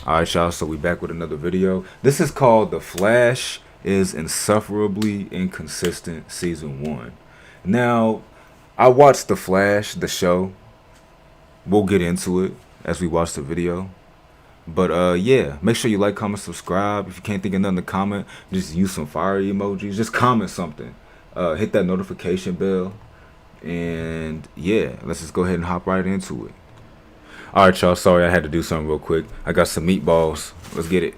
Alright y'all, so we back with another video. This is called The Flash is Insufferably Inconsistent Season 1. Now, I watched The Flash, the show. We'll get into it as we watch the video. But yeah, make sure you like, comment, subscribe. If you can't think of nothing to comment, just use some fire emojis. Just comment something. Hit that notification bell. And yeah, let's just go ahead and hop right into it. Alright y'all, sorry I had to do something real quick. I got some meatballs. Let's get it.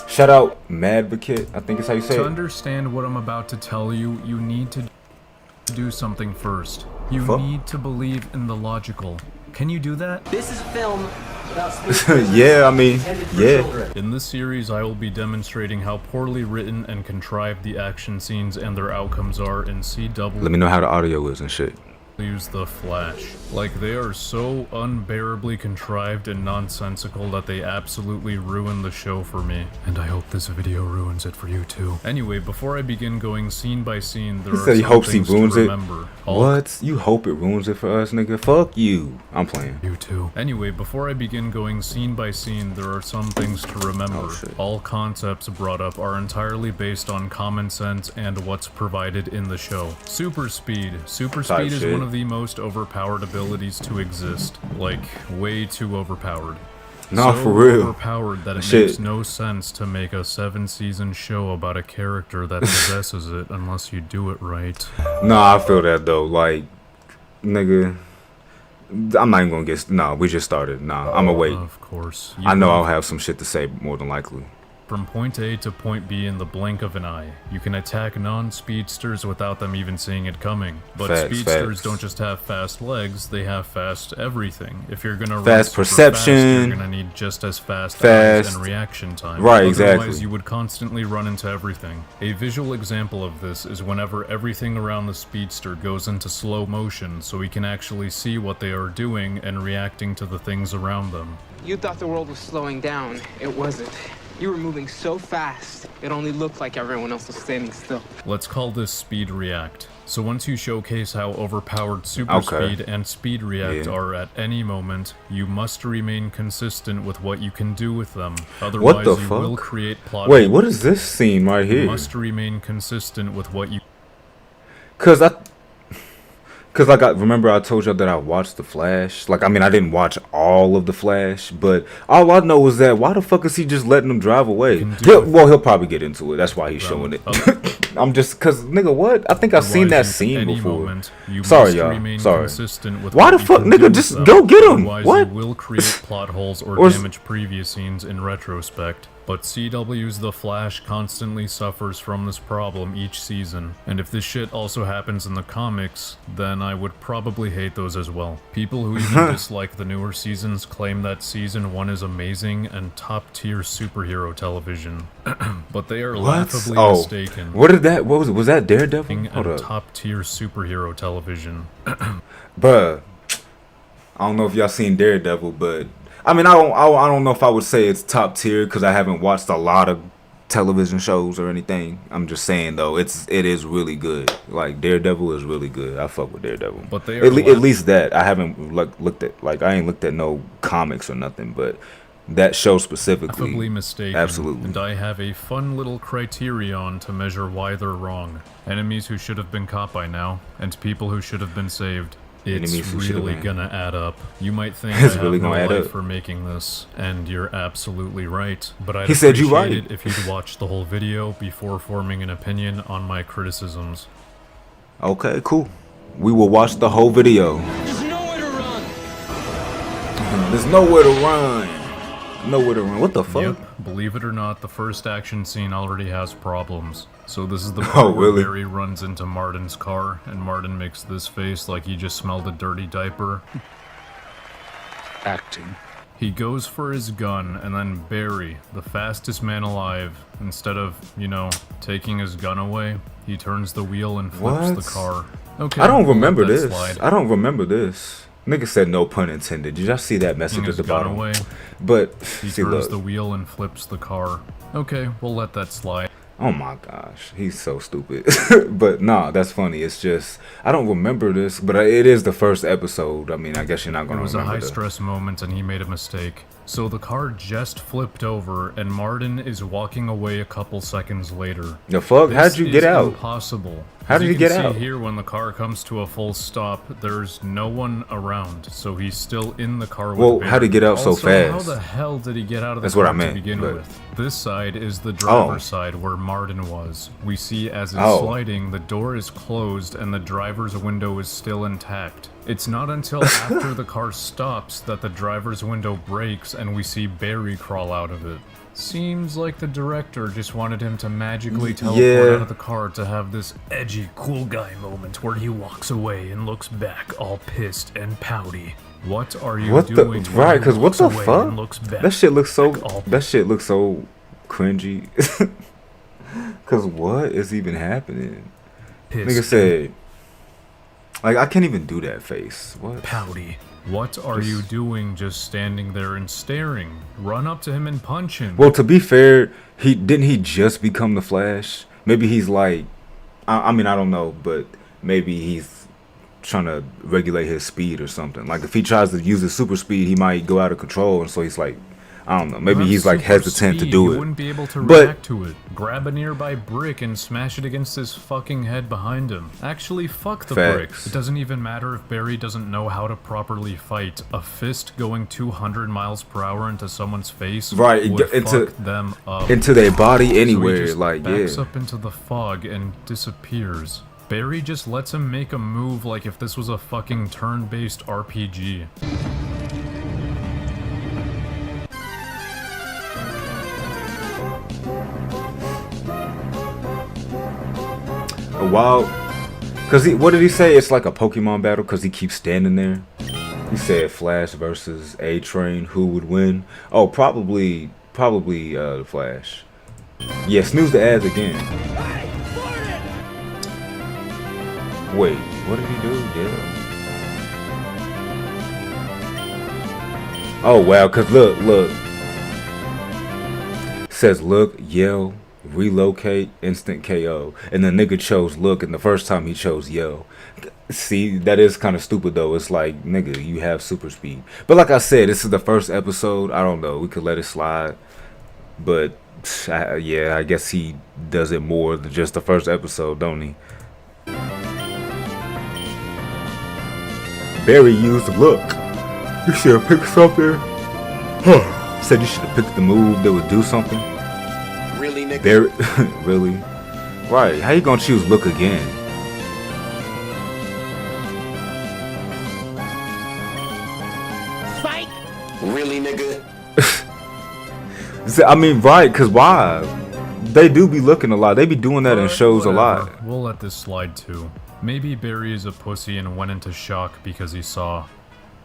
Shout out Madvocate, I think is how you say it. To understand what I'm about to tell you, you need to do something first. You need to believe in the logical. Can you do that? This is a film about yeah, I mean, yeah. In this series, I will be demonstrating how poorly written and contrived the action scenes and their outcomes are in CW. Let me know how the audio is and shit. Use the Flash. Like, they are so unbearably contrived and nonsensical that they absolutely ruin the show for me. And I hope this video ruins it for you too. Anyway, before I begin going scene by scene, there are some things to remember. What? You hope it ruins it for us, nigga? Fuck you. I'm playing. You too. Anyway, before I begin going scene by scene, there are some things to remember. All concepts brought up are entirely based on common sense and what's provided in the show. Super speed. Super speed is one of the most overpowered abilities to exist. Like, way too overpowered. No, so for real. Overpowered that it makes no sense to make a 7-season show about a character that possesses it unless you do it right. Nah, I feel that though. Like, nigga, I'm not even gonna get. Nah, we just started. Nah, I'ma wait. Of course. I know I'll have some shit to say more than likely. From point A to point B in the blink of an eye. You can attack non-speedsters without them even seeing it coming. But speedsters don't just have fast legs, they have fast everything. If you're gonna run super perception, fast, you're gonna need just as fast eyes and reaction time. Right, Otherwise, you would constantly run into everything. A visual example of this is whenever everything around the speedster goes into slow motion, so we can actually see what they are doing and reacting to the things around them. You thought the world was slowing down. It wasn't. You were moving so fast, it only looked like everyone else was standing still. Let's call this speed react. So once you showcase how overpowered super speed and speed react are at any moment, you must remain consistent with what you can do with them. Otherwise, you will create plot. Wait, what is this scene right here? You must remain consistent with what you... Cause like remember I told y'all that I watched The Flash. Like, I mean, I didn't watch all of The Flash, but all I know is that why the fuck is he just letting them drive away? He'll probably get into it. That's why he's showing it. I'm just cause nigga, what? I think I've seen that scene before. Sorry, y'all. Sorry. Why the fuck, nigga? Just go get him. What? You will create plot holes or damage previous scenes in retrospect. But CW's The Flash constantly suffers from this problem each season, and if this shit also happens in the comics, then I would probably hate those as well. People who even dislike the newer seasons claim that Season 1 is amazing and top-tier superhero television. But they are laughably mistaken. What was that Daredevil? Hold up. Top-tier superhero television. Bruh, I don't know if y'all seen Daredevil, but I mean, I don't know if I would say it's top tier because I haven't watched a lot of television shows or anything. I'm just saying though, it is really good. Like, Daredevil is really good. I fuck with Daredevil. But they are at least that I haven't looked at. Like, I ain't looked at no comics or nothing, but that show specifically, laughably mistaken. Absolutely. And I have a fun little criterion to measure why they're wrong. Enemies who should have been caught by now, and people who should have been saved. It's really gonna add up. You might think I have no life for making this, and you're absolutely right. But I'd appreciate it if you'd watch the whole video before forming an opinion on my criticisms. Okay, cool. We will watch the whole video. There's nowhere to run. There's nowhere to run. Nowhere to run. What the fuck? Yep. Believe it or not, the first action scene already has problems. So this is the part where Barry runs into Martin's car, and Martin makes this face like he just smelled a dirty diaper. Acting. He goes for his gun, and then Barry, the fastest man alive, instead of, you know, taking his gun away, he turns the wheel and flips the car. Okay, I don't remember this. I don't remember this. Nigga said no pun intended. Did y'all see that message at the bottom? But he turns the wheel and flips the car. Okay, we'll let that slide. Oh my gosh, he's so stupid. But nah, that's funny. It's just I don't remember this, but it is the first episode. I mean, I guess you're not gonna It was a remember high-stress moment and he made a mistake. So the car just flipped over and Martin is walking away a couple seconds later. The fuck? How'd you get out? Impossible. How did he get out? See here, when the car comes to a full stop, there's no one around, so he's still in the car with Well, Barry. how'd he get out so Also, fast? How the hell did he get out of the That's car what I meant, to begin but- with? This side is the driver's side where Martin was. We see as it's sliding, the door is closed and the driver's window is still intact. It's not until after the car stops that the driver's window breaks and we see Barry crawl out of it. Seems like the director just wanted him to magically teleport out of the car to have this edgy, cool guy moment where he walks away and looks back all pissed and pouty. What are you doing? Right, because what the fuck? That That shit looks so cringy. Cause what is even happening? Nigga said, like, I can't even do that face. What? Pouty. What are you doing just standing there and staring? Run up to him and punch him. Well, to be fair, he just become the Flash? Maybe he's like, I mean, I don't know, but maybe he's trying to regulate his speed or something. Like, if he tries to use his super speed, he might go out of control, and so he's like, I don't know, maybe he's like hesitant to do it. You wouldn't be able to react to it. Grab a nearby brick and smash it against his fucking head behind him. Actually, fuck the bricks. It doesn't even matter if Barry doesn't know how to properly fight. A fist going 200 miles per hour into someone's face would fuck them up. Into their body anywhere, So he just like, backs up into the fog and disappears. Barry just lets him make a move like if this was a fucking turn-based RPG. A while, cause what did he say? It's like a Pokemon battle, cause he keeps standing there. He said Flash versus A-Train, who would win? Oh, probably the Flash. Yeah, snooze the ads again. Wait, what did he do? Yeah. Oh wow, cause look. Says look, yell, relocate, instant KO. And the nigga chose look, and the first time he chose yell. See, that is kind of stupid though. It's like, nigga, you have super speed. But like I said, this is the first episode. I don't know, we could let it slide. But yeah, I guess he does it more than just the first episode, don't he? Barry used look. You should have picked something. Said you should have picked the move that would do something. Really, nigga? Barry, really? Right? How you gonna choose look again? Psych! Really, nigga? I mean, right? Cause why? They do be looking a lot. They be doing that in shows a lot. We'll let this slide too. Maybe Barry is a pussy and went into shock because he saw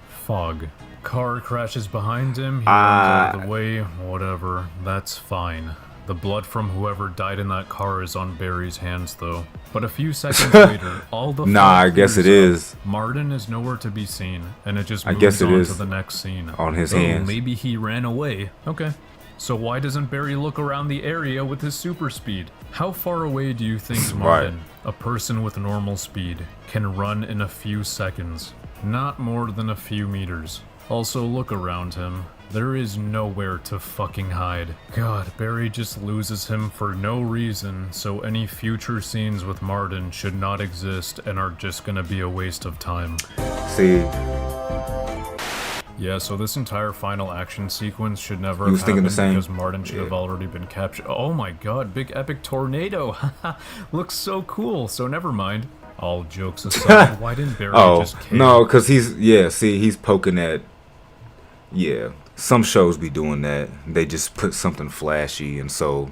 fog. Car crashes behind him, he runs out of the way, whatever, that's fine. The blood from whoever died in that car is on Barry's hands though. But a few seconds later, all the I guess it is. Martin is nowhere to be seen, and it just I moves guess it on is to the next scene. on his Oh, hands. maybe he ran away. Okay. So why doesn't Barry look around the area with his super speed? How far away do you think Martin, a person with normal speed, can run in a few seconds? Not more than a few meters. Also, look around him. There is nowhere to fucking hide. God, Barry just loses him for no reason, so any future scenes with Martin should not exist and are just gonna be a waste of time. See, Yeah, so this entire final action sequence should never He was have thinking happened the same. because Martin should have already been captured. Oh my god, big epic tornado! Looks so cool, so never mind. All jokes aside, why didn't Barry just care? no, cause he's poking at. Yeah, some shows be doing that. They just put something flashy, and so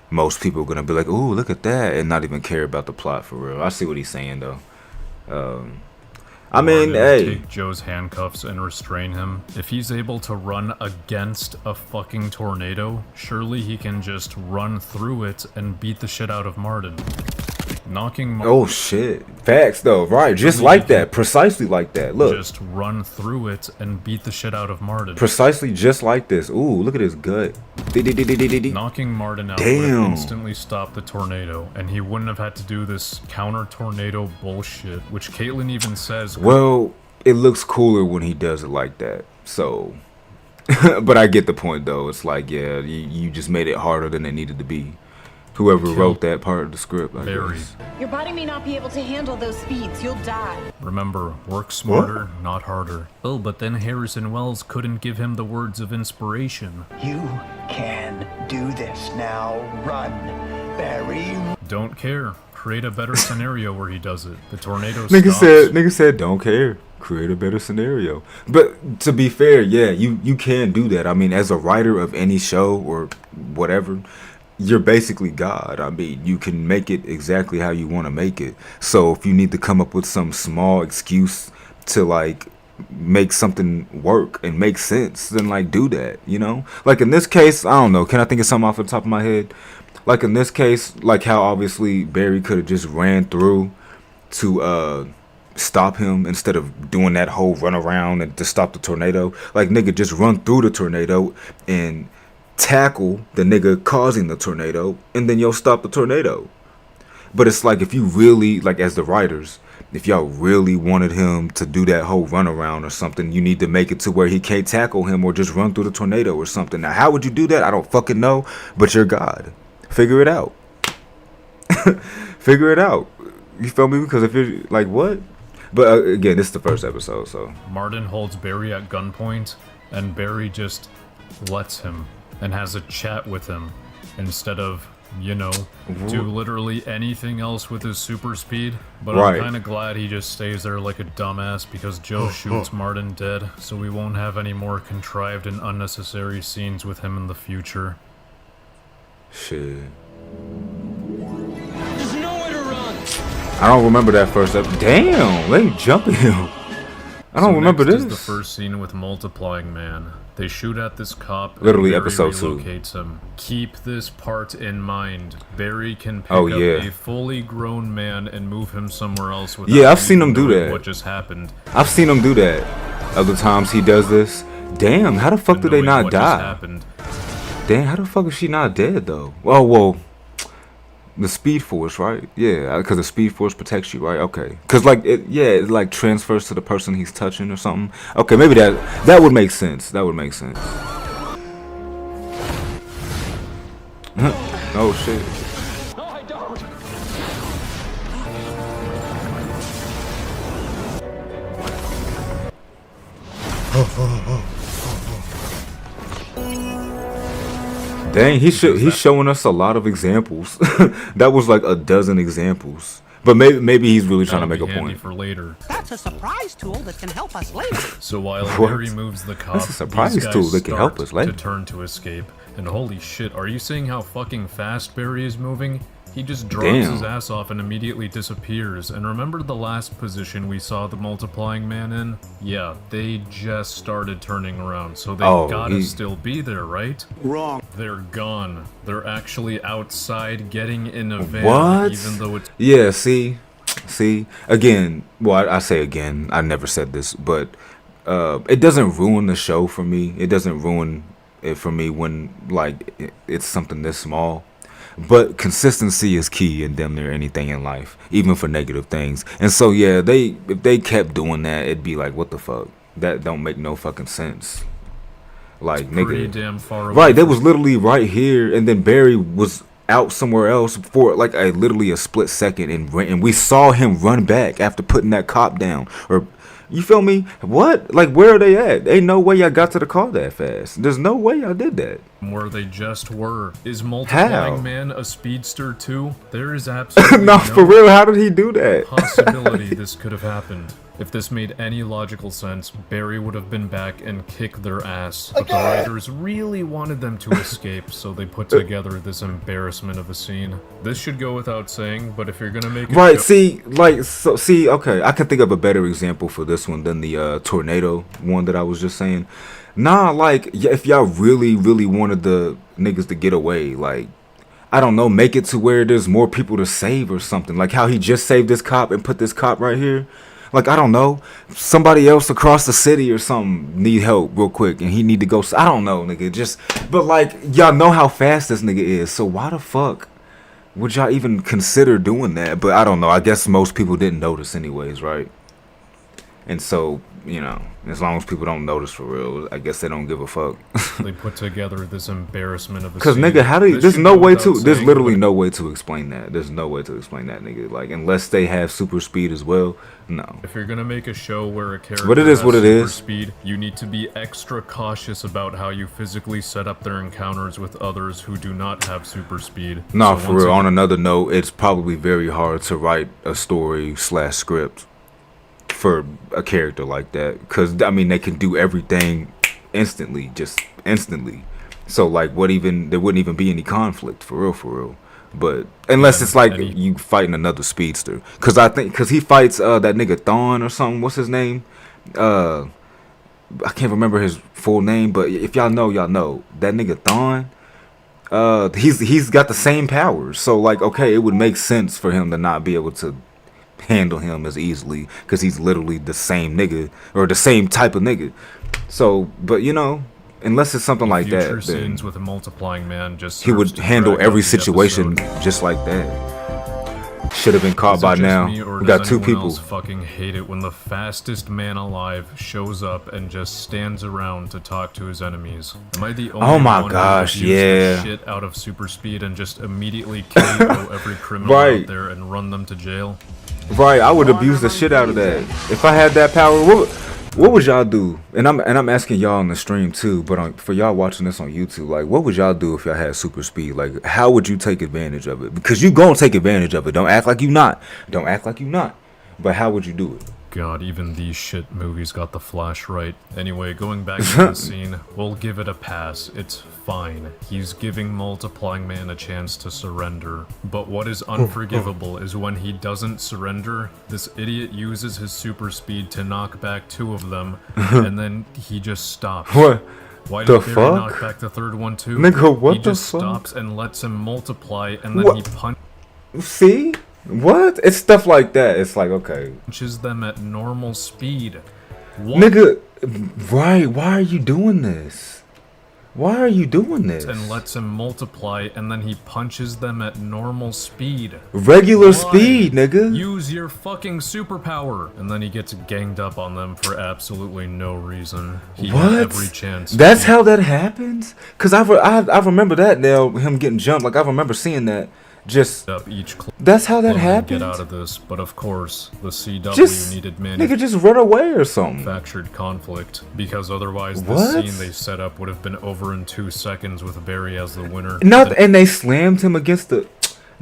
most people are gonna be like, "Ooh, look at that," and not even care about the plot for real. I see what he's saying though. I mean, hey, take Joe's handcuffs and restrain him. If he's able to run against a fucking tornado, surely he can just run through it and beat the shit out of Martin. knocking Oh shit. Facts though, right? Just like that. Precisely like that. Look. Just run through it and beat the shit out of Martin. Precisely just like this. Ooh, look at his gut. Knocking Martin out would have instantly stopped the tornado, and he wouldn't have had to do this counter-tornado bullshit, which Caitlyn even says... Well, it looks cooler when he does it like that, so... But I get the point, though. It's like, yeah, you just made it harder than it needed to be. Whoever wrote that part of the script, I guess. Your body may not be able to handle those speeds. You'll die. Remember, work smarter, not harder. Oh, but then Harrison Wells couldn't give him the words of inspiration. You can do this now. Run, Barry. Don't care. Create a better scenario where he does it. The tornado Nigga said, don't care. Create a better scenario. But to be fair, yeah, you can do that. I mean, as a writer of any show or whatever, you're basically God. I mean, you can make it exactly how you want to make it. So if you need to come up with some small excuse to like make something work and make sense, then like do that, you know? Like in this case, I don't know, can I think of something off the top of my head? Like in this case, like how obviously Barry could have just ran through to stop him instead of doing that whole run around and to stop the tornado. Like nigga, just run through the tornado and tackle the nigga causing the tornado, and then you'll stop the tornado. But it's like, if you really, like as the writers, if y'all really wanted him to do that whole runaround or something, you need to make it to where he can't tackle him or just run through the tornado or something. Now, how would you do that? I don't fucking know, but you're God. Figure it out. Figure it out. You feel me? Because if you're like, what? But again, this is the first episode, so. Martin holds Barry at gunpoint, and Barry just lets him and has a chat with him instead of, you know, do literally anything else with his super speed. But I'm kind of glad he just stays there like a dumbass, because Joe shoots Martin dead, so we won't have any more contrived and unnecessary scenes with him in the future. Shit. There's nowhere to run. I don't remember that first episode. Damn, let me jump at him. I don't remember this. Is the first scene with Multiplying Man. They shoot at this cop. Literally and Barry episode 2. Relocates him. Keep this part in mind. Barry can pick up a fully grown man and move him somewhere else without I've seen him do that. What just happened? I've seen him do that. Other times he does this. Damn, how the fuck did they not die? Damn, how the fuck is she not dead though? Oh, well, the Speed Force, right? Yeah, because the Speed Force protects you, right? Okay, because like it like transfers to the person he's touching or something. Okay, maybe that would make sense. That would make sense. Oh shit. No, I don't. Dang, he's showing us a lot of examples. That was like a dozen examples. But maybe he's really trying to make a point. For later. That's a surprise tool that can help us later. So while Barry moves the cop, that's a surprise tool that can help us later. To turn to escape. And holy shit, are you seeing how fucking fast Barry is moving? He just drops his ass off and immediately disappears. And remember the last position we saw the Multiplying Man in? Yeah, they just started turning around, so they gotta still be there, right? Wrong. They're gone. They're actually outside getting in a van, what? Even though it's... Yeah, see? Again, well, I say again, I never said this, but it doesn't ruin the show for me. It doesn't ruin it for me when, like, it's something this small. But consistency is key in damn near anything in life, even for negative things. And so yeah, if they kept doing that, it'd be like, what the fuck? That don't make no fucking sense. Like, it's pretty damn far away. Right, they was literally right here, and then Barry was out somewhere else for like literally a split second, and we saw him run back after putting that cop down. Or you feel me? What? Like, where are they at? Ain't no way y'all got to the car that fast. There's no way y'all did that. Where they just were. Is Multiplying Man a speedster too? There is absolutely no, for real, how did he do that? Possibility this could have happened. If this made any logical sense, Barry would have been back and kicked their ass. But the writers really wanted them to escape, so they put together this embarrassment of a scene. This should go without saying, but if you're gonna make it right, okay, I can think of a better example for this one than the tornado one that I was just saying. Nah, like, if y'all really wanted the niggas to get away, like, I don't know, make it to where there's more people to save or something. Like how he just saved this cop and put this cop right here. Like, I don't know, somebody else across the city or something need help real quick and he need to go. I don't know, nigga. Just, but like, y'all know how fast this nigga is. So why the fuck would y'all even consider doing that? But I don't know. I guess most people didn't notice anyways, right? And so, you know, as long as people don't notice for real, I guess they don't give a fuck. They put together this embarrassment of a Cause scene. nigga, how do you, This there's should no go way without to, there's saying, literally but no way to explain that. There's no way to explain that, nigga. Like, unless they have super speed as well, no. if you're gonna make a show where a character But it is has what it super is. speed, you need to be extra cautious about how you physically set up their encounters with others who do not have super speed. No, So for once real. On again- another note, it's probably very hard to write a story / script for a character like that, because I mean they can do everything instantly, just instantly. So like, what even, there wouldn't even be any conflict for real. But unless it's like you fighting another speedster, because I think because he fights that nigga Thawne or something. What's his name? I can't remember his full name, but if y'all know, y'all know that nigga Thawne. He's got the same powers, so like, okay, it would make sense for him to not be able to handle him as easily because he's literally the same nigga or the same type of nigga. So, but you know, unless it's something like future that, then scenes with a multiplying man just he would serves to handle drag out every the situation episode. just like that. Should have been caught Is it by just now. me, or We does got 2 anyone people. else fucking hate it when the fastest man alive shows up and just stands around to talk to his enemies? Am I the only Oh my one gosh, who abused yeah. the shit out of super speed and just immediately KO every criminal Right. out there and run them to jail? Right, I would abuse the shit out of that. If I had that power, what would y'all do? And I'm asking y'all on the stream too, but for y'all watching this on YouTube, like, what would y'all do if y'all had super speed? Like, how would you take advantage of it? Because you gonna take advantage of it. Don't act like you not. Don't act like you not. But how would you do it? God, even these shit movies got the Flash right. Anyway, going back to the scene, we'll give it a pass. It's fine. He's giving Multiplying Man a chance to surrender. But what is unforgivable is when he doesn't surrender, this idiot uses his super speed to knock back 2 of them, and then he just stops. What? Why The did Barry knock fuck? back the 3rd one too? Nigga, what he the just fuck? stops and lets him multiply, and then What? he See? What? It's stuff like that. It's like, okay. punches them at normal speed. What? Nigga, right, why are you doing this? Why are you doing this? And lets him multiply, and then he punches them at normal speed. Regular Why? speed, nigga. Use your fucking superpower. And then he gets ganged up on them for absolutely no reason. He had What? every chance. That's how that happens? Cause I remember that now, him getting jumped. Like I remember seeing that. Just up each that's how that and happened. get out of this, but of course, the CW Just needed nigga, just run away or something. manufactured conflict, because otherwise the What? scene they set up would have been over in 2 seconds with Barry as the winner. Not and they slammed him against the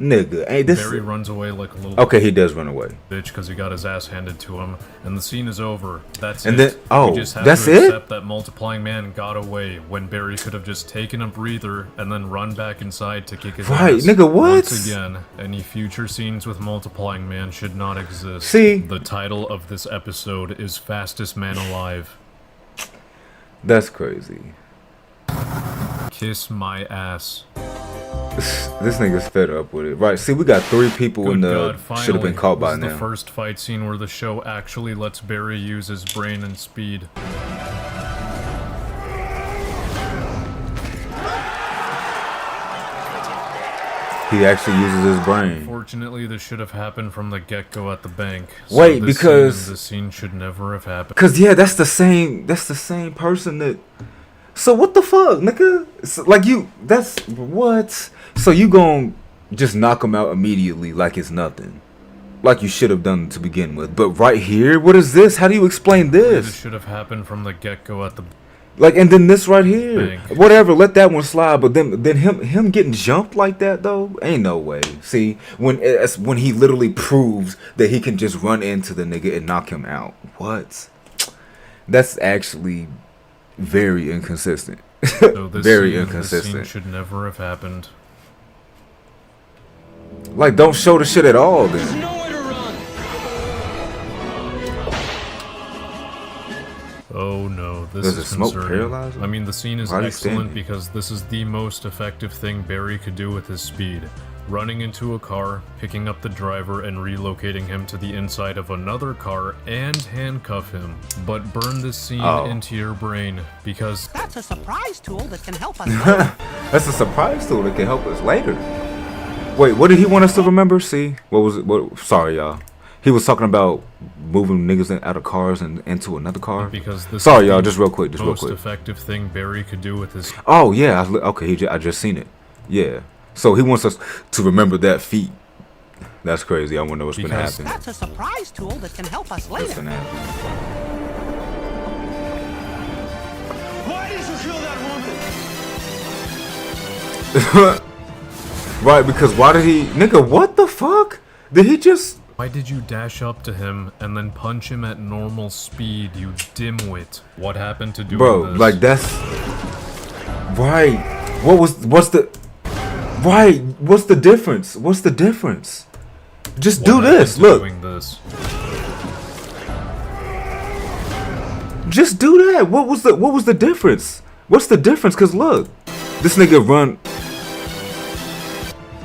nigga. Hey, this. Barry runs away like a little Okay, he does run away. bitch because he got his ass handed to him, and the scene is over. That's And it. then- oh, we just have that's to it? accept that Multiplying Man got away when Barry could have just taken a breather and then run back inside to kick his Right, ass. nigga, what? Once again, any future scenes with Multiplying Man should not exist. See? The title of this episode is Fastest Man Alive. That's crazy. Kiss my ass. This nigga's fed up with it. Right, see, we got 3 people in Good the God, finally. should have been caught by This is now. the first fight scene where the show actually lets Barry use his brain and speed. He actually uses his brain. Fortunately, this should have happened from the get-go at the bank. Wait, this because- scene, this scene should never have happened. Cause yeah, that's the same person that. So what the fuck, nigga? So, like you, that's what. So you gon' just knock him out immediately like it's nothing, like you should have done to begin with. But right here, what is this? How do you explain This this? should have happened from the get-go at the Like, and then this right here, Bank. whatever. Let that one slide. But then him getting jumped like that though, ain't no way. See, when he literally proves that he can just run into the nigga and knock him out. What? That's actually very inconsistent. So this Very scene, inconsistent. This scene should never have happened. Like, don't show the shit at all then. Oh no, this Does is the smoke concerning. paralyze him? I mean, the scene is Why is he excellent standing? because this is the most effective thing Barry could do with his speed. Running into a car, picking up the driver, and relocating him to the inside of another car and handcuff him. But burn this scene into your brain because That's a surprise tool that can help us later. That's a surprise tool that can help us later. Wait, what did he want us to remember? See, what was it? What? Sorry, y'all. He was talking about moving niggas out of cars and into another car. because this Sorry, is y'all. the Just real quick. Just real most quick. effective thing Barry could do with his Oh yeah. Okay. I just seen it. Yeah. So he wants us to remember that feat. That's crazy. I want to know what's gonna Because- happen. That's a surprise tool that can help us What's later. gonna happen? Why did you kill that woman? Right, because why did he... Nigga, what the fuck? Did he just... Why did you dash up to him and then punch him at normal speed, you dimwit? What happened to doing Bro, this? like that's... Right. What's the... Right. What's the difference? What's the difference? Just What do happened this. to Look. doing this? Just do that. What was the difference? What's the difference? Cause look. This nigga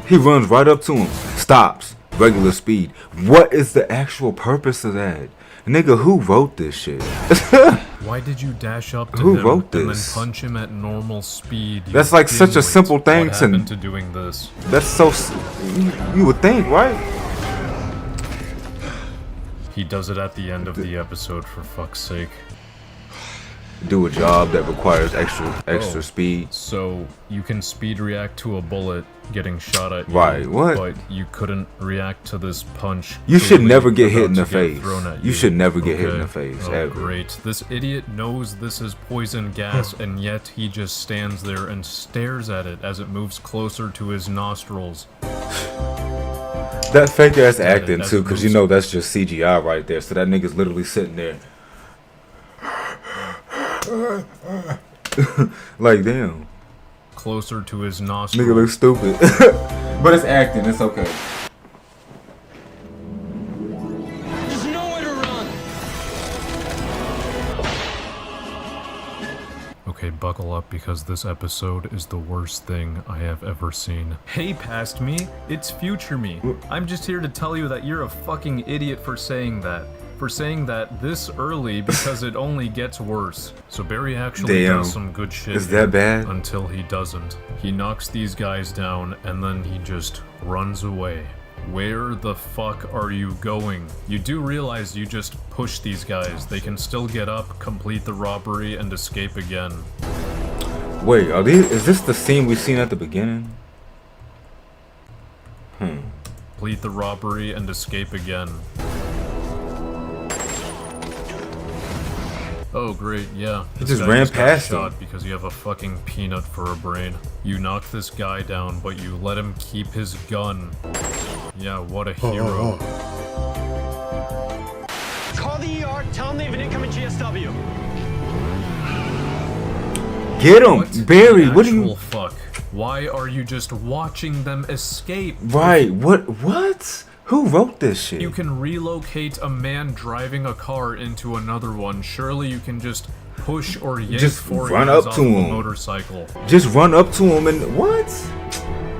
he runs right up to him. Stops. Regular speed. What is the actual purpose of that? Nigga, who wrote this shit? Why did you dash up to Who him wrote and then this? punch him at normal speed? You That's like such a dimwit? simple thing What to- happened to doing this? That's so... You would think, right? He does it at the end of the episode, for fuck's sake. Do a job that requires extra speed. So, you can speed react to a bullet getting shot at you. Right, what? But you couldn't react to this punch. You should clearly never get hit in about the to get face. thrown at You should never get hit in Okay. the face, Oh, ever. great. This idiot knows this is poison gas, and yet he just stands there and stares at it as it moves closer to his nostrils. That fake ass Yeah, acting that's too, because you know that's just CGI right there. So that nigga's literally sitting there. Like, damn. Closer to his Nigga nostrils. looks stupid. But it's acting, it's okay. There's nowhere to run. Okay, buckle up because this episode is the worst thing I have ever seen. Hey, past me, it's future me. I'm just here to tell you that you're a fucking idiot for saying that. For saying that this early because it only gets worse. So Barry actually Damn. does some good shit. Is that here bad? Until he doesn't. He knocks these guys down and then he just runs away. Where the fuck are you going? You do realize you just push these guys. They can still get up, complete the robbery, and escape again. Wait, is this the scene we seen at the beginning? Complete the robbery and escape again. Oh great, yeah. This just guy ran got past shot him. because you have a fucking peanut for a brain. You knock this guy down, but you let him keep his gun. Yeah, what a hero. Call the ER, tell them they have an incoming GSW. Get him, What Barry. the What do you? actual fuck? Why are you just watching them escape? Right. What? Who wrote this shit? You can relocate a man driving a car into another one. Surely you can just push or yank Just four run guys up off to of a him. motorcycle. Just run up to him and what?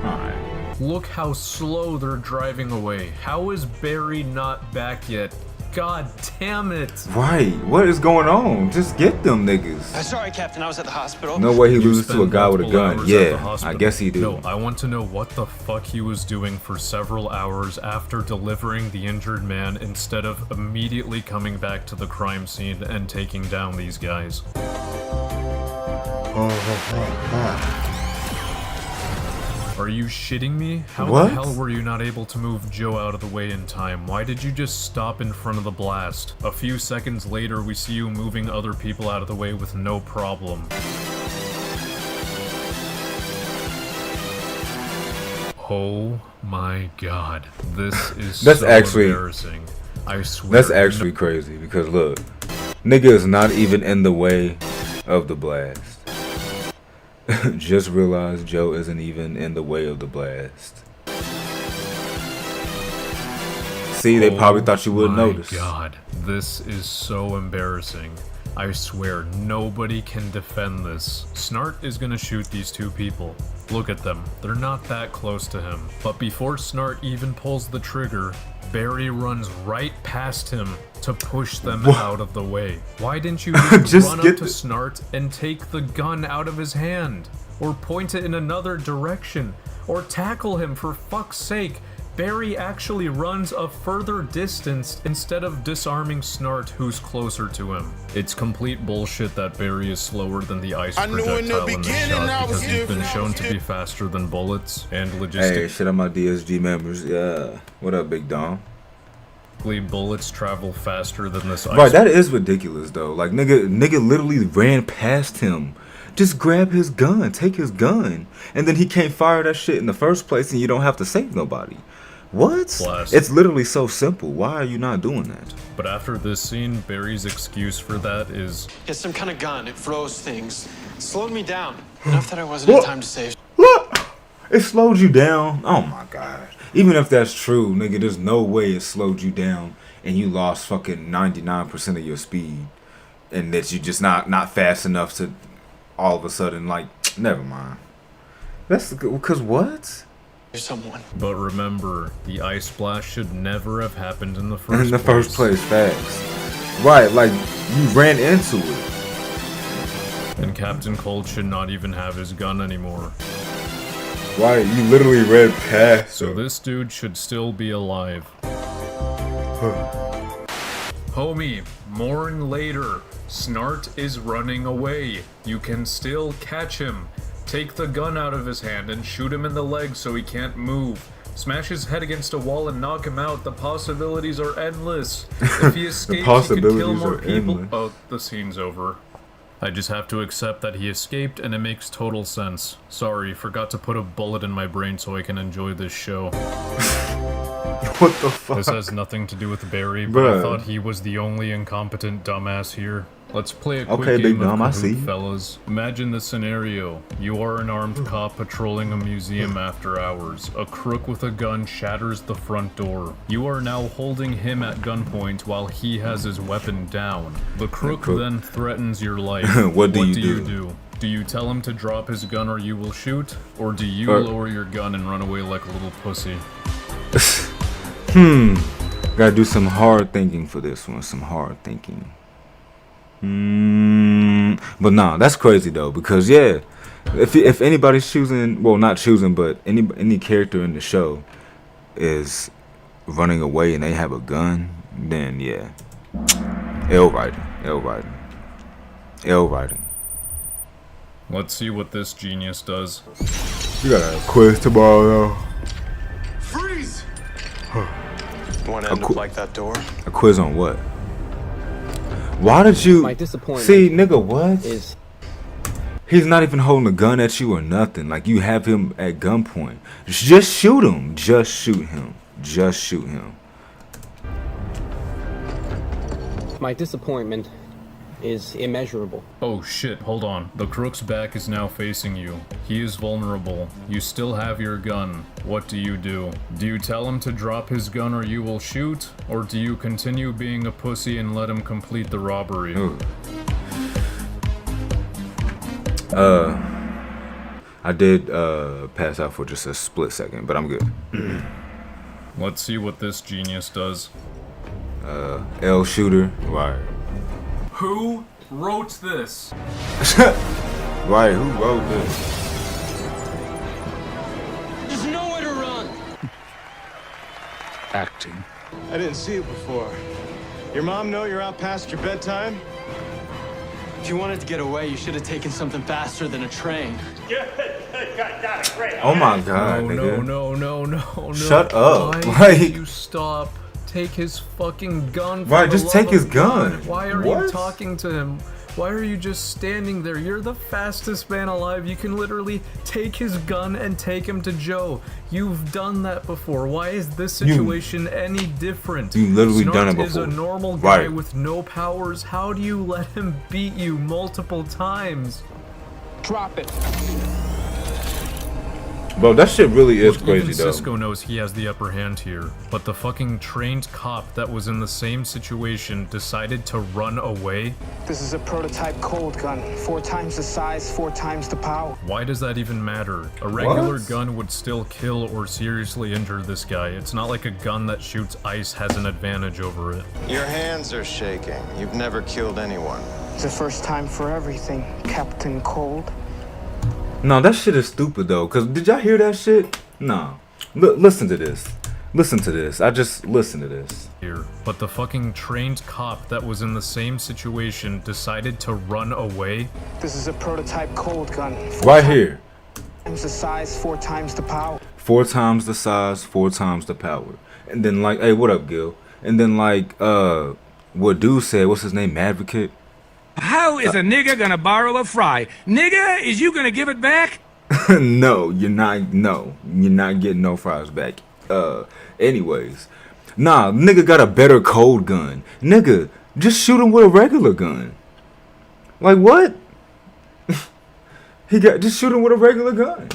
Alright. Look how slow they're driving away. How is Barry not back yet? God damn it! Right. What is going on? Just get them niggas. Sorry, Captain, I was at the hospital. No way he You loses to a spent guy with a multiple gun. hours at the Yeah, I hospital. guess he do. No, I want to know what the fuck he was doing for several hours after delivering the injured man instead of immediately coming back to the crime scene and taking down these guys. Are you shitting me? How What? the hell were you not able to move Joe out of the way in time? Why did you just stop in front of the blast? A few seconds later, we see you moving other people out of the way with no problem. Oh my god. This is That's so actually- embarrassing. I swear. That's actually crazy because look, nigga is not even in the way of the blast. Just realized Joe isn't even in the way of the blast. See, they probably thought you wouldn't Oh my notice. God, this is so embarrassing. I swear, nobody can defend this. Snart is gonna shoot these two people. Look at them, they're not that close to him. But before Snart even pulls the trigger, Barry runs right past him to push them out of the way. Why didn't you just run up to Snart and take the gun out of his hand? Or point it in another direction? Or tackle him, for fuck's sake? Barry actually runs a further distance instead of disarming Snart, who's closer to him. It's complete bullshit that Barry is slower than the ice projectile in this shot because he's been shown to be faster than bullets and logistically. Hey, shit on my DSG members. Yeah. What up, Big Dom? Bullets travel faster than this ice. Right, that is ridiculous though. Like nigga literally ran past him. Just grab his gun, take his gun, and then he can't fire that shit in the first place, and you don't have to save nobody. What? Blast. It's literally so simple. Why are you not doing that? But after this scene, Barry's excuse for that is, it's some kind of gun. It froze things. It slowed me down. Enough that I wasn't in time to save. Look! It slowed you down? Oh my god. Even if that's true, nigga, there's no way it slowed you down and you lost fucking 99% of your speed. And that you just not fast enough to all of a sudden, like, never mind. That's because what? Someone. But remember, the ice splash should never have happened in the first place. Facts. Right, like, you ran into it. And Captain Cold should not even have his gun anymore. Right, you literally ran past. So this dude should still be alive. Homie, mourn later. Snart is running away. You can still catch him. Take the gun out of his hand and shoot him in the leg so he can't move. Smash his head against a wall and knock him out. The possibilities are endless. If he escapes, he could kill more people. Endless. Oh, the scene's over. I just have to accept that he escaped, and it makes total sense. Sorry, forgot to put a bullet in my brain so I can enjoy this show. What the fuck? This has nothing to do with Barry, but I thought he was the only incompetent dumbass here. Let's play a quick game of Kahoot, fellas. Imagine the scenario. You are an armed cop patrolling a museum after hours. A crook with a gun shatters the front door. You are now holding him at gunpoint while he has his weapon down. The crook then threatens your life. What do you do? Do you tell him to drop his gun or you will shoot? Or do you lower your gun and run away like a little pussy? Gotta do some hard thinking for this one. Some hard thinking. But nah, that's crazy though, because yeah, if anybody's choosing, well, not choosing, but any character in the show is running away and they have a gun, then yeah, L writing. Let's see what this genius does. You got a quiz tomorrow though. Freeze! You want to end up like that door? A quiz on what? Why did you see, nigga? What? He's not even holding a gun at you or nothing. Like, you have him at gunpoint. Just shoot him. Just shoot him. Just shoot him. My disappointment is immeasurable. Oh shit, hold on. The crook's back is now facing you. He is vulnerable. You still have your gun. What do? Do you tell him to drop his gun or you will shoot? Or do you continue being a pussy and let him complete the robbery? Ooh. I did pass out for just a split second, but I'm good. Let's see what this genius does. L shooter. Right. Who wrote this? Right, who wrote this? There's nowhere to run. Acting. I didn't see it before. Your mom know you're out past your bedtime? If you wanted to get away, you should have taken something faster than a train. Oh my god, nigga. No. Shut up. Why did you stop? Take his fucking gun. Right, just take his gun. Why are you talking to him? Why are you just standing there? You're the fastest man alive. You can literally take his gun and take him to Joe. You've done that before. Why is this situation any different? You literally done it before. Snart is a normal guy with no powers. How do you let him beat you multiple times? Drop it. Bro, that shit really is Look, crazy even though. Cisco knows he has the upper hand here, but the fucking trained cop that was in the same situation decided to run away? This is a prototype cold gun. 4 times the size, 4 times the power. Why does that even matter? A regular What? gun would still kill or seriously injure this guy. It's not like a gun that shoots ice has an advantage over it. Your hands are shaking. You've never killed anyone. It's the first time for everything, Captain Cold. No, that shit is stupid though. Cause did y'all hear that shit? No. Listen to this. Listen to this. I just listen to this. Here, but the fucking trained cop that was in the same situation decided to run away? This is a prototype cold gun. Right here. 4 times the size, 4 times the power. 4 times the size, 4 times the power. And then like, hey, what up, Gil? And then like, what dude said, what's his name, Advocate? How is a nigga gonna borrow a fry? Nigga, is you gonna give it back? No, you're not. No, you're not getting no fries back. Anyways, nah, nigga got a better cold gun. Nigga, just shoot him with a regular gun. Like what? Just shoot him with a regular gun.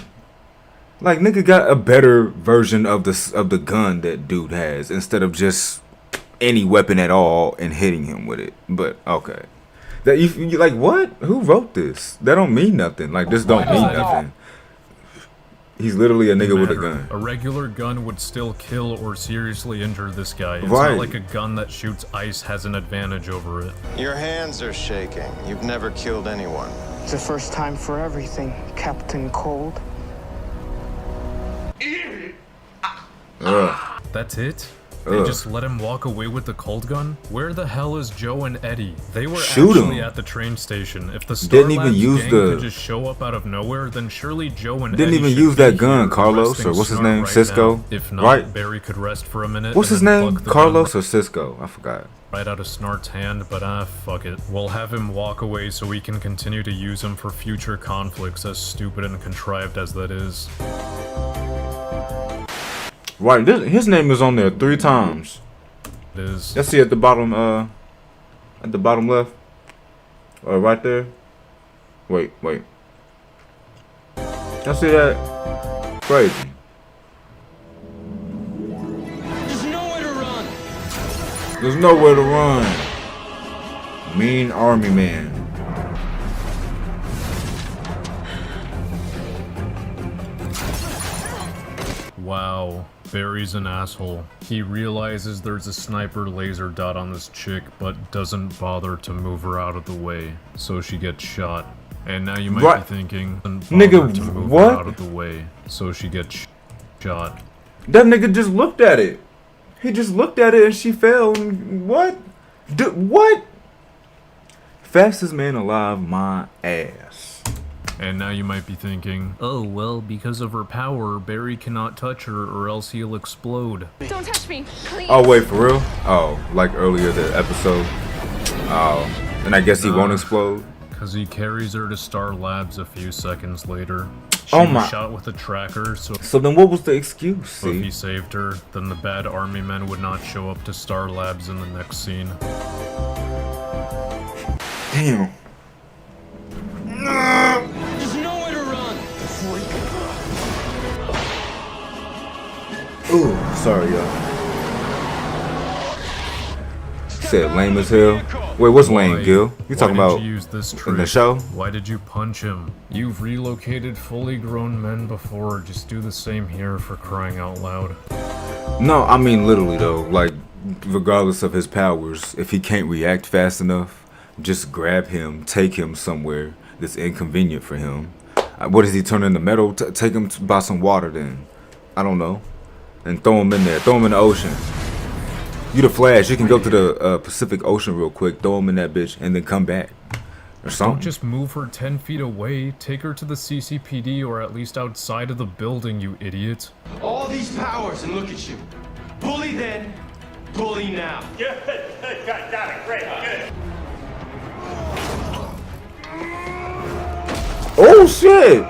Like nigga got a better version of the gun that dude has instead of just any weapon at all and hitting him with it. But okay. That you like what? Who wrote this? That don't mean nothing. Like this don't mean nothing. He's literally a nigga with a gun. A regular gun would still kill or seriously injure this guy. It's Right. not like a gun that shoots ice has an advantage over it. Your hands are shaking. You've never killed anyone. It's the first time for everything, Captain Cold. That's it? They just let him walk away with the cold gun? Where the hell is Joe and Eddie? They were Shoot actually him. at the train station. If the Star Didn't even Labs use gang the- could just show up out of nowhere, then surely Joe and Didn't Eddie even should use be that gun, here Carlos, arresting or what's his Snart name, right Cisco, now. If not, right? Barry could rest for a minute. What's and his then name? plug the Carlos gun or Cisco? I forgot. right out of Snart's hand, but fuck it. We'll have him walk away so we can continue to use him for future conflicts, as stupid and contrived as that is. Right, his name is on there 3 times. It is. Let's see at the bottom left. Or right there. Wait. Y'all see that? Crazy. There's nowhere to run. There's nowhere to run. Mean army man. Wow, Barry's an asshole. He realizes there's a sniper laser dot on this chick, but doesn't bother to move her out of the way, so she gets shot. And now you might Right. be thinking, Nigga, to move what? her out of the way, so she gets shot. That nigga just looked at it. He just looked at it and she fell. And what? What? Fastest man alive, my ass. And now you might be thinking, oh, well, because of her power, Barry cannot touch her or else he'll explode. Don't touch me, please. Oh, wait, for real? Oh, like earlier the episode. Oh, and I guess he won't explode? Because he carries her to Star Labs a few seconds later. She Oh was my. shot with a tracker, So then what was the excuse? so if See? he saved her, then the bad army men would not show up to Star Labs in the next scene. Damn. There's nowhere to run. Ooh, sorry, y'all. Said lame as hell. Wait, what's lame, Why- Gil? You talking why did about you use this in the trick? show? Why did you punch him? You've relocated fully grown men before. Just do the same here, for crying out loud. No, I mean literally though. Like, regardless of his powers, if he can't react fast enough, just grab him, take him somewhere that's inconvenient for him. What does he turn into metal? Take him to buy some water then. I don't know. And throw him in there. Throw him in the ocean. You the Flash. You can go to the Pacific Ocean real quick. Throw him in that bitch and then come back. Or something. Don't just move her 10 feet away. Take her to the CCPD or at least outside of the building, you idiot. All these powers and look at you. Bully then, bully now. Oh shit!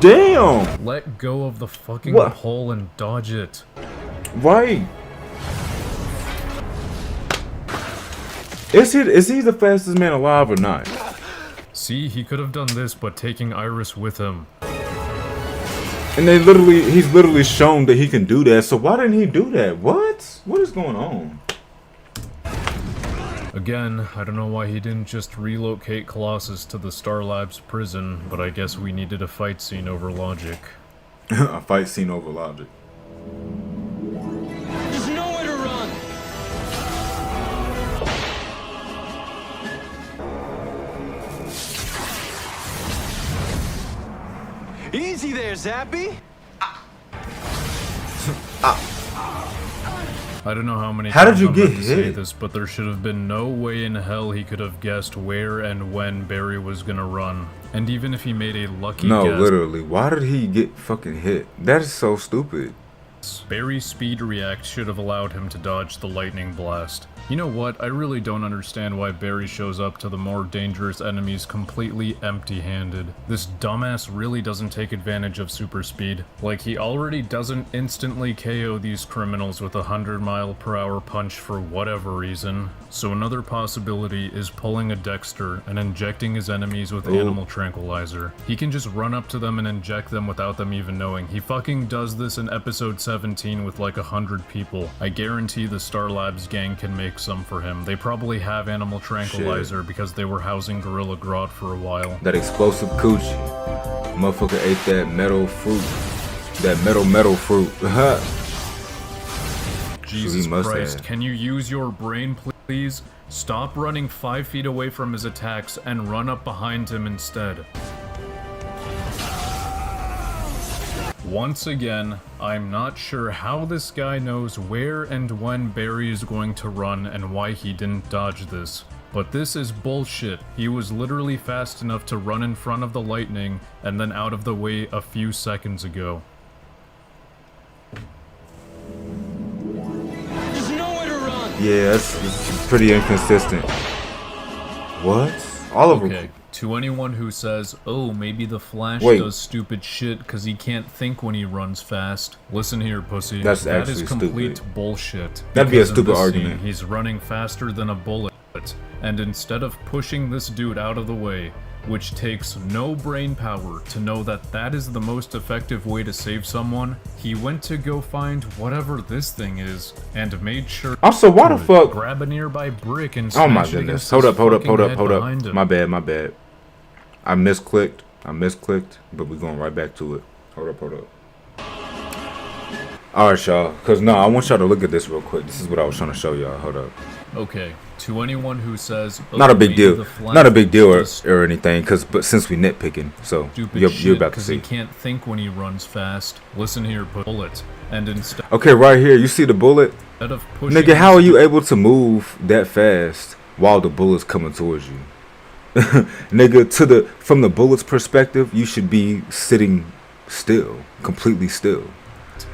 Damn! Let go of the fucking What? pole and dodge it. Right. Is he the fastest man alive or not? See, he could have done this, but taking Iris with him. And he's literally shown that he can do that. So why didn't he do that? What? What is going on? Again, I don't know why he didn't just relocate Colossus to the Star Labs prison, but I guess we needed a fight scene over logic. A fight scene over logic. There's nowhere to run. Easy there, Zappy. I don't know how many How did times you I'm get about to say hit? this, but there should have been no way in hell he could have guessed where and when Barry was gonna run. And even if he made a lucky No, guess, literally. Why did he get fucking hit? That is so stupid. Barry's speed react should have allowed him to dodge the lightning blast. You know what? I really don't understand why Barry shows up to the more dangerous enemies completely empty-handed. This dumbass really doesn't take advantage of super speed. Like, he already doesn't instantly KO these criminals with a 100-mile-per-hour punch for whatever reason. So another possibility is pulling a Dexter and injecting his enemies with animal tranquilizer. He can just run up to them and inject them without them even knowing. He fucking does this in episode 17 with like 100 people. I guarantee the Star Labs gang can make some for him. They probably have animal tranquilizer because they were housing Gorilla Grodd for a while. That explosive coochie. Motherfucker ate that metal fruit. That metal fruit. Jesus So Christ, can you use your brain, please? Stop running 5 feet away from his attacks and run up behind him instead. Once again, I'm not sure how this guy knows where and when Barry is going to run and why he didn't dodge this. But this is bullshit. He was literally fast enough to run in front of the lightning and then out of the way a few seconds ago. There's nowhere to run. Yeah, it's pretty inconsistent. What? All of them. Okay, to anyone who says, oh, maybe the Flash Wait. does stupid shit because he can't think when he runs fast. Listen here, pussy. That's that actually is complete stupid. bullshit. That'd be a Because in stupid this argument. scene, he's running faster than a bullet. And instead of pushing this dude out of the way, which takes no brain power to know that that is the most effective way to save someone, he went to go find whatever this thing is and made sure Also, why the to fuck? grab a nearby brick and Oh my smash it goodness. against Hold his up, hold up, fucking hold up, head hold behind up. him. My bad. I misclicked, but we're going right back to it. Hold up. Alright, y'all. Because, no, I want y'all to look at this real quick. This is what I was trying to show y'all. Hold up. Okay, to anyone who says, oh, Not a big maybe deal. the Flash Not a big deal does or anything. But since we nitpicking, so stupid you're shit about to 'cause see. he can't think when he runs fast. Listen here, bullet. And instead Okay, right here. You see the bullet? of pushing Nigga, how are this you able to move that fast while the bullet's coming towards you? Nigga, from the bullet's perspective, you should be sitting still, completely still.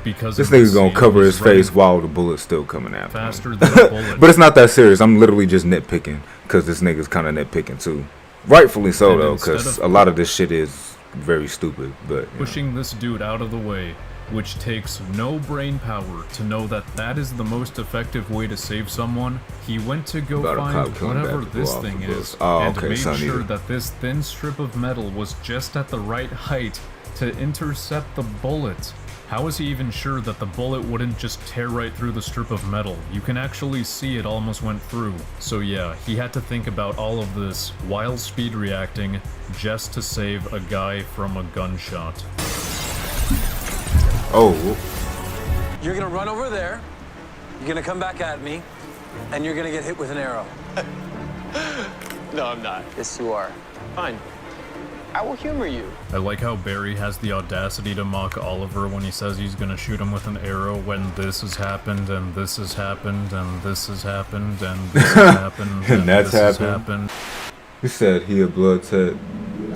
because This of this nigga's gonna scene, cover he's his face running while the bullet's still coming after him. faster than a bullet. But it's not that serious. I'm literally just nitpicking because this nigga's kind of nitpicking too. Rightfully so, And though, instead because of a lot of this shit is very stupid. But you know. pushing this dude out of the way, which takes no brain power to know that that is the most effective way to save someone, he went to go About a find cop coming whatever back to this blow off thing the is, bus. Oh, and okay, made son, sure either. that this thin strip of metal was just at the right height to intercept the bullet. How is he even sure that the bullet wouldn't just tear right through the strip of metal? You can actually see it almost went through. So yeah, he had to think about all of this while speed reacting just to save a guy from a gunshot. Oh, You're gonna run over there, you're gonna come back at me, and you're gonna get hit with an arrow. No, I'm not. Yes, you are. Fine. I will humor you. I like how Barry has the audacity to mock Oliver when he says he's gonna shoot him with an arrow when this has happened, and this has happened, and this has happened, and this has happened, And that's this has happened. He said he a blood tech,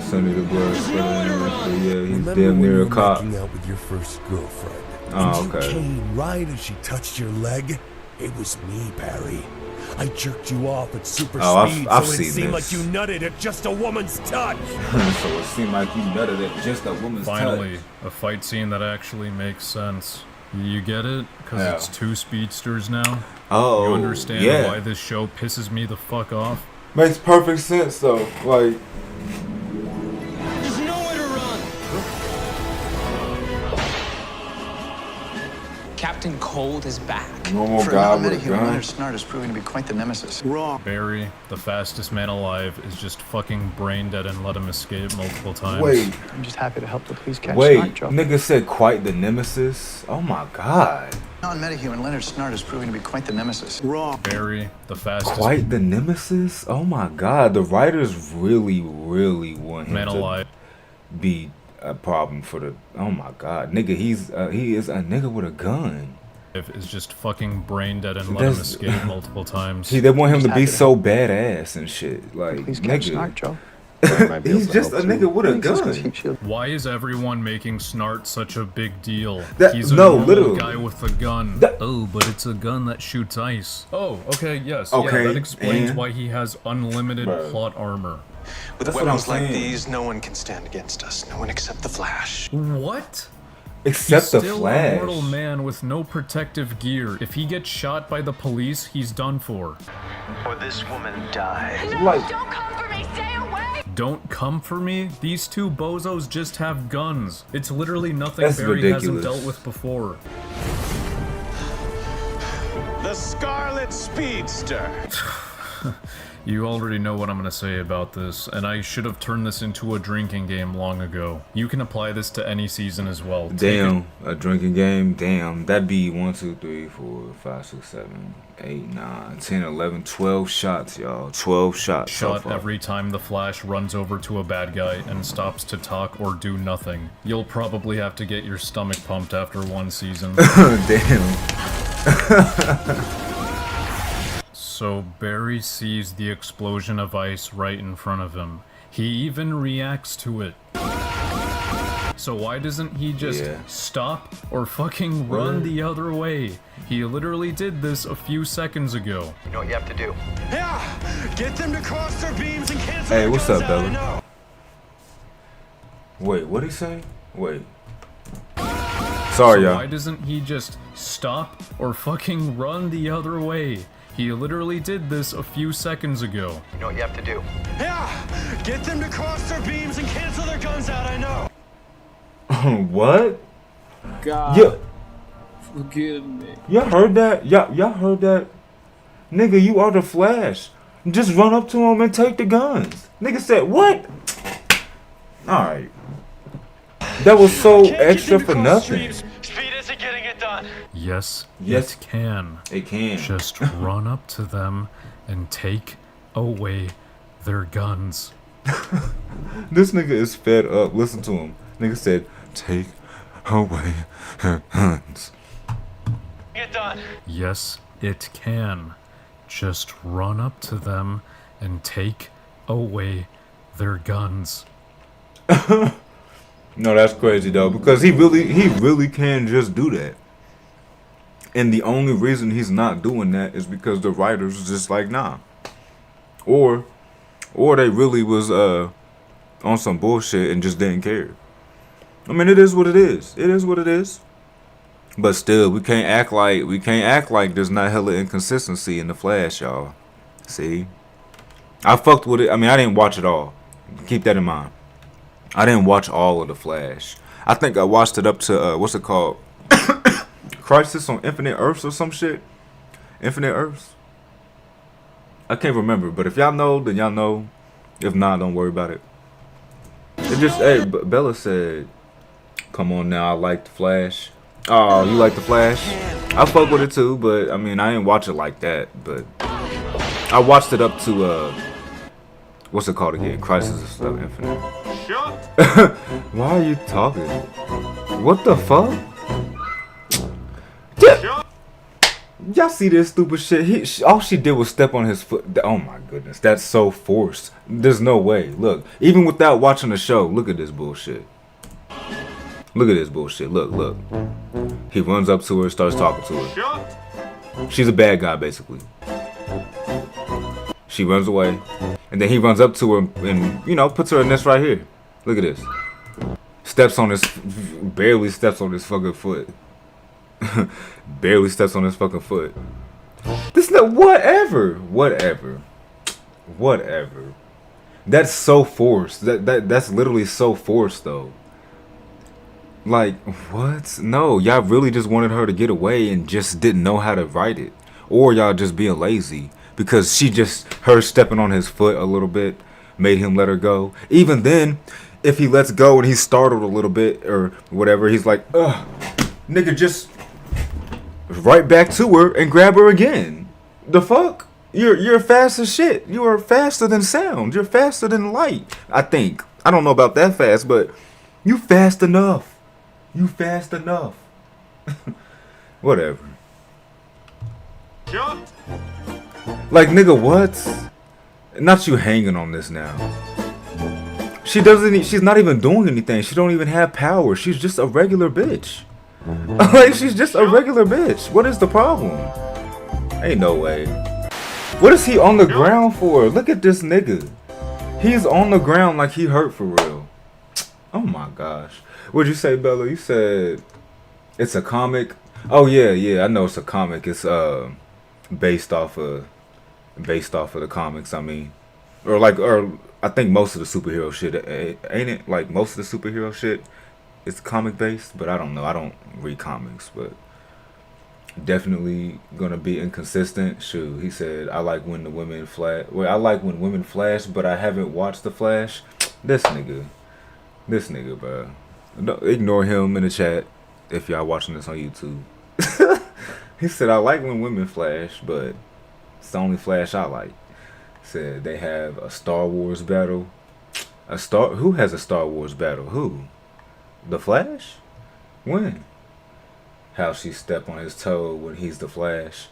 Sonny the blood tech. Yeah, he's damn near a cop. Making out with your first girlfriend. Oh, And okay. you came right as she touched your leg. It was me, Barry. I jerked you off at super speed, I've so it seen seemed this. like you nutted at just a woman's touch. So it seemed like you nutted at just a woman's Finally, touch. a fight scene that actually makes sense. You get it? Because Yeah. it's two speedsters now? Oh, You understand yeah. why this show pisses me the fuck off? Makes perfect sense though. Like, There's nowhere to run. Captain Cold is back. Normal guy with a gun. Leonard Snart is proving to be quite the nemesis. Wrong. Barry, the fastest man alive, is just fucking brain dead and let him escape multiple times. Wait. I'm just happy to help the police catch Wait, Snart, Joe. nigga said quite the nemesis? Oh my god. Non-metahuman Leonard Snart is proving to be quite the nemesis. Wrong. Barry, the fastest Quite the nemesis? Oh my god. The writers really want him man to alive. be a problem for the... Oh my god. Nigga, he is a nigga with a gun. Is just fucking brain dead and let him escape multiple times. See, they want him to be so badass and shit. Like, Please catch nigga. Snart, Joe. He's just a nigga with a gun. Why is everyone making Snart such a big deal? That- He's a no, normal literally. guy with a gun. Oh, but it's a gun that shoots ice. Oh, okay, yes. Okay, yeah, that explains and- why he has unlimited Bro. plot armor. With That's what weapons I'm like saying. these, no one can stand against us. No one except the Flash. What? Except He's the still Flash. a mortal man with no protective gear. If he gets shot by the police, he's done for. Or this woman dies. Like, Don't come for me! Stay away! Don't come for me? These two bozos just have guns. It's literally nothing That's Barry hasn't ridiculous. dealt with before. The Scarlet Speedster. You already know what I'm gonna say about this, and I should have turned this into a drinking game long ago. You can apply this to any season as well. damn, a drinking game? Damn, that'd be 1, 2, 3, 4, 5, 6, 7, 8, 9, 10, 11, 12 shots, y'all. 12 shots. so Shot far. every time the Flash runs over to a bad guy and stops to talk or do nothing. You'll probably have to get your stomach pumped after one season. Damn. So Barry sees the explosion of ice right in front of him. He even reacts to it. So why doesn't he just stop or fucking run the other way? He literally did this a few seconds ago. You know what you have to do. Yeah! Get them to cross their beams and cancel Hey, their what's guns up, out, I Bella? know. Wait, what'd he say? Wait. Sorry, So y'all. why doesn't he just stop or fucking run the other way? He literally did this a few seconds ago. You know what you have to do. Yeah! Get them to cross their beams and cancel their guns out, I know. What? God, Yeah. forgive me. Y'all heard that? Y'all heard that? Nigga, you are the Flash. Just run up to him and take the guns. Nigga said, what? Alright. That was so extra for nothing. Speed isn't getting it done. Yes, Yes. it can. It can. Just run up to them and take away their guns. This nigga is fed up. Listen to him. Nigga said, take away her guns. Get done. Yes, it can. Just run up to them and take away their guns. No, that's crazy though, because he really can just do that. And the only reason he's not doing that is because the writers was just like, nah. Or they really was on some bullshit and just didn't care. I mean, it is what it is. It is what it is. But still, we can't act like there's not hella inconsistency in the Flash, y'all. See? I fucked with it. I mean, I didn't watch it all. Keep that in mind. I didn't watch all of the Flash. I think I watched it up to what's it called? Crisis on Infinite Earths or some shit. Infinite Earths. I can't remember, but if y'all know, then y'all know. If not, don't worry about it. It just, hey, Bella said, "Come on now, I like the Flash." Oh, you like the Flash? I fuck with it too, but I mean, I didn't watch it like that. But I watched it up to what's it called again? Crisis of Infinite. Shut. Why are you talking? What the fuck? Y'all see this stupid shit? All she did was step on his foot. Oh my goodness, that's so forced. There's no way. Look, even without watching the show, look at this bullshit. Look at this bullshit. Look. He runs up to her, starts talking to her. Shut. She's a bad guy, basically. She runs away, and then he runs up to her and, you know, puts her in this right here. Look at this. Barely steps on his fucking foot. Barely steps on his fucking foot. This not whatever. That's so forced. That's literally so forced though. Like, what? No, y'all really just wanted her to get away and just didn't know how to write it. Or y'all just being lazy. Because her stepping on his foot a little bit made him let her go. Even then, if he lets go and he's startled a little bit or whatever, he's like, ugh, nigga, just right back to her and grab her again. The fuck? You're fast as shit. You are faster than sound. You're faster than light, I think. I don't know about that fast, but you fast enough. You fast enough. Whatever. Like, nigga, what? Not you hanging on this now. She's not even doing anything. She don't even have power. She's just a regular bitch. Like, she's just a regular bitch. What is the problem? Ain't no way. What is he on the ground for? Look at this nigga. He's on the ground like he hurt for real. Oh my gosh. What'd you say, Bella? You said it's a comic? Oh yeah, I know it's a comic. It's based off of the comics, I mean. Or I think most of the superhero shit, ain't it? Like, most of the superhero shit is comic based, but I don't know. I don't read comics, but definitely gonna be inconsistent. Shoot, he said, I like when the women flash. Well, I like when women flash, but I haven't watched The Flash. This nigga, bro. No, ignore him in the chat if y'all watching this on YouTube. He said, I like when women flash, but it's the only Flash I like. Said they have a Star Wars battle. Who has a Star Wars battle? Who? The Flash? When? How she stepped on his toe when he's the Flash.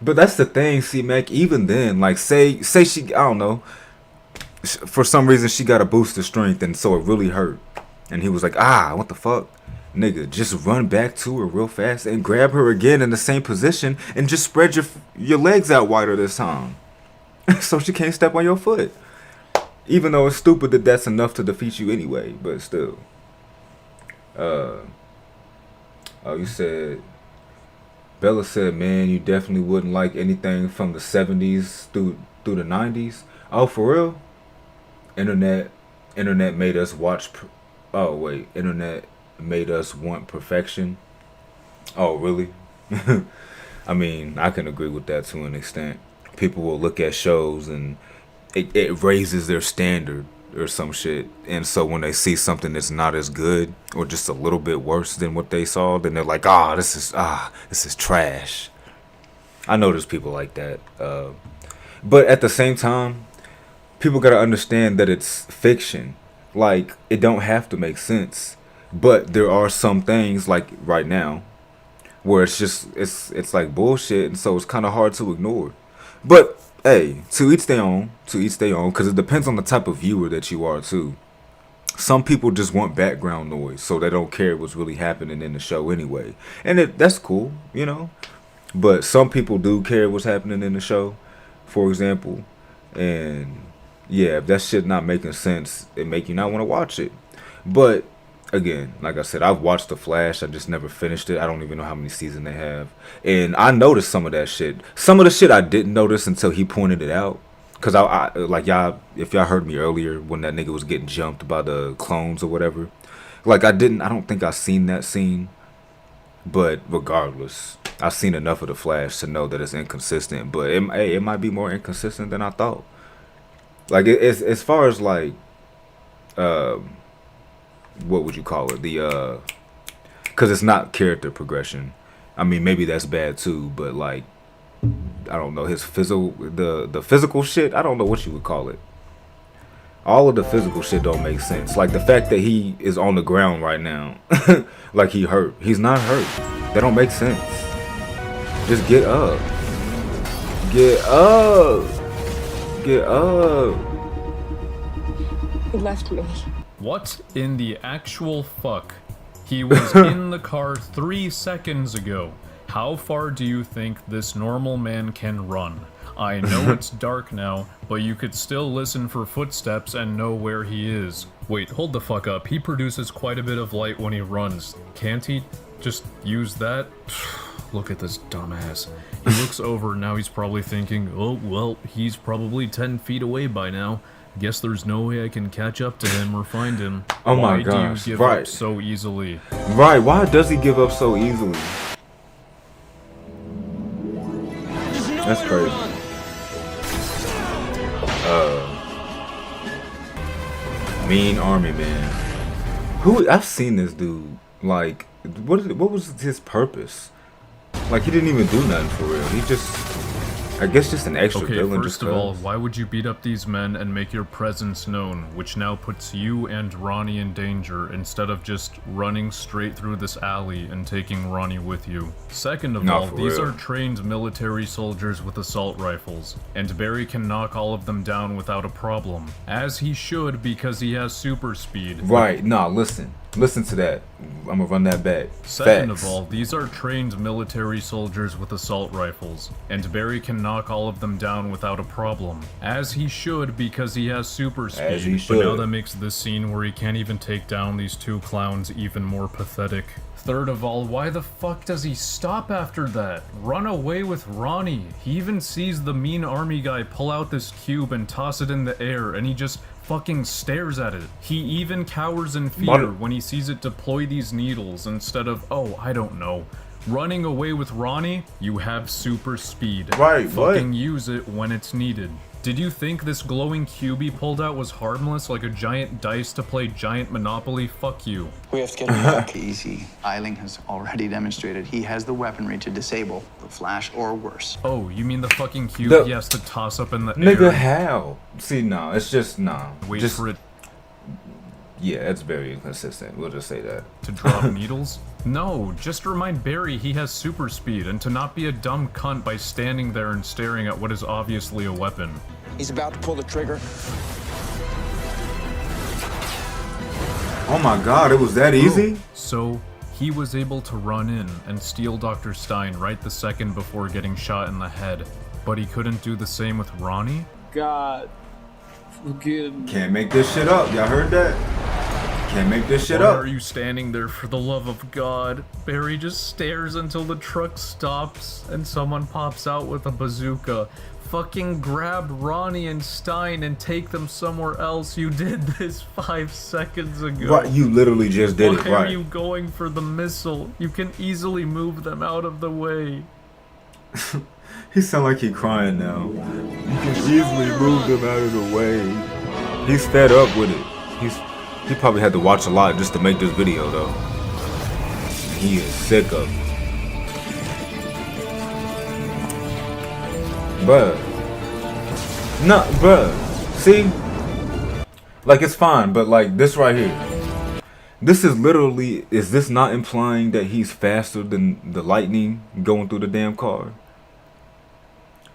But that's the thing, C-Mac. Even then, like, say she, I don't know, for some reason she got a boost of strength and so it really hurt. And he was like, what the fuck? Nigga, just run back to her real fast and grab her again in the same position and just spread your legs out wider this time. So she can't step on your foot. Even though it's stupid that that's enough to defeat you anyway, but still. You said, Bella said, man, you definitely wouldn't like anything from the 70s through the 90s. Oh, for real? Internet made us watch. Internet made us want perfection. Oh, really? I mean, I can agree with that to an extent. People will look at shows and it raises their standard or some shit. And so when they see something that's not as good or just a little bit worse than what they saw, then they're like, this is trash. I know there's people like that. But at the same time, people got to understand that it's fiction. Like, it don't have to make sense. But there are some things, like right now, where it's just, it's like bullshit. And so it's kind of hard to ignore. But hey, to each their own, because it depends on the type of viewer that you are too. Some people just want background noise, so they don't care what's really happening in the show anyway, and that's cool, you know. But some people do care what's happening in the show, for example, and yeah, if that shit not making sense, it make you not want to watch it. But again, like I said, I've watched The Flash. I just never finished it. I don't even know how many seasons they have. And I noticed some of that shit. Some of the shit I didn't notice until he pointed it out. Because I like, y'all, if y'all heard me earlier when that nigga was getting jumped by the clones or whatever. Like, I don't think I seen that scene. But regardless, I've seen enough of The Flash to know that it's inconsistent. But it might be more inconsistent than I thought. Like, it's as far as like, what would you call it? Because it's not character progression. I mean, maybe that's bad too, but like, I don't know, his the physical shit, I don't know what you would call it. All of the physical shit don't make sense. Like the fact that he is on the ground right now, like he hurt. He's not hurt. That don't make sense. Just get up. Get up. Get up. He left me. What in the actual fuck? He was in the car 3 seconds ago. How far do you think this normal man can run? I know it's dark now, but you could still listen for footsteps and know where he is. Wait, hold the fuck up. He produces quite a bit of light when he runs. Can't he just use that? Look at this dumbass. He looks over, now he's probably thinking, oh, well, he's probably 10 feet away by now. Guess there's no way I can catch up to him or find him. Oh my Why gosh, do you give right. up so easily? Right, why does he give up so easily? That's crazy. Mean Army Man. Who? I've seen this dude. Like, what was his purpose? Like, he didn't even do nothing for real. He just, I guess, just an extra villain. First of all, why would you beat up these men and make your presence known, which now puts you and Ronnie in danger, instead of just running straight through this alley and taking Ronnie with you? Second of all, these are trained military soldiers with assault rifles, and Barry can knock all of them down without a problem. As he should, because he has super speed. Right, nah, listen to that. I'm gonna run that back. Second of all, these are trained military soldiers with assault rifles, and Barry can knock all of them down without a problem. As he should, because he has super speed. As he should. But now that makes this scene where he can't even take down these two clowns even more pathetic. Third of all, why the fuck does he stop after that? Run away with Ronnie. He even sees the mean army guy pull out this cube and toss it in the air, and he just fucking stares at it. He even cowers in fear when he sees it deploy these needles instead of, oh, I don't know, running away with Ronnie. You have super speed. Right, fucking use it when it's needed. Did you think this glowing cube he pulled out was harmless, like a giant dice to play giant Monopoly? Fuck you. We have to get him back. Easy. Eiling has already demonstrated he has the weaponry to disable the Flash or worse. Oh, you mean the fucking cube he has to toss up in the air? Nigga, how? See, no, it's just, nah. Wait just, for it. Yeah, it's very inconsistent. We'll just say that. To drop needles? No, just remind Barry he has super speed, and to not be a dumb cunt by standing there and staring at what is obviously a weapon. He's about to pull the trigger. Oh my god, it was that easy? So, he was able to run in and steal Dr. Stein right the second before getting shot in the head, but he couldn't do the same with Ronnie? God, forgive me. Can't make this shit up. Y'all heard that? Can't make this shit up. Why are you standing there, for the love of God? Barry just stares until the truck stops and someone pops out with a bazooka. Fucking grab Ronnie and Stein and take them somewhere else. You did this 5 seconds ago. Right, you literally just did it, Why right. are you going for the missile? You can easily move them out of the way. He sound like he crying now. You can easily move them out of the way. He's fed up with it. He probably had to watch a lot just to make this video though. He is sick of it. Bruh. No, bruh. See? Like, it's fine, but like this right here. This is literally, is this not implying that he's faster than the lightning going through the damn car?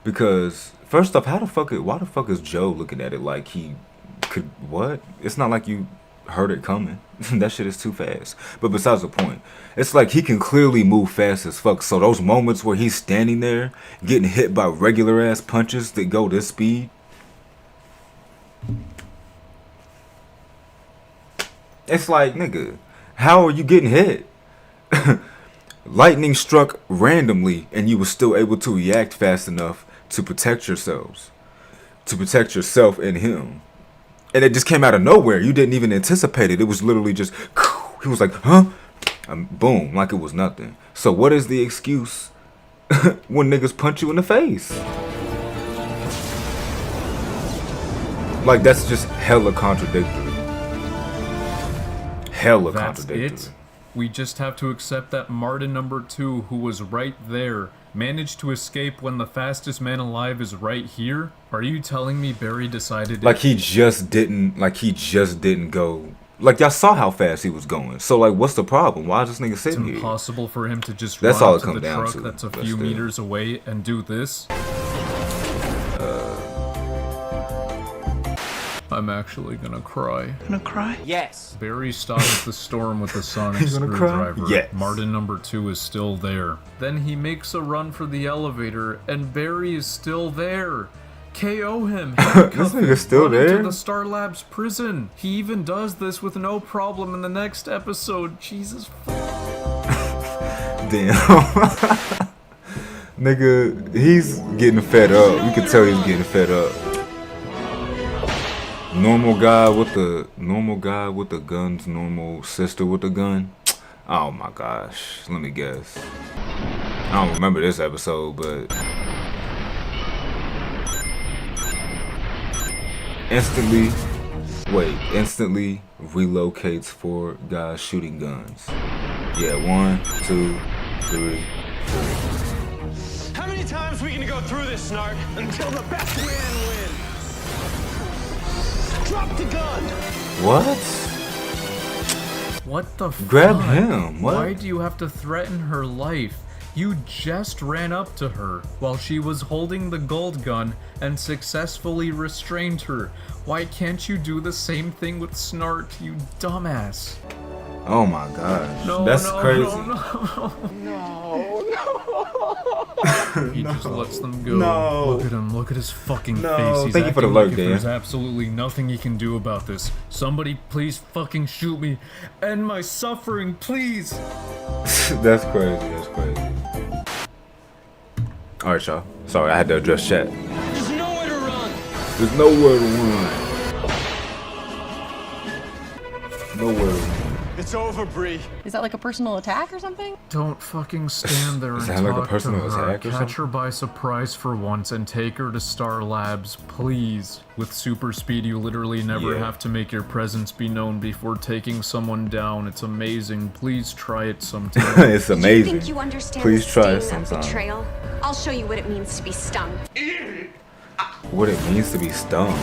Because, first off, why the fuck is Joe looking at it like he could, what? It's not like you heard it coming. That shit is too fast. But besides the point, it's like he can clearly move fast as fuck. So those moments where he's standing there getting hit by regular ass punches that go this speed, it's like, nigga, how are you getting hit? Lightning struck randomly and you were still able to react fast enough to protect yourselves, to protect yourself and him. And it just came out of nowhere. You didn't even anticipate it. It was literally just, he was like, huh? Boom, like it was nothing. So what is the excuse when niggas punch you in the face? Like, that's just hella contradictory. Hella contradictory. That's it? We just have to accept that Martin #2, who was right there, managed to escape when the fastest man alive is right here? Are you telling me Barry decided... Like he just didn't go... Like, y'all saw how fast he was going. So, like, what's the problem? Why is this nigga sitting here? It's impossible for him to just That's run all up it comes to the down truck to, that's a but few still. meters away and do this? I'm actually gonna cry. Gonna cry? Yes. Barry stops the storm with the sonic He's gonna cry? screwdriver. Yes. Martin #2 is still there. Then he makes a run for the elevator, and Barry is still there. KO him. This nigga's still run into there? the Star Labs prison. He even does this with no problem in the next episode. Jesus. Damn. Nigga, he's getting fed up. You can tell he's getting fed up. Normal guy with the gun's normal sister with the gun. Oh my gosh. Let me guess. I don't remember this episode, but instantly relocates 4 guys shooting guns. Yeah, 1, 2, 3, 4. How many times we gonna go through this, Snart? Until the best man wins. Drop the gun. What? What the fuck? Grab him. What? Why do you have to threaten her life? You just ran up to her while she was holding the gold gun and successfully restrained her. Why can't you do the same thing with Snart, you dumbass? Oh my gosh. No, That's no, crazy. No. He just lets them go. No. Look at him. Look at his fucking No. face. He's Thank you for the acting alert, like Dan. there's absolutely nothing he can do about this. Somebody please fucking shoot me. End my suffering, please. That's crazy. That's crazy. Alright, y'all. Sorry, I had to address chat. There's nowhere to run. There's nowhere to run. Nowhere to run. It's over, Bree. Is that like a personal attack or something? Don't fucking stand there Is and that like a talk personal to her. attack or Catch something? her by surprise for once and take her to Star Labs, please. With super speed, you literally never Yeah. have to make your presence be known before taking someone down. It's amazing. Please try it sometime. It's You amazing. think you understand Please the try it sting of sometime. betrayal? I'll show you what it means to be stung. What it means to be stung.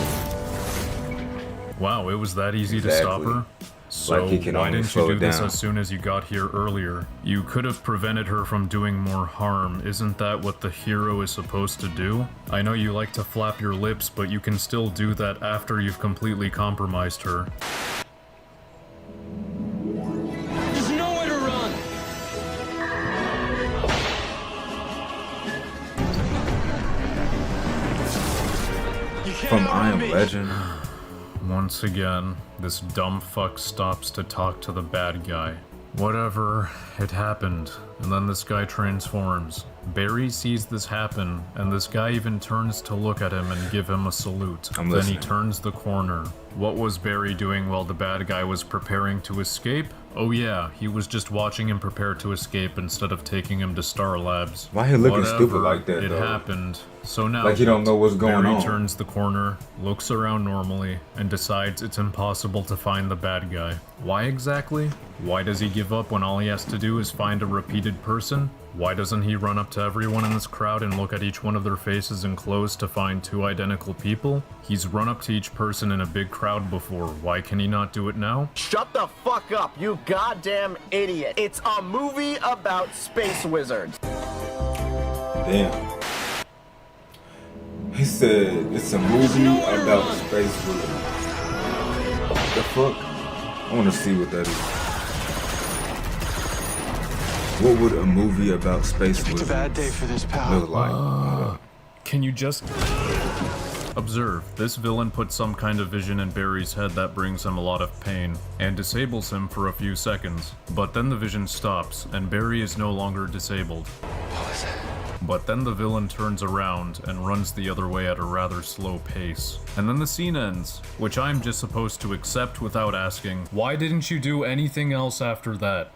Wow, it was that easy to stop Exactly. her? So Like he can why only didn't slow you do it this down. as soon as you got here earlier? You could have prevented her from doing more harm. Isn't that what the hero is supposed to do? I know you like to flap your lips, but you can still do that after you've completely compromised her. There's nowhere to run. You can't From I outrun Am me. Legend. Once again, this dumb fuck stops to talk to the bad guy. Whatever, it happened, and then this guy transforms. Barry sees this happen, and this guy even turns to look at him and give him a salute. I'm Then he listening. turns the corner. What was Barry doing while the bad guy was preparing to escape? Oh yeah, he was just watching him prepare to escape instead of taking him to Star Labs. Why he looking Whatever, stupid like that, It though? happened. So now Like he don't know what's going Barry on. turns the corner, looks around normally, and decides it's impossible to find the bad guy. Why exactly? Why does he give up when all he has to do is find a repeated person? Why doesn't he run up to everyone in this crowd and look at each one of their faces and clothes to find 2 identical people? He's run up to each person in a big crowd before. Why can he not do it now? Shut the fuck up, you goddamn idiot. It's a movie about space wizards. Damn. He said it's a movie about space wizards. The fuck? I want to see what that is. What would a movie about space It's a wizards bad day for this, pal. look like? Can you just observe? This villain puts some kind of vision in Barry's head that brings him a lot of pain and disables him for a few seconds. But then the vision stops and Barry is no longer disabled. But then the villain turns around and runs the other way at a rather slow pace. And then the scene ends, which I'm just supposed to accept without asking, why didn't you do anything else after that?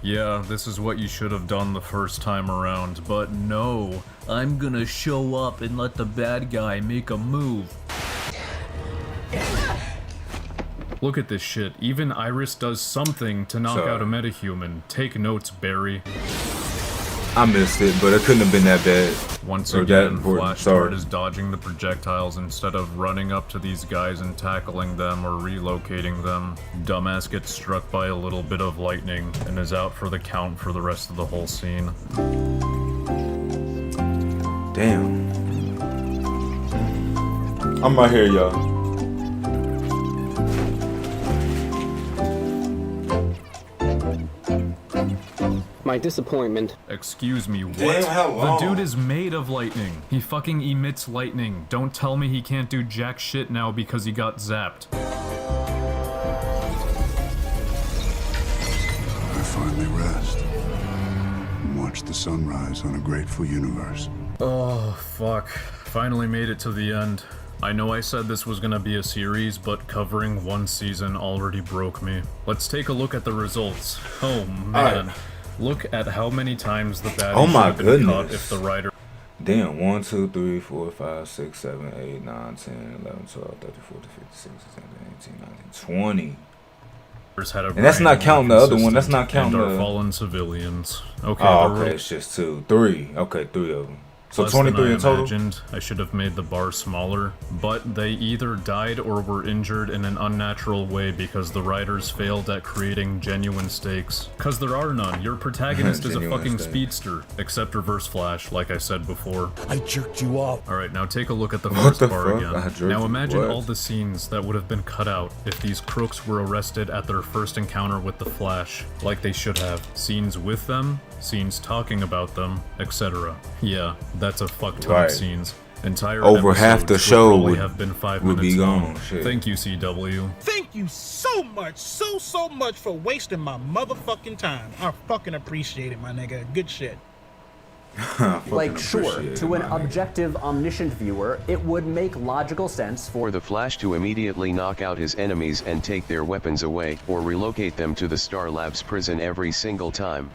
Yeah, this is what you should have done the first time around, but no. I'm gonna show up and let the bad guy make a move. Look at this shit. Even Iris does something to knock Sorry. out a metahuman. Take notes, Barry. I missed it, but it couldn't have been that bad. Once Or that again, important. Flash Sorry. Guard is dodging the projectiles instead of running up to these guys and tackling them or relocating them. Dumbass gets struck by a little bit of lightning and is out for the count for the rest of the whole scene. Damn. I'm right here, y'all. My disappointment. Excuse me, what? Damn, how long? The dude is made of lightning. He fucking emits lightning. Don't tell me he can't do jack shit now because he got zapped. I finally rest. I'm watch the sunrise on a grateful universe. Oh, fuck. Finally made it to the end. I know I said this was gonna be a series, but covering one season already broke me. Let's take a look at the results. Oh man. Look at how many times the baddie should have been caught if the writer... Damn, 1, 2, 3, 4, 5, 6, 7, 8, 9, 10, 11, 12, 13, 14, 15, 16, 17, 18, 19, 20. And that's not counting the other one. That's not counting the fallen civilians. Okay. Oh, okay. It's just 2, 3. Okay, 3 of them. So 23 in total? I should have made the bar smaller, but they either died or were injured in an unnatural way because the writers failed at creating genuine stakes. Cause there are none. Your protagonist is a fucking speedster, except Reverse Flash, like I said before. I jerked you off. Alright, now take a look at the first bar again. Now imagine all the scenes that would have been cut out if these crooks were arrested at their first encounter with the Flash, like they should have. Scenes with them, scenes talking about them, etc. Yeah, that's a fuck ton of scenes. Entire over half the show would have been 5 would minutes be gone. long. Thank you, CW. Thank you so much, so much for wasting my motherfucking time. I fucking appreciate it, my nigga. Good shit. Like, sure, to an objective, omniscient viewer, it would make logical sense for the Flash to immediately knock out his enemies and take their weapons away, or relocate them to the Star Labs prison every single time.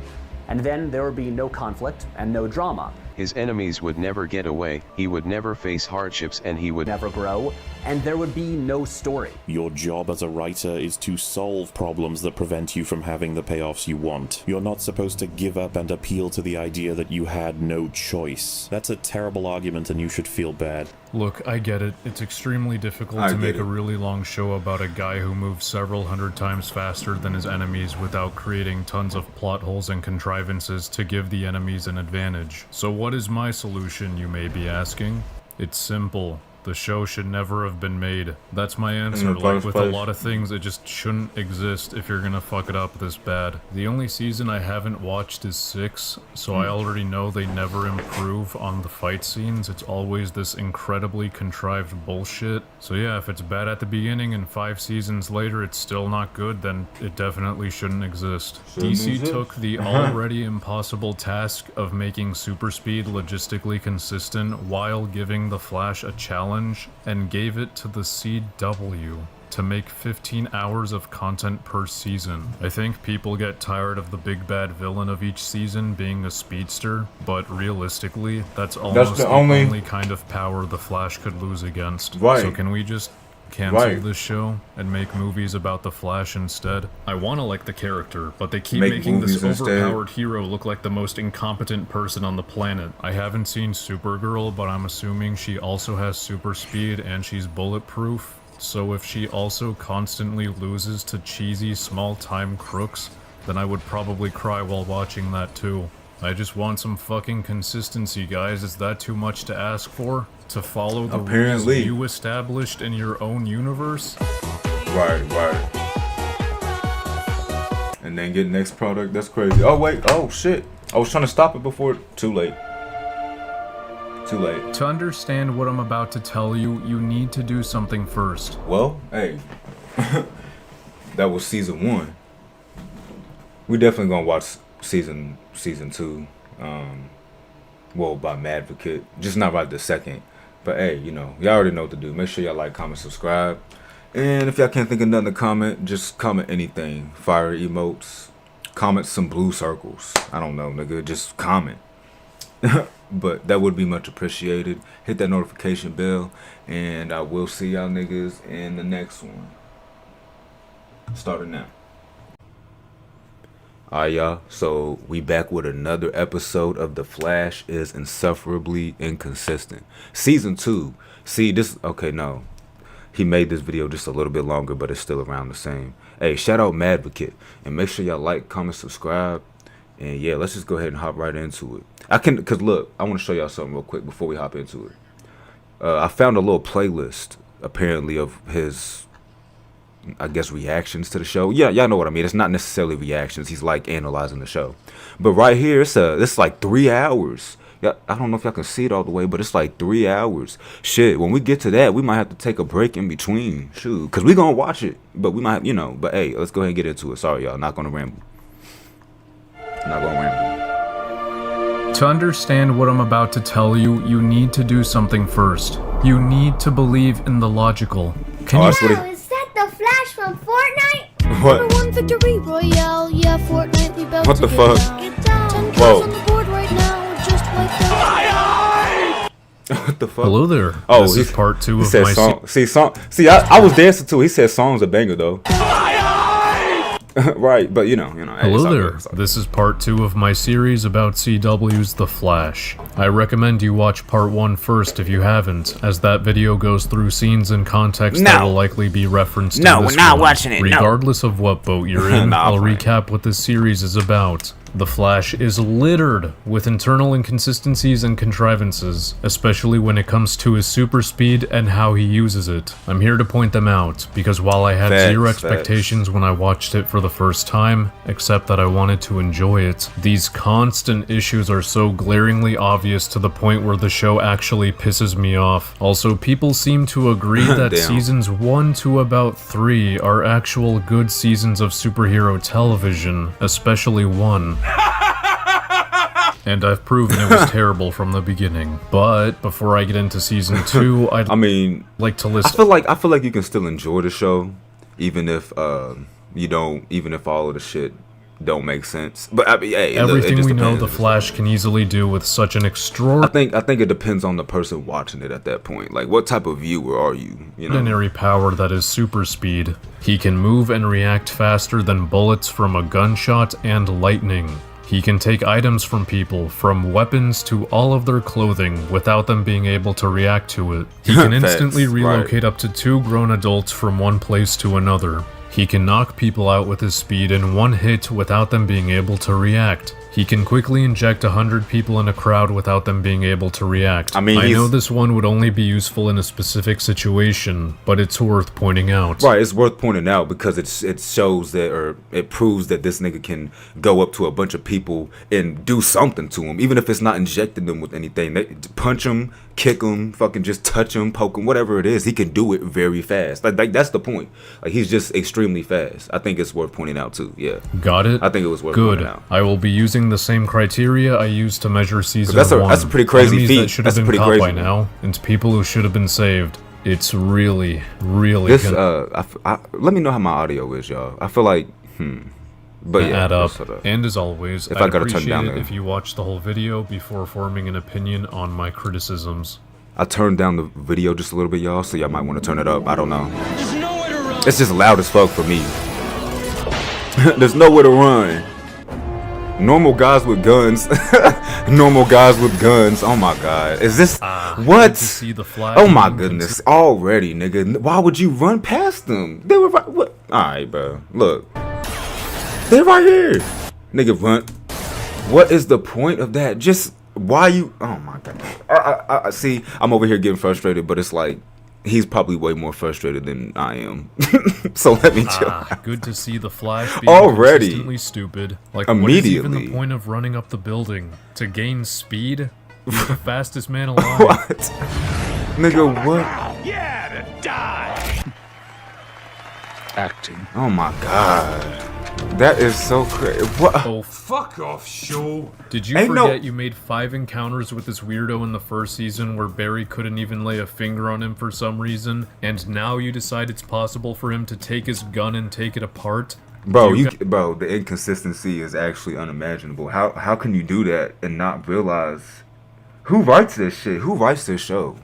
And then there would be no conflict and no drama. His enemies would never get away, he would never face hardships, and he would never grow, and there would be no story. Your job as a writer is to solve problems that prevent you from having the payoffs you want. You're not supposed to give up and appeal to the idea that you had no choice. That's a terrible argument and you should feel bad. Look, I get it. It's extremely difficult to make a really long show about a guy who moves several hundred times faster than his enemies without creating tons of plot holes and contrivances to give the enemies an advantage. So what is my solution, you may be asking? It's simple. The show should never have been made. That's my answer. Like with a lot of things, it just shouldn't exist if you're gonna fuck it up this bad. The only season I haven't watched is 6, so I already know they never improve on the fight scenes. It's always this incredibly contrived bullshit. So yeah, if it's bad at the beginning and 5 seasons later it's still not good, then it definitely shouldn't exist. DC took the already impossible task of making super speed logistically consistent while giving the Flash a challenge and gave it to the CW to make 15 hours of content per season. I think people get tired of the big bad villain of each season being a speedster, but realistically, that's almost the only kind of power the Flash could lose against. So can we just cancel this show and make movies about the Flash instead? I wanna like the character, but they keep making this overpowered hero look like the most incompetent person on the planet. I haven't seen Supergirl, but I'm assuming she also has super speed and she's bulletproof. So if she also constantly loses to cheesy small-time crooks, then I would probably cry while watching that too. I just want some fucking consistency, guys. Is that too much to ask for? To follow the rules you established in your own universe? Right. And then get next product? That's crazy. Oh, wait. Oh, shit. I was trying to stop it before. Too late. To understand what I'm about to tell you, you need to do something first. Well, hey. That was season 1. We definitely gonna watch season 2. Well, by Madvocate. Just not right this second. But hey, you know, y'all already know what to do. Make sure y'all like, comment, subscribe. And if y'all can't think of nothing to comment, just comment anything. Fire emotes. Comment some blue circles. I don't know, nigga. Just comment. But that would be much appreciated. Hit that notification bell. And I will see y'all niggas in the next one. Starting now. Alright, y'all, so we back with another episode of The Flash is Insufferably Inconsistent. Season 2. See, this, okay, no. He made this video just a little bit longer, but it's still around the same. Hey, shout out Madvocate. And make sure y'all like, comment, subscribe. And yeah, let's just go ahead and hop right into it. Because look, I want to show y'all something real quick before we hop into it. I found a little playlist, apparently, of his, I guess, reactions to the show. Yeah, y'all know what I mean. It's not necessarily reactions. He's like analyzing the show. But right here, it's like 3 hours. Yeah, I don't know if y'all can see it all the way, but it's like 3 hours. Shit, when we get to that, we might have to take a break in between. Shoot, because we going to watch it. But we might, you know, but hey, let's go ahead and get into it. Sorry, y'all. Not going to ramble. Not going to ramble. To understand what I'm about to tell you, you need to do something first. You need to believe in the logical. Can you... Is that the Flash from Fortnite? What? Number 1 victory royale, yeah, Fortnite, we about what to the get fuck? down. Get down. 10 kills Whoa. on the board right now, just like that. What the fuck? Hello there. Oh, this is part 2 of said my song. See, I was dancing too. He said song's a banger though. Right, but you know. Hello there. This is part 2 of my series about CW's The Flash. I recommend you watch part 1 first if you haven't, as that video goes through scenes and context that will likely be referenced in this we're not one. watching it. Regardless of what boat you're in, I'll recap what this series is about. The Flash is littered with internal inconsistencies and contrivances, especially when it comes to his super speed and how he uses it. I'm here to point them out, because while I had zero expectations when I watched it for the first time, except that I wanted to enjoy it, these constant issues are so glaringly obvious to the point where the show actually pisses me off. Also, people seem to agree that seasons 1 to about 3 are actual good seasons of superhero television, especially 1. And I've proven it was terrible from the beginning. But before I get into season 2, I'd like to list. I feel like you can still enjoy the show, even if even if all of the shit don't make sense. But I mean, hey, everything we know the Flash can easily do with such an extraordinary. I think it depends on the person watching it at that point. Like, what type of viewer are you? Ordinary power that is super speed. He can move and react faster than bullets from a gunshot and lightning. He can take items from people, from weapons to all of their clothing, without them being able to react to it. He can instantly relocate up to 2 grown adults from one place to another. He can knock people out with his speed in one hit without them being able to react. He can quickly inject 100 people in a crowd without them being able to react. I know this one would only be useful in a specific situation, but it's worth pointing out. Right, it's worth pointing out because it shows that, or it proves that this nigga can go up to a bunch of people and do something to them, even if it's not injecting them with anything. They punch them, kick them, fucking just touch them, poke them, whatever it is. He can do it very fast. Like that's the point. Like, he's just extremely fast. I think it's worth pointing out too. Yeah. Got it? I think it was worth pointing out. I will be using the same criteria I used to measure season 1. That's a pretty crazy Enemies feat. That should have been caught by now, and people who should have been saved. It's really, really this. Let me know how my audio is, y'all. I feel like but yeah, add up. And as always, if I'd I gotta turn appreciate down it if you watch the whole video before forming an opinion on my criticisms. I turned down the video just a little bit, y'all, so y'all might want to turn it up. I don't know. It's just loud as fuck for me. There's nowhere to run. Normal guys with guns. Normal guys with guns. Oh my god. Is this what? See the Flash oh my goodness. Already, nigga. Why would you run past them? They were right. What? Alright, bro. Look. They're right here. Nigga, run. What is the point of that? Just why you? Oh my god. I see. I'm over here getting frustrated, but it's like he's probably way more frustrated than I am. So let me chill. Good to see the Flash being already consistently stupid. Like, immediately. What is even the point of running up the building? To gain speed? He's the fastest man alive. What? Nigga, what? Yeah, to die. Acting. Oh my god. That is so crazy. What? Oh, fuck off, show. Did you forget you made 5 encounters with this weirdo in the first season where Barry couldn't even lay a finger on him for some reason, and now you decide it's possible for him to take his gun and take it apart? Bro, bro, the inconsistency is actually unimaginable. How can you do that and not realize who writes this shit? Who writes this show?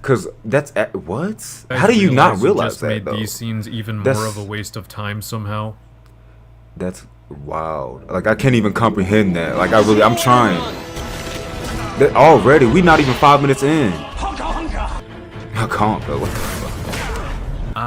Cause that's what? How do you not realize that? Made these scenes even more of a waste of time somehow. That's wild. Like, I can't even comprehend that. Like, I'm trying. That already, we not even 5 minutes in. Honka. What the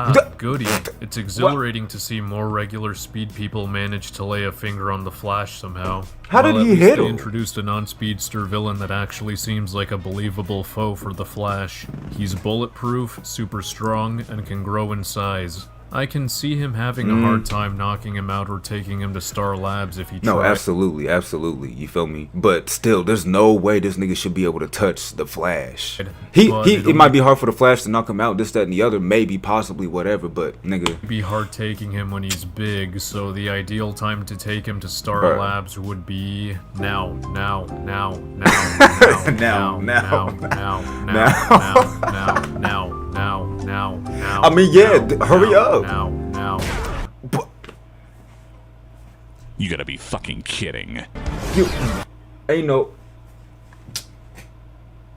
fuck? Goody. It's exhilarating to see more regular speed people manage to lay a finger on the Flash somehow. How did he hit him? They introduced a non-speedster villain that actually seems like a believable foe for the Flash. He's bulletproof, super strong, and can grow in size. I can see him having a hard time knocking him out or taking him to Star Labs if he tried. No, absolutely, absolutely. You feel me? But still, there's no way this nigga should be able to touch the Flash. It might be hard for the Flash to knock him out, this, that, and the other, maybe, possibly, whatever, but nigga. It'd be hard taking him when he's big, so the ideal time to take him to Star Labs would be now. I mean, yeah, hurry up. Now. You gotta be fucking kidding. You ain't no.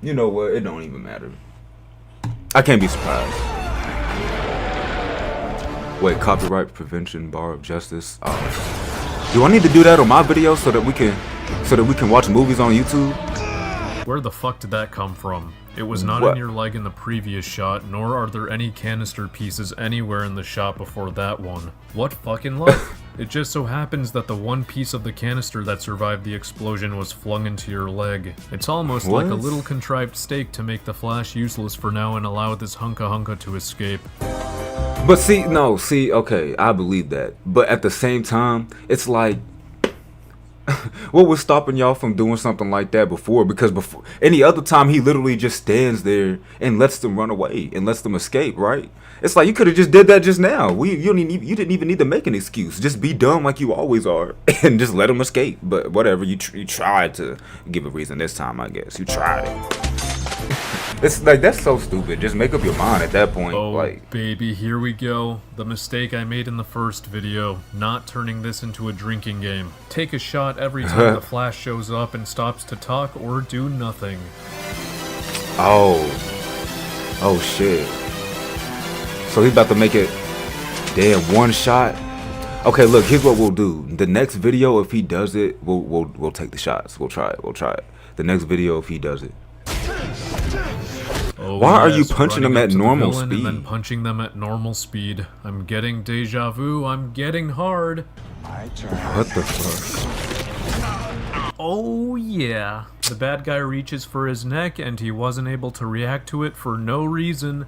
You know what? It don't even matter. I can't be surprised. Wait, copyright prevention bar of justice. Do I need to do that on my video so that we can watch movies on YouTube? Where the fuck did that come from? It was not in your leg in the previous shot, nor are there any canister pieces anywhere in the shot before that one. What fucking luck? It just so happens that the one piece of the canister that survived the explosion was flung into your leg. It's almost like a little contrived stake to make the Flash useless for now and allow this hunka to escape. But see, okay, I believe that. But at the same time, it's like, what was stopping y'all from doing something like that before? Because before any other time, he literally just stands there and lets them run away and lets them escape, right? It's like you could have just did that just now. You didn't even need to make an excuse. Just be dumb like you always are and just let them escape. But whatever, you tried to give a reason this time, I guess. You tried it. It's like, that's so stupid. Just make up your mind at that point. Oh, like, baby, here we go. The mistake I made in the first video, not turning this into a drinking game. Take a shot every time the Flash shows up and stops to talk or do nothing. Oh shit. So he's about to make it, damn, one shot. Okay, look, here's what we'll do. The next video, if he does it, we'll take the shots. We'll try it. The next video, if he does it. Oh, why are you punching them at normal speed? And then punching them at normal speed. I'm getting deja vu. I'm getting hard. What the fuck? Oh yeah. The bad guy reaches for his neck and he wasn't able to react to it for no reason.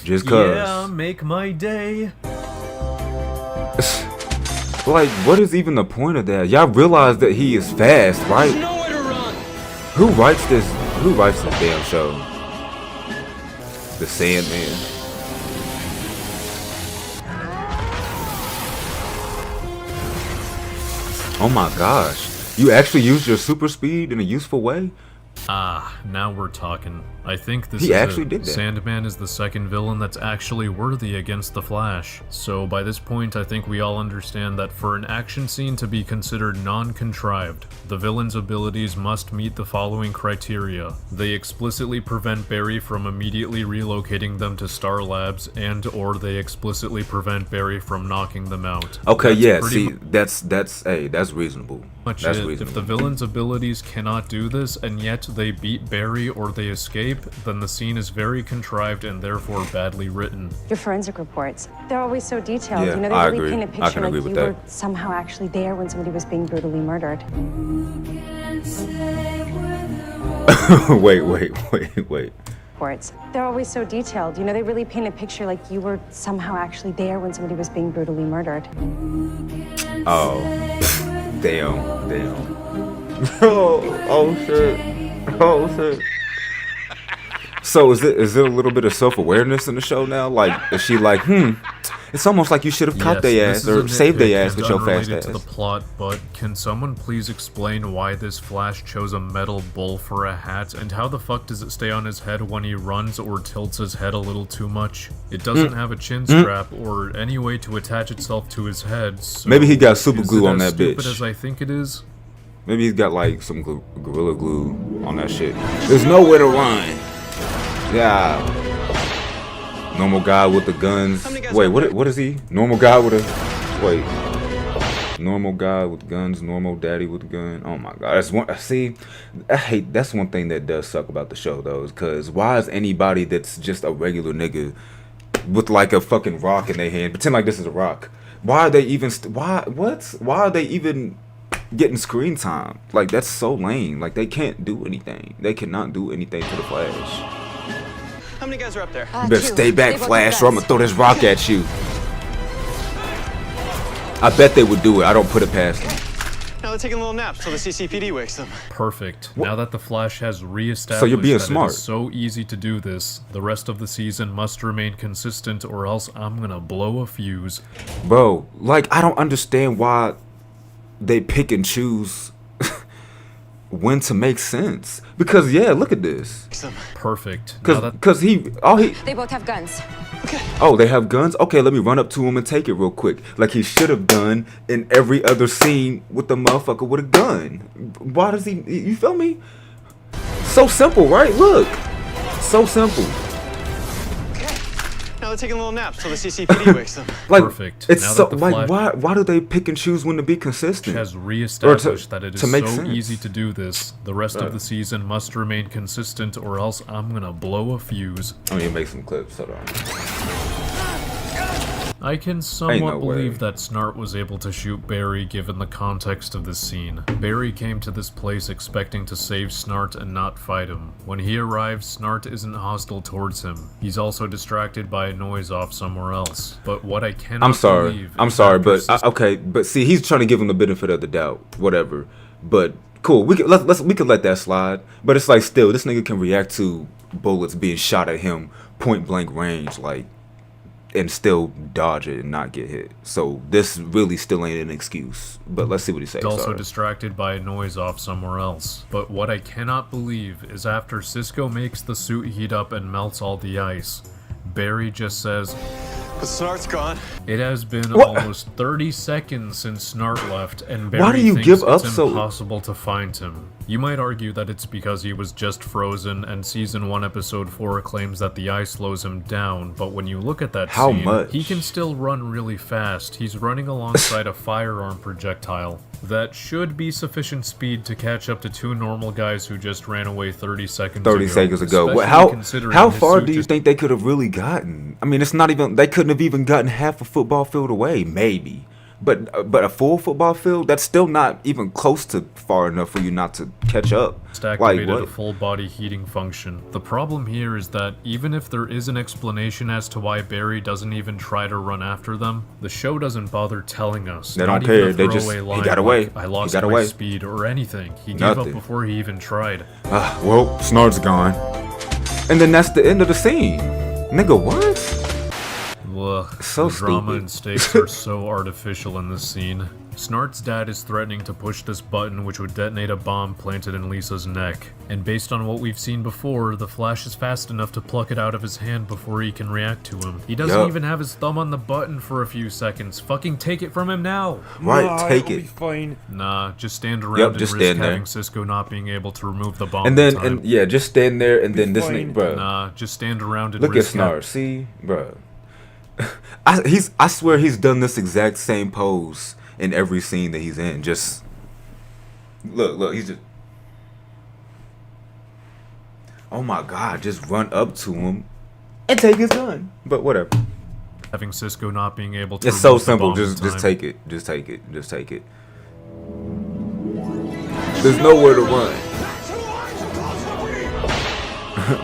Just cause. Yeah, make my day. Like, what is even the point of that? Y'all realize that he is fast, right? Nowhere to run. Who writes this damn show? The Sandman. Oh my gosh. You actually used your super speed in a useful way? Ah, now we're talking. I think this He actually did that. Sandman is the second villain that's actually worthy against the Flash. So by this point, I think we all understand that for an action scene to be considered non-contrived, the villain's abilities must meet the following criteria. They explicitly prevent Barry from immediately relocating them to Star Labs, and or they explicitly prevent Barry from knocking them out. Okay, yeah, see, that's reasonable. That's reasonable. If the villain's abilities cannot do this, and yet they beat Barry or they escape, then the scene is very contrived and therefore badly written. Your forensic reports, they're always so detailed. Yeah, you know, they I really agree. paint a I picture can agree like with you that. were somehow actually there when somebody was being brutally murdered. Wait. Reports, they're always so detailed. You know, they really paint a picture like you were somehow actually there when somebody was being brutally murdered. Oh. Damn. Oh shit. So is it a little bit of self-awareness in the show now? Like, is she like, it's almost like you should have caught their ass or saved their ass with your fast ass. To the plot, but can someone please explain why this Flash chose a metal bull for a hat, and how the fuck does it stay on his head when he runs or tilts his head a little too much? It doesn't have a chin strap or any way to attach itself to his head. So maybe he got super glue on that bitch. Is it as stupid as I think it is? Maybe he's got like some gorilla glue on that shit. There's nowhere to run. Yeah. Normal guy with the guns. Wait, what is he? Normal guy with a... Wait. Normal guy with guns, normal daddy with a gun. Oh my god. That's one... See, that's one thing that does suck about the show, though, is because why is anybody that's just a regular nigga with like a fucking rock in their hand, pretend like this is a rock, why are they even... Why are they even getting screen time? Like, that's so lame. Like, they can't do anything. They cannot do anything to the Flash. How many guys are up there? You better stay back, Flash, or I'm gonna throw this rock at you. I bet they would do it. I don't put it past them. Now they're taking little naps till the CCPD wakes them. Perfect. Now that the Flash has reestablished So you're being that smart. it is so easy to do this, the rest of the season must remain consistent or else I'm gonna blow a fuse. Bro, like, I don't understand why they pick and choose when to make sense. Because, yeah, look at this. Perfect. Because They both have guns. oh, they have guns? Okay, let me run up to him and take it real quick. Like he should have done in every other scene with the motherfucker with a gun. Why does he, you feel me? So simple, right? Look. So simple. Now they're taking little naps till the CCPD wakes them. Like, Perfect. It's Now so, that the like, Flash why do they pick and choose when to be consistent? has reestablished that it is to make so sense. easy to do this, the rest of the season must remain consistent or else I'm gonna blow a fuse. I need to make some clips. Hold on. I can somewhat no way. believe that Snart was able to shoot Barry given the context of this scene. Barry came to this place expecting to save Snart and not fight him. When he arrives, Snart isn't hostile towards him. He's also distracted by a noise off somewhere else. But what I cannot I'm sorry. believe I'm is sorry, that but okay, but see, he's trying to give him the benefit of the doubt, whatever. But cool, we can let that slide. But it's like still, this nigga can react to bullets being shot at him point blank range, like, and still dodge it and not get hit. So this really still ain't an excuse. But let's see what he says. He's also distracted by a noise off somewhere else. But what I cannot believe is after Cisco makes the suit heat up and melts all the ice, Barry just says, But Snart's gone. it has been almost 30 seconds since Snart left, and Barry Why do you thinks give up it's so- impossible to find him. You might argue that it's because he was just frozen, and Season 1 Episode 4 claims that the ice slows him down, but when you look at that How scene, much? he can still run really fast. He's running alongside a firearm projectile. That should be sufficient speed to catch up to two normal guys who just ran away 30 seconds ago. 30 seconds ago. especially considering How his far suit do you just think they could have really gotten? I mean, it's not even, they couldn't have even gotten half a football field away, maybe. But a full football field, that's still not even close to far enough for you not to catch up. activated Like, a full body heating function. The problem here is that even if there is an explanation as to why Barry doesn't even try to run after them, the show doesn't bother telling us. They Not don't even care. a They just, throwaway he line got away. like, I lost He got my away. speed or anything. He gave Nothing. up before he even tried. Well, Snart's gone. And then that's the end of the scene. Nigga, what? Ugh, So the drama stupid. and stakes are so artificial in this scene. Snart's dad is threatening to push this button which would detonate a bomb planted in Lisa's neck. And based on what we've seen before, the Flash is fast enough to pluck it out of his hand before he can react to him. He doesn't even have his thumb on the button for a few seconds. Fucking take it from him now! Right, take it. Fine. Nah, just stand around Yep, and just risk stand there. having Cisco not being able to remove the bomb And in then, time. and yeah, just stand there and then this nigga, bro. Nah, just stand around and Look at risk Snart, see? Bro. I swear he's done this exact same pose in every scene that he's in. Just look, he's just, oh my god, just run up to him and take his gun. But whatever. having Cisco not being able to It's so remove the simple. bomb in Just time. take it. Just take it. Just take it. There's nowhere to run.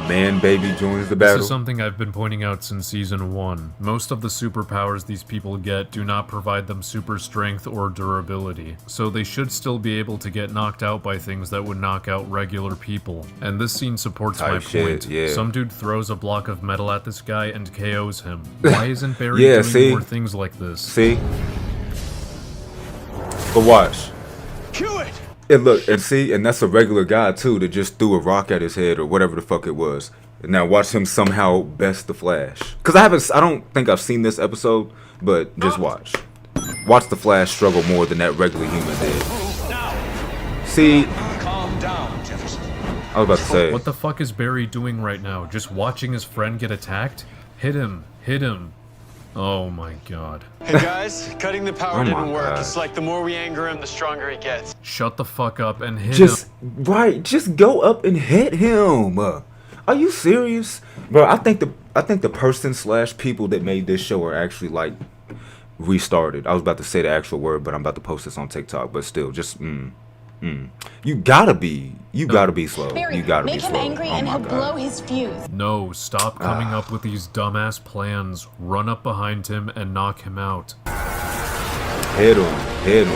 Man, baby joins the This battle. is something I've been pointing out since Season 1. Most of the superpowers these people get do not provide them super strength or durability, so they should still be able to get knocked out by things that would knock out regular people. And this scene supports my Type shit, point. yeah. Some dude throws a block of metal at this guy and KOs him. Why isn't Barry Yeah, doing see? more things like this? See? But watch. Cue it! And look, and see, and that's a regular guy too that just threw a rock at his head or whatever the fuck it was. And now watch him somehow best the Flash. Cause I don't think I've seen this episode, but just watch. Watch the Flash struggle more than that regular human did. See, Calm down, Jefferson. I was about to say. What the fuck is Barry doing right now? Just watching his friend get attacked? Hit him. Hit him. Oh my god. Hey guys, cutting the power Oh my didn't work. God. It's like the more we anger him, the stronger he gets. Shut the fuck up and hit Just him. right, just go up and hit him. Are you serious, bro? I think the person / people that made this show are actually like restarted. I was about to say the actual word, but I'm about to post this on TikTok. But still, just you gotta be slow. Barry, You gotta make be him slow. angry Oh and my he'll God. blow his fuse. No, stop coming up with these dumbass plans. Run up behind him and knock him out. Hit him.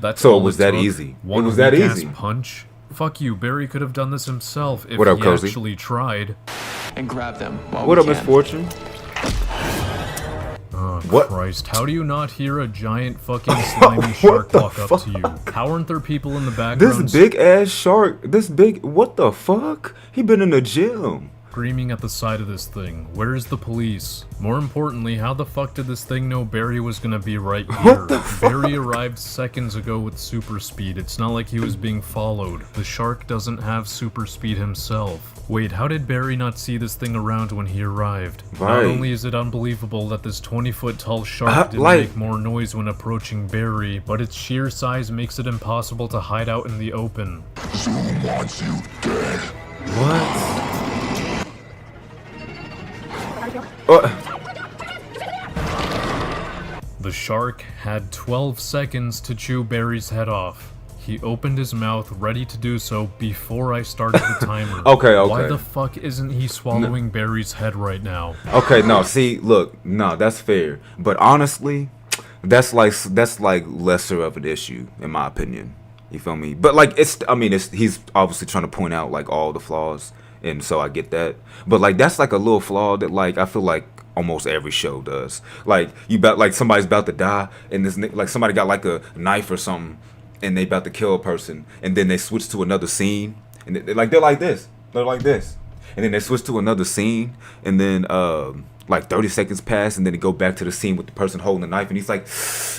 That's so all it was that took. easy. One it was that weak-ass easy. punch. Fuck you, Barry could have done this himself if What up, he Cozy? actually tried. And grab them while What we up, can. Misfortune? Oh, What? Christ, how do you not hear a giant fucking slimy shark walk up to you? How aren't there people in the background This big ass shark, what the fuck? He been in the gym. screaming at the side of this thing? Where's the police? More importantly, how the fuck did this thing know Barry was gonna be right here? What the fuck? Barry arrived seconds ago with super speed. It's not like he was being followed. The shark doesn't have super speed himself. Wait, how did Barry not see this thing around when he arrived? Not Right. only is it unbelievable that this 20-foot tall shark didn't like- make more noise when approaching Barry, but its sheer size makes it impossible to hide out in the open. Zoom wants you dead. What? The shark had 12 seconds to chew Barry's head off. He opened his mouth, ready to do so, before I started the timer. Okay. Why the fuck isn't he swallowing Barry's head right now? Okay, no, see, look, no, that's fair. But honestly, that's like lesser of an issue, in my opinion. You feel me? But like he's obviously trying to point out like all the flaws, and so I get that. But like that's like a little flaw that like I feel like almost every show does. Like somebody's about to die, and this like somebody got like a knife or something, and they about to kill a person, and then they switch to another scene, and they're like this, and then they switch to another scene, and then like 30 seconds pass, and then they go back to the scene with the person holding the knife, and he's like,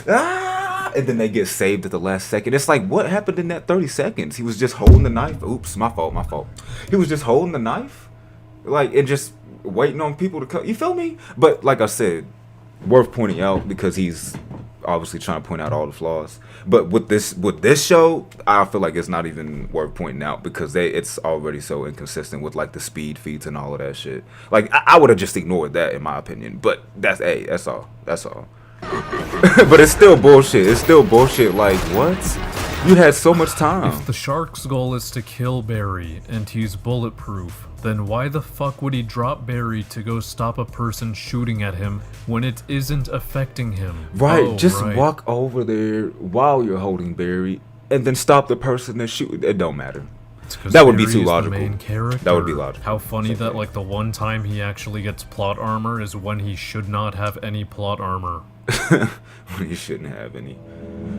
ah, and then they get saved at the last second. It's like, what happened in that 30 seconds? He was just holding the knife. Oops, my fault. He was just holding the knife, like, and just waiting on people to come. You feel me? But like I said, worth pointing out because he's obviously trying to point out all the flaws. But with this show, I feel like it's not even worth pointing out because it's already so inconsistent with like the speed feats and all of that shit. Like I would have just ignored that in my opinion. But that's all. But it's still bullshit. Like what? You had so much time. If the shark's goal is to kill Barry and he's bulletproof, then why the fuck would he drop Barry to go stop a person shooting at him when it isn't affecting him? Right, just walk over there while you're holding Barry and then stop the person and shoot. It don't matter. That would be too logical. That would be logical. How funny that like the one time he actually gets plot armor is when he should not have any plot armor. He shouldn't have any.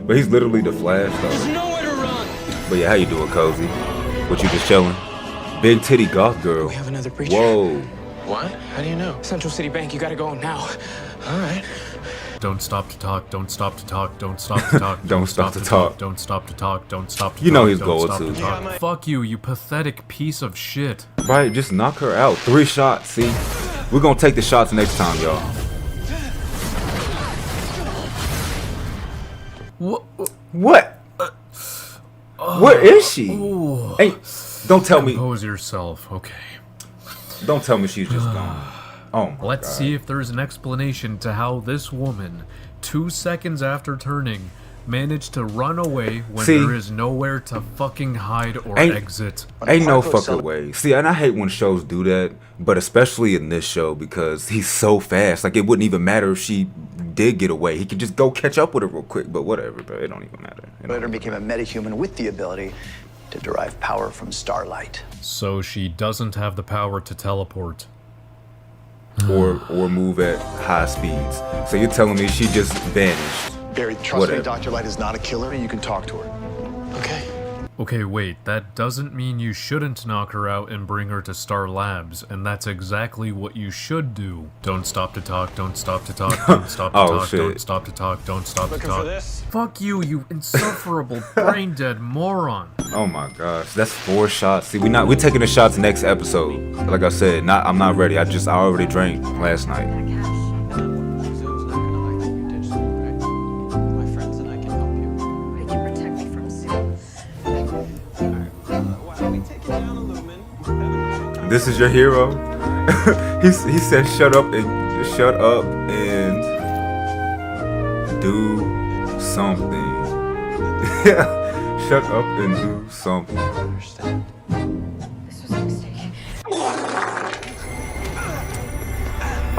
But he's literally the Flash though. There's nowhere to run. But yeah, how you doing, Cozy? What, you just chilling? Big titty goth girl. We have another preacher. Whoa. What? How do you know? Central City Bank, you gotta go now. Alright. Don't stop to talk, don't stop to talk, don't stop to talk, Don't stop to talk. don't stop to talk, don't stop to talk. You know he's don't going stop to. talk. Fuck you, you pathetic piece of shit. Right, just knock her out. 3 shots, see? We're gonna take the shots next time, y'all. What? Where is she? Hey, don't tell me. Compose yourself, okay. Don't tell me she's just gone. Oh my Let's God. see if there's an explanation to how this woman, 2 seconds after turning, managed to run away when there is nowhere to fucking hide or exit. Ain't no fucking way. See, and I hate when shows do that, but especially in this show because he's so fast. Like, it wouldn't even matter if she did get away. He could just go catch up with her real quick, but whatever, bro. It don't even matter. Later became a metahuman with the ability to derive power from starlight. So she doesn't have the power to teleport. Or move at high speeds. So you're telling me she just vanished? Barry, trust me, Dr. Light is not a killer, and you can talk to her. Okay. Okay, wait, that doesn't mean you shouldn't knock her out and bring her to Star Labs, and that's exactly what you should do. Don't stop to talk, don't stop to talk, don't stop to talk, shit. don't stop to talk, don't stop to Looking talk. for this? Fuck you, you insufferable brain-dead moron. Oh my gosh, that's 4 shots. See, we're taking the shots next episode. Like I said, I'm not ready. I already drank last night. This is your hero. he said, "Shut up and do something." Shut up and do something.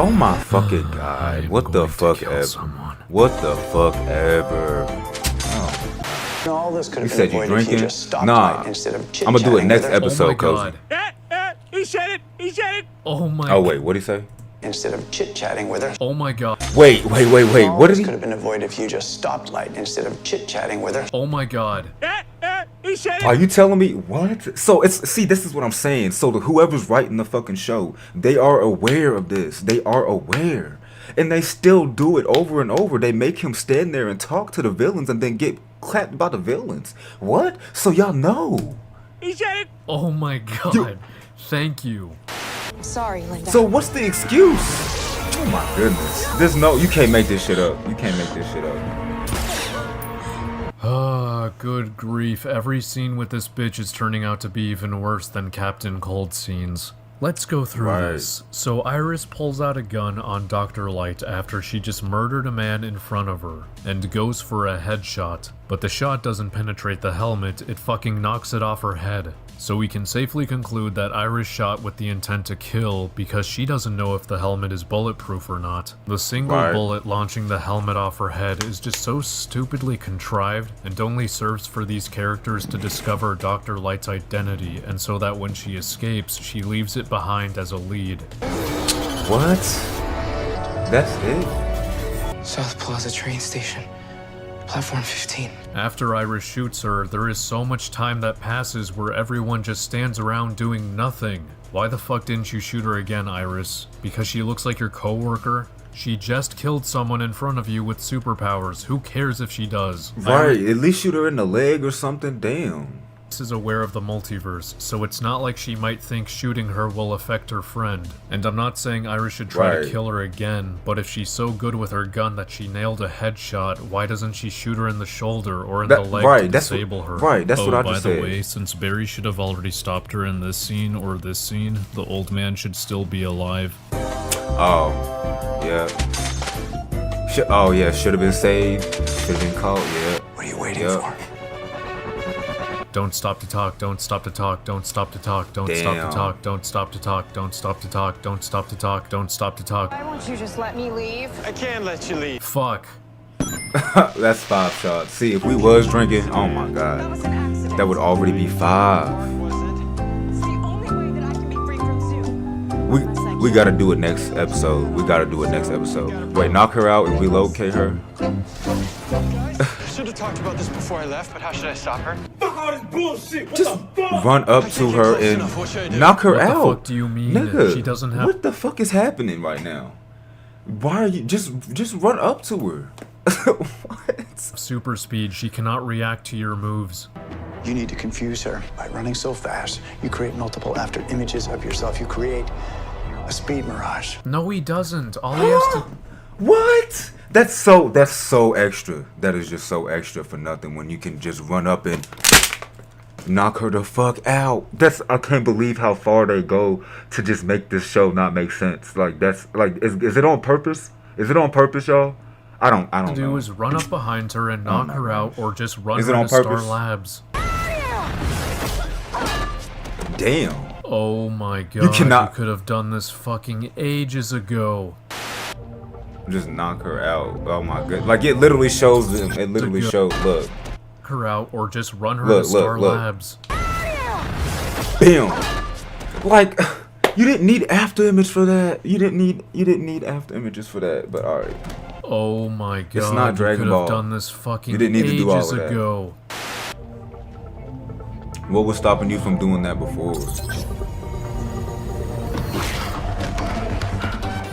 Oh my fucking god. What the fuck ever? What the fuck ever? All this could You have said been you avoided if you drinking? just stopped Nah. right instead of I'm gonna do it chit-chatting next with her. episode, Cozy. He said it. He said it. Oh my. Oh wait, what'd he say? Instead of chit-chatting with her. Oh my god. Wait. All What did this he? could have been avoided if you just stopped light instead of chit-chatting with her. Oh my god. He said it. Are you telling me what? So see, this is what I'm saying. So whoever's writing the fucking show, they are aware of this. They are aware, and they still do it over and over. They make him stand there and talk to the villains, and then get clapped by the villains. What? So y'all know? He said it. Oh my god. Thank you. Sorry, Linda. So what's the excuse? Oh my goodness. There's no. You can't make this shit up. You can't make this shit up. Ah, good grief. Every scene with this bitch is turning out to be even worse than Captain Cold scenes. Let's go through this. So Iris pulls out a gun on Dr. Light after she just murdered a man in front of her, and goes for a headshot. But the shot doesn't penetrate the helmet, it fucking knocks it off her head. So we can safely conclude that Iris shot with the intent to kill because she doesn't know if the helmet is bulletproof or not. The single bullet launching the helmet off her head is just so stupidly contrived and only serves for these characters to discover Dr. Light's identity, and so that when she escapes, she leaves it behind as a lead. What? That's it? South Plaza train station. Platform 15. After Iris shoots her, there is so much time that passes where everyone just stands around doing nothing. Why the fuck didn't you shoot her again, Iris? Because she looks like your coworker? She just killed someone in front of you with superpowers. Who cares if she does? Right, at least shoot her in the leg or something. Damn. Is aware of the multiverse, so it's not like she might think shooting her will affect her friend. And I'm not saying Iris should try to kill her again, but if she's so good with her gun that she nailed a headshot, why doesn't she shoot her in the shoulder or in the leg to disable her? That's what I just said. By the way, since Barry should have already stopped her in this scene or this scene, the old man should still be alive. Oh, yeah. Oh yeah, should have been saved. Should have been called. Yeah. What are you waiting for? Don't stop to talk, don't stop to talk, don't stop to talk, don't stop to talk, don't stop to talk, don't stop to talk, don't stop to talk, don't stop to talk. Why won't you just let me leave? I can't let you leave. Fuck. That's 5 shots. See, if we was drinking, oh my god, that would already be 5. We gotta do it next episode. We gotta do it next episode. Wait, knock her out and relocate her. I should have talked about this before I left, but how should I stop her? Fuck all this bullshit. What Just run up to her and knock her out. What the fuck do you mean? Nigga, She doesn't have. what the fuck is happening right now? Why are you just run up to her? What? Super speed. She cannot react to your moves. You need to confuse her. By running so fast, you create multiple after images of yourself. You create a speed mirage. No, he doesn't. All he has to. What? That's so extra. That is just so extra for nothing when you can just run up and knock her the fuck out. I can't believe how far they go to just make this show not make sense. Like that's like is it on purpose? Is it on purpose, y'all? I don't know. Do is run up behind her and knock her out, or just run her on to Star purpose? Labs. Damn. Oh my god. You cannot. You could have done this fucking ages ago. Just knock her out. Oh my god. Like it literally shows them. It literally shows. Look. Her out, or just run her to Star Labs. Bam. Like you didn't need after image for that. You didn't need after images for that. But all right. Oh my god. It's not Dragon you Ball. could have done this fucking You didn't need to do all ages of that. ago. What was stopping you from doing that before?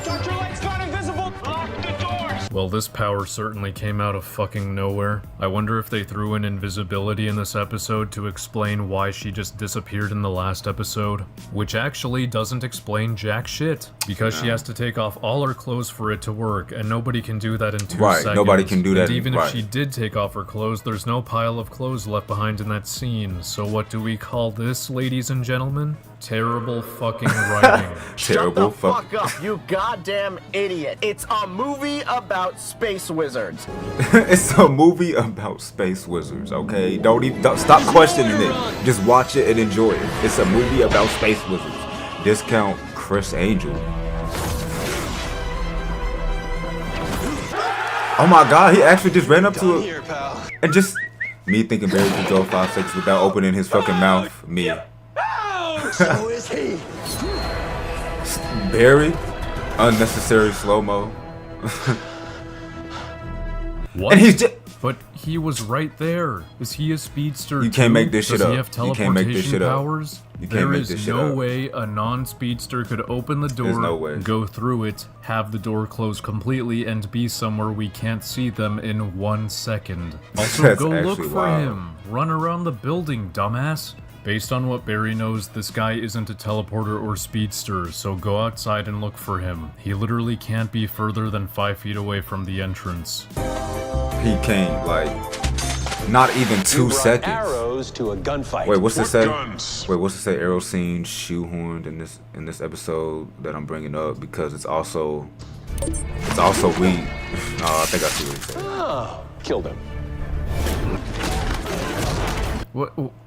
Dr. Light's gone invisible. Lock the doors. Well, this power certainly came out of fucking nowhere. I wonder if they threw in invisibility in this episode to explain why she just disappeared in the last episode. Which actually doesn't explain jack shit. Because she has to take off all her clothes for it to work, and nobody can do that in 2 seconds. Right, nobody can do that. And even if she did take off her clothes, there's no pile of clothes left behind in that scene. So what do we call this, ladies and gentlemen? Terrible fucking writing. Terrible Fuck up, you goddamn idiot. It's a movie about space wizards. It's a movie about space wizards, okay? Don't stop questioning it. Just watch it and enjoy it. It's a movie about space wizards. Discount Chris Angel. Oh my god, he actually just ran up to it. And just me thinking Barry could go 5 seconds without opening his fucking mouth. Me. So is he. Barry? Unnecessary slow-mo. What? And he's just... But he was right there. Is he a speedster? You can't make this shit up. Does he have teleportation powers? You can't make this shit up. There is no way a non-speedster could open the door, There's no way. go through it, have the door close completely, and be somewhere we can't see them in 1 second. Also, That's go look actually for wild. him. Run around the building, dumbass. Based on what Barry knows, this guy isn't a teleporter or speedster, so go outside and look for him. He literally can't be further than 5 feet away from the entrance. He came, like, not even 2 seconds. Arrows to a gunfight. Wait, what's it say? Wait, what's it say? Arrow scene shoehorned in this episode that I'm bringing up because it's also weak. Oh, I think I see what he's saying. Oh, killed him.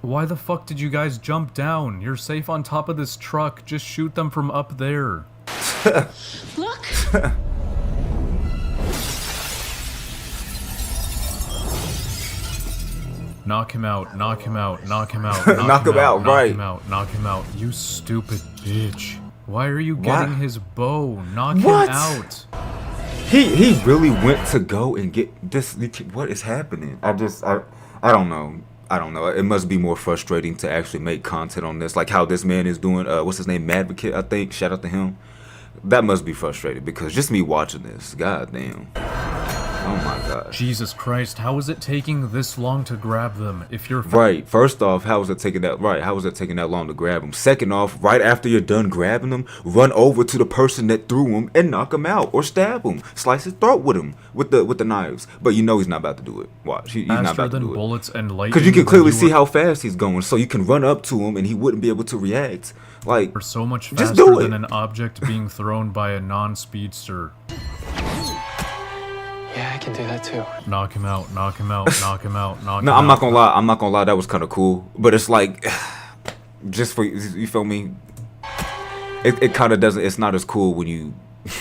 Why the fuck did you guys jump down? You're safe on top of this truck. Just shoot them from up there. Look! Knock him out, knock him out, knock him out, Knock him out, right. Knock him out, knock him out. You stupid bitch. Why are you getting his bow? Knock him out. He really went to go and get this. What is happening? I don't know. I don't know. It must be more frustrating to actually make content on this, like how this man is doing. What's his name? Madvocate, I think. Shout out to him. That must be frustrating because just me watching this, goddamn. Oh my god. Jesus Christ, how is it taking this long to grab them? If you're right, first off, how is it taking that long to grab them? Second off, right after you're done grabbing them, run over to the person that threw him and knock him out or stab him, slice his throat with him with the knives. But you know he's not about to do it. Watch, he's not about to do it. Bullets and lightning. Because you can clearly see how fast he's going, so you can run up to him and he wouldn't be able to react. Like, are so much just faster do it. than an object being thrown by a non-speedster. Yeah, I can do that too. Knock him out, knock him out, knock him out, knock him No, out. I'm not gonna lie, that was kind of cool. But it's like, just for, you feel me? It kind of doesn't, it's not as cool when you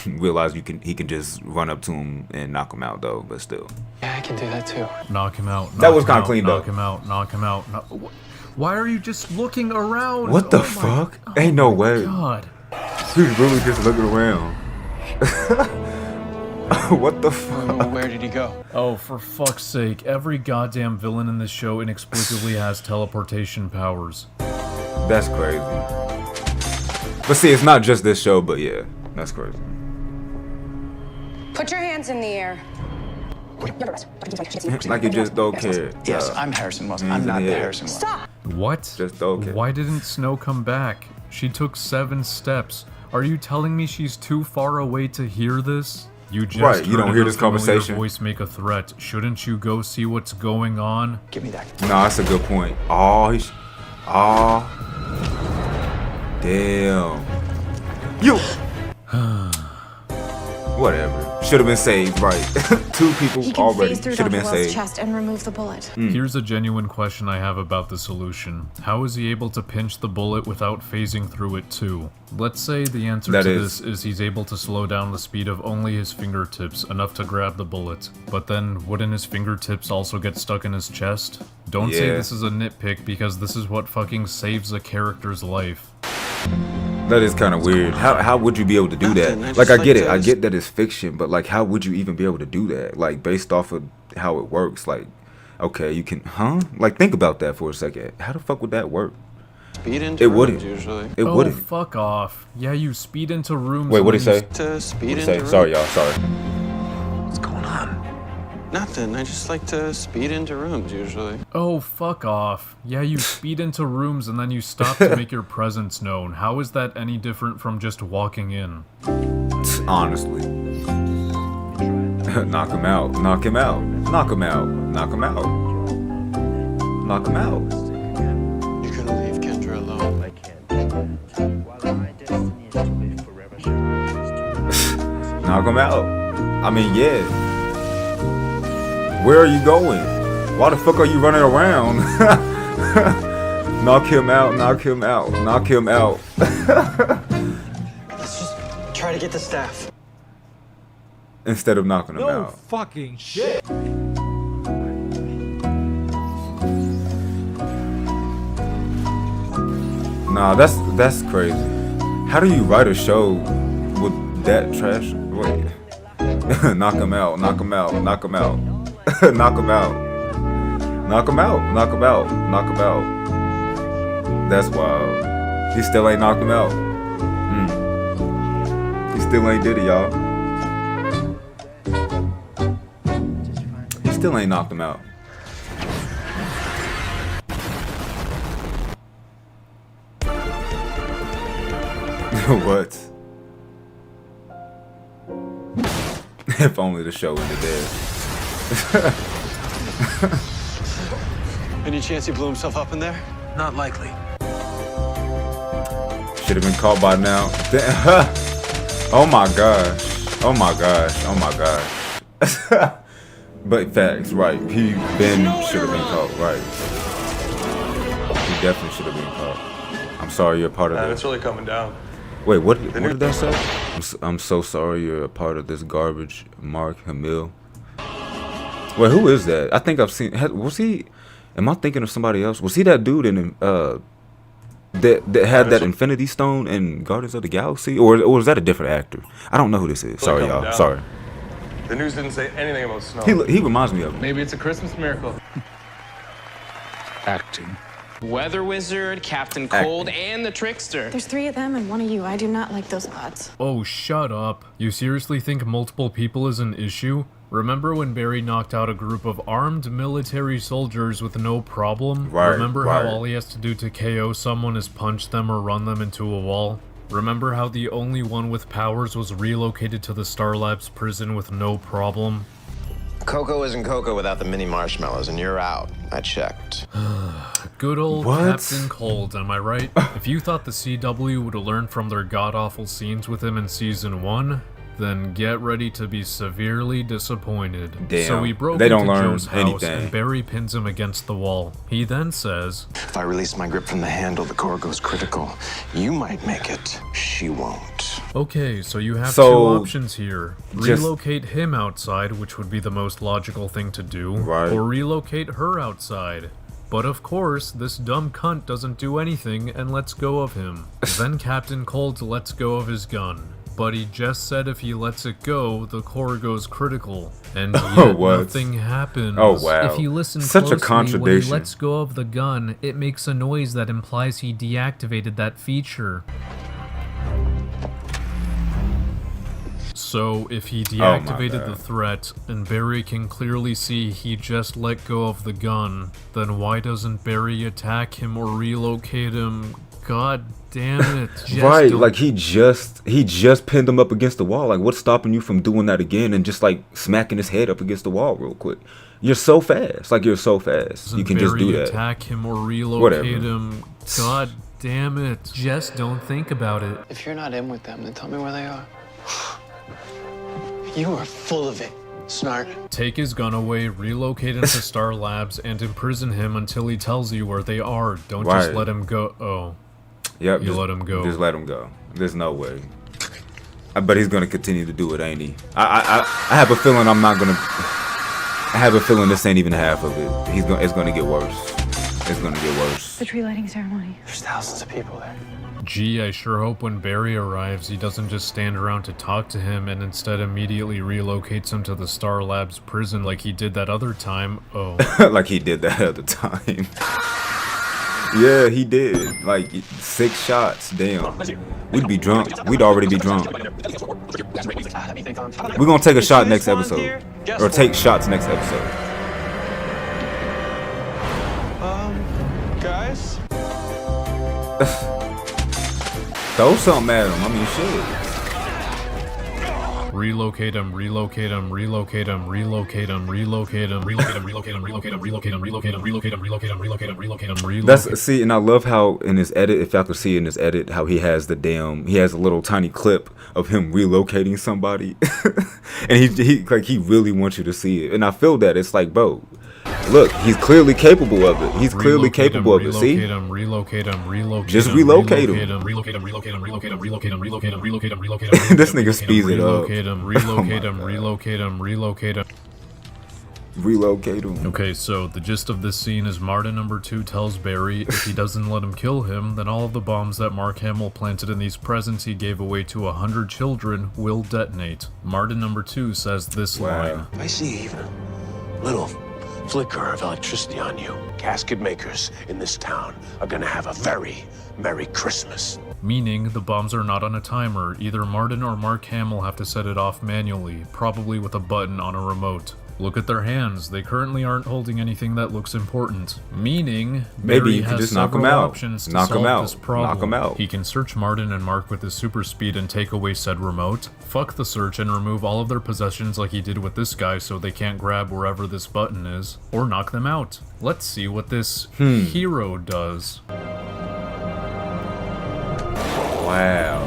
realize he can just run up to him and knock him out though, but still. Yeah, I can do that too. Knock him out. That was kind of clean though. Knock him out, knock him out. Why are you just looking around? What the fuck? Ain't no way. God. He's really just looking around. What the fuck? Where did he go? Oh, for fuck's sake. Every goddamn villain in this show inexplicably has teleportation powers. That's crazy. But see, it's not just this show, but yeah, that's crazy. Put your hands in the air. Like you just don't care. Yes, I'm Harrison Wells. I'm not the Harrison Wells. Stop! What? Just don't care. Why didn't Snow come back? She took 7 steps. Are you telling me she's too far away to hear this? You just right, you don't hear this conversation. Voice make a threat. Shouldn't you go see what's going on? Give me that. No, that's a good point. Oh, damn. You. Whatever. Should have been saved, right? 2 people already should have been saved. Chest and remove the bullet. Here's a genuine question I have about the solution. How is he able to pinch the bullet without phasing through it too? Let's say the answer to this is he's able to slow down the speed of only his fingertips, enough to grab the bullet. But then, wouldn't his fingertips also get stuck in his chest? Don't say this is a nitpick, because this is what fucking saves a character's life. That is kind of weird. How would you be able to do that? Like, I get it. I get that it's fiction, but like, how would you even be able to do that? Like, based off of how it works. Like, okay, you can, Like, think about that for a second. How the fuck would that work? Speed into rooms, usually. It wouldn't. Fuck off. Yeah, you speed into rooms. Wait, what'd he say? To speed into rooms. Sorry, y'all. Sorry. What's going on? Nothing. I just like to speed into rooms, usually. Oh, fuck off. Yeah, you speed into rooms and then you stop to make your presence known. How is that any different from just walking in? Honestly. Knock him out. Knock him out. Knock him out. Knock him out. Knock him out. You're gonna leave Kendra alone. I can't. While my destiny is to live forever, knock him out. I mean, yeah. Where are you going? Why the fuck are you running around? Knock him out, knock him out, knock him out. Let's just try to get the staff. instead of knocking him out. Fucking shit. Nah, that's crazy. How do you write a show with that trash? Wait. Knock him out, knock him out, knock him out. Knock him out. Knock him out, knock him out, knock him out. That's wild. He still ain't knocked him out. He still ain't did it, y'all. He still ain't knocked him out. What? If only the show ended there. Any chance he blew himself up in there? Not likely. Should have been caught by now. Oh my gosh. Oh my gosh. Oh my gosh. But facts, right. He should have been caught, right. He definitely should have been caught. I'm sorry you're a part of that. It's really coming down. Wait, what did that say? I'm so sorry you're a part of this garbage, Mark Hamill. Wait, who is that? I think I've seen. Was he? Am I thinking of somebody else? Was he that dude in that had that Infinity Stone in Guardians of the Galaxy, or was that a different actor? I don't know who this is. Sorry, y'all. Sorry. The news didn't say anything about snow. He reminds me of him. Maybe it's a Christmas miracle. Acting. Weather Wizard, Captain Cold, and the Trickster. There's 3 of them and 1 of you. I do not like those odds. Oh, shut up. You seriously think multiple people is an issue? Remember when Barry knocked out a group of armed military soldiers with no problem? Right, Remember how all he has to do to KO someone is punch them or run them into a wall? Remember how the only one with powers was relocated to the Star Labs prison with no problem? Cocoa isn't Cocoa without the mini marshmallows, and you're out. I checked. Good old Captain Cold, am I right? If you thought the CW would have learned from their god-awful scenes with him in Season 1, then get ready to be severely disappointed. Damn, so he broke they don't into learn Joe's house anything. and Barry pins him against the wall. He then says, If I release my grip from the handle, the core goes critical. You might make it. She won't. okay, so you have So, two options here. just- Relocate him outside, which would be the most logical thing to do, Right. or relocate her outside. But of course, this dumb cunt doesn't do anything and lets go of him. Then Captain Cold lets go of his gun. But he just said if he lets it go, the core goes critical. And yet what? nothing happens. Oh, wow. If you listen Such a closely, when he contradiction. lets go of the gun, it makes a noise that implies he deactivated that feature. So, if he Oh my deactivated the God. threat, and Barry can clearly see he just let go of the gun, then why doesn't Barry attack him or relocate him? God damn it. Just Right, don't- like he just pinned him up against the wall. Like, what's stopping you from doing that again and just like smacking his head up against the wall real quick? You're so fast. Like, you're so fast. You can just do Barry that. attack him or relocate Whatever. him? God damn it. Just don't think about it. If you're not in with them, then tell me where they are. You are full of it, Snart. Take his gun away, relocate him to Star Labs, and imprison him until he tells you where they are. Don't just Right. let him go. Oh. Yep, You just let him go. Just let him go. There's no way. But he's gonna continue to do it, ain't he? I have a feeling I'm not gonna. I have a feeling this ain't even half of it. It's gonna get worse. It's gonna get worse. The tree lighting ceremony. There's thousands of people there. Gee, I sure hope when Barry arrives, he doesn't just stand around to talk to him and instead immediately relocates him to the Star Labs prison like he did that other time. Oh. Like he did that other time. Yeah, he did. Like 6 shots. Damn. We'd be drunk. We'd already be drunk. We're gonna take a shot next episode. Or take shots next episode. Guys? Throw something at him. I mean, shit. Relocate him, relocate him, relocate him, relocate him, relocate him, relocate him, relocate him, relocate him, relocate him, relocate him, relocate him, relocate him, relocate him, relocate him, relocate. That's see, and I love how in his edit, if y'all could see in his edit, how he has a little tiny clip of him relocating somebody, and he really wants you to see it, and I feel that it's like, bro, Look, he's clearly capable of it. He's clearly capable of it. See? Relocate him. Just relocate him. This nigga speeds it up. Relocate him. Okay, so the gist of this scene is Martin number 2 tells Barry if he doesn't let him kill him, then all of the bombs that Mark Hamill planted in these presents he gave away to 100 children will detonate. Martin number 2 says this line. I see even a little flicker of electricity on you. Casket makers in this town are gonna have a very Merry Christmas. Meaning, the bombs are not on a timer. Either Martin or Mark Hamill have to set it off manually, probably with a button on a remote. Look at their hands. They currently aren't holding anything that looks important. Meaning, maybe Barry you can has just knock several him out. options to Knock him solve out. this problem. Knock him out. He can search Martin and Mark with his super speed and take away said remote. Fuck the search and remove all of their possessions like he did with this guy so they can't grab wherever this button is. Or knock them out. Let's see what this hero does. Wow.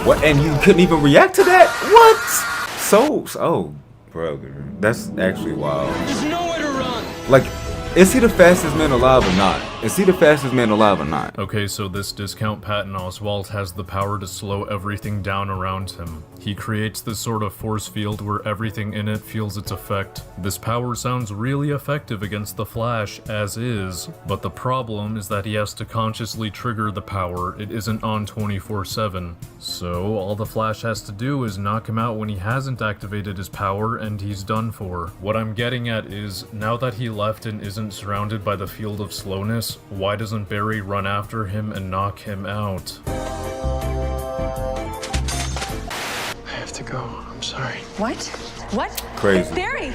What? And you couldn't even react to that? What? Oh, brother. That's actually wild. There's nowhere to run. Like, is he the fastest man alive or not? Is he the fastest man alive or not? Okay, so this discount Patton Oswalt has the power to slow everything down around him. He creates this sort of force field where everything in it feels its effect. This power sounds really effective against the Flash as is, but the problem is that he has to consciously trigger the power. It isn't on 24/7. So all the Flash has to do is knock him out when he hasn't activated his power and he's done for. What I'm getting at is, now that he left and isn't surrounded by the field of slowness, why doesn't Barry run after him and knock him out? I have to go. I'm sorry. What? What? Crazy. Barry!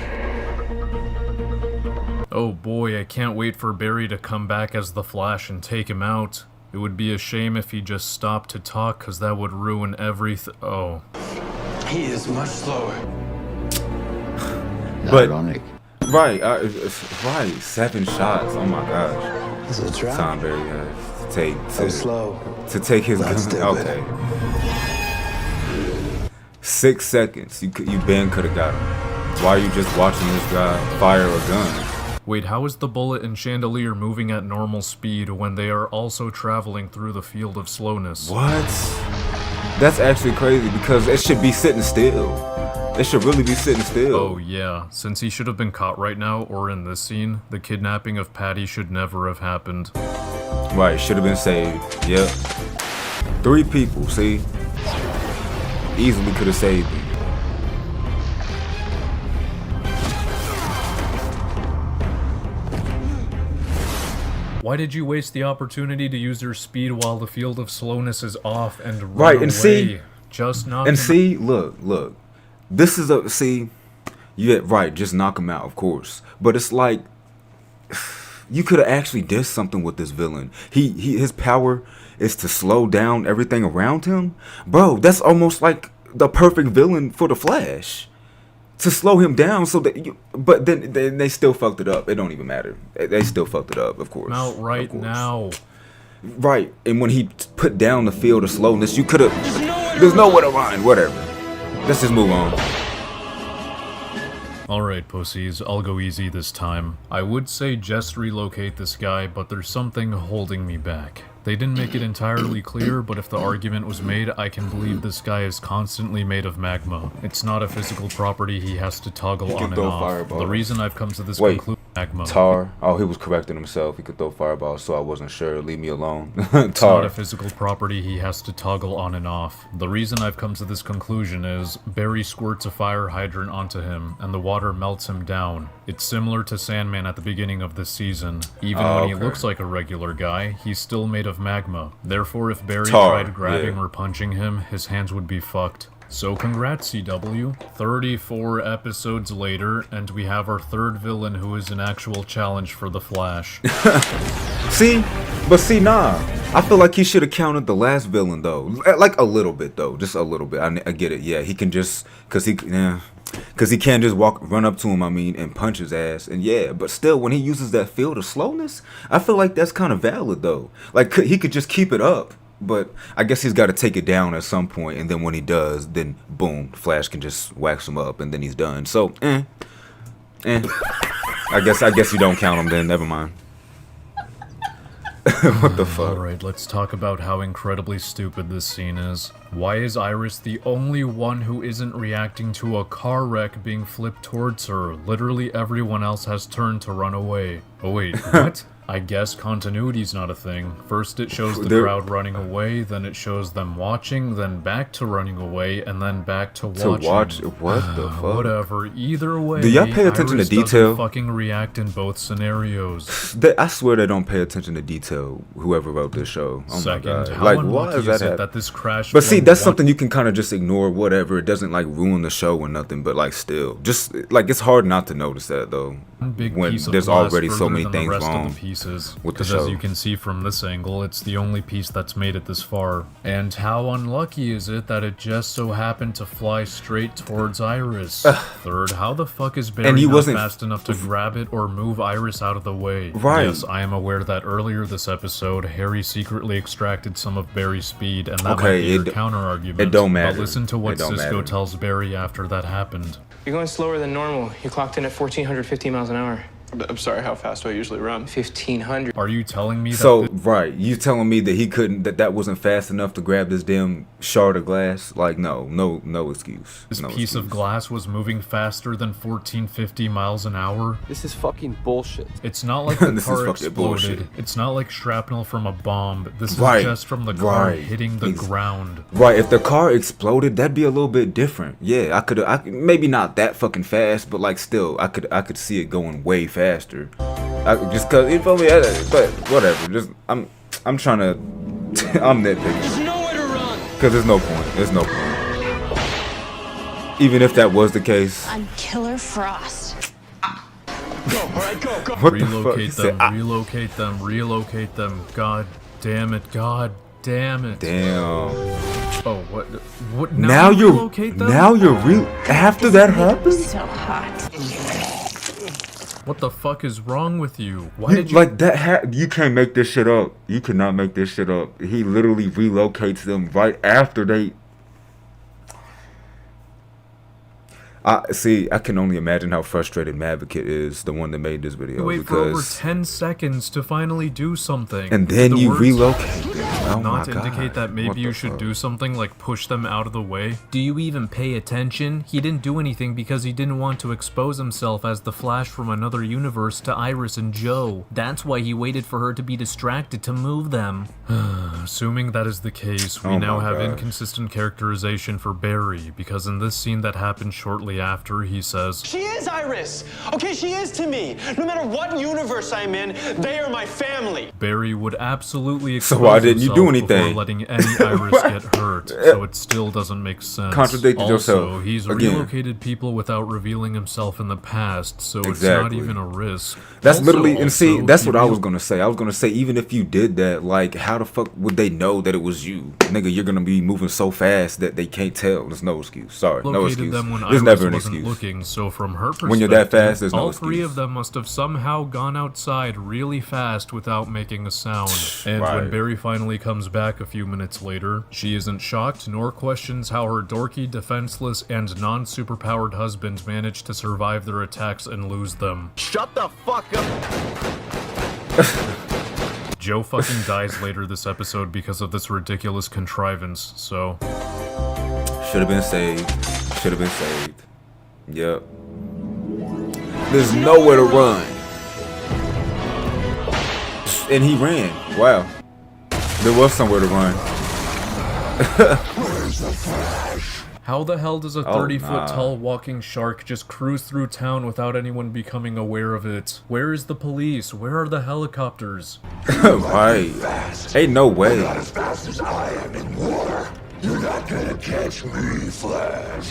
Oh boy, I can't wait for Barry to come back as the Flash and take him out. It would be a shame if he just stopped to talk, cause that would ruin everything. Oh. He is much slower. But right, right. 7 shots. Oh my gosh. This is a trap. Tom Barry has to take slow. to take his gun. Okay. 6 seconds. You Ben could have got him. Why are you just watching this guy fire a gun? Wait, how is the bullet and chandelier moving at normal speed when they are also traveling through the field of slowness? What? That's actually crazy because it should be sitting still. It should really be sitting still. Oh yeah, since he should have been caught right now, or in this scene, the kidnapping of Patty should never have happened. Right, should have been saved. Yep. 3 people, see? Easily could have saved him. Why did you waste the opportunity to use your speed while the field of slowness is off and run right, and away? see, just knock and him see, look. This is a yeah, right. Just knock him out, of course. But it's like you could have actually did something with this villain. His power is to slow down everything around him, bro. That's almost like the perfect villain for the Flash. To slow him down so that you, but then they still fucked it up. It don't even matter. They still fucked it up, of course. out right now. Right, and when he put down the field of slowness, you could have. There's nowhere to run. Whatever. Let's just move on. Alright, pussies, I'll go easy this time. I would say just relocate this guy, but there's something holding me back. They didn't make it entirely clear, but if the argument was made, I can believe this guy is constantly made of magma. It's not a physical property he has to toggle on and off. Fireballs. The reason I've come to this Wait, conclusion... Magma. Tar? Oh, he was correcting himself. He could throw fireballs, so I wasn't sure. Leave me alone. It's not a physical property he has to toggle on and off. The reason I've come to this conclusion is Barry squirts a fire hydrant onto him, and the water melts him down. It's similar to Sandman at the beginning of this season. Even when he looks like a regular guy, he's still made of magma. Therefore, if Barry tried grabbing or punching him, his hands would be fucked. So congrats, CW. 34 episodes later, and we have our third villain who is an actual challenge for the Flash. See? Nah. I feel like he should have counted the last villain, though. Like a little bit, though. Just a little bit. I get it. Yeah, he can just... Because he can't just run up to him, and punch his ass. And yeah, but still, when he uses that field of slowness, I feel like that's kind of valid, though. Like, he could just keep it up. But I guess he's got to take it down at some point, and then when he does, then boom, Flash can just wax him up, and then he's done. So, I guess you don't count him then. Never mind. What the fuck? Alright, let's talk about how incredibly stupid this scene is. Why is Iris the only one who isn't reacting to a car wreck being flipped towards her? Literally everyone else has turned to run away. Oh wait, what? I guess continuity's not a thing. First it shows the crowd running away, then it shows them watching, then back to running away, and then back to watching. To watch? What the fuck? Whatever. Either way, do y'all pay attention Iris to detail? doesn't fucking react in both scenarios. I swear they don't pay attention to detail. Whoever wrote this show. Oh Second, my god! how Like, unlucky why is that? it that this crash? But see, that's something you can kind of just ignore. Whatever. It doesn't like ruin the show or nothing. But like, still, just like it's hard not to notice that though. When there's already so many things wrong with the show. As you can see from this angle, it's the only piece that's made it this far. And how unlucky is it that it just so happened to fly straight towards Iris? Third, how the fuck is Barry not fast enough to grab it or move Iris out of the way? Right. Yes, I am aware that earlier this episode, Harry secretly extracted some of Barry's speed, and that might be your counter-argument. It don't matter. But listen to what Cisco tells Barry after that happened. You're going slower than normal. You clocked in at 1,450 miles an hour. I'm sorry, how fast do I usually run? 1,500. Are you telling me that? So, right, you telling me that he couldn't, that wasn't fast enough to grab this damn shard of glass? Like, no excuse. This piece of glass was moving faster than 1,450 miles an hour? This is fucking bullshit. It's not like the car exploded. It's not like shrapnel from a bomb. This is just from the car hitting the ground. Right, if the car exploded, that'd be a little bit different. Yeah, I could maybe not that fucking fast, but like still, I could see it going way faster. Just cause you feel me, but whatever. Just I'm trying to I'm nitpicking. There's nowhere to run. Cause there's no point. There's no point. Even if that was the case. I'm Killer Frost. Go, alright, go. What relocate the fuck? them, relocate them, relocate them. God damn it, god damn it. Damn. Oh, what now you're after that happened? So hot. What the fuck is wrong with you? Why did you like that? You can't make this shit up. You cannot make this shit up. He literally relocates them right after they. I can only imagine how frustrated Maverick is, the one that made this video. You wait for over 10 seconds to finally do something. And then you relocate them. Oh not my to indicate God. that maybe What you the should fuck? do something like push them out of the way. Do you even pay attention? He didn't do anything because he didn't want to expose himself as the Flash from another universe to Iris and Joe. That's why he waited for her to be distracted to move them. Assuming that is the case, we now have inconsistent characterization for Barry, because in this scene that happened shortly after, he says, She is Iris. Okay, she is to me. No matter what universe I'm in, they are my family. Barry would absolutely expose So why didn't you do himself anything? before letting any Iris get hurt, so it still doesn't make sense. Contradicted yourself. Also, he's Again. relocated people without revealing himself in the past, so it's not even a risk. That's Also- literally, and see, also, that's he what I was relo- gonna say. I was gonna say, even if you did that, like, how the fuck would they know that it was you? Nigga, you're gonna be moving so fast that they can't tell. There's no excuse. Sorry, no Located excuse. them when There's Iris never an wasn't excuse. looking, so from her perspective, When you're that fast, there's no all excuse. three of them must have somehow gone outside really fast without making a sound. And when Right. Barry finally comes back a few minutes later, she isn't shocked nor questions how her dorky, defenseless, and non-superpowered husband managed to survive their attacks and lose them. Shut the fuck up. Joe fucking dies later this episode because of this ridiculous contrivance, so... Should have been saved. Should have been saved. Yep. There's nowhere to run. And he ran. Wow. There was somewhere to run. How the hell does a Oh, 30-foot tall walking shark just cruise through town without anyone becoming aware of it? Where is the police? Where are the helicopters? Right. Ain't no way. Not as fast as I am in war. You're not gonna catch me, Flash.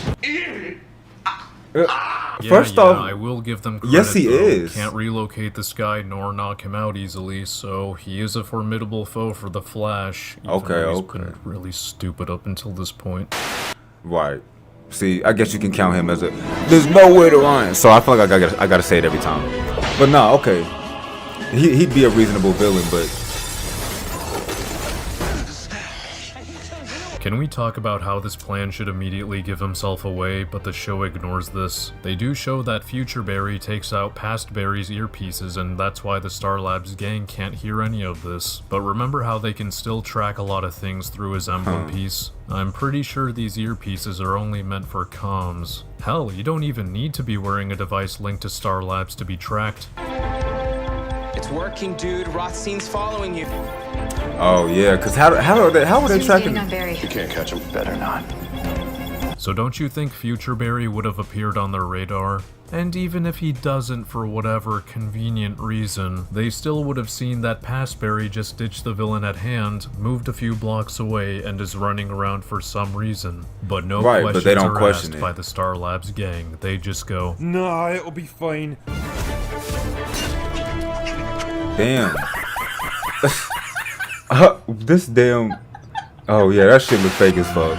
First yeah, off, I will give them credit, yes, he though. is. Can't relocate this guy nor knock him out easily, so he is a formidable foe for the Flash. Even though he's been really stupid up until this point. Right. See, I guess you can count him as a. There's nowhere to run. So I feel like I gotta say it every time. But nah, okay. He'd be a reasonable villain, but. Can we talk about how this plan should immediately give himself away, but the show ignores this? They do show that future Barry takes out past Barry's earpieces, and that's why the Star Labs gang can't hear any of this. But remember how they can still track a lot of things through his emblem piece? I'm pretty sure these earpieces are only meant for comms. Hell, you don't even need to be wearing a device linked to Star Labs to be tracked. It's working, dude. Rothstein's following you. Oh yeah, cause how are they tracking? You can't catch him. Better not. So don't you think future Barry would have appeared on their radar? And even if he doesn't for whatever convenient reason, they still would have seen that past Barry just ditched the villain at hand, moved a few blocks away, and is running around for some reason. But no questions but they don't are question asked it. by the Star Labs gang. They just go, "Nah, it'll be fine." Damn. This damn. Oh yeah, that shit look fake as fuck.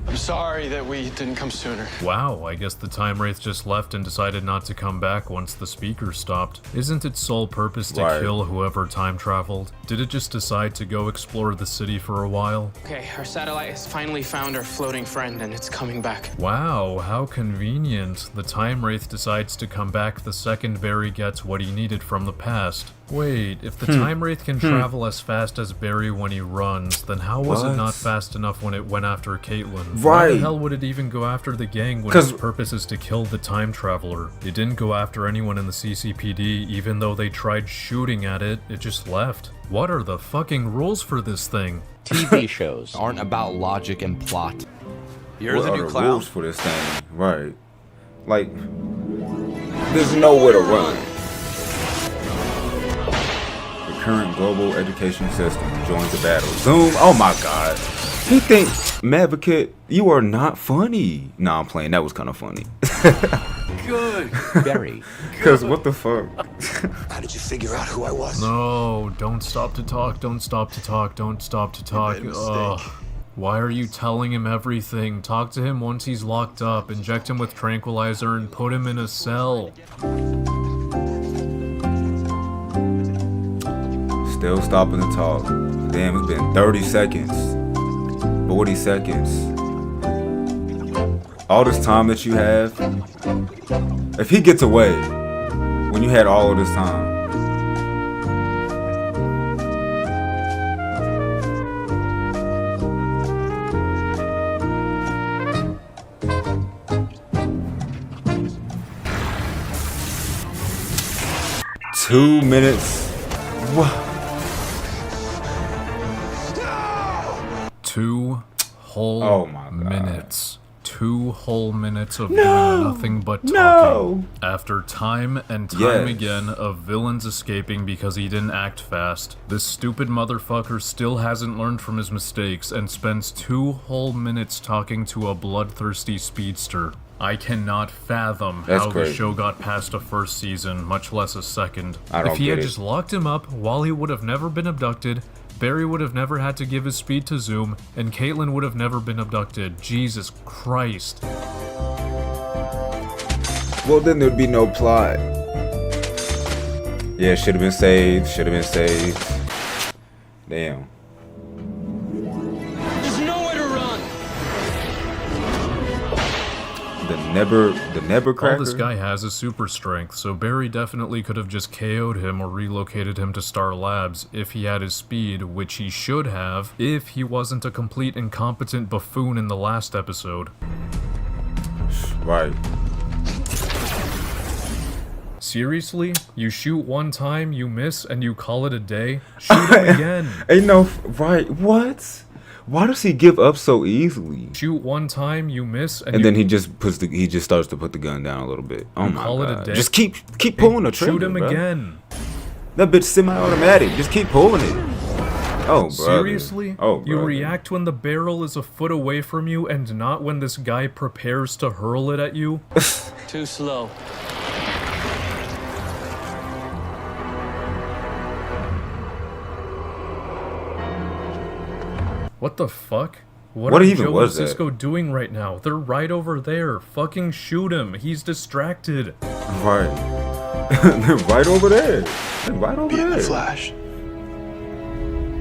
I'm sorry that we didn't come sooner. wow, I guess the Time Wraith just left and decided not to come back once the speaker stopped. Isn't its sole purpose to Right. kill whoever time traveled? Did it just decide to go explore the city for a while? Okay, our satellite has finally found our floating friend, and it's coming back. Wow, how convenient. The Time Wraith decides to come back the second Barry gets what he needed from the past. Wait, if the Time Wraith can travel as fast as Barry when he runs, then how was it What? not fast enough when it went after Caitlyn? Why the Right. hell would it even go after the gang when 'Cause- its purpose is to kill the Time Traveler? It didn't go after anyone in the CCPD, even though they tried shooting at it, it just left. What are the fucking rules for this thing? TV shows aren't about logic and plot. What are the rules for this thing? Right. Like, there's nowhere to run. The current global education system joins the battle. Zoom. Oh my god. He think, Maverick, you are not funny. Nah, I'm playing. That was kind of funny. Good. Very. Cause what the fuck? How did you figure out who I was? No, don't stop to talk, don't stop to talk, don't stop to talk. Ugh. Why are you telling him everything? Talk to him once he's locked up, inject him with tranquilizer, and put him in a cell. Still stopping to talk. Damn, it's been 30 seconds. 40 seconds. All this time that you have. If he gets away, when you had all of this time. Two minutes. What? 2 whole Oh my God. minutes. 2 whole minutes of No! doing nothing but talking. No! After time and time Yes. again of villains escaping because he didn't act fast, this stupid motherfucker still hasn't learned from his mistakes and spends 2 whole minutes talking to a bloodthirsty speedster. I cannot fathom That's how crazy. the show got past a first season, much less a second. I don't If he get had it. just locked him up, Wally would have never been abducted, Barry would have never had to give his speed to Zoom, and Caitlyn would have never been abducted. Jesus Christ. Well, then there'd be no plot. Yeah, should have been saved. Should have been saved. Damn. There's nowhere to run. The never All cracker. this guy has is super strength, so Barry definitely could have just KO'd him or relocated him to Star Labs if he had his speed, which he should have, if he wasn't a complete incompetent buffoon in the last episode. Right. Seriously? You shoot one time, you miss, and you call it a day? Shoot him again! Ain't no right. What? Why does he give up so easily? Shoot one time, you miss, and And then he just starts to put the gun down a little bit. Oh my call it a god! day? Just keep pulling the trigger. Shoot him bro. again! That bitch semi-automatic. Just keep pulling it. Oh, brother. Seriously? Oh, You brother. react when the barrel is a foot away from you and not when this guy prepares to hurl it at you? Too slow. What the fuck? What What are even Joe was and that? Cisco doing right now? They're right over there. Fucking shoot him. He's distracted. Right. They're right over there. They're right over Being there. the Flash.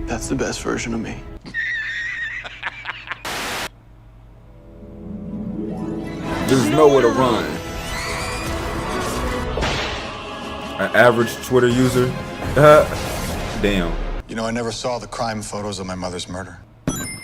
That's the best version of me. There's nowhere to run. An average Twitter user? Damn. You know, I never saw the crime photos of my mother's murder.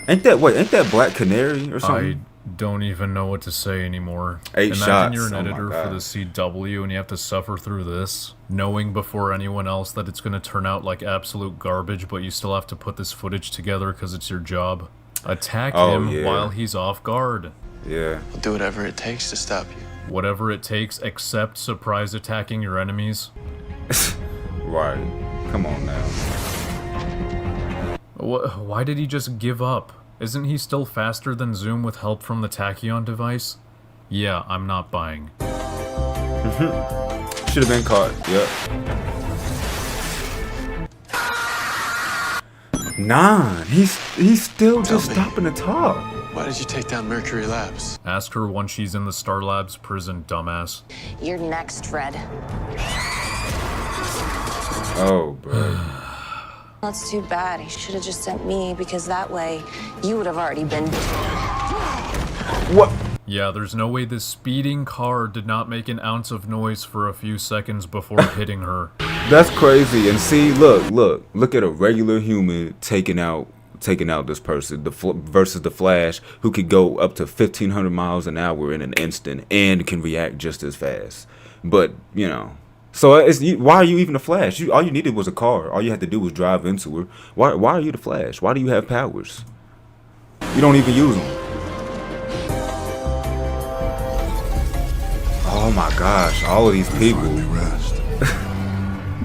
Ain't that Black Canary or something? I don't even know what to say anymore. 8 Imagine shots. you're an Oh my editor for God. the CW and you have to suffer through this, knowing before anyone else that it's going to turn out like absolute garbage, but you still have to put this footage together because it's your job. Attack him yeah. while he's off guard. Yeah. I'll do whatever it takes to stop you. Whatever it takes, except surprise attacking your enemies. Right. Come on now. Why did he just give up? Isn't he still faster than Zoom with help from the Tachyon device? Yeah, I'm not buying. Should have been caught. Yep. 9. He's still just stopping to talk. Why did you take down Mercury Labs? Ask her once she's in the Star Labs prison, dumbass. You're next, Red. Oh, bro. That's too bad. He should have just sent me, because that way you would have already been. What? Yeah, there's no way this speeding car did not make an ounce of noise for a few seconds before hitting her. That's crazy. And see, look at a regular human taking out this person, versus the Flash, who could go up to 1,500 miles an hour in an instant and can react just as fast. But you know, so why are you even the Flash? All you needed was a car. All you had to do was drive into her. Why are you the Flash? Why do you have powers? You don't even use them. Oh my gosh, all of these people. Rest.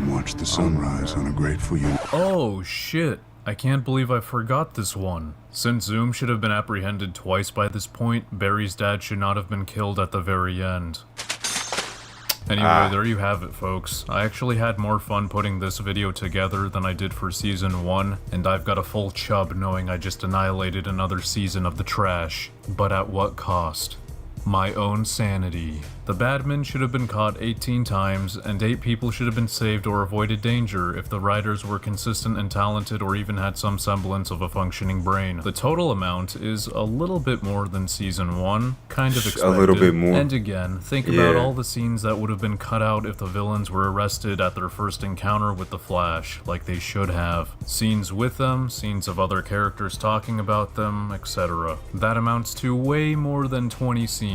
Watch the sunrise on a grateful you. Oh shit. I can't believe I forgot this one. Since Zoom should have been apprehended twice by this point, Barry's dad should not have been killed at the very end. Anyway, there you have it, folks. I actually had more fun putting this video together than I did for Season 1, and I've got a full chub knowing I just annihilated another season of the trash. But at what cost? My own sanity. The badman should have been caught 18 times, and 8 people should have been saved or avoided danger if the writers were consistent and talented or even had some semblance of a functioning brain. The total amount is a little bit more than Season 1, kind of expected. A little bit more. And again, think about all the scenes that would have been cut out if the villains were arrested at their first encounter with the Flash, like they should have. Scenes with them, scenes of other characters talking about them, etc. That amounts to way more than 20 scenes.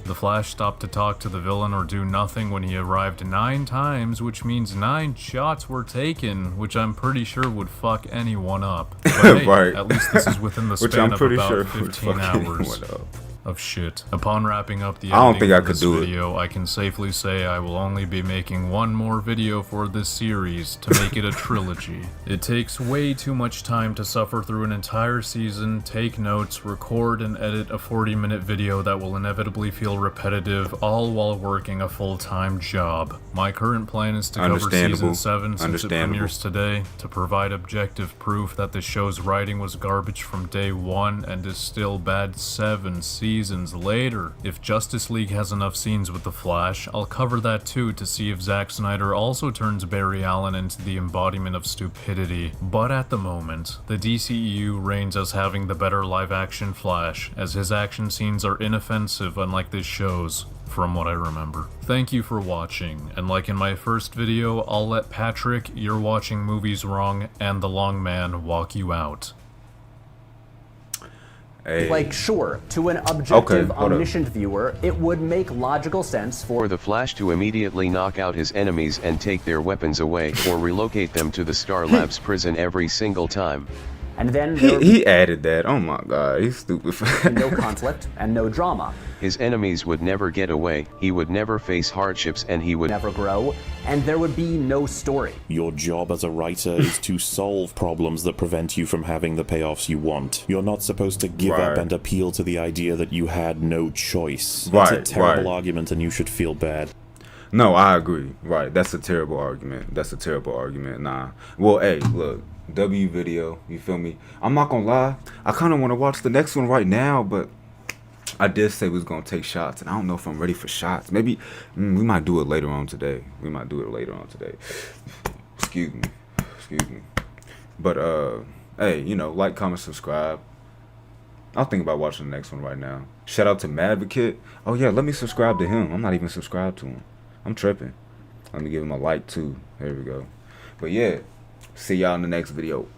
The Flash stopped to talk to the villain or do nothing when he arrived 9 times, which means 9 shots were taken, which I'm pretty sure would fuck anyone up. But hey, right. At least this is within the Which span I'm pretty of about sure 15 hours of shit. Upon wrapping up the I don't editing think I for could this do it. video, I can safely say I will only be making one more video for this series to make it a trilogy. It takes way too much time to suffer through an entire season, take notes, record and edit a 40-minute video that will inevitably feel repetitive, all while working a full-time job. My current plan is to cover Season 7 since it premieres today, to provide objective proof that the show's writing was garbage from day 1 and is still bad 7 seasons later. If Justice League has enough scenes with the Flash, I'll cover that too to see if Zack Snyder also turns Barry Allen into the embodiment of stupidity. But at the moment, the DCEU reigns as having the better live-action Flash, as his action scenes are inoffensive unlike this show's, from what I remember. Thank you for watching, and like in my first video, I'll let Patrick, You're Watching Movies Wrong, and The Long Man walk you out. Like, sure, to an objective, omniscient viewer, it would make logical sense for the Flash to immediately knock out his enemies and take their weapons away, or relocate them to the Star Labs prison every single time. And then he added that. Oh my god, he's stupid. No conflict and no drama. His enemies would never get away, he would never face hardships, and he would never grow, and there would be no story. Your job as a writer is to solve problems that prevent you from having the payoffs you want. You're not supposed to give up and appeal to the idea that you had no choice. That's a terrible argument, and you should feel bad. No, I agree. Right, that's a terrible argument. That's a terrible argument. Nah. Well, hey, look. W video, you feel me? I'm not gonna lie, I kind of want to watch the next one right now, but I did say we was gonna take shots, and I don't know if I'm ready for shots. Maybe we might do it later on today. Excuse me. But hey, you know, like, comment, subscribe. I'll think about watching the next one right now. Shout out to Madvocate. Oh yeah, let me subscribe to him. I'm not even subscribed to him. I'm tripping. Let me give him a like too. There we go. But yeah, see y'all in the next video.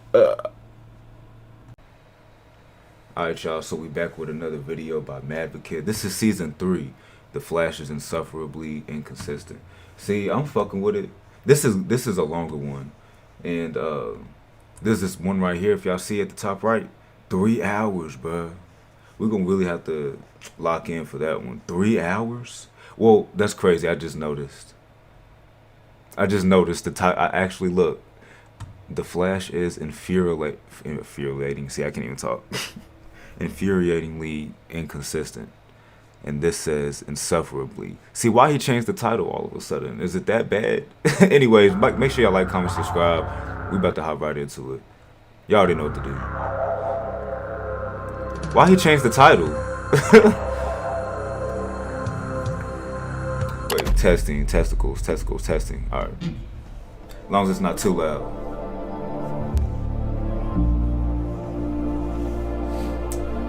Alright y'all, so we back with another video by Madvocate. This is season 3. The Flash is insufferably inconsistent. See, I'm fucking with it. This is a longer one. And there's this one right here, if y'all see at the top right. 3 hours, bruh. We're gonna really have to lock in for that one. 3 hours? Well, that's crazy. I just noticed the title. I actually look. The Flash is infuriating. See, I can't even talk. Infuriatingly inconsistent. And this says insufferably. See, why he changed the title all of a sudden? Is it that bad? Anyways, make sure y'all like, comment, subscribe. We about to hop right into it. Y'all already know what to do. Why he changed the title? Wait, testicles, testing. Alright. As long as it's not too loud.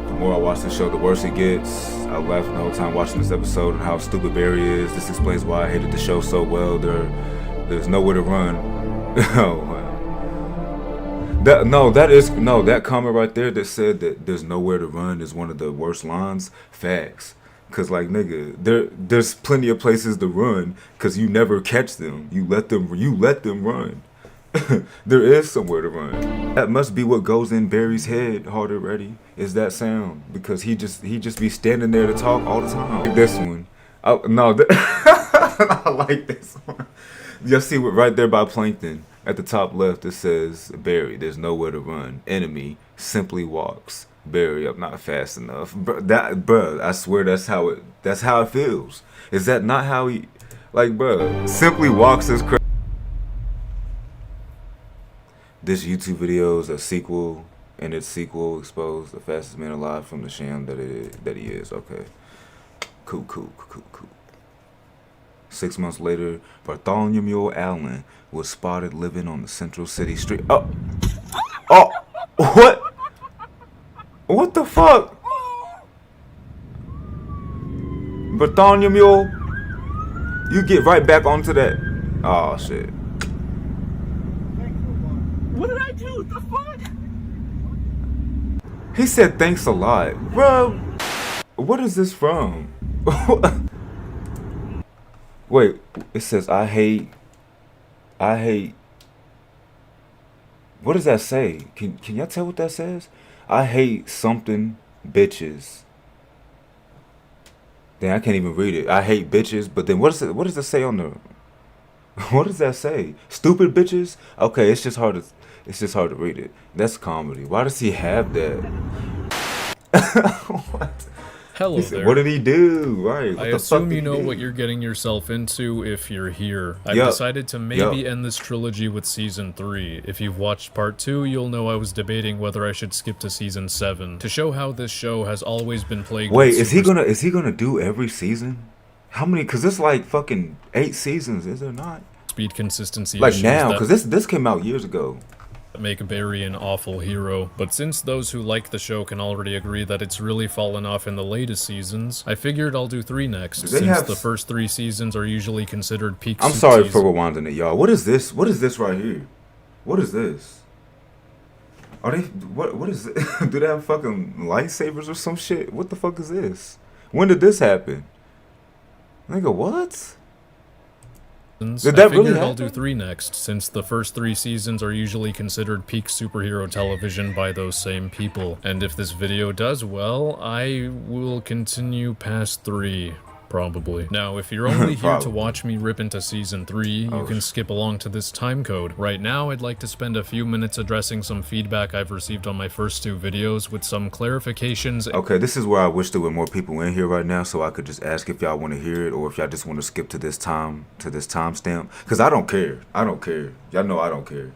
The more I watch the show, the worse it gets. I laughed the whole time watching this episode and how stupid Barry is. This explains why I hated the show so well. There's nowhere to run. That comment right there that said that there's nowhere to run is one of the worst lines. Facts. Cause like, nigga, there's plenty of places to run cause you never catch them. You let them run. There is somewhere to run. That must be what goes in Barry's head hard already, is that sound. Because he just be standing there to talk all the time. Like this one. I like this one. You'll see what right there by Plankton. At the top left it says Barry, there's nowhere to run. Enemy simply walks. Barry, I'm not fast enough. Bruh, I swear that's how it feels. Is that not how he, like, bruh, simply walks is crazy. This YouTube video is a sequel, and its sequel exposed the fastest man alive from the sham that he is. Okay. Cool. 6 months later, Bartholomew Allen was spotted living on the Central City street. Oh, what? What the fuck? Bartholomew, you get right back onto that. Oh shit. What did I do? The fuck? He said thanks a lot. Bro, what is this from? Wait, it says I hate. What does that say? Can y'all tell what that says? I hate something bitches. Then I can't even read it. I hate bitches, but then what does it say on the what does that say? Stupid bitches? Okay, it's just hard to read it. That's comedy. Why does he have that? What? Hello there. What did he do? Right. I assume you know what you're getting yourself into if you're here. I've decided to maybe end this trilogy with season 3. If you've watched part 2, you'll know I was debating whether I should skip to season 7 to show how this show has always been plagued. Wait, is he gonna do every season? How many? Cause it's like fucking 8 seasons, is there not? Speed consistency like issues now, cause this came out years ago. Make Barry an awful hero, but since those who like the show can already agree that it's really fallen off in the latest seasons, I figured I'll do 3 next, since the first 3 seasons are usually considered peak I'm sorry for rewinding it, y'all. What is this? What is this right here? What is this? Are they, what is it? Do they have fucking lightsabers or some shit? What the fuck is this? When did this happen? Nigga, what? Did that really happen? I'll do 3 next, since the first 3 seasons are usually considered peak superhero television by those same people. And if this video does well, I will continue past 3. Probably. Now, if you're only here to watch me rip into season 3, you can skip along to this time code. Right now, I'd like to spend a few minutes addressing some feedback I've received on my first 2 videos with some clarifications. Okay, this is where I wish there were more people in here right now so I could just ask if y'all want to hear it or if y'all just want to skip to this timestamp. Because I don't care. Y'all know I don't care.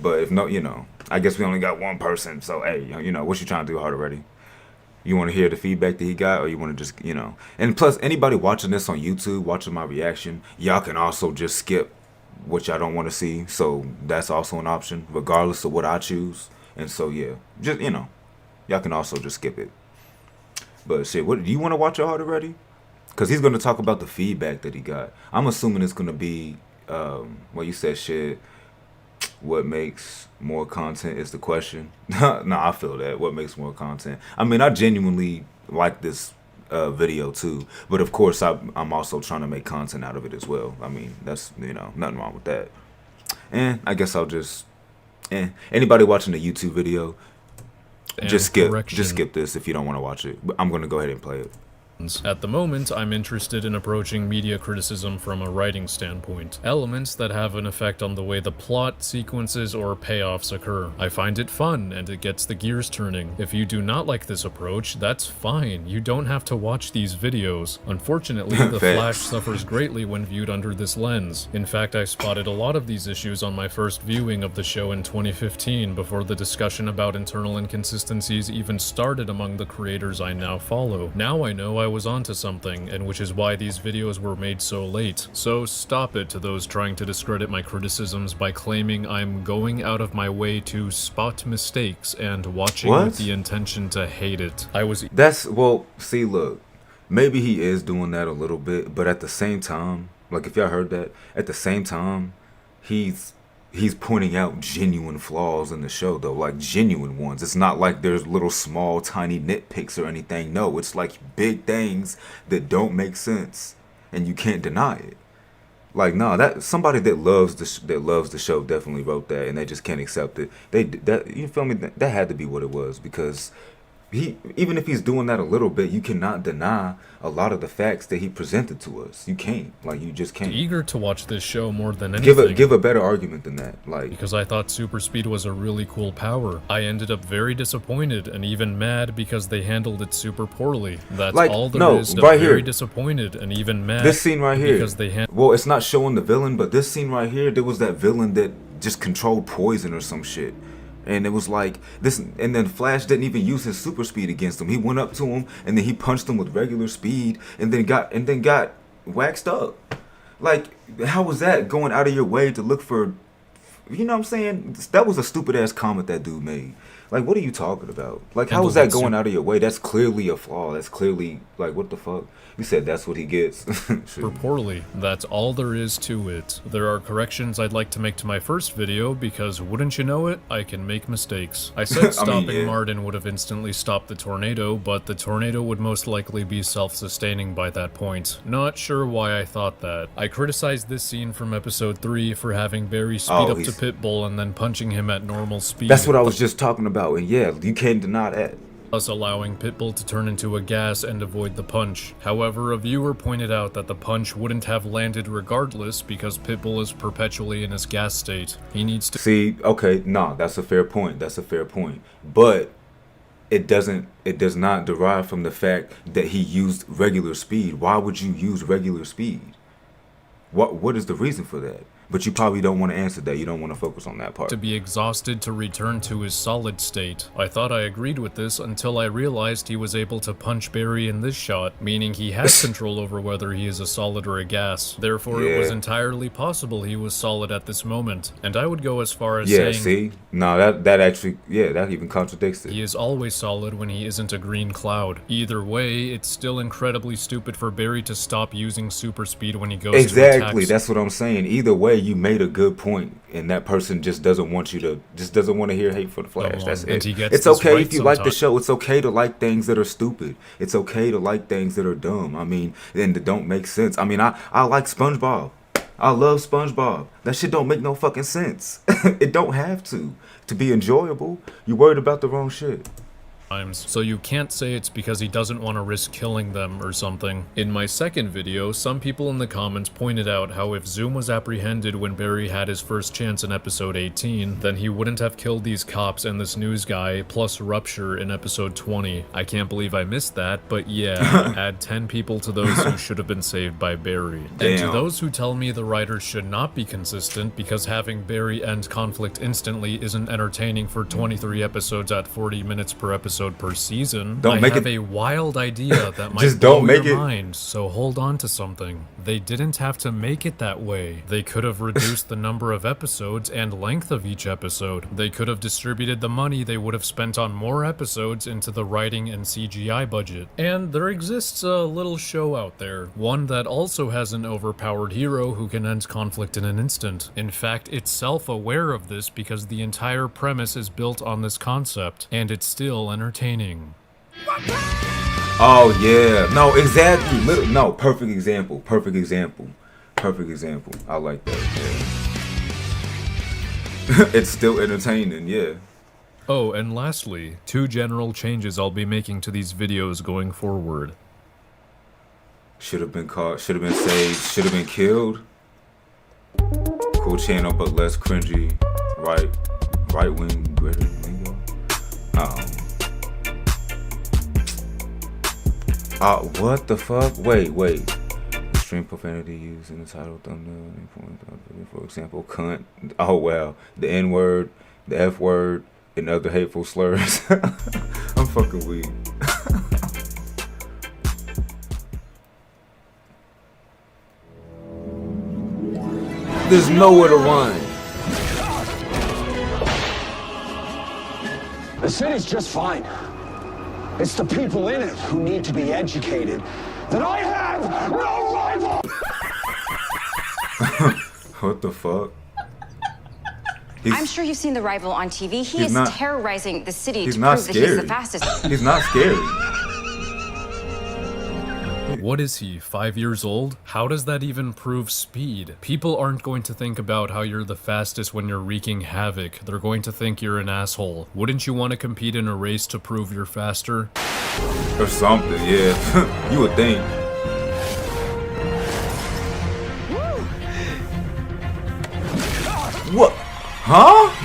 But if no, you know, I guess we only got one person, so hey, you know, what you trying to do hard already? You want to hear the feedback that he got, or you want to just, you know? And plus, anybody watching this on YouTube, watching my reaction, y'all can also just skip what y'all don't want to see. So that's also an option, regardless of what I choose. And so, yeah, just, you know, y'all can also just skip it. But shit, what do you want to watch your heart already? Because he's going to talk about the feedback that he got. I'm assuming it's going to be, well, you said shit, what makes more content is the question. No, I feel that. What makes more content? I mean, I genuinely like this video too. But of course, I'm also trying to make content out of it as well. I mean, that's, you know, nothing wrong with that. And I guess I'll just, anybody watching the YouTube video, just skip this if you don't want to watch it. But I'm going to go ahead and play it. At the moment, I'm interested in approaching media criticism from a writing standpoint. Elements that have an effect on the way the plot, sequences, or payoffs occur. I find it fun, and it gets the gears turning. If you do not like this approach, that's fine. You don't have to watch these videos. Unfortunately, The Flash suffers greatly when viewed under this lens. In fact, I spotted a lot of these issues on my first viewing of the show in 2015, before the discussion about internal inconsistencies even started among the creators I now follow. Now I know I was onto something, and which is why these videos were made so late. So stop it to those trying to discredit my criticisms by claiming I'm going out of my way to spot mistakes and watching with the intention to hate it. Well, see, look, maybe he is doing that a little bit, but at the same time, like if y'all heard that, at the same time, he's pointing out genuine flaws in the show, though, like genuine ones. It's not like there's little small tiny nitpicks or anything. No, it's like big things that don't make sense and you can't deny it. Like, no, that somebody that loves the show definitely wrote that, and they just can't accept it. You feel me? That had to be what it was, because even if he's doing that a little bit, you cannot deny a lot of the facts that he presented to us. You can't. Like, you just can't. Eager to watch this show more than anything. Give a better argument than that. Like, because I thought super speed was a really cool power. I ended up very disappointed and even mad because they handled it super poorly. That's like, all there no, is. Right Very here. disappointed and even mad. This scene right here. Because they well, it's not showing the villain, but this scene right here, there was that villain that just controlled poison or some shit. And it was like this, and then Flash didn't even use his super speed against him. He went up to him and then he punched him with regular speed, and then got waxed up. Like, how was that going out of your way to look for? You know what I'm saying? That was a stupid ass comment that dude made. Like, what are you talking about? Like, how is that going out of your way? That's clearly a flaw. That's clearly, like, what the fuck? You said that's what he gets. For poorly. That's all there is to it. There are corrections I'd like to make to my first video, because wouldn't you know it, I can make mistakes. I said stopping Martin would have instantly stopped the tornado, but the tornado would most likely be self-sustaining by that point. Not sure why I thought that. I criticized this scene from episode 3 for having Barry speed up to Pitbull and then punching him at normal speed. That's what I was just talking about, and yeah, you can't deny that. Thus allowing Pitbull to turn into a gas and avoid the punch. However, a viewer pointed out that the punch wouldn't have landed regardless because Pitbull is perpetually in his gas state. He needs to see. Okay, no, that's a fair point. That's a fair point. But it does not derive from the fact that he used regular speed. Why would you use regular speed? What is the reason for that? But you probably don't want to answer that. You don't want to focus on that part. To be exhausted to return to his solid state. I thought I agreed with this until I realized he was able to punch Barry in this shot, meaning he has control over whether he is a solid or a gas. Therefore, it was entirely possible he was solid at this moment. And I would go as far as saying... see? No, that actually, that even contradicts it. He is always solid when he isn't a green cloud. Either way, it's still incredibly stupid for Barry to stop using super speed when he goes to attack. Exactly, that's what I'm saying. Either way, you made a good point, and that person just doesn't want to hear hate for the Flash. That's it. It's okay if you like the show. It's okay to like things that are stupid. It's okay to like things that are dumb. I mean, and that don't make sense. I mean, I like SpongeBob. I love SpongeBob. That shit don't make no fucking sense. It don't have to be enjoyable. You're worried about the wrong shit. So you can't say it's because he doesn't want to risk killing them or something. In my second video, some people in the comments pointed out how if Zoom was apprehended when Barry had his first chance in episode 18, then he wouldn't have killed these cops and this news guy, plus Rupture in episode 20. I can't believe I missed that, but yeah, add 10 people to those who should have been saved by Barry. Damn. And to those who tell me the writers should not be consistent because having Barry end conflict instantly isn't entertaining for 23 episodes at 40 minutes per episode, episode per season. Don't make I have it a wild idea that might just blow don't make your it mind, so hold on to something. They didn't have to make it that way. They could have reduced the number of episodes and length of each episode. They could have distributed the money they would have spent on more episodes into the writing and CGI budget. And there exists a little show out there, one that also has an overpowered hero who can end conflict in an instant. In fact, it's self-aware of this because the entire premise is built on this concept, and it's still entertaining. Oh yeah, no, exactly. No, perfect example. Perfect example. Perfect example. I like that. Yeah. It's still entertaining. Yeah. Oh, and lastly, 2 general changes I'll be making to these videos going forward. Should have been caught. Should have been saved. Should have been killed. Cool channel, but less cringy. Right wing, greater lingo. What the fuck? Wait. Extreme profanity used in the title, thumbnail, for example, cunt. Oh wow, the N word, the F word, and other hateful slurs. I'm fucking weak. There's nowhere to run. The city's just fine. It's the people in it who need to be educated. That I have no rival! What the fuck? I'm sure you've seen The Rival on TV. He is terrorizing the city to not prove that scary. he's the fastest. He's not scary. What is he, 5 years old? How does that even prove speed? People aren't going to think about how you're the fastest when you're wreaking havoc. They're going to think you're an asshole. Wouldn't you want to compete in a race to prove you're faster? Or something, yeah. You would think. What? Huh?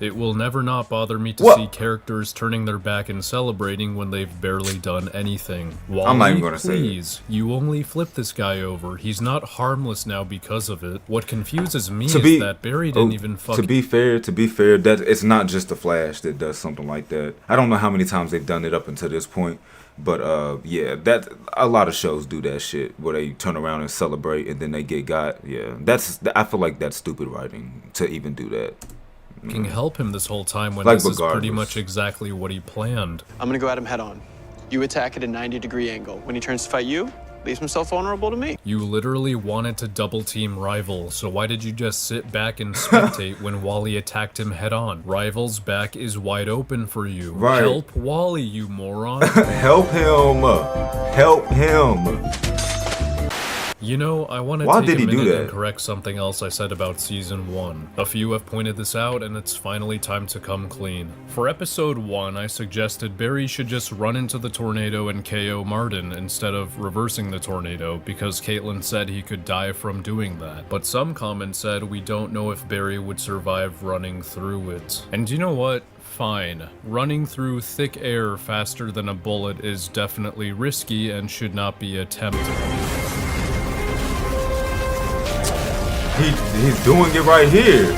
It will never not bother me to see characters turning their back and celebrating when they've barely done anything. Wally, I'm not even gonna say it. please, you only flip this guy over. He's not harmless now because of it. What confuses me is that Barry didn't even fucking... To be fair, that it's not just the Flash that does something like that. I don't know how many times they've done it up until this point, but yeah, that a lot of shows do that shit where they turn around and celebrate and then they get got. Yeah, I feel like that's stupid writing to even do that. Can help him this whole time when Like this is pretty regardless. much exactly what he planned. I'm gonna go at him head on. You attack at a 90-degree angle. When he turns to fight you, leaves himself vulnerable to me. You literally wanted to double team Rival, so why did you just sit back and spectate when Wally attacked him head on? Rival's back is wide open for you. Right. Help Wally, you moron. Help him. Help him. You know, I want to Why take did a he do minute that? and correct something else I said about Season 1. A few have pointed this out, and it's finally time to come clean. For Episode 1, I suggested Barry should just run into the tornado and KO Martin instead of reversing the tornado, because Caitlin said he could die from doing that. But some comments said we don't know if Barry would survive running through it. And you know what? Fine. Running through thick air faster than a bullet is definitely risky and should not be attempted. He's doing it right here.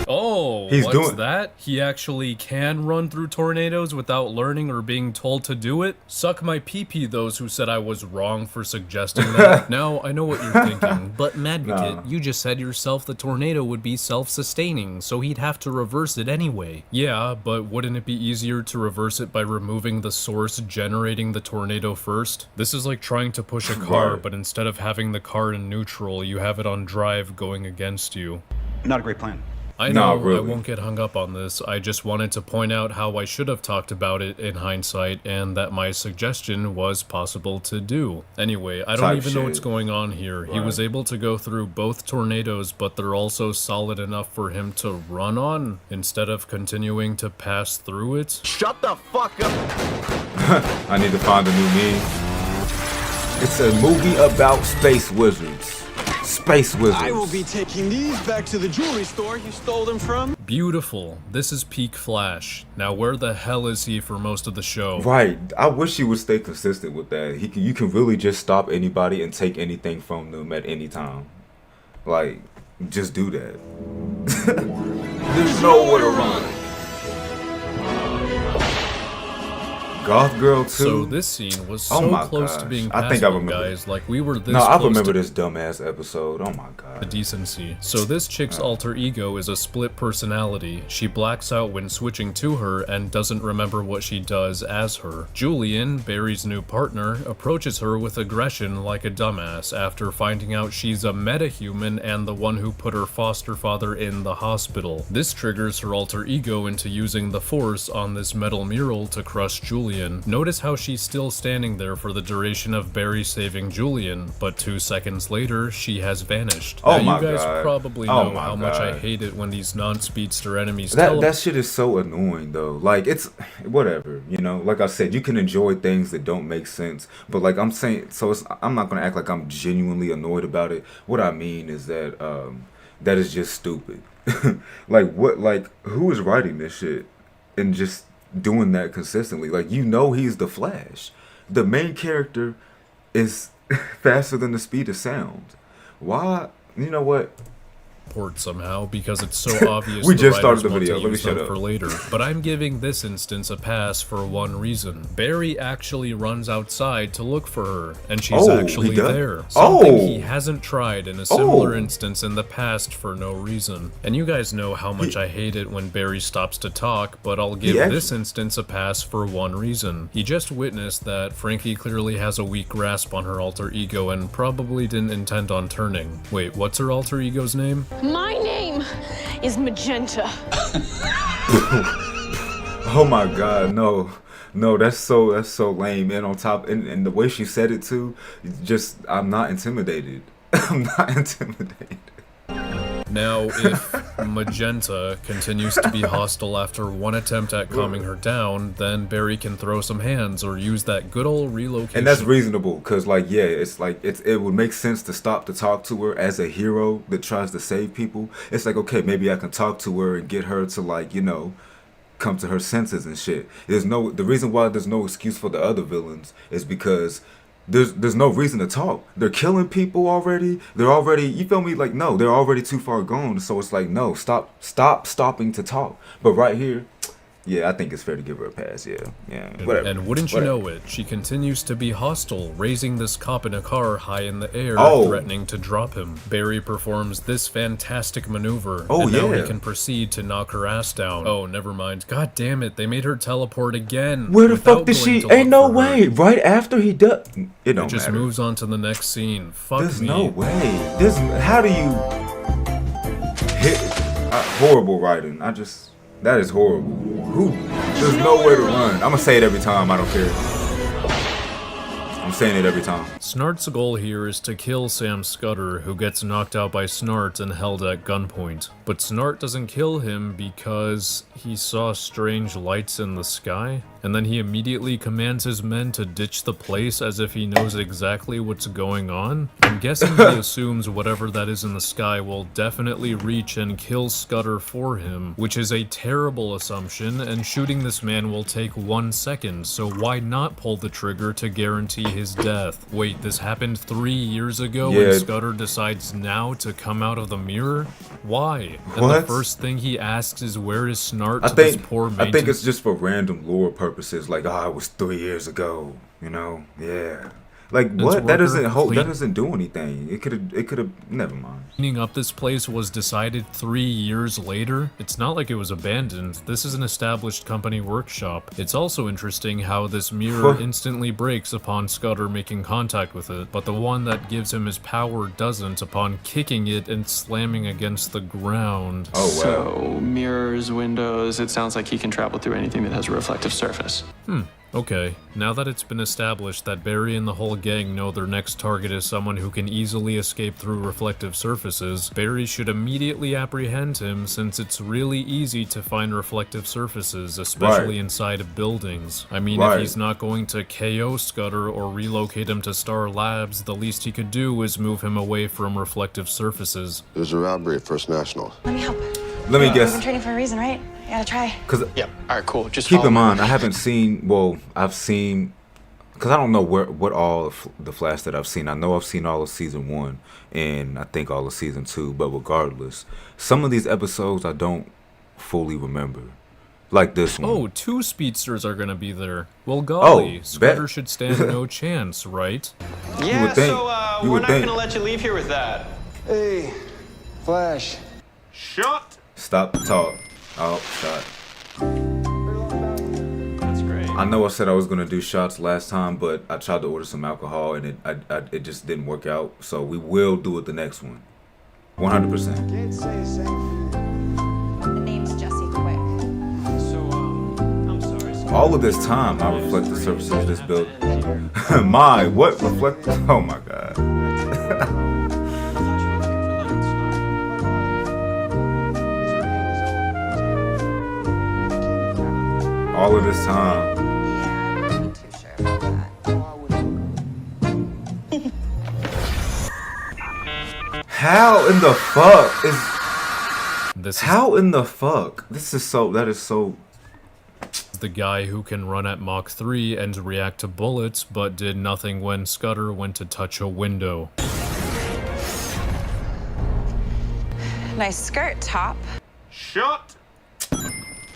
Oh, He's what's doing- that? He actually can run through tornadoes without learning or being told to do it? Suck my pee-pee, those who said I was wrong for suggesting that. Now, I know what you're thinking, but Madvocate, you just said yourself the tornado would be self-sustaining, so he'd have to reverse it anyway. Yeah, but wouldn't it be easier to reverse it by removing the source generating the tornado first? This is like trying to push a car, Right. but instead of having the car in neutral, you have it on drive going against you. Not a great plan. I know, I won't get hung up on this. I just wanted to point out how I should have talked about it in hindsight and that my suggestion was possible to do. Anyway, I don't Type even know what's shit. going on here. He was able to go through both tornadoes, but they're also solid enough for him to run on instead of continuing to pass through it. Shut the fuck up! I need to find a new meme. It's a movie about space wizards. Space wizards. I will be taking these back to the jewelry store you stole them from. Beautiful. This is peak Flash. Now where the hell is he for most of the show? Right. I wish he would stay consistent with that. You can really just stop anybody and take anything from them at any time. Like, just do that. There's nowhere to run. Goth Girl too. So this scene was so close to being I think I passable, remember guys. Like we were this No, I close remember to this dumbass episode. Oh my god. the decency. So this chick's alter ego is a split personality. She blacks out when switching to her and doesn't remember what she does as her. Julian, Barry's new partner, approaches her with aggression like a dumbass after finding out she's a metahuman and the one who put her foster father in the hospital. This triggers her alter ego into using the Force on this metal mural to crush Julian. Notice how she's still standing there for the duration of Barry saving Julian, but 2 seconds later, she has vanished. Oh now, my you guys god. probably Oh know my how much I God. hate it when these non-speedster enemies That shit is so annoying though. Like it's whatever, you know. Like I said, you can enjoy things that don't make sense, but like I'm saying, so I'm not gonna act like I'm genuinely annoyed about it. What I mean is that that is just stupid. Like what? Like who is writing this shit and just doing that consistently? Like you know he's the Flash. The main character is faster than the speed of sound. Why? You know what? Port somehow because it's so obvious. We the just started writers the want to video. Let me use shut them up. for later. But I'm giving this instance a pass for one reason. Barry actually runs outside to look for her, and she's actually he does? there. Something he Oh. hasn't tried in a similar Oh. instance in the past for no reason. And you guys know how much I hate it when Barry stops to talk, but I'll give this instance a pass for one reason. He just witnessed that Frankie clearly has a weak grasp on her alter ego and probably didn't intend on turning. Wait, what's her alter ego's name? My name is Magenta. Oh my god, no. No, that's so lame. And on top and the way she said it too, just I'm not intimidated. I'm not intimidated. Now, if Magenta continues to be hostile after one attempt at calming her down, then Barry can throw some hands or use that good old relocation. And that's reasonable, cause like yeah, it's like it would make sense to stop to talk to her as a hero that tries to save people. It's like okay, maybe I can talk to her and get her to like, you know, come to her senses and shit. The reason why there's no excuse for the other villains is because there's no reason to talk. They're killing people already. They're already, you feel me? Like no, they're already too far gone. So it's like no, stop stopping to talk. But right here, yeah, I think it's fair to give her a pass. Yeah, whatever. And wouldn't you Whatever. know it, she continues to be hostile, raising this cop in a car high in the air, Oh. threatening to drop him. Barry performs this fantastic maneuver, Oh, and now yeah. he can proceed to knock her ass down. Oh, never mind. God damn it, they made her teleport again. Where the without fuck did going she? to look Ain't no for her. way. Right after he does, it don't It just matter. moves on to the next scene. Fuck There's me. no way. How do you hit horrible writing? That is horrible. There's nowhere to run. I'm gonna say it every time. I don't care. I'm saying it every time. Snart's goal here is to kill Sam Scudder, who gets knocked out by Snart and held at gunpoint. But Snart doesn't kill him because he saw strange lights in the sky, and then he immediately commands his men to ditch the place as if he knows exactly what's going on. I'm guessing he assumes whatever that is in the sky will definitely reach and kill Scudder for him, which is a terrible assumption, and shooting this man will take 1 second, so why not pull the trigger to guarantee his death? Wait, this happened 3 years ago Yeah. and Scudder decides now to come out of the mirror? Why? And the What? first thing he asks is where is Snart I to this think poor I maintenance? think it's just for random lore purposes. Like, it was 3 years ago. You know? Yeah. Like what? That doesn't do anything. It could have. Never mind. Cleaning up this place was decided 3 years later. It's not like it was abandoned. This is an established company workshop. It's also interesting how this mirror instantly breaks upon Scudder making contact with it, but the one that gives him his power doesn't upon kicking it and slamming against the ground. Oh, So, mirrors, windows, it sounds like he can travel through anything that has a reflective surface. Okay, now that it's been established that Barry and the whole gang know their next target is someone who can easily escape through reflective surfaces, Barry should immediately apprehend him since it's really easy to find reflective surfaces, especially inside of buildings. I mean, if he's not going to KO Scudder or relocate him to Star Labs, the least he could do is move him away from reflective surfaces. There's a robbery at First National. Let me help. Let me guess. We've been training for a reason, right? You gotta try. Cause yeah, all right, cool. Just keep follow in me. mind, I haven't seen. Well, I've seen. Cause I don't know what all of the Flash that I've seen. I know I've seen all of season 1, and I think all of season 2. But regardless, some of these episodes I don't fully remember. like this one. Oh, 2 speedsters are gonna be there. Well, golly, Scudder should stand no chance, right? Yeah, so we're not gonna let you leave here with that. Hey, Flash. Shot. Stop the talk. Oh, shot. That's great. I know I said I was gonna do shots last time, but I tried to order some alcohol and it just didn't work out. So we will do it the next one. 100%. Can't say the same. The name's Jesse Quick. So, I'm sorry. All of this time, I reflect the surfaces of this building. What reflect? Oh my god. All of this time. Yeah, I'm not too sure about that. How in the fuck is? This How in the fuck? This is so. That is so. The guy who can run at Mach 3 and react to bullets, but did nothing when Scudder went to touch a window. Nice skirt, Top. Shot.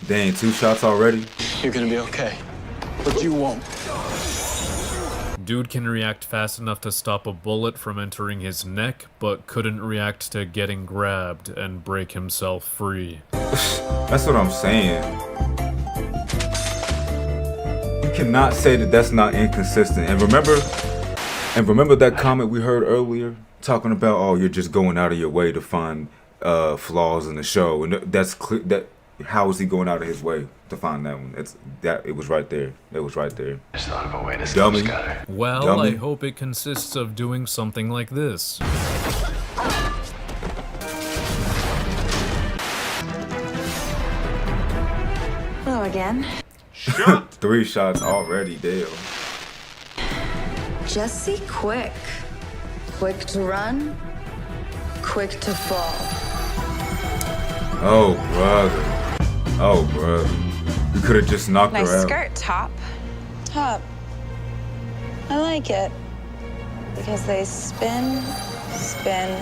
Dang, 2 shots already. You're gonna be okay, but you won't. Dude can react fast enough to stop a bullet from entering his neck, but couldn't react to getting grabbed and break himself free. That's what I'm saying. You cannot say that that's not inconsistent. And remember that comment we heard earlier talking about, oh, you're just going out of your way to find flaws in the show, and that's clear. That how is he going out of his way to find that one? It was right there. It was right there. There's not of a way to stop Scudder. Well, Dummy. I hope it consists of doing something like this. Hello again. Shot. 3 shots already, damn. Jesse Quick. Quick to run, quick to fall. Oh, brother. Oh, brother. You could have just knocked her Nice out. skirt, Top. Top. I like it. Because they spin, spin,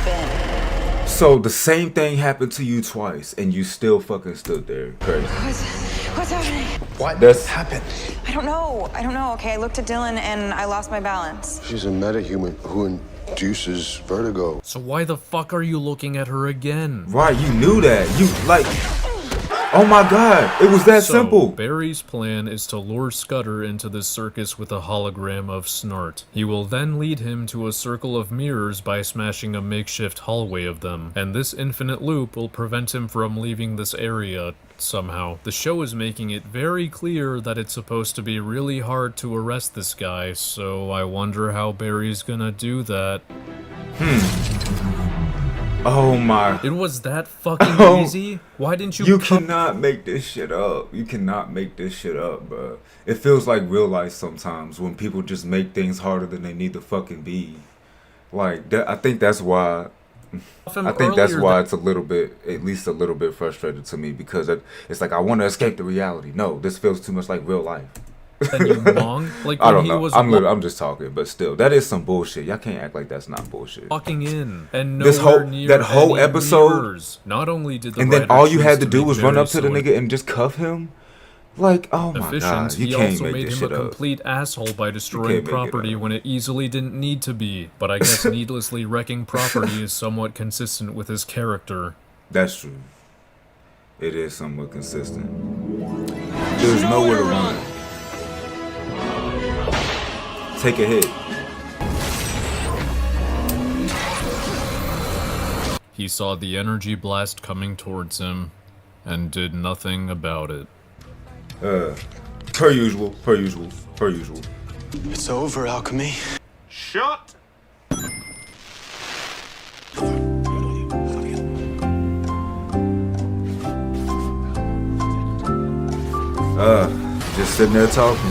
spin. So the same thing happened to you twice, and you still fucking stood there. Crazy. What's happening? What happened? I don't know. Okay, I looked at Dylan and I lost my balance. She's a metahuman who induces vertigo. So why the fuck are you looking at her again? Right, you knew that. You, like... Oh my god, it was that simple. Barry's plan is to lure Scudder into this circus with a hologram of Snart. He will then lead him to a circle of mirrors by smashing a makeshift hallway of them, and this infinite loop will prevent him from leaving this area somehow. The show is making it very clear that it's supposed to be really hard to arrest this guy, so I wonder how Barry's gonna do that. Oh my. It was that fucking easy? Why didn't you? You cannot make this shit up. You cannot make this shit up, bro. It feels like real life sometimes when people just make things harder than they need to fucking be. Like that, I think that's why. I think that's why it's a little bit, at least a little bit frustrated to me, because it's like I want to escape the reality. No, this feels too much like real life. And you mong? Like I don't know. Was I'm just talking, but still, that is some bullshit. Y'all can't act like that's not bullshit. Walking in and This nowhere whole near that whole any episode, mirrors. Not only did the and then writer all you choose had to do make was run Barry up to the so nigga and just cuff him. Like, oh my god, you he can't also make made this him shit a up. complete asshole by You destroying can't make it property up. when it easily didn't need to be. But I guess needlessly wrecking property is somewhat consistent with his character. That's true. It is somewhat consistent. There's nowhere to run. Take a hit. He saw the energy blast coming towards him and did nothing about it. Per usual. It's over, Alchemy. Shot. Just sitting there talking.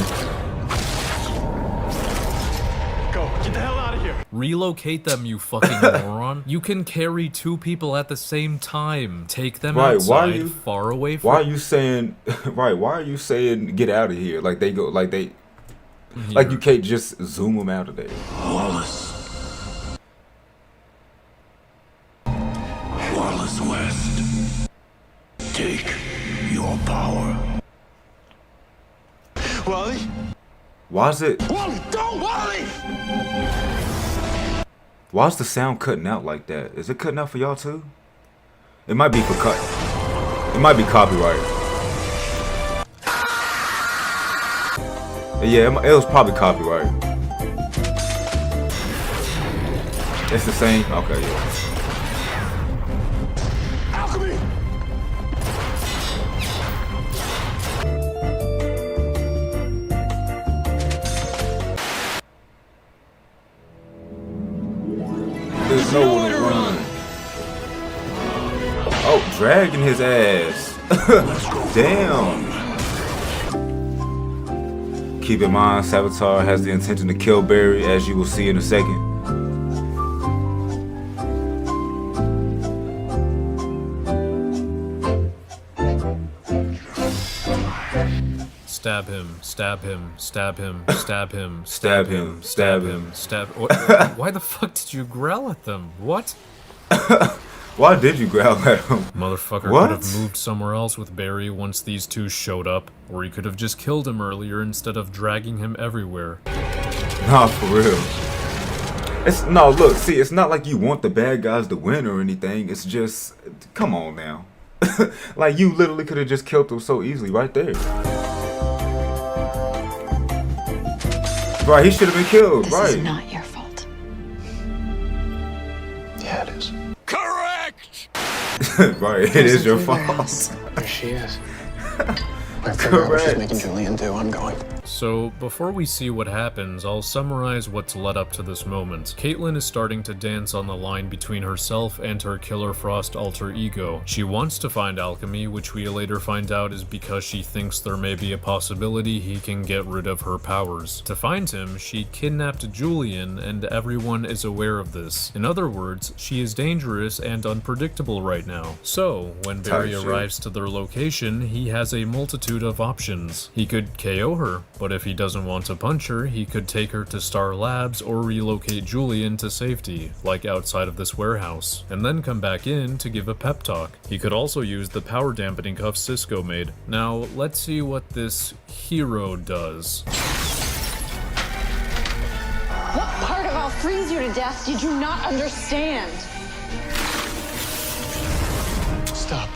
Go, get the hell out of here. Relocate them, you fucking moron. You can carry 2 people at the same time. Take them Right, outside, far away from... Why are you saying, right, why are you saying get out of here? Like they go, like they, like you can't just zoom them out of there. Wallace. Wallace West. Take your your power. Wally? Why is it? Wally, don't, Wally! Why is the sound cutting out like that? Is it cutting out for y'all too? It might be for cut. It might be copyright. Yeah, it was probably copyright. It's the same? Okay, yeah. Alchemy! There's nowhere to run. Oh, dragging his ass. Damn. Keep in mind, Savatar has the intention to kill Barry, as you will see in a second. Stab him, stab him, stab him, stab him, Stab him, stab him. stab. Why the fuck did you growl at them? What? Why did you growl at him? Motherfucker What? could have moved somewhere else with Barry once these two showed up, or he could have just killed him earlier instead of dragging him everywhere. Nah, for real. No, look, see, it's not like you want the bad guys to win or anything. It's just, come on now. Like, you literally could have just killed them so easily right there. Right, he should have been killed, This right. is not your fault. Yeah, it is. Correct! Right, it is your fault. There she is. I figure out what she's making Julian do. I'm going. So, before we see what happens, I'll summarize what's led up to this moment. Caitlin is starting to dance on the line between herself and her Killer Frost alter ego. She wants to find Alchemy, which we later find out is because she thinks there may be a possibility he can get rid of her powers. To find him, she kidnapped Julian, and everyone is aware of this. In other words, she is dangerous and unpredictable right now. So, when Barry arrives to their location, he has a multitude of options. He could KO her, but if he doesn't want to punch her, he could take her to Star Labs or relocate Julian to safety, like outside of this warehouse, and then come back in to give a pep talk. He could also use the power dampening cuff Cisco made. Now, let's see what this hero does. What part of I'll freeze you to death did you not understand? Stop.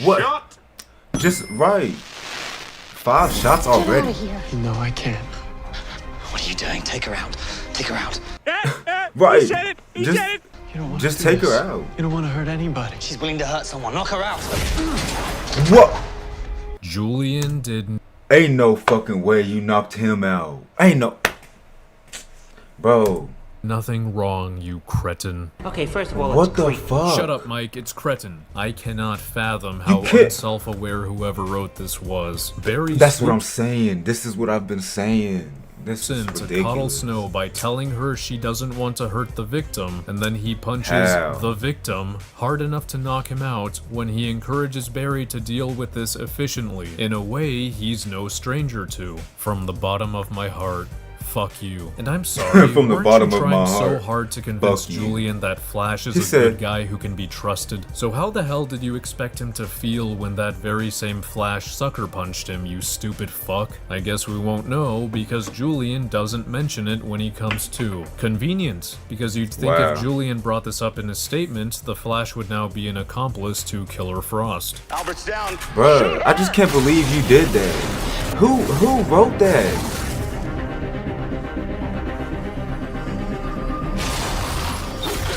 What? Shot. Just right. 5 shots already. Get out of here. No, I can't. What are you doing? Take her out. Take her out. Right. He said it. He Just, said it. You don't want just to do take her this. out. You don't want to hurt anybody. She's willing to hurt someone. Knock her out. What? Julian didn't. Ain't no fucking way you knocked him out. Ain't no. Bro. Nothing wrong, you cretin. Okay, first of all, what the fuck? Shut up, Mike. It's cretin. I cannot fathom how unself-aware whoever wrote this was. Barry. That's what I'm saying. This is what I've been saying. This is to ridiculous. coddle Snow by telling her she doesn't want to hurt the victim, and then he punches How? the victim hard enough to knock him out when he encourages Barry to deal with this efficiently, in a way he's no stranger to. From the bottom of my heart, fuck you. And I'm sorry, From the weren't bottom you of trying my so heart, hard to convince fuck you. Julian that Flash is He a said- good guy who can be trusted? So how the hell did you expect him to feel when that very same Flash sucker punched him, you stupid fuck? I guess we won't know because Julian doesn't mention it when he comes to. Convenient, because you'd think Wow. if Julian brought this up in his statement, the Flash would now be an accomplice to Killer Frost. Albert's down. Bruh, I just can't believe you did that. Who wrote that?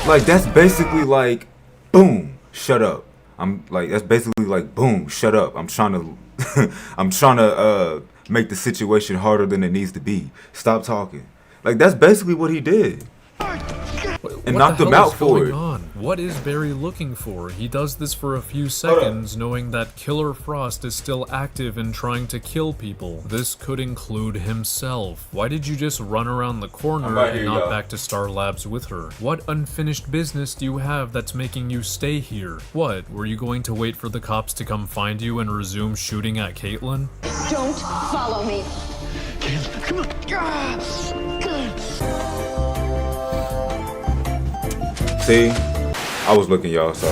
Like, that's basically like, boom, shut up. That's basically like, boom, shut up. I'm trying to make the situation harder than it needs to be. Stop talking. Like, that's basically what he did. And knocked him out for it. What is Barry looking for? He does this for a few seconds, knowing that Killer Frost is still active and trying to kill people. This could include himself. Why did you just run around the corner and not back to Star Labs with her? What unfinished business do you have that's making you stay here? What, were you going to wait for the cops to come find you and resume shooting at Caitlin? Don't follow me. Come on. See? I was looking, y'all, so.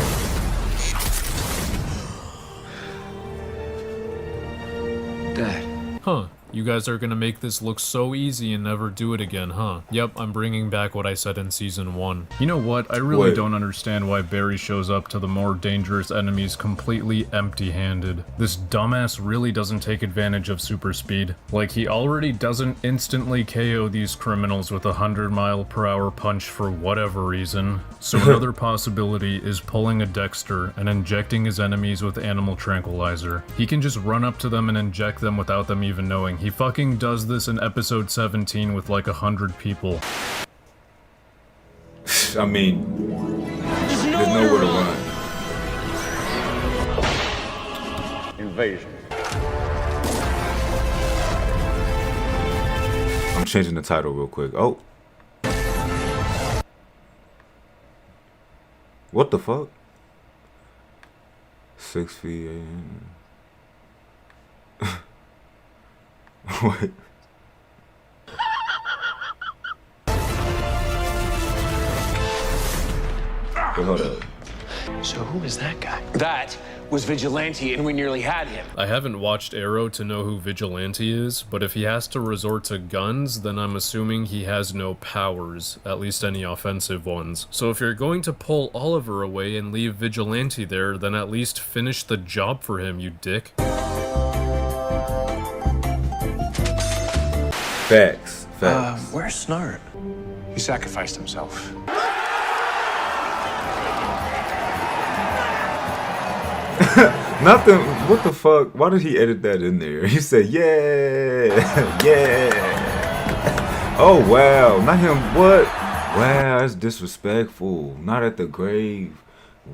Dad. Huh. You guys are gonna make this look so easy and never do it again, huh? Yep, I'm bringing back what I said in Season 1. You know what? I really don't understand why Barry shows up to the more dangerous enemies completely empty-handed. This dumbass really doesn't take advantage of super speed. Like, he already doesn't instantly KO these criminals with a 100-mile-per-hour punch for whatever reason. So another possibility is pulling a Dexter and injecting his enemies with animal tranquilizer. He can just run up to them and inject them without them even knowing. He fucking does this in episode 17 with like 100 people. I mean, there's nowhere to run. Invasion. I'm changing the title real quick. Oh. What the fuck? 6 feet. What? Wait, hold up. So who is that guy? That was Vigilante, and we nearly had him. I haven't watched Arrow to know who Vigilante is, but if he has to resort to guns, then I'm assuming he has no powers, at least any offensive ones. So if you're going to pull Oliver away and leave Vigilante there, then at least finish the job for him, you dick. Facts. Where's Snart? He sacrificed himself. Nothing. What the fuck? Why did he edit that in there? He said, yeah, yeah. Oh, wow. Not him. What? Wow, that's disrespectful. Not at the grave.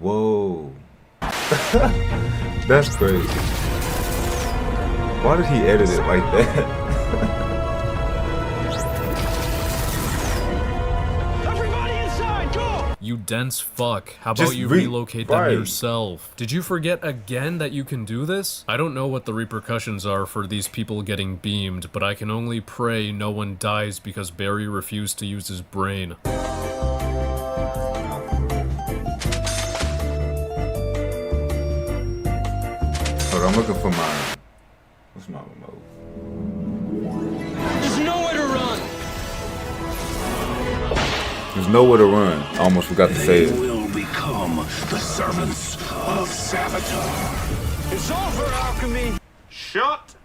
Whoa. That's crazy. Why did he edit it like that? You dense fuck. How about you relocate them yourself? Did you forget again that you can do this? I don't know what the repercussions are for these people getting beamed, but I can only pray no one dies because Barry refused to use his brain. Hold on, I'm looking for my... What's my remote? There's nowhere to run. There's nowhere to run. I almost forgot to say it. They will become the servants of Savatar. It's over, Alchemy. Shut.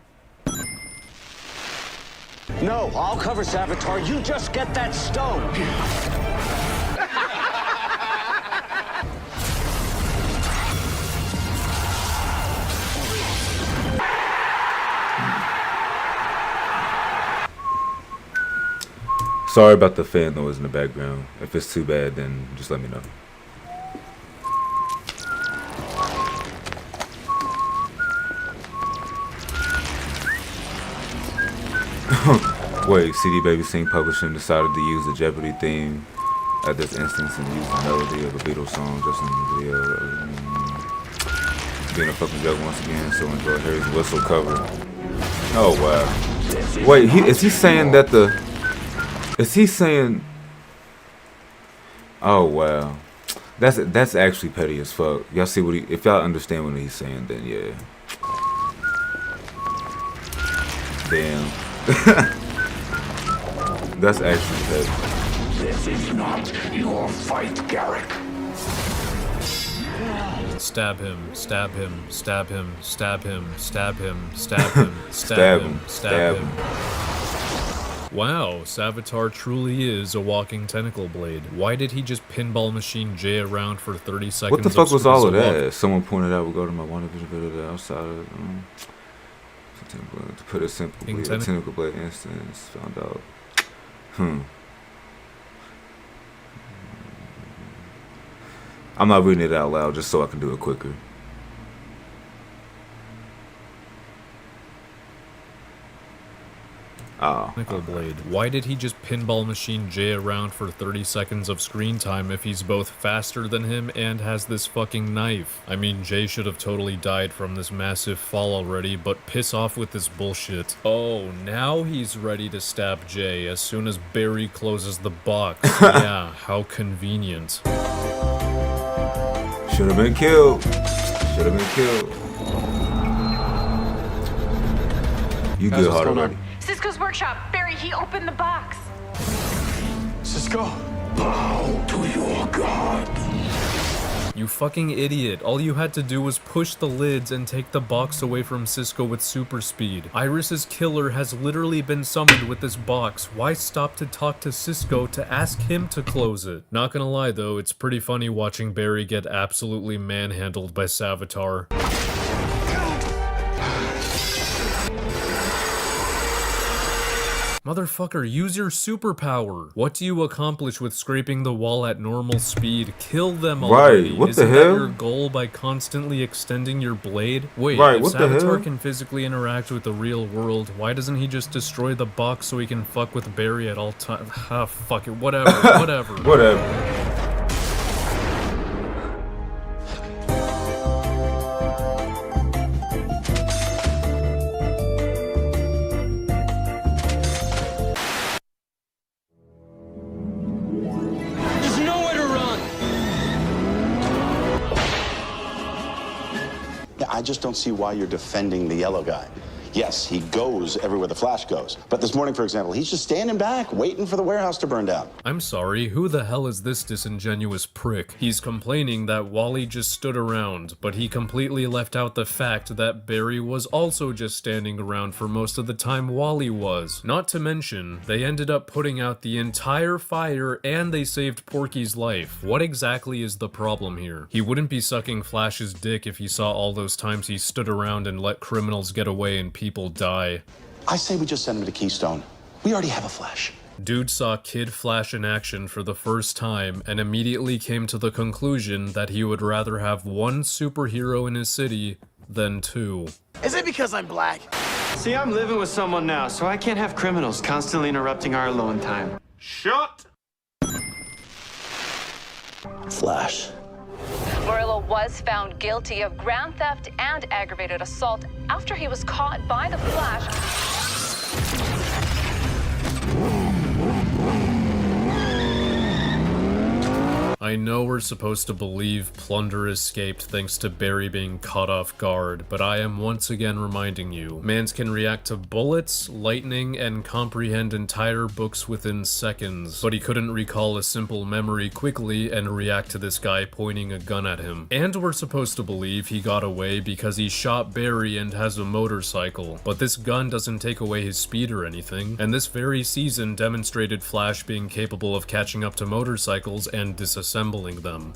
No, I'll cover Savatar. You just get that stone. Sorry about the fan noise in the background. If it's too bad, then just let me know. Wait, CD Baby Sing Publishing decided to use the Jeopardy theme at this instance and use the melody of a Beatles song just in the video. Being a fucking joke once again, so enjoy Harry's whistle cover. Oh wow. Wait, is he saying that the... Is he saying... Oh wow. That's actually petty as fuck. Y'all see what he... If y'all understand what he's saying, then yeah. Damn. That's actually petty. This is not your fight, Garrick. Stab him, stab him, stab him, stab him, stab him, stab him, stab him, stab him. Wow, Savatar truly is a walking tentacle blade. Why did he just pinball machine Jay around for 30 seconds? What the fuck was all of that? Someone pointed out, we'll go to my WandaVision video outside of... to put it simply, a tentacle blade instance found out. I'm not reading it out loud just so I can do it quicker. Nickel blade. Why did he just pinball machine Jay around for 30 seconds of screen time if he's both faster than him and has this fucking knife? I mean, Jay should have totally died from this massive fall already, but piss off with this bullshit. Oh, now he's ready to stab Jay as soon as Barry closes the box. Yeah, how convenient. Should have been killed. Should have been killed. You Guys, good, what's hard going already. on? Cisco's workshop. Barry, he opened the box. Cisco. Bow to your god. You fucking idiot. All you had to do was push the lids and take the box away from Cisco with super speed. Iris's killer has literally been summoned with this box. Why stop to talk to Cisco to ask him to close it? Not gonna lie though, it's pretty funny watching Barry get absolutely manhandled by Savatar. Motherfucker, use your superpower. What do you accomplish with scraping the wall at normal speed? Kill them already. Right, what Isn't the that hell? your goal by constantly extending your blade? Wait, Right, if what the hell? Savatar can physically interact with the real world, why doesn't he just destroy the box so he can fuck with Barry at all times? Ah, fuck it, whatever, whatever. Whatever. There's nowhere to run. Yeah, I just don't see why you're defending the yellow guy. Yes, he goes everywhere the Flash goes. But this morning, for example, he's just standing back, waiting for the warehouse to burn down. I'm sorry, who the hell is this disingenuous prick? He's complaining that Wally just stood around, but he completely left out the fact that Barry was also just standing around for most of the time Wally was. Not to mention, they ended up putting out the entire fire and they saved Porky's life. What exactly is the problem here? He wouldn't be sucking Flash's dick if he saw all those times he stood around and let criminals get away and people die. I say we just send him to Keystone. We already have a Flash. Dude saw Kid Flash in action for the first time and immediately came to the conclusion that he would rather have one superhero in his city than two. Is it because I'm black? See, I'm living with someone now, so I can't have criminals constantly interrupting our alone time. Shut. Flash. Murillo was found guilty of grand theft and aggravated assault after he was caught by the Flash. I know we're supposed to believe Plunder escaped thanks to Barry being caught off guard, but I am once again reminding you, mans can react to bullets, lightning, and comprehend entire books within seconds, but he couldn't recall a simple memory quickly and react to this guy pointing a gun at him. And we're supposed to believe he got away because he shot Barry and has a motorcycle, but this gun doesn't take away his speed or anything, and this very season demonstrated Flash being capable of catching up to motorcycles and disassembling them.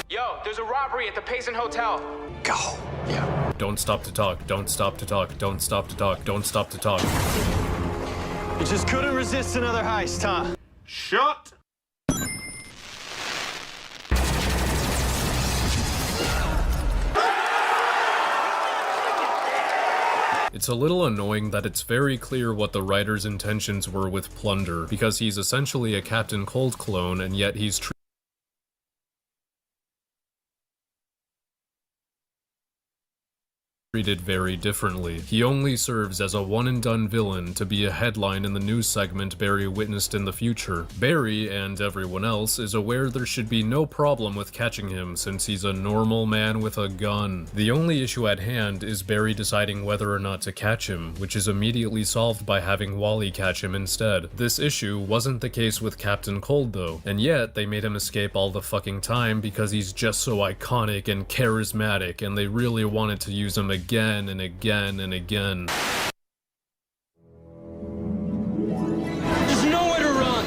Yo, there's a robbery at the Payson Hotel. Go. Yeah. Don't stop to talk, don't stop to talk, don't stop to talk, don't stop to talk. You just couldn't resist another heist, huh? Shut. It's a little annoying that it's very clear what the writer's intentions were with Plunder, because he's essentially a Captain Cold clone, and yet he's treated very differently. He only serves as a one-and-done villain to be a headline in the news segment Barry witnessed in the future. Barry, and everyone else, is aware there should be no problem with catching him since he's a normal man with a gun. The only issue at hand is Barry deciding whether or not to catch him, which is immediately solved by having Wally catch him instead. This issue wasn't the case with Captain Cold though, and yet they made him escape all the fucking time because he's just so iconic and charismatic, and they really wanted to use him again and again and again. There's nowhere to run.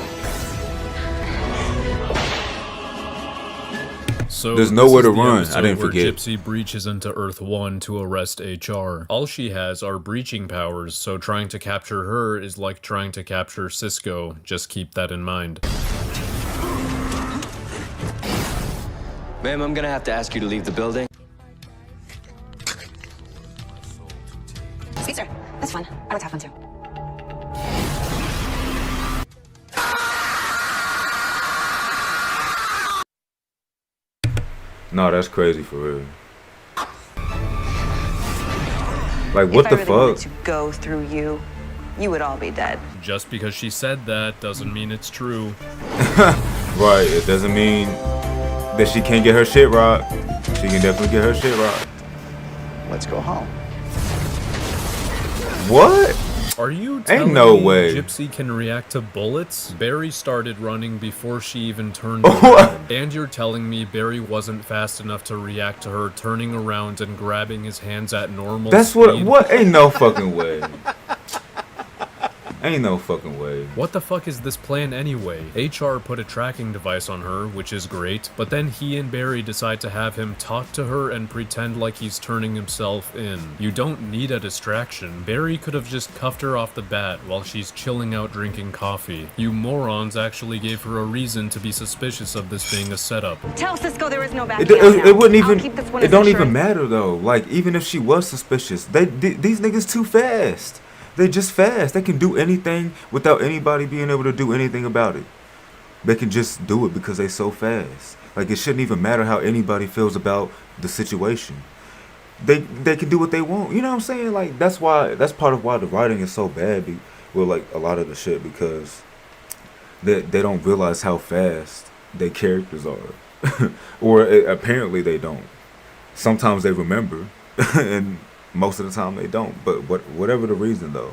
So there's nowhere to this is the run. episode I didn't where forget. Gypsy breaches into Earth 1 to arrest HR. All she has are breaching powers, so trying to capture her is like trying to capture Cisco. Just keep that in mind. Ma'am, I'm gonna have to ask you to leave the building. Sweet, sir. That's fun. I like to have fun too. No, that's crazy for real. Like, what the If I really wanted fuck? to go through you, you would all be dead. Just because she said that doesn't mean it's true. Right, it doesn't mean that she can't get her shit rocked. She can definitely get her shit rocked. Let's go home. What? Are you telling no me way. Gypsy can react to bullets? Barry started running before she even turned around. And you're telling me Barry wasn't fast enough to react to her turning around and grabbing his hands at normal That's speed? what? Ain't no fucking way. Ain't no fucking way. What the fuck is this plan anyway? HR put a tracking device on her, which is great, but then he and Barry decide to have him talk to her and pretend like he's turning himself in. You don't need a distraction. Barry could have just cuffed her off the bat while she's chilling out drinking coffee. You morons actually gave her a reason to be suspicious of this being a setup. Tell Cisco there is no backing It wouldn't even. It don't even matter though. Like even if she was suspicious, these niggas too fast. They're just fast. They can do anything without anybody being able to do anything about it. They can just do it because they're so fast. Like it shouldn't even matter how anybody feels about the situation. They can do what they want. You know what I'm saying? Like that's part of why the writing is so bad. Well, like a lot of the shit because they don't realize how fast their characters are, or apparently they don't. Sometimes they remember, and most of the time they don't, but whatever the reason though,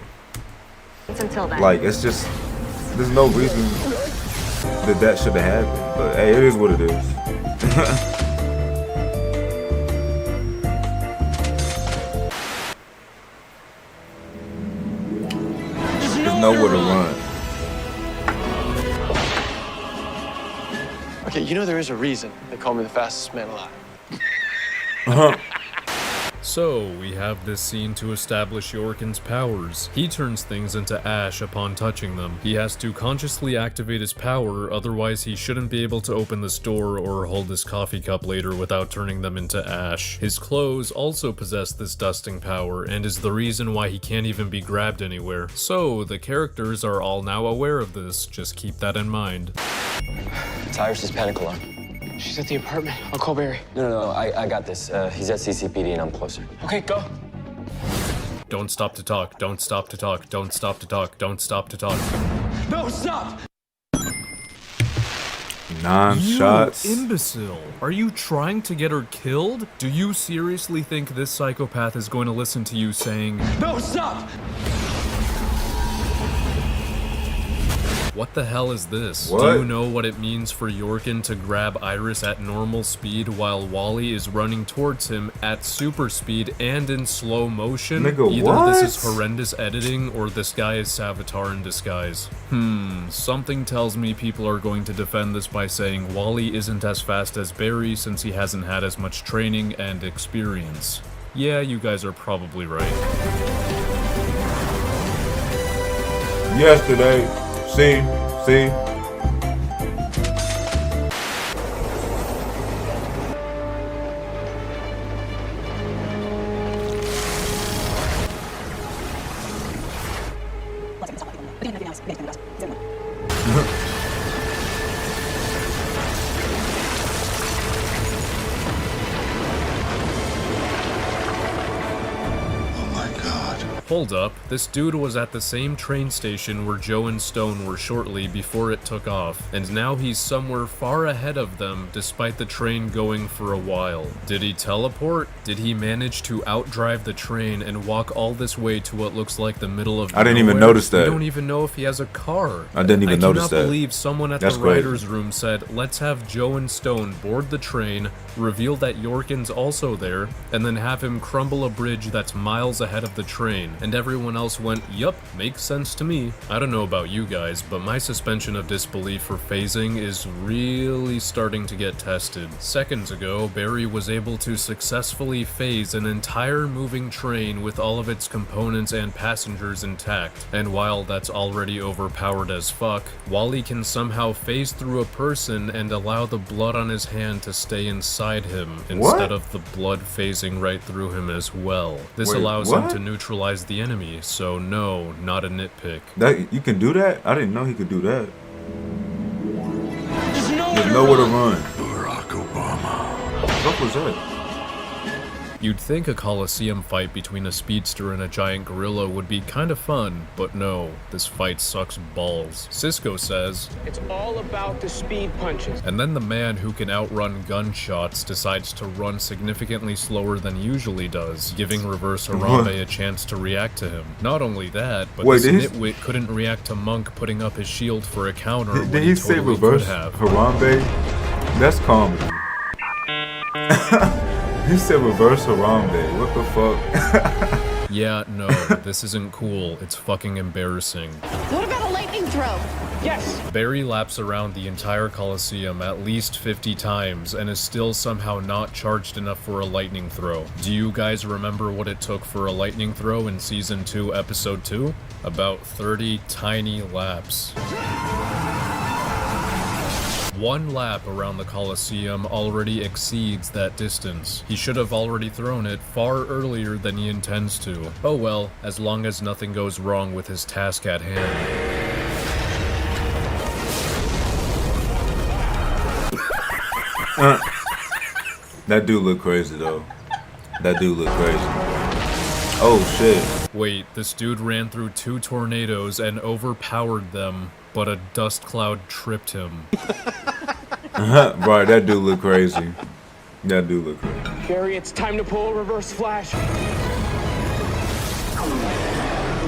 until then. like it's just there's no reason that should have happened. But hey, it is what it is. There's nowhere to run. Okay, you know there is a reason they call me the fastest man alive. So, we have this scene to establish Yorkin's powers. He turns things into ash upon touching them. He has to consciously activate his power, otherwise he shouldn't be able to open this door or hold his coffee cup later without turning them into ash. His clothes also possess this dusting power, and is the reason why he can't even be grabbed anywhere. So, the characters are all now aware of this, just keep that in mind. It's Iris' panic alarm. She's at the apartment. I'll call Barry. No, I got this. He's at CCPD and I'm closer. Okay, go. Don't stop to talk, don't stop to talk, don't stop to talk, don't stop to talk. No, stop! 9 shots. You imbecile. Are you trying to get her killed? Do you seriously think this psychopath is going to listen to you saying, No, stop! What the hell is this? What? Do you know what it means for Yorkin to grab Iris at normal speed while Wally is running towards him at super speed and in slow motion? Nigga, Either what? this is horrendous editing or this guy is Savatar in disguise. Something tells me people are going to defend this by saying Wally isn't as fast as Barry since he hasn't had as much training and experience. Yeah, you guys are probably right. Yesterday. See? Hold up, this dude was at the same train station where Joe and Stone were shortly before it took off, and now he's somewhere far ahead of them despite the train going for a while. Did he teleport? Did he manage to outdrive the train and walk all this way to what looks like the middle of I didn't even nowhere? notice that. We don't even know if he has a car. I didn't even notice that. I cannot believe someone at That's the great. writer's room said, let's have Joe and Stone board the train, reveal that Yorkin's also there, and then have him crumble a bridge that's miles ahead of the train. And everyone else went, yup, makes sense to me. I don't know about you guys, but my suspension of disbelief for phasing is really starting to get tested. Seconds ago, Barry was able to successfully phase an entire moving train with all of its components and passengers intact. And while that's already overpowered as fuck, Wally can somehow phase through a person and allow the blood on his hand to stay inside him instead of the blood phasing right through him as well. This Wait, allows him what? to neutralize the enemy, so no, not a nitpick. That you can do that? I didn't know he could do that. There's nowhere to run. Barack Obama. What was that? You'd think a Coliseum fight between a speedster and a giant gorilla would be kinda fun, but no, this fight sucks balls. Cisco says, "It's all about the speed punches." And then the man who can outrun gunshots decides to run significantly slower than he usually does, giving Reverse Harambe a chance to react to him. Not only that, but this nitwit couldn't react to Monk putting up his shield for a counter when Did he he say totally Reverse could have. Harambe? That's comedy. He said Reverse Harambe. What the fuck? Yeah, no, this isn't cool. It's fucking embarrassing. What about a lightning throw? Yes! Barry laps around the entire Coliseum at least 50 times and is still somehow not charged enough for a lightning throw. Do you guys remember what it took for a lightning throw in Season 2, Episode 2? About 30 tiny laps. One lap around the Coliseum already exceeds that distance. He should have already thrown it far earlier than he intends to. Oh well, as long as nothing goes wrong with his task at hand. That dude look crazy though. That dude look crazy. Oh shit. Wait, this dude ran through 2 tornadoes and overpowered them, but a dust cloud tripped him. Right, that dude look crazy. That dude look crazy. Barry, it's time to pull a reverse flash.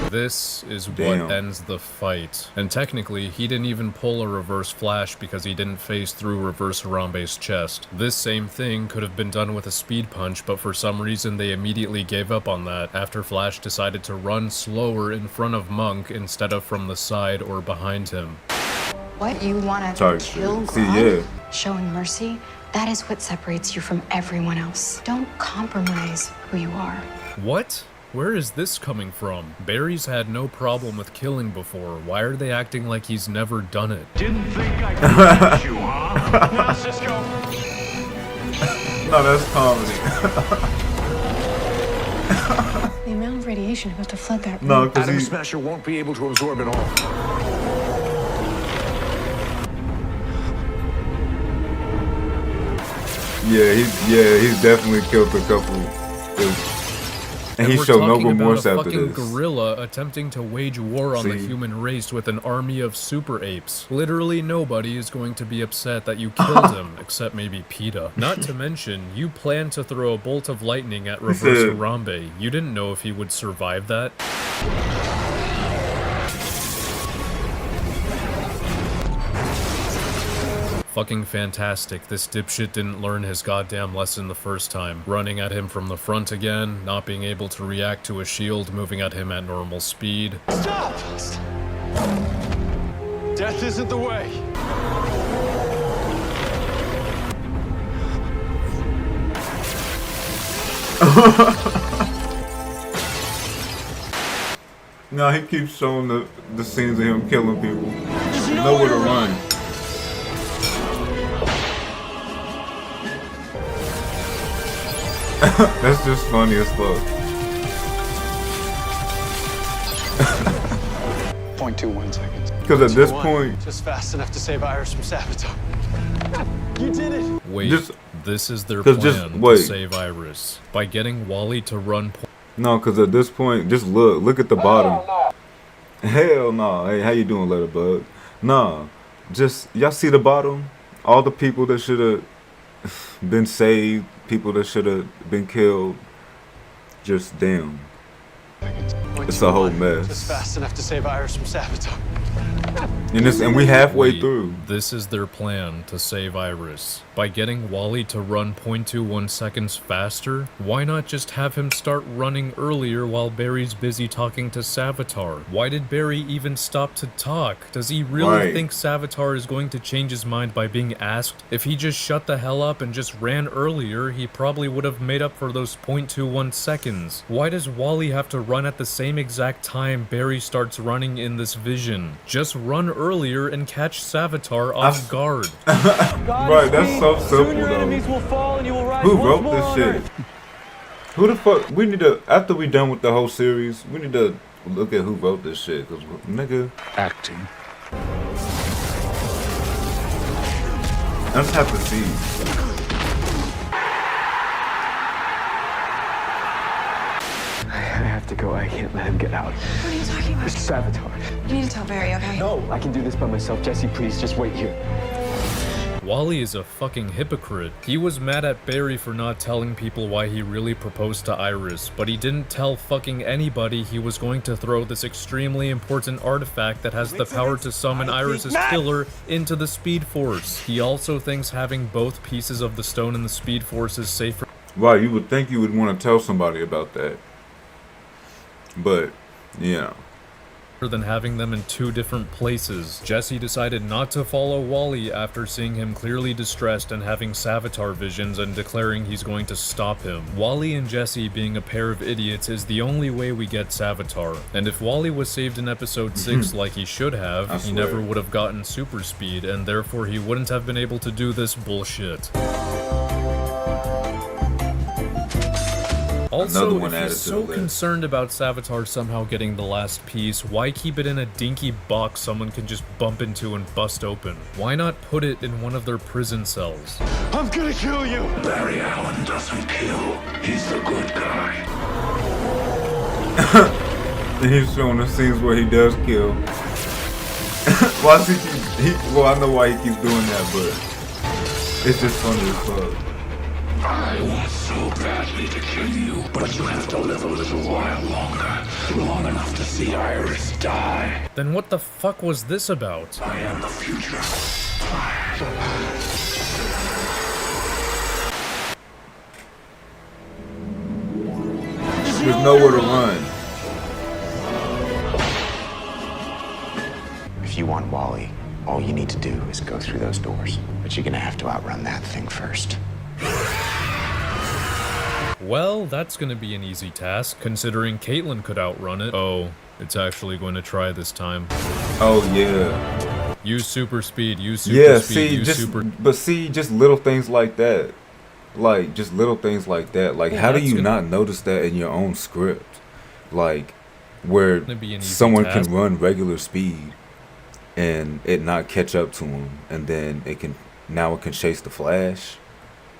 This is what ends the fight. And technically, he didn't even pull a reverse flash because he didn't phase through Reverse Harambe's chest. This same thing could have been done with a speed punch, but for some reason they immediately gave up on that after Flash decided to run slower in front of Monk instead of from the side or behind him. What you want to kill See, God? Showing mercy? That is what separates you from everyone else. Don't compromise who you are. What? Where is this coming from? Barry's had no problem with killing before. Why are they acting like he's never done it? Didn't think I could catch you, huh? Now, Cisco. No, that's comedy. The amount of radiation about to flood that room. No, because Atom Smasher won't be able to absorb it all. Yeah, he's definitely killed a couple. And he showed no remorse after this. We're talking about a fucking gorilla attempting to wage war on the human race with an army of super apes. Literally nobody is going to be upset that you killed him, except maybe PETA. Not to mention, you planned to throw a bolt of lightning at Reverse Harambe. You didn't know if he would survive that. Fucking fantastic. This dipshit didn't learn his goddamn lesson the first time. Running at him from the front again, not being able to react to a shield moving at him at normal speed. Stop! Death isn't the way. No, he keeps showing the scenes of him killing people. Nowhere to run. That's just funny as fuck. 0.21 seconds. Because at this point... Just fast enough to save Iris from Savatar. You did it! Wait, this is their plan to save Iris. By getting Wally to run... No, because at this point, just look at the bottom. Hell no. Hey, how you doing, Letterbug? Nah, just, y'all see the bottom? All the people that should have been saved, people that should have been killed, just damn. It's a whole mess. Just fast enough to save Iris from Savatar. And we halfway through. This is their plan to save Iris. By getting Wally to run 0.21 seconds faster, why not just have him start running earlier while Barry's busy talking to Savatar? Why did Barry even stop to talk? Does he really think Savatar is going to change his mind by being asked? If he just shut the hell up and just ran earlier, he probably would have made up for those 0.21 seconds. Why does Wally have to run at the same exact time Barry starts running in this vision? Just run earlier and catch Savatar off guard. Right, that's so simple though. Who wrote this shit? Who the fuck? We need to, after we done with the whole series, we need to look at who wrote this shit. Cause nigga, acting. I just have to see. can't let him get out. What are you talking about? It's Savatar. You need to tell Barry, okay? No, I can do this by myself. Jesse, please, just wait here. Wally is a fucking hypocrite. He was mad at Barry for not telling people why he really proposed to Iris, but he didn't tell fucking anybody he was going to throw this extremely important artifact that has the power to summon Iris's killer into the Speed Force. He also thinks having both pieces of the stone in the Speed Force is safer. Wow, you would think you would want to tell somebody about that. But, yeah. Than having them in two different places. Jesse decided not to follow Wally after seeing him clearly distressed and having Savatar visions and declaring he's going to stop him. Wally and Jesse being a pair of idiots is the only way we get Savatar. And if Wally was saved in episode 6 like he should have, he never would have gotten super speed and therefore he wouldn't have been able to do this bullshit. Also, if you're so concerned about Savatar somehow getting the last piece, why keep it in a dinky box someone can just bump into and bust open? Why not put it in one of their prison cells? I'm gonna kill you! Barry Allen doesn't kill. He's the good guy. He's showing the scenes where he does kill. Well, I know why he keeps doing that, but it's just funny as fuck. I want so badly to kill you, but you have to live a little while longer. Long enough to see Iris die. Then what the fuck was this about? I am the future. There's nowhere to run. If you want Wally, all you need to do is go through those doors. But you're gonna have to outrun that thing first. Well, that's gonna be an easy task, considering Caitlyn could outrun it. Oh, it's actually going to try this time. Oh, yeah. Use super speed, use super speed, But see, just little things like that. Like, just little things like that. Like, how do you not notice that in your own script? Like, where someone can run regular speed and it not catch up to him, and then it can chase the Flash.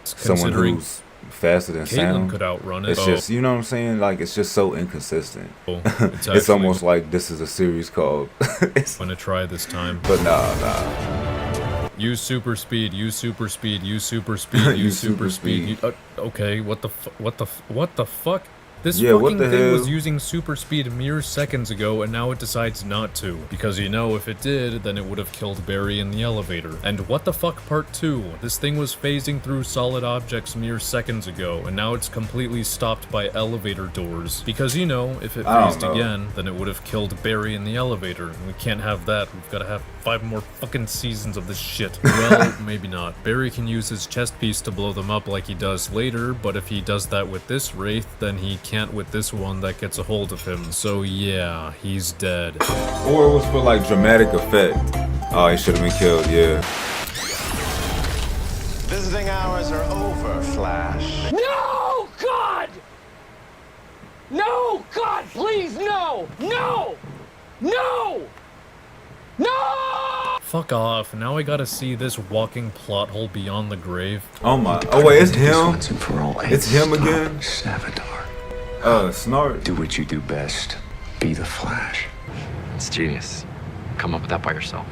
Someone who's faster than sound could outrun it. It's just, you know what I'm saying? Like, it's just so inconsistent. It's almost like this is a series called I'm gonna try this time. But nah. Use super speed, use super speed, use super speed, use super speed. Okay, what the fuck? This fucking thing was using super speed mere seconds ago, and now it decides not to. Because you know, if it did, then it would have killed Barry in the elevator. And what the fuck part 2? This thing was phasing through solid objects mere seconds ago, and now it's completely stopped by elevator doors. Because you know, if it phased again, then it would have killed Barry in the elevator. And we can't have that. We've gotta have 5 more fucking seasons of this shit. Well, maybe not. Barry can use his chest piece to blow them up like he does later, but if he does that with this Wraith, then he can't with this one that gets a hold of him. So yeah, he's dead. Or it was for like dramatic effect. Oh, he should have been killed, yeah. Visiting hours are over, Flash. No, God! No, God, please, no! No! No! No! Fuck off. Now I gotta see this walking plot hole beyond the grave. Oh my. Oh wait, it's him? Once and for all, it's him again? Savatar. Snart. Do what you do best. Be the Flash. It's genius. Come up with that by yourself.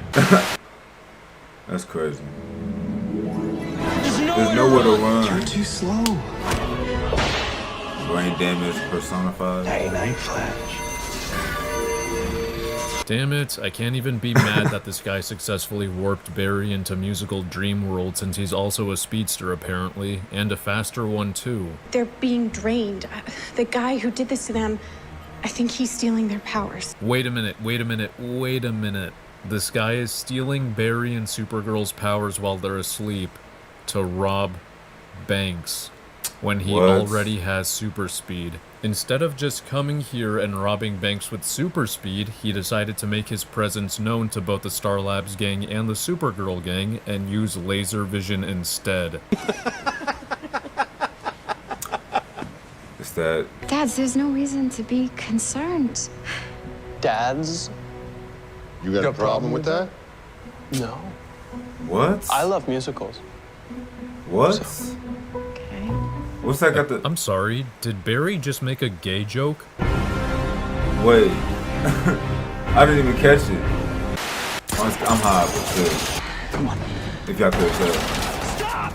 That's crazy. There's nowhere to run. You're too slow. Brain damage personified. Night, Flash. Damn it, I can't even be mad that this guy successfully warped Barry into musical dream world since he's also a speedster apparently, and a faster one too. They're being drained. The guy who did this to them, I think he's stealing their powers. Wait a minute. This guy is stealing Barry and Supergirl's powers while they're asleep to rob banks when he already has super speed. Instead of just coming here and robbing banks with super speed, he decided to make his presence known to both the Star Labs gang and the Supergirl gang and use laser vision instead. Is that... Dads, there's no reason to be concerned. Dads? You got a problem with that? No. What? I love musicals. What? So. What's that got the... I'm sorry, did Barry just make a gay joke? Wait. I didn't even catch it. I'm high, but still. Come on. If y'all could tell. Stop!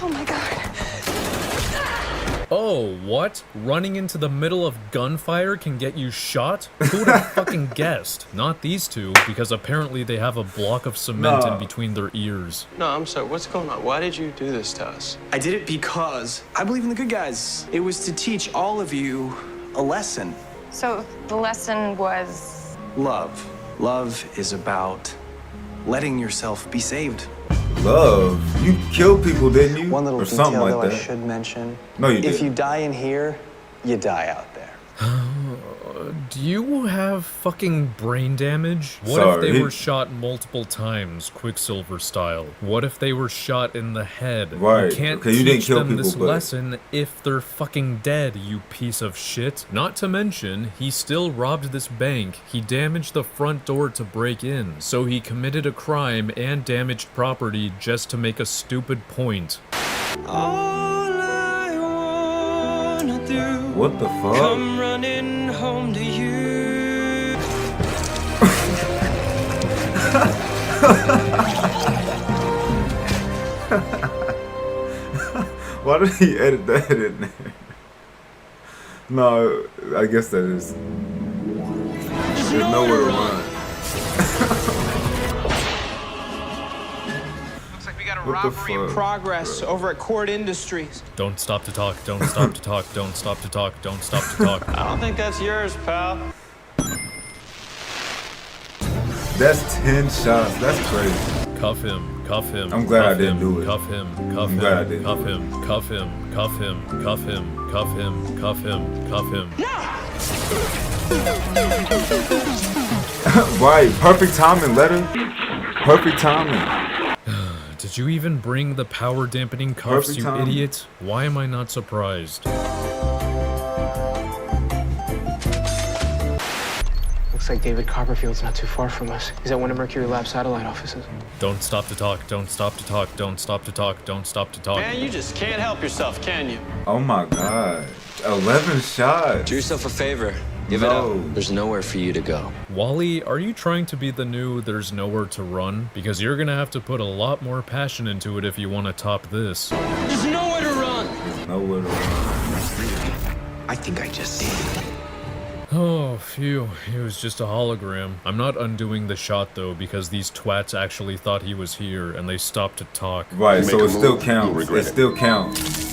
Oh my god. Oh, what? Running into the middle of gunfire can get you shot? Who would have fucking guessed? Not these two, because apparently they have a block of cement in between their ears. No, I'm sorry. What's going on? Why did you do this to us? I did it because I believe in the good guys. It was to teach all of you a lesson. So the lesson was? Love. Love is about letting yourself be saved. Love? You killed people, didn't you? One little or detail, something like though, that. I should mention. No, you If didn't. you die in here, you die out there. Do you have fucking brain damage? What if Sorry. they were shot multiple times, Quicksilver style? What if they were shot in the head? Right. You can't Okay, you didn't teach kill them people, this but- lesson if they're fucking dead, you piece of shit. Not to mention, he still robbed this bank. He damaged the front door to break in. So he committed a crime and damaged property just to make a stupid point. What the fuck? Come running home to you. Why did he edit that in there? No, I guess that is. There's nowhere to run. Looks like we got a What the robbery in fuck, progress over at Cord Industries. Don't stop to talk, don't stop to talk, don't stop to talk, don't stop to talk. I don't think that's yours, pal. That's 10 shots. That's crazy. Cuff him, cuff him. I'm glad I cuff didn't him, do it. Cuff him, cuff I'm him, glad I didn't cuff do it. him, cuff him, cuff him, cuff him, cuff him, cuff him, cuff him. Right, perfect timing, letter. Perfect timing. Did you even bring the power dampening cuffs, Perfect you timing. idiot? Why am I not surprised? Looks like David Copperfield's not too far from us. He's at one of Mercury Lab satellite offices. Don't stop to talk, don't stop to talk, don't stop to talk, don't stop to talk. Man, you just can't help yourself, can you? Oh my god. 11 shots. Do yourself a favor. Give it No. up. There's nowhere for you to go. Wally, are you trying to be the new There's Nowhere to Run? Because you're gonna have to put a lot more passion into it if you want to top this. There's nowhere to run. Nowhere to run. I think I just did. Oh, phew. It was just a hologram. I'm not undoing the shot, though, because these twats actually thought he was here, and they stopped to talk. Right, You so make it a still move, counts. you'll regret It it. still counts.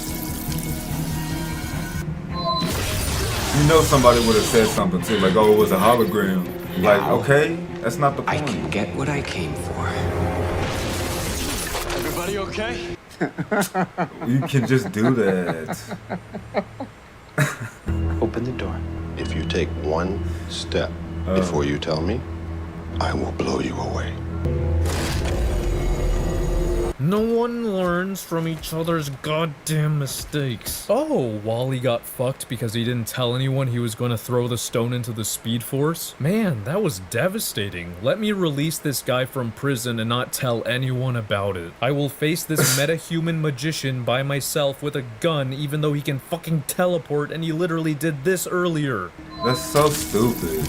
You know somebody would have said something too, like, oh, it was a hologram. Like, okay, that's not the point. I can get what I came for. Everybody okay? You can just do that. Open the door. If you take one step before you tell me, I will blow you away. No one learns from each other's goddamn mistakes. Oh, Wally got fucked because he didn't tell anyone he was going to throw the stone into the Speed Force? Man, that was devastating. Let me release this guy from prison and not tell anyone about it. I will face this meta-human magician by myself with a gun even though he can fucking teleport and he literally did this earlier. That's so stupid.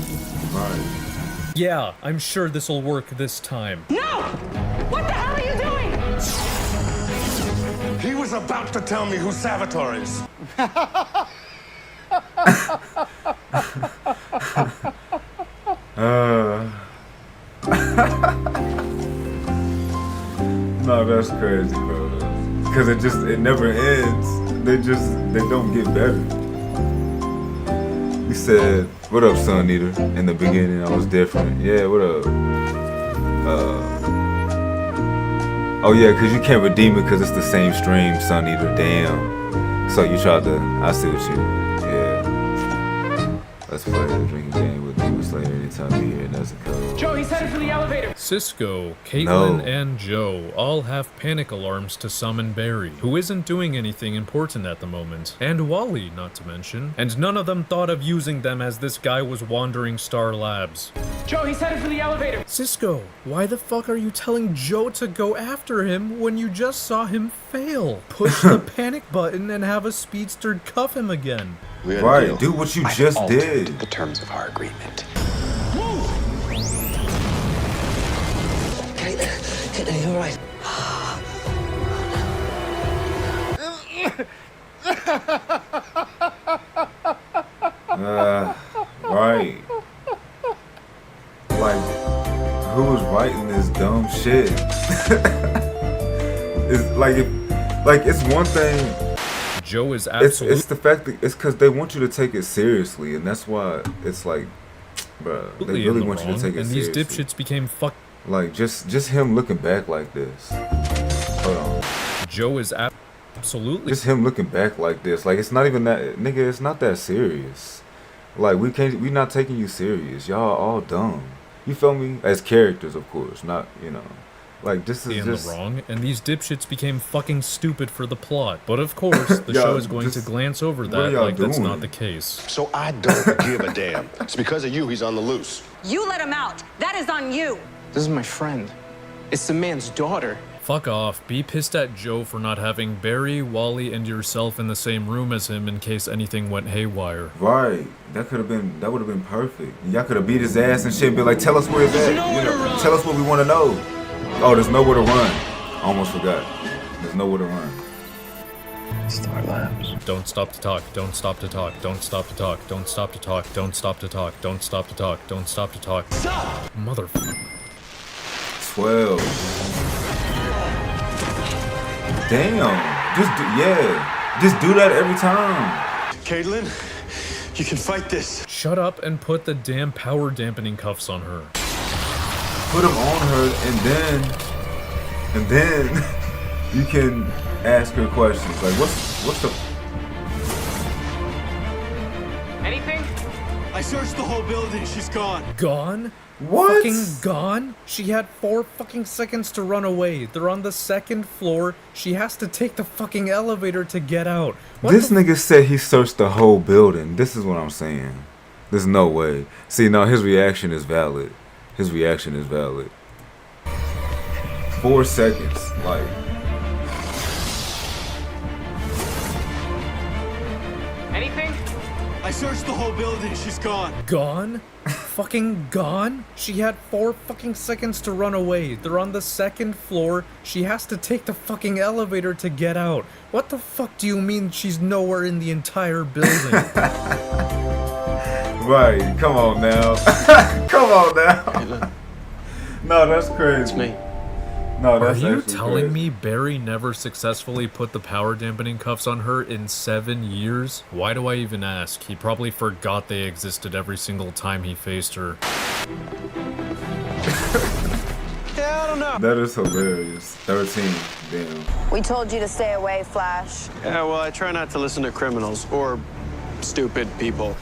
Right. Yeah, I'm sure this'll work this time. No! What the hell are you doing? He was about to tell me who Savatar is. No, that's crazy, bro. Because it never ends. They don't get better. He said, what up, Sun Eater? In the beginning, I was different. Yeah, what up? Oh yeah, because you can't redeem it because it's the same stream, Sun Eater. Damn. So you tried to, I see what you, yeah. Let's play the drinking game with Demon Slayer anytime you hear it as a code. Joe, he's headed for the elevator. Cisco, Caitlin, and Joe all have panic alarms to summon Barry, who isn't doing anything important at the moment, and Wally, not to mention, and none of them thought of using them as this guy was wandering Star Labs. Joe, he's headed for the elevator. Cisco, why the fuck are you telling Joe to go after him when you just saw him fail? Push the panic button and have a speedster cuff him again. Right, do what you just did. The terms of our agreement. Caitlin, you're right. Right. Like, who was writing this dumb shit? It's one thing. Joe is absolutely. It's the fact that it's because they want you to take it seriously, and that's why it's like, bruh, they really want you to take it seriously. And these dipshits became like just him looking back like this. Hold on. Joe is absolutely. Just him looking back like this. Like, it's not even that, nigga. It's not that serious. Like, we not taking you serious. Y'all all dumb. You feel me? As characters, of course, not, you know. Like, this is just the wrong, and these dipshits became fucking stupid for the plot. But of course, the show is going to glance over that like that's not the case. So I don't give a damn. It's because of you he's on the loose. You let him out. That is on you. This is my friend. It's the man's daughter. Fuck off. Be pissed at Joe for not having Barry, Wally, and yourself in the same room as him in case anything went haywire. Right. That would have been perfect. Y'all could have beat his ass and shit and be like, tell us where he's at. You know, tell us what we want to know. Oh, there's nowhere to run. Almost forgot. There's nowhere to run. Star Labs. Don't stop to talk. Don't stop to talk. Don't stop to talk. Don't stop to talk. Don't stop to talk. Don't stop to talk. Don't stop to talk. Stop! Motherfucker. 12. Damn. Just do that every time. Caitlin, you can fight this. Shut up and put the damn power dampening cuffs on her. Put them on her, and then you can ask her questions. Like, what's the? Anything? I searched the whole building. She's gone. Gone? What? Fucking gone? She had 4 fucking seconds to run away. They're on the 2nd floor. She has to take the fucking elevator to get out. This nigga said he searched the whole building. This is what I'm saying. There's no way. See, no, his reaction is valid. 4 seconds, like. Anything? I searched the whole building. She's gone. Gone? Fucking gone? She had 4 fucking seconds to run away. They're on the 2nd floor. She has to take the fucking elevator to get out. What the fuck do you mean she's nowhere in the entire building? Right, come on now. Come on now. No, that's crazy. It's me. No, that's Are you telling me Barry never successfully put the power dampening cuffs on her in 7 years? Why do I even ask? He probably forgot they existed every single time he faced her. Yeah, I don't know. That is hilarious. 13, damn. We told you to stay away, Flash. Yeah, well, I try not to listen to criminals or stupid people.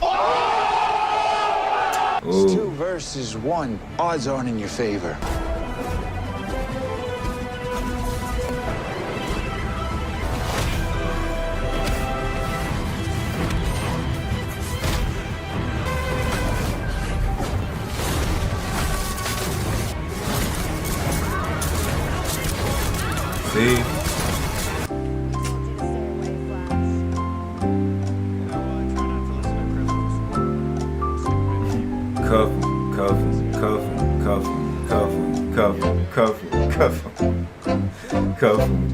It's 2 versus 1. Odds aren't in your favor. See? Cuff him, cuff him, cuff him, cuff him, cuff him, cuff him, cuff him, cuff him,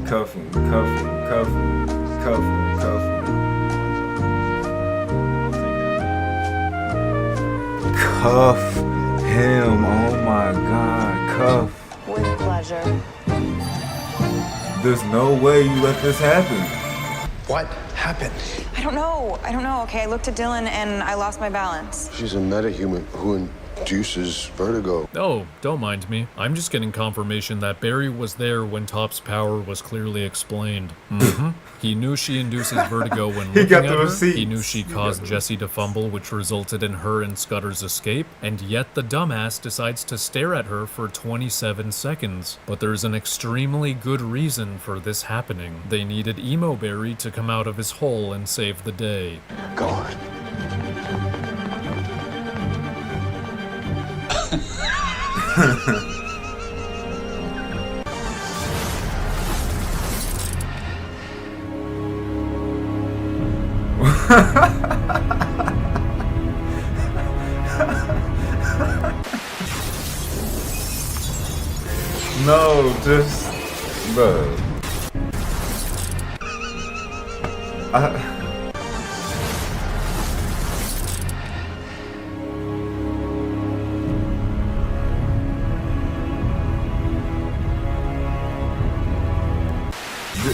cuff him, cuff him, cuff him, cuff him, cuff him, cuff him. Cuff him, oh my God, cuff. With pleasure. There's no way you let this happen. What happened? I don't know. Okay, I looked at Dylan and I lost my balance. She's a metahuman who Juice's vertigo. Oh, don't mind me. I'm just getting confirmation that Barry was there when Top's power was clearly explained. He knew she induces vertigo when looking at her. He knew she caused Jesse to fumble, which resulted in her and Scudder's escape. And yet the dumbass decides to stare at her for 27 seconds. But there's an extremely good reason for this happening. They needed Emo Barry to come out of his hole and save the day. Go on. No, just bro.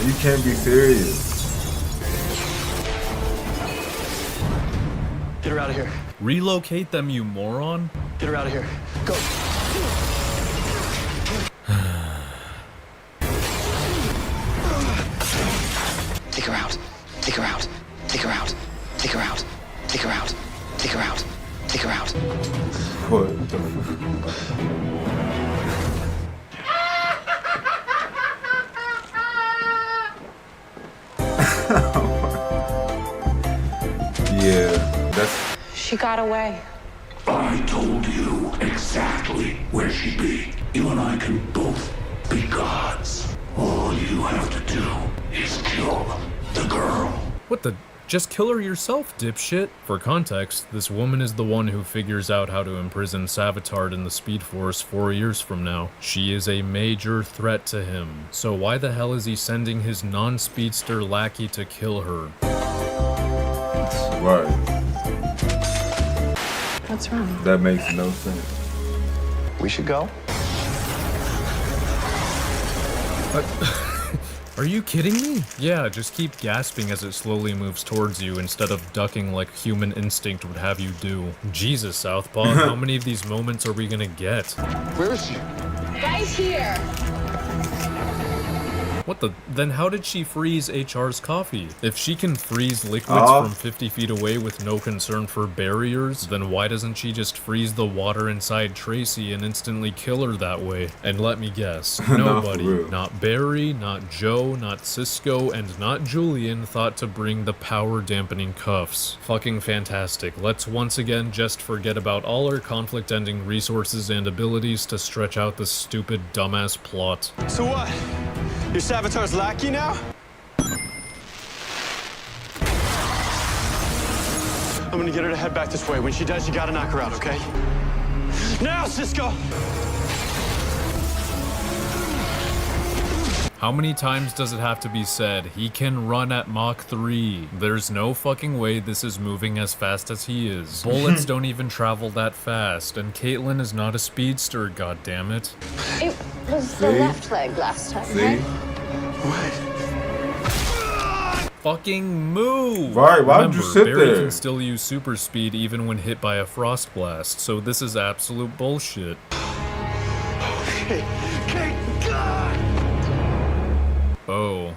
You can't be serious. Get her out of here. Relocate them, you moron. Get her out of here. Go. Take her out. Take her out. Take her out. Take her out. Take her out. Take her out. Take her out. What the fuck? Yeah, that's... She got away. I told you exactly where she'd be. You and I can both be gods. All you have to do is kill the girl. What the? Just kill her yourself, dipshit. For context, this woman is the one who figures out how to imprison Savatar in the Speed Force 4 years from now. She is a major threat to him. So why the hell is he sending his non-speedster lackey to kill her? Right. What's wrong? That makes no sense. We should go. Are you kidding me? Yeah, just keep gasping as it slowly moves towards you instead of ducking like human instinct would have you do. Jesus, Southpaw, how many of these moments are we gonna get? Where is she? Right here. What the? Then how did she freeze HR's coffee? If she can freeze liquids from 50 feet away with no concern for barriers, then why doesn't she just freeze the water inside Tracy and instantly kill her that way? And let me guess, nobody, not Barry, not Joe, not Cisco, and not Julian thought to bring the power dampening cuffs. Fucking fantastic. Let's once again just forget about all our conflict ending resources and abilities to stretch out this stupid dumbass plot. So what? You're Savatar's lackey now? I'm gonna get her to head back this way. When she does, you gotta knock her out, okay? Now, Cisco! How many times does it have to be said? He can run at Mach 3. There's no fucking way this is moving as fast as he is. Bullets don't even travel that fast, and Caitlin is not a speedster, goddammit. It was the left leg last time, right? Fucking move! Right, why would you sit Barry there? can still use super speed even when hit by a frost blast, so this is absolute bullshit. Oh,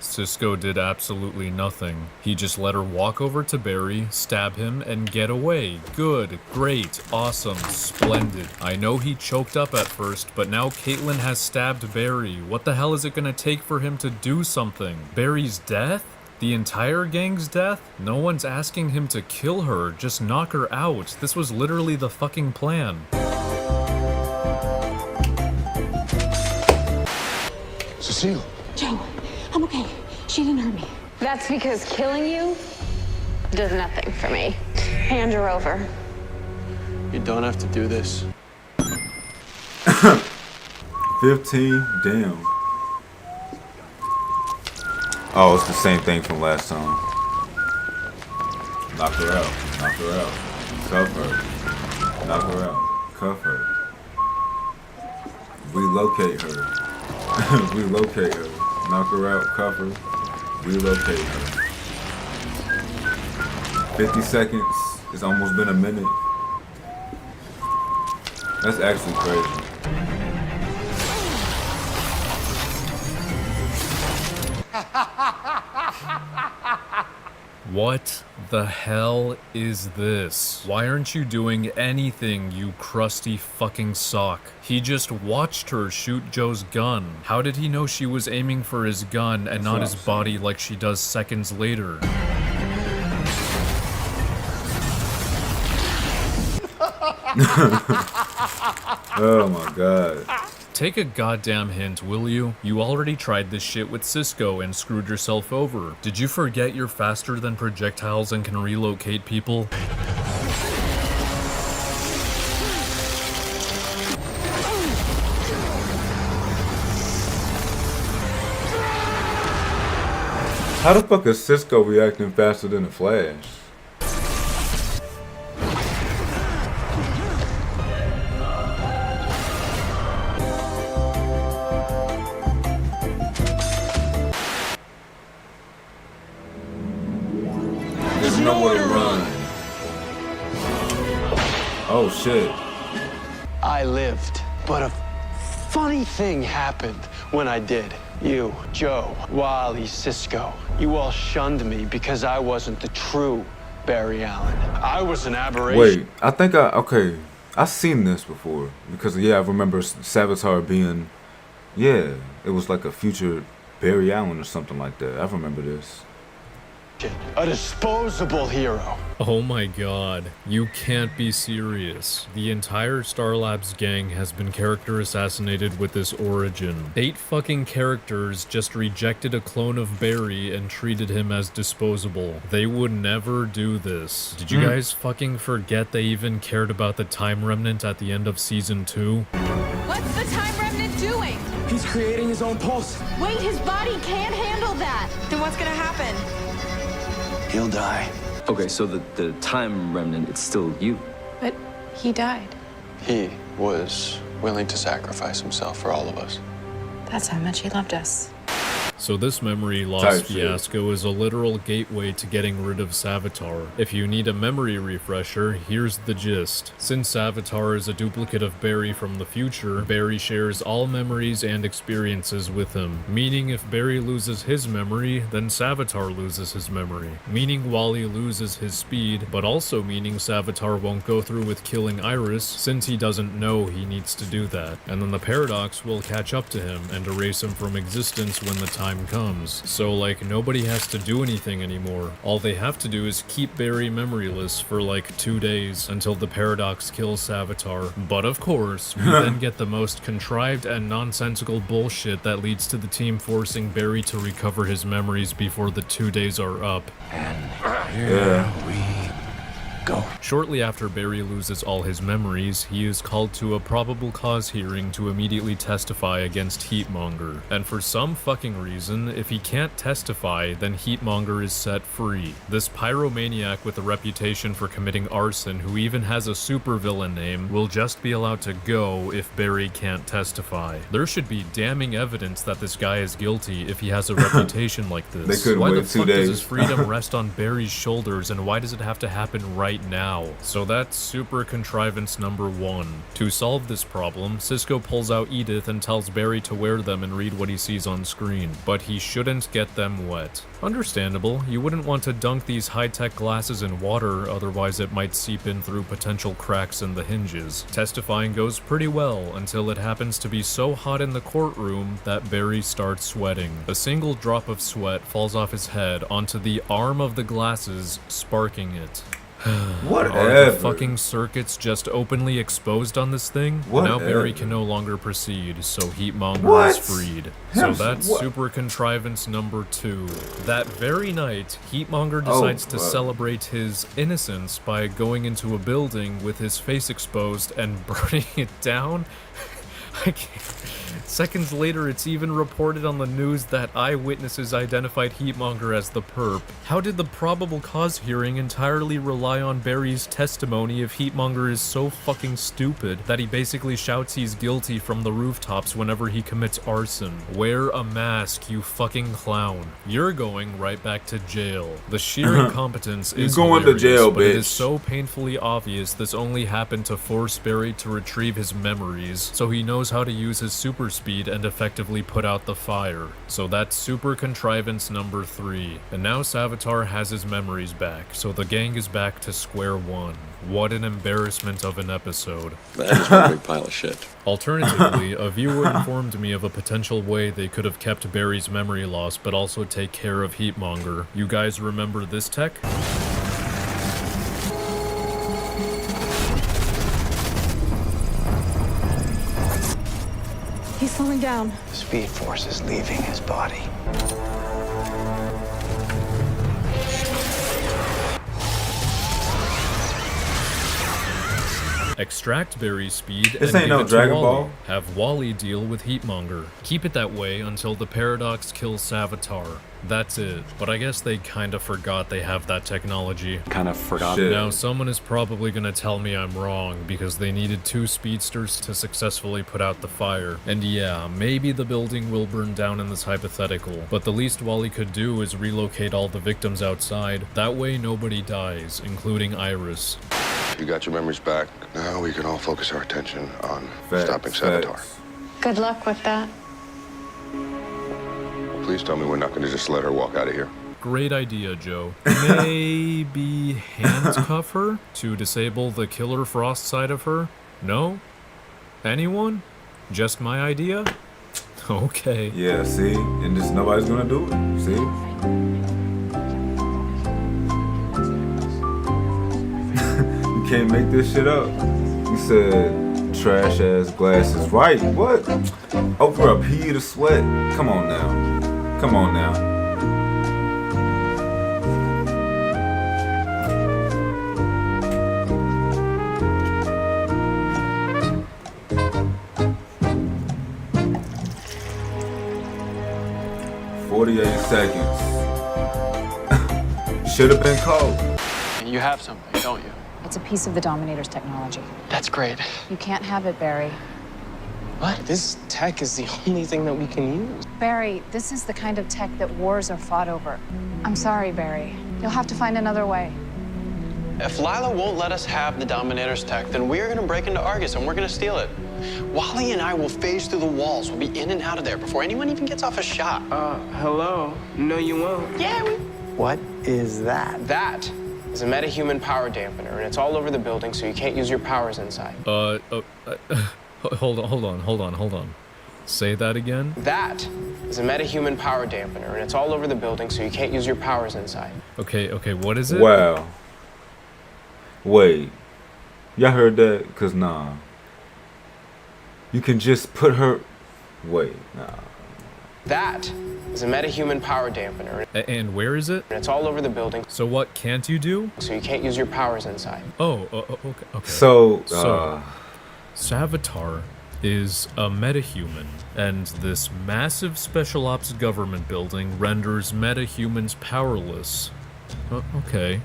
Cisco did absolutely nothing. He just let her walk over to Barry, stab him, and get away. Good, great, awesome, splendid. I know he choked up at first, but now Caitlin has stabbed Barry. What the hell is it gonna take for him to do something? Barry's death? The entire gang's death? No one's asking him to kill her, just knock her out. This was literally the fucking plan. Cecile. Joe, I'm okay. She didn't hurt me. That's because killing you does nothing for me. Hand her over. You don't have to do this. 15? Damn. Oh, it's the same thing from last time. Knock her out. Knock her out. Cuff her. Knock her out. Cuff her. Relocate her. Relocate her. Knock her out. Cuff her. Relocate her. 50 seconds. It's almost been a minute. That's actually crazy. What the hell is this? Why aren't you doing anything, you crusty fucking sock? He just watched her shoot Joe's gun. How did he know she was aiming for his gun and not his body like she does seconds later? Oh my god. Take a goddamn hint, will you? You already tried this shit with Cisco and screwed yourself over. Did you forget you're faster than projectiles and can relocate people? How the fuck is Cisco reacting faster than the Flash? There's nowhere to run. Oh shit. I lived, but a funny thing happened when I did. You, Joe, Wally, Cisco, you all shunned me because I wasn't the true Barry Allen. I was an aberration. Wait, I think I've seen this before. Because yeah, I remember Savatar being, yeah, it was like a future Barry Allen or something like that. I remember this. A disposable hero. Oh my god, you can't be serious. The entire Star Labs gang has been character assassinated with this origin. 8 fucking characters just rejected a clone of Barry and treated him as disposable. They would never do this. Did you guys fucking forget they even cared about the Time Remnant at the end of Season 2? What's the Time Remnant doing? He's creating his own pulse. Wait, his body can't handle that. Then what's gonna happen? He'll die. Okay, so the Time Remnant, it's still you. But he died. He was willing to sacrifice himself for all of us. That's how much he loved us. So this memory loss fiasco is a literal gateway to getting rid of Savatar. If you need a memory refresher, here's the gist. Since Savatar is a duplicate of Barry from the future, Barry shares all memories and experiences with him. Meaning if Barry loses his memory, then Savatar loses his memory. Meaning Wally loses his speed, but also meaning Savatar won't go through with killing Iris since he doesn't know he needs to do that. And then the paradox will catch up to him and erase him from existence when the time comes. So like nobody has to do anything anymore. All they have to do is keep Barry memoryless for like 2 days until the paradox kills Savatar. But of course, we then get the most contrived and nonsensical bullshit that leads to the team forcing Barry to recover his memories before the 2 days are up. And here we go. Shortly after Barry loses all his memories, he is called to a probable cause hearing to immediately testify against Heatmonger. And for some fucking reason, if he can't testify, then Heatmonger is set free. This pyromaniac with a reputation for committing arson, who even has a supervillain name, will just be allowed to go if Barry can't testify. There should be damning evidence that this guy is guilty if he has a reputation like this. They couldn't why wait the 2 fuck days. does his freedom rest on Barry's shoulders, and why does it have to happen right now? So that's super contrivance number 1. To solve this problem, Cisco pulls out Edith and tells Barry to wear them and read what he sees on screen. But he shouldn't get them wet. Understandable, you wouldn't want to dunk these high-tech glasses in water, otherwise it might seep in through potential cracks in the hinges. Testifying goes pretty well until it happens to be so hot in the courtroom that Barry starts sweating. A single drop of sweat falls off his head onto the arm of the glasses, sparking it. Whatever. Are the fucking circuits just openly exposed on this thing? Whatever. Now Barry can no longer proceed, so Heatmonger is freed. So that's super contrivance number 2. That very night, Heatmonger decides to celebrate his innocence by going into a building with his face exposed and burning it down. I can't. Seconds later, it's even reported on the news that eyewitnesses identified Heatmonger as the perp. How did the probable cause hearing entirely rely on Barry's testimony if Heatmonger is so fucking stupid that he basically shouts he's guilty from the rooftops whenever he commits arson? Wear a mask, you fucking clown. You're going right back to jail. The sheer incompetence is going to jail, but bitch. It is so painfully obvious this only happened to force Barry to retrieve his memories, so he knows how to use his super speed and effectively put out the fire. So that's super contrivance number 3. And now Savatar has his memories back, so the gang is back to square one. What an embarrassment of an episode. That is one big pile of shit. Alternatively, a viewer informed me of a potential way they could have kept Barry's memory loss but also take care of Heatmonger. You guys remember this tech? He's slowing down. The Speed Force is leaving his body. Extract Barry's speed This and ain't give no it to Dragon Wally. Ball. Have Wally deal with Heatmonger. Keep it that way until the Paradox kills Savatar. That's it. But I guess they kinda forgot they have that technology. Kind of forgot. Shit. Now someone is probably gonna tell me I'm wrong because they needed 2 speedsters to successfully put out the fire. And yeah, maybe the building will burn down in this hypothetical, but the least Wally could do is relocate all the victims outside. That way nobody dies, including Iris. You got your memories back. Now we can all focus our attention on stopping Facts. Savatar. Good luck with that. Please tell me we're not going to just let her walk out of here. Great idea, Joe. Maybe handcuff her to disable the Killer Frost side of her? No? Anyone? Just my idea? Okay. Yeah, see? And just nobody's gonna do it. See? You can't make this shit up. You said trash ass glasses. Right, what? Over a pea to sweat. Come on now. Come on now. $48. Should have been called. You have something, don't you? It's a piece of the Dominator's technology. That's great. You can't have it, Barry. What? This tech is the only thing that we can use. Barry, this is the kind of tech that wars are fought over. I'm sorry, Barry. You'll have to find another way. If Lila won't let us have the Dominator's tech, then we're gonna break into Argus and we're gonna steal it. Wally and I will phase through the walls. We'll be in and out of there before anyone even gets off a shot. Hello? No, you won't. Yeah, we... What is that? That is a metahuman power dampener, and it's all over the building, so you can't use your powers inside. Hold on. Say that again? That is a metahuman power dampener, and it's all over the building, so you can't use your powers inside. Okay, what is it? Wow. Wait. Y'all heard that? Cause nah. You can just put her... Wait, nah. That is a metahuman power dampener. And where is it? And it's all over the building. So what can't you do? So you can't use your powers inside. Okay. So, Savatar is a metahuman, and this massive special ops government building renders metahumans powerless. Okay.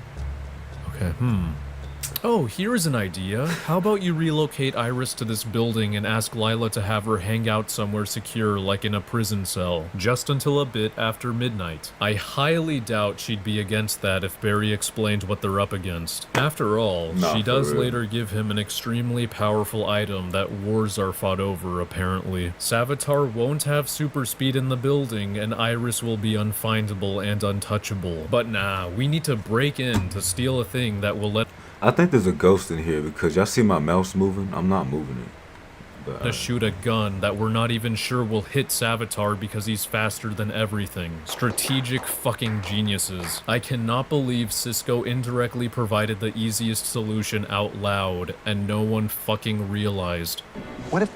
Oh, here's an idea. How about you relocate Iris to this building and ask Lila to have her hang out somewhere secure, like in a prison cell, just until a bit after midnight. I highly doubt she'd be against that if Barry explained what they're up against. After all, she does later give him an extremely powerful item that wars are fought over, apparently. Savatar won't have super speed in the building, and Iris will be unfindable and untouchable. But nah, we need to break in to steal a thing that will let... I think there's a ghost in here because y'all see my mouse moving? I'm not moving it. To shoot a gun that we're not even sure will hit Savatar because he's faster than everything. Strategic fucking geniuses. I cannot believe Cisco indirectly provided the easiest solution out loud and no one fucking realized. What if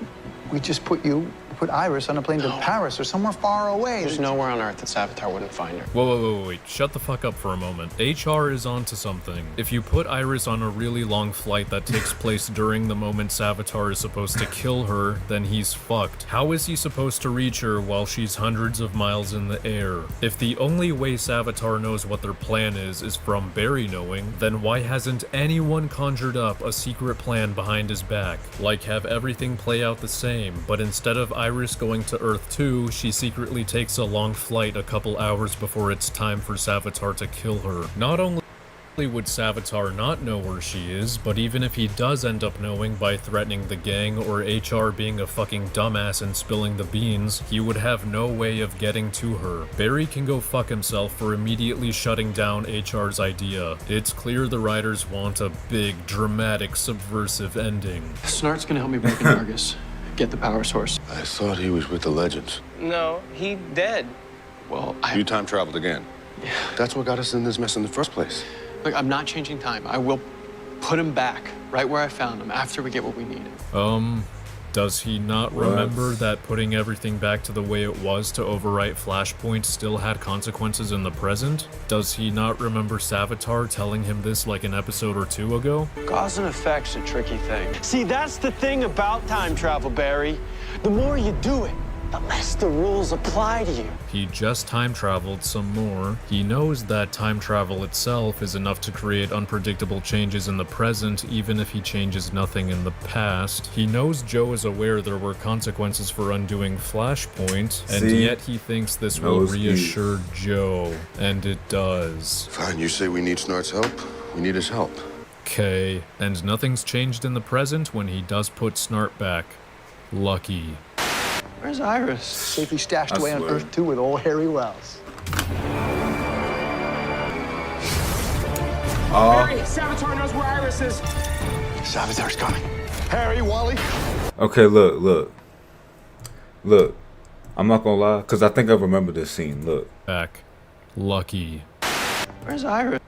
we just put you put Iris on a plane to Paris or somewhere far away. There's nowhere on Earth that Savatar wouldn't find her. Whoa, shut the fuck up for a moment. HR is onto something. If you put Iris on a really long flight that takes place during the moment Savatar is supposed to kill her, then he's fucked. How is he supposed to reach her while she's hundreds of miles in the air? If the only way Savatar knows what their plan is from Barry knowing, then why hasn't anyone conjured up a secret plan behind his back? Like have everything play out the same, but instead of Iris going to Earth 2, she secretly takes a long flight a couple hours before it's time for Savatar to kill her. Not only would Savatar not know where she is, but even if he does end up knowing by threatening the gang or HR being a fucking dumbass and spilling the beans, he would have no way of getting to her. Barry can go fuck himself for immediately shutting down HR's idea. It's clear the writers want a big, dramatic, subversive ending. Snart's gonna help me break in Argus. Get the power source. I thought he was with the Legends. No, he dead. Well, You time traveled again. Yeah. That's what got us in this mess in the first place. Look, I'm not changing time. I will put him back right where I found him after we get what we need. Does he not remember that putting everything back to the way it was to overwrite Flashpoint still had consequences in the present? Does he not remember Savatar telling him this like an episode or two ago? Cause and effect's a tricky thing. See, that's the thing about time travel, Barry. The more you do it, the less the rules apply to you. He just time traveled some more. He knows that time travel itself is enough to create unpredictable changes in the present, even if he changes nothing in the past. He knows Joe is aware there were consequences for undoing Flashpoint, and yet he thinks this will reassure Joe, and it does. Fine, you say we need Snart's help. We need his help. Okay, and nothing's changed in the present when he does put Snart back. Lucky. Where's Iris? Safely stashed away on Earth 2 with old Harry Wells. Harry, Savatar knows where Iris is. Savatar's coming. Harry, Wally. Okay, look. I'm not gonna lie, because I think I remember this scene. Look. Back. Lucky. Where's Iris?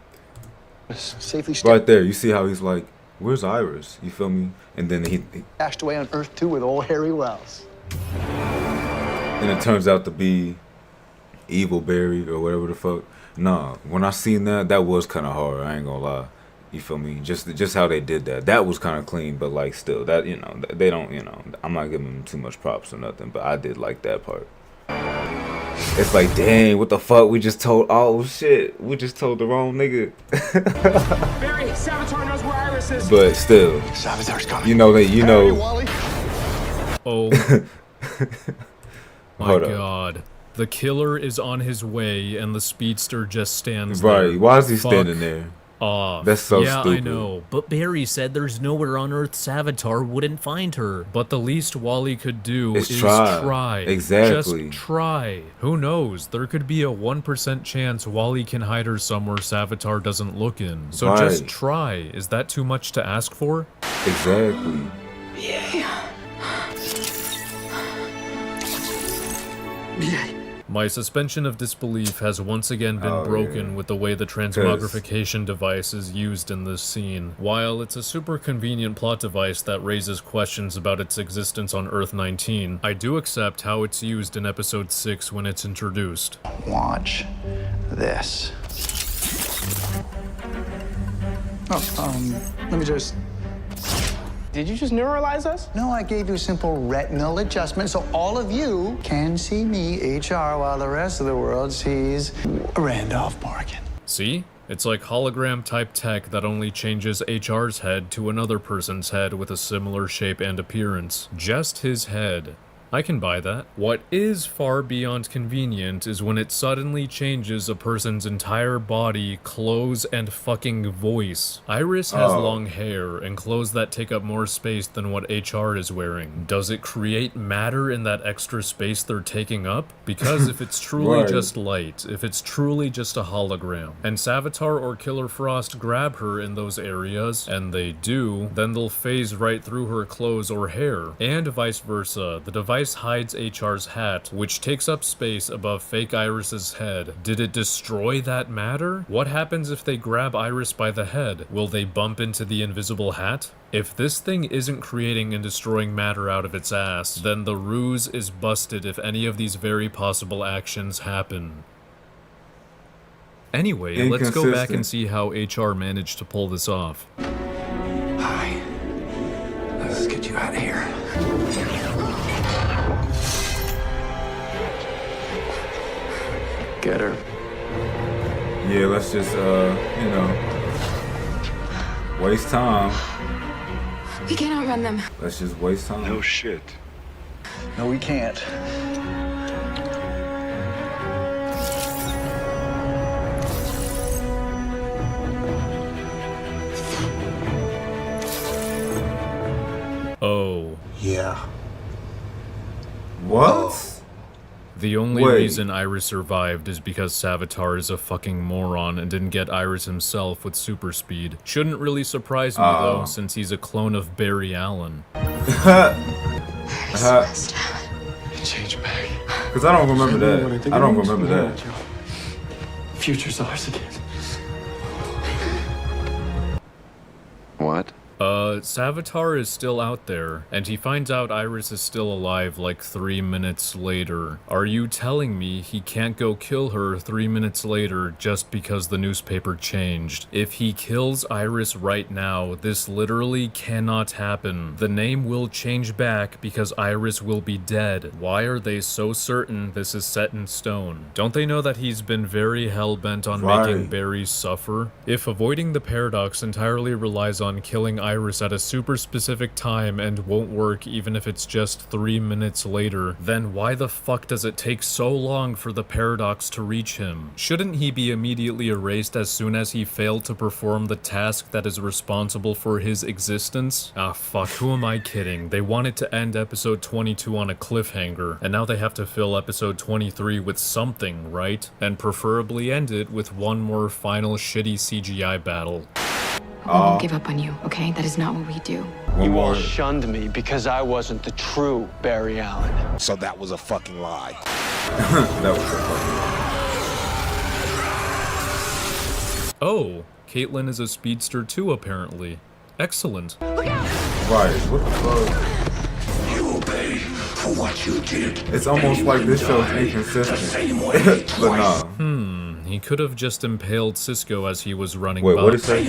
Safely right there. You see how he's like, where's Iris? You feel me? And then he stashed away on Earth 2 with old Harry Wells. And it turns out to be Evil Barry or whatever the fuck. Nah, when I seen that was kind of hard. I ain't gonna lie. You feel me? Just how they did that. That was kind of clean, but like still, that they don't. I'm not giving them too much props or nothing, but I did like that part. It's like, dang, what the fuck? We just told. Oh shit, we just told the wrong nigga. Barry, Savatar knows where Iris is. But still, Savatar's coming. Harry, Wally. Oh. My God. The killer is on his way and the speedster just stands there. Right, why is he standing there? That's so stupid. I know, but Barry said there's nowhere on Earth Savatar wouldn't find her. But the least Wally could do is try. Exactly. Just try. Who knows? There could be a 1% chance Wally can hide her somewhere Savatar doesn't look in. So just try. Is that too much to ask for? Exactly. Yeah. My suspension of disbelief has once again been broken with the way the transmogrification device is used in this scene. While it's a super convenient plot device that raises questions about its existence on Earth-19, I do accept how it's used in episode 6 when it's introduced. Watch this. Let me just... Did you just neuralize us? No, I gave you a simple retinal adjustment so all of you can see me, HR, while the rest of the world sees Randolph Morgan. See? It's like hologram-type tech that only changes HR's head to another person's head with a similar shape and appearance. Just his head. I can buy that. What is far beyond convenient is when it suddenly changes a person's entire body, clothes, and fucking voice. Iris has long hair and clothes that take up more space than what HR is wearing. Does it create matter in that extra space they're taking up? Because if it's truly just light, if it's truly just a hologram, and Savatar or Killer Frost grab her in those areas, and they do, then they'll phase right through her clothes or hair, and vice versa. The device device hides HR's hat, which takes up space above fake Iris's head. Did it destroy that matter? What happens if they grab Iris by the head? Will they bump into the invisible hat? If this thing isn't creating and destroying matter out of its ass, then the ruse is busted if any of these very possible actions happen. Anyway, let's go back and see how HR managed to pull this off. Hi. Let's get you out of here. Get her. Yeah, let's just, you know, waste time. We can't outrun them. Let's just waste time. No shit. No, we can't. Oh. Yeah. What? The only reason Iris survived is because Savatar is a fucking moron and didn't get Iris himself with super speed. Shouldn't really surprise me though, since he's a clone of Barry Allen. Change back. Because I don't remember that. I don't remember that. Future's ours again. What? Savatar is still out there, and he finds out Iris is still alive like 3 minutes later. Are you telling me he can't go kill her 3 minutes later just because the newspaper changed? If he kills Iris right now, this literally cannot happen. The name will change back because Iris will be dead. Why are they so certain this is set in stone? Don't they know that he's been very hell-bent on making Barry suffer? If avoiding the paradox entirely relies on killing Iris at a super specific time and won't work even if it's just 3 minutes later, then why the fuck does it take so long for the paradox to reach him? Shouldn't he be immediately erased as soon as he failed to perform the task that is responsible for his existence? Ah fuck, who am I kidding? They wanted to end episode 22 on a cliffhanger, and now they have to fill episode 23 with something, right? And preferably end it with one more final shitty CGI battle. We won't give up on you, okay? That is not what we do. You all shunned me because I wasn't the true Barry Allen. So that was a fucking lie. That was a fucking lie. Oh, Caitlin is a speedster too, apparently. Excellent. Right, what the fuck? You obey for what you did. It's almost like this show's inconsistent. But nah. He could have just impaled Cisco as he was running by. by. What is that?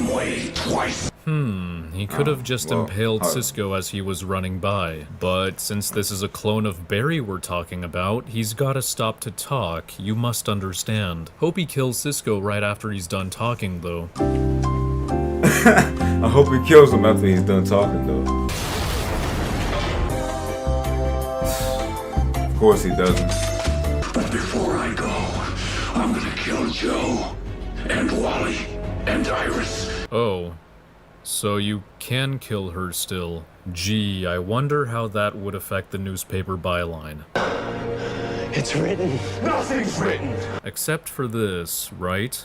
He could have just impaled Cisco as he was running by. But since this is a clone of Barry we're talking about, he's gotta stop to talk. You must understand. Hope he kills Cisco right after he's done talking, though. I hope he kills him after he's done talking, though. Of course he doesn't. But before I go, I'm gonna kill Joe, and Wally, and Iris. Oh, so you can kill her still. Gee, I wonder how that would affect the newspaper byline. It's written. Nothing's written. Except for this, right?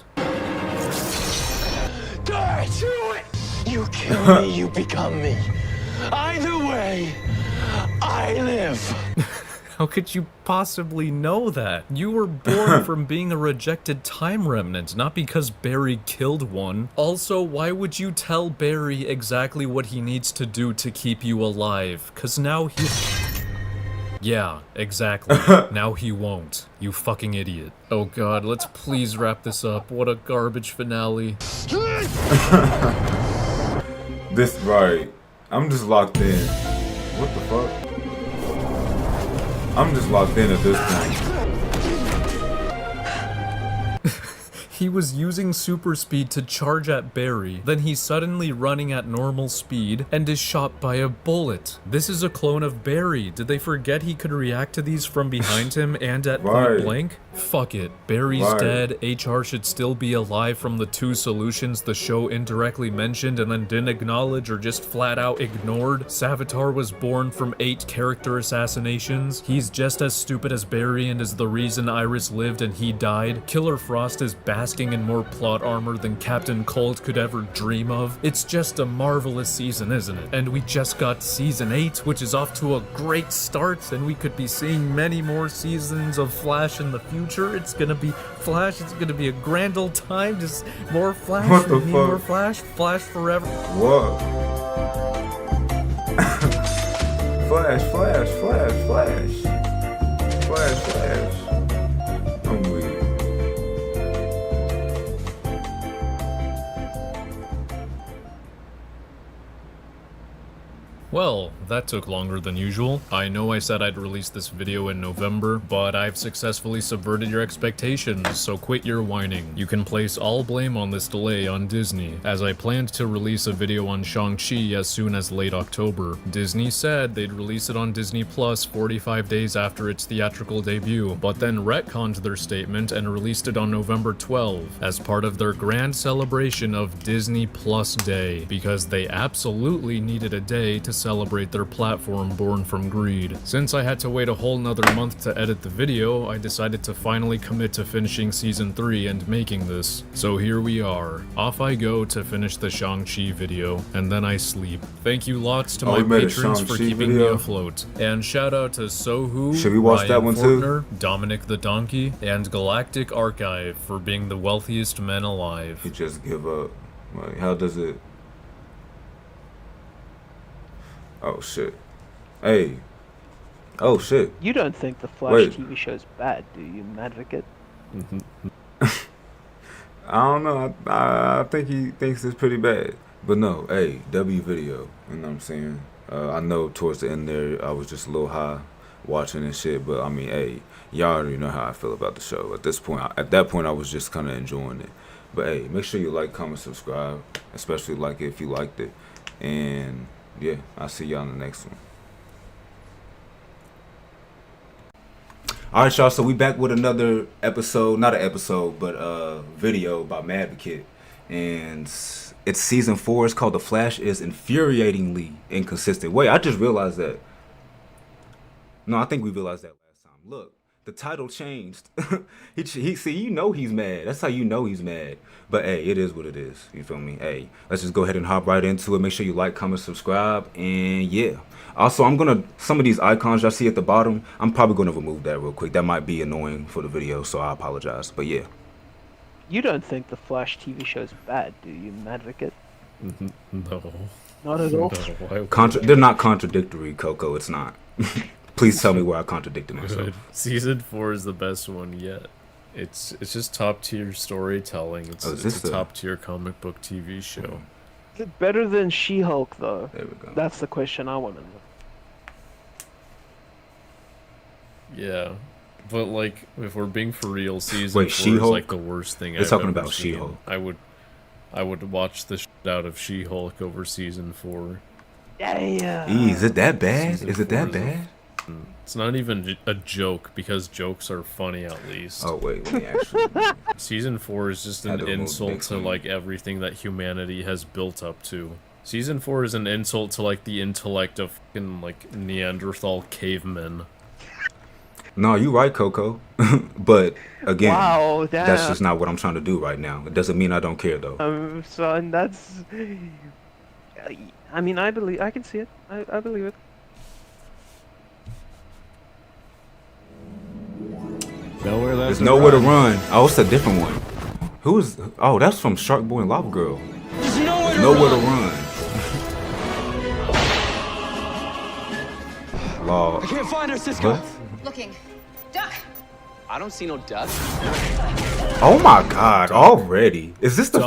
Die to it! You kill me, you become me. Either way, I live. How could you possibly know that? You were born from being a rejected time remnant, not because Barry killed one. Also, why would you tell Barry exactly what he needs to do to keep you alive? 'Cause now he... Yeah, exactly. Now he won't. You fucking idiot. Oh god, let's please wrap this up. What a garbage finale. This, right. I'm just locked in. What the fuck? I'm just locked in at this point. He was using super speed to charge at Barry, then he's suddenly running at normal speed and is shot by a bullet. This is a clone of Barry. Did they forget he could react to these from behind him and at point blank? fuck it. Barry's dead, HR should still be alive from the 2 solutions the show indirectly mentioned and then didn't acknowledge or just flat out ignored. Savatar was born from 8 character assassinations. He's just as stupid as Barry and is the reason Iris lived and he died. Killer Frost is basking in more plot armor than Captain Cold could ever dream of. It's just a marvelous season, isn't it? And we just got season 8, which is off to a great start, and we could be seeing many more seasons of Flash in the future. It's gonna be Flash, it's gonna be a grand old time, just more Flash, what the fuck? More Flash, Flash forever. What? Flash, Flash, Flash, Flash. Flash, Flash. I'm weird. Well, that took longer than usual. I know I said I'd release this video in November, but I've successfully subverted your expectations, so quit your whining. You can place all blame on this delay on Disney, as I planned to release a video on Shang-Chi as soon as late October. Disney said they'd release it on Disney Plus 45 days after its theatrical debut, but then retconned their statement and released it on November 12, as part of their grand celebration of Disney Plus Day, because they absolutely needed a day to celebrate their platform born from greed. Since I had to wait a whole nother month to edit the video, I decided to finally commit to finishing season 3 and making this. So here we are. Off I go to finish the Shang-Chi video, and then I sleep. Thank you lots to my patrons for keeping me afloat. And shout out to Sohu, should we watch Ryan that one Fortner, Dominic the Donkey, and Galactic Archive for being the wealthiest men alive. You just give up. Like, how does it... Oh shit. Hey. Oh shit. You don't think the Flash TV show's bad, do you, Madvocate? I don't know. I think he thinks it's pretty bad. But no, hey, W video. You know what I'm saying? I know towards the end there I was just a little high watching and shit, but I mean, hey, y'all already know how I feel about the show. At that point I was just kind of enjoying it. But hey, make sure you like, comment, subscribe, especially like it if you liked it. And yeah, I'll see y'all in the next one. Alright, y'all, so we back with another episode, not an episode, but a video by Madvocate. And it's season 4. It's called The Flash is Infuriatingly Inconsistent. Wait, I just realized that. No, I think we realized that last time. Look, the title changed. he see, you know he's mad. That's how you know he's mad. But hey, it is what it is. You feel me? Hey, let's just go ahead and hop right into it. Make sure you like, comment, subscribe, and yeah. Also, some of these icons y'all see at the bottom, I'm probably gonna remove that real quick. That might be annoying for the video, so I apologize. But yeah. You don't think the Flash TV show's bad, do you, Madvocate? No. Not at all? No, they're not contradictory, Coco. It's not. Please tell me where I contradicted myself. Season 4 is the best one yet. It's just top tier storytelling. It's a top tier comic book TV show. Is it better than She-Hulk though? There we go. That's the question I want to know. Yeah, but like if we're being for real, season 4 is like the worst thing. They're talking about She-Hulk. I would watch the shit out of She-Hulk over season 4. Yeah. Is it that bad? Is it that bad? It's not even a joke, because jokes are funny at least. Oh wait, let me actually... Season 4 is just an insult to like everything that humanity has built up to. Season 4 is an insult to like the intellect of fucking like Neanderthal cavemen. No, you right, Coco. But again, wow, that's just not what I'm trying to do right now. It doesn't mean I don't care though. Son, that's... I mean, I can see it. I believe it. There's nowhere to run. Oh, it's a different one. Who is... Oh, that's from Shark Boy and Lava Girl. There's nowhere to run. Law. I can't find her, Cisco. What? Looking. Duck! I don't see no duck. Oh my god, already? Is this the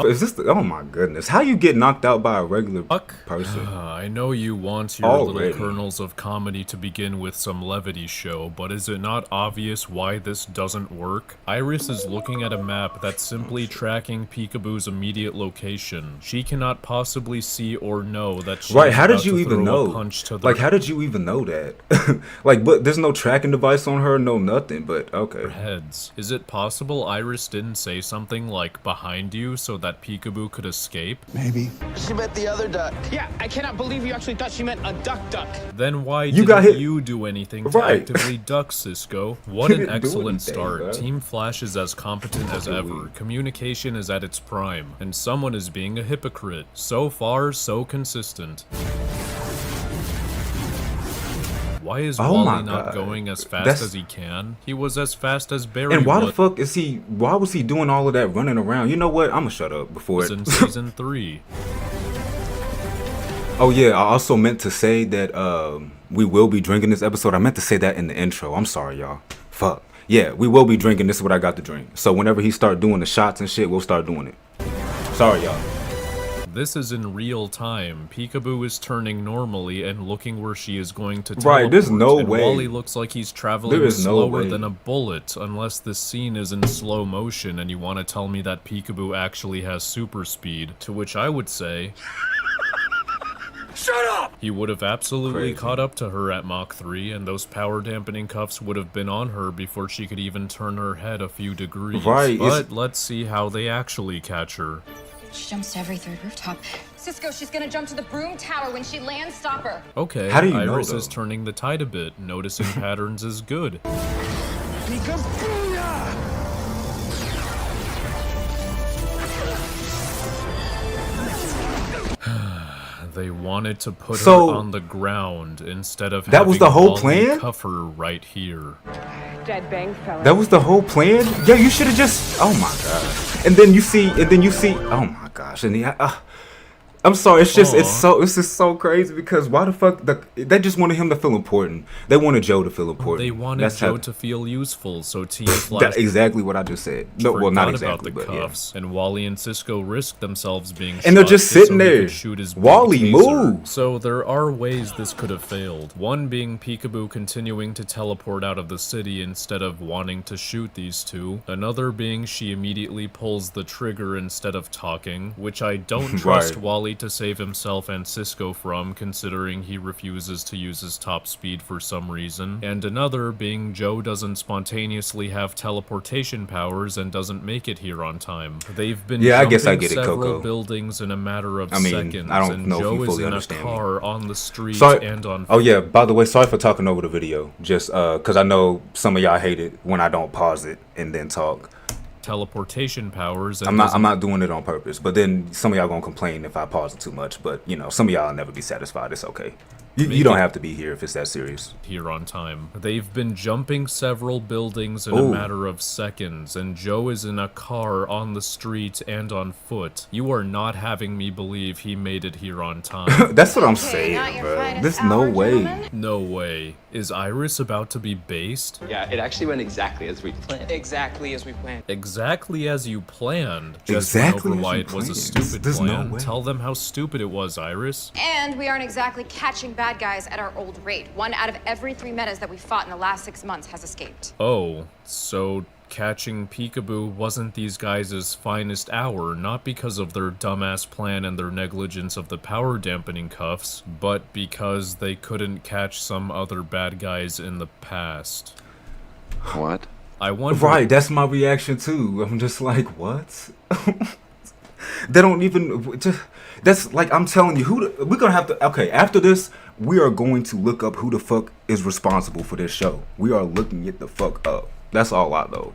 oh my goodness. How you get knocked out by a regular person? I know you want your little kernels of comedy to begin with some levity show, but is it not obvious why this doesn't work? Iris is looking at a map that's simply tracking Peekaboo's immediate location. She cannot possibly see or know that she's right, how about did you to even throw know? A punch to the like, how did you even know that? Like, but there's no tracking device on her, no nothing, but okay. their heads. Is it possible Iris didn't say something like behind you so that Peekaboo could escape? Maybe. She meant the other duck. Yeah, I cannot believe you actually thought she meant a duck. Then why You got didn't hit. you do anything to Right. actively duck Cisco? What an didn't do excellent anything, start. bro. Team Flash is as competent as ever. Communication is at its prime. And someone is being a hypocrite. So far, so consistent. Why is Oh my Wally not God. going as fast That's- as he can? He was as fast as Barry And why the was fuck is he? Why was he doing all of that running around? You know what? I'ma shut up before it. in season 3. Oh yeah, I also meant to say that we will be drinking this episode. I meant to say that in the intro. I'm sorry, y'all. Fuck. Yeah, we will be drinking. This is what I got to drink. So whenever he start doing the shots and shit, we'll start doing it. Sorry, y'all. This is in real time. Peekaboo is turning normally and looking where she is going to Right, there's teleport, no and way. Wally looks like he's traveling There is no slower way. than a bullet, unless this scene is in slow motion and you want to tell me that Peekaboo actually has super speed, to which I would say... Shut up! He would have absolutely Crazy. caught up to her at Mach 3, and those power dampening cuffs would have been on her before she could even turn her head a few degrees. Right, But let's see how they actually catch her. She jumps to every third rooftop. Cisco, she's gonna jump to the broom tower. When she lands, stop her. Okay, How do you know, Iris though? is turning the tide a bit. Noticing patterns is good. They wanted to put So- her on the ground instead of That was having the whole Wally plan? cuff her right here. Dead bang fella. That was the whole plan. Yeah, you should have just. Oh my god. And then you see. Oh my gosh. And I'm sorry. It's just. It's just so crazy because why the fuck? They just wanted him to feel important. They wanted Joe to feel important. They wanted That's Joe how- to feel useful, so Team Flash That's exactly what I just said. No, well, not forgot exactly, about but the yeah. cuffs, and Wally and Cisco risked themselves being And they're shot just so sitting he there. could shoot his big Wally, taser. move. So there are ways this could have failed. One being Peekaboo continuing to teleport out of the city instead of wanting to shoot these two. Another being she immediately pulls the trigger instead of talking, which I don't trust Right. Wally to save himself and Cisco from, considering he refuses to use his top speed for some reason. And another being Joe doesn't spontaneously have teleportation powers and doesn't make it here on time. They've been Yeah, I guess I jumping get it, several Coco. buildings in a matter of I mean, seconds, I don't and know if Joe you is fully in a understand me. car on the street Sorry. and on Oh yeah. By the way, sorry for talking over the video. Just because I know some of y'all hate it when I don't pause it and then talk. teleportation powers. And I'm not doing it on purpose. But then some of y'all gonna complain if I pause it too much. But you know, some of y'all will never be satisfied. It's okay. You don't have to be here if it's that serious. Here on time. They've been jumping several buildings in a Ooh. matter of seconds, and Joe is in a car on the street and on foot. You are not having me believe he made it here on time. That's what I'm saying, bro. There's no way. No way. Is Iris about to be based? Yeah, it actually went exactly as we planned. Exactly as we planned. Exactly as you planned. Just Exactly went over as why you it was a planned. stupid There's no plan. way. Tell them how stupid it was, Iris. And we aren't exactly catching bad guys at our old rate. 1 out of every 3 metas that we fought in the last 6 months has escaped. Oh, so catching Peekaboo wasn't these guys' finest hour, not because of their dumbass plan and their negligence of the power dampening cuffs, but because they couldn't catch some other bad guys in the past. What? I wonder... Right, that's my reaction too. I'm just like, what? They don't even just. That's like I'm telling you, we're gonna have to. Okay, after this, we are going to look up who the fuck is responsible for this show. We are looking it the fuck up. That's all I know.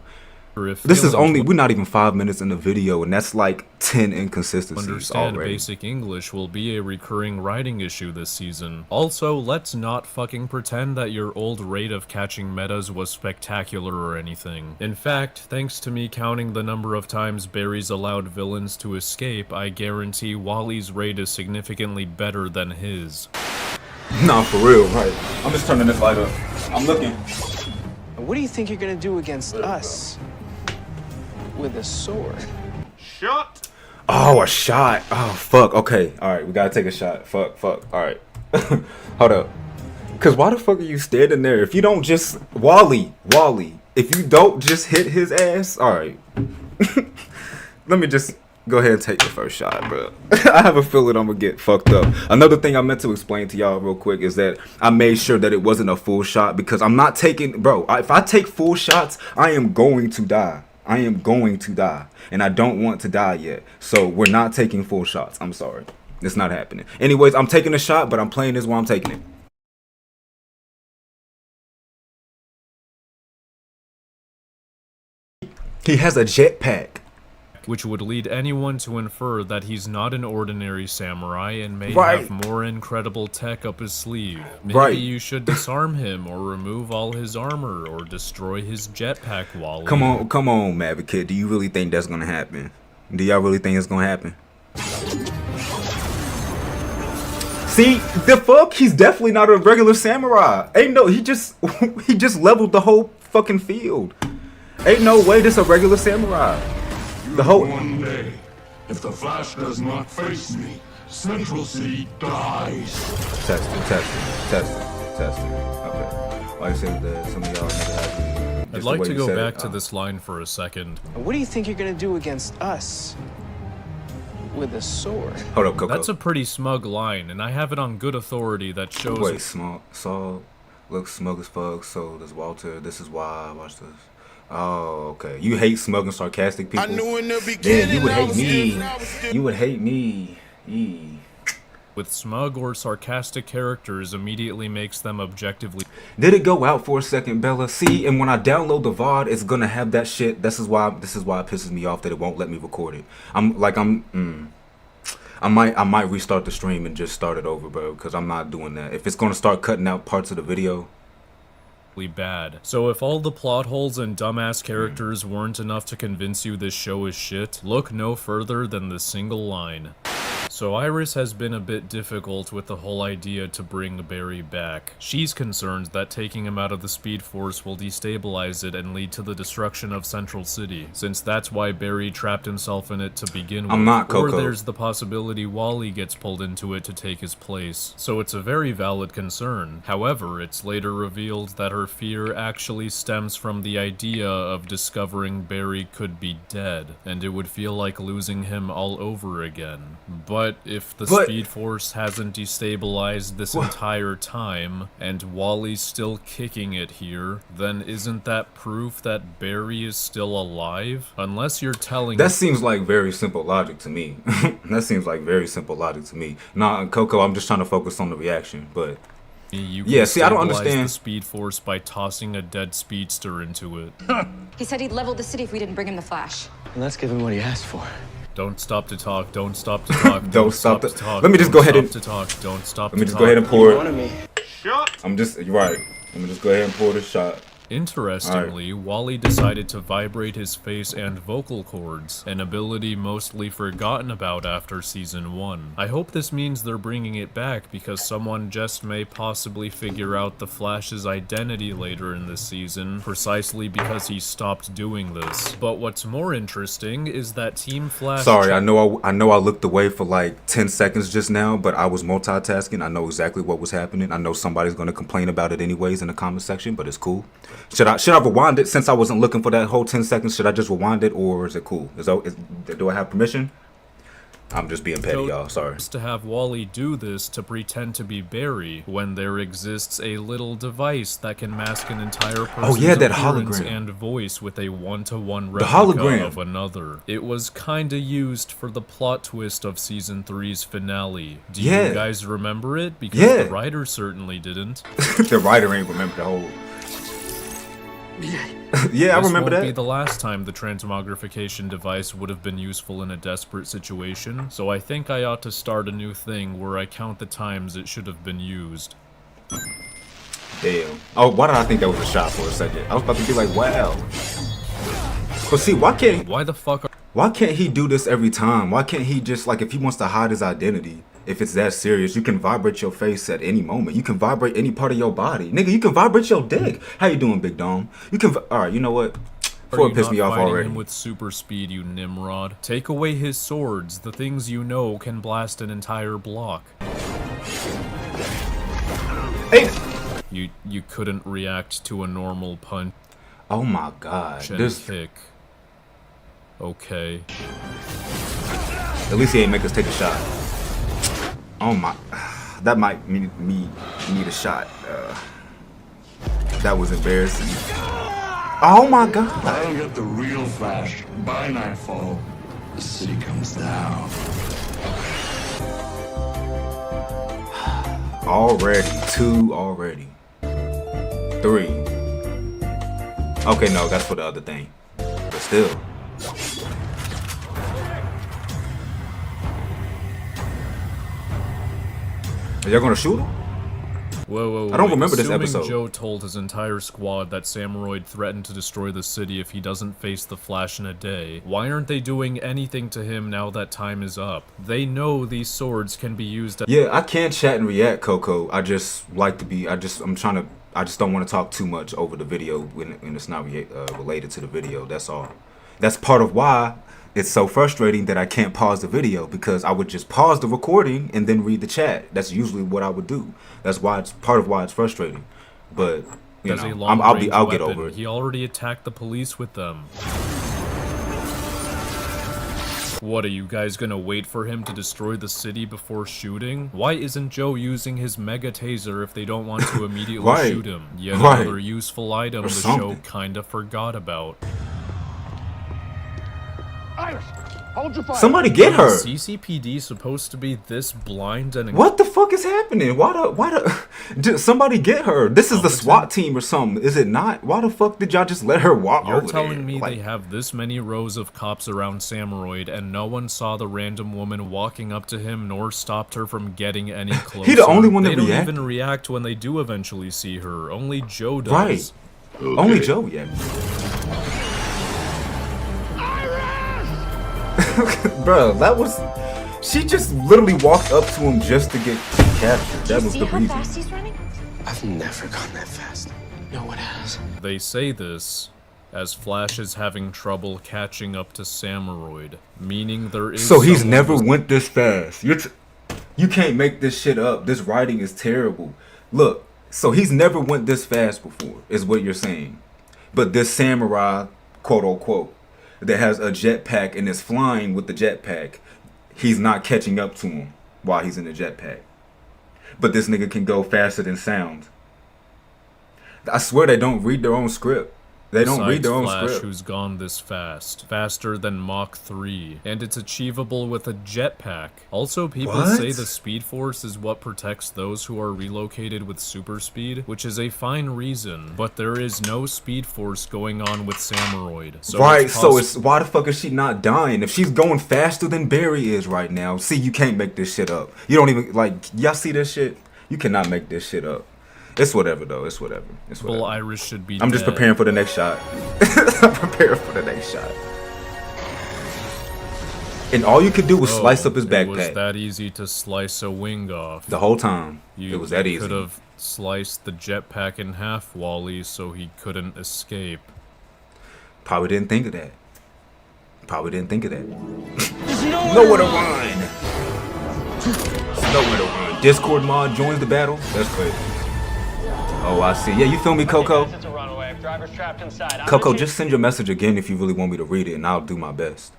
This is only, we're not even 5 minutes in the video, and that's like 10 inconsistencies Understand already. basic English will be a recurring writing issue this season. Also, let's not fucking pretend that your old rate of catching metas was spectacular or anything. In fact, thanks to me counting the number of times Barry's allowed villains to escape, I guarantee Wally's rate is significantly better than his. Nah, for real, right. I'm just turning this light up. I'm looking. What do you think you're gonna do against us? With a sword. Shot. Oh, a shot. Oh, fuck. Okay. All right. We got to take a shot. Fuck. All right. Hold up. Because why the fuck are you standing there? If you don't just... Wally. If you don't just hit his ass... All right. Let me just... Go ahead and take the first shot, bro. I have a feeling I'm gonna get fucked up. Another thing I meant to explain to y'all real quick is that I made sure that it wasn't a full shot because I'm not taking, bro. If I take full shots, I am going to die. I am going to die, and I don't want to die yet. So we're not taking full shots. I'm sorry, it's not happening. Anyways, I'm taking a shot, but I'm playing this while I'm taking it. He has a jetpack, which would lead anyone to infer that he's not an ordinary samurai and may Right. have more incredible tech up his sleeve. Maybe you should disarm him or remove all his armor or destroy his jetpack, Wally. Come on, Advocate. Do you really think that's gonna happen? Do y'all really think it's gonna happen? See, the fuck? He's definitely not a regular samurai. Ain't no, he just leveled the whole fucking field. Ain't no way this a regular samurai. The whole One day, if the Flash does not face me, Central City dies. Testing. Okay. Like I said, that some of y'all never have I'd like to go back to this line for a second. What do you think you're gonna do against us? With a sword? Hold up, Coco. That's a pretty smug line, and I have it on good authority that shows... Wait, Saul looks smug as fuck, so does Walter. This is why. Watch this. Oh, okay. You hate smug and sarcastic people? I knew in the beginning. Yeah, you would hate me. You would hate me. With smug or sarcastic characters immediately makes them objectively... Did it go out for a second, Bella? See, and when I download the VOD, it's gonna have that shit. This is why it pisses me off that it won't let me record it. I might restart the stream and just start it over, bro, because I'm not doing that. If it's gonna start cutting out parts of the video, bad. So if all the plot holes and dumbass characters weren't enough to convince you this show is shit, look no further than the single line. So Iris has been a bit difficult with the whole idea to bring Barry back. She's concerned that taking him out of the Speed Force will destabilize it and lead to the destruction of Central City, since that's why Barry trapped himself in it to begin with. I'm not Coco. Or there's the possibility Wally gets pulled into it to take his place. So it's a very valid concern. However, it's later revealed that her fear actually stems from the idea of discovering Barry could be dead, and it would feel like losing him all over again. But if the Speed Force hasn't destabilized this entire time, and Wally's still kicking it here, then isn't that proof that Barry is still alive? Unless you're telling... That seems like very simple logic to me. That seems like very simple logic to me. Nah, Coco, I'm just trying to focus on the reaction, but... Yeah, see, I don't understand the Speed Force by tossing a dead speedster into it. He said he'd level the city if we didn't bring him the Flash. And let's give him what he asked for. Don't stop to talk. Don't stop to talk. Don't stop to talk. Let me just go ahead and talk. Don't stop. Let me just go ahead and pour it. Me. I'm just right. Let me just go ahead and pour this shot. Interestingly, Wally decided to vibrate his face and vocal cords, an ability mostly forgotten about after Season 1. I hope this means they're bringing it back because someone just may possibly figure out the Flash's identity later in this season, precisely because he stopped doing this. But what's more interesting is that Team Flash... Sorry, I know I looked away for like 10 seconds just now, but I was multitasking. I know exactly what was happening. I know somebody's going to complain about it anyways in the comment section, but it's cool. Should I rewind it since I wasn't looking for that whole 10 seconds? Should I just rewind it, or is it cool? Do I have permission? I'm just being petty, y'all. Sorry. To have Wally do this to pretend to be Barry when there exists a little device that can mask an entire person's that appearance hologram and voice with a one-to-one replica of another. It was kinda used for the plot twist of Season 3's finale. Do you guys remember it? Because the writer certainly didn't. The writer ain't remember the whole... Yeah, I remember that. This won't be the last time the transmogrification device would have been useful in a desperate situation, so I think I ought to start a new thing where I count the times it should have been used. Damn. Oh, why did I think that was a shot for a second? I was about to be like, wow. But see, why can't he do this every time? Why can't he just, like, if he wants to hide his identity, if it's that serious, you can vibrate your face at any moment. You can vibrate any part of your body. Nigga, you can vibrate your dick. How you doing, Big Dome? You can... Alright, you know what? Before it pissed me off already. Him with super speed, you Nimrod. Take away his swords. The things you know can blast an entire block. Hey! You couldn't react to a normal punch. Oh my god. This thick. Okay. At least he ain't make us take a shot. Oh my, that might need a shot. That was embarrassing. Oh my god. I'll get the real Flash by nightfall. The city comes down. Already, 2 already. 3. Okay, no, that's for the other thing. But still. Are y'all gonna shoot him? Whoa, I don't remember this Assuming episode. Joe told his entire squad that Samuroid threatened to destroy the city if he doesn't face the Flash in a day. Why aren't they doing anything to him now that time is up? They know these swords can be used. Yeah, I can chat and react, Coco. I just like to be. I just don't want to talk too much over the video when it's not related to the video. That's all. That's part of why it's so frustrating that I can't pause the video, because I would just pause the recording and then read the chat. That's usually what I would do. That's why it's part of why it's frustrating. But you know, I'll get over it. He already attacked the police with them. What, are you guys gonna wait for him to destroy the city before shooting? Why isn't Joe using his mega taser if they don't want to immediately shoot him? Yet another useful item the show kinda forgot about. Iris, hold your fire. Somebody get her. Is CCPD supposed to be this blind and what the fuck is happening? Why somebody get her? This is the SWAT team or something, is it not? Why the fuck did y'all just let her walk over there? You're telling me they have this many rows of cops around Samuroid and no one saw the random woman walking up to him nor stopped her from getting any closer? He the only one that They don't even react when they do eventually see her. Only Joe does. Right. Okay. Only Joe, yeah. Bro, that was... She just literally walked up to him just to get captured. That was the reason. Fast he's running? I've never gone that fast. No one has. They say this as Flash is having trouble catching up to Samuroid, meaning there is... So he's never went this fast. You can't make this shit up. This writing is terrible. Look, so he's never went this fast before, is what you're saying. But this samurai, quote unquote, that has a jetpack and is flying with the jetpack, he's not catching up to him while he's in the jetpack. But this nigga can go faster than sound. I swear they don't read their own script. They don't read their own Flash, script. who's gone this fast, faster than Mach 3, and it's achievable with a jetpack. Also, people say the Speed Force is what protects those who are relocated with super speed, which is a fine reason, but there is no Speed Force going on with Samuroid. So right, so it's why the fuck is she not dying? If she's going faster than Barry is right now, see, you can't make this shit up. You don't even, like, y'all see this shit? You cannot make this shit up. It's whatever though. It's whatever. It's whatever. Bull Irish should be I'm just preparing for the next shot. I'm preparing for the next shot. And all you could do was slice up his backpack. It was that easy to slice a wing off. The whole time. It was that easy. You could have sliced the jetpack in half, Wally, so he couldn't escape. Probably didn't think of that. Probably didn't think of that. Nowhere to run. Nowhere to run. Discord mod joins the battle. That's crazy. Oh, I see. Yeah, you feel me, Coco? Coco, just send your message again if you really want me to read it, and I'll do my best.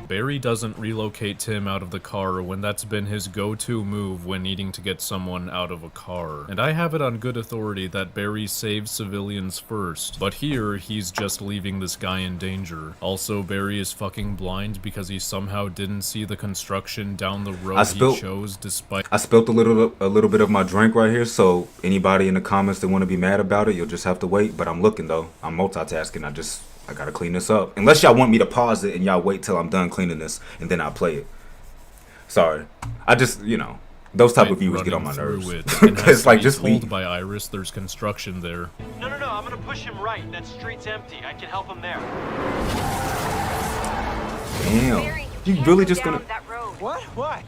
Barry doesn't relocate Tim out of the car when that's been his go-to move when needing to get someone out of a car. And I have it on good authority that Barry saves civilians first, but here he's just leaving this guy in danger. Also, Barry is fucking blind because he somehow didn't see the construction down the road he chose despite... I spilled a little bit of my drink right here, so anybody in the comments that want to be mad about it, you'll just have to wait. But I'm looking though. I'm multitasking. I gotta clean this up. Unless y'all want me to pause it and y'all wait till I'm done cleaning this and then I'll play it. Sorry. I just, you know, those type of viewers get on my nerves. It's like, just leave. By Iris, there's construction there. No, I'm gonna push him right. That street's empty. I can help him there. Damn. You really just gonna... What? Why?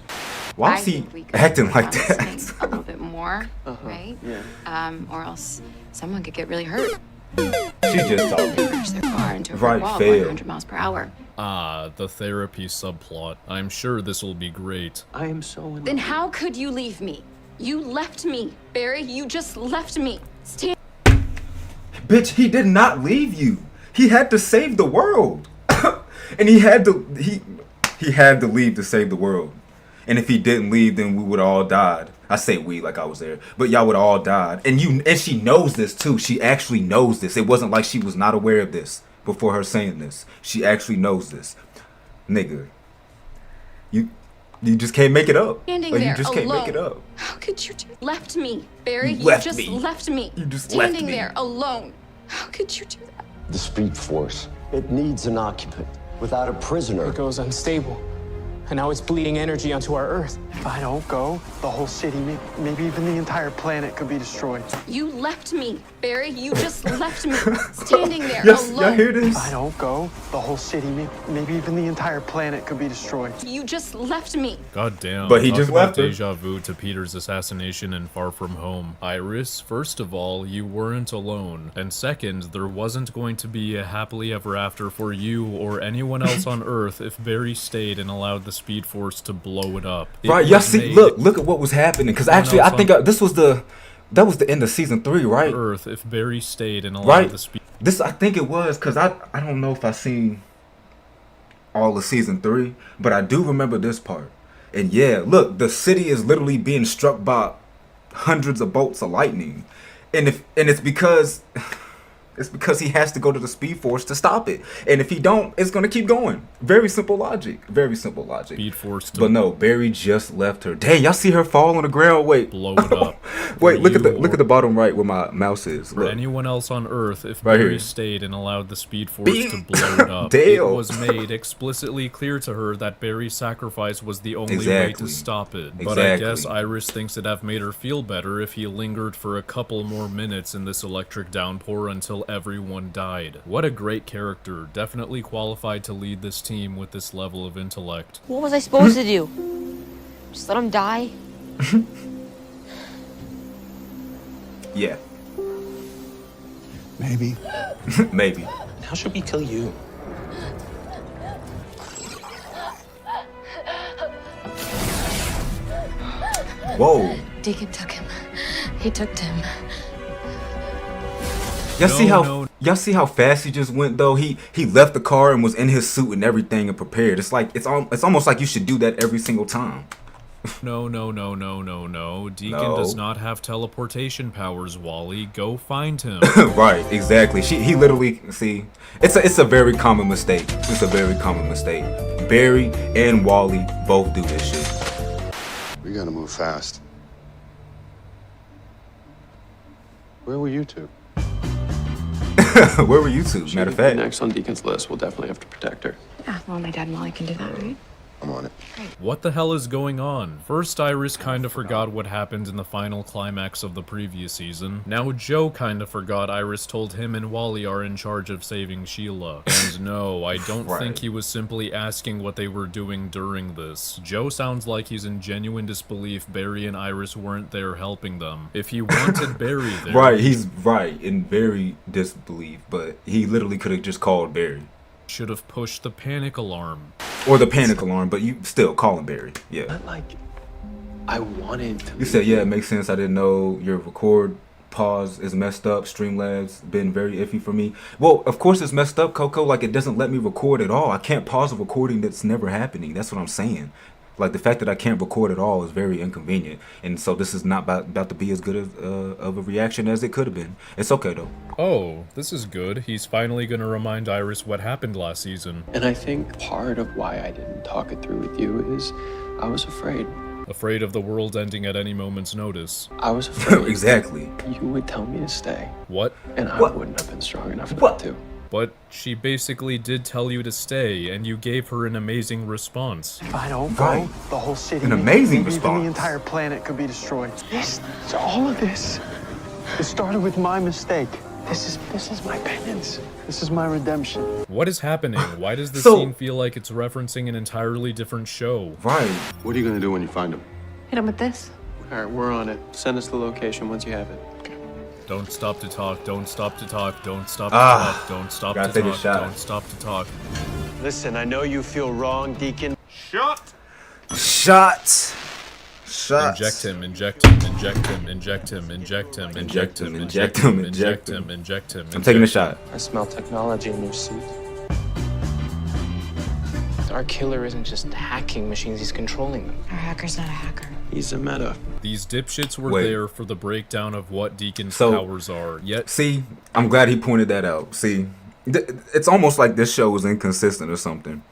Why is he acting like that? A little bit more, right? Yeah. Or else someone could get really hurt. She just talking. Crash their car into a Right, wall fail. 100 miles per hour. Ah, the therapy subplot. I'm sure this will be great. I am so in Then how could you leave me? You left me, Barry. You just left me. Stand. Bitch, he did not leave you. He had to save the world. And he He had to leave to save the world. And if he didn't leave, then we would have all died. I say we like I was there, but y'all would have all died. And she knows this too. She actually knows this. It wasn't like she was not aware of this before her saying this. She actually knows this. Nigga, you just can't make it up. Standing Like, there you just can't make it alone. up. How could you left me, Barry? You left just me. left me. You just left standing me. there alone. How could you do that? The Speed Force. It needs an occupant. Without a prisoner. It goes unstable. And now it's bleeding energy onto our Earth. If I don't go, the whole city, maybe even the entire planet could be destroyed. You left me, Barry. You just left me. Standing there Yes, alone. y'all hear this? If I don't go, the whole city, maybe even the entire planet could be destroyed. You just left me. God damn. But he Talk just about left her. deja vu to Peter's assassination in Far From Home. Iris, first of all, you weren't alone. And second, there wasn't going to be a happily ever after for you or anyone else on Earth if Barry stayed and allowed the Speed Force to blow it up. Right, y'all see, look at what was happening. Because actually, I think that was the end of season 3, right? Earth, if Barry stayed and allowed Right. the Speed. This, I think it was, because I don't know if I seen all of season 3, but I do remember this part. And yeah, look, the city is literally being struck by hundreds of bolts of lightning, and it's because he has to go to the Speed Force to stop it. And if he don't, it's gonna keep going. Very simple logic. Very simple logic. Speed Force. But no, Barry just left her. Dang, y'all see her fall on the ground. Wait, blow it up. Wait, look at the bottom right where my mouse is. For Look. anyone else on Earth, if Right Barry here. stayed and allowed the Speed Force to blow it up, Damn. it was made explicitly clear to her that Barry's sacrifice was the only way Exactly. to stop it. But I Exactly. guess Iris thinks it'd have made her feel better if he lingered for a couple more minutes in this electric downpour until everyone died. What a great character. Definitely qualified to lead this team with this level of intellect. What was I supposed to do? Just let him die? Yeah. Maybe. Maybe. How should we kill you? Whoa. Deacon took him. He took Tim. Y'all see how fast he just went though? He left the car and was in his suit and everything and prepared. It's like it's almost like you should do that every single time. No. Deacon No. does not have teleportation powers, Wally. Go find him. Right, exactly. He literally, see, it's a very common mistake. It's a very common mistake. Barry and Wally both do this shit. We gotta move fast. Where were you two? Where were you two? Matter of fact. Next on Deacon's list, we'll definitely have to protect her. Yeah, well, my dad and Molly can do that, right? I'm on it. What the hell is going on? First, Iris kinda forgot what happened in the final climax of the previous season. Now Joe kinda forgot Iris told him and Wally are in charge of saving Sheila. And no, I don't Right. think he was simply asking what they were doing during this. Joe sounds like he's in genuine disbelief Barry and Iris weren't there helping them. If he wanted Barry there... Right, he's right in very disbelief, but he literally could have just called Barry. Should have pushed the panic alarm. Or the panic alarm, but you still call him Barry. Yeah. But like, I wanted to. You said, yeah, it makes sense. I didn't know your record pause is messed up. Streamlabs been very iffy for me. Well, of course it's messed up, Coco. Like, it doesn't let me record at all. I can't pause a recording that's never happening. That's what I'm saying. Like, the fact that I can't record at all is very inconvenient. And so this is not about to be as good of a reaction as it could have been. It's okay, though. Oh, this is good. He's finally gonna remind Iris what happened last season. And I think part of why I didn't talk it through with you is I was afraid. Afraid of the world ending at any moment's notice. I was afraid. Exactly. You would tell me to stay. What? And I wouldn't have been strong enough not to. But she basically did tell you to stay, and you gave her an amazing response. If I don't go, the whole city, An amazing maybe even response. the entire planet could be destroyed. All of this, it started with my mistake. This is my penance. This is my redemption. What is happening? Why does this So- scene feel like it's referencing an entirely different show? Right. What are you gonna do when you find him? Hit him with this. All right, we're on it. Send us the location once you have it. Don't stop to talk, don't stop to talk, don't stop to Ah, talk, don't stop gotta to take a talk, shot. don't stop to talk. Listen, I know you feel wrong, Deacon. Shots. Inject him, inject him, inject him, inject him, inject him, inject him, inject him, inject him, inject him. I'm taking a shot. I smell technology in your suit. Our killer isn't just hacking machines, he's controlling them. Our hacker's not a hacker. He's a meta. These dipshits were Wait. there for the breakdown of what Deacon's So- powers are. Yet, See, I'm glad he pointed that out. See, it's almost like this show was inconsistent or something.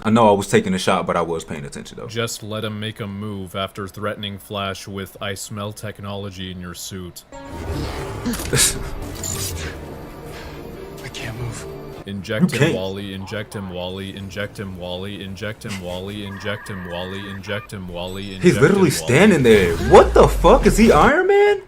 I know I was taking a shot, but I was paying attention though. just let him make a move after threatening Flash with "I smell technology in your suit." I can't move. Inject him, Okay. Wally. Inject him, Wally. Inject him, Wally. Inject him, Wally. Inject him, Wally. Inject him, Wally. He's literally standing there. What the fuck? Is he Iron Man?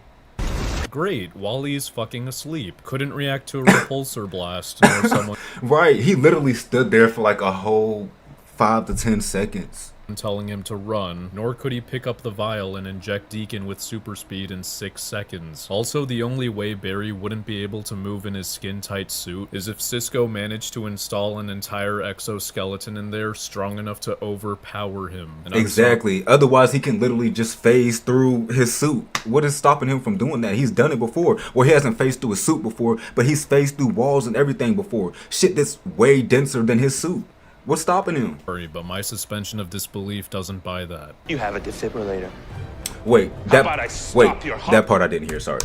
Great, Wally's fucking asleep. Couldn't react to a repulsor blast nor someone Right. He literally stood there for like a whole 5 to 10 seconds. telling him to run, nor could he pick up the vial and inject Deacon with super speed in 6 seconds. Also, the only way Barry wouldn't be able to move in his skin-tight suit is if Cisco managed to install an entire exoskeleton in there strong enough to overpower him. And I'm Exactly. Otherwise, he can literally just phase through his suit. What is stopping him from doing that? He's done it before. Well, he hasn't phased through his suit before, but he's phased through walls and everything before. Shit that's way denser than his suit. What's stopping him? sorry, but my suspension of disbelief doesn't buy that. You have a defibrillator. Wait, about I stop wait, your heart? that part I didn't hear. Sorry.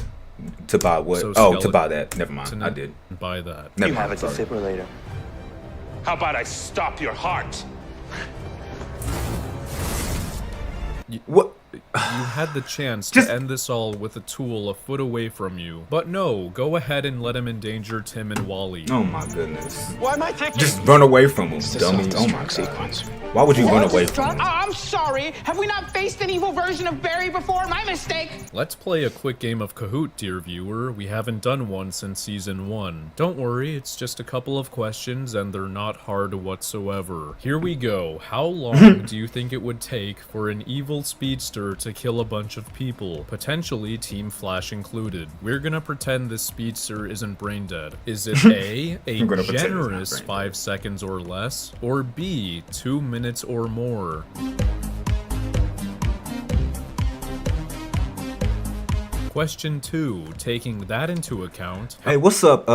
To buy what? So Oh, to skeleton- buy that. Never mind. I did. Buy that. Never You have a mind. Sorry. defibrillator. How about I stop your heart? What? You had the chance Just- to end this all with a tool a foot away from you. But no, go ahead and let him endanger Tim and Wally. Oh my goodness. Why am I taking? Just run away from him, It's a dummy. Oh my self-destruct god. sequence. Why would you run away from him? I'm sorry. Have we not faced an evil version of Barry before? My mistake. Let's play a quick game of Kahoot, dear viewer. We haven't done one since season 1. Don't worry, it's just a couple of questions and they're not hard whatsoever. Here we go. How long do you think it would take for an evil speedster to kill a bunch of people, potentially Team Flash included? We're gonna pretend this speedster isn't brain dead. Is it A, a I'm gonna pretend it's not generous brain dead. 5 seconds or less, or B, 2 minutes or more? Question 2, taking that into account, Hey, what's up,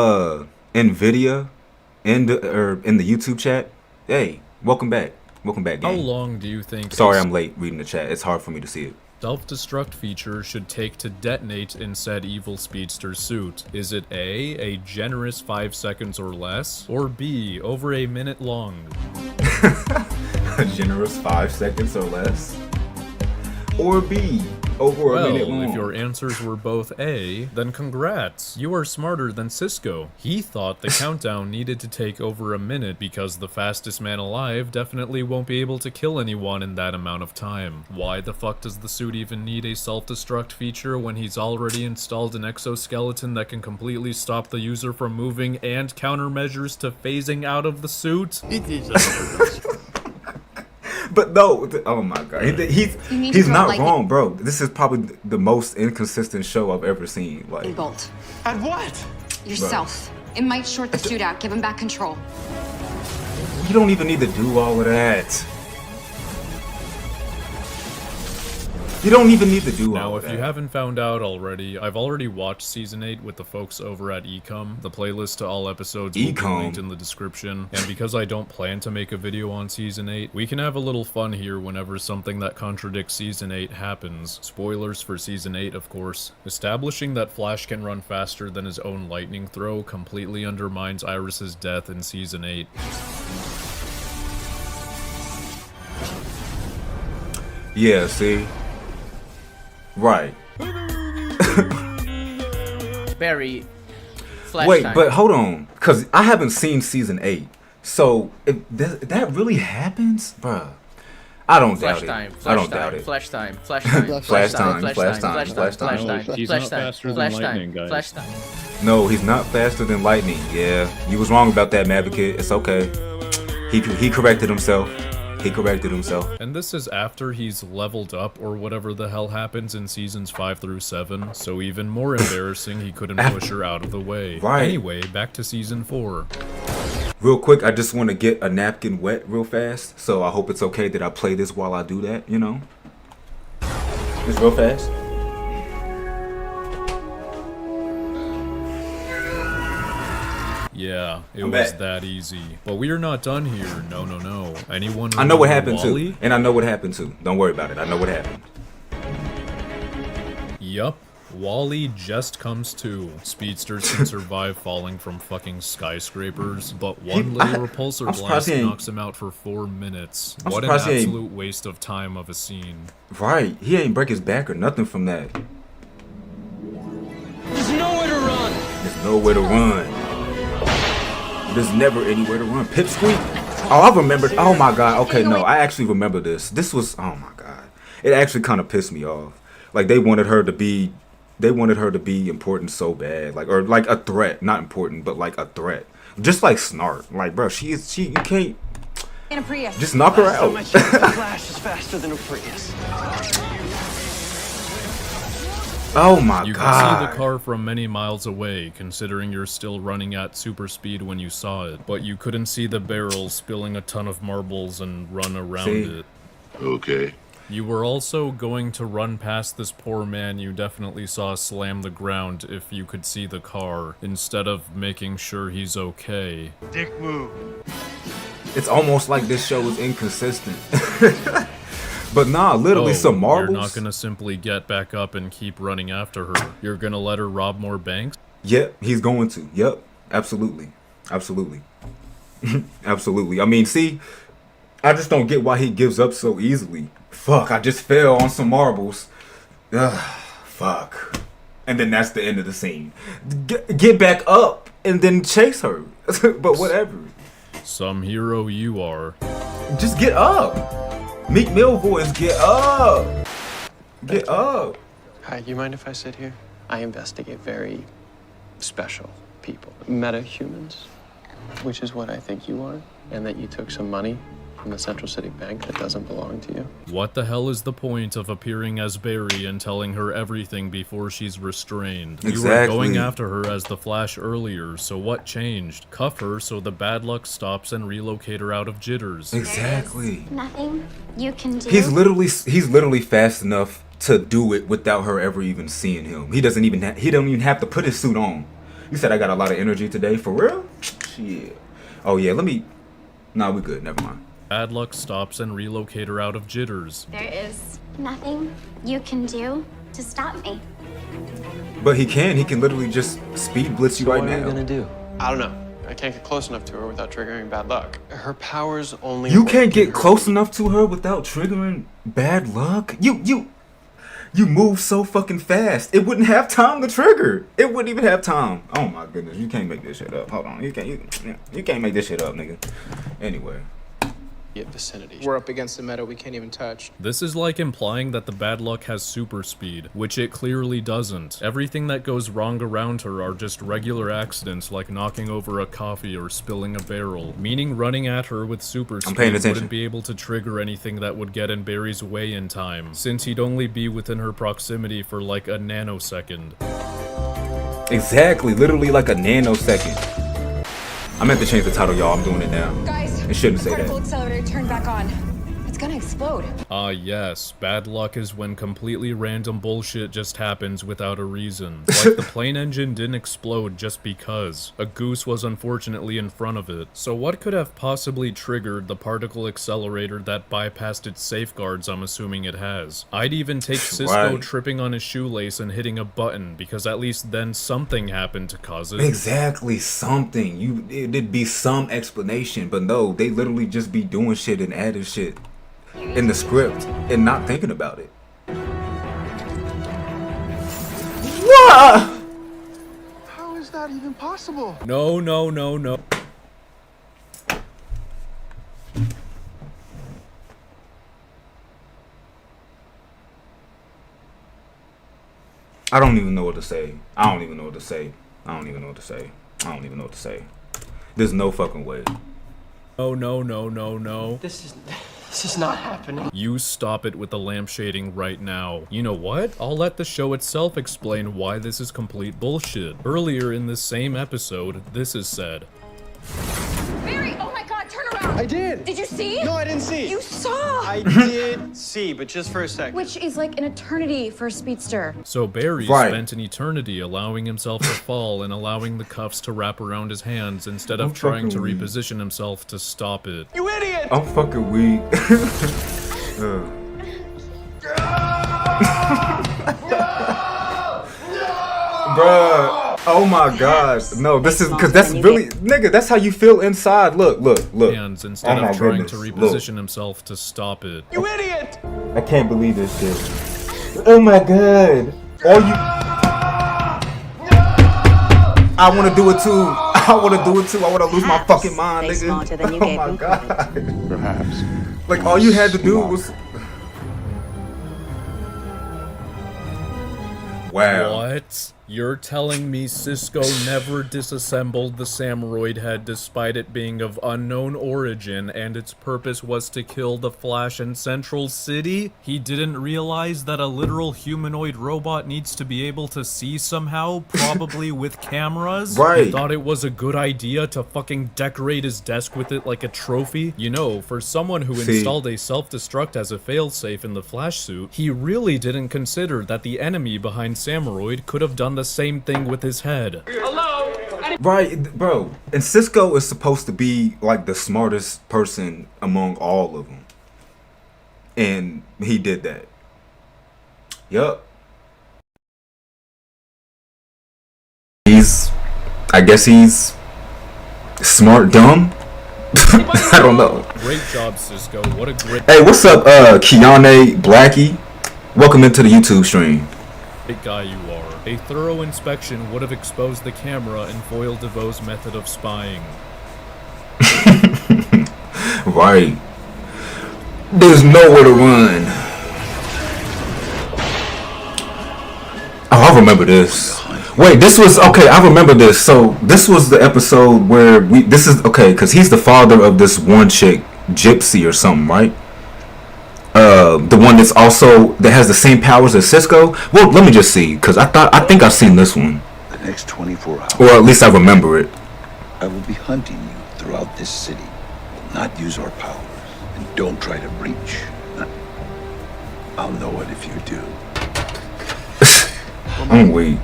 Nvidia, in the YouTube chat? Hey, welcome back. Welcome back, how gang. long do you think Sorry, a I'm late reading the chat. It's hard for me to see it. self-destruct feature should take to detonate in said evil speedster suit? Is it A, generous 5 seconds or less, or B, over a minute long? A generous 5 seconds or less, or B, over a minute Well, long. if your answers were both A, then congrats. You are smarter than Cisco. He thought the countdown needed to take over a minute because the fastest man alive definitely won't be able to kill anyone in that amount of time. Why the fuck does the suit even need a self-destruct feature when he's already installed an exoskeleton that can completely stop the user from moving and countermeasures to phasing out of the suit? It is But no, oh my god, he's need he's to not like wrong, bro. This is probably the most inconsistent show I've ever seen. Like, Bolt. At what? Yourself. It might short the suit out. Give him back control. you don't even need to do all of that. You don't even need to do all Now, of if that. you haven't found out already, I've already watched Season 8 with the folks over at Ecom. The playlist to all episodes will be Ecom. linked in the description. And because I don't plan to make a video on Season 8, we can have a little fun here whenever something that contradicts Season 8 happens. Spoilers for Season 8, of course. Establishing that Flash can run faster than his own lightning throw completely undermines Iris's death in Season 8. Yeah, see? Right. Barry. Flash Wait, time. but hold on. Because I haven't seen season 8. So, if that really happens? Bruh. I don't Flash doubt time. it. I don't doubt it. Flash time. Flash time. Flash time. Flash Flash time. time. Flash time. Flash time. He's Flash not time. faster than Flash lightning, time. guys. Flash time. No, he's not faster than lightning. Yeah, you was wrong about that, Maverick. It's okay. He corrected himself. He corrected himself. And this is after he's leveled up or whatever the hell happens in seasons 5 through 7, so even more embarrassing he couldn't push her out of the way. Right. Anyway, back to season 4. Real quick, I just want to get a napkin wet real fast, so I hope it's okay that I play this while I do that, you know? Just real fast. Yeah, Yeah, it I'm was back. that easy. But we are not done here. No, no, no. Anyone I know what remember happened Wally? too. And I know what happened too. Don't worry about it. I know what happened. Yup. Wally just comes to. Speedsters can survive falling from fucking skyscrapers, but one little repulsor blast knocks him out for 4 minutes. What an absolute waste of time of a scene. Right. He ain't break his back or nothing from that. There's nowhere to run. There's nowhere to run. There's never anywhere to run. Pipsqueak? Oh, I remembered. Oh my god. Okay, no. I actually remember this. This was, oh my god. It actually kind of pissed me off. Like, they wanted her to be important so bad, like, or like a threat, not important, but like a threat, just like Snart. Like, bro, you can't In a Prius. just knock her out. The Flash is faster than a Prius. Oh my You god. could see the car from many miles away, considering you're still running at super speed when you saw it, but you couldn't see the barrel spilling a ton of marbles and run around it. Okay. You were also going to run past this poor man you definitely saw slam the ground if you could see the car, instead of making sure he's okay. Dick move. It's almost like this show is inconsistent. But nah, literally some marbles. You're not gonna simply get back up and keep running after her. You're gonna let her rob more banks? Yep, he's going to. Yep, absolutely. Absolutely. Absolutely. I mean, see, I just don't get why he gives up so easily. Fuck, I just fell on some marbles. Ugh, fuck. And then that's the end of the scene. Get back up and then chase her. But whatever. Some hero you are. Just get up. Meek Mill voice, get up. Get up. Hi, you mind if I sit here? I investigate very special people, meta-humans, which is what I think you are, and that you took some money from the Central City Bank that doesn't belong to you. What the hell is the point of appearing as Barry and telling her everything before she's restrained? You were going after her as the Flash earlier, so what changed? Cuff her so the bad luck stops and relocate her out of jitters. Exactly. Nothing you can do. He's literally fast enough to do it without her ever even seeing him. He don't even have to put his suit on. You said I got a lot of energy today, for real? Shit. Oh yeah, nah, we good, never mind. Bad luck stops and relocate her out of jitters. There is nothing you can do to stop me. But he can literally just speed blitz you right now. What are you gonna do? I don't know. I can't get close enough to her without triggering bad luck. Her powers only. You can't get close enough to her without triggering bad luck? You move so fucking fast. It wouldn't have time to trigger. It wouldn't even have time. Oh my goodness, you can't make this shit up. Hold on. You can't make this shit up, nigga. Anyway. Vicinity. We're up against the meta we can't even touch. This is like implying that the bad luck has super speed, which it clearly doesn't. Everything that goes wrong around her are just regular accidents like knocking over a coffee or spilling a barrel, meaning running at her with super speed wouldn't be able to trigger anything that would get in Barry's way in time, since he'd only be within her proximity for like a nanosecond. Exactly, literally like a nanosecond. I meant to change the title, y'all. I'm doing it now. Guys, it shouldn't say particle that. accelerator turned back on. It's gonna explode. Ah yes, bad luck is when completely random bullshit just happens without a reason. Like the plane engine didn't explode just because. A goose was unfortunately in front of it. So what could have possibly triggered the particle accelerator that bypassed its safeguards I'm assuming it has? I'd even take Cisco tripping on his shoelace and hitting a button, because at least then something happened to cause it. Exactly, something. It'd be some explanation, but no, they literally just be doing shit and adding shit in the script and not thinking about it. What? How is that even possible? No, no, no, no. I don't even know what to say. I don't even know what to say. There's no fucking way. Oh, no, no, no, no. This is not happening. You stop it with the lamp shading right now. You know what? I'll let the show itself explain why this is complete bullshit. Earlier in this same episode, this is said. Barry, oh my god, turn around! I did. Did you see? No, I didn't see. You saw. I did see, but just for a second. Which is like an eternity for a speedster. So Barry Right. spent an eternity allowing himself to fall and allowing the cuffs to wrap around his hands instead of trying to fucking weak. reposition himself to stop it. You idiot! I'm fucking weak. Bruh. Oh my gosh. No, this is because that's really, nigga, that's how you feel inside. Look. Hands instead Oh my of trying to goodness. reposition himself to stop it. You idiot! I can't believe this shit. Oh my god. All you. I want to do it too. I want to do it too. I want to lose my fucking mind, nigga. Oh my god. Perhaps. Like all you had to do was. Wow. What? You're telling me Cisco never disassembled the Samuroid head despite it being of unknown origin and its purpose was to kill the Flash in Central City? He didn't realize that a literal humanoid robot needs to be able to see somehow, probably with cameras? Right. He thought it was a good idea to fucking decorate his desk with it like a trophy? You know, for someone who installed a self-destruct as a failsafe in the Flash suit, he really didn't consider that the enemy behind Samuroid could have done the same thing with his head. Right, bro. And Cisco is supposed to be like the smartest person among all of them. And he did that. Yup. I guess he's smart dumb. I don't know. Great job, Cisco. What a great Hey, what's up, Kiane Blackie? Welcome into the YouTube stream. guy you are. A thorough inspection would have exposed the camera and foiled Devoe's method of spying. Right. There's nowhere to run. Oh, I remember this. Wait, this was okay. I remember this. So this was the episode where this is okay because he's the father of this one chick, Gypsy or something, right? The one that has the same powers as Cisco. Well, let me just see, because I think I've seen this one. The next 24 hours, Or at least I remember it. I will be hunting you throughout this city. Not use our powers, and don't try to breach. I'll know it if you do. I'm weak.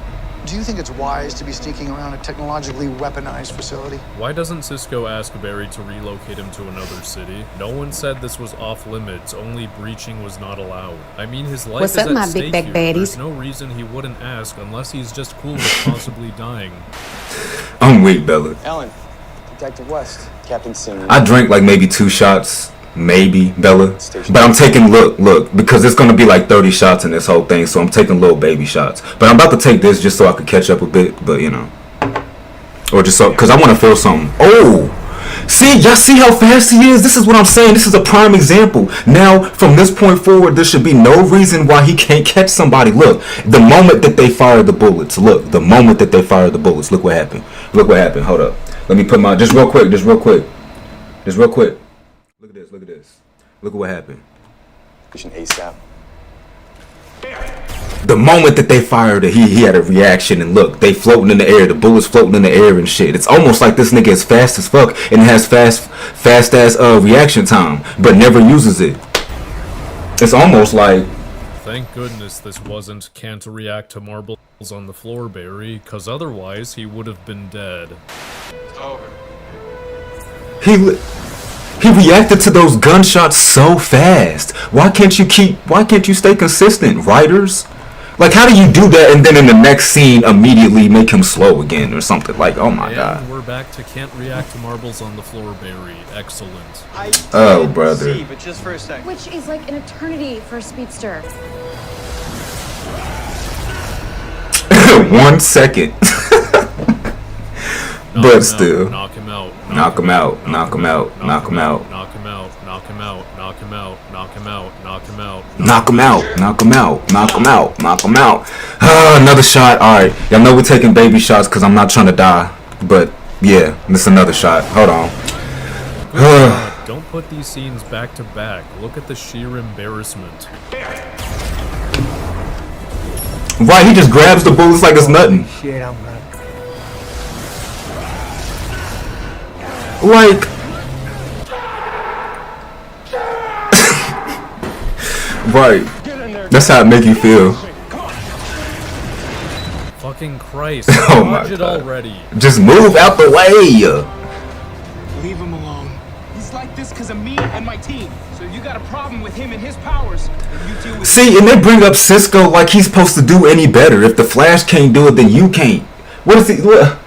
Do you think it's wise to be sneaking around a technologically weaponized facility? Why doesn't Cisco ask Barry to relocate him to another city? No one said this was off limits, only breaching was not allowed. I mean, his life What's is up, at my stake big back here. baddies? There's no reason he wouldn't ask unless he's just cool with possibly dying. I'm weak, Bella. Ellen, Detective West, Captain Sim. I drank like maybe 2 shots, maybe, Bella. But I'm taking, look, because it's going to be like 30 shots in this whole thing, so I'm taking little baby shots. But I'm about to take this just so I could catch up a bit, but you know. Or just so, because I want to feel something. Oh! See, y'all see how fast he is? This is what I'm saying. This is a prime example. Now, from this point forward, there should be no reason why he can't catch somebody. Look, the moment that they fire the bullets, look what happened. Look what happened. Hold up. Let me put my, just real quick. Look at this. Look at what happened. Pushing ASAP. The moment that they fired it, he had a reaction, and look, they floating in the air, the bullets floating in the air and shit. It's almost like this nigga is fast as fuck and has fast ass reaction time, but never uses it. It's almost like, Thank goodness this wasn't can't react to marbles on the floor, Barry, cause otherwise he would have been dead. It's over. he reacted to those gunshots so fast. Why can't you stay consistent, writers? Like, how do you do that and then in the next scene immediately make him slow again or something? Like, oh my god. And we're back to can't react to marbles on the floor, Barry. Excellent. Oh, brother. See, but just for a second. Which is like an eternity for a speedster. 1 second. But still. Knock him out. Knock him out. Knock him out. Knock him out. Knock him out. Knock him out. Knock him out. Knock him out. Knock him out. Knock him out. Knock him out. Knock him out. Knock him out. Another shot. Alright. Y'all know we're taking baby shots because I'm not trying to die. But yeah, this is another shot. Hold on. Don't put these scenes back to back. Look at the sheer embarrassment. Right, he just grabs the bullets like it's nothing. Shit, I'm right. Like, Right. That's how it make you feel. Fucking Christ. Oh my Dodge it God. already. Just move out the way. Leave him alone. He's like this because of me and my team. So if you got a problem with him and his powers, then you deal with See, and they bring up Cisco like he's supposed to do any better. If the Flash can't do it, then you can't. What is he? What?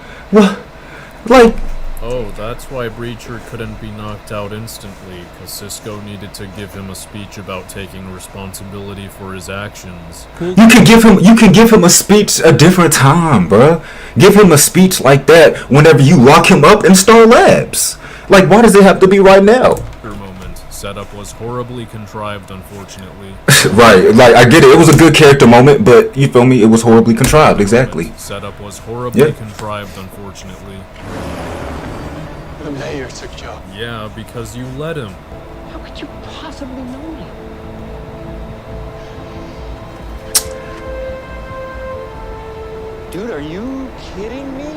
Like, Oh, that's why Breacher couldn't be knocked out instantly, because Cisco needed to give him a speech about taking responsibility for his actions. you can give him a speech a different time, bruh. Give him a speech like that whenever you lock him up in Star Labs. Like, why does it have to be right now? Moment. Setup was horribly contrived, unfortunately. Right, like, I get it. It was a good character moment, but you feel me? It was horribly contrived, exactly. Setup was horribly contrived, unfortunately. The mayor took Joe. Yeah, because you let him. How could you possibly know me? Dude, are you kidding me?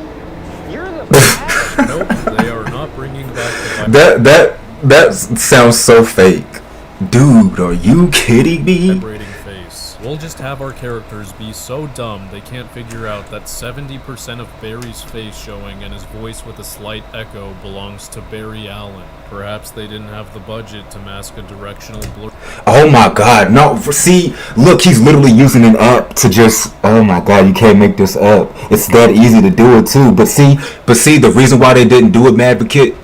You're the Flash. Nope, they are not bringing back the That sounds so fake. Dude, are you kidding me? vibrating face. We'll just have our characters be so dumb they can't figure out that 70% of Barry's face showing and his voice with a slight echo belongs to Barry Allen. Perhaps they didn't have the budget to mask a directional blur. Oh my God, no, see, look, he's literally using an app to just, oh my God, you can't make this up. It's that easy to do it too, but see, the reason why they didn't do it, Madvocate,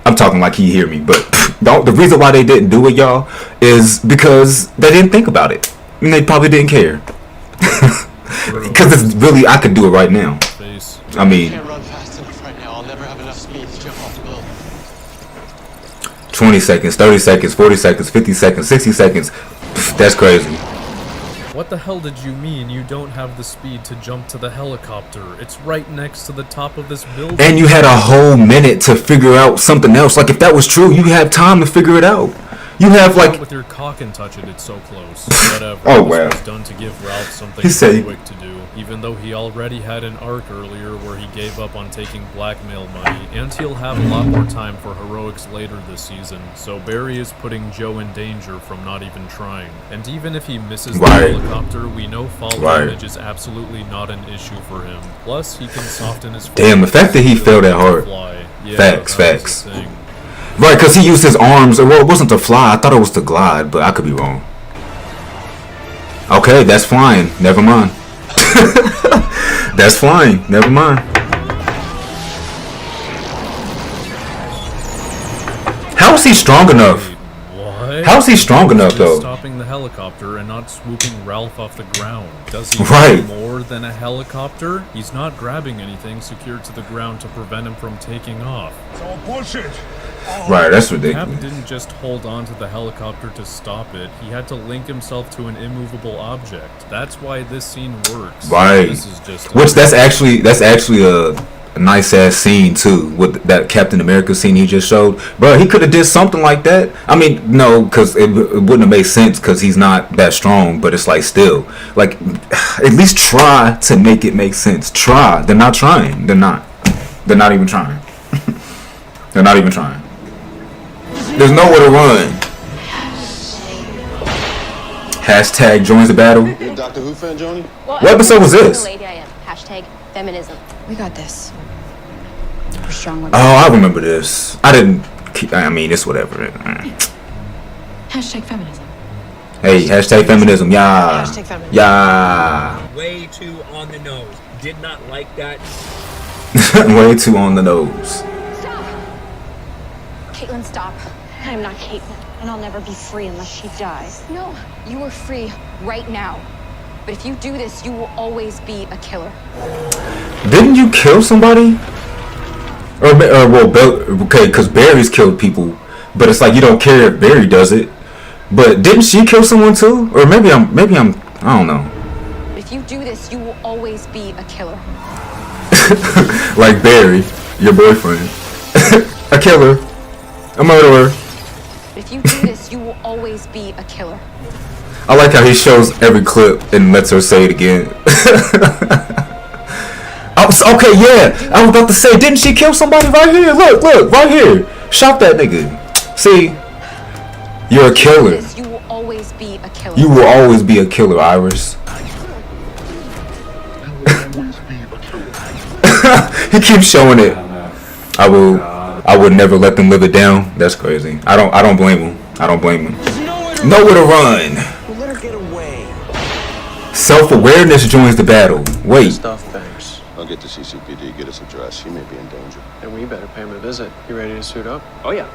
I'm talking like he hear me, but the reason why they didn't do it, y'all, is because they didn't think about it. I mean, they probably didn't care. Because it's really, I could do it right now. I mean, Can't run fast enough right now. I'll never have enough speed to jump off the building. 20 seconds, 30 seconds, 40 seconds, 50 seconds, 60 seconds. That's crazy. What the hell did you mean you don't have the speed to jump to the helicopter? It's right next to the top of this building. And you had a whole minute to figure out something else. Like, if that was true, you had time to figure it out. You have, like... with your cock and touch it, it's so close. Whatever. Oh, This wow. was done to give Ralph something He said- heroic to do, even though he already had an arc earlier where he gave up on taking blackmail money, and he'll have a lot more time for heroics later this season, so Barry is putting Joe in danger from not even trying. And even if he misses the Right. helicopter, we know fall Right. damage is absolutely not an issue for him. Plus, he can soften his Damn, the fact that he fell that hard. fly. Yeah, Facts, that was facts. the thing. Right, because he used his arms. Well, it wasn't to fly. I thought it was to glide, but I could be wrong. Okay, that's flying. Never mind. That's flying. Never mind. How is he strong enough? What? How is he strong enough, Just though? stopping the helicopter and not swooping Ralph off the ground. Does he Right. need more than a helicopter? He's not grabbing anything secured to the ground to prevent him from taking off. It's all bullshit. Right, that's Cap ridiculous. didn't just hold on to the helicopter to stop it. He had to link himself to an immovable object. That's why this scene works. Right. This is just Which that's actually a nice ass scene too, with that Captain America scene he just showed. Bro, he could have did something like that. I mean, no, because it wouldn't have made sense because he's not that strong. But it's like still, like, at least try to make it make sense. Try. They're not trying. They're not. They're not even trying. They're not even trying. There's nowhere to run. Hashtag joins the battle. You a Doctor Who fan, Joni? What episode was this? The lady I am. Hashtag feminism. We got this. We're strong women. Oh, I remember this. I didn't. I mean, it's whatever. Hashtag feminism. Hey, hashtag feminism. Yeah. Hashtag feminism. Yeah. Way too on the nose. Did not like that. Way too on the nose. Caitlin, stop. I'm not Caitlin, and I'll never be free unless she dies. No, you are free right now. But if you do this, you will always be a killer. Didn't you kill somebody? Or well, okay, because Barry's killed people, but it's like you don't care if Barry does it. But didn't she kill someone too? Or maybe I'm, I don't know. If you do this, you will always be a killer. Like Barry, your boyfriend, a killer, a murderer. If you do this, you will always be a killer. I like how he shows every clip and lets her say it again. Okay, yeah, I was about to say, didn't she kill somebody right here? Look, right here. Shot that nigga. See, you're a killer. You will always be a a killer. You will always be a killer, Iris. He keeps showing it. I would never let them live it down. That's crazy. I don't blame him. I don't blame him. Nowhere to run. Let her get away. Self-awareness joins the battle. Wait. Stuff, thanks. I'll get the CCPD, get his address. He may be in danger. And we better pay him a visit. You ready to suit up? Oh, yeah.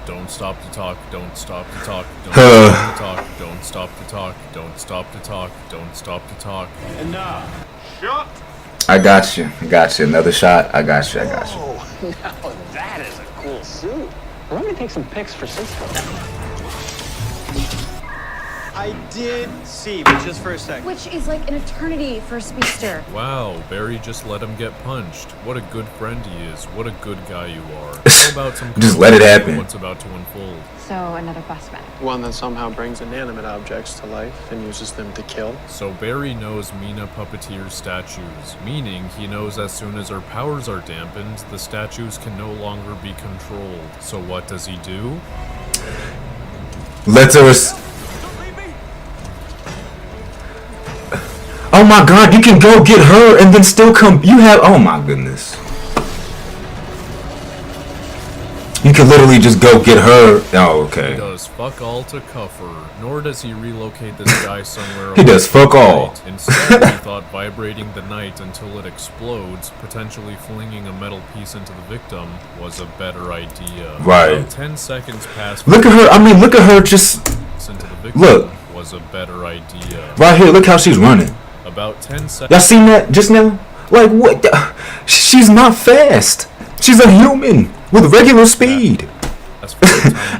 Don't stop to talk, don't stop to talk, don't stop to talk, don't stop to talk, don't stop to talk, don't stop to talk. And now, shut. I got you. Another shot. I got you. Now that is a cool suit. Let me take some pics for Cisco. I did see, but just for a second. Which is like an eternity for a speedster. Wow, Barry just let him get punched. What a good friend he is. What a good guy you are. How about some just let it happen. What's about to unfold? So another bus medic. One that somehow brings inanimate objects to life and uses them to kill. So Barry knows Mina puppeteers statues, meaning he knows as soon as her powers are dampened, the statues can no longer be controlled. So what does he do? Let's her. Oh my God! You can go get her and then still come. You have. Oh my goodness. You can literally just go get her. Oh, okay. He does fuck all to cuff her, nor does he relocate this guy somewhere. He does fuck all. Instead, he thought vibrating the night until it explodes, potentially flinging a metal piece into the victim, was a better idea. Right. About 10 seconds past. Look at her. I mean, look at her. Just into the victim look. Was a better idea. Right here. Look how she's running. About 10 seconds. Y'all seen that just now? Like what? She's not fast. She's a human with regular speed.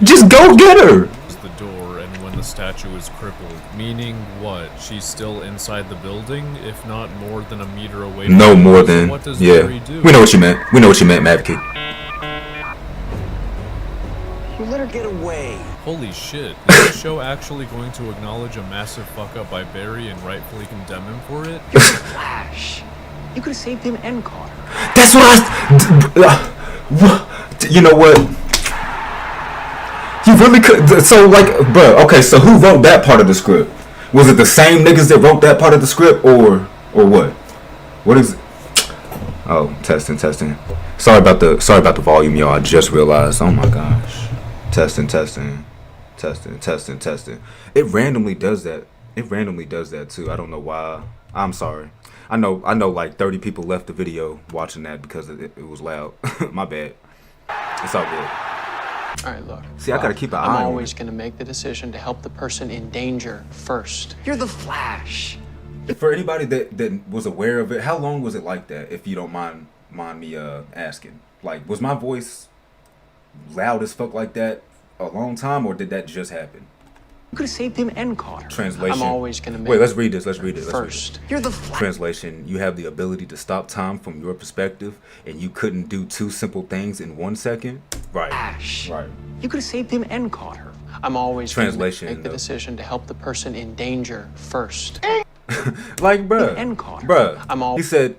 Just go get her. The door, and when the statue is crippled, meaning what? She's still inside the building, if not more than a meter away. No from more her. than. So what does Yeah. Barry do? We know what you meant. We know what you meant, Maverick. You let her get away. Holy shit, is the show actually going to acknowledge a massive fuck up by Barry and rightfully condemn him for it? You're the Flash. You could have saved him and caught her. That's what you know what? You really could. So like, bro. Okay, so who wrote that part of the script? Was it the same niggas that wrote that part of the script, or what? What is it? Oh, testing. Sorry about the volume, y'all. I just realized. Oh my gosh. Testing. It randomly does that. Too. I don't know why. I'm sorry. I know like 30 people left the video watching that because it was loud. My bad. It's all good. All right, look. See, I gotta keep an eye on I'm it. always going to make the decision to help the person in danger first. You're the Flash. For anybody that was aware of it, how long was it like that, if you don't mind me asking? Like, was my voice loud as fuck like that a long time, or did that just happen? You could have saved him and caught her. Translation. I'm always going to make Wait, let's read this. first. You're the Flash. Translation. You have the ability to stop time from your perspective, and you couldn't do two simple things in 1 second. Right. Flash. Right. You could have saved him and caught her. I'm always going to Translation, make the though. decision to help the person in danger first. Like, bruh. And caught her. Bruh. He said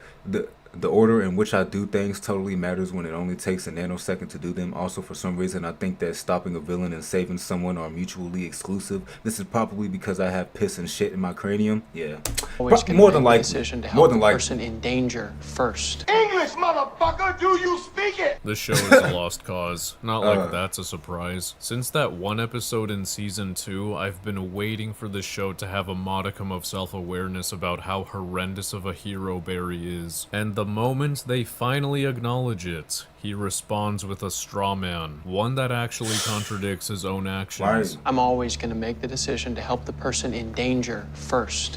the order in which I do things totally matters when it only takes a nanosecond to do them. Also, for some reason, I think that stopping a villain and saving someone are mutually exclusive. This is probably because I have piss and shit in my cranium. Yeah. Always gonna More make than the likely. decision to More help than the likely. person in danger first. English, motherfucker, do you speak it? This show is a lost cause. Not like that's a surprise. Since that one episode in season 2, I've been waiting for this show to have a modicum of self-awareness about how horrendous of a hero Barry is. And the moment they finally acknowledge it, he responds with a straw man, one that actually contradicts his own actions. I'm always going to make the decision to help the person in danger first.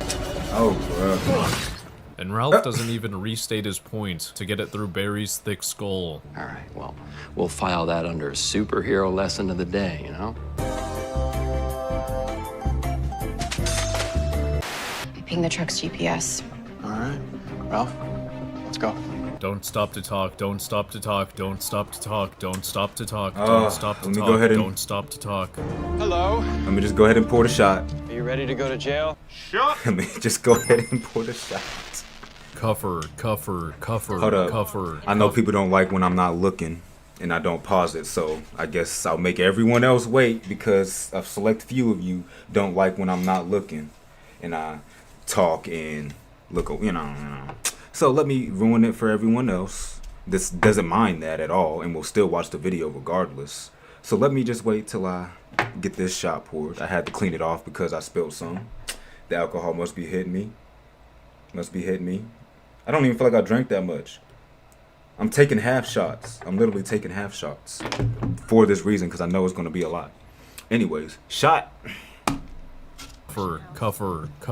Oh, bro. And Ralph doesn't even restate his point to get it through Barry's thick skull. All right, well, we'll file that under superhero lesson of the day, you know? I pinged the truck's GPS. All right, Ralph, let's go. Don't stop to talk, don't stop to talk, don't stop to talk, don't stop to talk, Oh, don't stop to let me talk, go ahead and- don't stop to talk. Hello? Let me just go ahead and pour the shot. Are you ready to go to jail? Shut. Let me just go ahead and pour the shot. Cuffer, Hold up. cuffer. I know people don't like when I'm not looking. and I don't pause it. So I guess I'll make everyone else wait because a select few of you don't like when I'm not looking and I talk and look, you know. So let me ruin it for everyone else. This doesn't mind that at all and will still watch the video regardless. So let me just wait till I get this shot poured. I had to clean it off because I spilled some. The alcohol must be hitting me. I don't even feel like I drank that much. I'm taking half shots. I'm literally taking half shots for this reason because I know it's going to be a lot. Anyways, shot. Cover. Oh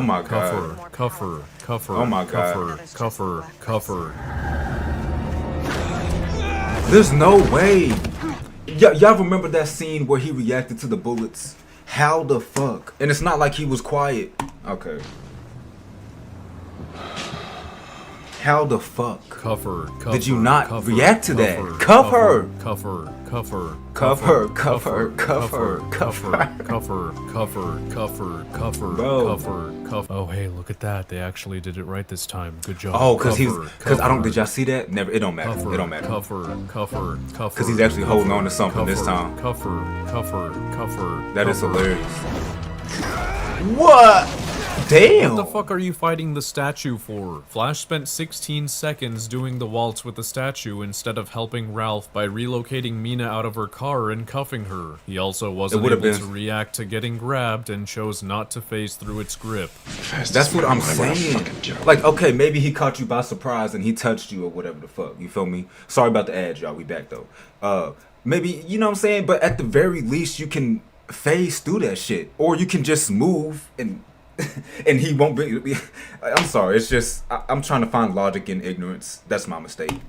my god. Oh my god. There's no way. Y'all remember that scene where he reacted to the bullets? How the fuck? And it's not like he was quiet. Okay. How the fuck? Did you not react to that? Cover. Oh hey, look at that. They actually did it right this time. Good job. Oh, cause I don't. Did y'all see that? Never. It don't matter. It don't matter. Cause he's actually holding on to something this time. That is hilarious. What? Damn. What the fuck are you fighting the statue for? Flash spent 16 seconds doing the waltz with the statue instead of helping Ralph by relocating Mina out of her car and cuffing her. He also wasn't able to react to getting grabbed and chose not to phase through its grip. That's what I'm saying. Like, okay, maybe he caught you by surprise and he touched you or whatever the fuck. You feel me? Sorry about the ads, y'all. We back though. Maybe, you know what I'm saying? But at the very least, you can phase through that shit. Or you can just move and he won't be. I'm sorry. It's just I'm trying to find logic in ignorance. That's my mistake.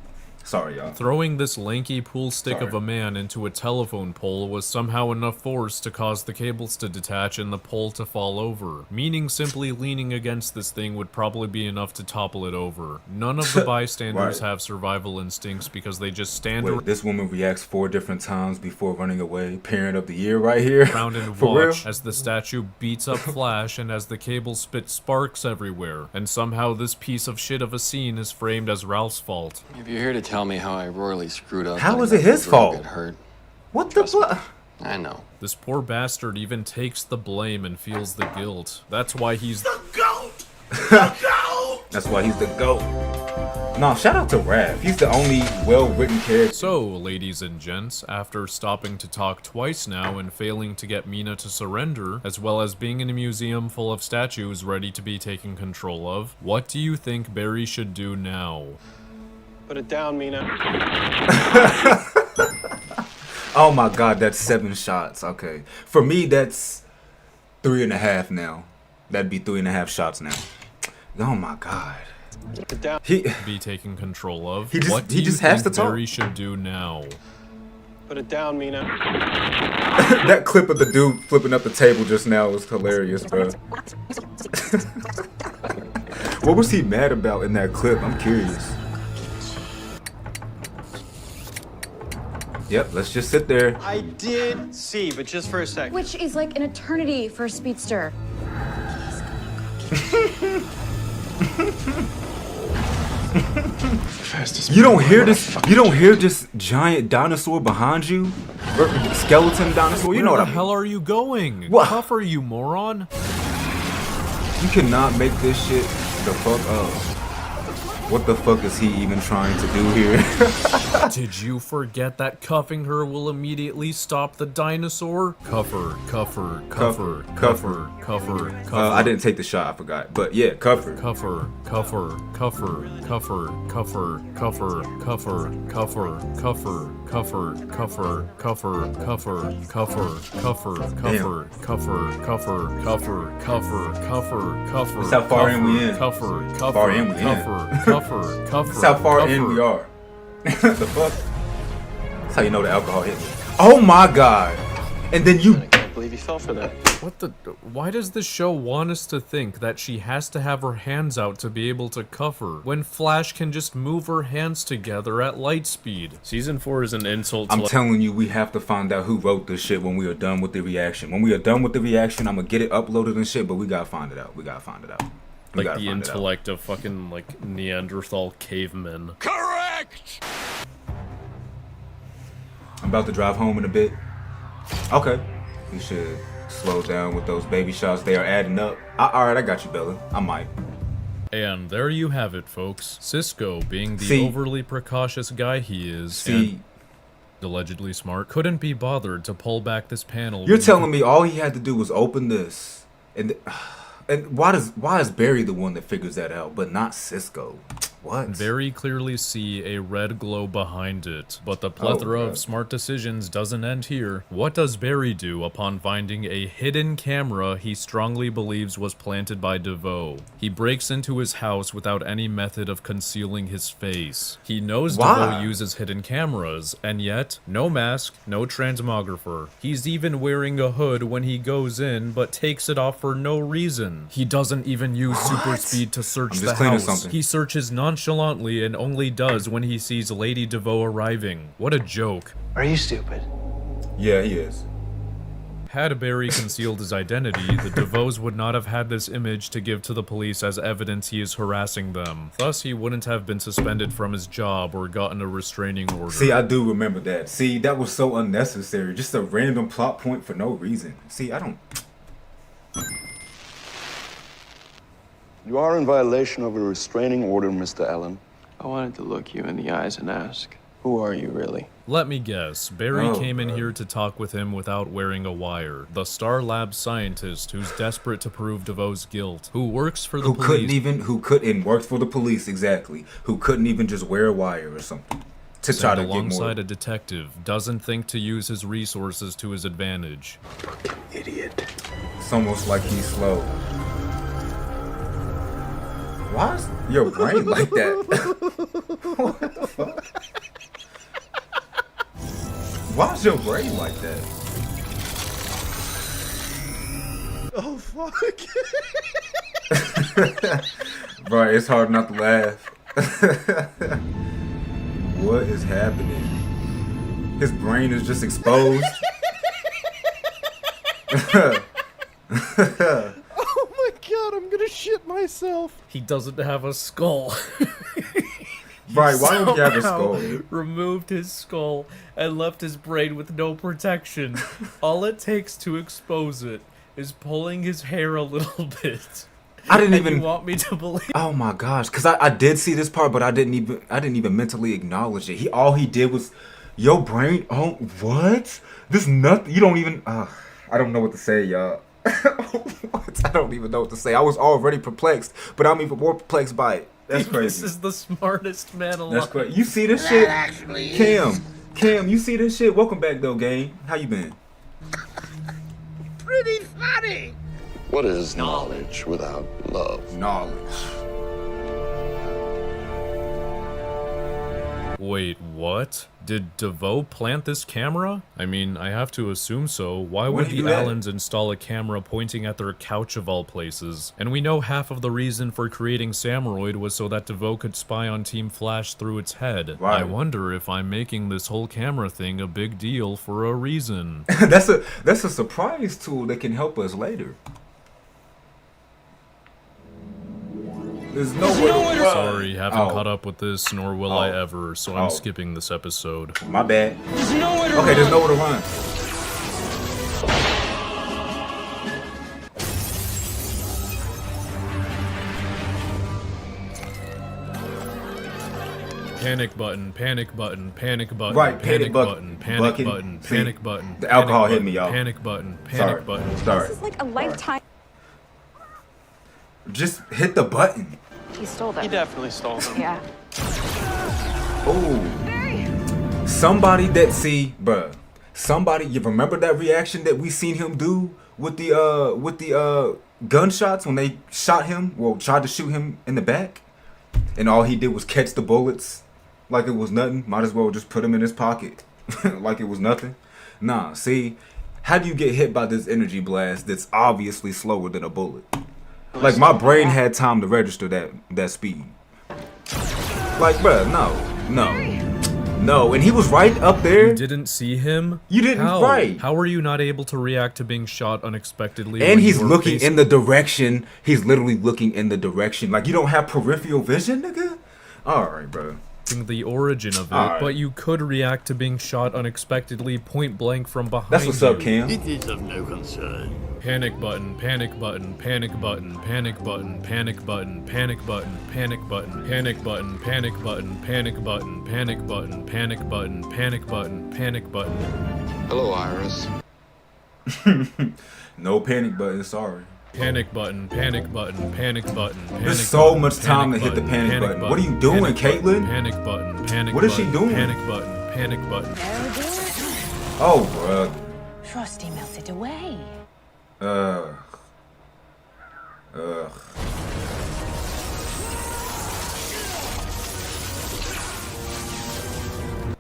Sorry, y'all. Throwing this lanky pool stick of a man into a telephone pole was somehow enough force to cause the cables to detach and the pole to fall over, meaning simply leaning against this thing would probably be enough to topple it over. None of the bystanders have survival instincts because they just stand around. This woman reacts 4 different times before running away. Parent of the year right here. Around and watch as the statue beats up Flash and as the cable spits sparks everywhere. And somehow this piece of shit of a scene is framed as Ralph's fault. If you're here to tell me how I royally screwed up. How is it his fault? Get hurt. What the fuck? I know. This poor bastard even takes the blame and feels the guilt. That's why he's the GOAT! The GOAT! That's why he's the GOAT. No, shout out to Raph. He's the only well-written character. So, ladies and gents, after stopping to talk twice now and failing to get Mina to surrender, as well as being in a museum full of statues ready to be taken control of, what do you think Barry should do now? Put it down, Mina. Oh my god, that's 7 shots. Okay. For me, that's 3.5 now. That'd be 3.5 shots now. Oh my god. He be taken control of. He just, what do he you just think has to talk. Barry should do now? Put it down, Mina. That clip of the dude flipping up the table just now was hilarious, bro. What was he mad about in that clip? I'm curious. Yep, let's just sit there. I did see, but just for a second. Which is like an eternity for a speedster. You don't hear this? You don't hear this giant dinosaur behind you? Or skeleton dinosaur? You know what I mean? Where the hell are you going? What? Tough are you, moron? You cannot make this shit the fuck up. What the fuck is he even trying to do here? Did you forget that cuffing her will immediately stop the dinosaur? Cuff her. I didn't take the shot, I forgot. But yeah, cuff her. Cuff her. That's how far in we in. That's how far in we are. The fuck? That's how you know the alcohol hit me. Oh my god. And then you believe he fell for that. What the? Why does the show want us to think that she has to have her hands out to be able to cuff her, when Flash can just move her hands together at light speed? Season 4 is an insult to— I'm telling you, we have to find out who wrote this shit when we are done with the reaction. When we are done with the reaction, I'm gonna get it uploaded and shit, but we gotta find it out. We gotta find it out. Like the intellect of fucking, like, Neanderthal cavemen. Correct! I'm about to drive home in a bit. Okay. We should slow down with those baby shots. They are adding up. Alright, I got you, Bella. I might. And there you have it, folks. Cisco, being the overly precautious guy he is, and allegedly smart, couldn't be bothered to pull back this panel. You're telling me all he had to do was open this, and why is Barry the one that figures that out, but not Cisco? What? Very clearly see a red glow behind it, but the plethora of smart decisions doesn't end here. What does Barry do upon finding a hidden camera he strongly believes was planted by Devoe? He breaks into his house without any method of concealing his face. He knows Devoe uses hidden cameras, and yet, no mask, no transmographer. He's even wearing a hood when he goes in, but takes it off for no reason. He doesn't even use super speed to search the house. He searches nonchalantly and only does when he sees Lady Devoe arriving. What a joke. Are you stupid? Yeah, he is. Had Barry concealed his identity, the Devoes would not have had this image to give to the police as evidence he is harassing them. Thus, he wouldn't have been suspended from his job or gotten a restraining order. See, I do remember that. See, that was so unnecessary. Just a random plot point for no reason. See, I don't... You are in violation of a restraining order, Mr. Allen. I wanted to look you in the eyes and ask, who are you really? Let me guess, Barry came in here to talk with him without wearing a wire. The Star Lab scientist who's desperate to prove Devoe's guilt, who works for the police. Who works for the police, exactly. Who couldn't even just wear a wire or something. To try to get more. Alongside a detective, doesn't think to use his resources to his advantage. Fucking idiot. It's almost like he's slow. Why is your brain like that? What the fuck? Why is your brain like that? Oh, fuck. Bro, it's hard not to laugh. What is happening? His brain is just exposed. Oh my god, I'm gonna shit myself. He doesn't have a skull. Right, why don't you have a skull? Removed his skull and left his brain with no protection. All it takes to expose it is pulling his hair a little bit. I didn't even you want me to believe. Oh my gosh, because I did see this part, but I didn't even mentally acknowledge it. All he did was your brain. Oh, what? This nothing. You don't even. I don't know what to say, y'all. What? I don't even know what to say. I was already perplexed, but I'm even more perplexed by it. That's crazy. This is the smartest man alive. That's crazy. You see this shit? Cam, you see this shit? Welcome back, though, gang. How you been? Pretty funny. What is knowledge without love? Knowledge. Wait, what? Did Devoe plant this camera? I mean, I have to assume so. Why would the Allens install a camera pointing at their couch of all places? And we know half of the reason for creating Samuroid was so that Devoe could spy on Team Flash through its head. Right. I wonder if I'm making this whole camera thing a big deal for a reason. That's a surprise tool that can help us later. There's no way to run. Sorry, haven't caught up with this, nor will I ever, so I'm skipping this episode. My bad. There's nowhere to run. Okay, there's nowhere to run. Panic button, panic button, panic button, right, panic button, panic button, panic button. The alcohol hit me, y'all. Panic button, panic button. Sorry. This is like a lifetime. Just hit the button. He stole them. He definitely stole them. Yeah. Oh. Somebody that somebody, you remember that reaction that we seen him do with the gunshots when they shot him, well, tried to shoot him in the back, and all he did was catch the bullets like it was nothing. Might as well just put them in his pocket like it was nothing. Nah, see, how do you get hit by this energy blast that's obviously slower than a bullet? Like, my brain had time to register that speed. Like, bruh, no, and he was right up there. You didn't see him? You didn't, right. How are you not able to react to being shot unexpectedly? And he's looking in the direction. He's literally looking in the direction. Like, you don't have peripheral vision, nigga? Alright, bro. The origin of it, but you could react to being shot unexpectedly point blank from behind. That's what's up, Cam. It is of no concern. Panic button, panic button, panic button, panic button, panic button, panic button, panic button, panic button, panic button, panic button, panic button, panic button, panic button, panic button. Hello, Iris. No panic button, sorry. Panic button, panic button, panic button. There's so much time to hit the panic button. What are you doing, Caitlin? Panic button, panic. What is she doing? Panic button, panic button. Oh, bruh. Frosty melted away. Ugh.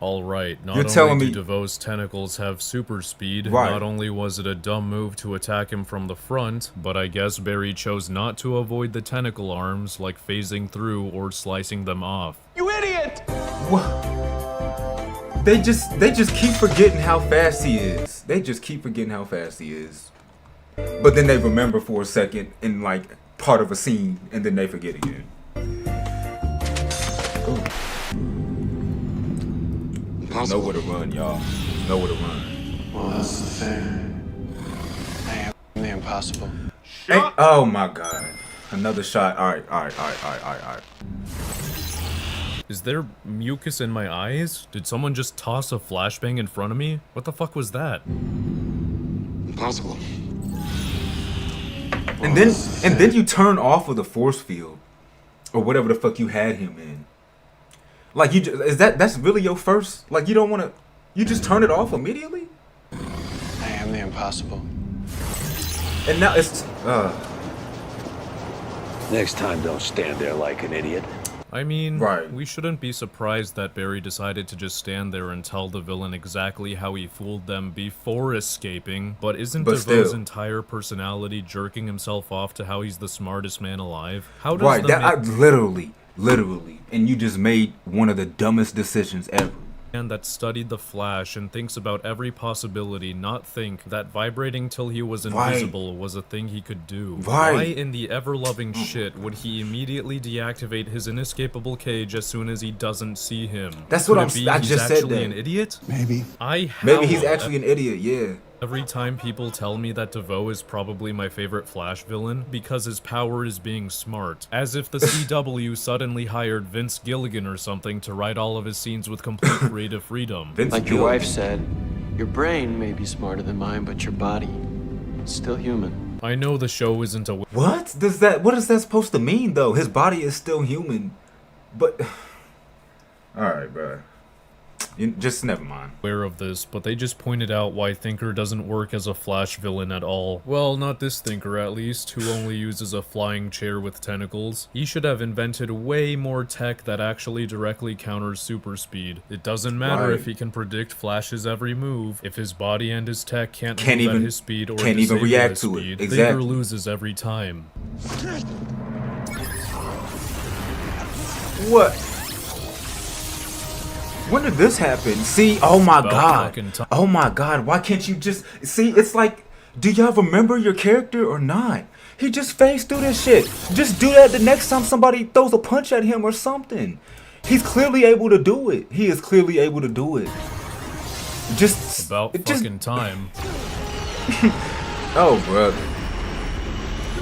Alright, not You're telling only me do Devoe's tentacles have super speed, Right. not only was it a dumb move to attack him from the front, but I guess Barry chose not to avoid the tentacle arms, like phasing through or slicing them off. You idiot! What? They just keep forgetting how fast he is. They just keep forgetting how fast he is. But then they remember for a second in like part of a scene, and then they forget again. Ooh. Nowhere to run, y'all. Nowhere to run. Well, that's the thing. I am the impossible. Hey, oh my god. Another shot. Alright. Is there mucus in my eyes? Did someone just toss a flashbang in front of me? What the fuck was that? Impossible. And then you turn off of the force field. Or whatever the fuck you had him in. Like, that's really your first? Like, you don't want to, you just turn it off immediately? I am the impossible. And now it's, Next time, don't stand there like an idiot. I mean, right. We shouldn't be surprised that Barry decided to just stand there and tell the villain exactly how he fooled them before escaping, but isn't Devoe's entire personality jerking himself off to how he's the smartest man alive? How does right, that literally, and you just made one of the dumbest decisions ever. Man that studied the Flash and thinks about every possibility not think that vibrating till he was invisible was a thing he could do. Why in the ever-loving shit would he immediately deactivate his inescapable cage as soon as he doesn't see him? That's what I just said. Actually an idiot? Maybe. Maybe he's actually an idiot, yeah. Every time people tell me that Devoe is probably my favorite Flash villain because his power is being smart. As if the CW suddenly hired Vince Gilligan or something to write all of his scenes with complete creative freedom. Like your wife said, your brain may be smarter than mine, but your body is still human. I know the show isn't a... What is that supposed to mean, though? His body is still human. But... Alright, bro. Just never mind. Aware of this, but they just pointed out why Thinker doesn't work as a Flash villain at all. Well, not this Thinker at least, who only uses a flying chair with tentacles. He should have invented way more tech that actually directly counters super speed. It doesn't matter if he can predict Flash's every move. If his body and his tech can't move at his speed or can't even react to speed, it. Exactly. Thinker loses every time. What? When did this happen? See, oh my god. Oh my god, why can't you just... See, it's like, do y'all remember your character or not? He just phased through this shit. Just do that the next time somebody throws a punch at him or something. He's clearly able to do it. He is clearly able to do it. Just... About fucking time. Oh, brother.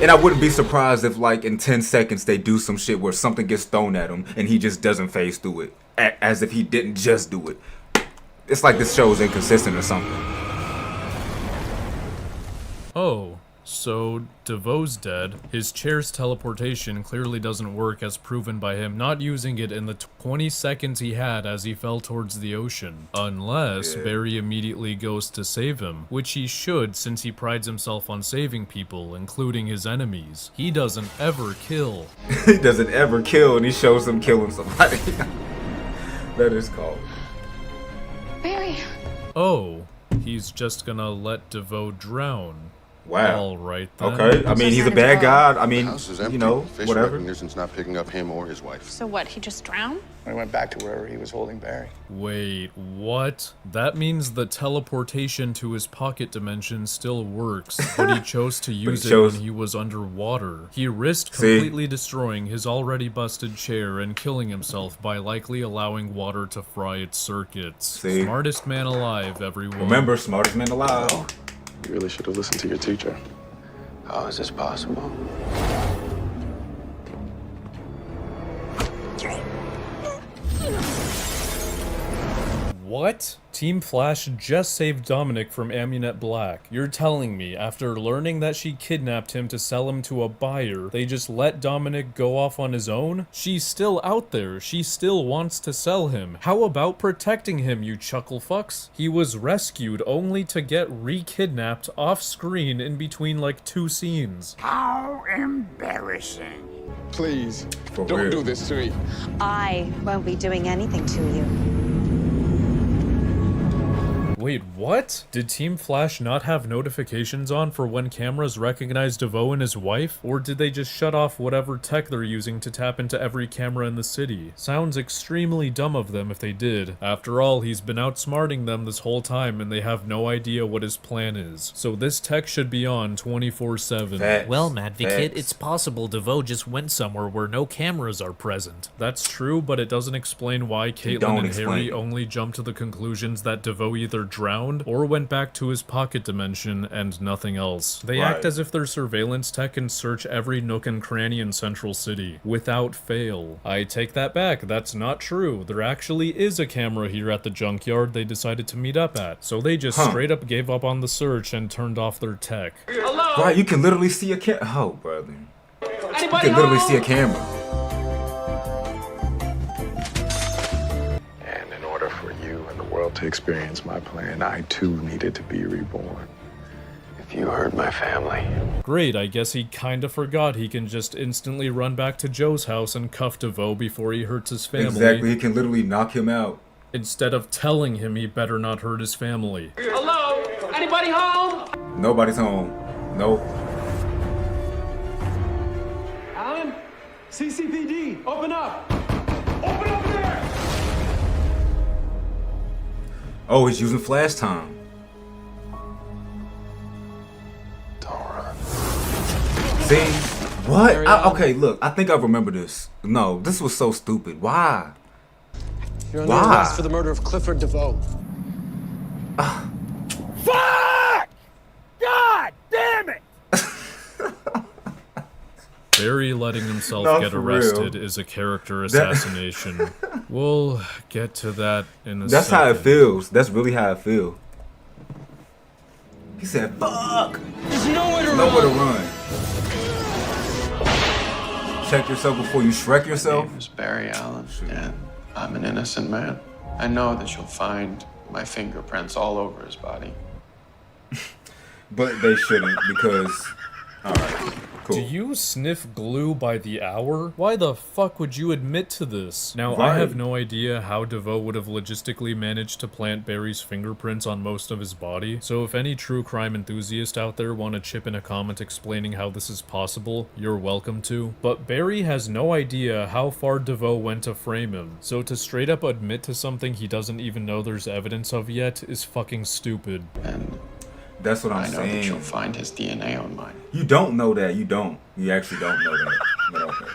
And I wouldn't be surprised if, like, in 10 seconds they do some shit where something gets thrown at him and he just doesn't phase through it. As if he didn't just do it. It's like this show is inconsistent or something. Oh, so Devoe's dead. His chair's teleportation clearly doesn't work as proven by him not using it in the 20 seconds he had as he fell towards the ocean. Unless Barry immediately goes to save him, which he should since he prides himself on saving people, including his enemies. He doesn't ever kill. He doesn't ever kill and he shows him killing somebody. That is called Barry. Oh, He's just gonna let Devoe drown. Wow. All right then. Okay. I mean, he's a bad guy. I mean, The house is empty. you know, Facial whatever. recognition's not picking up him or his wife. So what, he just drowned? We went back to wherever he was holding Barry. Wait, what? That means the teleportation to his pocket dimension still works, but he chose to use it when he was underwater. He risked completely destroying his already busted chair and killing himself by likely allowing water to fry its circuits. Smartest man alive, everyone. Remember, smartest man alive. You really should have listened to your teacher. How is this possible? What? Team Flash just saved Dominic from Amunet Black. You're telling me, after learning that she kidnapped him to sell him to a buyer, they just let Dominic go off on his own? She's still out there. She still wants to sell him. How about protecting him, you chuckle fucks? He was rescued only to get re-kidnapped off-screen in between like 2 scenes. How embarrassing. Please, don't do this to me. I won't be doing anything to you. Wait, what? Did Team Flash not have notifications on for when cameras recognize Devoe and his wife? Or did they just shut off whatever tech they're using to tap into every camera in the city? Sounds extremely dumb of them if they did. After all, he's been outsmarting them this whole time and they have no idea what his plan is. So this tech should be on 24/7. Well, Madvocate, it's possible Devoe just went somewhere where no cameras are present. That's true, but it doesn't explain why Caitlin and Harry only jumped to the conclusions that Devoe either drowned or went back to his pocket dimension and nothing else. They act as if their surveillance tech can search every nook and cranny in Central City without fail. I take that back, that's not true. There actually is a camera here at the junkyard they decided to meet up at. So they just straight up gave up on the search and turned off their tech. Hello? Right, you can literally see a camera. Oh, brother. You can literally see a camera. To experience my plan, I too needed to be reborn. If you hurt my family. Great, I guess he kinda forgot he can just instantly run back to Joe's house and cuff Devoe before he hurts his family. Exactly, he can literally knock him out. Instead of telling him he better not hurt his family. Hello? Anybody home? Nobody's home. Nope. Alan? CCPD, open up! Open up there! Oh, he's using flash time. See? What? Okay, look, I think I remember this. No, this was so stupid. Why? You're under arrest for the murder of Clifford Devoe. Fuck! God damn it! Barry letting himself get for arrested real. is a character assassination. We'll get to that in a second. That's how it feels. That's really how it feels. He said, fuck! There's nowhere to Nowhere to run. Check yourself before you Shrek yourself. My name is Barry Allen, and I'm an innocent man. I know that you'll find my fingerprints all over his body. But they shouldn't, because... Alright, cool. Do you sniff glue by the hour? Why the fuck would you admit to this? Now, I have no idea how Devoe would have logistically managed to plant Barry's fingerprints on most of his body, so if any true crime enthusiast out there want to chip in a comment explaining how this is possible, you're welcome to. But Barry has no idea how far Devoe went to frame him, so to straight up admit to something he doesn't even know there's evidence of yet is fucking stupid. And that's what I'm saying. I know that you'll find his DNA on mine. You don't know that. You don't. You actually don't know that. But okay.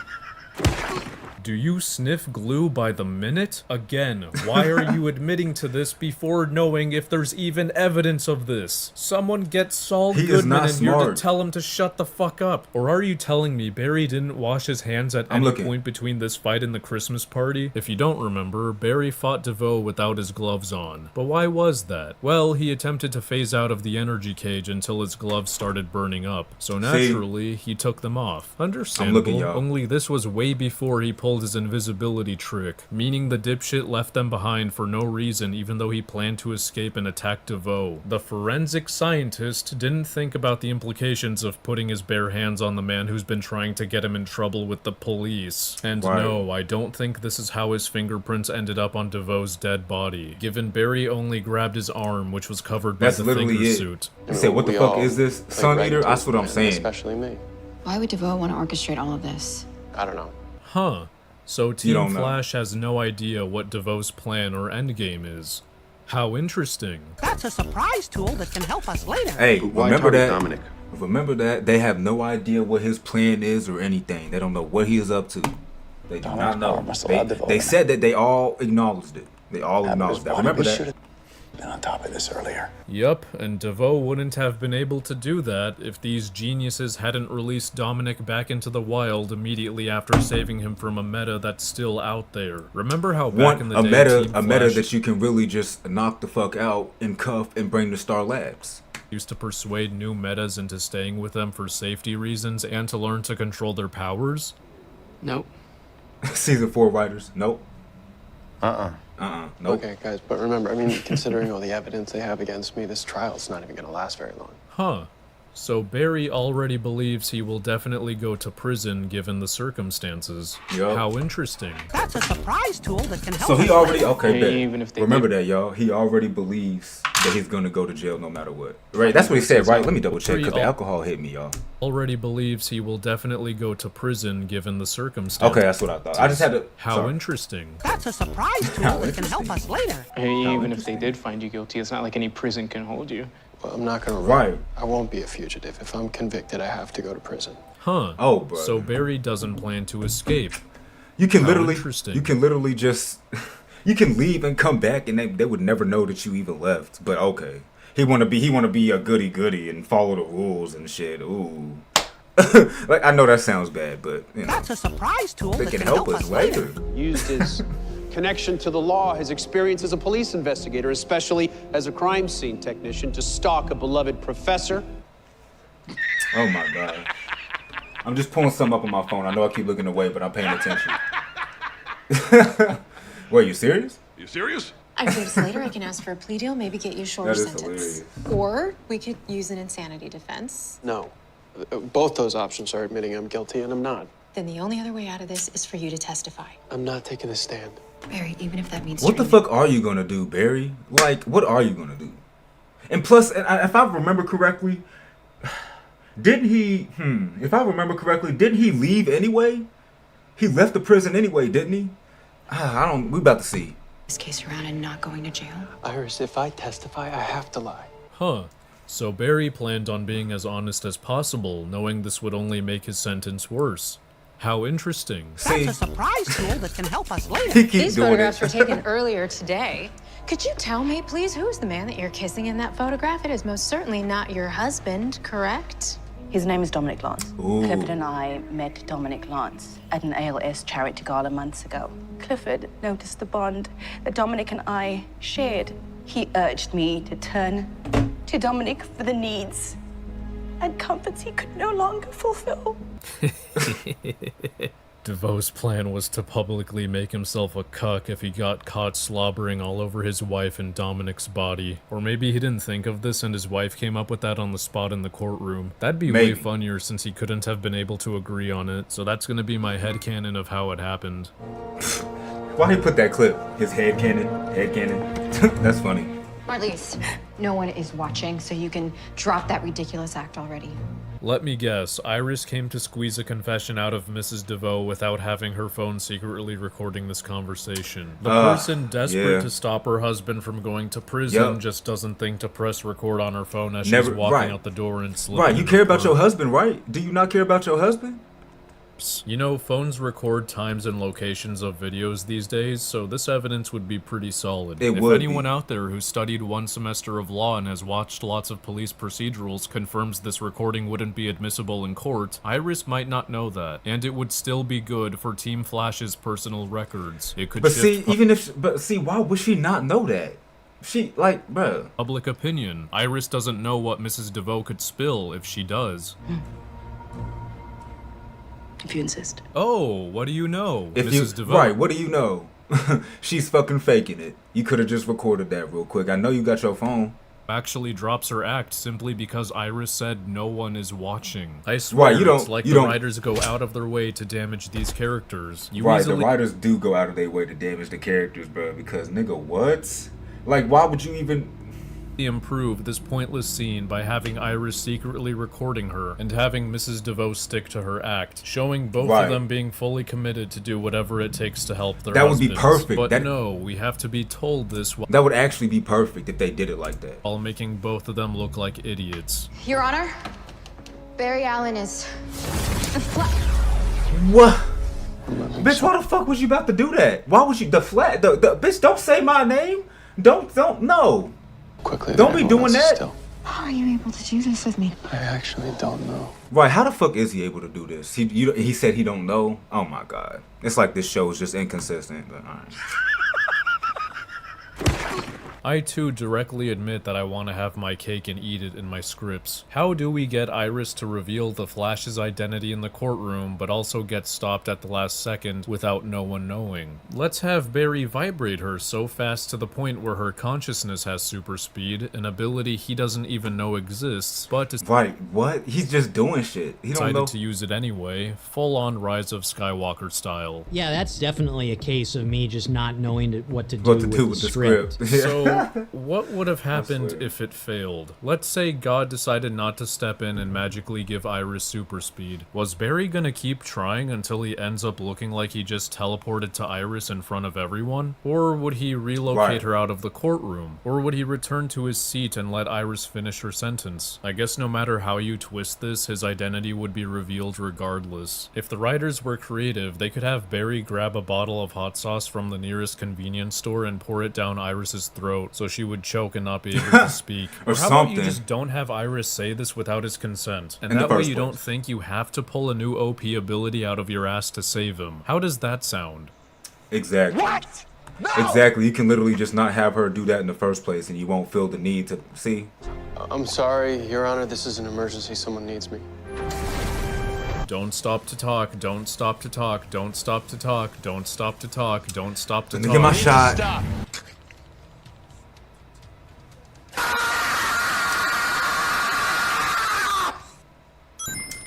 Do you sniff glue by the minute? Again, why are you admitting to this before knowing if there's even evidence of this? Someone get Saul Goodman in here to tell him to shut the fuck up. Or are you telling me Barry didn't wash his hands at any point between this fight and the Christmas party? If you don't remember, Barry fought Devoe without his gloves on. But why was that? Well, he attempted to phase out of the energy cage until his gloves started burning up. So naturally, he took them off. Understandable, only this was way before he pulled called his invisibility trick, meaning the dipshit left them behind for no reason even though he planned to escape and attack Devoe. The forensic scientist didn't think about the implications of putting his bare hands on the man who's been trying to get him in trouble with the police. And no, I don't think this is how his fingerprints ended up on Devoe's dead body, given Barry only grabbed his arm, which was covered by the finger suit. He said, what the fuck is this? Sun Eater? That's what I'm saying. Especially me. Why would Devoe want to orchestrate all of this? I don't know. Huh. So Team Flash has no idea what Devoe's plan or endgame is. How interesting. That's a surprise tool that can help us later. Hey, remember that? Dominic? Remember that? They have no idea what his plan is or anything. They don't know what he is up to. They do not know. They said that they all acknowledged it. They all acknowledged that. Remember that? Been on top of this earlier. Yup, and Devoe wouldn't have been able to do that if these geniuses hadn't released Dominic back into the wild immediately after saving him from a meta that's still out there. Remember how back in the day a meta that you can really just knock the fuck out and cuff and bring to Star Labs. Used to persuade new metas into staying with them for safety reasons and to learn to control their powers? Nope. Season 4 writers? Nope. Nope. Okay, guys, but remember, I mean, considering all the evidence they have against me, this trial's not even gonna last very long. Huh. So Barry already believes he will definitely go to prison given the circumstances. Yep. How interesting. That's a surprise tool that can help So he us already, later. okay, Even if they remember that, y'all. He already believes that he's gonna go to jail no matter what. Right, that's what he said, right? Let me double check, because the alcohol hit me, y'all. Already believes he will definitely go to prison given the circumstances. Okay, that's what I thought. I just had to... How interesting. That's a surprise tool that can help us later. Hey, even if they did find you guilty, it's not like any prison can hold you. Well, I'm not gonna run. I won't be a fugitive. If I'm convicted, I have to go to prison. Huh. Oh, bro. So Barry doesn't plan to escape. You can How literally... interesting. You can literally just... You can leave and come back and they would never know that you even left. But okay. He wanna be a goody and follow the rules and shit. Ooh. Like, I know that sounds bad, but you know, that's a surprise tool that can help us later. Used his connection to the law, his experience as a police investigator, especially as a crime scene technician, to stalk a beloved professor. Oh my God. I'm just pulling something up on my phone. I know I keep looking away, but I'm paying attention. Wait, you serious? You serious? I think later I can ask for a plea deal, maybe get you a shorter sentence. Hilarious. Or we could use an insanity defense. No. Both those options are admitting I'm guilty, and I'm not. Then the only other way out of this is for you to testify. I'm not taking a stand. Barry, even if that means what the fuck are you gonna do, Barry? Like, what are you gonna do? And plus, if I remember correctly, didn't he? If I remember correctly, didn't he leave anyway? He left the prison anyway, didn't he? I don't. We about to see. This case around and not going to jail. Iris, if I testify, I have to lie. Huh. So Barry planned on being as honest as possible, knowing this would only make his sentence worse. How interesting. That's a surprise tool that can help us later. These photographs were taken earlier today. Could you tell me, please, who's the man that you're kissing in that photograph? It is most certainly not your husband, correct? His name is Dominic Lance. Ooh. Clifford and I met Dominic Lance at an ALS charity gala months ago. Clifford noticed the bond that Dominic and I shared. He urged me to turn to Dominic for the needs and comforts he could no longer fulfill. Devoe's plan was to publicly make himself a cuck if he got caught slobbering all over his wife and Dominic's body. Or maybe he didn't think of this and his wife came up with that on the spot in the courtroom. That'd be way funnier since he couldn't have been able to agree on it. So that's gonna be my headcanon of how it happened. Why he put that clip? His headcanon. That's funny. Marlies, no one is watching, so you can drop that ridiculous act already. Let me guess, Iris came to squeeze a confession out of Mrs. Devoe without having her phone secretly recording this conversation. The person desperate to stop her husband from going to prison just doesn't think to press record on her phone as she's walking out the door and slipping. Right, you care about your husband, right? Do you not care about your husband? You know, phones record times and locations of videos these days, so this evidence would be pretty solid. If anyone out there who studied 1 semester of law and has watched lots of police procedurals confirms this recording wouldn't be admissible in court, Iris might not know that, and it would still be good for Team Flash's personal records. It could But see, why would she not know that? She, like, bruh. Public opinion. Iris doesn't know what Mrs. Devoe could spill if she does. if you insist. Oh, what do you know, If Mrs. you Devoe? right, what do you know? She's fucking faking it. You could have just recorded that real quick. I know you got your phone. Actually drops her act simply because Iris said no one is watching. I swear, Right, you don't- it's like you the don't- writers go out of their way to damage these characters. You Right, easily the writers do go out of their way to damage the characters, bro. Because nigga, what? Like, why would you even? improve this pointless scene by having Iris secretly recording her and having Mrs. Devoe stick to her act, showing both Right. of them being fully committed to do whatever it takes to help their That would be husbands. perfect. But That- no, we have to be told this That would actually be perfect if they did it like that. while making both of them look like idiots. Your Honor, Barry Allen is... What? Bitch, why the fuck was you about to do that? Why was you the bitch? Don't say my name. Don't no. Quickly. Don't be doing that. How are you able to do this with me? I actually don't know. Right? How the fuck is he able to do this? He said he don't know. Oh my god! It's like this show is just inconsistent. But all right. I too directly admit that I want to have my cake and eat it in my scripts. How do we get Iris to reveal the Flash's identity in the courtroom, but also get stopped at the last second without no one knowing? Let's have Barry vibrate her so fast to the point where her consciousness has super speed, an ability he doesn't even know exists, but is Right? What? He's just doing shit. He don't decided know. to use it anyway, full-on Rise of Skywalker style. Yeah, that's definitely a case of me just not knowing what to do with the script. So, what would have happened if it failed? Let's say God decided not to step in and magically give Iris super speed. Was Barry gonna keep trying until he ends up looking like he just teleported to Iris in front of everyone? Or would he relocate Right. her out of the courtroom? Or would he return to his seat and let Iris finish her sentence? I guess no matter how you twist this, his identity would be revealed regardless. If the writers were creative, they could have Barry grab a bottle of hot sauce from the nearest convenience store and pour it down Iris's throat so she would choke and not be able to speak. Or how about you something. just don't have Iris say this without his consent? And In the that way first you don't place. think you have to pull a new OP ability out of your ass to save him. How does that sound? Exactly. What? No! Exactly. You can literally just not have her do that in the first place, and you won't feel the need to see. I'm sorry, Your Honor, this is an emergency. Someone needs me. Don't stop to talk, don't stop to talk, don't stop to talk, don't stop to talk, don't stop to Let me talk. get my shot. Stop.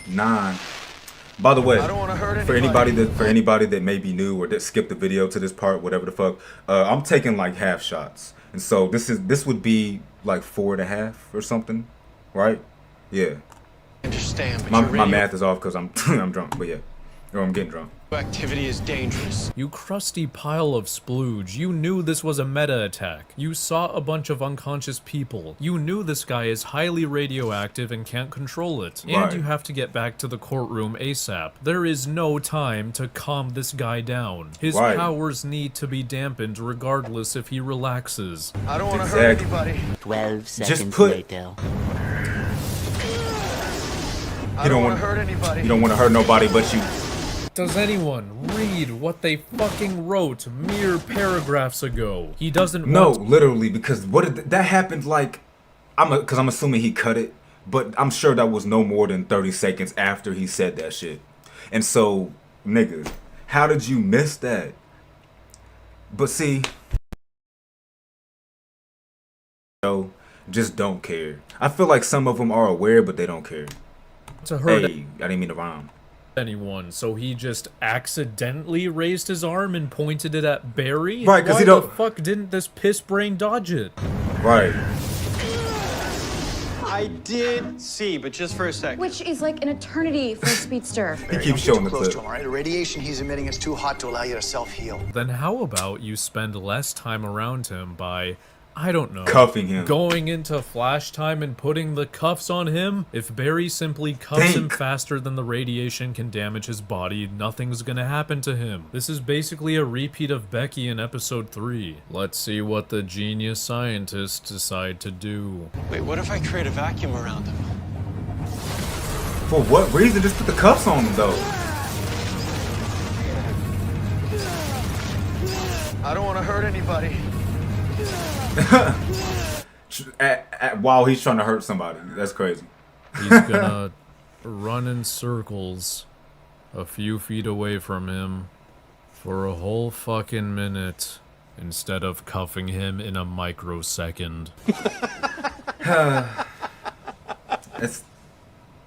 9. By the way, I don't wanna hurt for anybody. anybody that may be new or that skipped the video to this part, whatever the fuck, I'm taking like half shots, and so this would be like 4.5 or something, right? Yeah. Understand, but My your math is off because I'm I'm drunk, but yeah, or I'm getting drunk. radioactivity is dangerous. You crusty pile of splooge, you knew this was a meta attack. You saw a bunch of unconscious people. You knew this guy is highly radioactive and can't control it. And Right. you have to get back to the courtroom ASAP. There is no time to calm this guy down. His Right. powers need to be dampened regardless if he relaxes. I don't want to hurt Exactly. anybody. 12 Just seconds put- later. I don't want to hurt anybody. You don't want to hurt nobody, but you. Does anyone read what they fucking wrote mere paragraphs ago? He doesn't No, want literally, because that happened like, because I'm assuming he cut it, but I'm sure that was no more than 30 seconds after he said that shit. And so, nigga, how did you miss that? But see, just don't care. I feel like some of them are aware, but they don't care. to hurt Hey, I didn't mean to rhyme. anyone, so he just accidentally raised his arm and pointed it at Barry? Right, 'cause Why he the don't- fuck didn't this piss brain dodge it? Right. I did see, but just for a second. Which is like an eternity for a speedster. He keeps showing the Close clip. to him, all right? The radiation he's emitting is too hot to allow you to self-heal. Then how about you spend less time around him by, I don't know, Cuffing him. going into flash time and putting the cuffs on him? If Barry simply cuffs him faster than the radiation can damage his body, nothing's gonna happen to him. This is basically a repeat of Becky in episode 3. Let's see what the genius scientists decide to do. Wait, what if I create a vacuum around him? For what reason? Just put the cuffs on him, though. I don't want to hurt anybody. While he's trying to hurt somebody. That's crazy. He's gonna run in circles a few feet away from him for a whole fucking minute instead of cuffing him in a microsecond.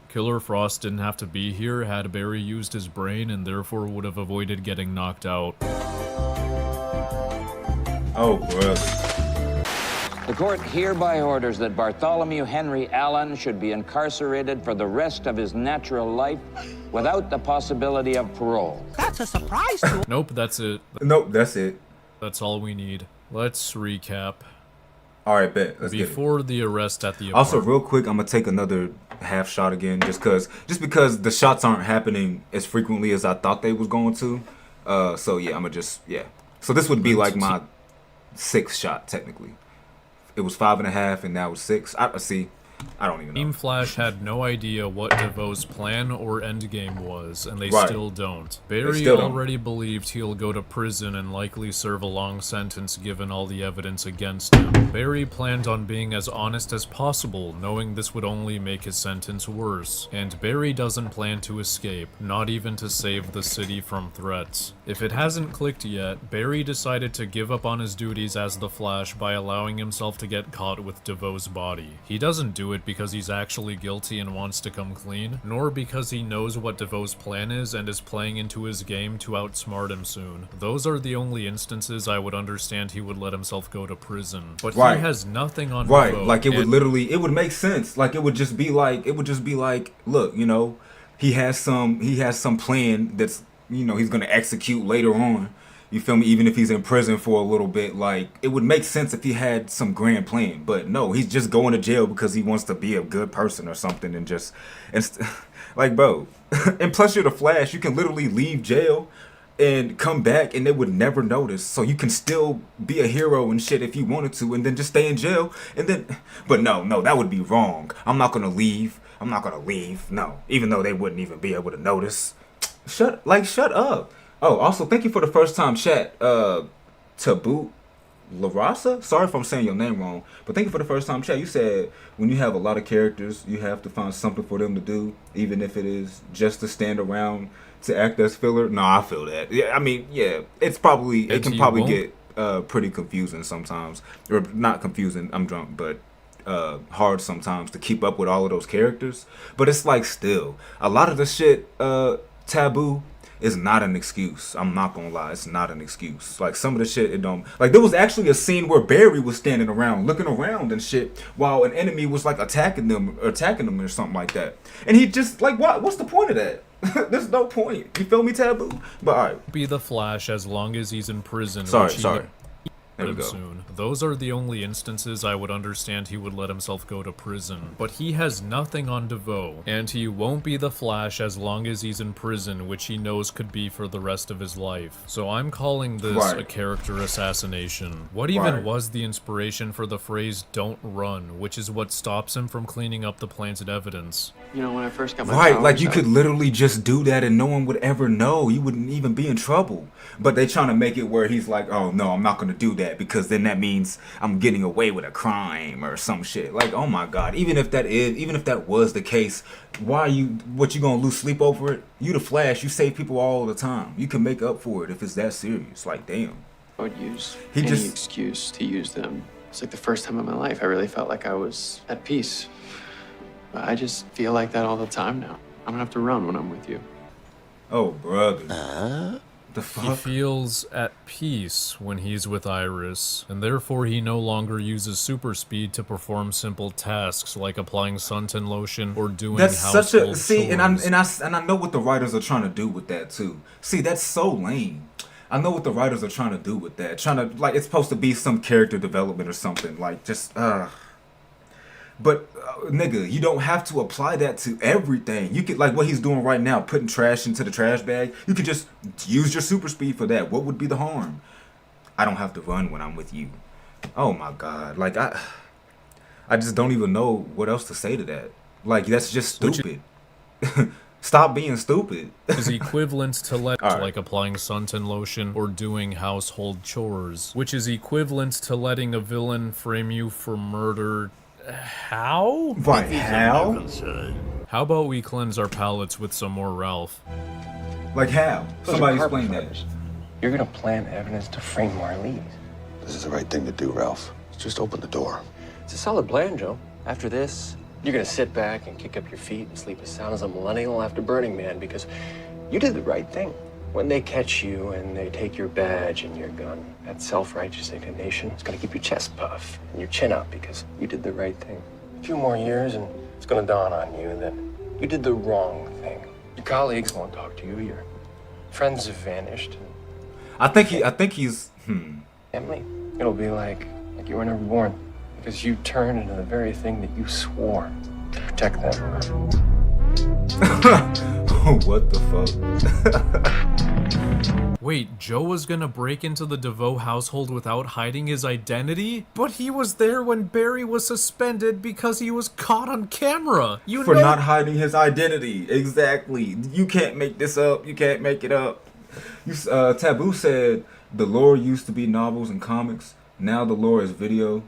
Killer Frost didn't have to be here had Barry used his brain and therefore would have avoided getting knocked out. Oh, brother. The court hereby orders that Bartholomew Henry Allen should be incarcerated for the rest of his natural life without the possibility of parole. That's a surprise to Nope, that's it. Nope, that's it. That's all we need. Let's recap. Alright, bet. Let's Before the arrest at the Also, apartment. real quick, I'm gonna take another half shot again, just because the shots aren't happening as frequently as I thought they was going to. So yeah, I'm gonna just So this would be like my 6th shot technically. It was 5.5, and now it's 6. I don't even know. Team Flash had no idea what Devoe's plan or endgame was, and they Right. still don't. Barry still don't. already believed he'll go to prison and likely serve a long sentence given all the evidence against him. Barry planned on being as honest as possible, knowing this would only make his sentence worse. And Barry doesn't plan to escape, not even to save the city from threats. If it hasn't clicked yet, Barry decided to give up on his duties as the Flash by allowing himself to get caught with Devoe's body. He doesn't do it because he's actually guilty and wants to come clean, nor because he knows what Devoe's plan is and is playing into his game to outsmart him soon. Those are the only instances I would understand he would let himself go to prison. But Right. he has nothing on Right, Devoe, like it would and- literally, it would make sense. Like it would just be like, look, you know, he has some plan that's, you know, he's gonna execute later on. You feel me? Even if he's in prison for a little bit, like it would make sense if he had some grand plan. But no, he's just going to jail because he wants to be a good person or something, like, bro. And plus, you're the Flash. You can literally leave jail and come back, and they would never notice. So you can still be a hero and shit if you wanted to, and then just stay in jail. And then, but no, that would be wrong. I'm not gonna leave. No, even though they wouldn't even be able to notice. Shut up. Oh, also, thank you for the first time chat, Taboo Larasa. Sorry if I'm saying your name wrong, but thank you for the first time chat. You said when you have a lot of characters, you have to find something for them to do, even if it is just to stand around to act as filler. No, I feel that. Yeah, I mean, yeah, it can probably get pretty confusing sometimes, or not confusing. I'm drunk, but hard sometimes to keep up with all of those characters. But it's like still a lot of the shit. Taboo is not an excuse. I'm not gonna lie, it's not an excuse. Like some of the shit, it don't. Like there was actually a scene where Barry was standing around, looking around and shit, while an enemy was like attacking them or something like that. And he just like, what's the point of that? There's no point. You feel me, Taboo? But alright. Be the Flash as long as he's in prison. Sorry. There we go. Soon. Those are the only instances I would understand he would let himself go to prison. But he has nothing on Devoe, and he won't be the Flash as long as he's in prison, which he knows could be for the rest of his life. So I'm calling this a character assassination. What even was the inspiration for the phrase "don't run," which is what stops him from cleaning up the planted evidence? You know, when I first got my powers, like you could literally just do that and no one would ever know. You wouldn't even be in trouble. But they trying to make it where he's like, oh no, I'm not gonna do that because then that means I'm getting away with a crime or some shit. Like, oh my god, even if that was the case, what you gonna lose sleep over it? You the Flash, you save people all the time. You can make up for it if it's that serious. Like, damn. I would use any excuse to use them. It's like the first time in my life I really felt like I was at peace. But I just feel like that all the time now. I'm gonna have to run when I'm with you. Oh, brother. The fuck? He feels at peace when he's with Iris, and therefore he no longer uses super speed to perform simple tasks like applying suntan lotion or doing household chores. And I know what the writers are trying to do with that too. See, that's so lame. I know what the writers are trying to do with that. Trying to, like, it's supposed to be some character development or something. Like, just, But, nigga, you don't have to apply that to everything. You could, like what he's doing right now, putting trash into the trash bag. You could just use your super speed for that. What would be the harm? I don't have to run when I'm with you. Oh my god. Like, I just don't even know what else to say to that. Like, that's just stupid. Stop being stupid. Is equivalent to like applying suntan lotion or doing household chores, which is equivalent to letting a villain frame you for murder. How? Right, how? How about we cleanse our palates with some more Ralph? Like how? Those Somebody are explain that. perpetrators. You're gonna plant evidence to frame Marlise. This is the right thing to do, Ralph. Just open the door. It's a solid plan, Joe. After this, you're gonna sit back and kick up your feet and sleep as sound as a millennial after Burning Man because you did the right thing. When they catch you and they take your badge and your gun, that self-righteous indignation is gonna keep your chest puffed and your chin up because you did the right thing. A few more years and it's gonna dawn on you that you did the wrong thing. Your colleagues won't talk to you, your friends have vanished. I think he's Emily, it'll be like you were never born because you turned into the very thing that you swore to protect them. What the fuck? Wait, Joe was gonna break into the Devoe household without hiding his identity? But he was there when Barry was suspended because he was caught on camera. For not hiding his identity. Exactly. You can't make this up. You can't make it up. Taboo said the lore used to be novels and comics. Now the lore is video.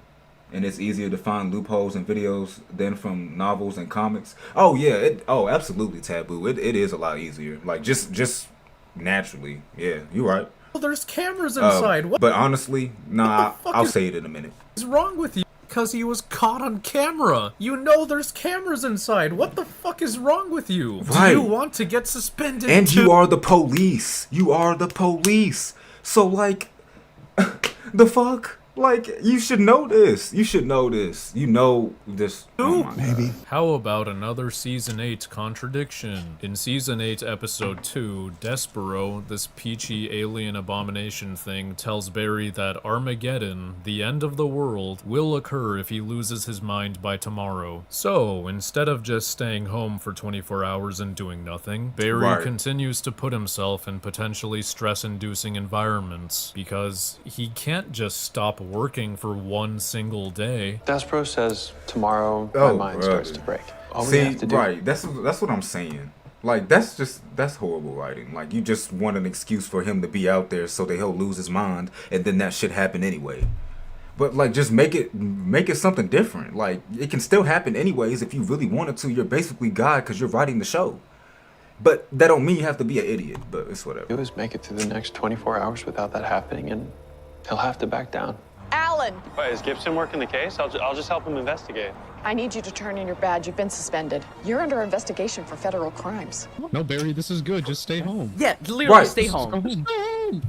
And it's easier to find loopholes in videos than from novels and comics. Oh yeah, absolutely, Taboo. It is a lot easier. Like just naturally. Yeah, you're right. Well, there's cameras inside. What But honestly, nah, I'll say it in a minute. is wrong with you? Because he was caught on camera. You know there's cameras inside. What the fuck is wrong with you? Right. Do you want to get suspended And too? you are the police. You are the police. So like, the fuck? Like, you should know this. You should know this. You know this. Oh my God. How about another Season 8 contradiction? In Season 8, Episode 2, Despero, this peachy alien abomination thing, tells Barry that Armageddon, the end of the world, will occur if he loses his mind by tomorrow. So, instead of just staying home for 24 hours and doing nothing, Barry continues to put himself in potentially stress-inducing environments, because he can't just stop working for one single day. Despero says tomorrow my mind starts to break. All we have to do. That's what I'm saying. Like, that's horrible writing. Like, you just want an excuse for him to be out there so that he'll lose his mind, and then that shit happen anyway. But like, just make it something different. Like, it can still happen anyways if you really wanted to. You're basically God because you're writing the show. But that don't mean you have to be an idiot. But it's whatever. Do is make it through the next 24 hours without that happening, and he'll have to back down. Alan! Wait, is Gibson working the case? I'll just help him investigate. I need you to turn in your badge. You've been suspended. You're under investigation for federal crimes. No, Barry, this is good. Just stay home. Yeah, literally stay home.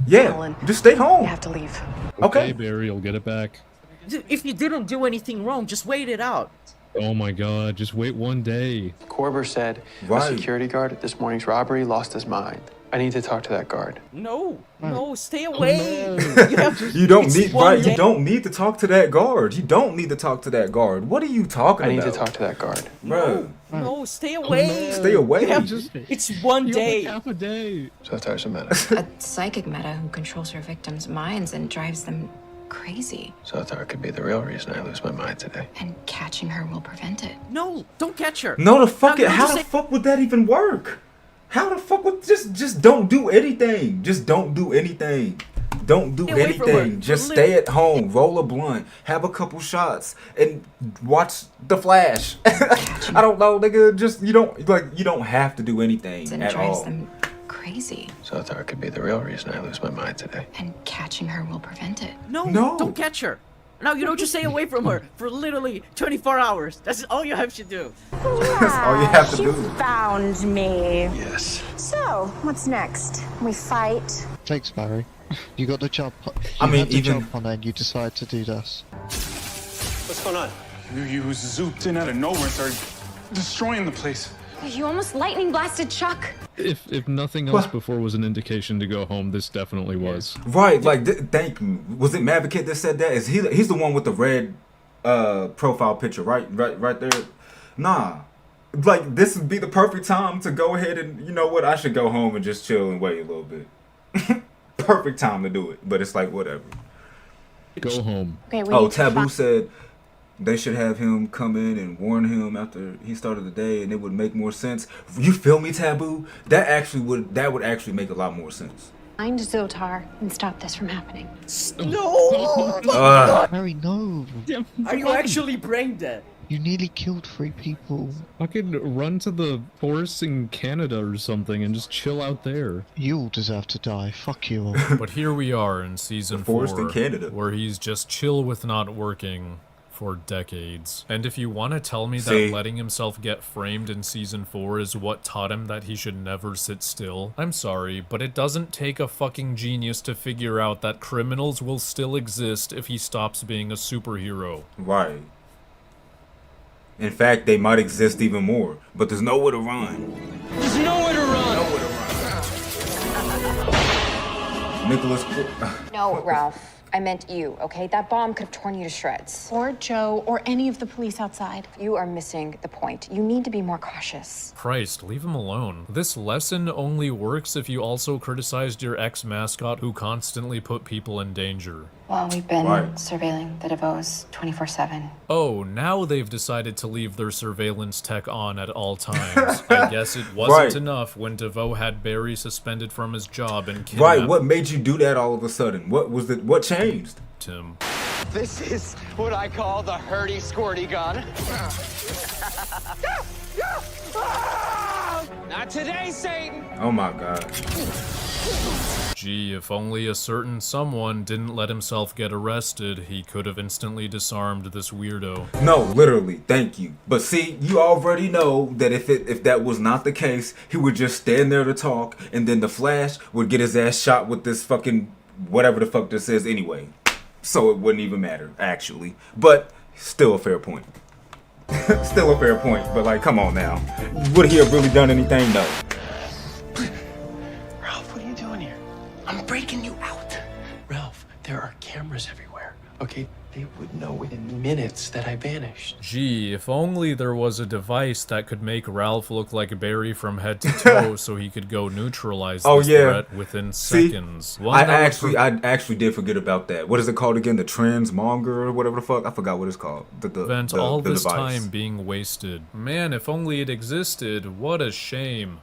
Yeah, Alan, just stay home. You have to leave. Okay, Barry, you'll get it back. If you didn't do anything wrong, just wait it out. Oh my God, just wait one day. Corber said a security guard at this morning's robbery lost his mind. I need to talk to that guard. No, stay away. You don't need to talk to that guard. You don't need to talk to that guard. What are you talking about? I need to talk to that guard. No, stay away. Stay away. It's one day. Half a day. Savatar's a meta. A psychic meta who controls her victims' minds and drives them crazy. Savatar could be the real reason I lose my mind today. And catching her will prevent it. No, don't catch her. No, how the fuck would that even work? How the fuck would just don't do anything? Just don't do anything. Don't do anything. Just stay at home, roll a blunt, have a couple shots, and watch The Flash. I don't know, nigga. Just you don't have to do anything And at drives all. them crazy. Savatar could be the real reason I lose my mind today. And catching her will prevent it. No, don't catch her. No, you don't just stay away from her for literally 24 hours. That's all you have to do. That's all you have to do. Found me. Yes. So, what's next? We fight? Thanks, Barry. You got the job. Job on and you decide to do this. What's going on? You zooped in out of nowhere and started destroying the place. You almost lightning blasted Chuck. If nothing else before was an indication to go home, this definitely was. Right, like thank you. Was it Mavakit that said that? Is he's the one with the red profile picture, right there? Nah. Like, this would be the perfect time to go ahead and, you know what, I should go home and just chill and wait a little bit. Perfect time to do it, but it's like whatever. Go home. Okay, Taboo said they should have him come in and warn him after he started the day, and it would make more sense. You feel me, Taboo? That would actually make a lot more sense. Find Zotar and stop this from happening. No! Barry, no. Are you actually brain dead? You nearly killed 3 people. Fucking run to the forest in Canada or something and just chill out there. You all deserve to die. Fuck you all. But here we are in season 4, forest in Canada, where he's just chill with not working for decades. And if you want to tell me that letting himself get framed in season 4 is what taught him that he should never sit still, I'm sorry, but it doesn't take a fucking genius to figure out that criminals will still exist if he stops being a superhero. Right. In fact, they might exist even more, but there's nowhere to run. There's nowhere to run. Nowhere to run. Nicholas. No, Ralph. I meant you, okay? That bomb could have torn you to shreds. Or Joe, or any of the police outside. You are missing the point. You need to be more cautious. Christ, leave him alone. This lesson only works if you also criticized your ex-mascot who constantly put people in danger. Well, we've been surveilling the Devoes 24/7. Oh, now they've decided to leave their surveillance tech on at all times. I guess it wasn't enough when Devoe had Barry suspended from his job and kidnapped. Right, what made you do that all of a sudden? What was it? What changed? Tim. This is what I call the hurdy squirty gun. Not today, Satan. Oh my God. Gee, if only a certain someone didn't let himself get arrested, he could have instantly disarmed this weirdo. No, literally, thank you. But see, you already know that if that was not the case, he would just stand there to talk, and then the Flash would get his ass shot with this fucking whatever the fuck this is anyway. So it wouldn't even matter, actually. But still a fair point. Still a fair point, but like, come on now. Would he have really done anything? No. Ralph, what are you doing here? I'm breaking you out. Ralph, there are cameras everywhere, okay? They would know within minutes that I vanished. Gee, if only there was a device that could make Ralph look like Barry from head to toe so he could go neutralize this threat within seconds. I actually did forget about that. What is it called again? The transmonger or whatever the fuck? I forgot what it's called. All the this device. time being wasted. Man, if only it existed. What a shame.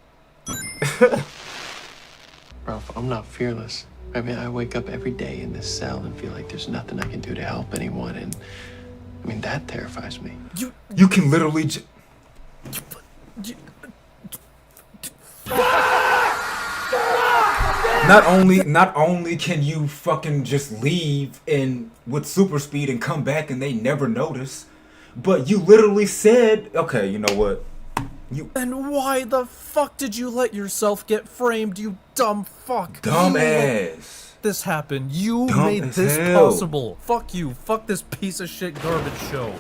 Ralph, I'm not fearless. I mean, I wake up every day in this cell and feel like there's nothing I can do to help anyone, and I mean, that terrifies me. You can literally Not only can you fucking just leave and with super speed and come back and they never notice, but you literally said, okay, you know what? And why the fuck did you let yourself get framed, you dumb fuck? Dumbass. This happened. You Dumb made as this hell. possible. Fuck you. Fuck this piece of shit garbage show.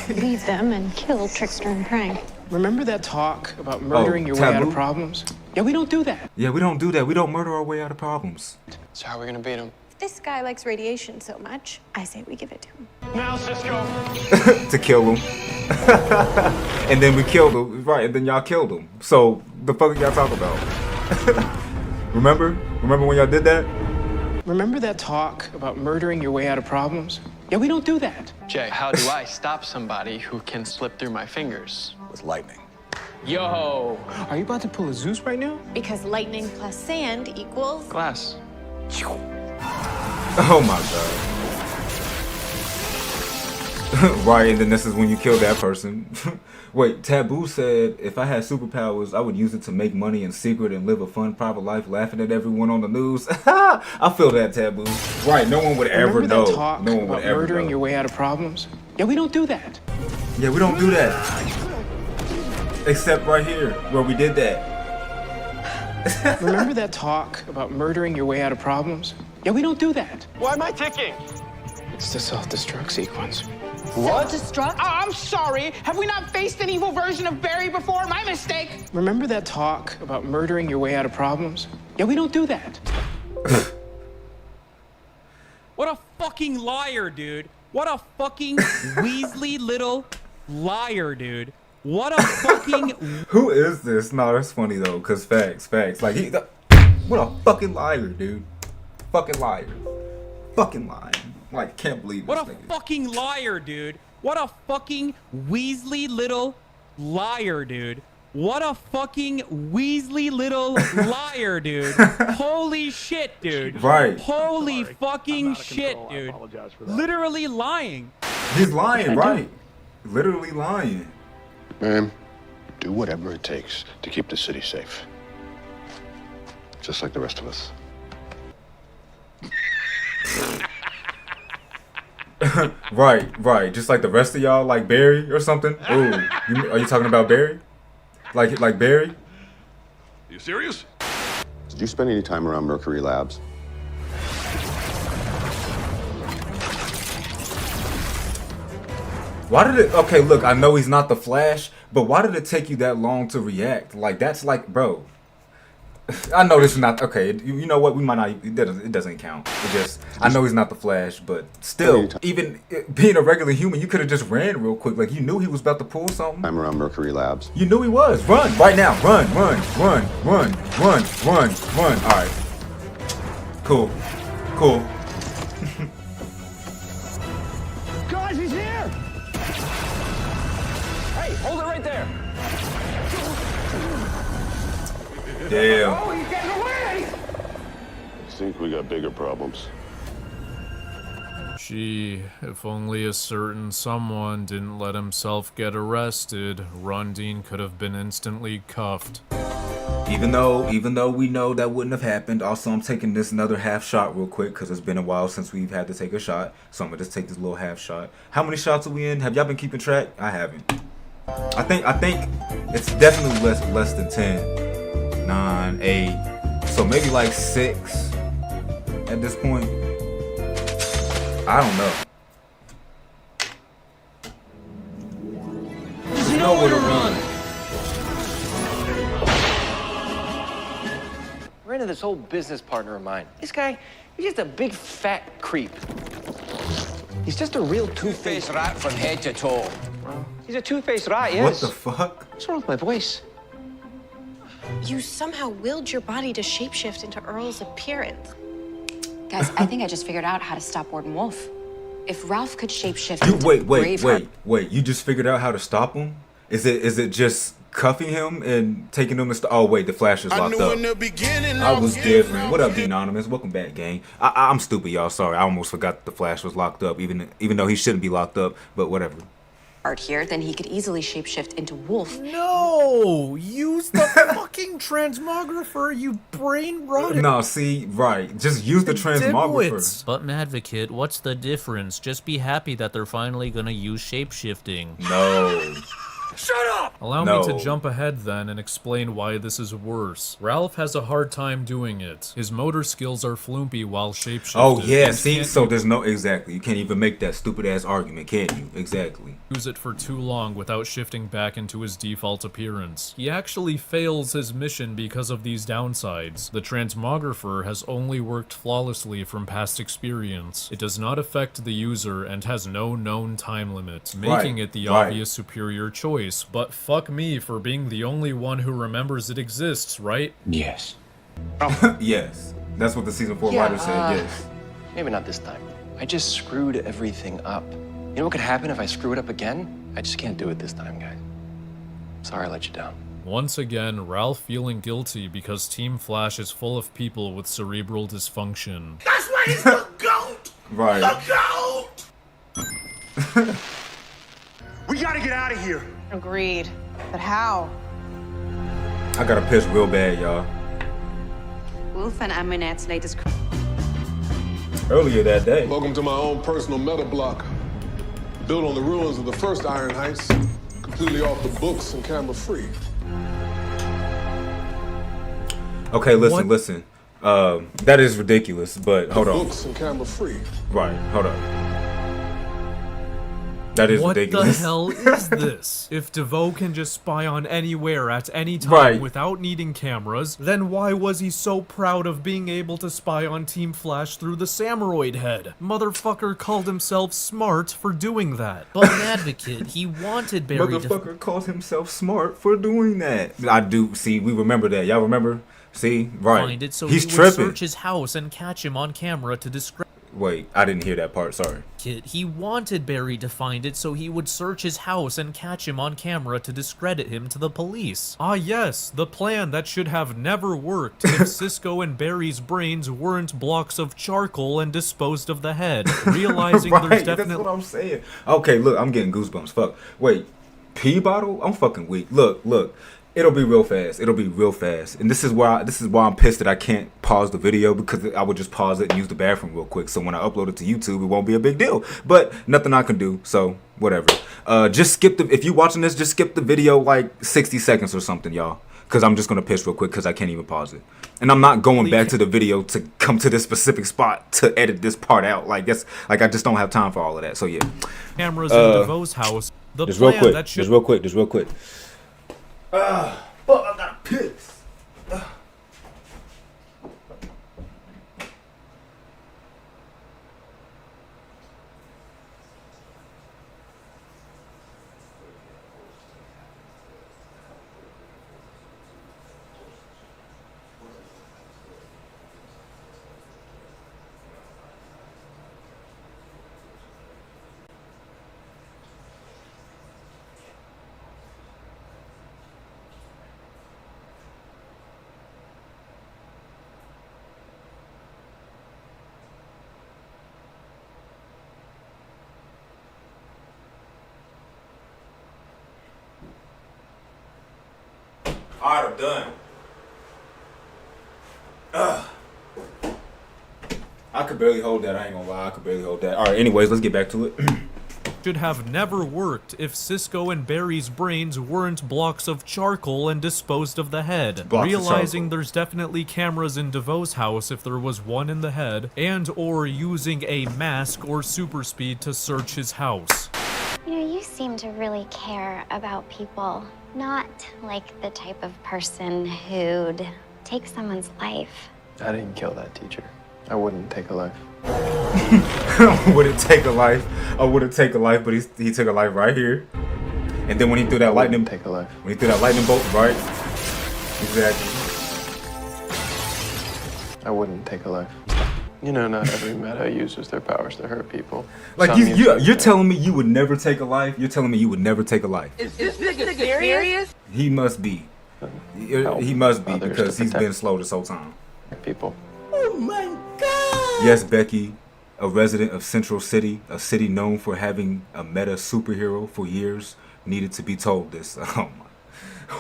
Leave them and kill Trickster and Prank. Remember that talk about murdering your way out taboo? of problems? Yeah, we don't do that. Yeah, we don't do that. We don't murder our way out of problems. So how are we gonna beat him? If this guy likes radiation so much, I say we give it to him. Now, Cisco. To kill him. And then we killed him. Right, and then y'all killed him. So, the fuck are y'all talking about? Remember? Remember when y'all did that? Remember that talk about murdering your way out of problems? Yeah, we don't do that. Jay, how do I stop somebody who can slip through my fingers? With lightning. Yo, are you about to pull a Zeus right now? Because lightning plus sand equals... Glass. Oh my god. Right, and then this is when you kill that person. Wait, Taboo said, if I had superpowers, I would use it to make money in secret and live a fun private life laughing at everyone on the news. I feel that, Taboo. Right, no one would ever know. That talk no one about would ever murdering know. your way out of problems? Yeah, we don't do that. Yeah, we don't do that. Except right here, where we did that. Remember that talk about murdering your way out of problems? Yeah, we don't do that. Why am I ticking? It's the self-destruct sequence. What? Self-destruct? Oh, I'm sorry. Have we not faced an evil version of Barry before? My mistake. Remember that talk about murdering your way out of problems? Yeah, we don't do that. What a fucking liar, dude. What a fucking Weasley little liar, dude. What a fucking... Who is this? No, that's funny though, cause facts. Like what a fucking liar, dude. Fucking liar. Fucking lying. Like, can't believe this What a fucking liar, dude. What a fucking Weasley little liar, dude. What a fucking Weasley little liar, dude. Holy shit, dude. Right. Holy fucking shit, dude. Literally lying. He's lying, right? literally lying. Ma'am, do whatever it takes to keep the city safe. Just like the rest of us. Right. Just like the rest of y'all, like Barry or something. Ooh, are you talking about Barry? Like Barry? You serious? Did you spend any time around Mercury Labs? Why did it? Okay, look, I know he's not the Flash, but why did it take you that long to react? Like, that's like, bro. I know this is not okay. You know what? We might not. It doesn't count. It just. I know he's not the Flash, but still, even being a regular human, you could have just ran real quick. Like you knew he was about to pull something. I'm around Mercury Labs. You knew he was. Run right now. Run. All right. Cool. Guys, he's here! Hey, hold it right there! Damn. Oh, he's getting away! I think we got bigger problems. Gee, if only a certain someone didn't let himself get arrested, Rundine could have been instantly cuffed. Even though we know that wouldn't have happened. Also, I'm taking this another half shot real quick because it's been a while since we've had to take a shot. So I'm gonna just take this little half shot. How many shots are we in? Have y'all been keeping track? I haven't. I think it's definitely less than 10. 9, 8, so maybe like 6 at this point. I don't know. There's nowhere to run. Ran into this old business partner of mine. This guy, he's just a big fat creep. He's just a real two-faced rat from head to toe. He's a two-faced rat, yes. What the fuck? What's wrong with my voice? You somehow willed your body to shapeshift into Earl's appearance. Guys, I think I just figured out how to stop Warden Wolf. If Ralph could shapeshift into Wait. You just figured out how to stop him? Is it just cuffing him and taking him to oh wait, the Flash is locked up. I was different. What up, D Anonymous? Welcome back, gang. I'm stupid, y'all. Sorry, I almost forgot the Flash was locked up, even though he shouldn't be locked up. But whatever. Here, then he could easily shapeshift into Wolf. No! Use the fucking transmographer, you brain rotted. No, see, right. Just use the transmographer. But Madvocate, what's the difference? Just be happy that they're finally gonna use shapeshifting. No. Shut up! Allow me to jump ahead then and explain why this is worse. Ralph has a hard time doing it. His motor skills are flumpy while shapeshifting. Oh yeah, see, so there's no, exactly. You can't even make that stupid ass argument, can you? Exactly. Use it for too long without shifting back into his default appearance. He actually fails his mission because of these downsides. The transmographer has only worked flawlessly from past experience. It does not affect the user and has no known time limit, making it the obvious superior choice. But fuck me for being the only one who remembers it exists, right? Yes. Yes. That's what the season 4 writer said, yes. Maybe not this time. I just screwed everything up. You know what could happen if I screw it up again? I just can't do it this time, guys. Sorry I let you down. Once again, Ralph feeling guilty because Team Flash is full of people with cerebral dysfunction. That's why he's the GOAT! Right. The GOAT! We gotta get out of here. Agreed. But how? I gotta piss real bad, y'all. Wolf and Aminet's latest... Earlier that day. Welcome to my own personal meta block. Built on the ruins of the first Iron Heights, completely off the books and camera free. Okay, listen. That is ridiculous, but hold on. Books and camera free. Right, hold on. That is ridiculous. What the hell is this? If Devoe can just spy on anywhere at any time without needing cameras, then why was he so proud of being able to spy on Team Flash through the Samuroid head? Motherfucker called himself smart for doing that. But Advocate, he wanted Barry Motherfucker called himself smart for doing that. I do, see, we remember that. Y'all remember? See? Right. Find it so he's he would tripping. Search his house and catch him on camera to describe. Wait, I didn't hear that part. Sorry. He wanted Barry to find it so he would search his house and catch him on camera to discredit him to the police. Ah yes, the plan that should have never worked if Cisco and Barry's brains weren't blocks of charcoal and disposed of the head. Realizing right, there's definitely... That's what I'm saying. Okay, look, I'm getting goosebumps. Fuck. Wait, pee bottle? I'm fucking weak. Look. It'll be real fast. It'll be real fast. And this is why I'm pissed that I can't pause the video, because I would just pause it and use the bathroom real quick. So when I upload it to YouTube, it won't be a big deal. But nothing I can do. So whatever. Just skip if you're watching this, just skip the video like 60 seconds or something, y'all. Because I'm just gonna piss real quick because I can't even pause it. And I'm not going back to the video to come to this specific spot to edit this part out. Like I just don't have time for all of that. So yeah. Cameras in Devoe's house. Just real quick. Fuck, I got piss. Alright, I'm done. I could barely hold that. I ain't gonna lie. I could barely hold that. Alright, anyways, let's get back to it. Should have never worked if Cisco and Barry's brains weren't blocks of charcoal and disposed of the head. Realizing there's definitely cameras in Devoe's house if there was one in the head, and or using a mask or super speed to search his house. You know, you seem to really care about people. Not like the type of person who'd take someone's life. I didn't kill that teacher. I wouldn't take a life. Wouldn't take a life. I wouldn't take a life, but he took a life right here. And then when he threw that lightning, take a life. When he threw that lightning bolt, right? Exactly. I wouldn't take a life. You know, not every meta uses their powers to hurt people. Like you're telling me you would never take a life? You're telling me you would never take a life? Is this nigga serious? He must be. He must be, because he's been slow this whole time. People. Oh my God! Yes, Becky, a resident of Central City, a city known for having a meta superhero for years, needed to be told this.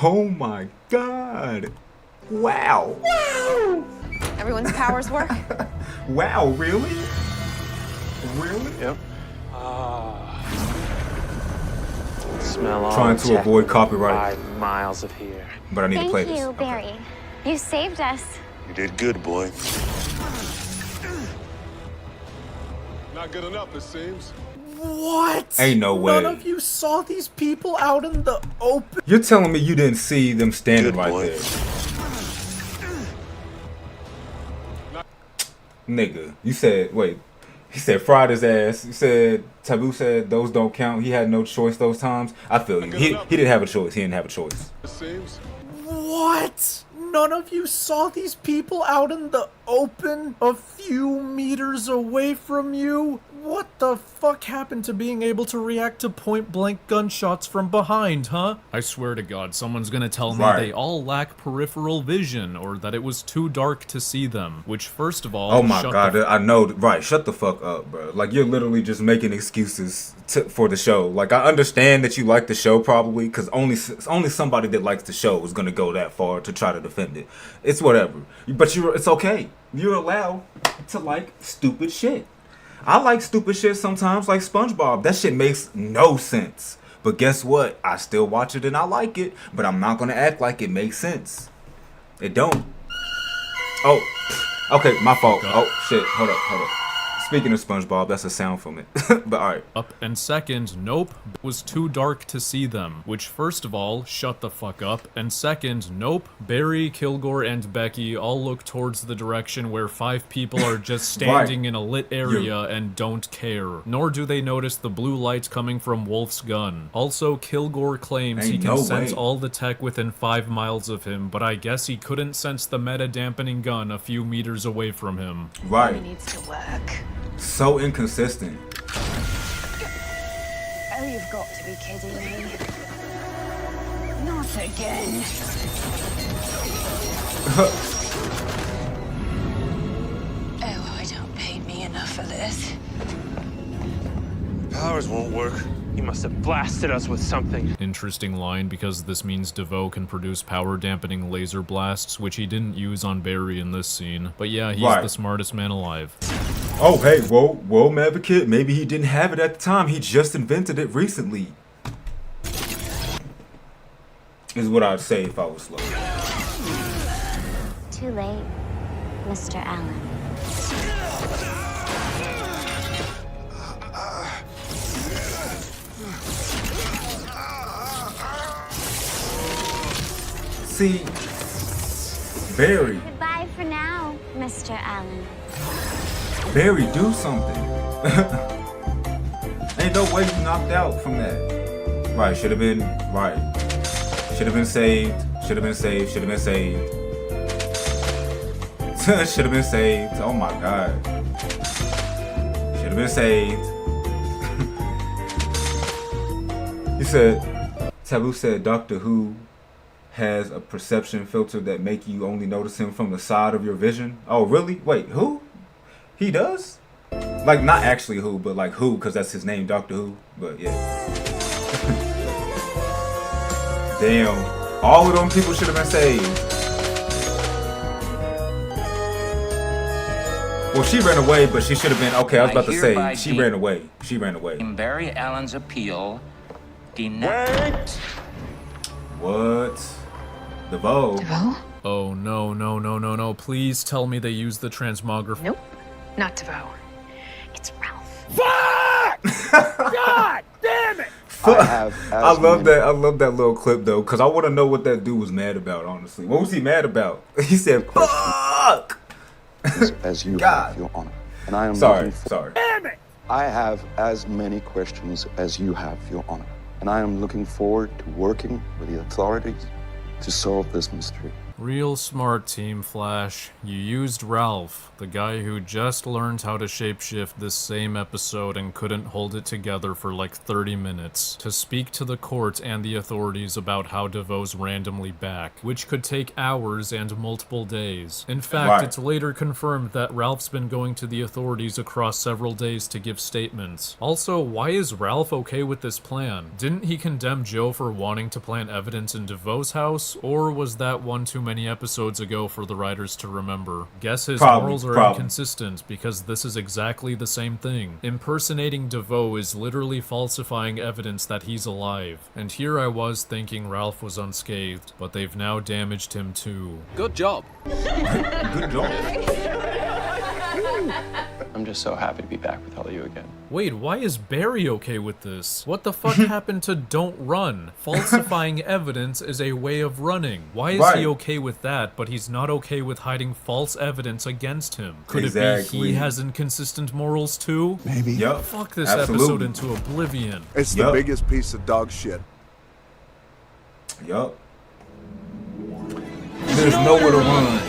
Oh my God! Wow! Wow! Everyone's powers work? Wow, really? Really? Yep. Smell all trying to avoid copyright. 5 miles of here. But I need to play this. Thank you, Barry. You saved us. You did good, boy. Not good enough, it seems. What? Ain't no way. None of you saw these people out in the open? You're telling me you didn't see them standing right there? Nigga, you said, wait, he said fried his ass. You said, Taboo said those don't count. He had no choice those times. I feel you. He didn't have a choice. He didn't have a choice. What? None of you saw these people out in the open a few meters away from you? What the fuck happened to being able to react to point-blank gunshots from behind, huh? I swear to God, someone's gonna tell me they all lack peripheral vision, or that it was too dark to see them. Which, first of all, oh my God, I know, right? Shut the fuck up, bro. Like, you're literally just making excuses for the show. Like, I understand that you like the show probably, because only somebody that likes the show is gonna go that far to try to defend it. It's whatever. But it's okay. You're allowed to like stupid shit. I like stupid shit sometimes, like SpongeBob. That shit makes no sense. But guess what? I still watch it and I like it, but I'm not gonna act like it makes sense. It don't. Oh, okay, my fault. Oh shit, hold up. Speaking of SpongeBob, that's a sound from it. But alright. Up, and second, nope, it was too dark to see them. Which, first of all, shut the fuck up. And second, nope, Barry, Kilgore, and Becky all look towards the direction where 5 people are just standing in a lit area and don't care. Nor do they notice the blue light coming from Wolf's gun. Also, Kilgore claims he can sense all the tech within 5 miles of him, but I guess he couldn't sense the meta-dampening gun a few meters away from him. Right. It needs to work. So inconsistent. Oh, you've got to be kidding me. Not again. Oh, I don't pay me enough for this. Powers won't work. He must have blasted us with something. Interesting line, because this means Devoe can produce power-dampening laser blasts, which he didn't use on Barry in this scene. But yeah, he's the smartest man alive. Oh, hey, whoa, Advocate. Maybe he didn't have it at the time. He just invented it recently. Is what I'd say if I was slow. Too late, Mr. Allen. See, Barry. Goodbye for now, Mr. Allen. Barry, do something. Ain't no way you knocked out from that. Right, should have been, right. Should have been saved. Should have been saved. Should have been saved. Should have been saved. Oh my god. Should have been saved. He said, Taboo said Doctor Who has a perception filter that make you only notice him from the side of your vision. Oh, really? Wait, who? He does? Like, not actually who, but like who, because that's his name, Doctor Who. But yeah. Damn. All of them people should have been saved. Well, she ran away, but she should have been, okay, I was about to say, she ran away. She ran away. In Barry Allen's appeal, denied. What? Devoe? Devoe? Oh, no. Please tell me they used the transmograph. Nope. Not Devoe. It's Ralph. Fuck! God damn it! I love that little clip though, because I want to know what that dude was mad about, honestly. What was he mad about? He said, fuck! As you have, Your Honor. And I am sorry. Damn it! I have as many questions as you have, Your Honor. And I am looking forward to working with the authorities to solve this mystery. Real smart, Team Flash. You used Ralph, the guy who just learned how to shapeshift this same episode and couldn't hold it together for like 30 minutes, to speak to the court and the authorities about how Devoe's randomly back, which could take hours and multiple days. In fact, it's later confirmed that Ralph's been going to the authorities across several days to give statements. Also, why is Ralph okay with this plan? Didn't he condemn Joe for wanting to plant evidence in Devoe's house, or was that one too many episodes ago for the writers to remember? Guess his morals are inconsistent, because this is exactly the same thing. Impersonating Devoe is literally falsifying evidence that he's alive. And here I was thinking Ralph was unscathed, but they've now damaged him too. Good job. Good job. I'm just so happy to be back with all of you again. Wait, why is Barry okay with this? What the fuck happened to don't run? Falsifying evidence is a way of running. Why is he okay with that, but he's not okay with hiding false evidence against him? Could it be he has inconsistent morals too? Maybe. Yup. Fuck this episode into oblivion. It's the biggest piece of dog shit. Yup. There's nowhere to run.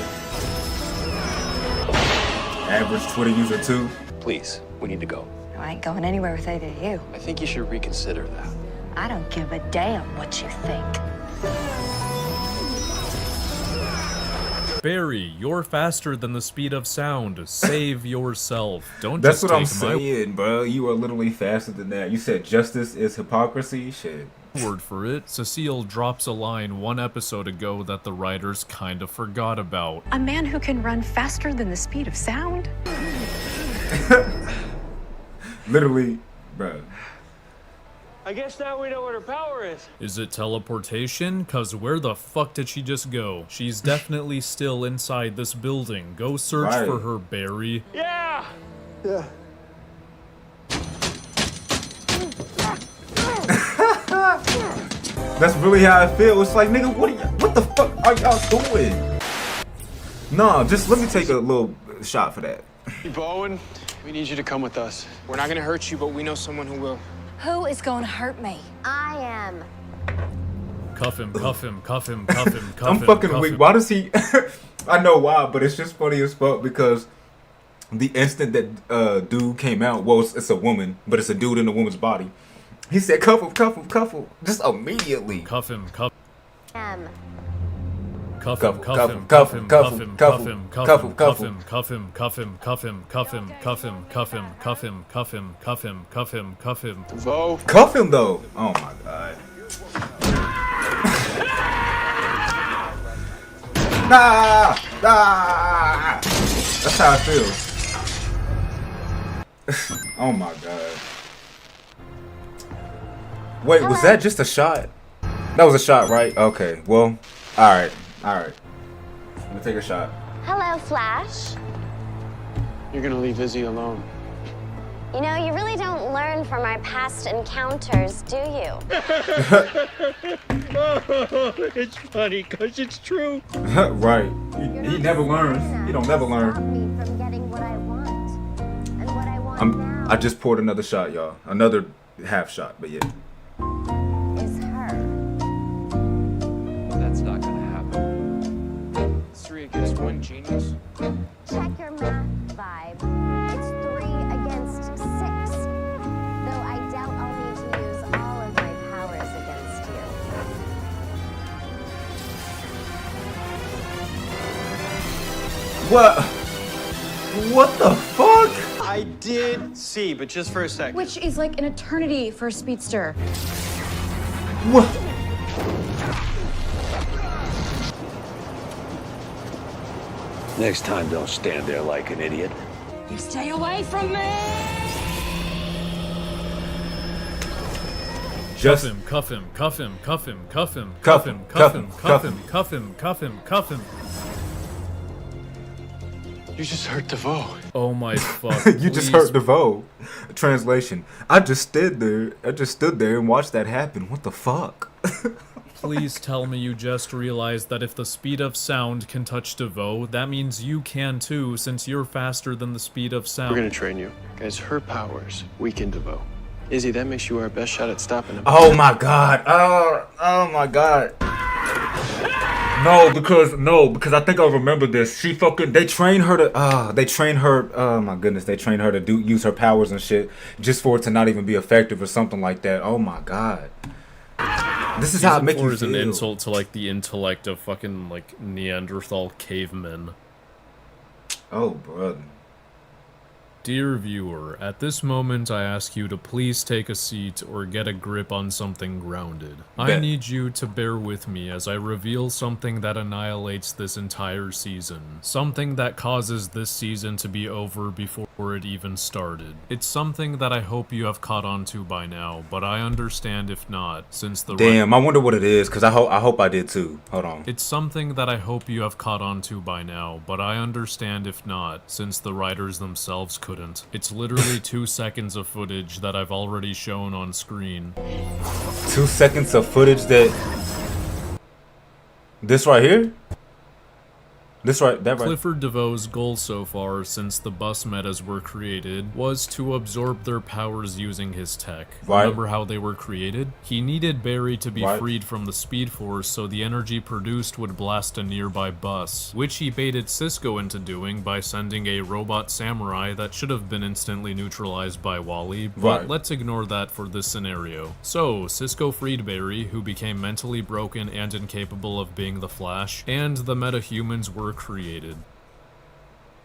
Average Twitter user too. Please, we need to go. I ain't going anywhere with either of you. I think you should reconsider that. I don't give a damn what you think. Barry, you're faster than the speed of sound. Save yourself. Don't That's just what I'm take my saying, bro. You are literally faster than that. You said justice is hypocrisy? Shit. word for it. Cecile drops a line one episode ago that the writers kind of forgot about. A man who can run faster than the speed of sound? Literally, bro. I guess now we know what her power is. Is it teleportation? Cause where the fuck did she just go? She's definitely still inside this building. Go search for her, Barry. Yeah! Yeah. That's really how I feel. It's like, nigga, what the fuck are y'all doing? Nah, just let me take a little shot for that. Bowen, we need you to come with us. We're not gonna hurt you, but we know someone who will. Who is going to hurt me? I am. Cuff him, cuff him, cuff him, cuff him, cuff him. I'm fucking weak. Why does he? I know why, but it's just funny as fuck because the instant that dude came out, well, it's a woman, but it's a dude in a woman's body. He said, cuff him, cuff him, cuff him. Just immediately. Cuff him, cuff. Cuff him, cuff him, cuff him, cuff him, cuff him, cuff him, cuff him, cuff him, cuff him, cuff him, cuff him, cuff him, cuff him, cuff him, cuff him, cuff him, cuff him, cuff him. Devoe. Cuff him though. Oh my god. Nah. That's how I feel. Oh my god. Wait, was that just a shot? That was a shot, right? Okay. Well, all right. Let me take a shot. Hello, Flash. You're gonna leave Izzy alone. You know, you really don't learn from our past encounters, do you? It's funny because it's true. Right. He never learns. He don't never learn. From getting what I want. And what I want I just poured another shot, y'all. Another half shot, but yeah. is her. That's not gonna happen. 3 against 1, genius. Check your math vibe. It's 3 against 6. Though I doubt I'll need to use all of my powers against you. What the fuck? I did see, but just for a second. Which is like an eternity for a speedster. What? Next time, don't stand there like an idiot. You stay away from me! Cuff him, cuff him, cuff him, cuff him, cuff him, cuff him, cuff him, cuff him, cuff him, cuff him, cuff him. You just hurt Devoe. Oh my fuck. You just hurt Devoe. Translation. I just stood there and watched that happen. What the fuck? Please tell me you just realized that if the speed of sound can touch Devoe, that means you can too, since you're faster than the speed of sound. We're gonna train you. Guys, her powers weaken Devoe. Izzy, that makes you our best shot at stopping him. Oh my god. Oh my god. No, because I think I remember this. They train her to oh my goodness, they train her to use her powers and shit just for it to not even be effective or something like that. Oh my god. This is how it makes you feel. feel. An insult to like the intellect of fucking like Neanderthal cavemen. Oh brother. Dear viewer, at this moment I ask you to please take a seat or get a grip on something grounded. I need you to bear with me as I reveal something that annihilates this entire season. Something that causes this season to be over before it even started. It's something that I hope you have caught on to by now, but I understand if not, since the Damn, I wonder what it is, because I hope I did too. Hold on. It's something that I hope you have caught on to by now, but I understand if not, since the writers themselves couldn't. It's literally 2 seconds of footage that I've already shown on screen. 2 seconds of footage that... This right here? That right. Clifford Devoe's goal so far, since the bus metas were created, was to absorb their powers using his tech. Right. Remember how they were created? He needed Barry to be freed from the Speed Force so the energy produced would blast a nearby bus, which he baited Cisco into doing by sending a robot samurai that should have been instantly neutralized by Wally, but let's ignore that for this scenario. So, Cisco freed Barry, who became mentally broken and incapable of being the Flash, and the metahumans were created.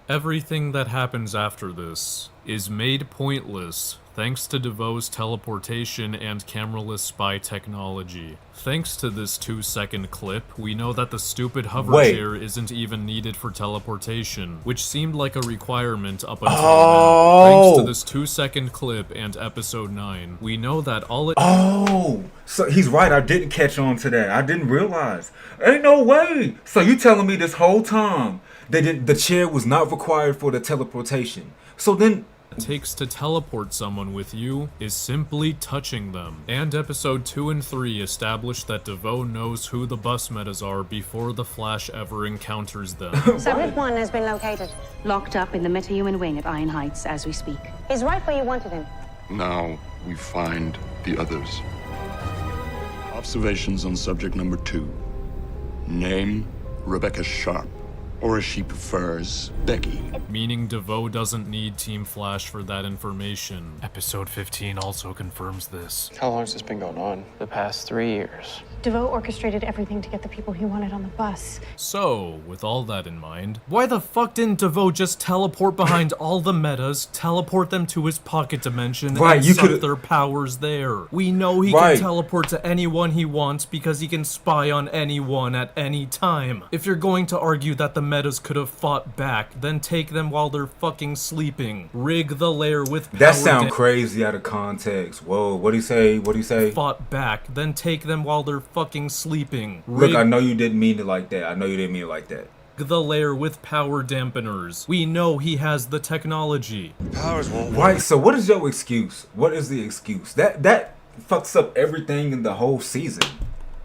Everything that happens after this is made pointless thanks to Devoe's teleportation and cameraless spy technology. Thanks to this 2-second clip, we know that the stupid hover chair isn't even needed for teleportation, which seemed like a requirement up until now. Thanks to this 2-second clip and episode 9, we know that all it— Oh! So he's right, I didn't catch on to that. I didn't realize. Ain't no way! So you telling me this whole time the chair was not required for the teleportation. So then it takes to teleport someone with you is simply touching them. And episode 2 and 3 establish that Devoe knows who the bus metas are before the Flash ever encounters them. Subject 1 has been located. Locked up in the metahuman wing at Iron Heights as we speak. He's right where you wanted him. Now we find the others. Observations on subject number 2. Name, Rebecca Sharp. Or as she prefers, Becky. Meaning Devoe doesn't need Team Flash for that information. Episode 15 also confirms this. How long has this been going on? The past 3 years. Devoe orchestrated everything to get the people he wanted on the bus. So, with all that in mind, why the fuck didn't Devoe just teleport behind all the metas, teleport them to his pocket dimension, and suck their powers there? We know he can teleport to anyone he wants because he can spy on anyone at any time. If you're going to argue that the metas could have fought back, then take them while they're fucking sleeping. Rig the lair with power. That sound crazy out of context. Whoa, what'd he say? What'd he say? Fought back, then take them while they're fucking sleeping. Look, I know you didn't mean it like that. I know you didn't mean it like that. The lair with power dampeners. We know he has the technology. Powers won't work. Right, so what is your excuse? What is the excuse? That fucks up everything in the whole season.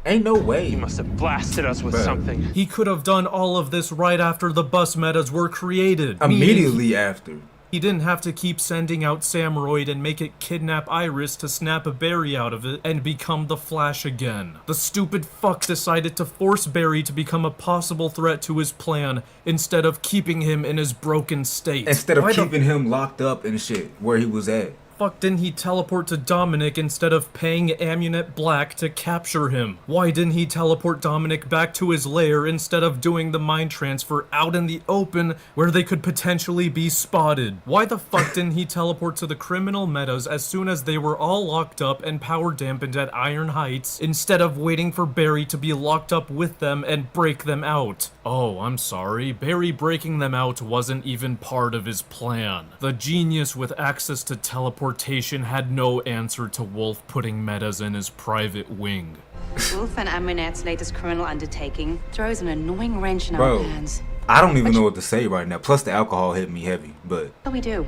Ain't no way. He must have blasted us with something. He could have done all of this right after the bus metas were created. Immediately after. He didn't have to keep sending out Samuroid and make it kidnap Iris to snap a Barry out of it and become the Flash again. The stupid fuck decided to force Barry to become a possible threat to his plan instead of keeping him in his broken state. Instead of keeping him locked up and shit where he was at. Fuck didn't he teleport to Dominic instead of paying Amunet Black to capture him? Why didn't he teleport Dominic back to his lair instead of doing the mind transfer out in the open where they could potentially be spotted? Why the fuck didn't he teleport to the criminal metas as soon as they were all locked up and power dampened at Iron Heights instead of waiting for Barry to be locked up with them and break them out? Oh, I'm sorry, Barry breaking them out wasn't even part of his plan. The genius with access to teleportation had no answer to Wolf putting metas in his private wing. Wolf and Amunet's latest criminal undertaking throws an annoying wrench in our plans. I don't even know what to say right now. Plus the alcohol hit me heavy, but... What we do?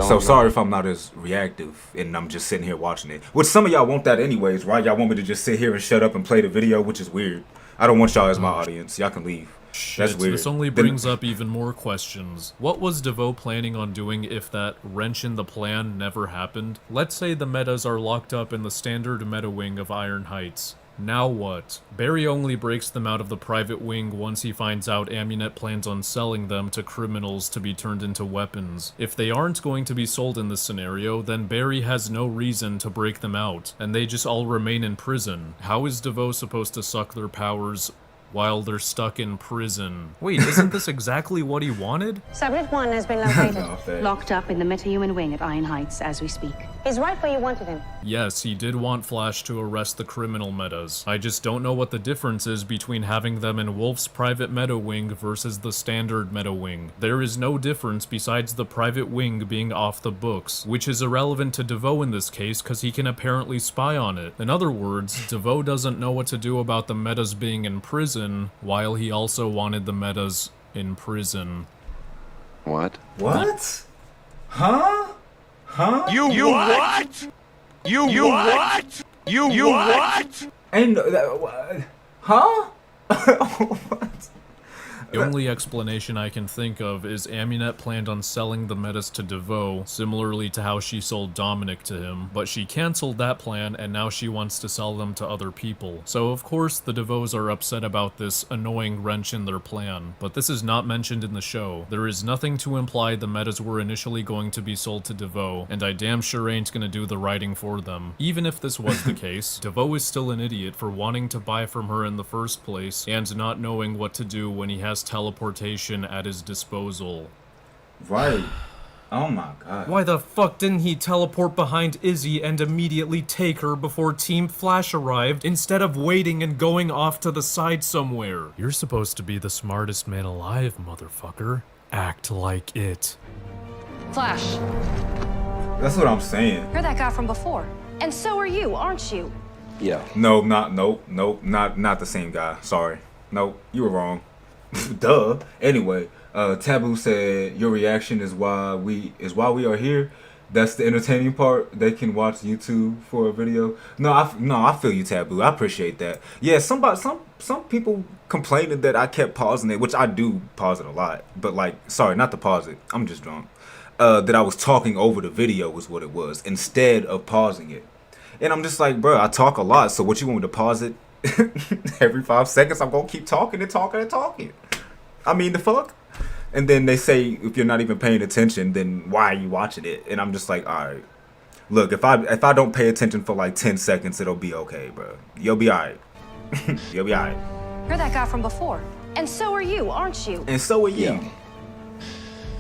So sorry if I'm not as reactive and I'm just sitting here watching it. Which some of y'all want that anyways, right? Y'all want me to just sit here and shut up and play the video, which is weird. I don't want y'all as my audience. Y'all can leave. Shit, that's weird. This only brings up even more questions. What was Devoe planning on doing if that wrench in the plan never happened? Let's say the metas are locked up in the standard meta wing of Iron Heights. Now what? Barry only breaks them out of the private wing once he finds out Amunet plans on selling them to criminals to be turned into weapons. If they aren't going to be sold in this scenario, then Barry has no reason to break them out, and they just all remain in prison. How is Devoe supposed to suck their powers while they're stuck in prison? Wait, isn't this exactly what he wanted? Subject 1 has been located. Locked up in the metahuman wing at Iron Heights as we speak. He's right where you wanted him. Yes, he did want Flash to arrest the criminal metas. I just don't know what the difference is between having them in Wolf's private meta wing versus the standard meta wing. There is no difference besides the private wing being off the books, which is irrelevant to Devoe in this case because he can apparently spy on it. In other words, Devoe doesn't know what to do about the metas being in prison, while he also wanted the metas in prison. What? What? Huh? Huh? You what? You what? You what? Ain't huh? What? The only explanation I can think of is Amunet planned on selling the metas to Devoe, similarly to how she sold Dominic to him, but she cancelled that plan and now she wants to sell them to other people. So of course the Devoes are upset about this annoying wrench in their plan, but this is not mentioned in the show. There is nothing to imply the metas were initially going to be sold to Devoe, and I damn sure ain't gonna do the writing for them. Even if this was the case, Devoe is still an idiot for wanting to buy from her in the first place and not knowing what to do when he has teleportation at his disposal. Right. Oh my god. Why the fuck didn't he teleport behind Izzy and immediately take her before Team Flash arrived instead of waiting and going off to the side somewhere? You're supposed to be the smartest man alive, motherfucker. Act like it. Flash. That's what I'm saying. You're that guy from before. And so are you, aren't you? Yeah. No, not the same guy. Sorry. Nope, you were wrong. Duh. Anyway, Taboo said your reaction is why we are here. That's the entertaining part. They can watch YouTube for a video. No, I feel you, Taboo. I appreciate that. Yeah, some people complaining that I kept pausing it, which I do pause it a lot. But like, sorry, not to pause it. I'm just drunk. That I was talking over the video was what it was instead of pausing it. And I'm just like, bro, I talk a lot. So what you want me to pause it? Every 5 seconds, I'm gonna keep talking and talking and talking. I mean, the fuck? And then they say, if you're not even paying attention, then why are you watching it? And I'm just like, all right. Look, if I don't pay attention for like 10 seconds, it'll be okay, bro. You'll be all right. You'll be all right. You're that guy from before. And so are you, aren't you? And so are you. Yeah.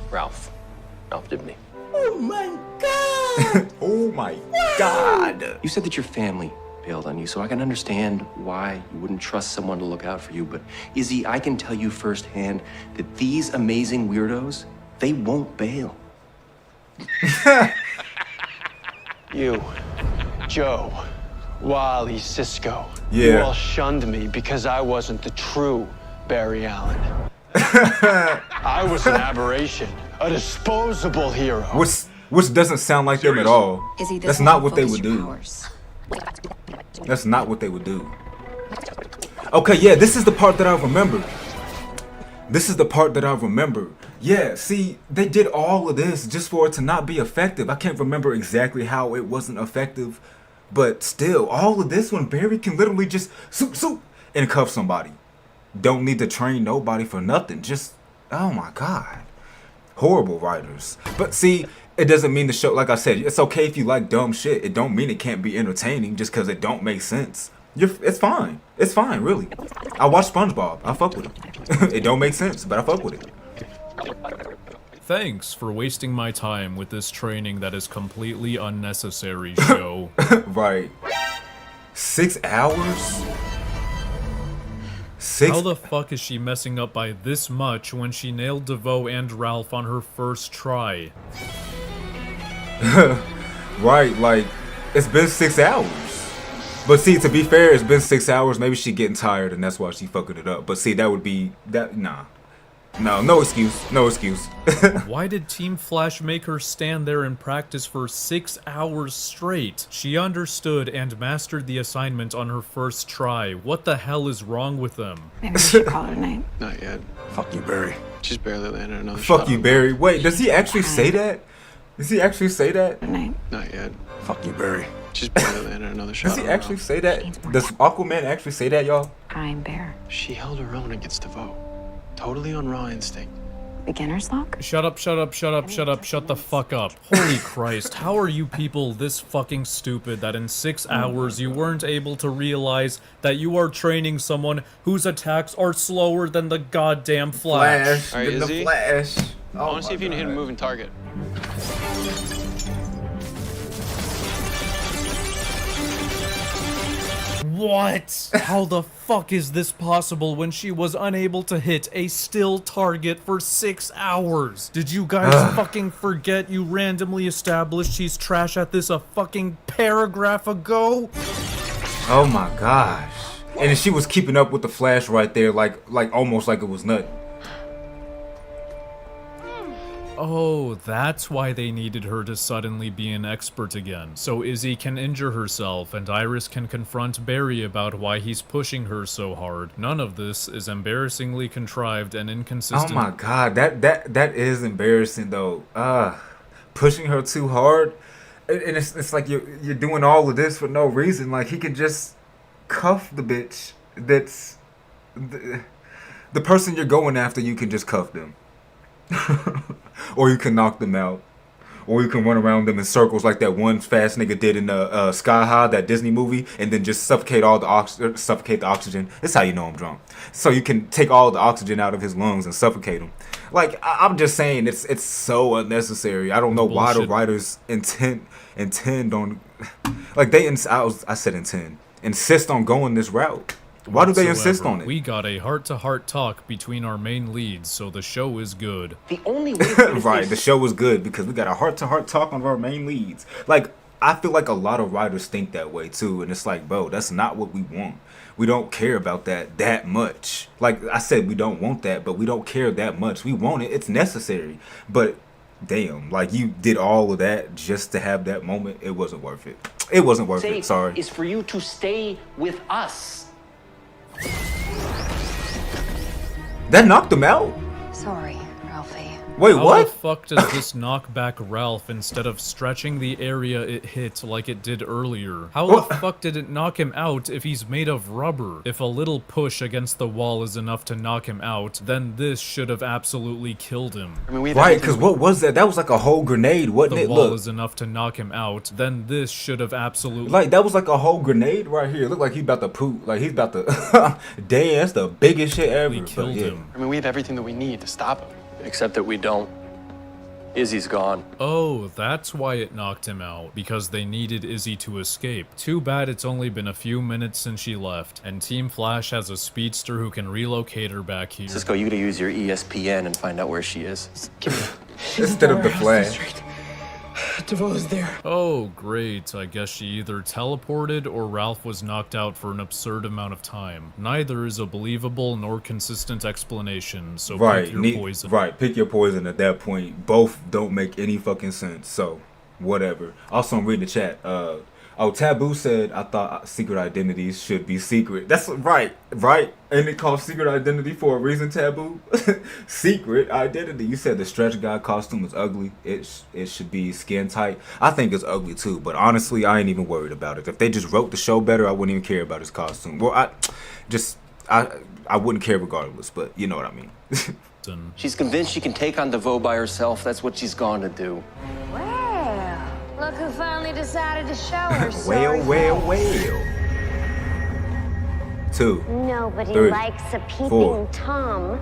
Ralph Dibney. Oh my God! Oh my God! You said that your family bailed on you, so I can understand why you wouldn't trust someone to look out for you. But Izzy, I can tell you firsthand that these amazing weirdos, they won't bail. You, Joe, Wally, Cisco. Yeah. You all shunned me because I wasn't the true Barry Allen. I was an aberration, a disposable hero. Which doesn't sound like them at all. Izzy, this That's won't not what they focus would your do. powers. That's not what they would do. Okay, yeah, this is the part that I remember. This is the part that I remember. Yeah, see, they did all of this just for it to not be effective. I can't remember exactly how it wasn't effective, but still, all of this when Barry can literally just soup and cuff somebody. Don't need to train nobody for nothing. Just, oh my God. Horrible writers. But see, it doesn't mean the show, like I said, it's okay if you like dumb shit. It don't mean it can't be entertaining just because it don't make sense. It's fine. It's fine, really. I watch SpongeBob. I fuck with it. It don't make sense, but I fuck with it. Thanks for wasting my time with this training that is completely unnecessary, show. Right. 6 hours? How the fuck is she messing up by this much when she nailed Devoe and Ralph on her first try? Right, like, it's been 6 hours. But see, to be fair, it's been 6 hours. Maybe she getting tired and that's why she fucking it up. But see, that would be, nah. No excuse. No excuse. Why did Team Flash make her stand there and practice for 6 hours straight? She understood and mastered the assignment on her first try. What the hell is wrong with them? Maybe we should call it a night. Not yet. Fuck you, Barry. She's barely landed another shot. Fuck you, Barry. Wait, does he actually say that? Does he actually say that? Not yet. Fuck you, Barry. She's barely landed another shot. Does he actually say that? Does Aquaman actually say that, y'all? I'm Bear. She held her own against Devoe. Totally on raw instinct. Beginner's luck? Shut up, shut the fuck up. Holy Christ, how are you people this fucking stupid that in 6 hours you weren't able to realize that you are training someone whose attacks are slower than the goddamn Flash? All right, Izzy, the Flash. I want to see if you can hit a moving target. What? How the fuck is this possible when she was unable to hit a still target for 6 hours? Did you guys fucking forget you randomly established she's trash at this a fucking paragraph ago? Oh my gosh. And she was keeping up with the Flash right there, like almost like it was nothing. Oh, that's why they needed her to suddenly be an expert again. So Izzy can injure herself and Iris can confront Barry about why he's pushing her so hard. None of this is embarrassingly contrived and inconsistent. Oh my God, that is embarrassing though. Pushing her too hard, and it's like you're doing all of this for no reason. Like he could just cuff the bitch. That's the person you're going after. You can just cuff them. Or you can knock them out. Or you can run around them in circles like that one fast nigga did in the Sky High, that Disney movie, and then just suffocate the oxygen. That's how you know I'm drunk. So you can take all the oxygen out of his lungs and suffocate him. Like I'm just saying, it's so unnecessary. I don't know why the writers intend on, like I said intend, insist on going this route. Why do they insist on it? We got a heart-to-heart talk between our main leads, so the show is good. The only way right, the show is good because we got a heart-to-heart talk on our main leads. Like, I feel like a lot of writers think that way too, and it's like, bro, that's not what we want. We don't care about that much. Like I said, we don't want that, but we don't care that much. We want it. It's necessary. But damn, like you did all of that just to have that moment. It wasn't worth it. It wasn't worth it. Sorry. Is for you to stay with us. That knocked him out. Sorry, Ralphie. Wait, How what? the fuck does this knock back Ralph instead of stretching the area it hit like it did earlier? How the fuck did it knock him out if he's made of rubber? If a little push against the wall is enough to knock him out, then this should have absolutely killed him. I mean, Right, because what was that? That was like a whole grenade, wasn't it? The wall Look, is enough to knock him out, then this should have absolutely... like that was like a whole grenade right here. Look like he's about to poop. Like he's about to dance. The biggest shit ever. Killed him. I mean, we have everything that we need to stop him. Except that we don't. Izzy's gone. Oh, that's why it knocked him out, because they needed Izzy to escape. Too bad it's only been a few minutes since she left, and Team Flash has a speedster who can relocate her back here. Cisco, you gotta use your ESPN and find out where she is. Instead of the Flash. Devoe's there. Oh, great. I guess she either teleported or Ralph was knocked out for an absurd amount of time. Neither is a believable nor consistent explanation, so pick your poison. Right, pick your poison at that point. Both don't make any fucking sense, so whatever. Also, I'm reading the chat. Oh, Taboo said, I thought secret identities should be secret. That's right. And it called secret identity for a reason, Taboo. Secret identity. You said the stretch guy costume is ugly. It should be skin tight. I think it's ugly too, but honestly, I ain't even worried about it. If they just wrote the show better, I wouldn't even care about his costume. Well, I wouldn't care regardless, but you know what I mean. She's convinced she can take on Devoe by herself. That's what she's gone to do. Look who finally decided to show her Well. 2. Nobody 3, likes a peeping 4. Tom.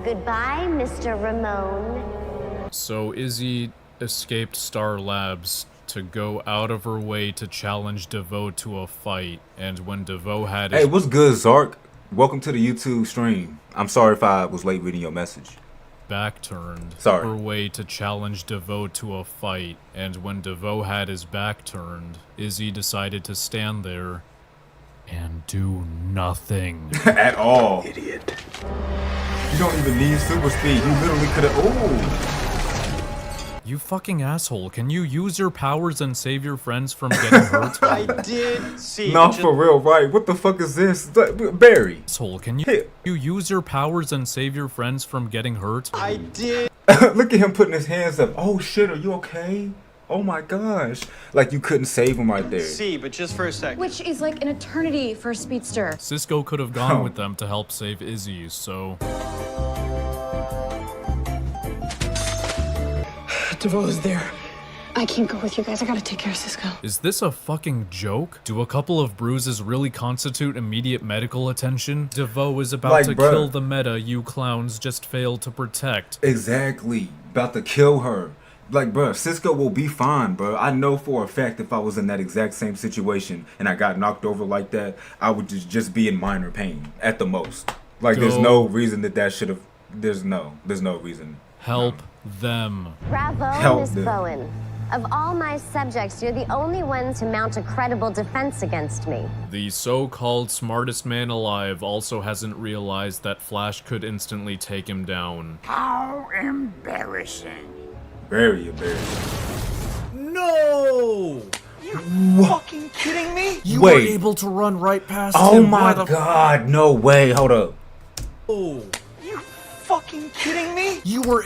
Goodbye, Mr. Ramon. So Izzy escaped Star Labs to go out of her way to challenge Devoe to a fight, and when Devoe had his... Hey, what's good, Zark? Welcome to the YouTube stream. I'm sorry if I was late reading your message. Back turned Sorry. her way to challenge Devoe to a fight, and when Devoe had his back turned, Izzy decided to stand there and do nothing. At all. Idiot. You don't even need super speed. You literally could have... Ooh. You fucking asshole. Can you use your powers and save your friends from getting hurt? I did see. No, for real, right? What the fuck is this? Barry. Asshole, can you use your powers and save your friends from getting hurt? I did. Look at him putting his hands up. Oh shit, are you okay? Oh my gosh. Like you couldn't save him right there. See, but just for a second. Which is like an eternity for a speedster. Cisco could have gone with them to help save Izzy, so... Devoe's there. I can't go with you guys. I gotta take care of Cisco. Is this a fucking joke? Do a couple of bruises really constitute immediate medical attention? Devoe is about to kill the meta you clowns just failed to protect. Exactly. About to kill her. Like, bruh, Cisco will be fine, bruh. I know for a fact if I was in that exact same situation and I got knocked over like that, I would just be in minor pain at the most. Like, there's no reason that should have... There's no reason. Help them. Bravo, Miss Bowen. Of all my subjects, you're the only one to mount a credible defense against me. The so-called smartest man alive also hasn't realized that Flash could instantly take him down. How embarrassing. Very embarrassing. No! You fucking kidding me? You were able to run right past him. Oh my god, no way. Hold up. Oh. You fucking kidding me? You were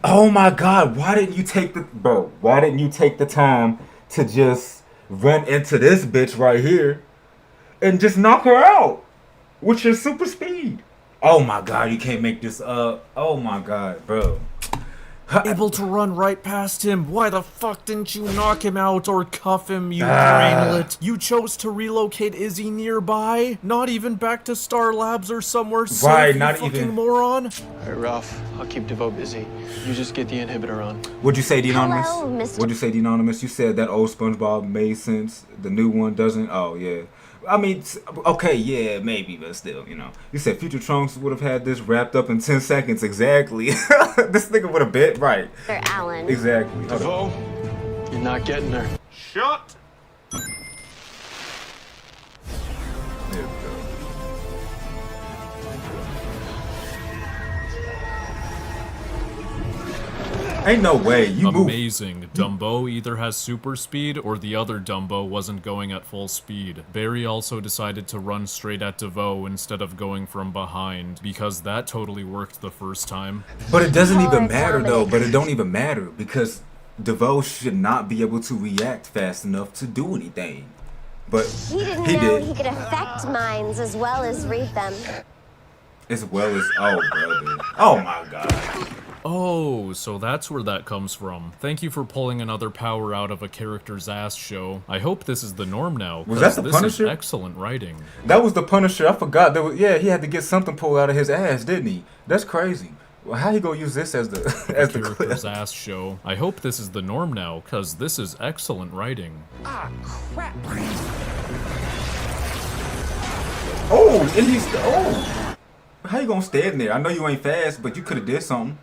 Oh my god, why didn't you take the time to just run into this bitch right here and just knock her out with your super speed? Oh my god, you can't make this up. Oh my god, bro. Able to run right past him. Why the fuck didn't you knock him out or cuff him, you brainlet? You chose to relocate Izzy nearby? Not even back to Star Labs or somewhere safe, right, you not fucking even. moron? Alright, Ralph, I'll keep Devoe busy. You just get the inhibitor on. What'd you say, Anonymous? Hello, Mr. What'd you say, Anonymous? You said that old SpongeBob made sense. The new one doesn't? Oh, yeah. I mean, okay, yeah, maybe, but still, you know. You said Future Trunks would have had this wrapped up in 10 seconds, exactly. This nigga would have bit, right. Sir Allen. Exactly. Devoe, you're not getting her. Shut. There we go. Ain't no way. You move. Amazing. Dumbo either has super speed or the other Dumbo wasn't going at full speed. Barry also decided to run straight at Devoe instead of going from behind, because that totally worked the first time. But it doesn't even matter though. But it don't even matter because Devoe should not be able to react fast enough to do anything. But He didn't he know did. he could affect minds as well as read them. As well as, oh brother. Oh my god. Oh, so that's where that comes from. Thank you for pulling another power out of a character's ass show. I hope this is the norm now. Was that the this Punisher? Is excellent writing. That was the Punisher. I forgot. There was, yeah, he had to get something pulled out of his ass, didn't he? That's crazy. Well, how he gonna use this as the as the character's clip? ass show. I hope this is the norm now, cause this is excellent writing. Ah, crap. Oh, and he's oh. How you gonna stand there? I know you ain't fast, but you could have did something.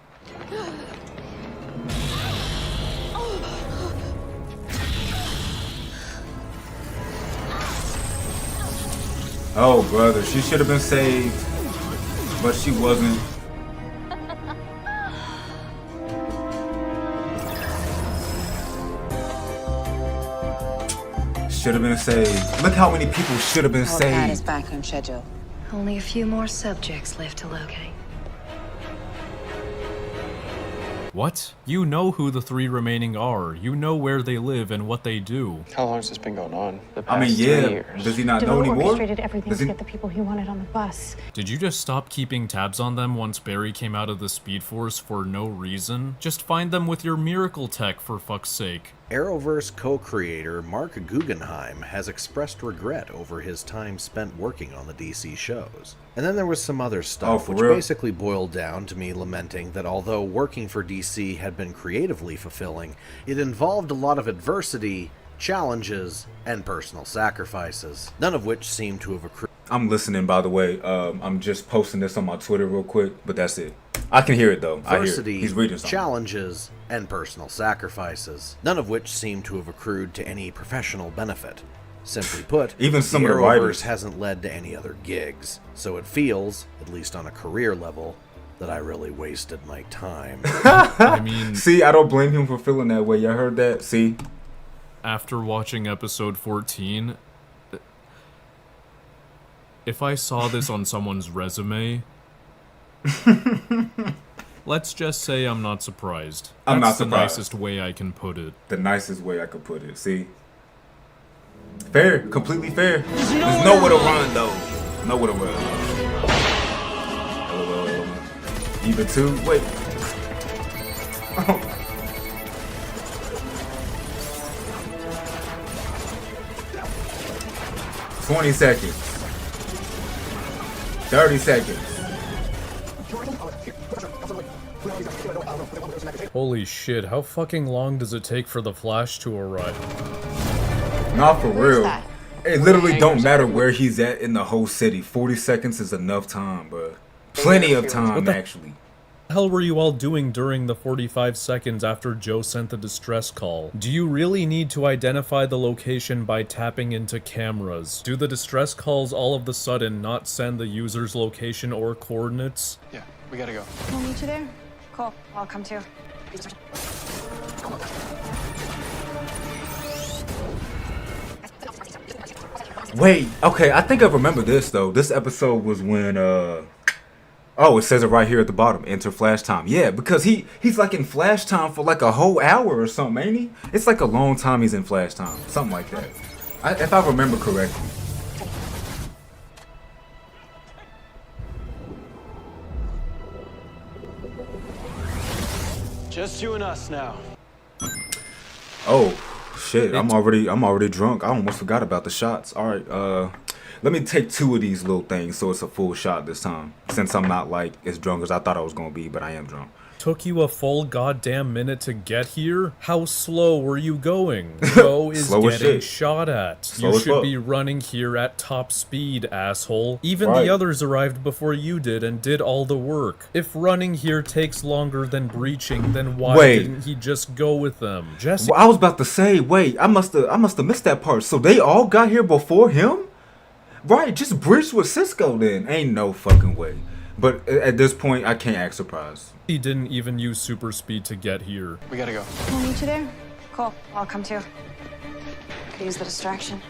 Oh, brother, she should have been saved, but she wasn't. Should have been saved. Look how many people should have been Our pad is saved. back on schedule. Only a few more subjects left to locate. What? You know who the 3 remaining are. You know where they live and what they do. How long has this been going on? The I mean, past 3 yeah. years. Does he not know Devoe anymore? orchestrated everything Does to he? get the people he wanted on the bus. Did you just stop keeping tabs on them once Barry came out of the Speed Force for no reason? Just find them with your miracle tech, for fuck's sake. Arrowverse co-creator Mark Guggenheim has expressed regret over his time spent working on the DC shows. And then there was some other stuff, for which real? basically boiled down to me lamenting that although working for DC had been creatively fulfilling, it involved a lot of adversity, challenges, and personal sacrifices, none of which seemed to have accrued. I'm listening, by the way. I'm just posting this on my Twitter real quick, but that's it. I can hear it though. I hear it. Adversity, He's reading something. challenges, and personal sacrifices, none of which seem to have accrued to any professional benefit. Simply put, Even some the of the Arrowverse writers. hasn't led to any other gigs, so it feels, at least on a career level, that I really wasted my time. I mean, See, I don't blame him for feeling that way. Y'all heard that? See? after watching episode 14, if I saw this on someone's resume, let's just say I'm not surprised. I'm not That's the surprised. nicest way I can put it. The nicest way I could put it. See? Fair. Completely fair. There's nowhere to run, though. Nowhere to run. Even 2? Wait. Oh. "20 seconds. 30 seconds. Holy shit, how fucking long does it take for the Flash to arrive? Not for Where's real. that? It literally don't matter where he's at in the whole city. 40 seconds is enough time, bro. Plenty of time, actually. What the hell were you all doing during the 45 seconds after Joe sent the distress call? Do you really need to identify the location by tapping into cameras? Do the distress calls all of the sudden not send the user's location or coordinates? Yeah, we gotta go. We'll meet you there. Cool, I'll come too. Wait, okay, I think I remember this, though. This episode was when, oh, it says it right here at the bottom. Enter Flash time. Yeah, because he's like in Flash time for like a whole hour or something, ain't he? It's like a long time he's in Flash time. Something like that. If I remember correctly. Just you and us now. Oh, shit. I'm already drunk. I almost forgot about the shots. All right, let me take 2 of these little things so it's a full shot this time. Since I'm not like as drunk as I thought I was gonna be, but I am drunk. Took you a full goddamn minute to get here? How slow were you going? Joe is Slow as getting shit. shot at. Slow You as should fuck. be running here at top speed, asshole. Even Right. the others arrived before you did and did all the work. If running here takes longer than breaching, then why Wait. didn't he just go with them? Jesse, Well, I was about to say, wait, I must have missed that part. So they all got here before him? Right, just breach with Cisco then. Ain't no fucking way. But at this point, I can't act surprised. He didn't even use super speed to get here. We gotta go. We'll meet you there. Cool. I'll come too. Could use the distraction.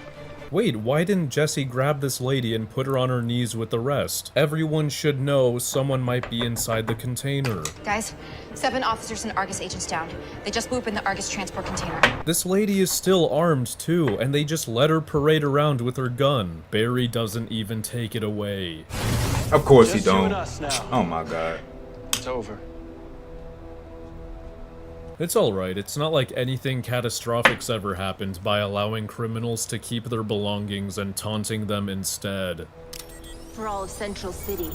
Wait, why didn't Jesse grab this lady and put her on her knees with the rest? Everyone should know someone might be inside the container. Guys, 7 officers and Argus agents down. They just blew up in the Argus transport container. This lady is still armed too, and they just let her parade around with her gun. Barry doesn't even take it away. Of course Just he you don't. and us now. Oh my god. It's over. It's alright, it's not like anything catastrophic's ever happened by allowing criminals to keep their belongings and taunting them instead. For all of Central City.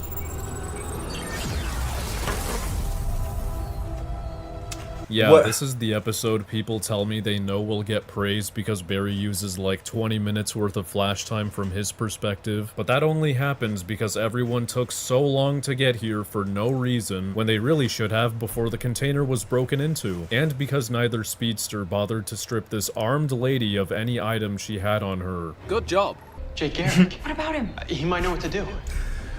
Yeah, What? this is the episode people tell me they know will get praised because Barry uses like 20 minutes worth of flash time from his perspective, but that only happens because everyone took so long to get here for no reason when they really should have before the container was broken into, and because neither speedster bothered to strip this armed lady of any item she had on her. Good job. Jake Garrick. What about him? He might know what to do.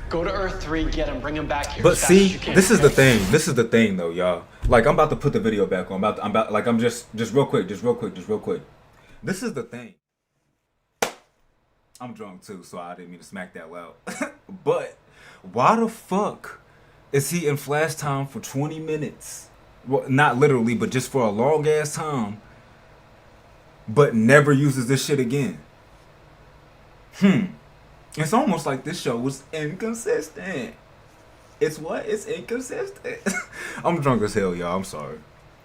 Go to Earth 3, get him, bring him back here. But as fast as see, you can, this is the okay? thing. This is the thing, though, y'all. Like, I'm about to put the video back on. I'm just real quick. This is the thing. I'm drunk too, so I didn't mean to smack that loud. But why the fuck is he in flash time for 20 minutes? Well, not literally, but just for a long ass time. But never uses this shit again. It's almost like this show was inconsistent. It's what? It's inconsistent. I'm drunk as hell, y'all. I'm sorry.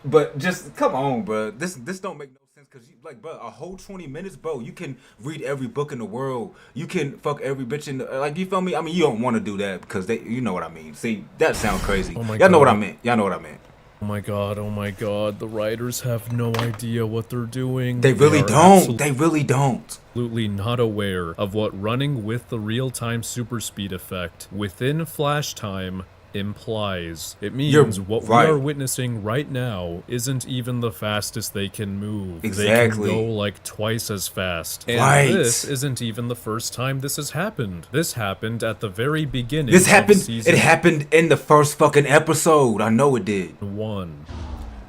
But just, come on, bro. This don't make no sense. Because, like, bro, a whole 20 minutes, bro, you can read every book in the world. You can fuck every bitch in the, like, you feel me? I mean, you don't want to do that because they, you know what I mean. See, that sounds crazy. Oh my Y'all know what I God. meant. Y'all know what I meant. Oh my god, the writers have no idea what they're doing. They really are don't. They really don't. Absolutely not aware of what running with the real-time super speed effect within flash time implies. It means what we right. are witnessing right now isn't even the fastest they can move. Exactly. They can go like twice as fast. And Right. this isn't even the first time this has happened. This happened at the very beginning This of happened. season It happened in the first fucking episode. I know it did. 1.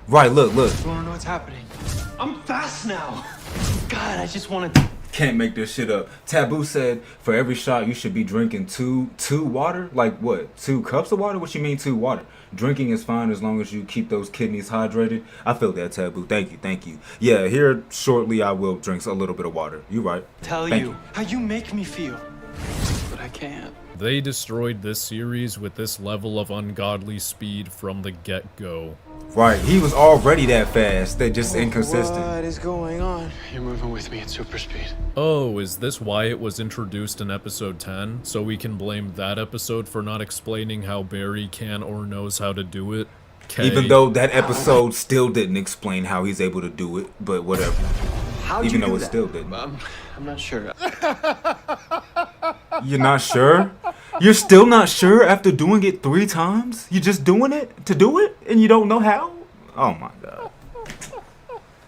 Right, look. I wanna know what's happening. I'm fast now. God, I just wanna... Can't make this shit up. Taboo said for every shot you should be drinking two water. Like what? 2 cups of water? What you mean 2 water? Drinking is fine as long as you keep those kidneys hydrated. I feel that, Taboo. Thank you. Yeah, here shortly I will drink a little bit of water. You right. Tell Thank you how you make me feel. But I can't. They destroyed this series with this level of ungodly speed from the get-go. Right, he was already that fast. They're just inconsistent. What is going on? You're moving with me at super speed. Oh, is this why it was introduced in episode 10? So we can blame that episode for not explaining how Barry can or knows how to do it? Even though that episode still didn't explain how he's able to do it, but whatever. Even though it still didn't. I'm not sure. You're not sure? You're still not sure after doing it 3 times? You're just doing it to do it and you don't know how? Oh my god.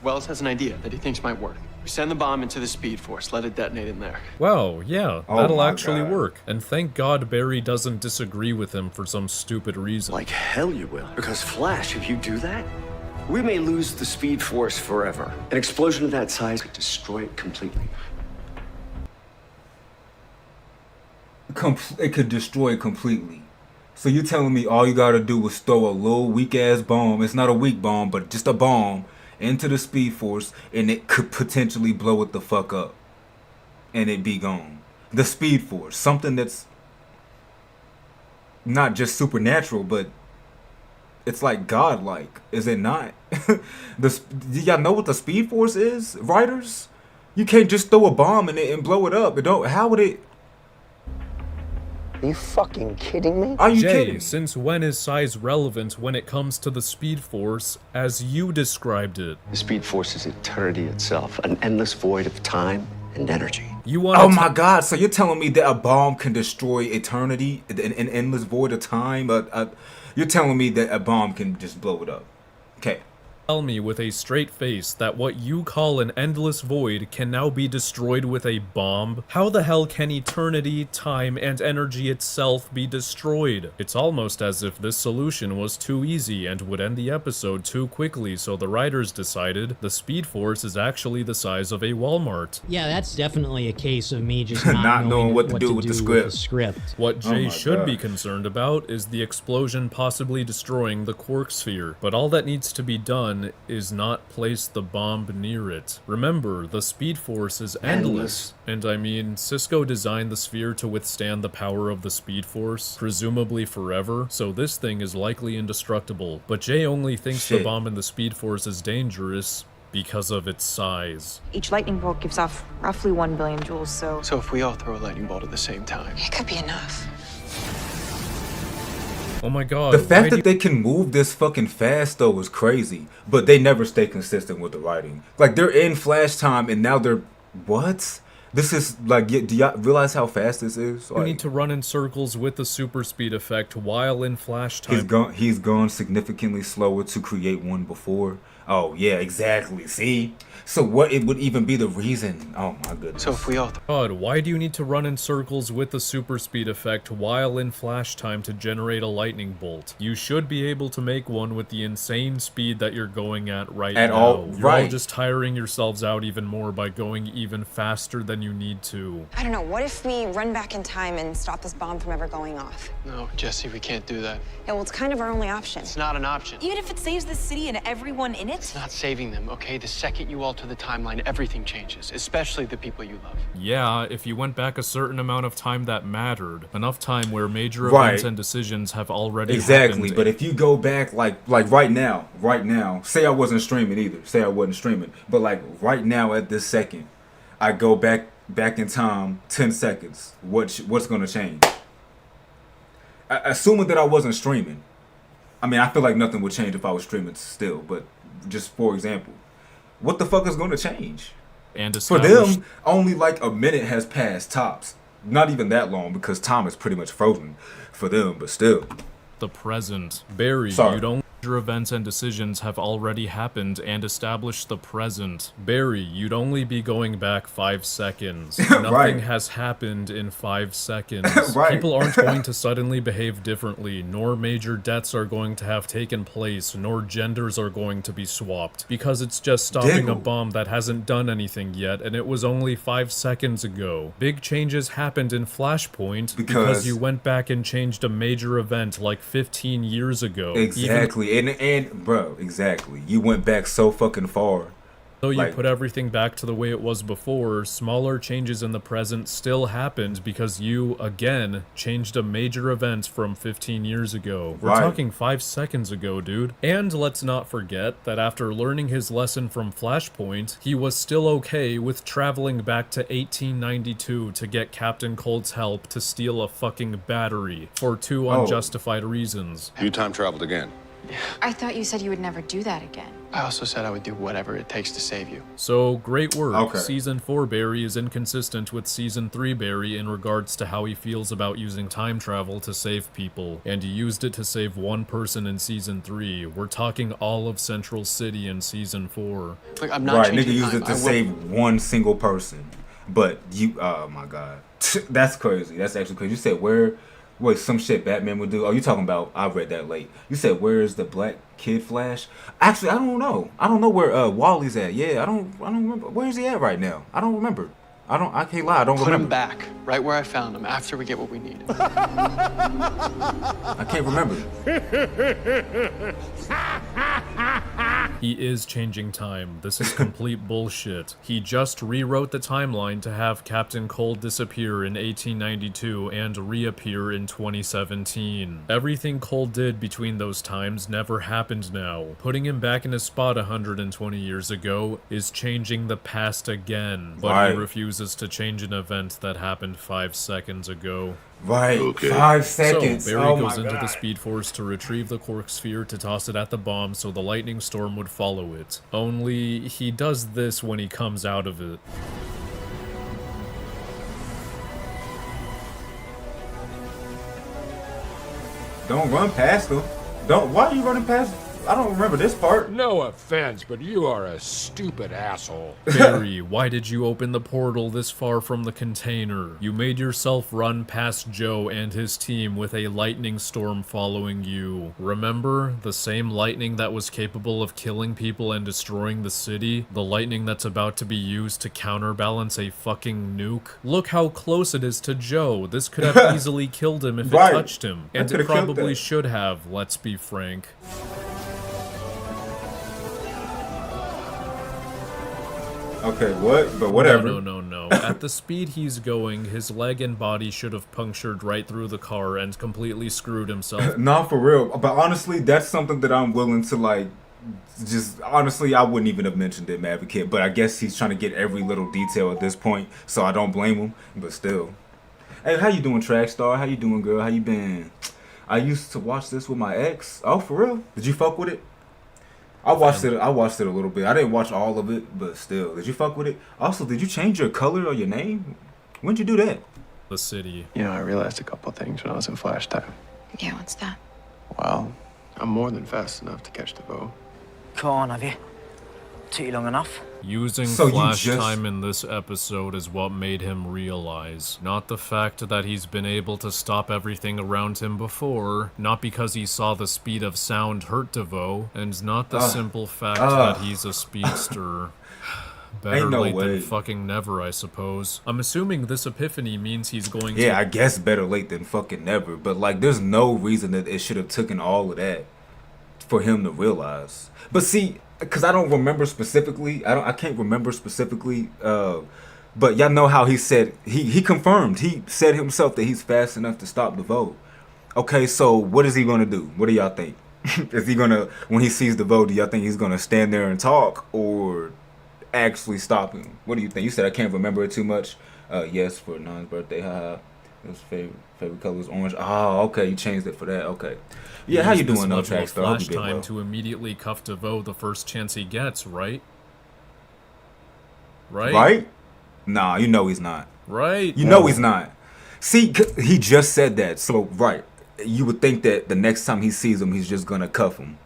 Wells has an idea that he thinks might work. We send the bomb into the Speed Force, let it detonate in there. Wow, yeah, Oh that'll my actually God. work. And thank God Barry doesn't disagree with him for some stupid reason. Like hell you will. Because Flash, if you do that, we may lose the Speed Force forever. An explosion of that size could destroy it completely. It could destroy it completely. So you're telling me all you gotta do is throw a little weak ass bomb, it's not a weak bomb, but just a bomb, into the Speed Force, and it could potentially blow it the fuck up. And it be gone. The Speed Force, something that's not just supernatural, but it's like godlike, is it not? Do y'all know what the Speed Force is, writers? You can't just throw a bomb in it and blow it up. It don't. How would it? Are you fucking kidding me? Are you Jay, kidding? since when is size relevant when it comes to the Speed Force as you described it? The Speed Force is eternity itself, an endless void of time and energy. You want? Oh my god! So you're telling me that a bomb can destroy eternity, an endless void of time? You're telling me that a bomb can just blow it up? Okay, tell me with a straight face that what you call an endless void can now be destroyed with a bomb? How the hell can eternity, time, and energy itself be destroyed? It's almost as if this solution was too easy and would end the episode too quickly, so the writers decided the Speed Force is actually the size of a Walmart. Yeah, that's definitely a case of me just not, Not knowing what to do with the script. What Jay my should be gosh. concerned about is the explosion possibly destroying the quark sphere, but all that needs to be done is not place the bomb near it. Remember, the Speed Force is endless. And I mean, Cisco designed the sphere to withstand the power of the Speed Force, presumably forever, so this thing is likely indestructible. But Jay only thinks the bomb in the Speed Force is dangerous because of its size. Each lightning bolt gives off roughly 1 billion joules, so... So if we all throw a lightning bolt at the same time... It could be enough. Oh my god. The fact that they can move this fucking fast though is crazy, but they never stay consistent with the writing. Like they're in flash time and now they're what? This is like, do y'all realize how fast this is? You need to run in circles with the super speed effect while in flash time. He's gone significantly slower to create one before. Oh yeah, exactly. See? So what it would even be the reason? Oh my goodness. So if we all... God, why do you need to run in circles with the super speed effect while in flash time to generate a lightning bolt? You should be able to make one with the insane speed that you're going at right now. You're all just tiring yourselves out even more by going even faster than you need to. I don't know, what if we run back in time and stop this bomb from ever going off? No, Jesse, we can't do that. Yeah, well, it's kind of our only option. It's not an option. Even if it saves the city and everyone in it? It's not saving them, okay? The second you alter the timeline, everything changes, especially the people you love. Yeah, if you went back a certain amount of time that mattered. Enough time where major events and decisions have already happened. But if you go back like right now, say I wasn't streaming either. Say I wasn't streaming. But like right now at this second, I go back in time 10 seconds. What's gonna change? Assuming that I wasn't streaming. I mean, I feel like nothing would change if I was streaming still, but just for example, what the fuck is going to change? And for them, only like a minute has passed tops. Not even that long because time is pretty much frozen for them, but still. The present. Barry, you don't... Major events and decisions have already happened and established the present. Barry, you'd only be going back 5 seconds. Nothing has happened in 5 seconds. People aren't going to suddenly behave differently, nor major deaths are going to have taken place, nor genders are going to be swapped. Because it's just stopping a bomb that hasn't done anything yet, and it was only 5 seconds ago. Big changes happened in Flashpoint because you went back and changed a major event like 15 years ago. Exactly. And bro, exactly. You went back so fucking far. Though you put everything back to the way it was before, smaller changes in the present still happened because you, again, changed a major event from 15 years ago. We're talking 5 seconds ago, dude. And let's not forget that after learning his lesson from Flashpoint, he was still okay with traveling back to 1892 to get Captain Cold's help to steal a fucking battery for 2 unjustified reasons. You time traveled again. I thought you said you would never do that again. I also said I would do whatever it takes to save you. So, great work. Season 4 Barry is inconsistent with Season 3 Barry in regards to how he feels about using time travel to save people. And he used it to save one person in Season 3. We're talking all of Central City in Season 4. Like, I'm not nigga used it to save one single person. But you, oh my god. That's crazy. That's actually crazy. You said wait, some shit Batman would do. Oh, you talking about? I read that late. You said where is the Black Kid Flash? Actually, I don't know. I don't know where Wally's at. Yeah, I don't remember. Where is he at right now? I don't remember. I can't lie. I don't remember. Put him back right where I found him after we get what we need. I can't remember. He is changing time. This is complete bullshit. He just rewrote the timeline to have Captain Cold disappear in 1892 and reappear in 2017. Everything Cold did between those times never happened now. Putting him back in his spot 120 years ago is changing the past again, but he refuses to change an event that happened 5 seconds ago. 5 seconds. So Barry goes into the Speed Force to retrieve the Quark Sphere to toss it at the bomb so the lightning storm would follow it. Only he does this when he comes out of it. Don't run past them. Why are you running past? I don't remember this part. No offense, but you are a stupid asshole. Barry, why did you open the portal this far from the container? You made yourself run past Joe and his team with a lightning storm following you. Remember? The same lightning that was capable of killing people and destroying the city? The lightning that's about to be used to counterbalance a fucking nuke? Look how close it is to Joe. This could have easily killed him if it touched him. And it probably should have, let's be frank. Okay, what? But whatever. No. At the speed he's going, his leg and body should have punctured right through the car and completely screwed himself. Nah, for real. But honestly, that's something that I'm willing to, like, just, honestly, I wouldn't even have mentioned it, Advocate. But I guess he's trying to get every little detail at this point, so I don't blame him. But still. Hey, how you doing, Trackstar? How you doing, girl? How you been? I used to watch this with my ex. Oh, for real? Did you fuck with it? I watched it a little bit. I didn't watch all of it, but still. Did you fuck with it? Also, did you change your color or your name? When'd you do that? The city. You know, I realized a couple things when I was in Flash time. Yeah, what's that? Well, I'm more than fast enough to catch Devoe. Come on, have you? Took you long enough? Using flash time in this episode is what made him realize. Not the fact that he's been able to stop everything around him before, not because he saw the speed of sound hurt Devoe, and not the simple fact that he's a speedster. Better late than fucking never, I suppose. I'm assuming this epiphany means he's going to... Yeah, I guess better late than fucking never, but like there's no reason that it should have taken all of that for him to realize. But see, because I don't remember specifically, I can't remember specifically, but y'all know how he said, he confirmed, he said himself that he's fast enough to stop Devoe. Okay, so what is he going to do? What do y'all think? Is he going to, when he sees Devoe, do y'all think he's going to stand there and talk or actually stop him? What do you think? You said I can't remember it too much. Yes, for Non's birthday, haha. His favorite color was orange. Oh, okay, you changed it for that. Okay. Yeah, how you doing, though, Trackstar? Flash time to immediately cuff Devoe the first chance he gets, right? Right? Nah, you know he's not. Right? You know he's not. See, he just said that. So, right. You would think that the next time he sees him, he's just going to cuff him.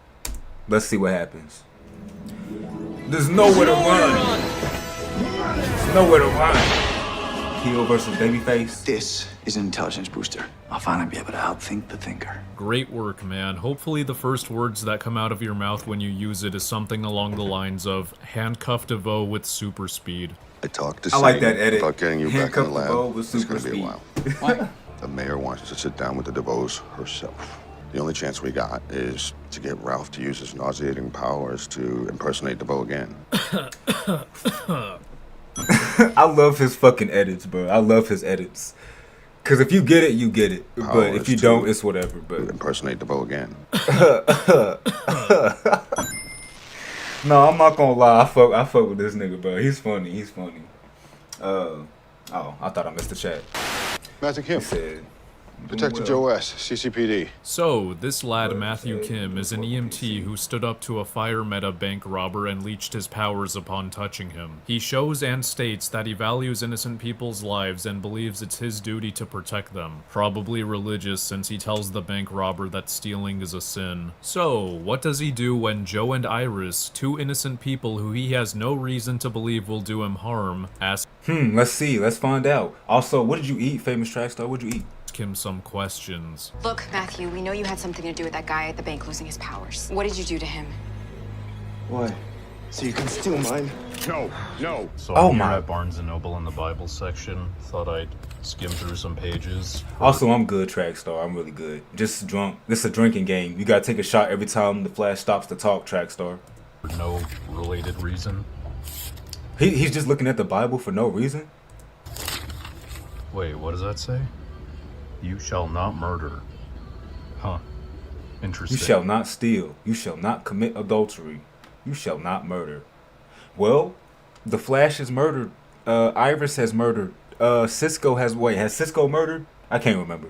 Let's see what happens. There's nowhere to run. There's nowhere to run. Heel versus Babyface. This is an intelligence booster. I'll finally be able to outthink the thinker. Great work, man. Hopefully the first words that come out of your mouth when you use it is something along the lines of handcuff Devoe with super speed. I talked to I like that edit. about getting you back in the lab. With It's super gonna be a speed. while. The mayor wants us to sit down with the Devoes herself. The only chance we got is to get Ralph to use his nauseating powers to impersonate Devoe again. I love his fucking edits, bro. I love his edits. Cause if you get it, you get it. But if you don't, it's whatever. But impersonate Devoe again. No, I'm not gonna lie. I fuck with this nigga, bro. He's funny. He's funny. Oh, I thought I missed the chat. Matthew Kim. He said, Detective Joe S., CCPD. So, this lad Matthew Kim is an EMT who stood up to a fire meta bank robber and leached his powers upon touching him. He shows and states that he values innocent people's lives and believes it's his duty to protect them. Probably religious since he tells the bank robber that stealing is a sin. So, what does he do when Joe and Iris, two innocent people who he has no reason to believe will do him harm, ask let's see. Let's find out. Also, what did you eat, famous Trackstar? What'd you eat? him some questions. Look, Matthew, we know you had something to do with that guy at the bank losing his powers. What did you do to him? What? So you can steal mine? No. So I'm here at Barnes & Noble in the Bible section. Thought I'd skim through some pages. Also, I'm good, Trackstar. I'm really good. Just drunk. This is a drinking game. You gotta take a shot every time the Flash stops to talk, Trackstar. For no related reason. He's just looking at the Bible for no reason? Wait, what does that say? You shall not murder. Huh. Interesting. You shall not steal. You shall not commit adultery. You shall not murder. Well, the Flash is murdered. Iris has murdered. Cisco has Cisco murdered? I can't remember.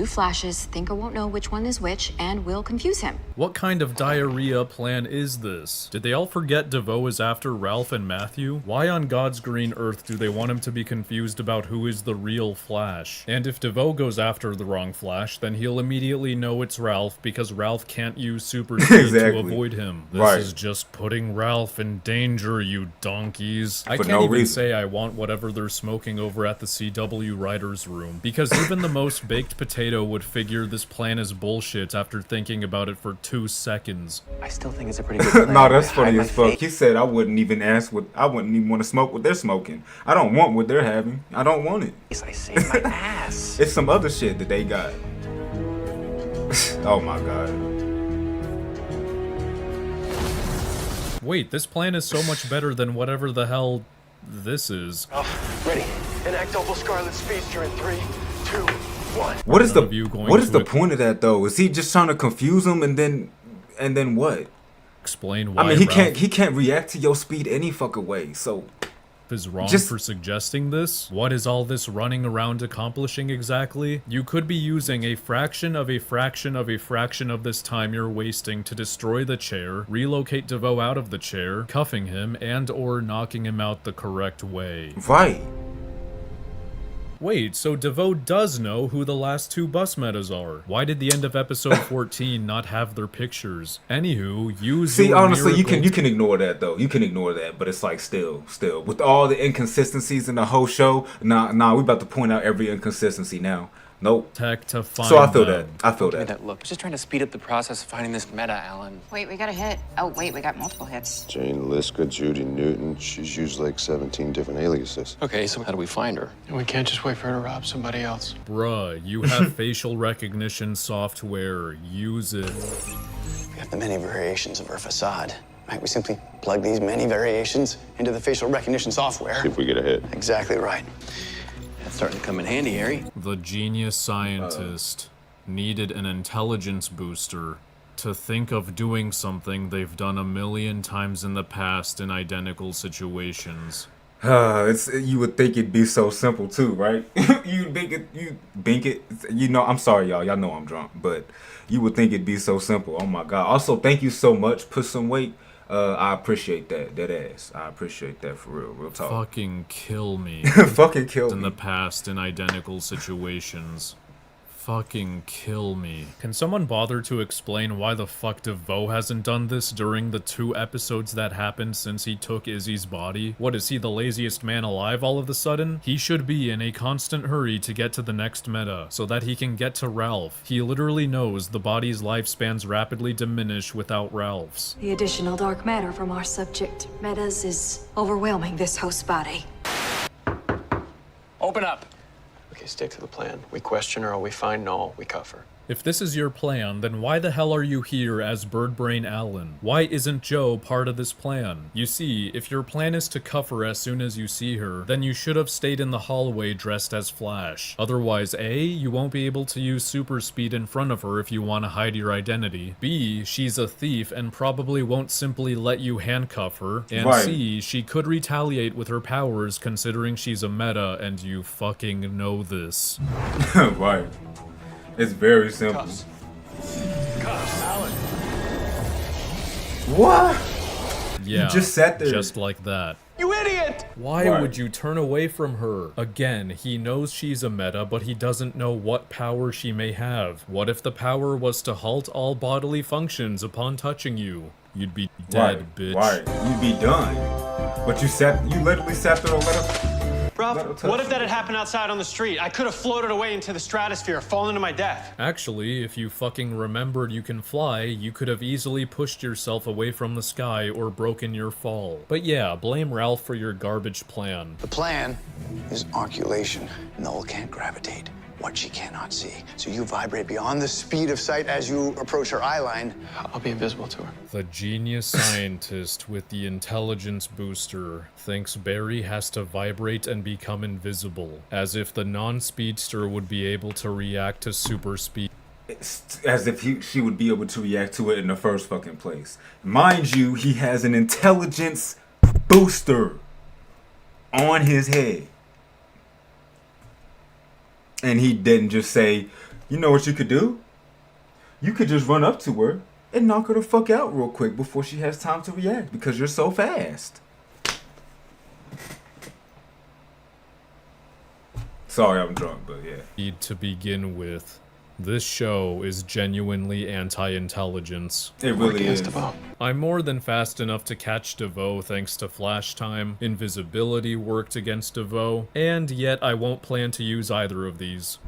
Two flashes, thinker won't know which one is which, and will confuse him. What kind of diarrhea plan is this? Did they all forget Devoe is after Ralph and Matthew? Why on God's green earth do they want him to be confused about who is the real Flash? And if Devoe goes after the wrong Flash, then he'll immediately know it's Ralph because Ralph can't use super speed to avoid him. This is just putting Ralph in danger, you donkeys. I can't even say I want whatever they're smoking over at the CW writer's room, because even the most baked potato would figure this plan is bullshit after thinking about it for 2 seconds. I still think it's a pretty good plan. No, that's funny as fuck. He said I wouldn't even I wouldn't even want to smoke what they're smoking. I don't want what they're having. I don't want it. I saved my ass. It's some other shit that they got. Oh my god. Wait, this plan is so much better than whatever the hell this is. Oh, ready. Enact double Scarlet Speedster in 3, 2, 1. What is the point of that though? Is he just trying to confuse him and then what? Explain why. I mean, he can't react to your speed any fucking way. So is wrong for suggesting this? What is all this running around accomplishing exactly? You could be using a fraction of a fraction of a fraction of this time you're wasting to destroy the chair, relocate Devoe out of the chair, cuffing him, and or knocking him out the correct way. Right. Wait, so Devoe does know who the last 2 bus metas are. Why did the end of episode 14 not have their pictures? Anywho, use See, honestly, you can ignore that though. You can ignore that, but it's like still with all the inconsistencies in the whole show. Nah, we about to point out every inconsistency now. Nope. Tech to find so I feel that. I feel that. Look, I was just trying to speed up the process of finding this meta, Alan. Wait, we got a hit. Oh, wait, we got multiple hits. Jane Liska, Judy Newton. She's used like 17 different aliases. Okay, so how do we find her? And we can't just wait for her to rob somebody else. Bruh, you have facial recognition software. Use it. We have the many variations of her facade. Right, we simply plug these many variations into the facial recognition software. See if we get a hit. Exactly right. That's starting to come in handy, Harry. The genius scientist needed an intelligence booster to think of doing something they've done a million times in the past in identical situations. You would think it'd be so simple too, right? You think it. You know, I'm sorry, y'all. Y'all know I'm drunk, but you would think it'd be so simple. Oh my god. Also, thank you so much. Put some weight. I appreciate that. That ass. I appreciate that for real. Real talk. Fucking kill me. Fucking kill me. In the past in identical situations. Fucking kill me. Can someone bother to explain why the fuck Devoe hasn't done this during the 2 episodes that happened since he took Izzy's body? What, is he the laziest man alive all of a sudden? He should be in a constant hurry to get to the next meta, so that he can get to Ralph. He literally knows the body's lifespans rapidly diminish without Ralph's. The additional dark matter from our subject metas is overwhelming this host body. Open up. Okay, stick to the plan. We question her, or we find Null, we cuff her. If this is your plan, then why the hell are you here as Birdbrain Allen? Why isn't Joe part of this plan? You see, if your plan is to cuff her as soon as you see her, then you should have stayed in the hallway dressed as Flash. Otherwise, A, you won't be able to use super speed in front of her if you want to hide your identity. B, she's a thief and probably won't simply let you handcuff her. And C, she could retaliate with her powers considering she's a meta and you fucking know this. Right. It's very simple. Cuffs, Alan. What? Yeah, you just sat there. Just like that. You idiot! Why would you turn away from her? Again, he knows she's a meta, but he doesn't know what power she may have. What if the power was to halt all bodily functions upon touching you? You'd be dead, bitch. Right, you'd be done. But you literally sat there and let her... Ralph, what if that had happened outside on the street? I could have floated away into the stratosphere, fallen to my death. Actually, if you fucking remembered you can fly, you could have easily pushed yourself away from the sky or broken your fall. But yeah, blame Ralph for your garbage plan. The plan is arculation. Null can't gravitate what she cannot see. So you vibrate beyond the speed of sight as you approach her eye line. I'll be invisible to her. The genius scientist with the intelligence booster thinks Barry has to vibrate and become invisible, as if the non-speedster would be able to react to super speed. As if she would be able to react to it in the first fucking place. Mind you, he has an intelligence booster on his head. And he didn't just say, You know what you could do? You could just run up to her and knock her the fuck out real quick before she has time to react because you're so fast. Sorry, I'm drunk, but yeah. To begin with, this show is genuinely anti-intelligence. It really is. I'm more than fast enough to catch Devoe thanks to flash time. Invisibility worked against Devoe, and yet I won't plan to use either of these.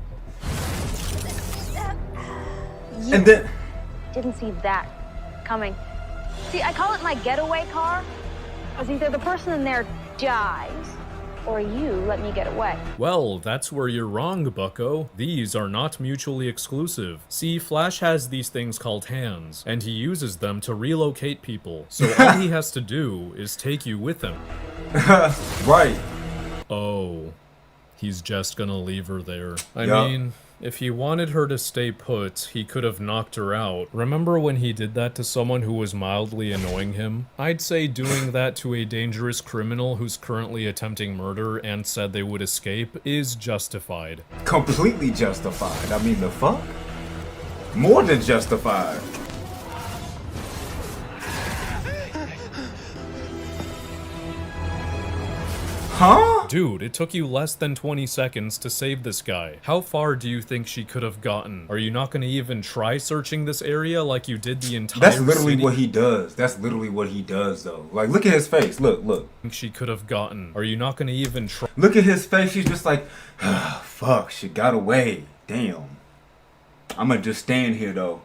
And then didn't see that coming. See, I call it my getaway car, because either the person in there dies, or you let me get away. Well, that's where you're wrong, bucko. These are not mutually exclusive. See, Flash has these things called hands, and he uses them to relocate people. So all he has to do is take you with him. Right. Oh, he's just gonna leave her there. I Yup. mean, if he wanted her to stay put, he could have knocked her out. Remember when he did that to someone who was mildly annoying him? I'd say doing that to a dangerous criminal who's currently attempting murder and said they would escape is justified. Completely justified. I mean, the fuck? More than justified. Huh? Dude, it took you less than 20 seconds to save this guy. How far do you think she could have gotten? Are you not gonna even try searching this area like you did the entire That's literally city? what he does. That's literally what he does, though. Like, look at his face. Look. She could have gotten. Are you not gonna even try? Look at his face. He's just like, ah, fuck, she got away. Damn. I'm gonna just stand here, though.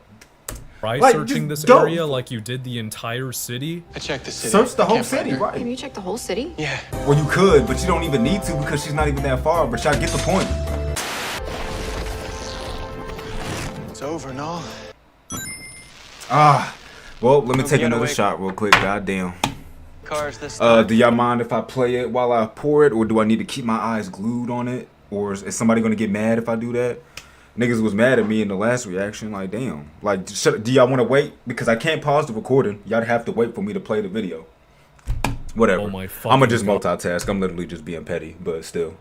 Try Like, searching this just don't. area like you did the entire city? I checked the city. Search the whole Can't find city, her. right? Have you checked the whole city? Yeah. Well, you could, but you don't even need to because she's not even that far. But y'all get the point. It's over, no? Ah. Well, let me take Get another away. shot real quick. Goddamn. Cars this time. Do y'all mind if I play it while I pour it, or do I need to keep my eyes glued on it, or is somebody gonna get mad if I do that? Niggas was mad at me in the last reaction. Like, damn. Like, do y'all want to wait? Because I can't pause the recording. Y'all have to wait for me to play the video. Whatever. Oh my I'm fucking gonna just God. multitask. I'm literally just being petty, but still.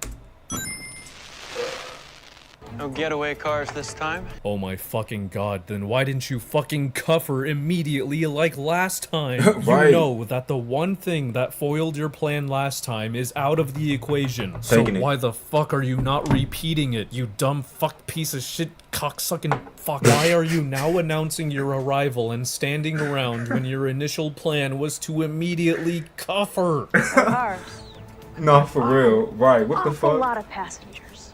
No getaway cars this time? Oh my fucking god, then why didn't you fucking cuff her immediately like last time? Right. You know that the one thing that foiled your plan last time is out of the equation. So Taking it. why the fuck are you not repeating it, you dumb fuck piece of shit cocksucking fuck? Why are you now announcing your arrival and standing around when your initial plan was to immediately cuff her? Cars. No, for real. Right. What the Awful fuck? lot of passengers.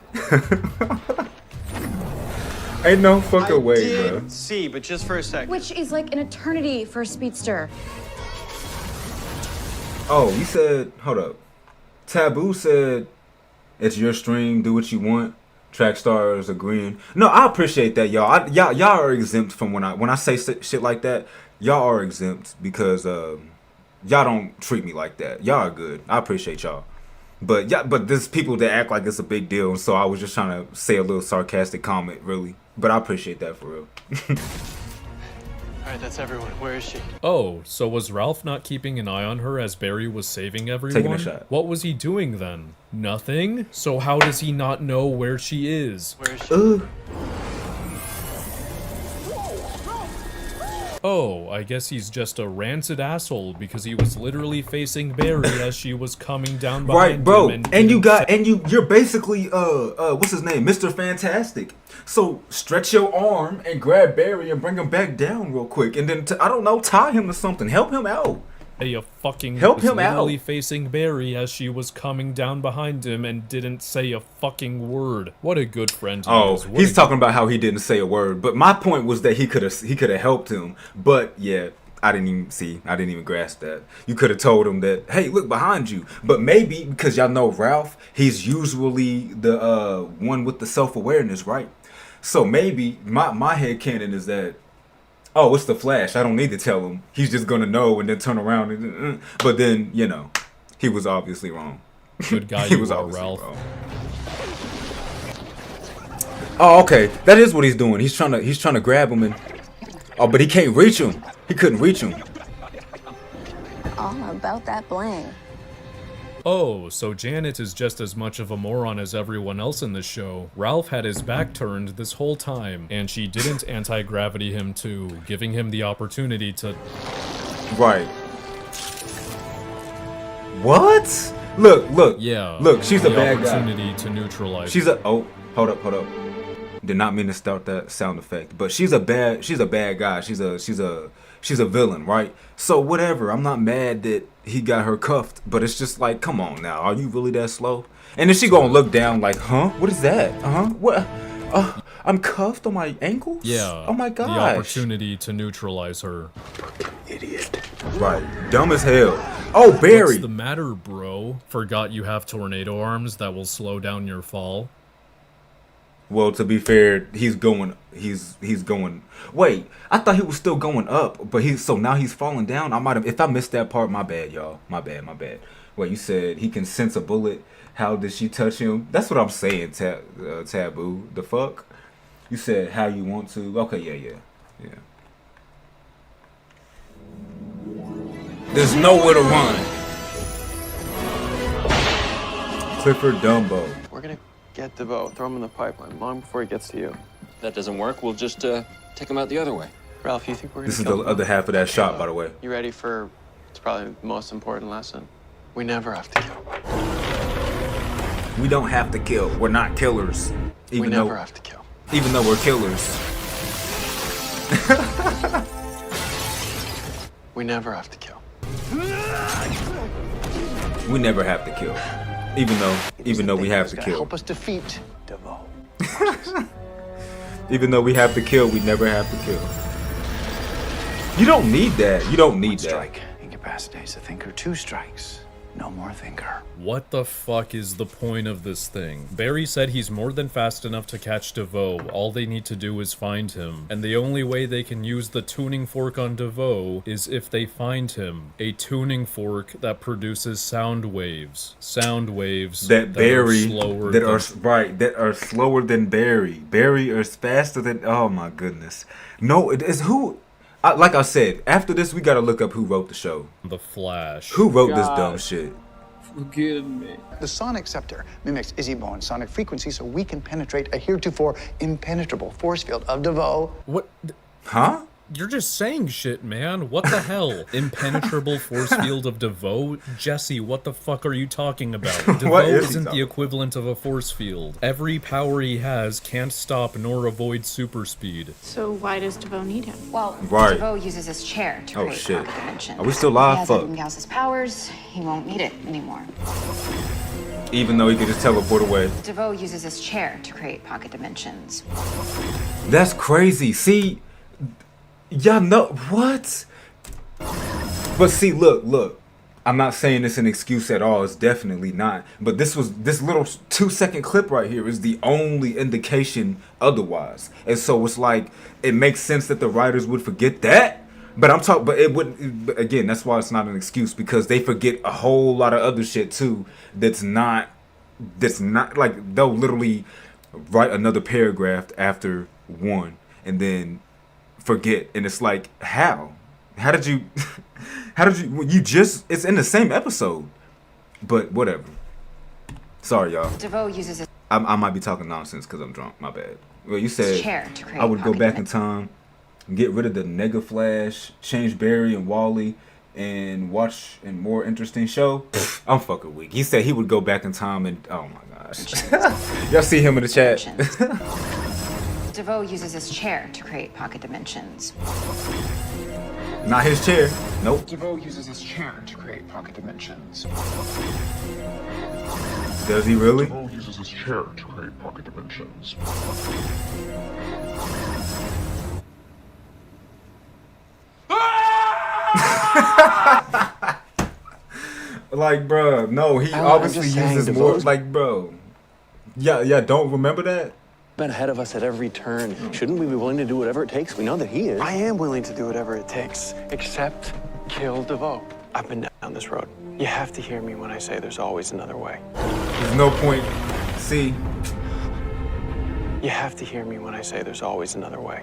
Ain't no fucking way, did bro. see, but just for a second. Which is like an eternity for a speedster. Oh, you said, hold up. Taboo said, it's your stream, do what you want. Track stars agreeing. No, I appreciate that, y'all. Y'all are exempt from when I say shit like that. Y'all are exempt because y'all don't treat me like that. Y'all are good. I appreciate y'all. But yeah, but there's people that act like it's a big deal, so I was just trying to say a little sarcastic comment, really. But I appreciate that for real. All right, that's everyone. Where is she? Oh, so was Ralph not keeping an eye on her as Barry was saving everyone? Taking a shot. What was he doing then? Nothing? So how does he not know where she is? Where is she? Oh, I guess he's just a rancid asshole because he was literally facing Barry as she was coming down behind Right, bro. him. You're basically what's his name? Mr. Fantastic. So stretch your arm and grab Barry and bring him back down real quick, and then I don't know, tie him to something. Help him out. Hey, a fucking Help was him out. literally facing Barry as she was coming down behind him and didn't say a fucking word. What a good friend he Oh, is. What he's a talking about how he didn't say a word. But my point was that he could have helped him. But yeah, I didn't even grasp that. You could have told him that, hey, look behind you. But maybe because y'all know Ralph, he's usually the one with the self-awareness, right? So maybe my headcanon is that, oh, it's the Flash. I don't need to tell him. He's just gonna know and then turn around and. But then, you know, he was obviously wrong. Good guy He you was are, obviously Ralph. wrong. Oh, okay. That is what he's doing. He's trying to grab him and. Oh, but he can't reach him. He couldn't reach him. All about that bling. Oh, so Janet is just as much of a moron as everyone else in the show. Ralph had his back turned this whole time, and she didn't anti-gravity him too, giving him the opportunity to... Right. What? Look. Yeah. Look, she's a bad guy. The opportunity to neutralize. She's a... Oh, hold up. Did not mean to start that sound effect. But she's a bad guy. She's a villain, right? So whatever. I'm not mad that he got her cuffed, but it's just like, come on now. Are you really that slow? And then she gonna look down like, huh? What is that? What? I'm cuffed on my ankles? Yeah. Oh my gosh. The opportunity to neutralize her. Idiot. Right. Dumb as hell. Oh, Barry. What's the matter, bro? Forgot you have tornado arms that will slow down your fall? Well, to be fair, he's going. Wait, I thought he was still going up, but so now he's falling down. I might have. If I missed that part, my bad, y'all. My bad. Wait, you said he can sense a bullet. How did she touch him? That's what I'm saying. Taboo. The fuck? You said how you want to. Okay, yeah. There's nowhere to run. Clifford Dumbo. We're gonna get Devoe, throw him in the pipeline long before he gets to you. If that doesn't work, we'll just take him out the other way. Ralph, you think we're gonna This is the other half of that shot, by the way. You ready for, it's probably the most important lesson. We never have to kill. We don't have to kill. We're not killers. We never have to kill. Even though we're killers. We never have to kill. We never have to kill. Even though we have to kill. Help us defeat Devoe. Even though we have to kill, we never have to kill. You don't need that. You don't need that. Strike incapacitates a thinker. 2 strikes. No more thinker. What the fuck is the point of this thing? Barry said he's more than fast enough to catch Devoe. All they need to do is find him. And the only way they can use the tuning fork on Devoe is if they find him. A tuning fork that produces sound waves. Sound waves that Barry that are slower than Barry. Barry is faster than, oh my goodness. No, it is who. Like I said, after this, we gotta look up who wrote the show. The Flash. Who wrote this dumb shit? Forgive me. The sonic scepter mimics Izzy Bowen's sonic frequency so we can penetrate a heretofore impenetrable force field of Devoe. What? Huh? You're just saying shit, man. What the hell? Impenetrable force field of Devoe? Jesse, what the fuck are you talking about? Devoe isn't the equivalent of a force field. Every power he has can't stop nor avoid super speed. So why does Devoe need him? Well, Right. Devoe uses his chair to Oh create shit. pocket dimensions. Are we still He live? has Fuck. Ebbinghaus's powers. He won't need it anymore. Even though he could just teleport away. Devoe uses his chair to create pocket dimensions. That's crazy. See, y'all know what? But see, look. I'm not saying it's an excuse at all. It's definitely not. But this little 2-second clip right here is the only indication otherwise. And so it's like it makes sense that the writers would forget that. But it wouldn't. But again, that's why it's not an excuse, because they forget a whole lot of other shit too. That's not like they'll literally write another paragraph after one and then forget, and it's like, how did you it's in the same episode, but whatever. Sorry, y'all. Devoe uses his I might be talking nonsense because I'm drunk. My bad. Well, you said chair to create I would go pocket back in time, get rid of the Nega Flash, change Barry and Wally, and watch a more interesting show. I'm fucking weak. He said he would go back in time and, oh my gosh. Y'all see him in the chat. Devoe uses his chair to create pocket dimensions. Not his chair. Nope. Devoe uses his chair to create pocket dimensions. Does he really? Devoe uses his chair to create pocket dimensions. Like, bro, no, he obviously uses more. Like, bro, yeah, don't remember that. Been ahead of us at every turn. Shouldn't we be willing to do whatever it takes? We know that he is. I am willing to do whatever it takes, except kill Devoe. I've been down this road. You have to hear me when I say there's always another way. There's no point. See, you have to hear me when I say there's always another way.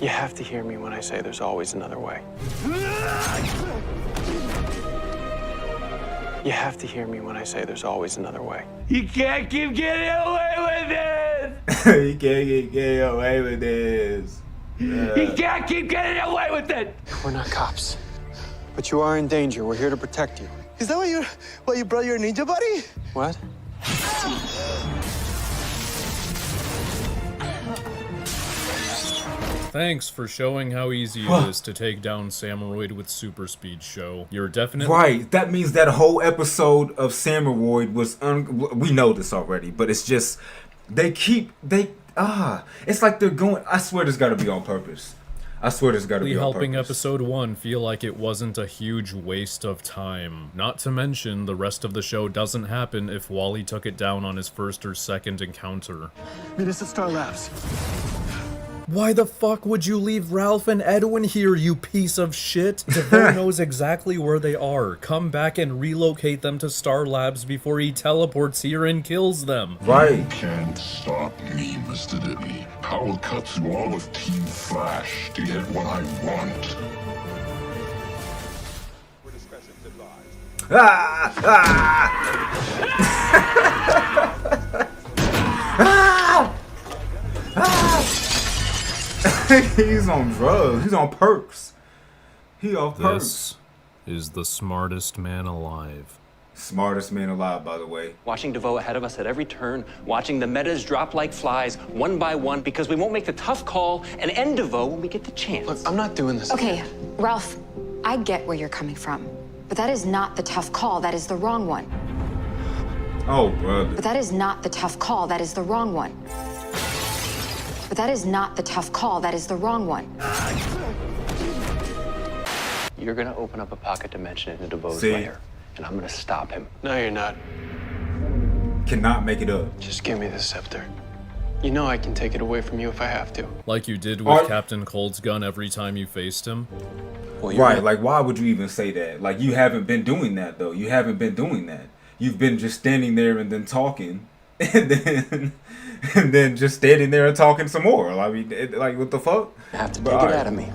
You have to hear me when I say there's always another way. You have to hear me when I say there's always another way. You can't keep getting away with it! You can't keep getting away with this. You can't keep getting away with it! We're not cops. But you are in danger. We're here to protect you. Is that why you brought your ninja buddy? What? Thanks for showing how easy it is to take down Samuroid with super speed, show. You're definitely right. That means that whole episode of Samuroid was we know this already, but it's just it's like they're going. I swear this got to be on purpose. I swear this got to be on helping purpose. episode 1 feel like it wasn't a huge waste of time. Not to mention, the rest of the show doesn't happen if Wally took it down on his first or second encounter. Meet us at Star Labs. Why the fuck would you leave Ralph and Edwin here, you piece of shit? Devoe knows exactly where they are. Come back and relocate them to Star Labs before he teleports here and kills them. Right. You can't stop me, Mr. Dippy. I will cut through all of Team Flash to get what I want. He's on drugs. He's on perks. He off perks. This is the smartest man alive. Smartest man alive, by the way. Watching Devoe ahead of us at every turn, watching the metas drop like flies, one by one, because we won't make the tough call and end Devoe when we get the chance. Look, I'm not doing this. Okay, Ralph, I get where you're coming from, but that is not the tough call. That is the wrong one. Oh, brother. But that is not the tough call. That is the wrong one. But that is not the tough call. That is the wrong one. You're gonna open up a pocket dimension into Devoe's See? lair, and I'm gonna stop him. No, you're not. Cannot make it up. Just give me the scepter. You know I can take it away from you if I have to. Like you did with Captain Cold's gun every time you faced him. Well, right, like why would you even say that? Like you haven't been doing that though. You haven't been doing that. You've been just standing there and then talking, and then just standing there and talking some more. I mean, like what the fuck? You have to take it out of me.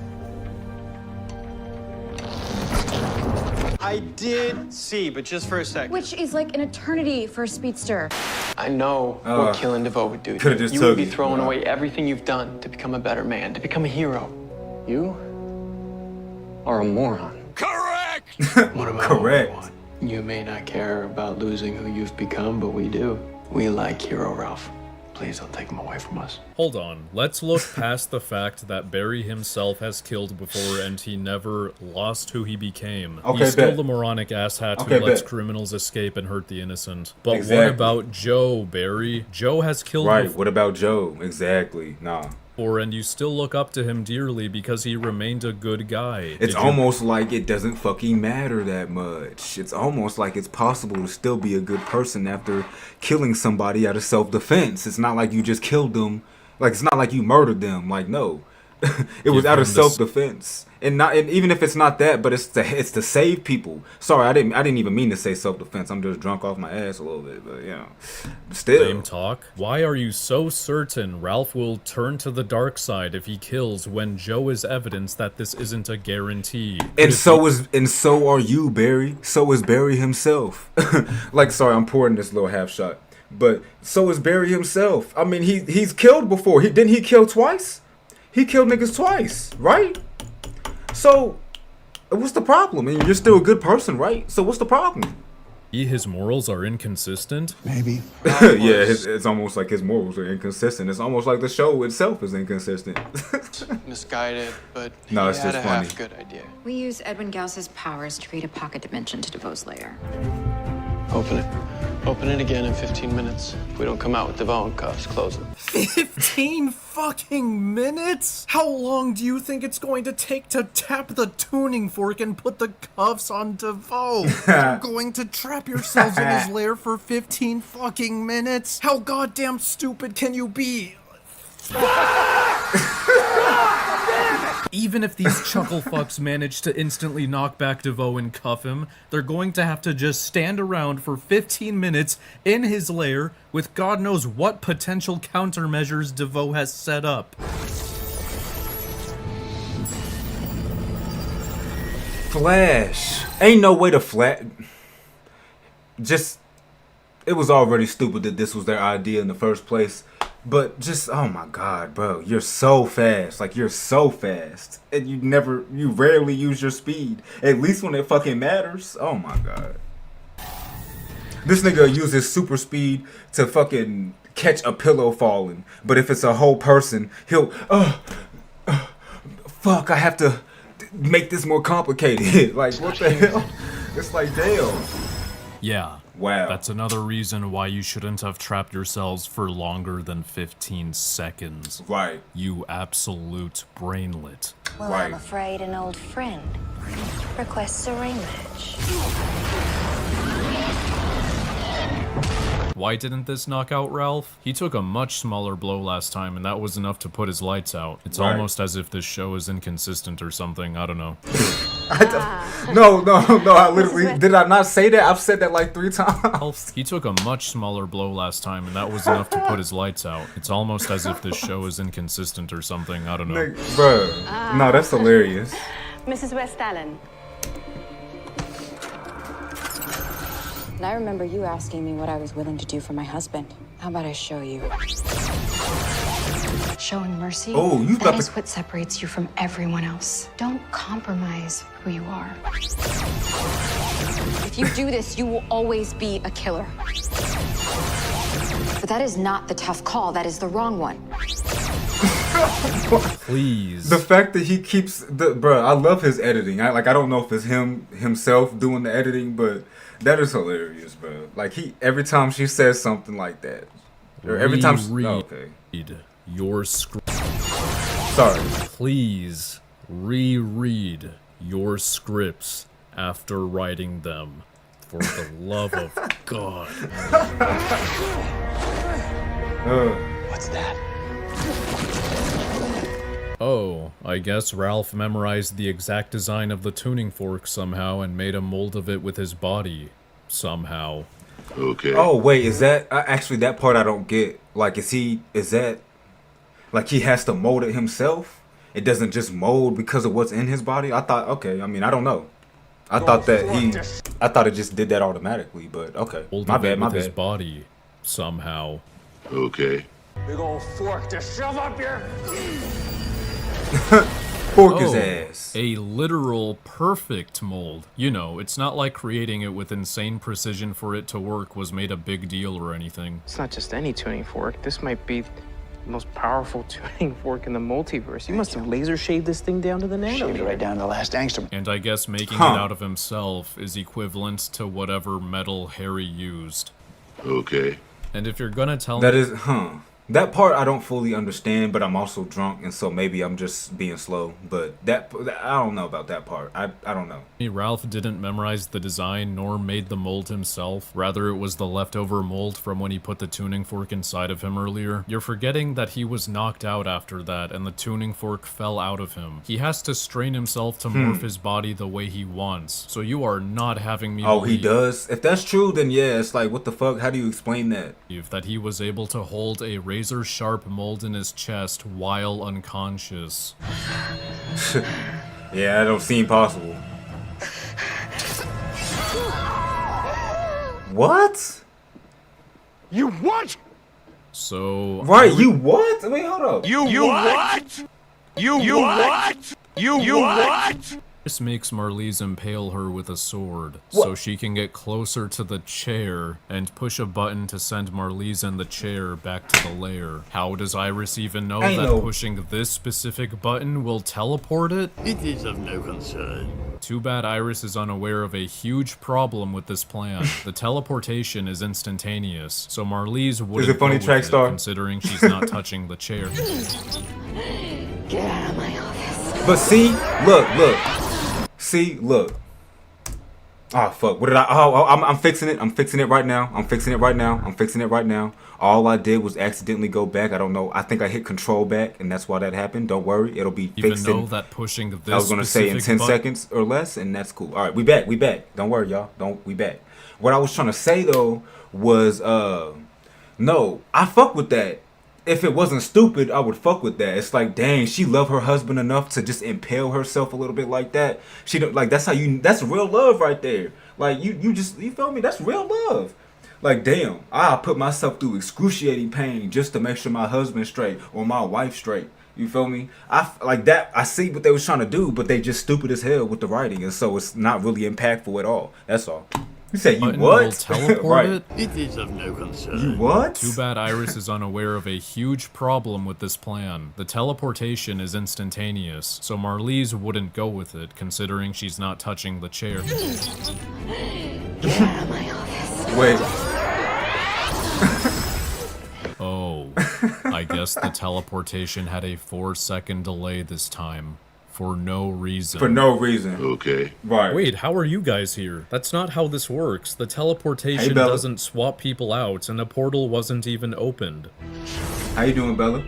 I did see, but just for a second. Which is like an eternity for a speedster. I know what killing Devoe would do. Coulda just You would took be it, throwing yeah. away everything you've done to become a better man, to become a hero. You are a moron. Correct! What about Correct. what we want? You may not care about losing who you've become, but we do. We like Hero Ralph. Please don't take him away from us. Hold on, let's look past the fact that Barry himself has killed before and he never lost who he became. Okay, He's still bet. the moronic asshat Okay, who lets bet. criminals escape and hurt the innocent. But Exactly. what about Joe, Barry? Joe has killed Right. before. What about Joe? Exactly. Nah. And you still look up to him dearly because he remained a good guy. It's almost like it doesn't fucking matter that much. It's almost like it's possible to still be a good person after killing somebody out of self-defense. It's not like you just killed them. Like, it's not like you murdered them. Like, no. It was out of self-defense. And even if it's not that, but it's to save people. Sorry, I didn't even mean to say self-defense. I'm just drunk off my ass a little bit, but you know. Still. Same talk. Why are you so certain Ralph will turn to the dark side if he kills when Joe is evidence that this isn't a guarantee? And so are you, Barry. So is Barry himself. Like, sorry, I'm pouring this little half shot. But so is Barry himself. I mean, he's killed before. Didn't he kill twice? He killed niggas twice, right? So, what's the problem? I mean, you're still a good person, right? So what's the problem? His morals are inconsistent? Maybe. Yeah, it's almost like his morals are inconsistent. It's almost like the show itself is inconsistent. Misguided, but No, he it's had just a funny. half good idea. We use Edwin Gauss's powers to create a pocket dimension to Devoe's lair. Open it. Open it again in 15 minutes. If we don't come out with Devoe in cuffs, close it. 15 fucking minutes? How long do you think it's going to take to tap the tuning fork and put the cuffs on Devoe? You're going to trap yourselves in his lair for 15 fucking minutes? How goddamn stupid can you be? Even if these chuckle fucks manage to instantly knock back Devoe and cuff him, they're going to have to just stand around for 15 minutes in his lair with God knows what potential countermeasures Devoe has set up. Flash. Ain't no way to flat. Just, it was already stupid that this was their idea in the first place. But just, oh my God, bro. You're so fast. Like, you're so fast. And you rarely use your speed. At least when it fucking matters. Oh my God. This nigga uses super speed to fucking catch a pillow falling. But if it's a whole person, he'll, fuck, I have to make this more complicated. Like, what the hell? It's like, damn. Yeah. Wow. That's another reason why you shouldn't have trapped yourselves for longer than 15 seconds. Right. You absolute brainlet. Well, I'm afraid an old friend requests a rematch. Why didn't this knock out Ralph? He took a much smaller blow last time, and that was enough to put his lights out. It's Right. almost as if this show is inconsistent or something. I don't know. No, I literally, did I not say that? I've said that like 3 times. He took a much smaller blow last time, and that was enough to put his lights out. It's almost as if this show is inconsistent or something. I don't know. Bruh. No, that's hilarious. Mrs. West Allen. And I remember you asking me what I was willing to do for my husband. How about I show you? Showing mercy, Oh, you that is what separates you from everyone else. Don't compromise who you are. If you do this, you will always be a killer. But that is not the tough call. That is the wrong one. Please. The fact that he keeps bruh, I love his editing. I don't know if it's himself doing the editing, but that is hilarious, bro. Like every time she says something like that, or every time. Okay. Your script. Sorry. Please reread your scripts after writing them, for the love of God. What's that? Oh, I guess Ralph memorized the exact design of the tuning fork somehow and made a mold of it with his body. Somehow. Okay. Oh wait, is that actually that part I don't get? Like, is that like he has to mold it himself? It doesn't just mold because of what's in his body? I thought, okay, I mean, I don't know. I thought it just did that automatically, but okay. My bad, my His bad. body somehow. Okay. Big old fork to shove up your. Fork his ass. A literal perfect mold. You know, it's not like creating it with insane precision for it to work was made a big deal or anything. It's not just any tuning fork. This might be the most powerful tuning fork in the multiverse. You must have laser shaved this thing down to the nanometer. Shaved it right down to the last angstrom. And I guess making it out of himself is equivalent to whatever metal Harry used. Okay. And if you're gonna tell That me... is, that part I don't fully understand, but I'm also drunk, and so maybe I'm just being slow. But that I don't know about that part. I don't know. Ralph didn't memorize the design nor made the mold himself. Rather, it was the leftover mold from when he put the tuning fork inside of him earlier. You're forgetting that he was knocked out after that, and the tuning fork fell out of him. He has to strain himself to morph his body the way he wants. So you are not having me Oh, he believe does? If that's true, then yeah, it's like, what the fuck? How do you explain that? that he was able to hold a razor-sharp mold in his chest while unconscious. Yeah, that don't seem possible. What? You what? So... Right, you what? Wait, hold up. You what? You what? You what? This makes Marlize impale her with a sword, so she can get closer to the chair and push a button to send Marlize and the chair back to the lair. How does Iris even know that pushing this specific button will teleport it? It is of no concern. Too bad Iris is unaware of a huge problem with this plan. The teleportation is instantaneous, so Marlize wouldn't funny go track with it, star? considering she's not touching the chair. Get out of my office. But see, look. See, look. Oh fuck! What did I? Oh, I'm fixing it. I'm fixing it right now. I'm fixing it right now. All I did was accidentally go back. I don't know. I think I hit control back, and that's why that happened. Don't worry, it'll be fixed. Even though that pushing this I was gonna say in 10 seconds or less, and that's cool. All right, we back. Don't worry, y'all. We back. What I was trying to say though was, no, I fuck with that. if it wasn't stupid, I would fuck with that. It's like, dang, she loved her husband enough to just impale herself a little bit like that. She don't like that's real love right there. Like you feel me? That's real love. Like, damn, I put myself through excruciating pain just to make sure my husband's straight or my wife's straight. You feel me? I like that. I see what they was trying to do, but they just stupid as hell with the writing, and so it's not really impactful at all. That's all. You said you what? Teleport right. it? It is of no concern. You what? Too bad Iris is unaware of a huge problem with this plan. The teleportation is instantaneous, so Marlize wouldn't go with it, considering she's not touching the chair. Get out of my office. Wait. Oh, I guess the teleportation had a 4-second delay this time. For no reason. For no reason. Okay. Right. Wait, how are you guys here? That's not how this works. The teleportation doesn't swap people out, and a portal wasn't even opened. How you doing, Bella?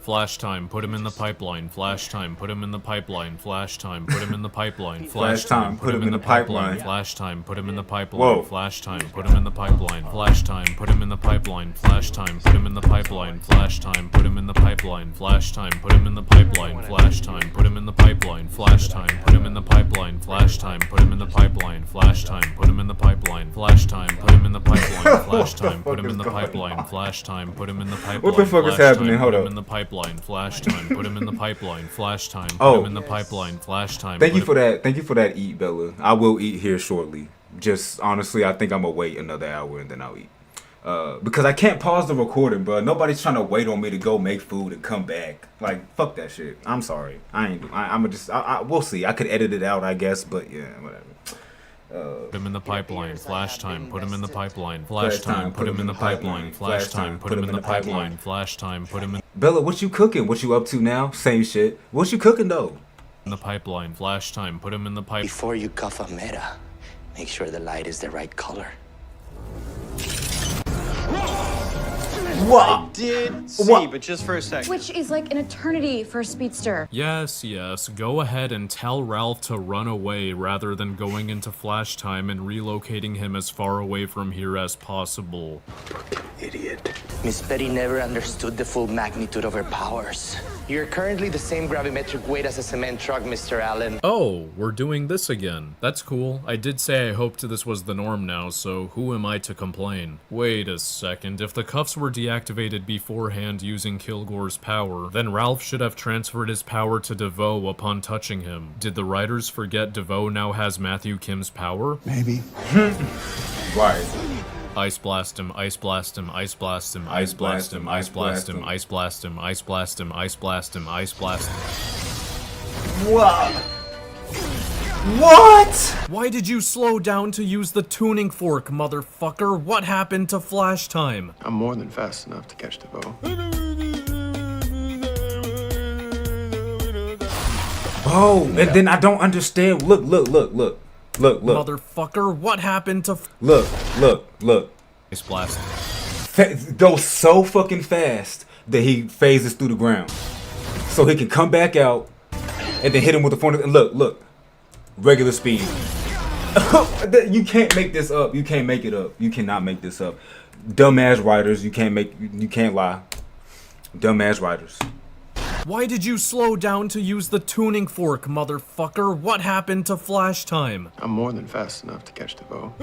Flash time, put him in the pipeline. Flash time, put him in the pipeline. Flash time, put him in the pipeline. Flash time, put him in the pipeline. Flash time, put him in the pipeline. Whoa. Flash time, put him in the pipeline. Flash time, put him in the pipeline. Flash time, put him in the pipeline. Flash time, put him in the pipeline. Flash time, put him in the pipeline. Flash time, put him in the pipeline. Flash time, put him in the pipeline. Flash time, put him in the pipeline. Flash time, put him in the pipeline. Flash time, put him in the pipeline. Flash time, put him in the pipeline. Flash time, put him in the pipeline. What the fuck is happening? Hold up. Put him in the pipeline. Flash time, put him in the pipeline. Flash time, put him in the pipeline. Flash time. Thank you for that. Thank you for that eat, Bella. I will eat here shortly. Just honestly, I think I'm gonna wait another hour and then I'll eat. Because I can't pause the recording, bro. Nobody's trying to wait on me to go make food and come back. Like, fuck that shit. I'm sorry. We'll see. I could edit it out, I guess, but yeah, whatever. Put him in the pipeline. Flash time. Put him in the pipeline. Flash time. Put him in the pipeline. Flash time. Put him in the pipeline. Flash time. Put him in. Bella, what you cooking? What you up to now? Same shit. What you cooking though? In the pipeline. Flash time. Put him in the pipe. Before you cuff a meta, make sure the light is the right color. What? I did see, but just for a second. Which is like an eternity for a speedster. Yes, go ahead and tell Ralph to run away rather than going into flash time and relocating him as far away from here as possible. Idiot. Miss Betty never understood the full magnitude of her powers. You're currently the same gravimetric weight as a cement truck, Mr. Allen. Oh, we're doing this again. That's cool. I did say I hoped this was the norm now, so who am I to complain? Wait a second, if the cuffs were deactivated beforehand using Kilgore's power, then Ralph should have transferred his power to Devoe upon touching him. Did the writers forget Devoe now has Matthew Kim's power? Maybe. Right. Ice blast him, ice blast him, ice blast him, ice blast him, ice blast him, ice blast him, ice blast him, ice blast him, ice blast him. What? What? Why did you slow down to use the tuning fork, motherfucker? What happened to flash time? I'm more than fast enough to catch Devoe. Oh, and then I don't understand. Look. Motherfucker, what happened to Look. Ice blast. Goes so fucking fast that he phases through the ground. So he can come back out and then hit him with the phone. And look. Regular speed. You can't make this up. You can't make it up. You cannot make this up. Dumbass writers, you can't lie. Dumbass writers. Why did you slow down to use the tuning fork, motherfucker? What happened to flash time? I'm more than fast enough to catch Devoe.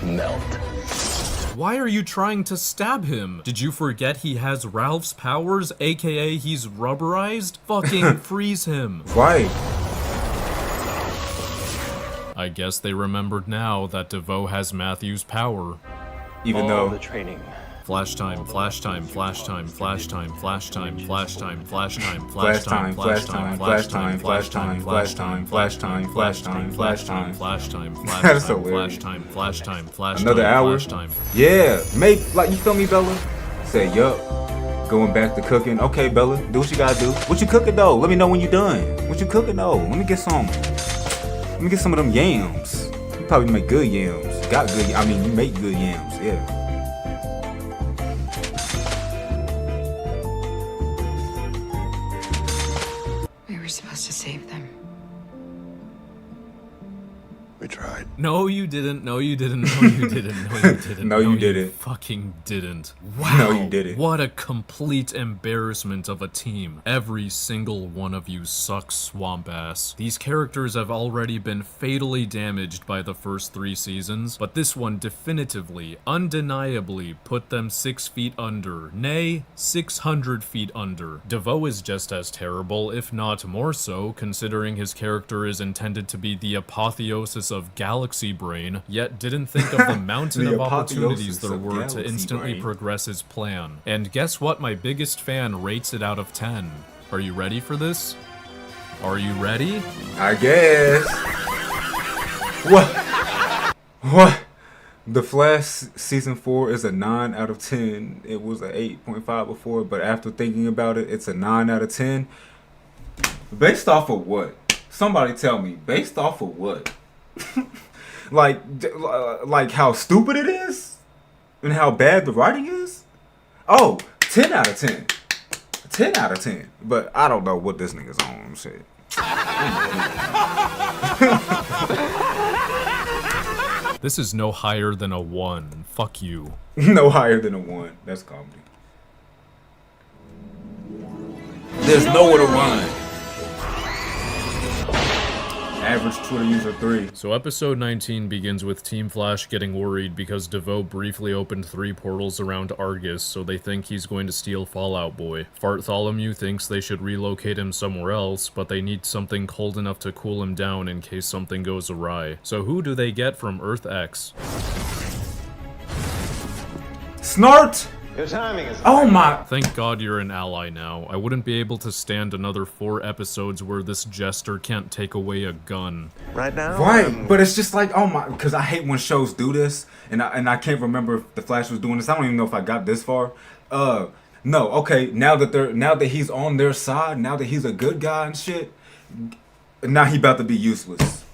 Melt. Why are you trying to stab him? Did you forget he has Ralph's powers, aka he's rubberized? Fucking freeze him. Right. I guess they remembered now that Devoe has Matthew's power. Even though the training. Flash time, flash time, flash time, flash time, flash time, flash time, flash time, flash time, flash time, flash time, flash time, flash time, flash time, flash time, flash time, flash time, That's hilarious. flash time, flash time, another hour. flash time. Yeah, maybe like you feel me, Bella? Say yup. Going back to cooking. Okay, Bella, do what you gotta do. What you cooking though? Let me know when you're done. What you cooking though? Let me get some. Let me get some of them yams. You probably make good yams. You make good yams. Yeah. We were supposed to save them. We tried. No, you didn't. No, you didn't. No, you didn't. No, you didn't. No, you didn't. Fucking didn't. Wow. No, you didn't. What a complete embarrassment of a team. Every single one of you sucks swamp ass. These characters have already been fatally damaged by the first 3 seasons, but this one definitively, undeniably put them 6 feet under, nay, 600 feet under. Devoe is just as terrible, if not more so, considering his character is intended to be the apotheosis of galaxy brain, yet didn't think of the mountain of opportunities there were to instantly progress his plan. And guess what? My biggest fan rates it out of 10. Are you ready for this? Are you ready? I guess. What? The Flash season 4 is a 9 out of 10. It was an 8.5 before, but after thinking about it, it's a 9 out of 10. Based off of what? Somebody tell me. Based off of what? like how stupid it is? And how bad the writing is? Oh, 10 out of 10. 10 out of 10. But I don't know what this nigga's on. Shit. This is no higher than a 1. Fuck you. No higher than a 1. That's comedy. There's nowhere to run. Average Twitter user 3. So episode 19 begins with Team Flash getting worried because Devoe briefly opened 3 portals around Argus, so they think he's going to steal Fallout Boy. Bartholomew thinks they should relocate him somewhere else, but they need something cold enough to cool him down in case something goes awry. So who do they get from Earth X? Snart! Your timing is... Oh my... Thank God you're an ally now. I wouldn't be able to stand another 4 episodes where this jester can't take away a gun. Right now? Right, but it's just like, oh my... Because I hate when shows do this, and I can't remember if The Flash was doing this. I don't even know if I got this far. No, okay, now that he's on their side, now that he's a good guy and shit, now he about to be useless.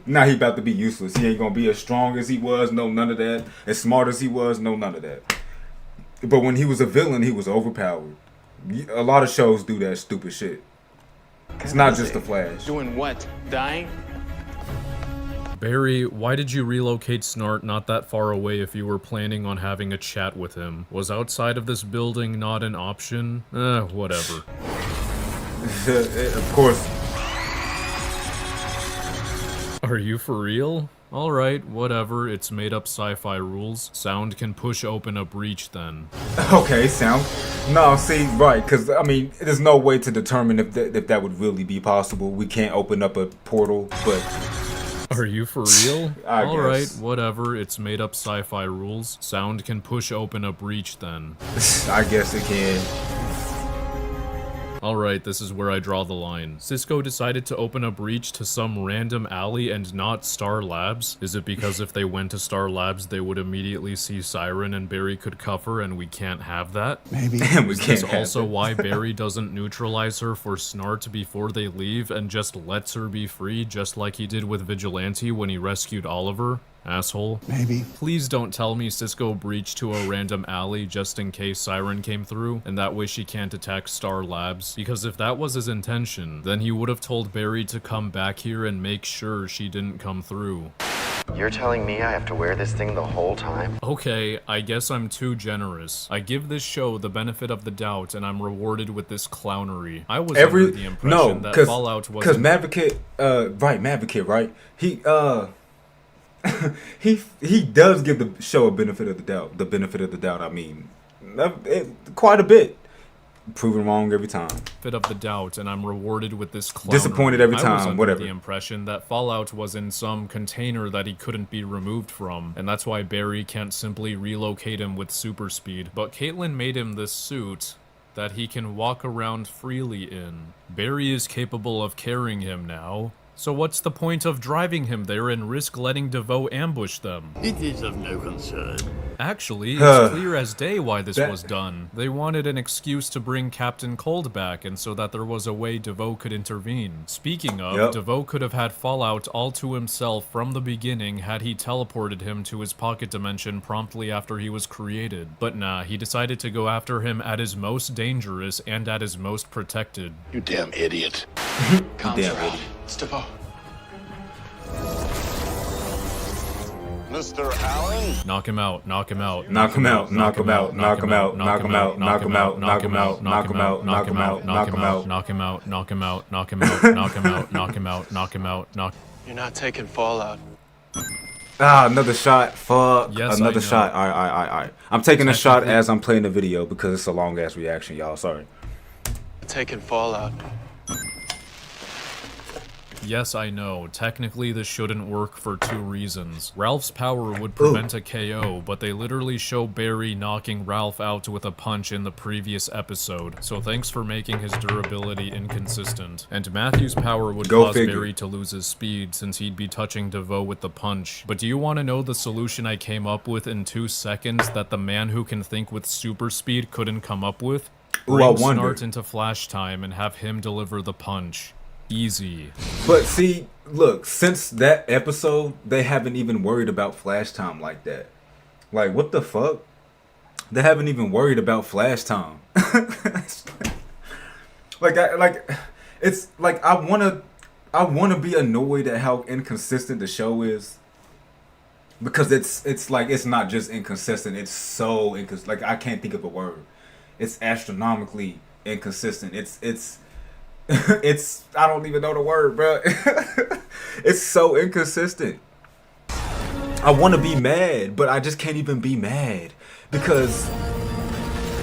Now he about to be useless. He ain't gonna be as strong as he was, no none of that. As smart as he was, no none of that. But when he was a villain, he was overpowered. A lot of shows do that stupid shit. It's not just The Flash. Doing what? Dying? Barry, why did you relocate Snart not that far away if you were planning on having a chat with him? Was outside of this building not an option? Whatever. Of course. Are you for real? Alright, whatever, it's made up sci-fi rules. Sound can push open a breach then. Okay, sound. No, see, right, because, I mean, there's no way to determine if that would really be possible. We can't open up a portal, but... Are you for real? Alright, whatever, it's made up sci-fi rules. Sound can push open a breach then. I guess it can. Alright, this is where I draw the line. Cisco decided to open a breach to some random alley and not Star Labs? Is it because if they went to Star Labs, they would immediately see Siren and Barry could cuff her and we can't have that? Maybe. Is this also why Barry doesn't neutralize her for Snart before they leave and just lets her be free just like he did with Vigilante when he rescued Oliver? Asshole. Maybe. Please don't tell me Cisco breached to a random alley just in case Siren came through, and that way she can't attack Star Labs, because if that was his intention, then he would have told Barry to come back here and make sure she didn't come through. You're telling me I have to wear this thing the whole time? Okay, I guess I'm too generous. I give this show the benefit of the doubt, and I'm rewarded with this clownery. I was under the impression that Fallout was... Because Maverick, Maverick, right? He does give the show a benefit of the doubt. The benefit of the doubt, I mean, quite a bit. Proven wrong every time. Bit of the doubt, and I'm rewarded with this clownery. Disappointed every time, I was under whatever. the impression that Fallout was in some container that he couldn't be removed from, and that's why Barry can't simply relocate him with super speed. But Caitlin made him this suit that he can walk around freely in. Barry is capable of carrying him now. So what's the point of driving him there and risk letting Devoe ambush them? It is of no concern. Actually, it's clear as day why this was done. They wanted an excuse to bring Captain Cold back, and so that there was a way Devoe could intervene. Speaking of, Devoe could have had Fallout all to himself from the beginning had he teleported him to his pocket dimension promptly after he was created. But nah, he decided to go after him at his most dangerous and at his most protected. You damn idiot. Calm down. It's Devoe. Mr. Allen? Knock him out, knock him out. Knock him out, knock him out, knock him out, knock him out, knock him out, knock him out, knock him out, knock him out, knock him out, knock him out, knock him out, knock him out, knock him out, knock him out, knock him out, knock. You're not taking Fallout. Ah, another shot. Fuck. Yes, another shot. Alright. I'm taking a shot as I'm playing the video because it's a long ass reaction, y'all. Sorry. Taking Fallout. Yes, I know. Technically, this shouldn't work for 2 reasons. Ralph's power would prevent a KO, but they literally show Barry knocking Ralph out with a punch in the previous episode, so thanks for making his durability inconsistent. And Matthew's power would cause Barry to lose his speed, since he'd be touching Devoe with the punch. But do you want to know the solution I came up with in 2 seconds that the man who can think with super speed couldn't come up with? Bring Snart into flash time and have him deliver the punch. Easy. But see, look, since that episode, they haven't even worried about flash time like that. Like, what the fuck? They haven't even worried about flash time. It's like I wanna be annoyed at how inconsistent the show is. Because it's like it's not just inconsistent, it's so inconsistent. Like, I can't think of a word. It's astronomically inconsistent. It's I don't even know the word, bro. It's so inconsistent. I want to be mad, but I just can't even be mad because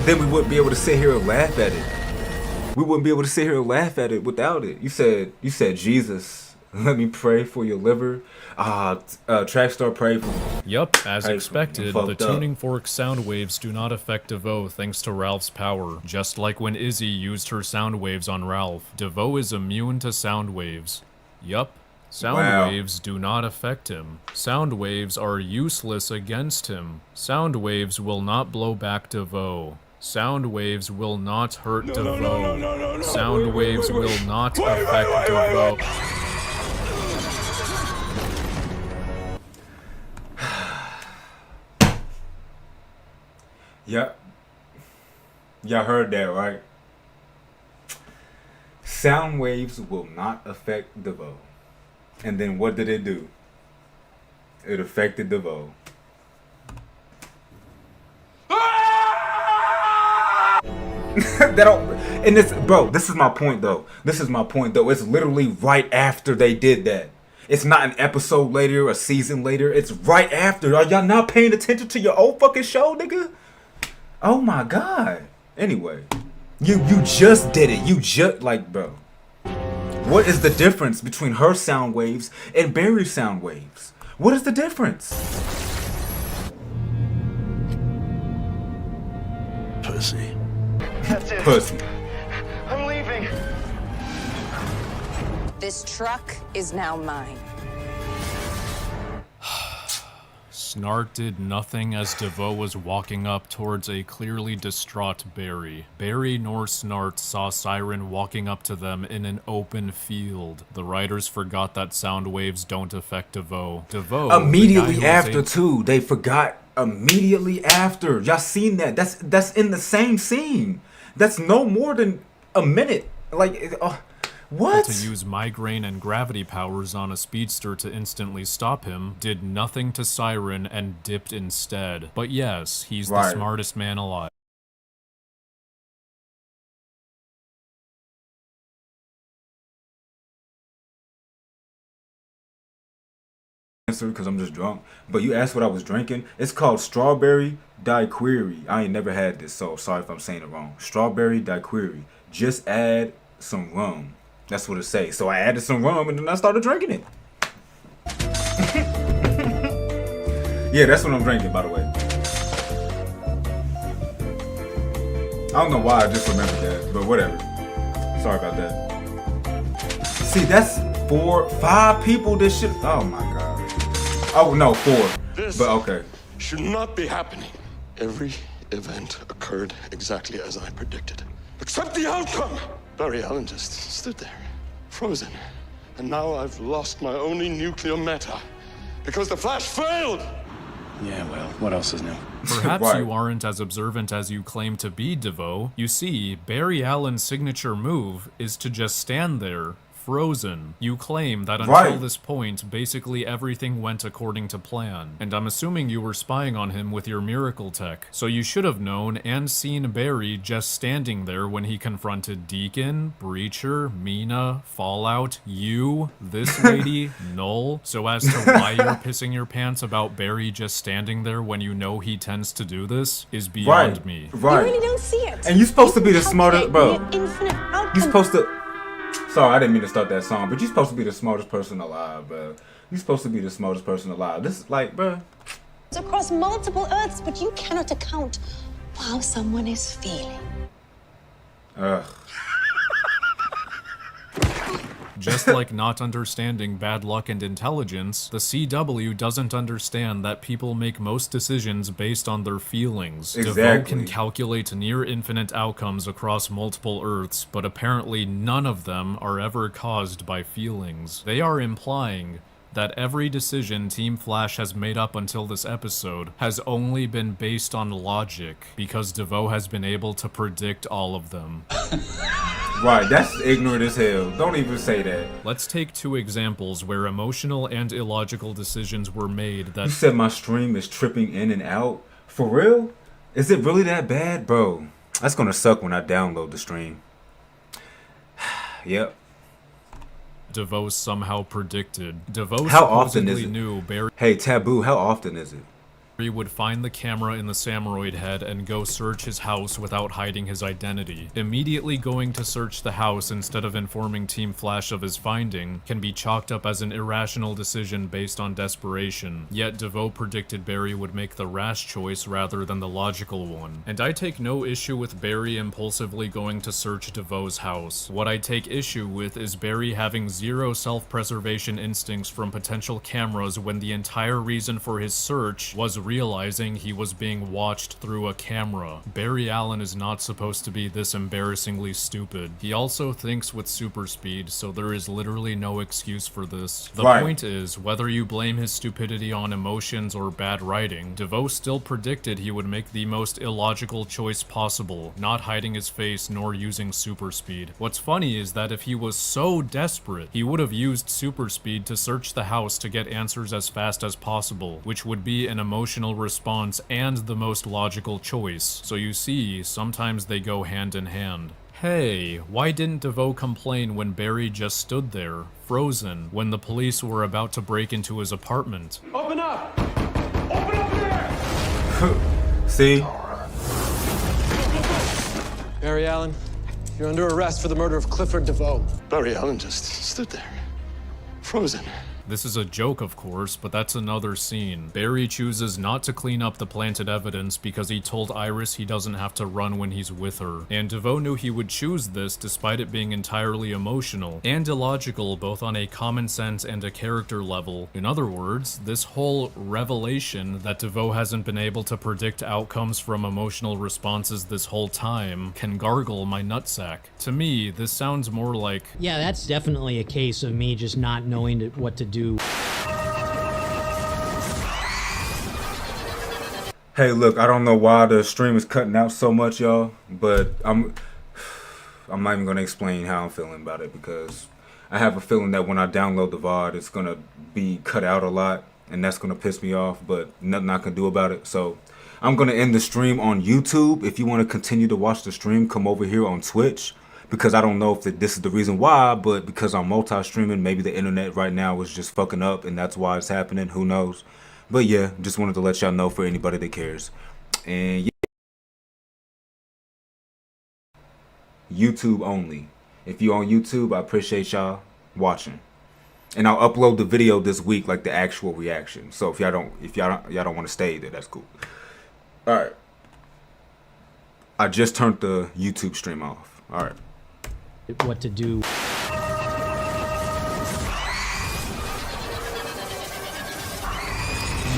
then we wouldn't be able to sit here and laugh at it. We wouldn't be able to sit here and laugh at it without it. You said Jesus, let me pray for your liver. Trackstar pray for me. Yup, as expected, the tuning fork sound waves do not affect Devoe thanks to Ralph's power, just like when Izzy used her sound waves on Ralph. Devoe is immune to sound waves. Yup, sound waves do not affect him. Sound waves are useless against him. Sound waves will not blow back Devoe. Sound waves will not hurt Devoe. Sound waves will not affect Devoe. Yeah. Y'all heard that, right? Sound waves will not affect Devoe. And then what did it do? It affected Devoe. And this, bro, this is my point though. It's literally right after they did that. It's not an episode later, a season later. It's right after. Are y'all not paying attention to your old fucking show, nigga? Oh my god. Anyway, you just did it. You just, like, bro. What is the difference between her sound waves and Barry's sound waves? What is the difference? Pussy. That's it. Pussy. I'm leaving. This truck is now mine. Snart did nothing as Devoe was walking up towards a clearly distraught Barry. Barry nor Snart saw Siren walking up to them in an open field. The writers forgot that sound waves don't affect Devoe. Devoe immediately after too. They forgot immediately after. Y'all seen that? That's in the same scene. That's no more than a minute. Like, what? To use migraine and gravity powers on a speedster to instantly stop him, did nothing to Siren and dipped instead. But yes, he's the smartest man alive. Because I'm just drunk. But you asked what I was drinking. It's called strawberry daiquiri. I ain't never had this, so sorry if I'm saying it wrong. Strawberry daiquiri. Just add some rum. That's what it says. So I added some rum and then I started drinking it. Yeah, that's what I'm drinking, by the way. I don't know why I just remembered that, but whatever. Sorry about that. See, that's 5 people this shit. Oh my god. Oh no, 4. This but okay. Should not be happening. Every event occurred exactly as I predicted. Except the outcome! Barry Allen just stood there, frozen. And now I've lost my only nuclear meta. Because the Flash failed! Yeah, well, what else is new? Perhaps you aren't as observant as you claim to be, Devoe. You see, Barry Allen's signature move is to just stand there, Frozen. You claim that until Right. this point, basically everything went according to plan. And I'm assuming you were spying on him with your miracle tech. So you should have known and seen Barry just standing there when he confronted Deacon, Breacher, Mina, Fallout, you, this lady, Null. So as to why you're pissing your pants about Barry just standing there when you know he tends to do this is beyond me. Right. You really don't see it. And you're supposed to be the smartest, bro. Infinite outcome. You're supposed to. Sorry, I didn't mean to start that song, but you're supposed to be the smartest person alive, bro. You're supposed to be the smartest person alive. This is like, bro. Across multiple Earths, but you cannot account for how someone is feeling. Ugh. Just like not understanding bad luck and intelligence, the CW doesn't understand that people make most decisions based on their feelings. Exactly. Devoe can calculate near infinite outcomes across multiple Earths, but apparently none of them are ever caused by feelings. They are implying that every decision Team Flash has made up until this episode has only been based on logic, because Devoe has been able to predict all of them. Right, that's ignorant as hell. Don't even say that. Let's take two examples where emotional and illogical decisions were made that— You said my stream is tripping in and out? For real? Is it really that bad? Bro, that's gonna suck when I download the stream. Yep. Devoe somehow predicted. Devoe How often is supposedly it? knew Barry Hey, Taboo, how often is it? would find the camera in the Samuroid head and go search his house without hiding his identity. Immediately going to search the house instead of informing Team Flash of his finding can be chalked up as an irrational decision based on desperation, yet Devoe predicted Barry would make the rash choice rather than the logical one. And I take no issue with Barry impulsively going to search Devoe's house. What I take issue with is Barry having zero self-preservation instincts from potential cameras when the entire reason for his search was realizing he was being watched through a camera. Barry Allen is not supposed to be this embarrassingly stupid. He also thinks with super speed, so there is literally no excuse for this. The Right. point is, whether you blame his stupidity on emotions or bad writing, Devoe still predicted he would make the most illogical choice possible, not hiding his face nor using super speed. What's funny is that if he was so desperate, he would have used super speed to search the house to get answers as fast as possible, which would be an emotional response and the most logical choice. So you see, sometimes they go hand in hand. Hey, why didn't Devoe complain when Barry just stood there, frozen, when the police were about to break into his apartment? Open up! Open up there! See? Barry Allen, you're under arrest for the murder of Clifford Devoe. Barry Allen just stood there, frozen. This is a joke, of course, but that's another scene. Barry chooses not to clean up the planted evidence because he told Iris he doesn't have to run when he's with her. And Devoe knew he would choose this despite it being entirely emotional and illogical both on a common sense and a character level. In other words, this whole revelation that Devoe hasn't been able to predict outcomes from emotional responses this whole time can gargle my nutsack. To me, this sounds more like— Yeah, that's definitely a case of me just not knowing what to do. Hey, look, I don't know why the stream is cutting out so much, y'all, but I'm not even gonna explain how I'm feeling about it because I have a feeling that when I download the VOD, it's gonna be cut out a lot, and that's gonna piss me off, but nothing I can do about it. So I'm gonna end the stream on YouTube. If you want to continue to watch the stream, come over here on Twitch. Because I don't know if this is the reason why, but because I'm multi-streaming, maybe the internet right now is just fucking up and that's why it's happening. Who knows? But yeah, just wanted to let y'all know for anybody that cares. And yeah, YouTube only. If you on YouTube, I appreciate y'all watching. And I'll upload the video this week, like the actual reaction. So if y'all don't want to stay there, that's cool. All right. I just turned the YouTube stream off. All right. What to do.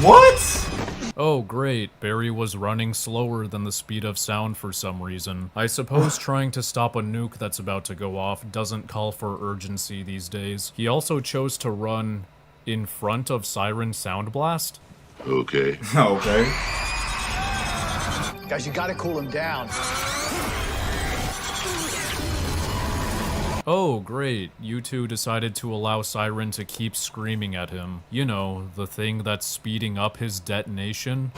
What? Oh great, Barry was running slower than the speed of sound for some reason. I suppose trying to stop a nuke that's about to go off doesn't call for urgency these days. He also chose to run in front of Siren Sound Blast? Okay. Okay. Guys, you gotta cool him down. Oh, great. You two decided to allow Siren to keep screaming at him. You know, the thing that's speeding up his detonation.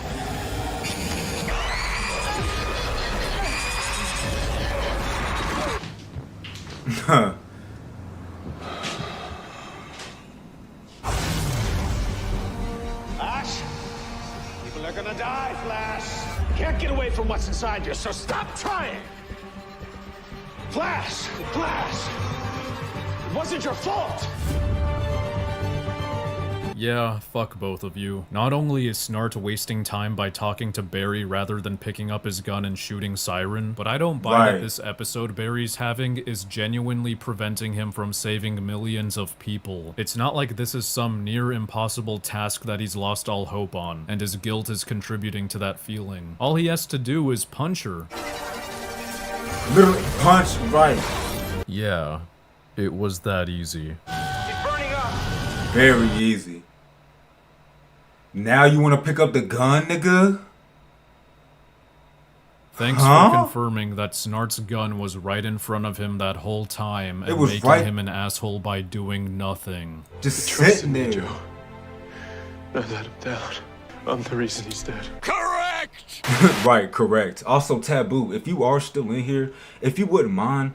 Flash? People are gonna die, Flash. You can't get away from what's inside you, so stop trying. Flash! Flash! It wasn't your fault! Yeah, fuck both of you. Not only is Snart wasting time by talking to Barry rather than picking up his gun and shooting Siren, but I don't buy that this episode Barry's having is genuinely preventing him from saving millions of people. It's not like this is some near impossible task that he's lost all hope on, and his guilt is contributing to that feeling. All he has to do is punch her. Literally punch, right. Yeah, it was that easy. Very easy. Now you want to pick up the gun, nigga? Thanks for confirming that Snart's gun was right in front of him that whole time and making him an asshole by doing nothing. Just sitting there. Joe. Not let him down. I'm the reason he's dead. Correct! Right, correct. Also, Taboo, if you are still in here, if you wouldn't mind,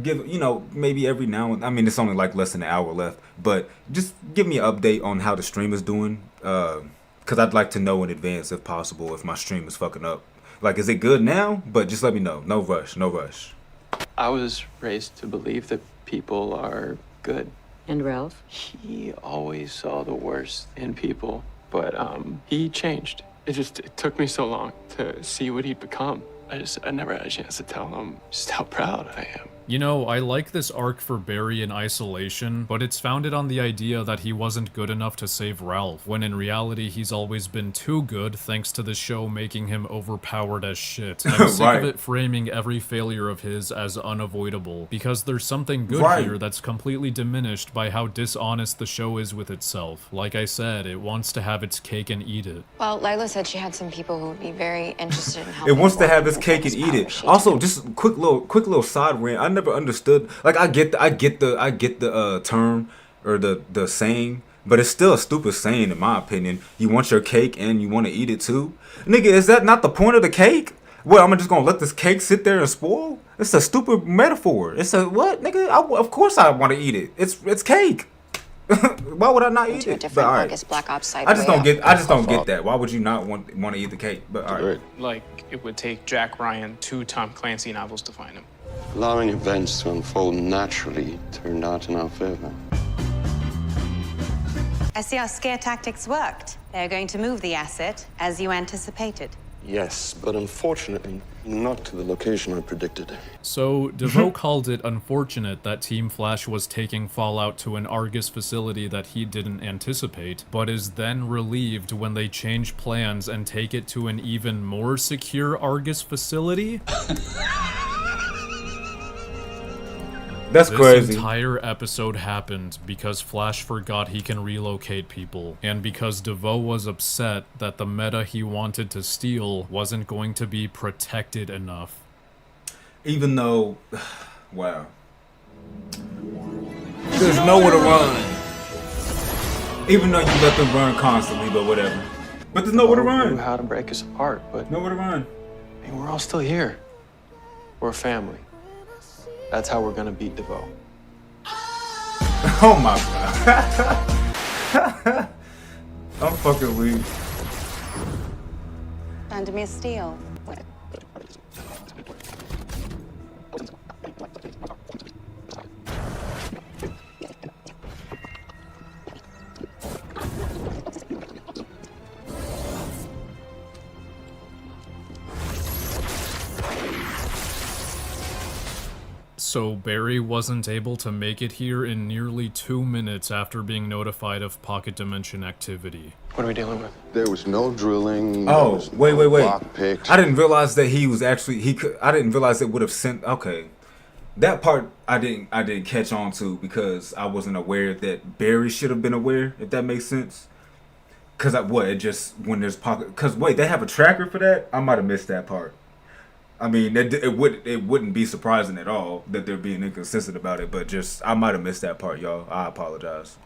give, you know, maybe every now and, I mean, it's only like less than an hour left, but just give me an update on how the stream is doing, because I'd like to know in advance, if possible, if my stream is fucking up. Like, is it good now? But just let me know. No rush, no rush. I was raised to believe that people are good. And Ralph? He always saw the worst in people, but he changed. It took me so long to see what he'd become. I never had a chance to tell him just how proud I am. You know, I like this arc for Barry in isolation, but it's founded on the idea that he wasn't good enough to save Ralph, when in reality he's always been too good thanks to the show making him overpowered as shit. I'm sick of it framing every failure of his as unavoidable, because there's something good here that's completely diminished by how dishonest the show is with itself. Like I said, it wants to have its cake and eat it. Well, Lila said she had some people who would be very interested in It helping. wants to have its cake and eat it. Also, just quick little side rant. I never understood. Like, I get the term or the saying, but it's still a stupid saying in my opinion. You want your cake and you want to eat it too, nigga. Is that not the point of the cake? What, I'm just gonna let this cake sit there and spoil? It's a stupid metaphor. It's a what, nigga? Of course I want to eat it. It's cake. Why would I not eat it? But, all right. August Black Ops site. I just don't get that. Why would you not want to eat the cake? But all right. Like, it would take Jack Ryan 2 Tom Clancy novels to find him. Allowing events to unfold naturally turned out in our favor. I see our scare tactics worked. They're going to move the asset, as you anticipated. Yes, but unfortunately, not to the location I predicted. So, Devoe called it unfortunate that Team Flash was taking Fallout to an Argus facility that he didn't anticipate, but is then relieved when they change plans and take it to an even more secure Argus facility? That's crazy. This entire episode happened because Flash forgot he can relocate people, and because Devoe was upset that the meta he wanted to steal wasn't going to be protected enough. Even though, wow. There's nowhere to run. Even though you let them run constantly, but whatever. But there's nowhere to run. How to break us apart, but nowhere to run. I mean, we're all still here. We're a family. That's how we're gonna beat Devoe. Oh my god. I'm fucking weak. Vandermeer Steel. So Barry wasn't able to make it here in nearly 2 minutes after being notified of pocket dimension activity. What are we dealing with? There was no drilling. Oh, wait. Lockpicks. I didn't realize that he was actually I didn't realize it would have sent. Okay, that part I didn't catch on to because I wasn't aware that Barry should have been aware. If that makes sense. Cause it just when there's pocket. Cause wait, they have a tracker for that. I might have missed that part. I mean, it wouldn't be surprising at all that they're being inconsistent about it, but just I might have missed that part, y'all. I apologize.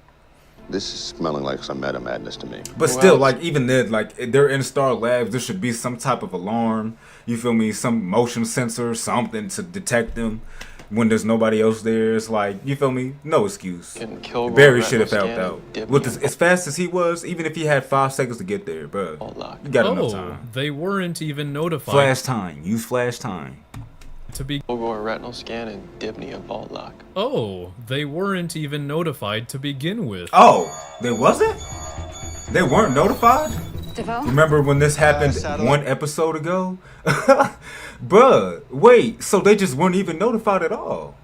This is smelling like some meta madness to me. But still, like, even then, like, they're in Star Labs. There should be some type of alarm. You feel me? Some motion sensor, something to detect them when there's nobody else there. It's like, you feel me? No excuse. Barry should have helped out. With as fast as he was, even if he had 5 seconds to get there, bro. You got enough time. They weren't even notified. Flash time. Use flash time. To be Kilgore retinal scan and Dibney a vault lock. Oh, they weren't even notified to begin with. Oh, they wasn't? They weren't notified? Devoe? Remember when this happened 1 episode ago? Bruh, wait, so they just weren't even notified at all?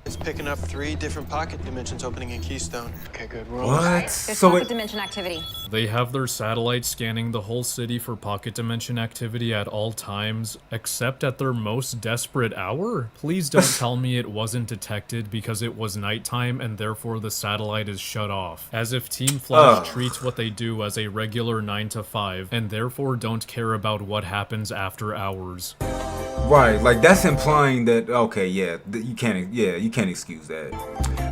It's picking up 3 different pocket dimensions opening in Keystone. Okay, good. We're What? There's So pocket dimension activity. They have their satellite scanning the whole city for pocket dimension activity at all times, except at their most desperate hour? Please don't tell me it wasn't detected because it was nighttime and therefore the satellite is shut off. As if Team Flash treats what they do as a regular 9 to 5 and therefore don't care about what happens after hours. Right, like that's implying that, okay, yeah, you can't excuse that.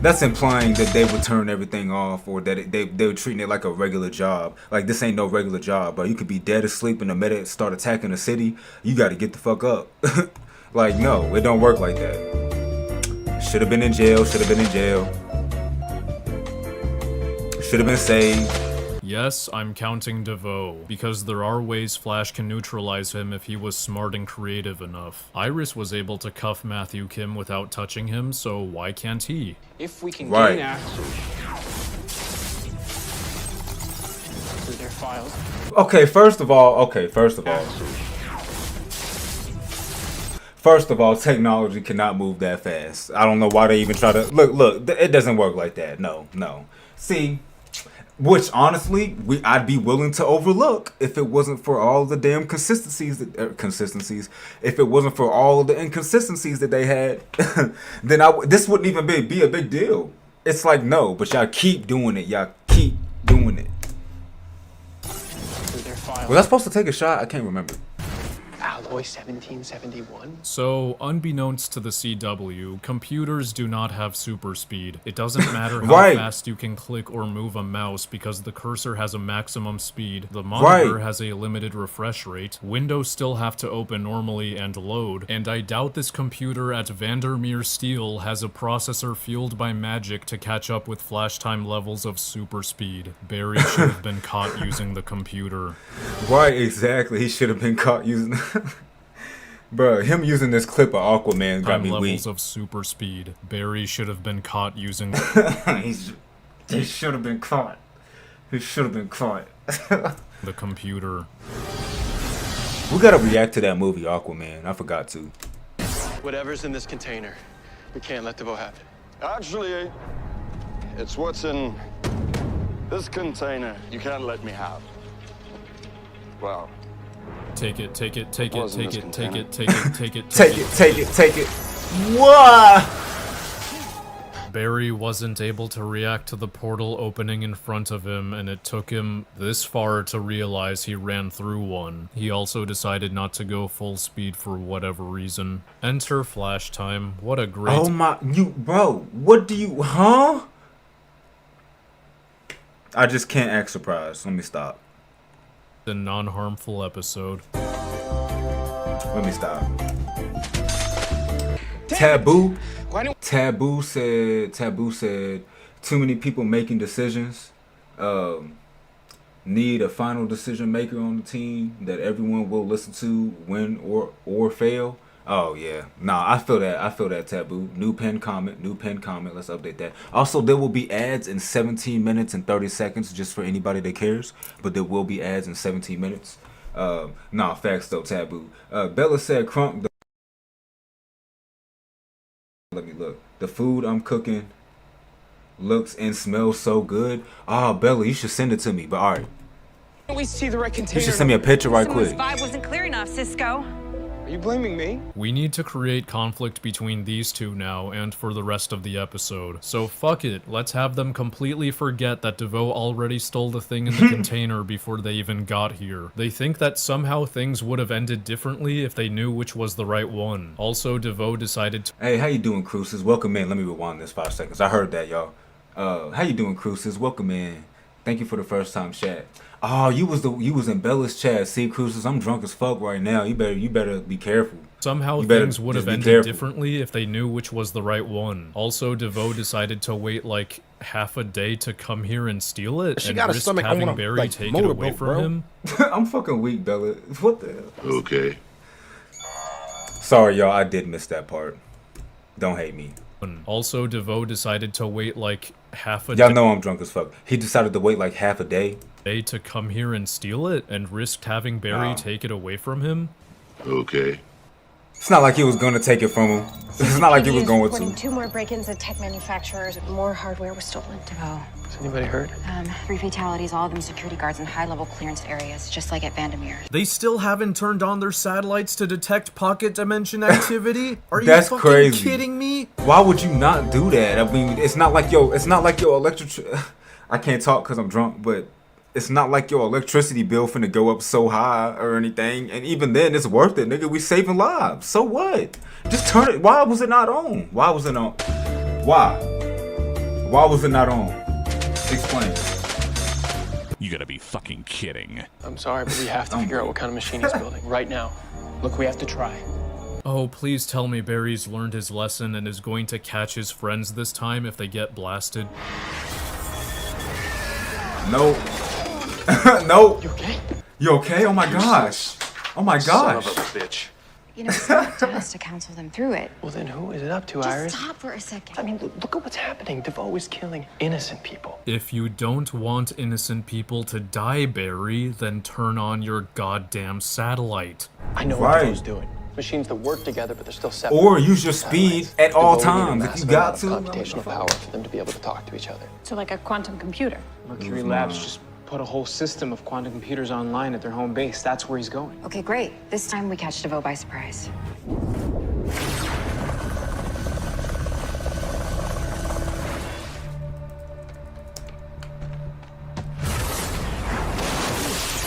That's implying that they would turn everything off, or that they were treating it like a regular job. Like, this ain't no regular job, bro. You could be dead asleep and the medics start attacking the city. You got to get the fuck up. Like, no, it don't work like that. Should have been in jail, should have been in jail. Should have been saved. Yes, I'm counting Devoe, because there are ways Flash can neutralize him if he was smart and creative enough. Iris was able to cuff Matthew Kim without touching him, so why can't he? If we can Right. gain access to their files. Okay, first of all, technology cannot move that fast. I don't know why they even try to look. It doesn't work like that. No. See, which honestly, I'd be willing to overlook if it wasn't for all the damn consistencies. If it wasn't for all the inconsistencies that they had, then this wouldn't even be a big deal. It's like, no, but y'all keep doing it. Y'all keep doing it. Was I supposed to take a shot? I can't remember. Alloy 1771? So, unbeknownst to the CW, computers do not have super speed. It doesn't matter how Right. fast you can click or move a mouse because the cursor has a maximum speed, the monitor has a limited refresh rate, windows still have to open normally and load, and I doubt this computer at Vandermeer Steel has a processor fueled by magic to catch up with flash time levels of super speed. Barry should have been caught using the computer. Right, exactly. He should have been caught using. Bro, him using this clip of Aquaman got me weak. Levels of super speed. Barry should have been caught using. He should have been caught. He should have been caught. The computer. We gotta react to that movie Aquaman. I forgot to. Whatever's in this container, we can't let Devoe have it. Actually, it's what's in this container you can't let me have. Well, Take it. What? Barry wasn't able to react to the portal opening in front of him, and it took him this far to realize he ran through one. He also decided not to go full speed for whatever reason. Enter flash time. What a great... Oh my... Bro, what do you... Huh? I just can't act surprised. Let me stop. The non-harmful episode. Let me stop. Taboo said too many people making decisions. Need a final decision maker on the team that everyone will listen to, win or fail. Oh yeah, nah, I feel that Taboo. New pen comment. Let's update that. Also, there will be ads in 17 minutes and 30 seconds just for anybody that cares. But there will be ads in 17 minutes. Nah, facts though, Taboo. Bella said Crunk. Let me look. The food I'm cooking looks and smells so good. Ah, Bella, you should send it to me. But all right. We see the right container. You should send me a picture right quick. Someone's vibe wasn't clear enough, Cisco. Are you blaming me? We need to create conflict between these two now and for the rest of the episode. So fuck it, let's have them completely forget that Devoe already stole the thing in the container before they even got here. They think that somehow things would have ended differently if they knew which was the right one. Also, Devoe decided to— Hey, how you doing, Cruises? Welcome in. Let me rewind this 5 seconds. I heard that, y'all. How you doing, Cruises? Welcome in. Thank you for the first time chat. Oh, you was in Bella's chat. See, Cruises, I'm drunk as fuck right now. You better be careful. Somehow things would have ended differently if they knew which was the right one. Also, Devoe decided to wait like half a day to come here and steal it and risk having Barry take it away from him. I'm fucking weak, Bella. What the hell? Okay. Sorry, y'all. I did miss that part. Don't hate me. Also, Devoe decided to wait like half a day. Y'all know I'm drunk as fuck. He decided to wait like half a day to come here and steal it and risked having Barry take it away from him. Okay. It's not like he was gonna take it from him. It's not like he was going to. 2 more break-ins at tech manufacturers. More hardware was stolen. Devoe. Is anybody hurt? 3 fatalities, all of them security guards in high-level clearance areas, just like at Vandermeer. They still haven't turned on their satellites to detect pocket dimension activity? Are That's you fucking crazy. kidding me? Why would you not do that? I mean, it's not like your electric. I can't talk because I'm drunk, but it's not like your electricity bill finna go up so high or anything. And even then, it's worth it, nigga. We saving lives. So what? Just turn it. Why was it not on? Why was it on? Why? Why was it not on? Explain. You gotta be fucking kidding. I'm sorry, but we have to figure out what kind of machine he's building right now. Look, we have to try. Oh, please tell me Barry's learned his lesson and is going to catch his friends this time if they get blasted. No. No. You okay? You okay? Oh my gosh. Oh my gosh. Son of a bitch. You know, it's up to us to counsel them through it. Well, then who is it up to, Just Iris? stop for a second. I mean, look at what's happening. Devoe is killing innocent people. If you don't want innocent people to die, Barry, then turn on your goddamn satellite. I know what Devoe's doing. Machines that work together, but they're still separate. Or use your speed at all times if you got to. Computational power for them to be able to talk to each other. So like a quantum computer. Mercury Labs just put a whole system of quantum computers online at their home base. That's where he's going. Okay, great. This time we catch Devoe by surprise.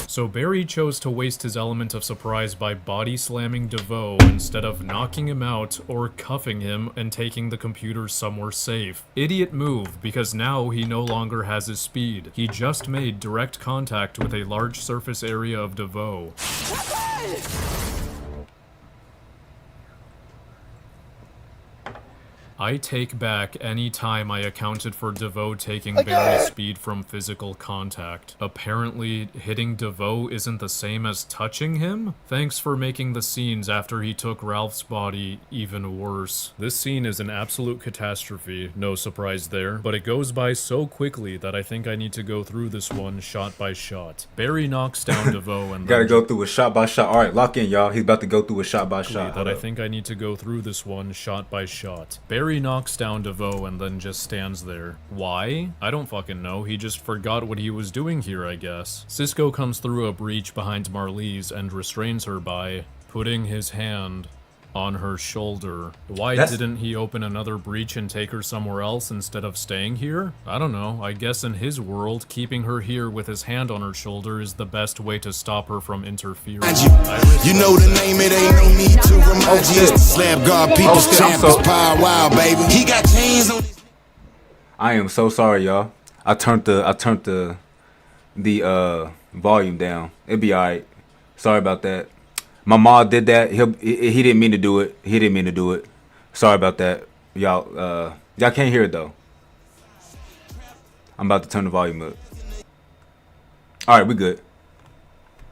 So Barry chose to waste his element of surprise by body slamming Devoe instead of knocking him out or cuffing him and taking the computer somewhere safe. Idiot move, because now he no longer has his speed. He just made direct contact with a large surface area of Devoe. I take back any time I accounted for Devoe taking Barry's speed from physical contact. Apparently, hitting Devoe isn't the same as touching him? Thanks for making the scenes after he took Ralph's body even worse. This scene is an absolute catastrophe, no surprise there, but it goes by so quickly that I think I need to go through this one shot by shot. Barry knocks down Devoe and gotta go through a shot by shot. Alright, lock in, y'all. He's about to go through a shot by shot. I think I need to go through this one shot by shot. Barry knocks down Devoe and then just stands there. Why? I don't fucking know. He just forgot what he was doing here, I guess. Cisco comes through a breach behind Marlize and restrains her by putting his hand on her shoulder. Why didn't he open another breach and take her somewhere else instead of staying here? I don't know. I guess in his world, keeping her here with his hand on her shoulder is the best way to stop her from interfering. You know the name, it ain't no need to remind you. It's the Slab God People's Campus Power Wow, baby. He got chains on his... I am so sorry, y'all. I turned the volume down. It'd be alright. Sorry about that. My mom did that. He didn't mean to do it. He didn't mean to do it. Sorry about that. Y'all can't hear it though. I'm about to turn the volume up. Alright, we good.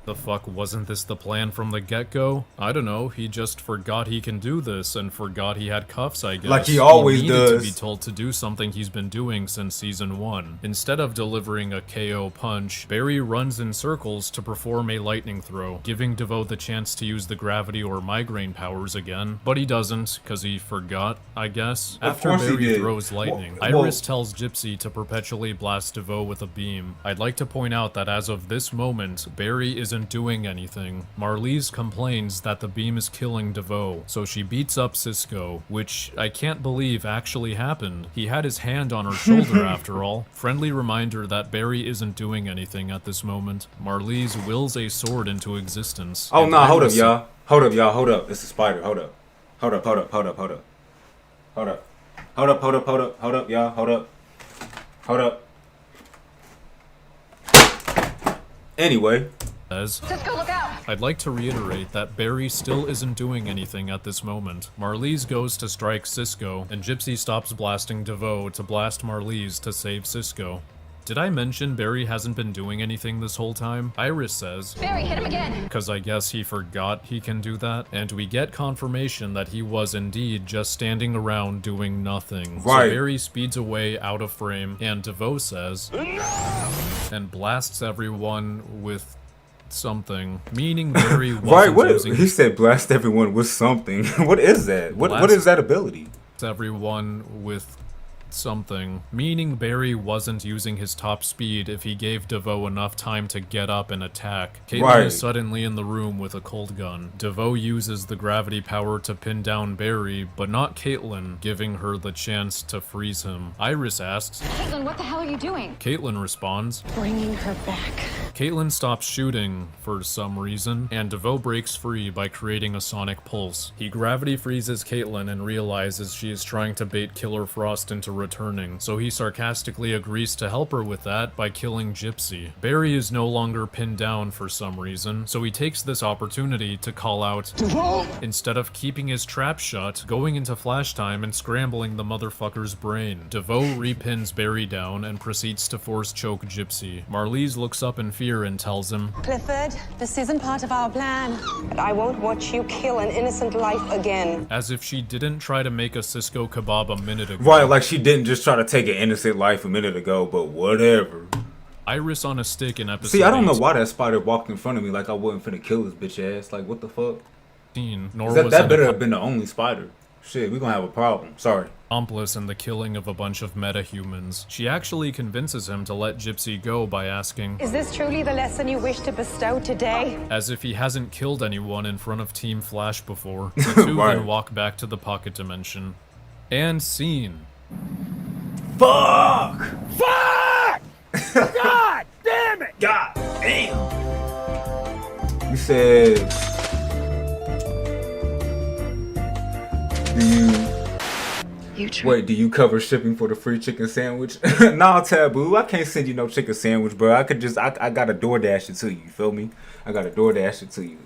The fuck, wasn't this the plan from the get-go? I don't know, he just forgot he can do this and forgot he had cuffs, I guess. Like he always he needed does. to be told to do something he's been doing since season 1. Instead of delivering a KO punch, Barry runs in circles to perform a lightning throw, giving Devoe the chance to use the gravity or migraine powers again, but he doesn't, cause he forgot, I guess. After Barry throws lightning, Iris tells Gypsy to perpetually blast Devoe with a beam. I'd like to point out that as of this moment, Barry is isn't doing anything. Marlize complains that the beam is killing Devoe, so she beats up Cisco, which I can't believe actually happened. He had his hand on her shoulder after all. Friendly reminder that Barry isn't doing anything at this moment. Marlize wills a sword into existence. Oh no, hold up, y'all. Hold up, y'all. Hold up. It's a spider. Hold up. Hold up, hold up, hold up, hold up. Hold up. Hold up, hold up, hold up, hold up, y'all. Hold up. Hold up. Anyway. Cisco, look out! I'd like to reiterate that Barry still isn't doing anything at this moment. Marlize goes to strike Cisco, and Gypsy stops blasting Devoe to blast Marlize to save Cisco. Did I mention Barry hasn't been doing anything this whole time? Iris says, Barry, hit him again! Because I guess he forgot he can do that, and we get confirmation that he was indeed just standing around doing nothing. Right. So Barry speeds away out of frame, and Devoe says, and blasts everyone with something, meaning Barry wasn't Right, what? using... He said blast everyone with something. What is that? What is that ability? Everyone with something, meaning Barry wasn't using his top speed if he gave Devoe enough time to get up and attack. Caitlin is suddenly in the room with a cold gun. Devoe uses the gravity power to pin down Barry, but not Caitlin, giving her the chance to freeze him. Iris asks, Caitlin, what the hell are you doing? Caitlin responds, Bringing her back. Caitlin stops shooting for some reason, and Devoe breaks free by creating a sonic pulse. He gravity freezes Caitlin and realizes she is trying to bait Killer Frost into returning, so he sarcastically agrees to help her with that by killing Gypsy. Barry is no longer pinned down for some reason, so he takes this opportunity to call out Devoe! Instead of keeping his trap shut, going into flash time and scrambling the motherfucker's brain. Devoe repins Barry down and proceeds to force choke Gypsy. Marlize looks up in fear and tells him, Clifford, this isn't part of our plan. But I won't watch you kill an innocent life again. as if she didn't try to make a Cisco kebab a minute ago. Right, like she didn't just try to take an innocent life a minute ago, but whatever. Iris on a stick in episode See, I don't know 8. why that spider walked in front of me like I wasn't finna kill his bitch ass. Like, what the fuck? Nor That was better have been the only spider. Shit, we gonna have a problem. Sorry. Accomplice in the killing of a bunch of metahumans. She actually convinces him to let Gypsy go by asking, Is this truly the lesson you wish to bestow today? as if he hasn't killed anyone in front of Team Flash before. The two Right. then walk back to the pocket dimension. And scene. Fuck! Fuck! God damn it! God damn! You said... do you cover shipping for the free chicken sandwich? Nah, Taboo. I can't send you no chicken sandwich, bro. I gotta DoorDash it to you. You feel me? I gotta DoorDash it to you.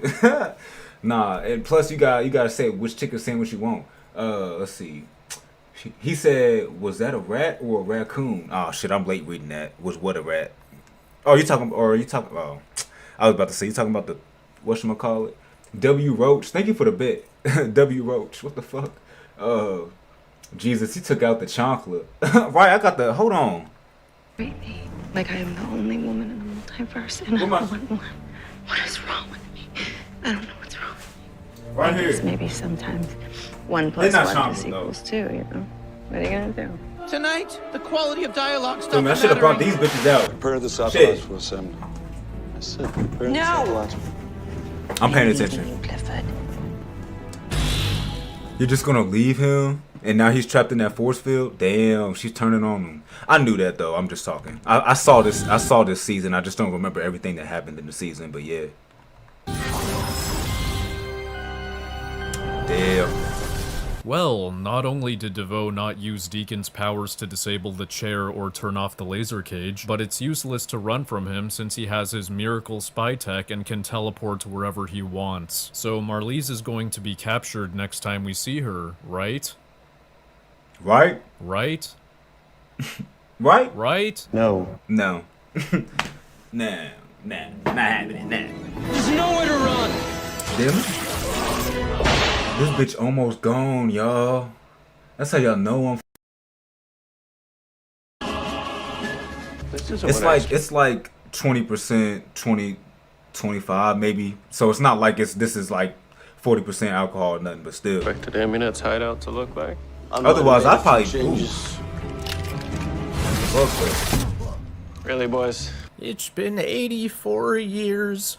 Nah, and plus you gotta say which chicken sandwich you want. Let's see. He said, was that a rat or a raccoon? Oh shit, I'm late reading that. Was what a rat? Oh, you talking? Oh, I was about to say you talking about the whatchamacallit? W Roach. Thank you for the bit. W Roach. What the fuck? Jesus, he took out the chocolate. Right, I got the. Hold on. Treat me like I am the only woman in the multiverse, and I'm the one. What is wrong with me? I don't know what's wrong with me. Right I here. guess maybe sometimes 1 They're plus not 1 chocolate, is though. equals 2, you know? What are you gonna do? Tonight, the quality of dialogue Dude, man, I should have brought these bitches out. Prepare the Shit. satellites for assembly. I said, prepare the No. satellites. I'm paying attention. Clifford. You're just gonna leave him, and now he's trapped in that force field. Damn, she's turning on him. I knew that though. I'm just talking. I saw this. I saw this season. I just don't remember everything that happened in the season. But yeah. Damn. Well, not only did Devoe not use Deacon's powers to disable the chair or turn off the laser cage, but it's useless to run from him since he has his miracle spy tech and can teleport wherever he wants. So Marlize is going to be captured next time we see her, right? Right? Right? Right? Right? No. No. Nah. Not happening. Nah. There's nowhere to run. Damn it. This bitch almost gone, y'all. That's how y'all know I'm. It's like 20%, 20, 25 maybe. So it's not like this is like 40% alcohol or nothing, but still. Expected Aminet's hideout to look like? Otherwise, I'd probably. Changes. Ooh. Really, boys? It's been 84 years.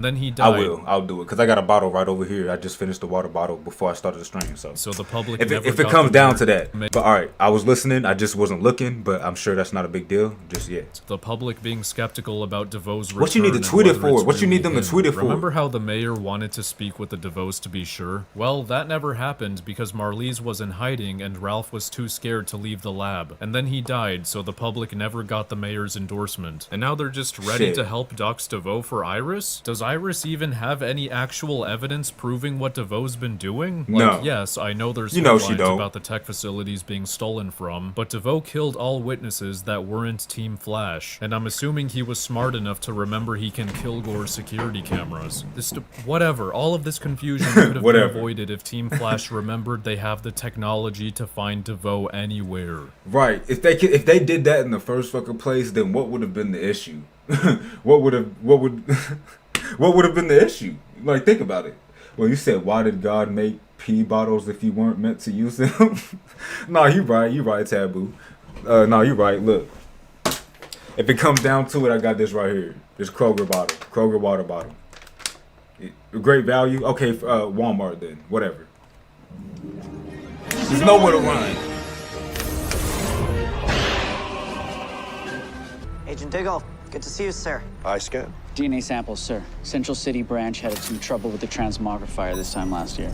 Then he died. I'll do it because I got a bottle right over here. I just finished the water bottle before I started the stream. So the public if never it got comes the down word- to that, but all right, I was listening. I just wasn't looking, but I'm sure that's not a big deal just yet. The public being skeptical about Devoe's return. What you need to and tweet it whether it's for? What you need really them to him. tweet it for? Remember how the mayor wanted to speak with the Devoes to be sure? Well, that never happened because Marlize was in hiding and Ralph was too scared to leave the lab. And then he died, so the public never got the mayor's endorsement. And now they're just ready Shit. to help Dox Devoe for Iris? Does Iris even have any actual evidence proving what Devoe's been doing? No. Yes, I know there's You know she headlines don't. about the tech facilities being stolen from, but Devoe killed all witnesses that weren't Team Flash, and I'm assuming he was smart enough to remember he can kill Gore's security cameras. Whatever, all of this confusion could have been avoided if Team Flash remembered they have the technology to find Devoe anywhere. Right. If they did that in the first fucking place, then what would have been the issue? what would have been the issue? Like, think about it. Well, you said, why did God make pee bottles if you weren't meant to use them? No, you right, Taboo. No, you right. Look, if it comes down to it, I got this right here. This Kroger water bottle. Great value. Okay, Walmart then. Whatever. There's nowhere to run. Agent Diggle, good to see you, sir. I scan. DNA samples, sir. Central City branch had some trouble with the transmogrifier this time last year.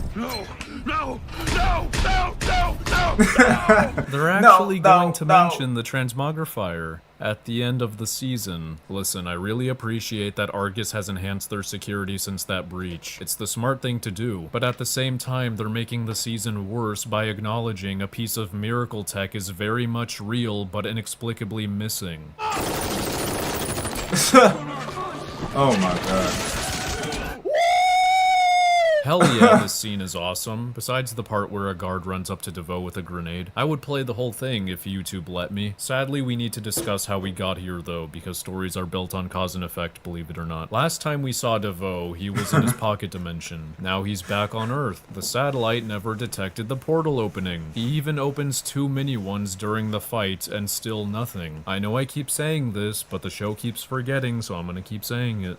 They're actually going to mention the transmogrifier at the end of the season. Listen, I really appreciate that Argus has enhanced their security since that breach. It's the smart thing to do, but at the same time, they're making the season worse by acknowledging a piece of miracle tech is very much real but inexplicably missing. Oh my god. Hell yeah, this scene is awesome. Besides the part where a guard runs up to Devoe with a grenade. I would play the whole thing if YouTube let me. Sadly, we need to discuss how we got here though, because stories are built on cause and effect, believe it or not. Last time we saw Devoe, he was in his pocket dimension. Now he's back on Earth. The satellite never detected the portal opening. He even opens 2 mini ones during the fight, and still nothing. I know I keep saying this, but the show keeps forgetting, so I'm gonna keep saying it.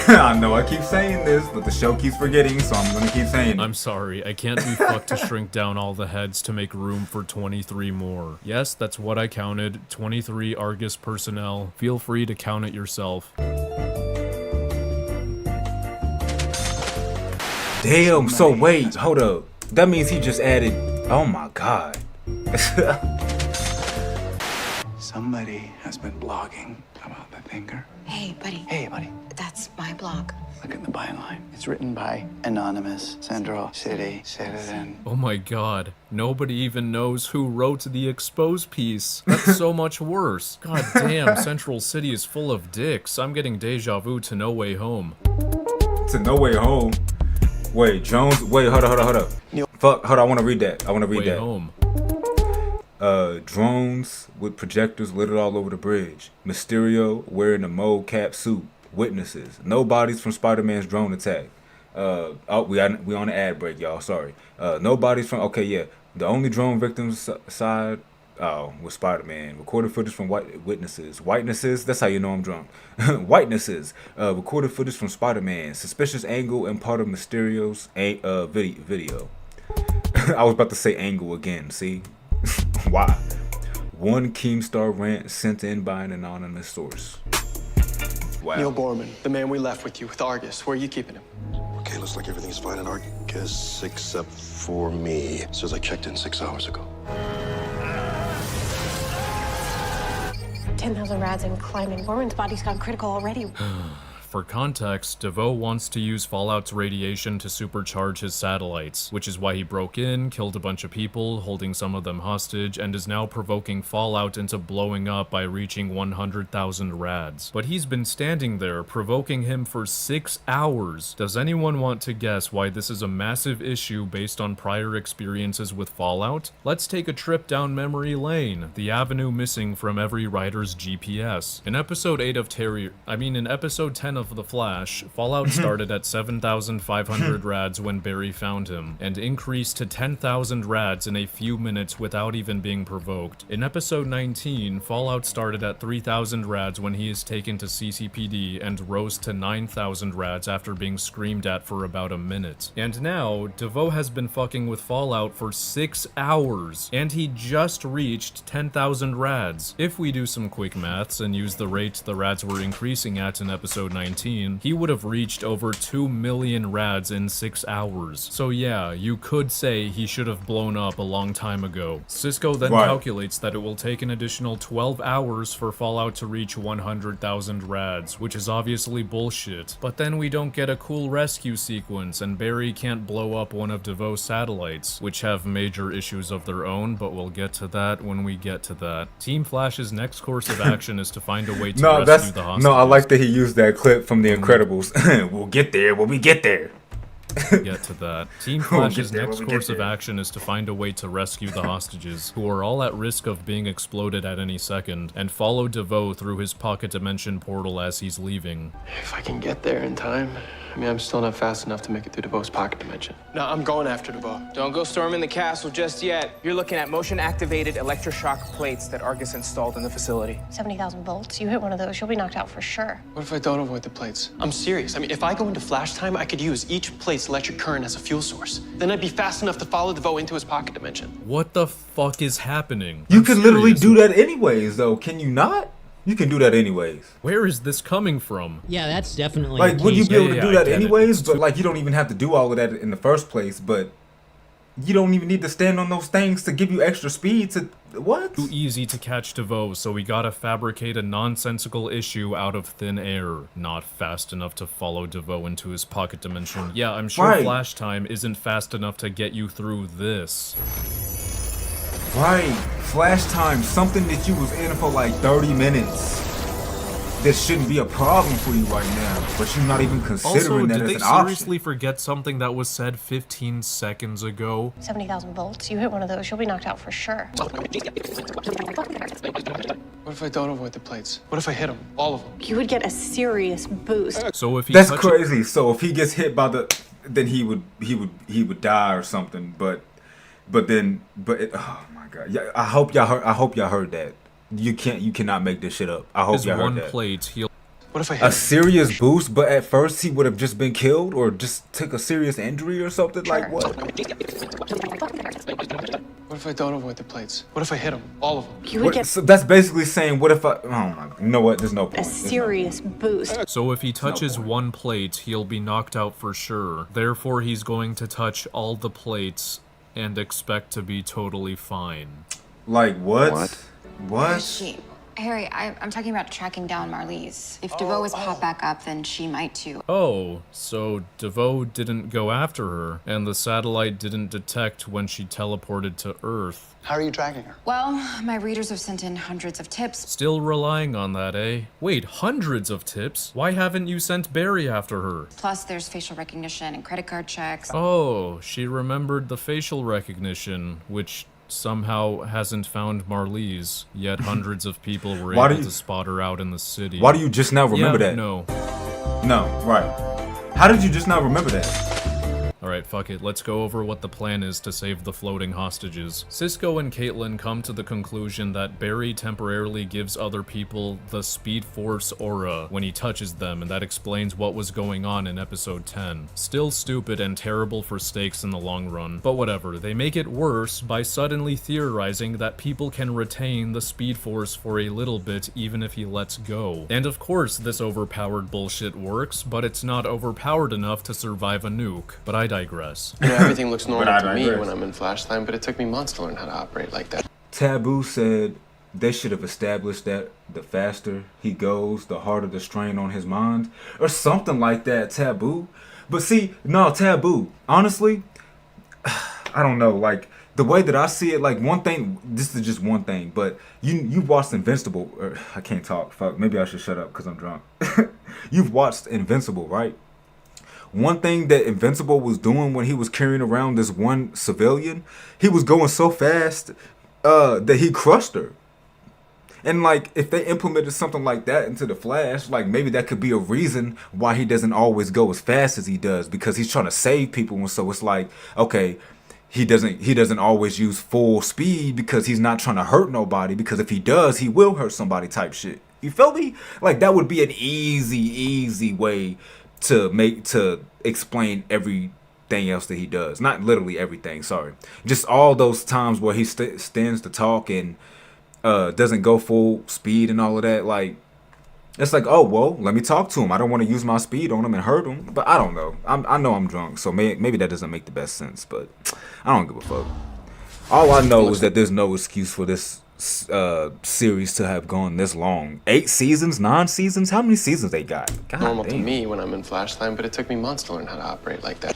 I know I keep saying this, but the show keeps forgetting, so I'm gonna keep saying it. I'm sorry, I can't be fucked to shrink down all the heads to make room for 23 more. Yes, that's what I counted, 23 Argus personnel. Feel free to count it yourself. Damn, so wait, hold up. That means he just added, oh my god. Somebody has been blogging about the thinker. Hey, buddy. Hey, buddy. That's my blog. Look at the byline. It's written by anonymous Central City citizen. Oh my god, nobody even knows who wrote the expose piece. That's so much worse. God damn, Central City is full of dicks. I'm getting deja vu to No Way Home. To No Way Home? Wait, Jones, wait, hold up. Fuck, hold on, I wanna read that. Way Home. Drones with projectors littered all over the bridge. Mysterio wearing a mocap suit. Witnesses. No bodies from Spider-Man's drone attack. We on the ad break, y'all. Sorry. No bodies from. Okay, yeah. The only drone victims side. Was Spider-Man. Recorded footage from witnesses. Whitenesses. That's how you know I'm drunk. Whitenesses. Recorded footage from Spider-Man. Suspicious angle and part of Mysterio's video. I was about to say angle again. See. Why? One Keemstar rant sent in by an anonymous source. Wow. Neil Gorman, the man we left with you with Argus. Where are you keeping him? Okay, looks like everything's fine in Argus except for me. It says I checked in 6 hours ago. 10,000 rads and climbing. Gorman's body's gone critical already. For context, Devoe wants to use Fallout's radiation to supercharge his satellites, which is why he broke in, killed a bunch of people, holding some of them hostage, and is now provoking Fallout into blowing up by reaching 100,000 rads. But he's been standing there, provoking him for 6 hours. Does anyone want to guess why this is a massive issue based on prior experiences with Fallout? Let's take a trip down memory lane, the avenue missing from every writer's GPS. In episode 10 of of The Flash, Fallout started at 7,500 rads when Barry found him, and increased to 10,000 rads in a few minutes without even being provoked. In episode 19, Fallout started at 3,000 rads when he is taken to CCPD and rose to 9,000 rads after being screamed at for about a minute. And now, Devoe has been fucking with Fallout for 6 hours, and he just reached 10,000 rads. If we do some quick maths and use the rate the rads were increasing at in episode 19, he would have reached over 2 million rads in 6 hours. So yeah, you could say he should have blown up a long time ago. Cisco then calculates that it will take an additional 12 hours for Fallout to reach 100,000 rads, which is obviously bullshit. But then we don't get a cool rescue sequence, and Barry can't blow up one of Devoe's satellites, which have major issues of their own, but we'll get to that when we get to that. Team Flash's next course of action is to find a way to rescue the hostages. No, I like that he used that clip from The Incredibles. We'll get there when we get there. Get to that. Team Flash's next course of action is to find a way to rescue the hostages, who are all at risk of being exploded at any second, and follow Devoe through his pocket dimension portal as he's leaving. If I can get there in time. I mean, I'm still not fast enough to make it through Devoe's pocket dimension. No, I'm going after Devoe. Don't go storming the castle just yet. You're looking at motion-activated electroshock plates that Argus installed in the facility. 70,000 volts. You hit one of those, you'll be knocked out for sure. What if I don't avoid the plates? I'm serious. I mean, if I go into flash time, I could use each plate's electric current as a fuel source. Then I'd be fast enough to follow Devoe into his pocket dimension. What the fuck is happening? You can literally do that anyways, though. Can you not? You can do that anyways. Where is this coming from? Yeah, that's definitely like, would you be able to do that anyways? But like, you don't even have to do all of that in the first place. But you don't even need to stand on those things to give you extra speed. To what? Too easy to catch Devoe, so we gotta fabricate a nonsensical issue out of thin air. Not fast enough to follow Devoe into his pocket dimension. Yeah, I'm sure flash time isn't fast enough to get you through this. Right, flash time, something that you was in for like 30 minutes. This shouldn't be a problem for you right now, but you're not even considering that as an option. Also, did they seriously forget something that was said 15 seconds ago? 70,000 volts. You hit one of those, you'll be knocked out for sure. What if I don't avoid the plates? What if I hit them? All of them? You would get a serious boost. So if he That's crazy. So if he gets hit by the, then he would die or something. But oh my god. Yeah, I hope y'all heard that. You cannot make this shit up. I hope y'all heard that. What if I hit a serious boost, but at first he would have just been killed or just took a serious injury or something? Like what? What if I don't avoid the plates? What if I hit them? All of them? You would get so that's basically saying, what if I? Oh my, you know what? There's no point. a serious boost. So if he touches one plate, he'll be knocked out for sure. Therefore, he's going to touch all the plates and expect to be totally fine. Like what? What? Who is she? Harry, I'm talking about tracking down Marlize. If Devoe is popped back up, then she might too. Oh, so Devoe didn't go after her, and the satellite didn't detect when she teleported to Earth. How are you tracking her? Well, my readers have sent in hundreds of tips. Still relying on that, eh? Wait, hundreds of tips? Why haven't you sent Barry after her? Plus, there's facial recognition and credit card checks. Oh, she remembered the facial recognition, which somehow hasn't found Marlize, yet hundreds of people were able to spot her out in the city. Why do you just now remember that? No, right. How did you just now remember that? Alright, fuck it. Let's go over what the plan is to save the floating hostages. Cisco and Caitlin come to the conclusion that Barry temporarily gives other people the Speed Force aura when he touches them, and that explains what was going on in episode 10. Still stupid and terrible for stakes in the long run, but whatever. They make it worse by suddenly theorizing that people can retain the Speed Force for a little bit even if he lets go. And of course this overpowered bullshit works, but it's not overpowered enough to survive a nuke. But I digress. You know, everything looks normal to me when I'm in flash time, but it took me months to learn how to operate like that. Taboo said they should have established that the faster he goes, the harder the strain on his mind, or something like that, Taboo. But see, no, Taboo, honestly, I don't know, like, the way that I see it, like, one thing, this is just one thing, but you watched Invincible, or I can't talk, fuck, maybe I should shut up because I'm drunk. You've watched Invincible, right? One thing that Invincible was doing when he was carrying around this one civilian, he was going so fast that he crushed her. And like, if they implemented something like that into the Flash, like maybe that could be a reason why he doesn't always go as fast as he does, because he's trying to save people. And so it's like, okay, he doesn't always use full speed because he's not trying to hurt nobody, because if he does, he will hurt somebody type shit. You feel me? Like that would be an easy way to explain everything else that he does. Not literally everything, sorry. Just all those times where he stands to talk and doesn't go full speed and all of that. Like, it's like, oh, well, let me talk to him. I don't want to use my speed on him and hurt him. But I don't know. I know I'm drunk, so maybe that doesn't make the best sense. But I don't give a fuck. All I know is that there's no excuse for this series to have gone this long. 8 seasons, 9 seasons? How many seasons they got? God Normal damn. to me when I'm in flash time, but it took me months to learn how to operate like that.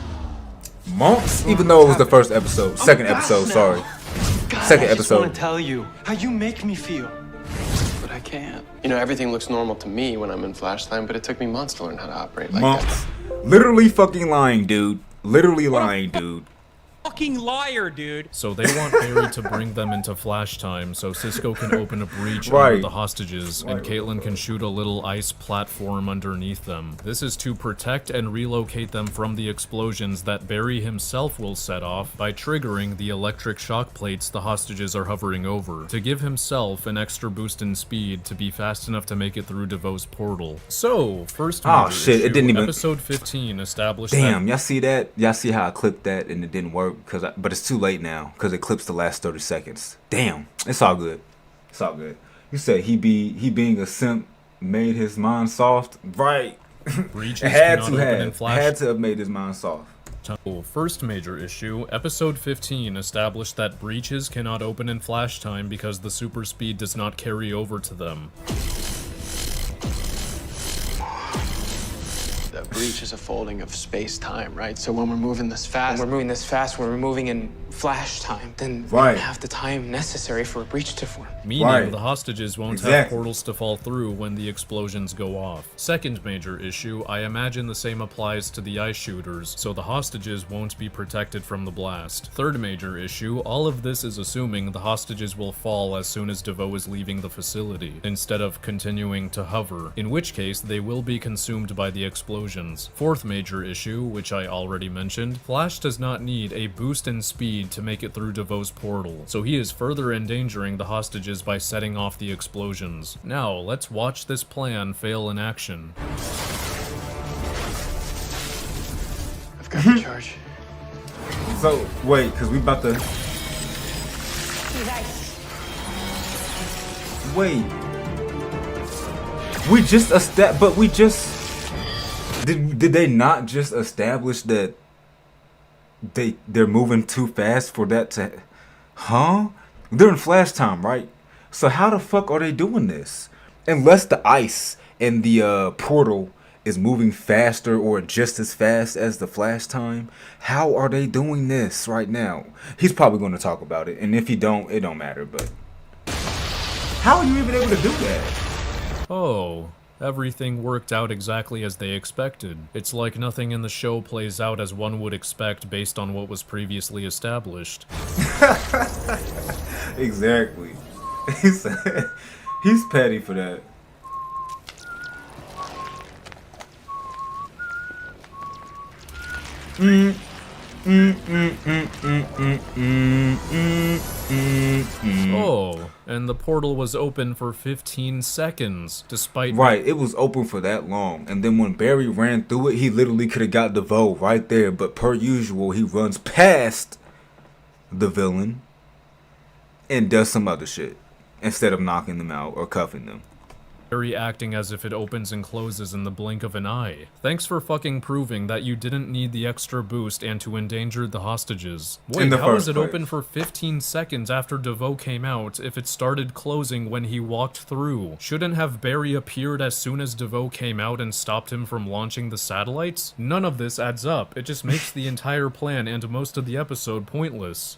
Months? Even though it was the first episode. Second episode, sorry. Second I just episode. want to tell you how you make me feel. But I can't. You know, everything looks normal to me when I'm in flash time, but it took me months to learn how to operate like Months. that. Literally fucking lying, dude. Literally lying, dude. Fucking liar, dude. So they want Barry to bring them into flash time so Cisco can open a breach Right. under the hostages and Caitlin can shoot a little ice platform underneath them. This is to protect and relocate them from the explosions that Barry himself will set off by triggering the electric shock plates the hostages are hovering over, to give himself an extra boost in speed to be fast enough to make it through Devoe's portal. So, first major shit, issue, it didn't even... episode 15 established Damn, that... y'all see that? Y'all see how I clipped that and it didn't work? But it's too late now because it clips the last 30 seconds. Damn, it's all good. It's all good. You said he being a simp made his mind soft, right? Breaches had cannot to open in have flash. had to have made his mind soft. First major issue, episode 15 established that breaches cannot open in flash time because the super speed does not carry over to them. The breach is a folding of space-time, right? So when we're moving this fast... When we're moving this fast, when we're moving in flash time, then we Right. don't have the time necessary for a breach to form. Meaning Right. the hostages won't have Exactly. portals to fall through when the explosions go off. Second major issue, I imagine the same applies to the ice shooters, so the hostages won't be protected from the blast. Third major issue, all of this is assuming the hostages will fall as soon as Devoe is leaving the facility, instead of continuing to hover, in which case they will be consumed by the explosions. Fourth major issue, which I already mentioned, Flash does not need a boost in speed to make it through Devoe's portal, so he is further endangering the hostages by setting off the explosions. Now, let's watch this plan fail in action. I've got the charge. So wait, because we about to wait. We just did they not just establish that they're moving too fast for that to, huh? They're in flash time, right? So how the fuck are they doing this? Unless the ice in the portal is moving faster or just as fast as the flash time, how are they doing this right now? He's probably going to talk about it, and if he don't, it don't matter. But how are you even able to do that? Oh. Everything worked out exactly as they expected. It's like nothing in the show plays out as one would expect based on what was previously established. Exactly. He's petty for that. Oh, and the portal was open for 15 seconds, despite... Right, it was open for that long. And then when Barry ran through it, he literally could have got Devoe right there. But per usual, he runs past the villain and does some other shit instead of knocking them out or cuffing them. Barry acting as if it opens and closes in the blink of an eye. Thanks for fucking proving that you didn't need the extra boost and to endanger the hostages. Wait, how was it open for 15 seconds after Devoe came out if it started closing when he walked through? Shouldn't have Barry appeared as soon as Devoe came out and stopped him from launching the satellites? None of this adds up. It just makes the entire plan and most of the episode pointless.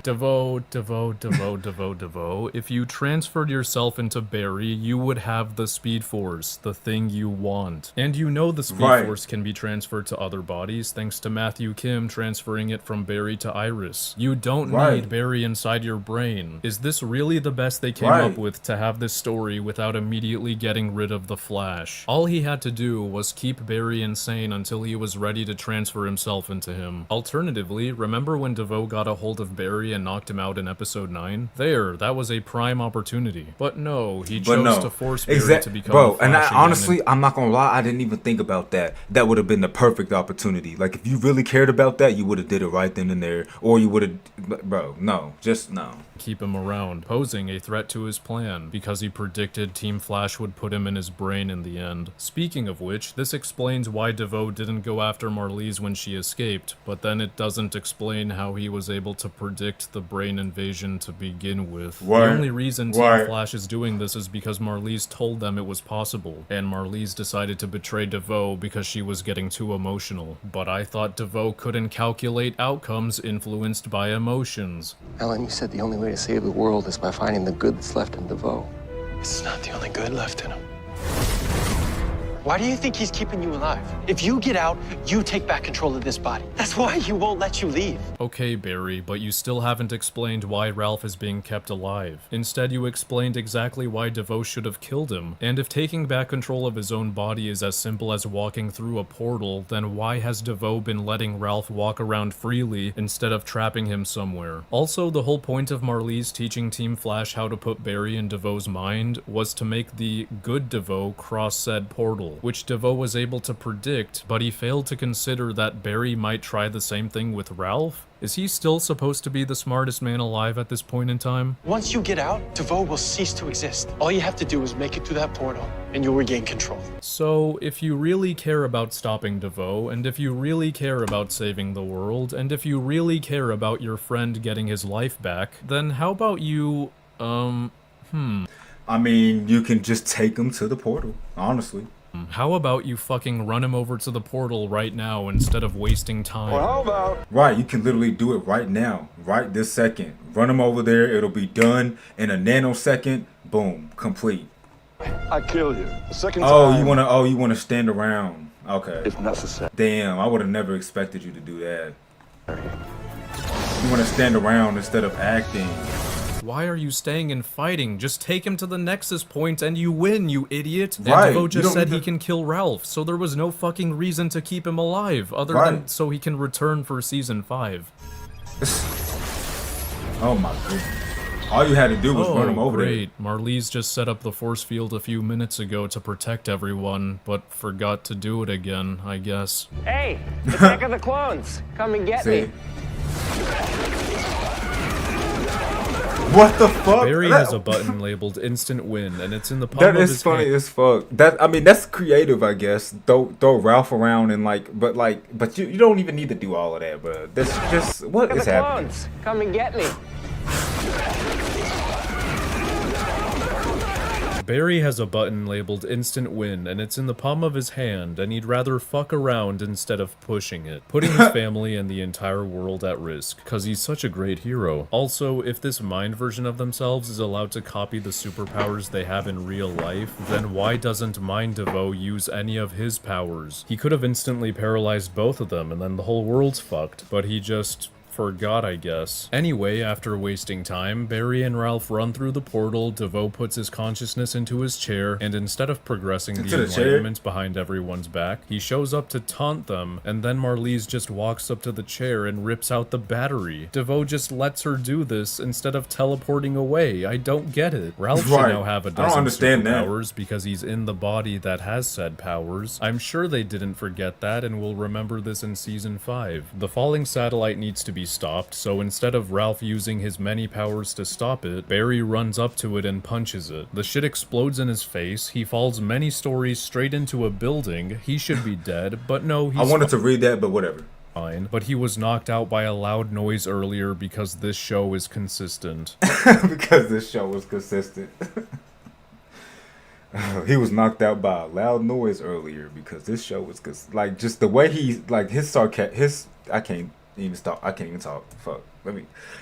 Devoe. If you transferred yourself into Barry, you would have the Speed Force, the thing you want. And you know the Speed Force can be transferred to other bodies thanks to Matthew Kim transferring it from Barry to Iris. You don't need Barry inside your brain. Is this really the best they came up with to have this story without immediately getting rid of the Flash? All he had to do was keep Barry insane until he was ready to transfer himself into him. Alternatively, remember when Devoe got a hold of Barry and knocked him out in episode 9? That was a prime opportunity. But no, he chose to force Barry to become the Flash and again. I'm not gonna lie, I didn't even think about that. That would have been the perfect opportunity. Like, if you really cared about that, you would have did it right then and there. Or you would have, bro, no. Just no. Keep him around, posing a threat to his plan, because he predicted Team Flash would put him in his brain in the end. Speaking of which, this explains why Devoe didn't go after Marlize when she escaped, but then it doesn't explain how he was able to predict the brain invasion to begin with. The only reason Team Flash is doing this is because Marlize told them it was possible, and Marlize decided to betray Devoe because she was getting too emotional. But I thought Devoe couldn't calculate outcomes influenced by emotions. Ellen, you said the only way to save the world is by finding the good that's left in Devoe. This is not the only good left in him. Why do you think he's keeping you alive? If you get out, you take back control of this body. That's why he won't let you leave. Okay, Barry, but you still haven't explained why Ralph is being kept alive. Instead, you explained exactly why Devoe should have killed him. And if taking back control of his own body is as simple as walking through a portal, then why has Devoe been letting Ralph walk around freely instead of trapping him somewhere? Also, the whole point of Marlize teaching Team Flash how to put Barry in Devoe's mind was to make the good Devoe cross said portal, which Devoe was able to predict, but he failed to consider that Barry might try the same thing with Ralph? Is he still supposed to be the smartest man alive at this point in time? Once you get out, Devoe will cease to exist. All you have to do is make it through that portal, and you'll regain control. So, if you really care about stopping Devoe, and if you really care about saving the world, and if you really care about your friend getting his life back, then how about you, I mean, you can just take him to the portal, honestly. How about you fucking run him over to the portal right now instead of wasting time? Well, how about... Right, you can literally do it right now, right this second. Run him over there, it'll be done in a nanosecond. Boom, complete. I kill you. The second time... you wanna stand around. Okay. If necessary. Damn, I would have never expected you to do that. You wanna stand around instead of acting. Why are you staying and fighting? Just take him to the Nexus point and you win, you idiot. And Right. Devoe just said he can kill Ralph, so there was no fucking reason to keep him alive, other than so he can return for season 5. Oh my goodness. All you had to do was run him over great. Marlize just set up the force field a few minutes ago to protect everyone, but forgot to do it again, I guess. Hey, Attack of the Clones, come and get me. What the fuck? Barry has a button labeled Instant Win, and it's in the palm of his hand. That is funny as fuck. I mean, that's creative, I guess. Throw Ralph around and but you don't even need to do all of that, bro. That's just what is happening. Clones, come and get me. Barry has a button labeled Instant Win, and it's in the palm of his hand, and he'd rather fuck around instead of pushing it, putting his family and the entire world at risk, cause he's such a great hero. Also, if this mind version of themselves is allowed to copy the superpowers they have in real life, then why doesn't Mind Devoe use any of his powers? He could have instantly paralyzed both of them, and then the whole world's fucked, but he just... forgot, I guess. Anyway, after wasting time, Barry and Ralph run through the portal, Devoe puts his consciousness into his chair, and instead of progressing the enlightenment behind everyone's back, he shows up to taunt them, and then Marlize just walks up to the chair and rips out the battery. Devoe just lets her do this instead of teleporting away. I don't get it. Ralph should now have a dozen superpowers because he's in the body that has said powers. I'm sure they didn't forget that and will remember this in season 5. The falling satellite needs to be stopped, so instead of Ralph using his many powers to stop it, Barry runs up to it and punches it. The shit explodes in his face, he falls many stories straight into a building, he should be dead, but no, he's I wanted to read that, but whatever. Fine. But he was knocked out by a loud noise earlier because this show is consistent. Because this show was consistent. He was knocked out by a loud noise earlier because this show was like just the way he like his Even stop. I can't even talk. Fuck.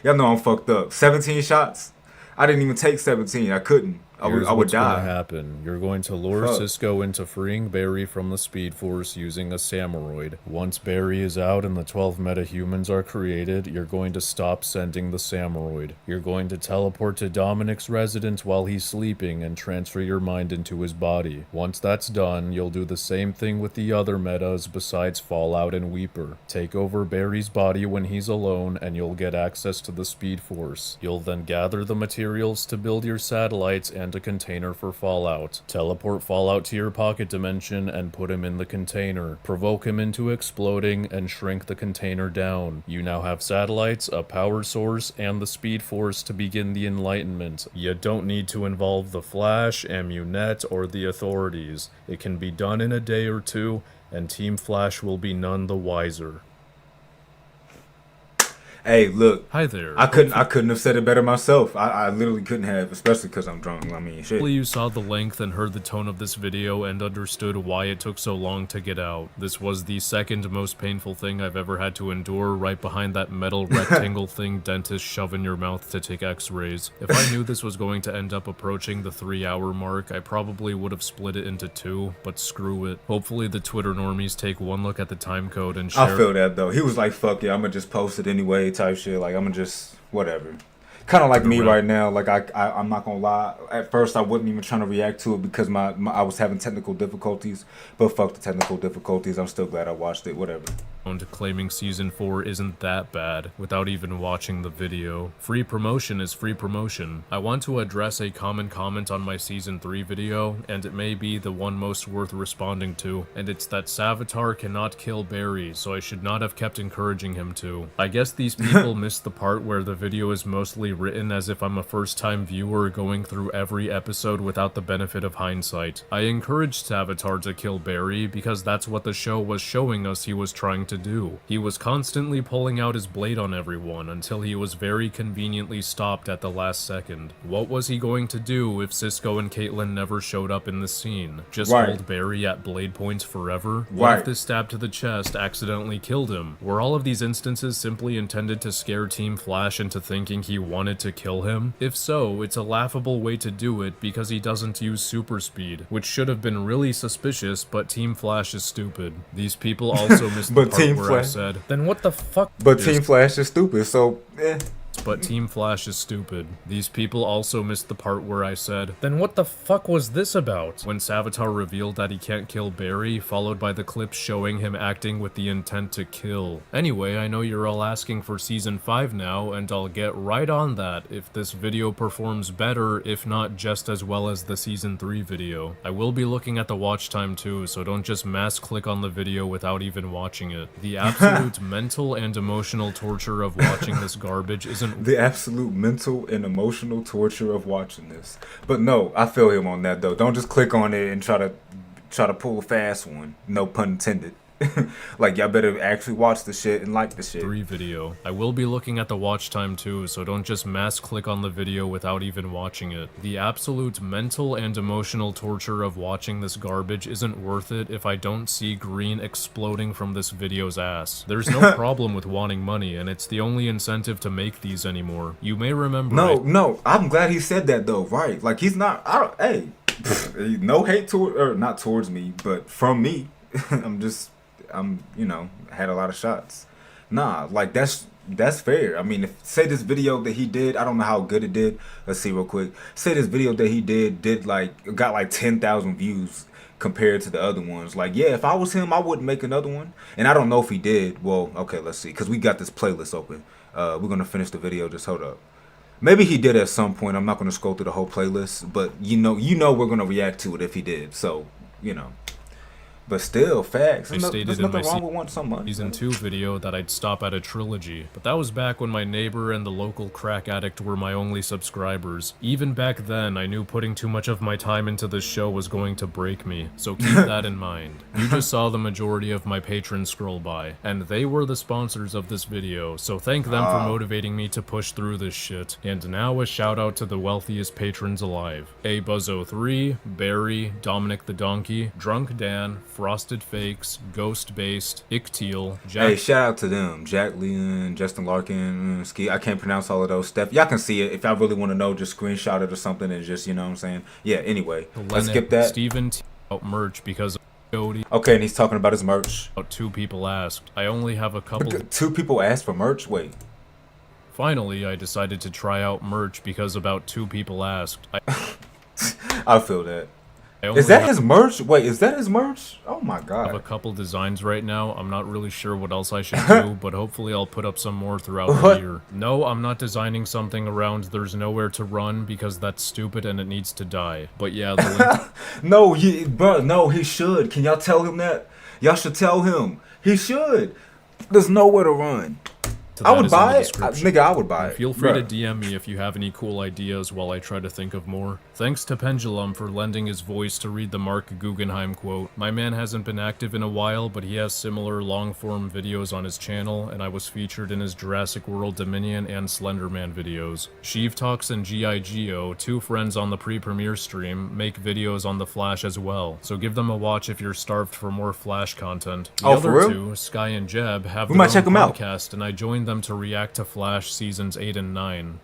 Y'all know I'm fucked up. 17 shots. I didn't even take 17. I couldn't. I would What's die. gonna happen. You're going to lure Cisco into freeing Barry from the Speed Force using a Samuroid. Once Barry is out and the 12 metahumans are created, you're going to stop sending the Samuroid. You're going to teleport to Dominic's residence while he's sleeping and transfer your mind into his body. Once that's done, you'll do the same thing with the other metas besides Fallout and Weeper. Take over Barry's body when he's alone and you'll get access to the Speed Force. You'll then gather the materials to build your satellites and a container for Fallout. Teleport Fallout to your pocket dimension and put him in the container. Provoke him into exploding and shrink the container down. You now have satellites, a power source, and the Speed Force to begin the Enlightenment. You don't need to involve the Flash, Amunet, or the authorities. It can be done in a day or two, and Team Flash will be none the wiser. Hey, look. Hi there. I couldn't have said it better myself. I literally couldn't have, especially because I'm drunk. I mean, shit. Hopefully you saw the length and heard the tone of this video and understood why it took so long to get out. This was the second most painful thing I've ever had to endure, right behind that metal rectangle thing dentists shove in your mouth to take x-rays. If I knew this was going to end up approaching the 3-hour mark, I probably would have split it into 2, but screw it. Hopefully the Twitter normies take one look at the timecode and share. I feel that though. He was like, fuck yeah, I'm gonna just post it anyway type shit. Like, I'm gonna just, whatever. Kind of like me right now. Like, I'm not gonna lie. At first, I wasn't even trying to react to it because I was having technical difficulties. But fuck the technical difficulties. I'm still glad I watched it. Whatever. Claiming season 4 isn't that bad without even watching the video. Free promotion is free promotion. I want to address a common comment on my season 3 video, and it may be the one most worth responding to, and it's that Savatar cannot kill Barry, so I should not have kept encouraging him to. I guess these people missed the part where the video is mostly written as if I'm a first-time viewer going through every episode without the benefit of hindsight. I encouraged Savatar to kill Barry because that's what the show was showing us he was trying to do. He was constantly pulling out his blade on everyone until he was very conveniently stopped at the last second. What was he going to do if Cisco and Caitlin never showed up in the scene? Just hold Barry at blade points forever? What if this stab to the chest accidentally killed him? Were all of these instances simply intended to scare Team Flash into thinking he wanted to kill him? If so, it's a laughable way to do it because he doesn't use super speed, which should have been really suspicious, but Team Flash is stupid. These people also missed the part where I said, then what the fuck? But Team Flash is stupid, so But Team Flash is stupid. These people also missed the part where I said, then what the fuck was this about? When Savatar revealed that he can't kill Barry, followed by the clips showing him acting with the intent to kill. Anyway, I know you're all asking for season 5 now, and I'll get right on that if this video performs better, if not just as well as the season 3 video. I will be looking at the watch time too, so don't just mass click on the video without even watching it. The absolute mental and emotional torture of watching this garbage isn't the absolute mental and emotional torture of watching this. But no, I feel him on that though. Don't just click on it and try to pull a fast one. No pun intended. Like, y'all better actually watch the shit and like the shit. 3 video. I will be looking at the watch time too, so don't just mass click on the video without even watching it. The absolute mental and emotional torture of watching this garbage isn't worth it if I don't see green exploding from this video's ass. There's no problem with wanting money, and it's the only incentive to make these anymore. You may remember— No, I'm glad he said that though, right? Like, he's not— hey, no hate not towards me, but from me. I'm, you know, had a lot of shots. Nah, like, that's fair. I mean, say this video that he did, I don't know how good it did. Let's see real quick. Say this video that he did got like 10,000 views compared to the other ones. Like, yeah, if I was him, I wouldn't make another one. And I don't know if he did. Well, okay, let's see. Because we got this playlist open. We're going to finish the video. Just hold up. Maybe he did at some point. I'm not going to scroll through the whole playlist. But, you know we're going to react to it if he did. So, you know. But still, facts. I stated There's in nothing my wrong with wanting some money. season 2 video that I'd stop at a trilogy, but that was back when my neighbor and the local crack addict were my only subscribers. Even back then, I knew putting too much of my time into this show was going to break me, so keep that in mind. You just saw the majority of my patrons scroll by, and they were the sponsors of this video, so thank them for motivating me to push through this shit. And now a shout out to the wealthiest patrons alive. A Buzzo 3, Barry, Dominic the Donkey, Drunk Dan, Frosted Fakes, Ghost Based, Icteal, Hey, shout out to them. Jack Leon, Justin Larkin, Ski. I can't pronounce all of those stuff. Y'all can see it. If y'all really want to know, just screenshot it or something and just, you know what I'm saying? Yeah, anyway. Let's skip that. Steven T out merch because of Cody. Okay, and he's talking about his merch. Two people asked. I only have a couple. Two people asked for merch? Wait. Finally, I decided to try out merch because about 2 people asked. I feel that. Is that his merch? Wait, is that his merch? Oh my god. I have a couple designs right now. I'm not really sure what else I should do, but hopefully I'll put up some more throughout the year. No, I'm not designing something around There's Nowhere to Run because that's stupid and it needs to die. But yeah, the link... No, he should. Can y'all tell him that? Y'all should tell him. He should. There's nowhere to run. I would buy it. Nigga, I would buy it. Feel free to DM me if you have any cool ideas while I try to think of more. Thanks to Pendulum for lending his voice to read the Mark Guggenheim quote. My man hasn't been active in a while, but he has similar long-form videos on his channel, and I was featured in his Jurassic World Dominion and Slenderman videos. Sheev Talks and G.I.G.O., 2 friends on the pre-premiere stream, make videos on The Flash as well, so give them a watch if you're starved for more Flash content. The other for real? 2, Sky and Jeb, have We their might own check them out. podcast, and I joined them to react to Flash seasons 8 and 9.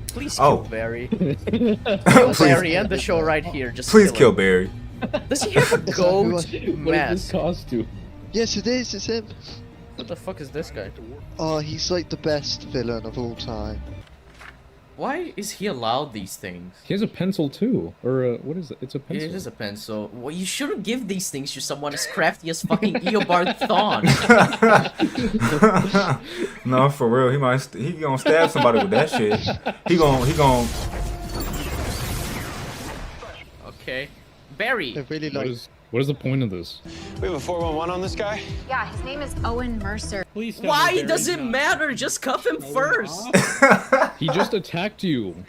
Please kill Barry. Kill Barry, end the show right here. Just please kill Barry. Does he have a goat mask? costume? Yes, it is. It's him. What the fuck is this guy? Oh, he's like the best villain of all time. Why is he allowed these things? He has a pencil too, or what is it? It's a pencil. It is a pencil. Well, you shouldn't give these things to someone as crafty as fucking Eobard Thawne. No, for real. He gonna stab somebody with that shit. He gonna. Okay, Barry. Really like. What is the point of this? We have a 411 on this guy? Yeah, his name is Owen Mercer. Please tell Why me does it Barry's matter? Just cuff him first. He just attacked you.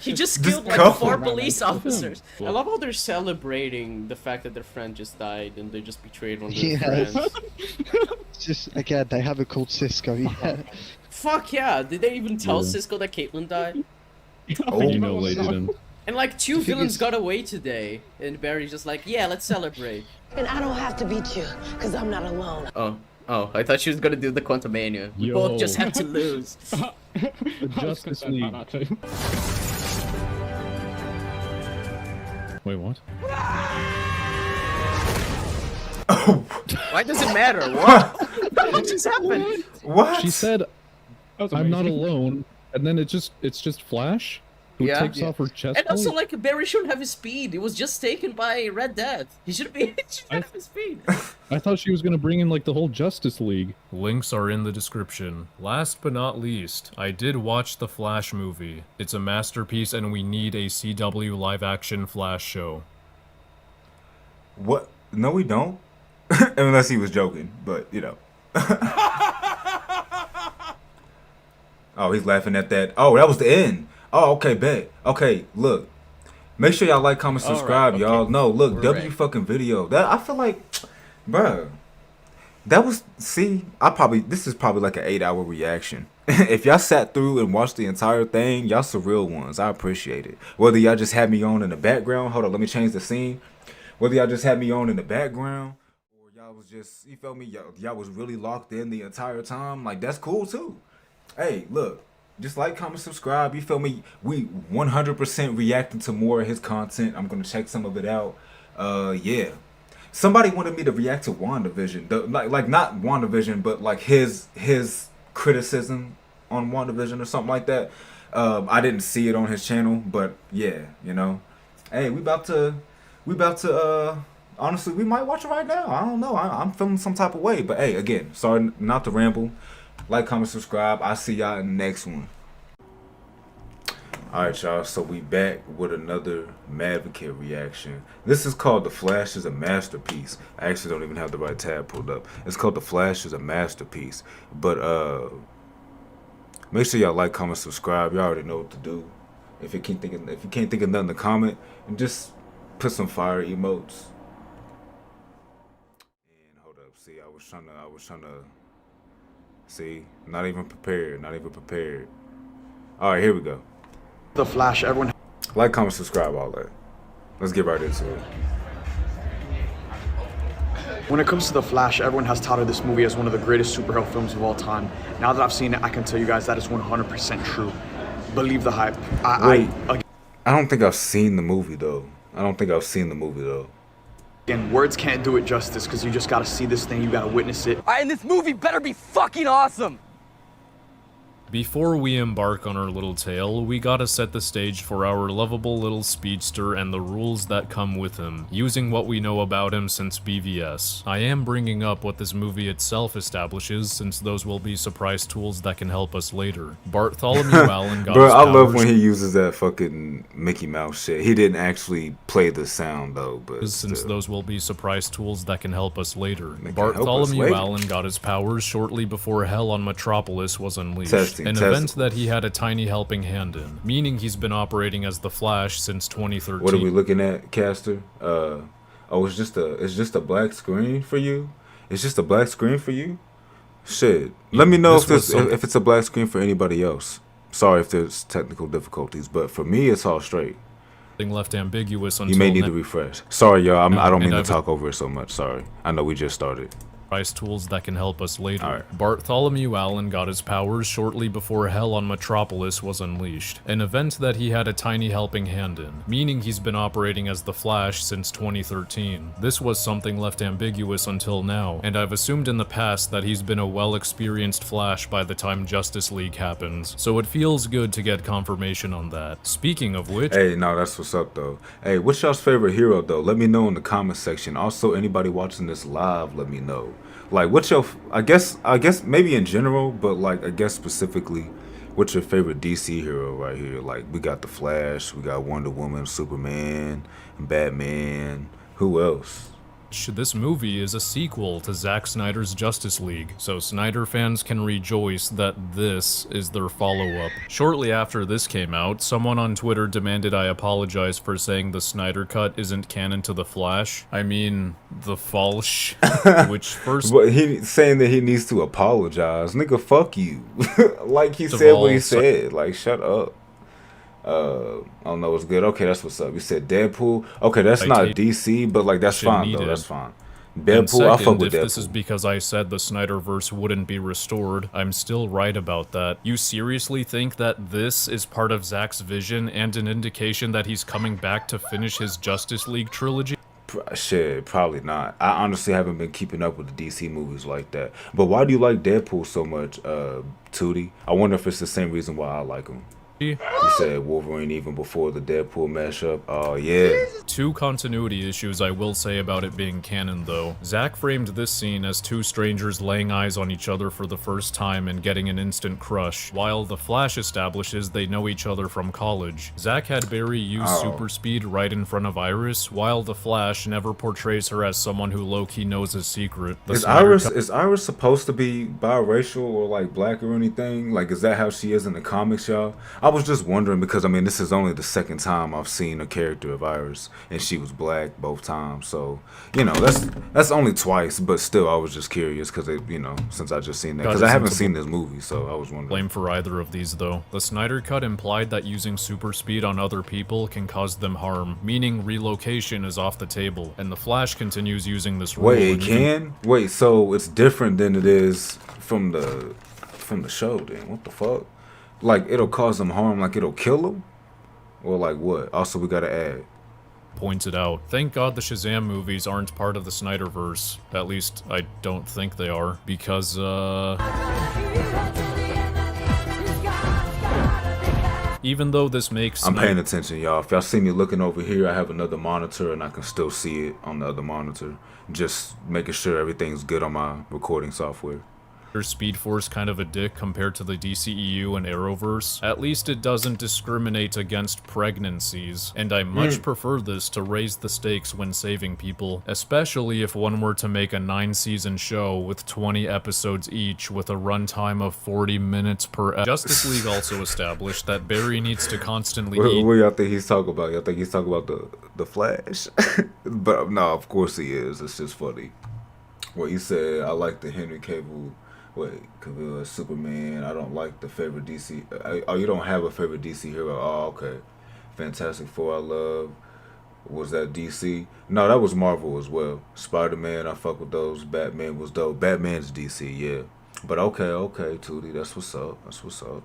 He just killed like 4 police officers. I love how they're celebrating the fact that their friend just died and they just betrayed one of their friends. Just again, they haven't called Cisco yet. Fuck yeah! Did they even tell Cisco that Caitlyn died? Oh, you know they didn't. And like 2 villains got away today, and Barry's just like, yeah, let's celebrate. And I don't have to beat you, because I'm not alone. Oh, I thought she was gonna do the Quantumania. We both just had to lose. Justice League. Wait, what? Why does it matter? What? What just happened? What? She said, "I'm not alone," and then it's just Flash. Who takes off her chest And also, plate? like, Barry shouldn't have his speed. It was just taken by Red Death. He should have his speed. I thought she was gonna bring in like the whole Justice League. Links are in the description. Last but not least, I did watch the Flash movie. It's a masterpiece and we need a CW live-action Flash show. What? No, we don't. Unless he was joking, but you know. Oh, he's laughing at that. Oh, that was the end. Oh, okay, bet. Okay, look. Make sure y'all like, comment, subscribe, right, y'all. okay. No, look, We're W right. fucking video. That I feel like, bruh. That was, this is probably like an 8-hour reaction. If y'all sat through and watched the entire thing, y'all some real ones. I appreciate it. Whether y'all just had me on in the background, hold on, let me change the scene. Whether y'all just had me on in the background, or y'all was just, you feel me, y'all was really locked in the entire time, like that's cool too. Hey, look, just like, comment, subscribe, you feel me? We 100% reacting to more of his content. I'm gonna check some of it out. Yeah. Somebody wanted me to react to WandaVision, like not WandaVision, but like his criticism on WandaVision or something like that. I didn't see it on his channel, but yeah, you know. Hey, we about to honestly, we might watch it right now. I don't know. I'm feeling some type of way, but hey, again, sorry not to ramble. Like, comment, subscribe. I'll see y'all in the next one. Alright, y'all, so we back with another Madvocate reaction. This is called The Flash is a Masterpiece. I actually don't even have the right tab pulled up. It's called The Flash is a Masterpiece. But make sure y'all like, comment, subscribe. Y'all already know what to do. If you can't think of nothing to comment, and just put some fire emotes. And hold up, see, I was trying to see, not even prepared. Alright, here we go. The Flash, everyone. Like, comment, subscribe, all that. Let's get right into it. When it comes to The Flash, everyone has touted this movie as one of the greatest superhero films of all time. Now that I've seen it, I can tell you guys that is 100% true. Believe the hype. I don't think I've seen the movie though. Again, words can't do it justice because you just gotta see this thing, you gotta witness it. And this movie better be fucking awesome! Before we embark on our little tale, we gotta set the stage for our lovable little speedster and the rules that come with him, using what we know about him since BVS. I am bringing up what this movie itself establishes, since those will be surprise tools that can help us later. Bartholomew Allen got Bro, his I love powers- when he uses that fucking Mickey Mouse shit. He didn't actually play the sound though, but since still. those will be surprise tools that can help us later. help us Bartholomew later. Allen got his powers shortly before Hell on Metropolis was unleashed, Testing, an testing. event that he had a tiny helping hand in, meaning he's been operating as the Flash since 2013. What are we looking at, Caster? Oh, it's just a black screen for you. It's just a black screen for you. Shit. Let me know if it's a black screen for anybody else. Sorry if there's technical difficulties, but for me, it's all straight. Left ambiguous until You may need to refresh. Sorry, y'all. I don't mean to I've- talk over it so much. Sorry. I know we just started. Surprise tools that can help us later. Bartholomew Allen got his powers shortly before Hell on Metropolis was unleashed, an event that he had a tiny helping hand in, meaning he's been operating as the Flash since 2013. This was something left ambiguous until now, and I've assumed in the past that he's been a well-experienced Flash by the time Justice League happens, so it feels good to get confirmation on that. Speaking of which... Hey, no, that's what's up, though. Hey, what's y'all's favorite hero, though? Let me know in the comment section. Also, anybody watching this live, let me know. Like, what's your... I guess maybe in general, but, like, I guess specifically, what's your favorite DC hero right here? Like, we got The Flash, we got Wonder Woman, Superman, Batman. Who else? This movie is a sequel to Zack Snyder's Justice League, so Snyder fans can rejoice that this is their follow-up. Shortly after this came out, someone on Twitter demanded I apologize for saying the Snyder Cut isn't canon to The Flash. I mean, the Falsh, which first... But he's saying that he needs to apologize. Nigga, fuck you. Like, he said what he said. Like, shut up. I don't know what's good. Okay, that's what's up. You said Deadpool. Okay, that's not DC, but like that's fine though. That's fine. Deadpool, I fuck with Deadpool. If this is because I said the Snyderverse wouldn't be restored, I'm still right about that. You seriously think that this is part of Zack's vision and an indication that he's coming back to finish his Justice League trilogy? Shit, probably not. I honestly haven't been keeping up with the DC movies like that. But why do you like Deadpool so much, Tootie? I wonder if it's the same reason why I like him. You said Wolverine even before the Deadpool mashup. Oh, yeah. Two continuity issues I will say about it being canon, though. Zack framed this scene as two strangers laying eyes on each other for the first time and getting an instant crush, while The Flash establishes they know each other from college. Zack had Barry use super speed right in front of Iris, while The Flash never portrays her as someone who low-key knows a secret. Is Iris supposed to be biracial or like black or anything? Like, is that how she is in the comics, y'all? I was just wondering because, I mean, this is only the second time I've seen a character of Iris, and she was black both times. So, you know, that's only twice, but still, I was just curious because, you know, since I just seen that. Because I haven't seen this movie, so I was wondering. Blame for either of these, though. The Snyder Cut implied that using super speed on other people can cause them harm, meaning relocation is off the table, and The Flash continues using this rule. Wait, it can? Wait, so it's different than it is from the show, then? What the fuck? Like, it'll cause them harm, like it'll kill them? Or like what? Also, we gotta add. Pointed out. Thank God the Shazam movies aren't part of the Snyderverse. At least, I don't think they are. Because, even though this makes... I'm paying attention, y'all. If y'all see me looking over here, I have another monitor and I can still see it on the other monitor. Just making sure everything's good on my recording software. Speed Force kind of a dick compared to the DCEU and Arrowverse. At least it doesn't discriminate against pregnancies, and I much prefer this to raise the stakes when saving people, especially if one were to make a 9-season show with 20 episodes each with a runtime of 40 minutes per episode. Justice League also established that Barry needs to constantly eat... What y'all think he's talking about? Y'all think he's talking about the Flash? But no, of course he is. It's just funny. Well, you said, I like the Henry Cavill... Wait, Cavill as Superman. I don't like the favorite DC. Oh, you don't have a favorite DC hero? Oh, okay. Fantastic Four, I love. Was that DC? No, that was Marvel as well. Spider-Man, I fuck with those. Batman was dope. Batman's DC, yeah. But okay, Tootie, that's what's up. That's what's up.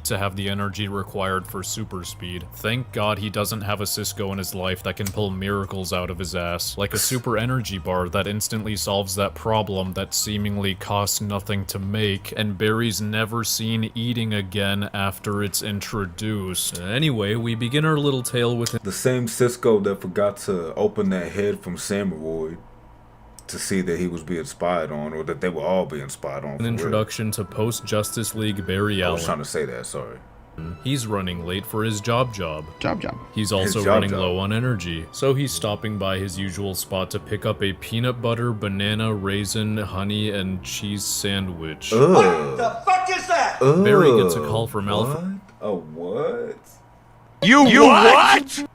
To have the energy required for super speed. Thank God he doesn't have a Cisco in his life that can pull miracles out of his ass, like a super energy bar that instantly solves that problem that seemingly costs nothing to make, and Barry's never seen eating again after it's introduced. Anyway, we begin our little tale with the same Cisco that forgot to open that head from Samuroid to see that he was being spied on, or that they were all being spied on. An introduction to post-Justice League Barry Allen. I was trying to say that, sorry. He's running late for his job. He's also running low on energy, so he's stopping by his usual spot to pick up a peanut butter, banana, raisin, honey, and cheese sandwich. What the fuck is that? Barry gets a call from Alpha. Oh, what? You what?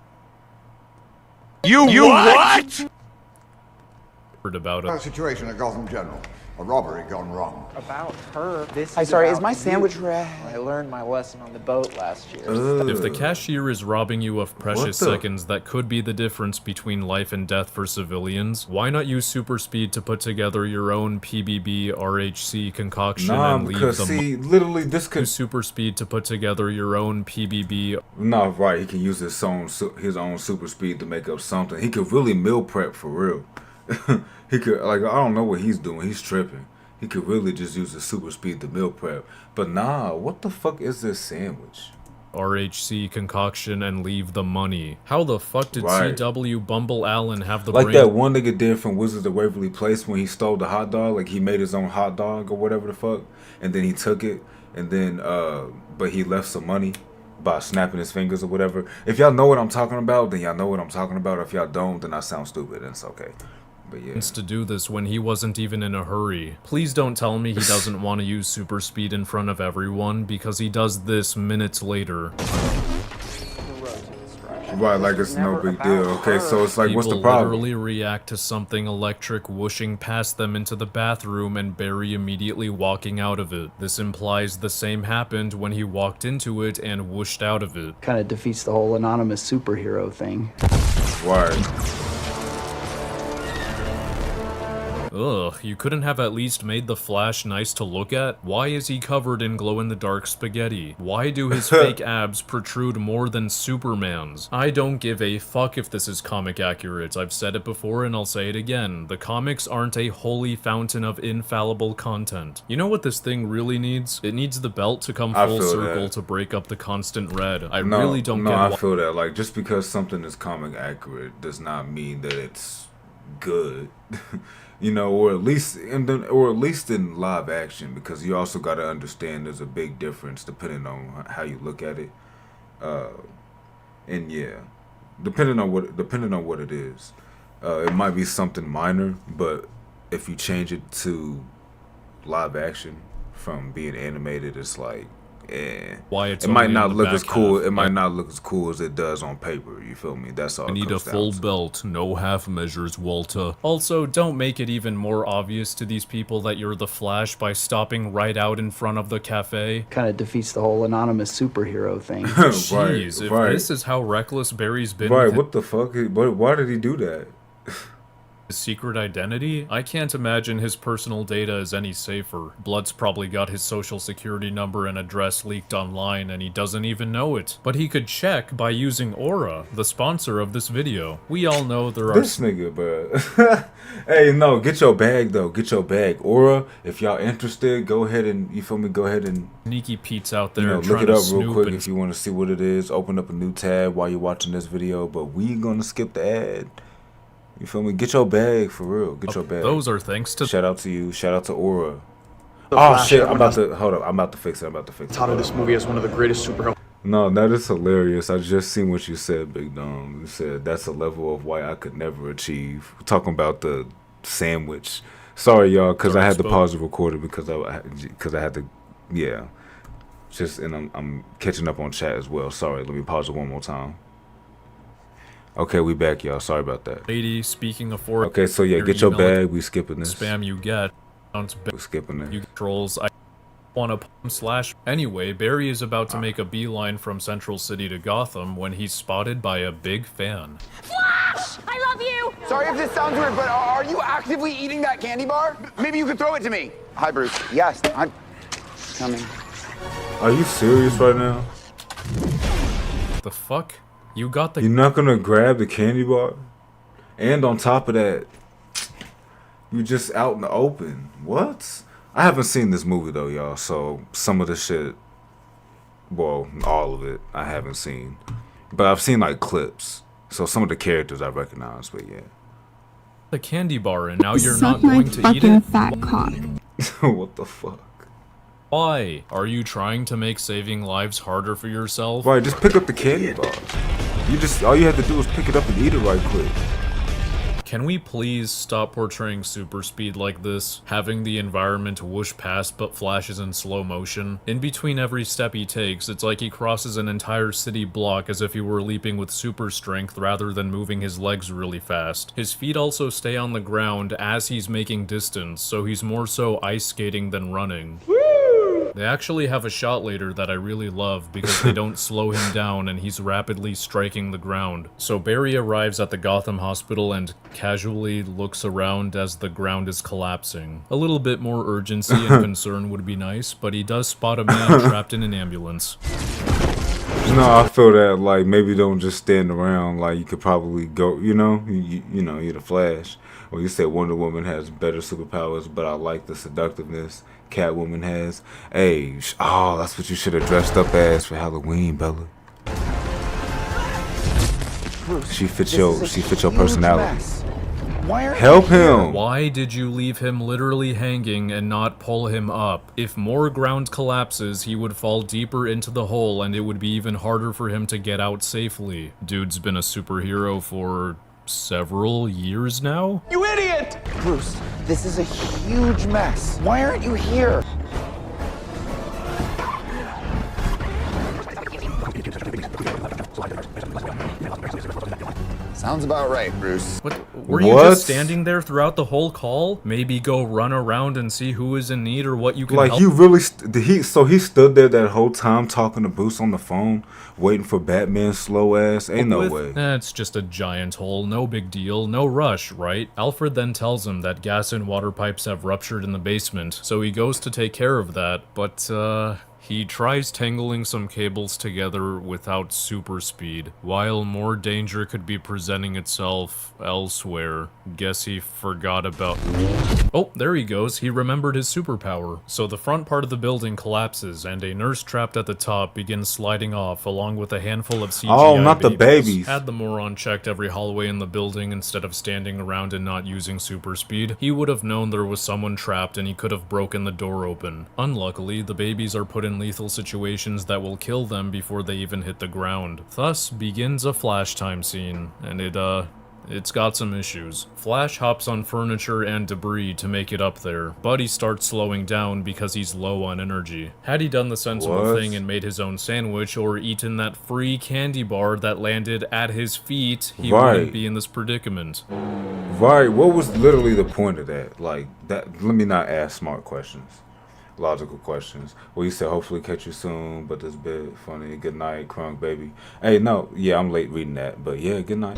You what? About a situation at Gotham General. A robbery gone wrong. About her. This Hi, is sorry, about is my sandwich ready? I learned my lesson on the boat last year. If the cashier is robbing you of precious seconds that could be the difference between life and death for civilians, why not use super speed to put together your own PBB RHC concoction and leave because literally this could use super speed to put together your own PBB. No, right, he can use his own super speed to make up something. He could really meal prep for real. He could, like, I don't know what he's doing. He's tripping. He could really just use the super speed to meal prep. But nah, what the fuck is this sandwich? RHC concoction and leave the money. How the fuck did CW Bumble Allen have the like brain? that one nigga did from Wizards of Waverly Place when he stole the hot dog? Like, he made his own hot dog or whatever the fuck. And then he took it. And then, but he left some money by snapping his fingers or whatever. If y'all know what I'm talking about, then y'all know what I'm talking about. If y'all don't, then I sound stupid. And it's okay. But yeah. To do this when he wasn't even in a hurry. Please don't tell me he doesn't want to use super speed in front of everyone, because he does this minutes later. Right, like it's no big deal. Okay, so it's like, People what's the problem? literally react to something electric whooshing past them into the bathroom and Barry immediately walking out of it. This implies the same happened when he walked into it and whooshed out of it. Kind of defeats the whole anonymous superhero thing. Right. Ugh, you couldn't have at least made the Flash nice to look at? Why is he covered in glow-in-the-dark spaghetti? Why do his fake abs protrude more than Superman's? I don't give a fuck if this is comic accurate. I've said it before and I'll say it again. The comics aren't a holy fountain of infallible content. You know what this thing really needs? It needs the belt to come full circle to break up the constant red. I really don't get I feel that. Like, just because something is comic accurate does not mean that it's good. You know, or at least in live action, because you also got to understand there's a big difference depending on how you look at it, and yeah, depending on what it is, it might be something minor, but if you change it to live action from being animated, it's like, why it's it might not look as cool. It might not look as cool as it does on paper. You feel me? That's all. I need a full belt, no half measures, Walter. Also, don't make it even more obvious to these people that you're the Flash by stopping right out in front of the cafe. Kind of defeats the whole anonymous superhero thing. Jeez, if this is how reckless Barry's been. Right? What the fuck? Why did he do that? His secret identity? I can't imagine his personal data is any safer. Blood's probably got his social security number and address leaked online and he doesn't even know it. But he could check by using Aura, the sponsor of this video. We all know there are— This nigga, bro. Hey, no, get your bag though. Get your bag. Aura, if y'all interested, go ahead and, you feel me, go ahead and sneaky Pete's out there, you know, look it up real quick if you want to see what it is. Open up a new tab while you're watching this video, but we gonna skip the ad. You feel me? Get your bag for real. Get your bag. Those are thanks to— Shout out to you. Shout out to Aura. Oh shit! I'm about to hold up. I'm about to fix it. Touted this movie as one of the greatest superhero. No, that is hilarious. I just seen what you said, Big Dom. You said that's a level of why I could never achieve. We're talking about the sandwich. Sorry, y'all, because I had to pause the recording because I had to, yeah. Just and I'm catching up on chat as well. Sorry, let me pause it one more time. Okay, we back, y'all. Sorry about that. Lady, speaking of four. Okay, so yeah, get your bag. We skipping this. Spam you get. We're skipping it. You get trolls. on a palm slash. Anyway, Barry is about to make a beeline from Central City to Gotham when he's spotted by a big fan. Flash! I love you! Sorry if this sounds weird, but are you actively eating that candy bar? Maybe you could throw it to me. Hi, Bruce. Yes, I'm coming. Are you serious right now? The fuck? You got the— You're not gonna grab the candy bar? And on top of that, you just out in the open. What? I haven't seen this movie though, y'all, so some of the shit, well, all of it, I haven't seen. But I've seen like clips, so some of the characters I recognize, but yeah. The candy bar and now you're not going to eat it? Fat cock. What the fuck? Why? Are you trying to make saving lives harder for yourself? Right, just pick up the candy bar. All you have to do is pick it up and eat it right quick. Can we please stop portraying super speed like this? Having the environment whoosh past but Flash is in slow motion. In between every step he takes, it's like he crosses an entire city block as if he were leaping with super strength rather than moving his legs really fast. His feet also stay on the ground as he's making distance, so he's more so ice skating than running. They actually have a shot later that I really love because they don't slow him down and he's rapidly striking the ground. So Barry arrives at the Gotham hospital and casually looks around as the ground is collapsing. A little bit more urgency and concern would be nice, but he does spot a man trapped in an ambulance. No, I feel that, like, maybe don't just stand around. Like, you could probably go, you know, you're the Flash. Or you said Wonder Woman has better superpowers, but I like the seductiveness Catwoman has. Hey, that's what you should have dressed up as for Halloween, Bella. Bruce, she fits your personality. Help him! Why did you leave him literally hanging and not pull him up? If more ground collapses, he would fall deeper into the hole and it would be even harder for him to get out safely. Dude's been a superhero for several years now? You idiot! Bruce, this is a huge mess. Why aren't you here? Sounds about right, Bruce. What? Were you just standing there throughout the whole call? Maybe go run around and see who is in need or what you can help? Like, you really, so he stood there that whole time talking to Bruce on the phone, waiting for Batman's slow ass? Ain't no way. It's just a giant hole, no big deal, no rush, right? Alfred then tells him that gas and water pipes have ruptured in the basement, so he goes to take care of that, but, he tries tangling some cables together without super speed. While more danger could be presenting itself elsewhere, guess he forgot about— Oh, there he goes. He remembered his superpower. So the front part of the building collapses, and a nurse trapped at the top begins sliding off, along with a handful of CGI Oh, not the babies. Had the moron checked every hallway in the building instead of standing around and not using super speed, he would have known there was someone trapped and he could have broken the door open. Unluckily, the babies are put in lethal situations that will kill them before they even hit the ground. Thus begins a Flash time scene, and it's got some issues. Flash hops on furniture and debris to make it up there, but he starts slowing down because he's low on energy. Had he done the sensible thing and made his own sandwich or eaten that free candy bar that landed at his feet, he wouldn't be in this predicament. Right, what was literally the point of that? Like, that. Let me not ask smart questions. Logical questions. Well, you said hopefully catch you soon, but this bit funny. Good night, Krunk baby. Hey, no, yeah, I'm late reading that, but yeah, good night.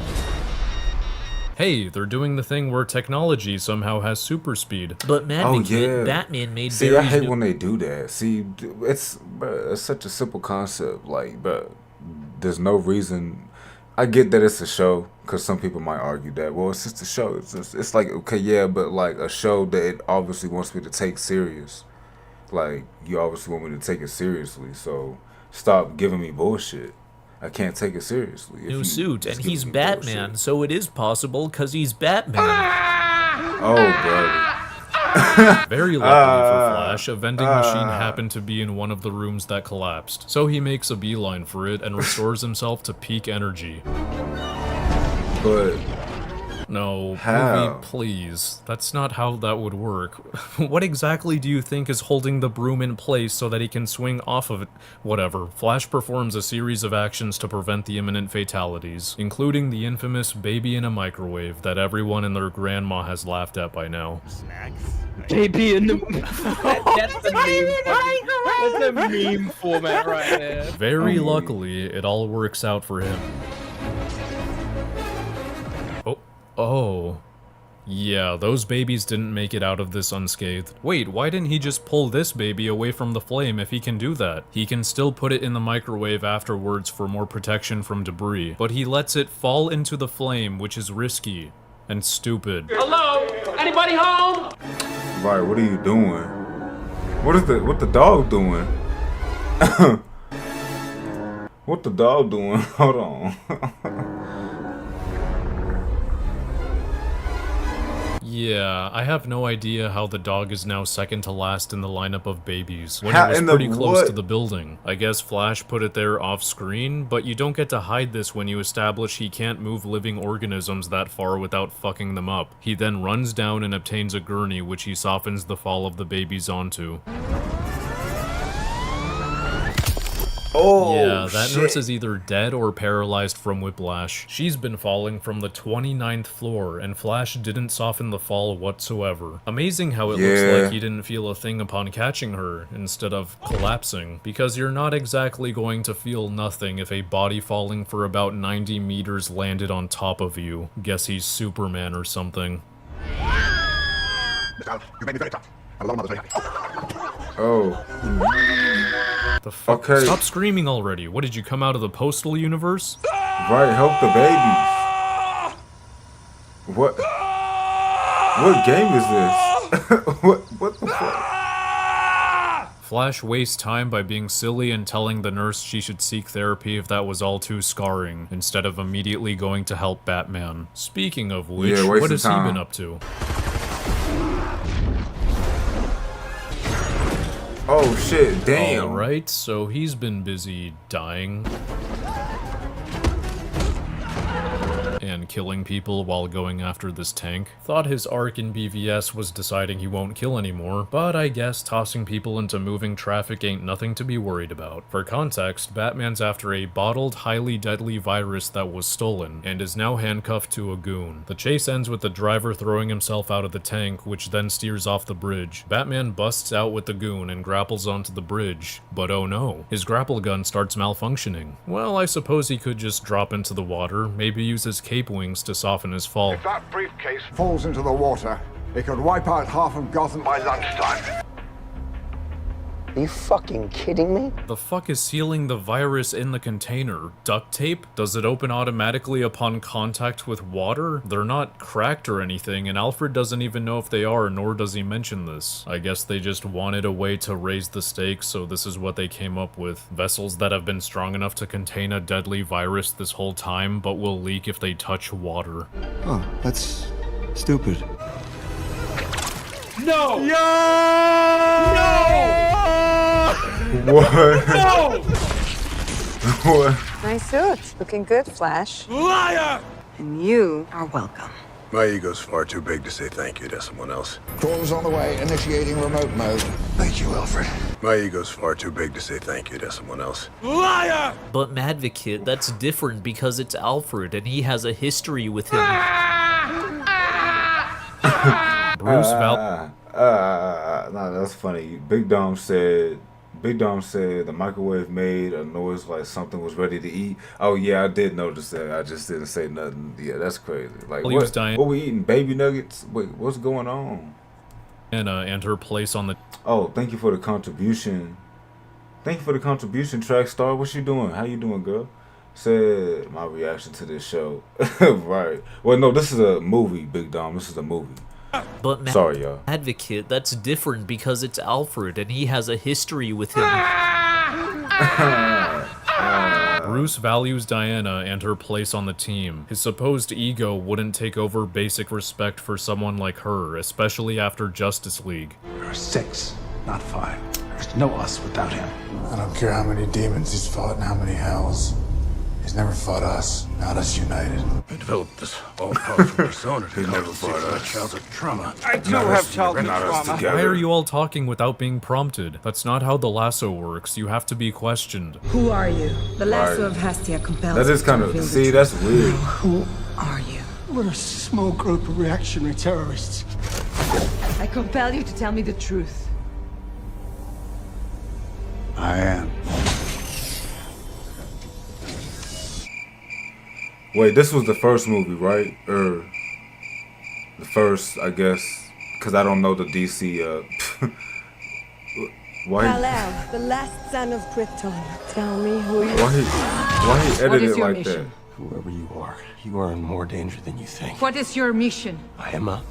Hey, they're doing the thing where technology somehow has super speed. But Batman made See, I hate when they do that. See, it's such a simple concept. Like, but there's no reason. I get that it's a show, because some people might argue that, well, it's just a show. It's like, okay, yeah, but like a show that it obviously wants me to take serious. Like, you obviously want me to take it seriously, so stop giving me bullshit. I can't take it seriously. New suit, and he's Batman, so it is possible because he's Batman. Oh, brother. Very luckily for Flash, a vending machine happened to be in one of the rooms that collapsed, so he makes a beeline for it and restores himself to peak energy. But No, How? movie, please. That's not how that would work. What exactly do you think is holding the broom in place so that he can swing off of it? Whatever. Flash performs a series of actions to prevent the imminent fatalities, including the infamous baby in a microwave that everyone and their grandma has laughed at by now. Snacks. Baby in the... That's a meme format right there. Very luckily, it all works out for him. Oh. Yeah, those babies didn't make it out of this unscathed. Wait, why didn't he just pull this baby away from the flame if he can do that? He can still put it in the microwave afterwards for more protection from debris, but he lets it fall into the flame, which is risky and stupid. Hello? Anybody home? Right, what are you doing? What the dog doing? What the dog doing? Hold on. Yeah, I have no idea how the dog is now second to last in the lineup of babies, when How it was in the pretty close what? to the building. I guess Flash put it there off screen, but you don't get to hide this when you establish he can't move living organisms that far without fucking them up. He then runs down and obtains a gurney which he softens the fall of the babies onto. Oh, yeah, that shit. nurse is either dead or paralyzed from whiplash. She's been falling from the 29th floor, and Flash didn't soften the fall whatsoever. Amazing how it looks like he didn't feel a thing upon catching her, instead of collapsing. Because you're not exactly going to feel nothing if a body falling for about 90 meters landed on top of you. Guess he's Superman or something. You made me very tough. A lot of mothers very happy. Oh. The fuck? Okay. Stop screaming already. What, did you come out of the postal universe? Right, help the babies. What game is this? what the fuck? Flash wastes time by being silly and telling the nurse she should seek therapy if that was all too scarring, instead of immediately going to help Batman. Speaking of which, Yeah, what has time. he been up to? Oh shit, damn. Alright, so he's been busy dying. And killing people while going after this tank. Thought his arc in BVS was deciding he won't kill anymore, but I guess tossing people into moving traffic ain't nothing to be worried about. For context, Batman's after a bottled, highly deadly virus that was stolen, and is now handcuffed to a goon. The chase ends with the driver throwing himself out of the tank, which then steers off the bridge. Batman busts out with the goon and grapples onto the bridge, but oh no, his grapple gun starts malfunctioning. Well, I suppose he could just drop into the water, maybe use his cape wings to soften his fall. If that briefcase falls into the water, it could wipe out half of Gotham by lunchtime. Are you fucking kidding me? The fuck is sealing the virus in the container? Duct tape? Does it open automatically upon contact with water? They're not cracked or anything, and Alfred doesn't even know if they are, nor does he mention this. I guess they just wanted a way to raise the stakes, so this is what they came up with. Vessels that have been strong enough to contain a deadly virus this whole time, but will leak if they touch water. Oh, that's stupid. No! No! No! What? No! What? Nice suit. Looking good, Flash. Liar! And you are welcome. My ego's far too big to say thank you to someone else. Crawler's on the way, initiating remote mode. Thank you, Alfred. My ego's far too big to say thank you to someone else. Liar! But Madvocate, that's different because it's Alfred and he has a history with him. Bruce No, that's funny. Big Dom said the microwave made a noise like something was ready to eat. Oh yeah, I did notice that. I just didn't say nothing. Yeah, that's crazy. Like Well, he was dying. what we eating? Baby nuggets? Wait, what's going on? And her place on the... Oh, thank you for the contribution. Thank you for the contribution, Trackstar. What you doing? How you doing, girl? Said my reaction to this show. Right. Well, no, this is a movie, Big Dom. This is a movie. But Sorry, y'all. Advocate, that's different because it's Alfred and he has a history with him. Bruce values Diana and her place on the team. His supposed ego wouldn't take over basic respect for someone like her, especially after Justice League. There are 6, not 5. There's no us without him. I don't care how many demons he's fought and how many hells. He's never fought us, not us united. I developed this all-powerful persona to never fought us. Childhood trauma. I do have childhood trauma. Why are you all talking without being prompted? That's not how the lasso works. You have to be questioned. Who are you? The lasso of Hestia compels. That is kind of, see, that's weird. Who are you? We're a small group of reactionary terrorists. I compel you to tell me the truth. I am. Wait, this was the first movie, right? Or the first, I guess, because I don't know the DC. Why? Kal-El, the last son of Krypton. Tell me who you Why he edited it like mission? that? Whoever you are in more danger than you think. What is your mission? I am a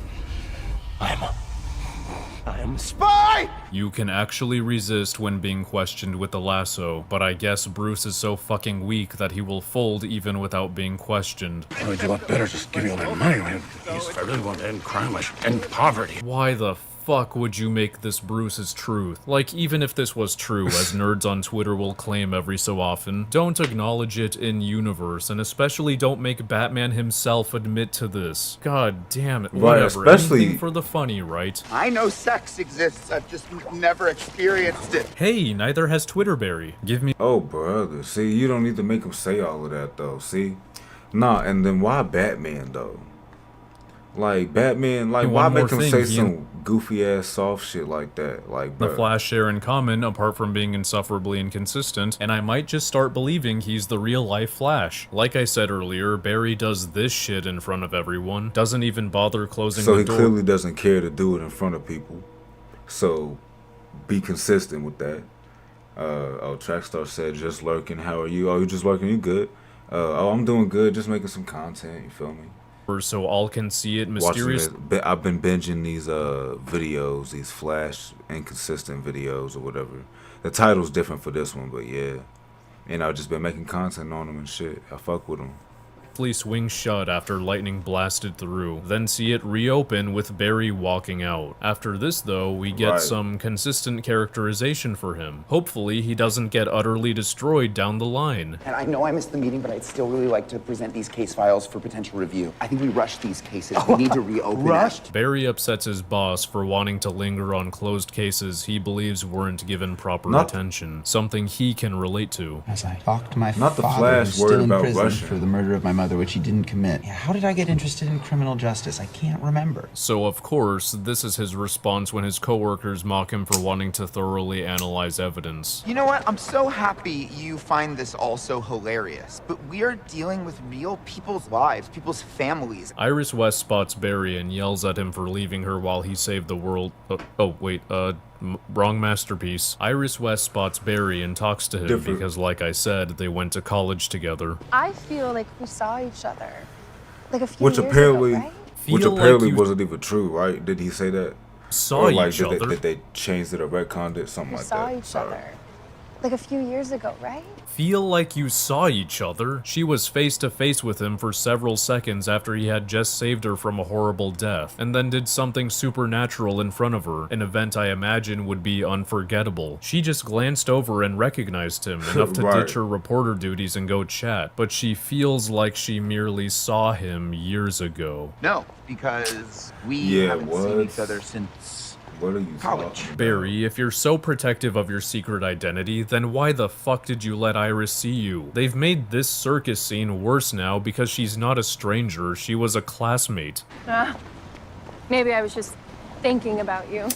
spy! You can actually resist when being questioned with the lasso, but I guess Bruce is so fucking weak that he will fold even without being questioned. I'd do a lot better just give me all that money. If I really want to end crime, I should end poverty. Why the fuck would you make this Bruce's truth? Like, even if this was true, as nerds on Twitter will claim every so often, don't acknowledge it in universe, and especially don't make Batman himself admit to this. God damn it. Right, Whatever, especially anything for the funny, right? I know sex exists. I've just never experienced it. Hey, neither has Twitterberry. Give me— Oh, brother. See, you don't need to make him say all of that, though. See? Nah, and then why Batman, though? Like, Batman, like, And why one more make him thing, say he some goofy-ass soft shit like that? Like, The bruh. Flash share in common, apart from being insufferably inconsistent, and I might just start believing he's the real-life Flash. Like I said earlier, Barry does this shit in front of everyone, doesn't even bother closing So the he door. clearly doesn't care to do it in front of people. So, be consistent with that. Oh, Trackstar said, just lurking, how are you? Oh, you just lurking, you good? Oh, I'm doing good, just making some content, you feel me? So all can see it Watching mysterious. it. I've been binging these videos, these Flash inconsistent videos or whatever. The title's different for this one, but yeah. And I've just been making content on them and shit. I fuck with them. Swing shut after lightning blasted through, then see it reopen with Barry walking out. After this though, we get Right. some consistent characterization for him. Hopefully he doesn't get utterly destroyed down the line. And I know I missed the meeting, but I'd still really like to present these case files for potential review. I think we rushed these cases. We need to reopen it. Barry upsets his boss for wanting to linger on closed cases he believes weren't given proper Not- attention, something he can relate to. As I talked to my Not the father, Flash who's worried still in about prison Russian. for the murder of my mother, which he didn't commit. Yeah, how did I get interested in criminal justice? I can't remember. So of course, this is his response when his coworkers mock him for wanting to thoroughly analyze evidence. You know what? I'm so happy you find this all so hilarious. But we are dealing with real people's lives, people's families. Iris West spots Barry and yells at him for leaving her while he saved the world. Wrong masterpiece. Iris West spots Barry and talks to him Different. because, like I said, they went to college together. I feel like we saw each other. Like a few Which years apparently, ago, right? which Feel like apparently you wasn't even true, right? Did he say that? Saw Or like, each did other. Did they change it or retconned it? Something We like saw that. each Sorry. other. Like a few years ago, right? Feel like you saw each other? She was face to face with him for several seconds after he had just saved her from a horrible death, and then did something supernatural in front of her, an event I imagine would be unforgettable. She just glanced over and recognized him, enough to Right. ditch her reporter duties and go chat, but she feels like she merely saw him years ago. No, because we Yeah, haven't what? seen each other since What are you college. talking Barry, if you're so protective of your secret identity, then why the fuck did you let Iris see you? They've made this circus scene worse now because she's not a stranger, she was a classmate. Maybe I was just thinking about you.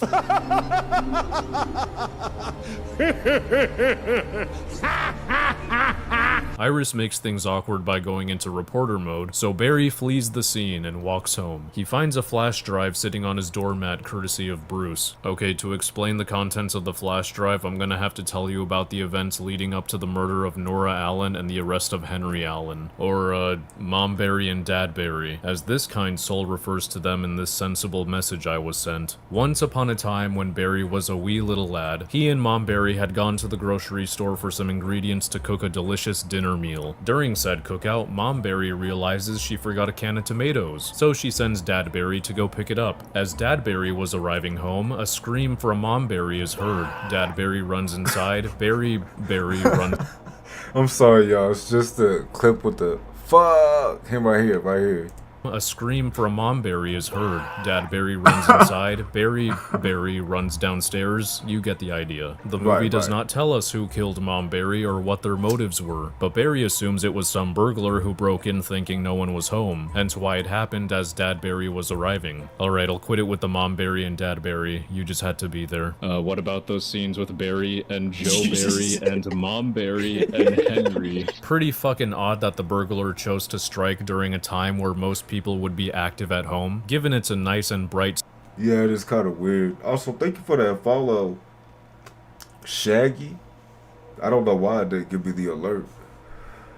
Iris makes things awkward by going into reporter mode, so Barry flees the scene and walks home. He finds a flash drive sitting on his doormat courtesy of Bruce. Okay, to explain the contents of the flash drive, I'm gonna have to tell you about the events leading up to the murder of Nora Allen and the arrest of Henry Allen. Or, Mom Barry and Dad Barry, as this kind soul refers to them in this sensible message I was sent. Once upon a time when Barry was a wee little lad, he and Mom Barry had gone to the grocery store for some ingredients to cook a delicious dinner meal. During said cookout, Mom Barry realizes she forgot a can of tomatoes, so she sends Dad Barry to go pick it up. As Dad Barry was arriving home, a scream from Mom Barry is heard. Dad Barry runs inside. Barry runs... I'm sorry, y'all. It's just the clip with the fuck him right here. A scream from Mom Barry is heard. Dad Barry runs inside. Barry runs downstairs. You get the idea. The movie does not tell us who killed Mom Barry or what their motives were, but Barry assumes it was some burglar who broke in thinking no one was home, hence why it happened as Dad Barry was arriving. Alright, I'll quit it with the Mom Barry and Dad Barry. You just had to be there. What about those scenes with Barry and Joe Barry and Mom Barry and Henry? Pretty fucking odd that the burglar chose to strike during a time where most people would be active at home, given it's a nice and bright. Yeah, it is kind of weird. Also, thank you for that follow, Shaggy. I don't know why it didn't give me the alert.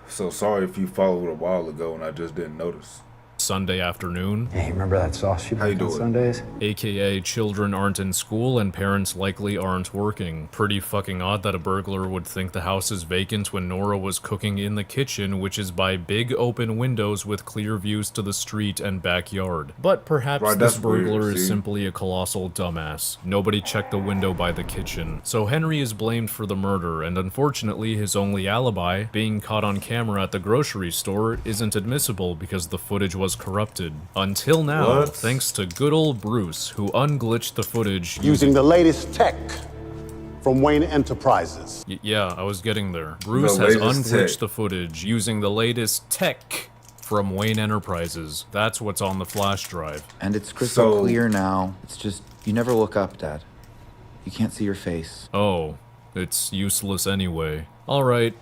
So sorry if you followed a while ago and I just didn't notice. Sunday afternoon. Hey, remember that sauce you make on Sundays? AKA children aren't in school and parents likely aren't working. Pretty fucking odd that a burglar would think the house is vacant when Nora was cooking in the kitchen, which is by big open windows with clear views to the street and backyard. But perhaps this burglar is simply a colossal dumbass. Nobody checked the window by the kitchen. So Henry is blamed for the murder, and unfortunately his only alibi, being caught on camera at the grocery store, isn't admissible because the footage was corrupted. Until now, thanks to good old Bruce, who unglitched the footage using the latest tech from Wayne Enterprises. Yeah, I was getting there. Bruce has unglitched the footage using the latest tech from Wayne Enterprises. That's what's on the flash drive. And it's crystal clear now. It's just, you never look up, Dad. You can't see your face. Oh, it's useless anyway. Alright.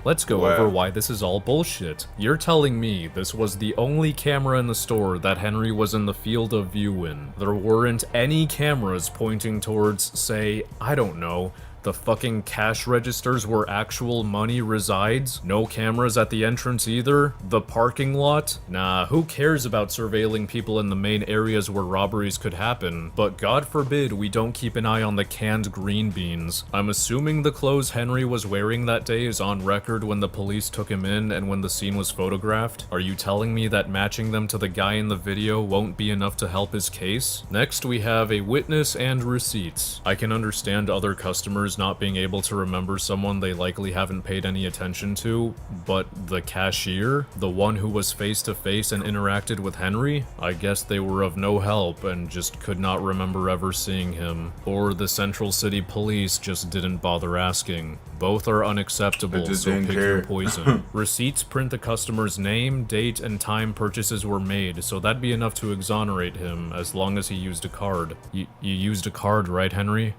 Let's go over why this is all bullshit. You're telling me this was the only camera in the store that Henry was in the field of view in. There weren't any cameras pointing towards, say, I don't know, the fucking cash registers where actual money resides? No cameras at the entrance either? The parking lot? Nah, who cares about surveilling people in the main areas where robberies could happen? But God forbid we don't keep an eye on the canned green beans. I'm assuming the clothes Henry was wearing that day is on record when the police took him in and when the scene was photographed? Are you telling me that matching them to the guy in the video won't be enough to help his case? Next we have a witness and receipts. I can understand other customers not being able to remember someone they likely haven't paid any attention to, but the cashier? The one who was face to face and interacted with Henry? I guess they were of no help and just could not remember ever seeing him. Or the Central City Police just didn't bother asking. Both are unacceptable, so pick your poison. Receipts print the customer's name, date, and time purchases were made, so that'd be enough to exonerate him, as long as he used a card. You used a card, right, Henry?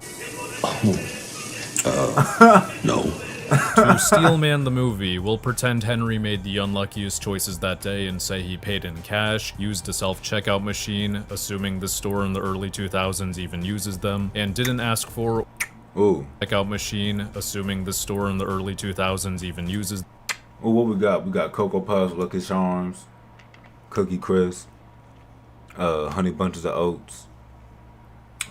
No. To Steelman the movie, we'll pretend Henry made the unluckiest choices that day and say he paid in cash, used a self-checkout machine, assuming the store in the early 2000s even uses them, and didn't ask for checkout machine, assuming the store in the early 2000s even uses. Well, what we got? We got Cocoa Puffs, Lucky Charms, Cookie Crisp, Honey Bunches of Oats.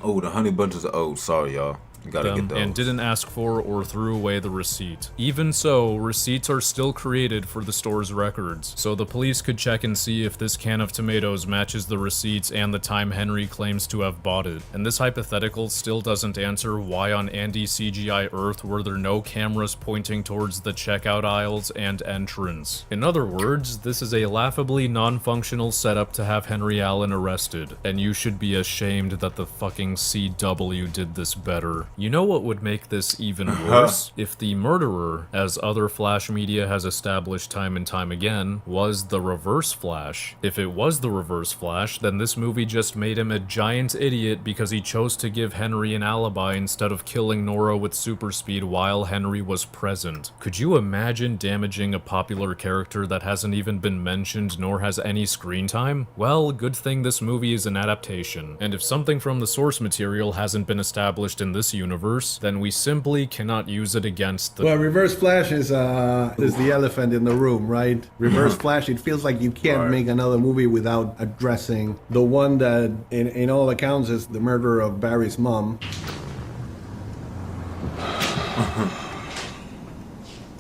Oh, the Honey Bunches of Oats. Sorry, y'all. Gotta get those. And didn't ask for or threw away the receipt. Even so, receipts are still created for the store's records, so the police could check and see if this can of tomatoes matches the receipts and the time Henry claims to have bought it. And this hypothetical still doesn't answer why on Andy CGI Earth were there no cameras pointing towards the checkout aisles and entrance. In other words, this is a laughably non-functional setup to have Henry Allen arrested, and you should be ashamed that the fucking CW did this better. You know what would make this even worse? If the murderer, as other Flash media has established time and time again, was the Reverse Flash. If it was the Reverse Flash, then this movie just made him a giant idiot because he chose to give Henry an alibi instead of killing Nora with super speed while Henry was present. Could you imagine damaging a popular character that hasn't even been mentioned nor has any screen time? Well, good thing this movie is an adaptation, and if something from the source material hasn't been established in this universe, then we simply cannot use it against the— Well, Reverse Flash is the elephant in the room, right? Reverse Flash, it feels like you can't make another movie without addressing the one that, in all accounts, is the murder of Barry's mom.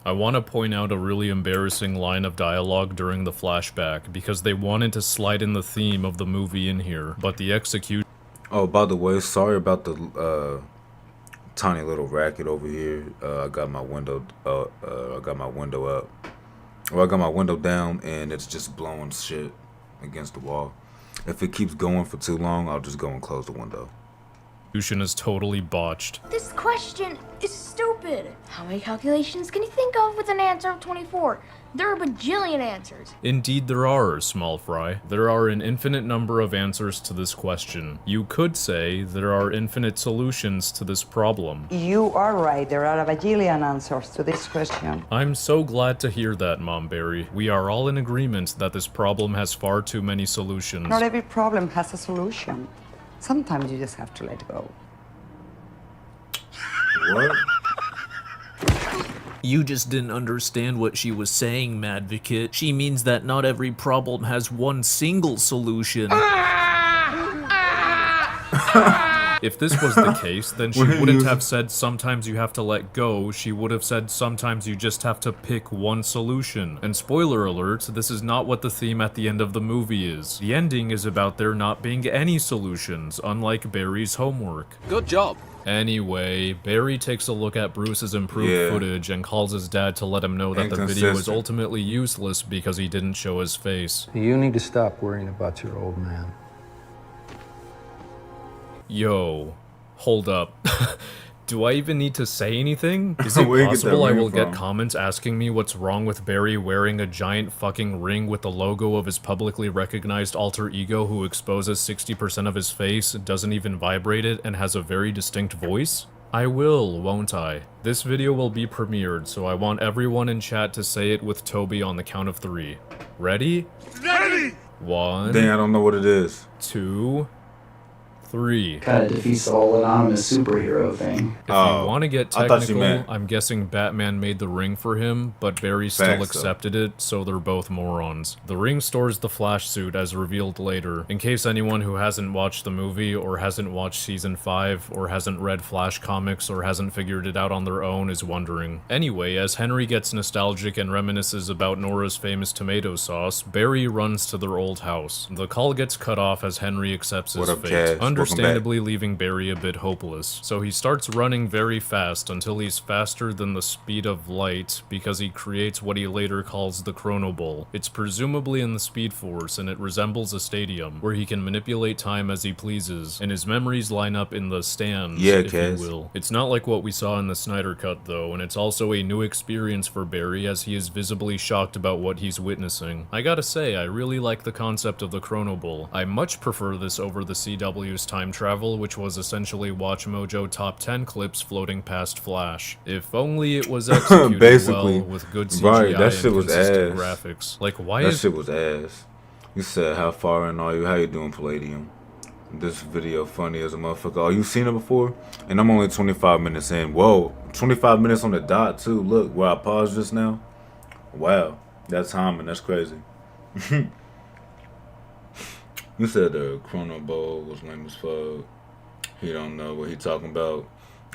I want to point out a really embarrassing line of dialogue during the flashback, because they wanted to slide in the theme of the movie in here, but the execution— Oh, by the way, sorry about the tiny little racket over here. I got my window. I got my window up. Or I got my window down, and it's just blowing shit against the wall. If it keeps going for too long, I'll just go and close the window. Solution is totally botched. This question is stupid. How many calculations can you think of with an answer of 24? There are a bajillion answers. Indeed there are, small fry. There are an infinite number of answers to this question. You could say there are infinite solutions to this problem. You are right. There are a bajillion answers to this question. I'm so glad to hear that, Mom Barry. We are all in agreement that this problem has far too many solutions. Not every problem has a solution. Sometimes you just have to let go. What? You just didn't understand what she was saying, Madvocate. She means that not every problem has one single solution. If this was the case, then she wouldn't have said sometimes you have to let go, she would have said sometimes you just have to pick one solution. And spoiler alert, this is not what the theme at the end of the movie is. The ending is about there not being any solutions, unlike Barry's homework. Good job. Anyway, Barry takes a look at Bruce's improved footage and calls his dad to let him know that the video is ultimately useless because he didn't show his face. You need to stop worrying about your old man. Yo, hold up. Do I even need to say anything? Is it possible I will get comments asking me what's wrong with Barry wearing a giant fucking ring with the logo of his publicly recognized alter ego who exposes 60% of his face, doesn't even vibrate it, and has a very distinct voice? I will, won't I? This video will be premiered, so I want everyone in chat to say it with Toby on the count of 3. Ready? Ready! 1. Dang, I don't know what it is. 2. 3. Kinda defeats the whole anonymous superhero thing. If you want to get technical, I'm guessing Batman made the ring for him, but Barry still accepted it, so they're both morons. The ring stores the Flash suit as revealed later, in case anyone who hasn't watched the movie, or hasn't watched Season 5, or hasn't read Flash comics, or hasn't figured it out on their own is wondering. Anyway, as Henry gets nostalgic and reminisces about Nora's famous tomato sauce, Barry runs to their old house. The call gets cut off as Henry accepts his fate. Understandably leaving Barry a bit hopeless. So he starts running very fast until he's faster than the speed of light because he creates what he later calls the Chrono Bowl. It's presumably in the Speed Force and it resembles a stadium where he can manipulate time as he pleases and his memories line up in the stands, if you will. It's not like what we saw in the Snyder Cut though, and it's also a new experience for Barry as he is visibly shocked about what he's witnessing. I gotta say, I really like the concept of the Chrono Bowl. I much prefer this over the CW's time travel, which was essentially Watch Mojo top 10 clips floating past Flash. If only it was executed well with good CGI that shit and was consistent ass. graphics. Like, why That shit was ass. You said, how far in are you? How you doing, Palladium? This video funny as a motherfucker. Oh, you seen it before? And I'm only 25 minutes in. Whoa, 25 minutes on the dot too. Look, where I paused just now. Wow, that's timing. That's crazy. You said the Chrono Bowl was lame as fuck. He don't know what he talking about.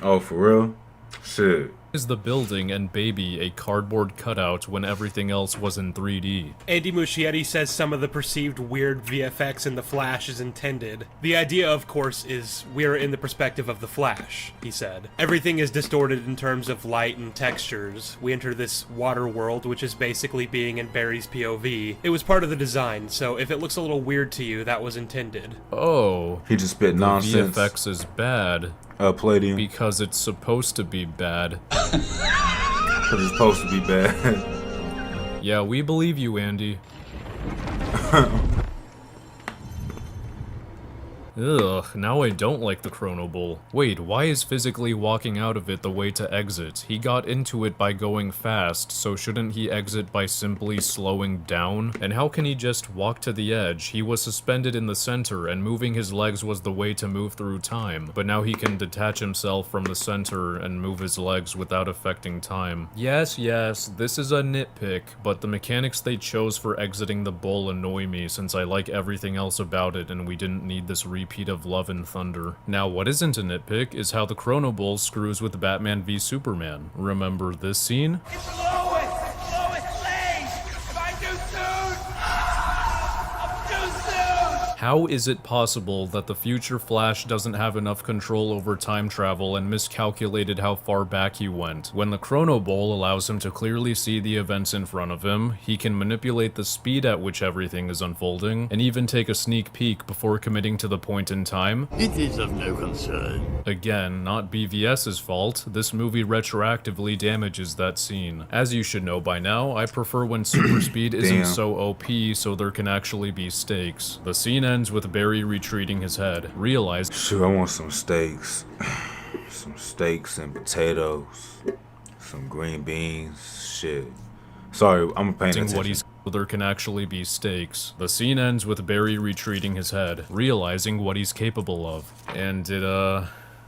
Oh, for real? Shit. Is the building and Baby a cardboard cutout when everything else was in 3D? Andy Muschietti says some of the perceived weird VFX in The Flash is intended. The idea, of course, is we're in the perspective of The Flash, he said. Everything is distorted in terms of light and textures. We enter this water world, which is basically being in Barry's POV. It was part of the design, so if it looks a little weird to you, that was intended. Oh. He just spit nonsense. VFX is bad. Palladium. Because it's supposed to be bad. Because it's supposed to be bad. Yeah, we believe you, Andy. Ugh, now I don't like the Chrono Bowl. Wait, why is physically walking out of it the way to exit? He got into it by going fast, so shouldn't he exit by simply slowing down? And how can he just walk to the edge? He was suspended in the center, and moving his legs was the way to move through time. But now he can detach himself from the center and move his legs without affecting time. Yes, this is a nitpick, but the mechanics they chose for exiting the bowl annoy me since I like everything else about it and we didn't need this repeat of Love and Thunder. Now, what isn't a nitpick is how the Chrono Bowl screws with Batman v Superman. Remember this scene? How is it possible that the future Flash doesn't have enough control over time travel and miscalculated how far back he went? When the Chrono Bowl allows him to clearly see the events in front of him, he can manipulate the speed at which everything is unfolding, and even take a sneak peek before committing to the point in time. It is of no concern. Again, not BVS's fault, this movie retroactively damages that scene. As you should know by now, I prefer when super speed isn't so OP so there can actually be stakes. The scene ends with Barry retreating his head. Realize, sure, I want some steaks. Some steaks and potatoes. Some green beans. Shit. Sorry, I'm paying attention. What he's there can actually be stakes. The scene ends with Barry retreating his head, realizing what he's capable of. And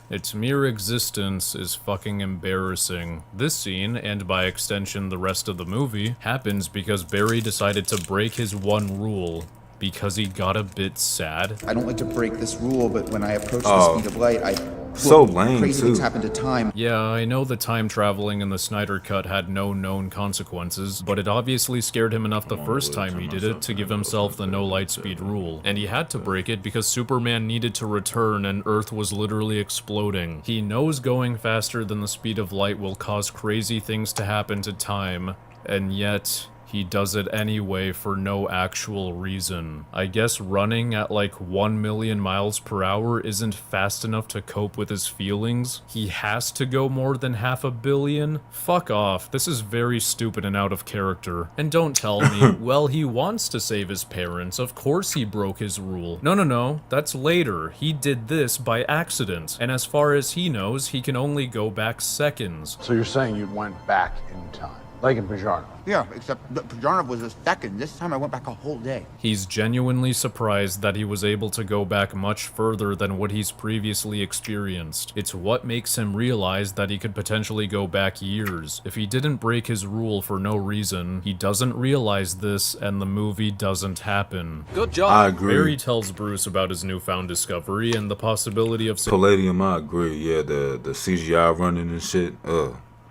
its mere existence is fucking embarrassing. This scene, and by extension the rest of the movie, happens because Barry decided to break his one rule. Because he got a bit sad. I don't like to break this rule, but when I approach the speed of light, so lame crazy too. things happen to time. Yeah, I know the time traveling in the Snyder Cut had no known consequences, but it obviously scared him enough the first time he did it to give himself the no light speed rule. And he had to break it because Superman needed to return and Earth was literally exploding. He knows going faster than the speed of light will cause crazy things to happen to time, and yet he does it anyway for no actual reason. I guess running at like 1 million miles per hour isn't fast enough to cope with his feelings. He has to go more than 500 million? Fuck off, this is very stupid and out of character. And don't tell me, well, he wants to save his parents, of course he broke his rule. No, that's later. He did this by accident. And as far as he knows, he can only go back seconds. So you're saying you went back in time? Like in Pajano. Yeah, except Pajano was a second. This time I went back a whole day. He's genuinely surprised that he was able to go back much further than what he's previously experienced. It's what makes him realize that he could potentially go back years. If he didn't break his rule for no reason, he doesn't realize this and the movie doesn't happen. Good job. I agree. Barry tells Bruce about his newfound discovery and the possibility of Palladium, I agree. Yeah, the CGI running and shit.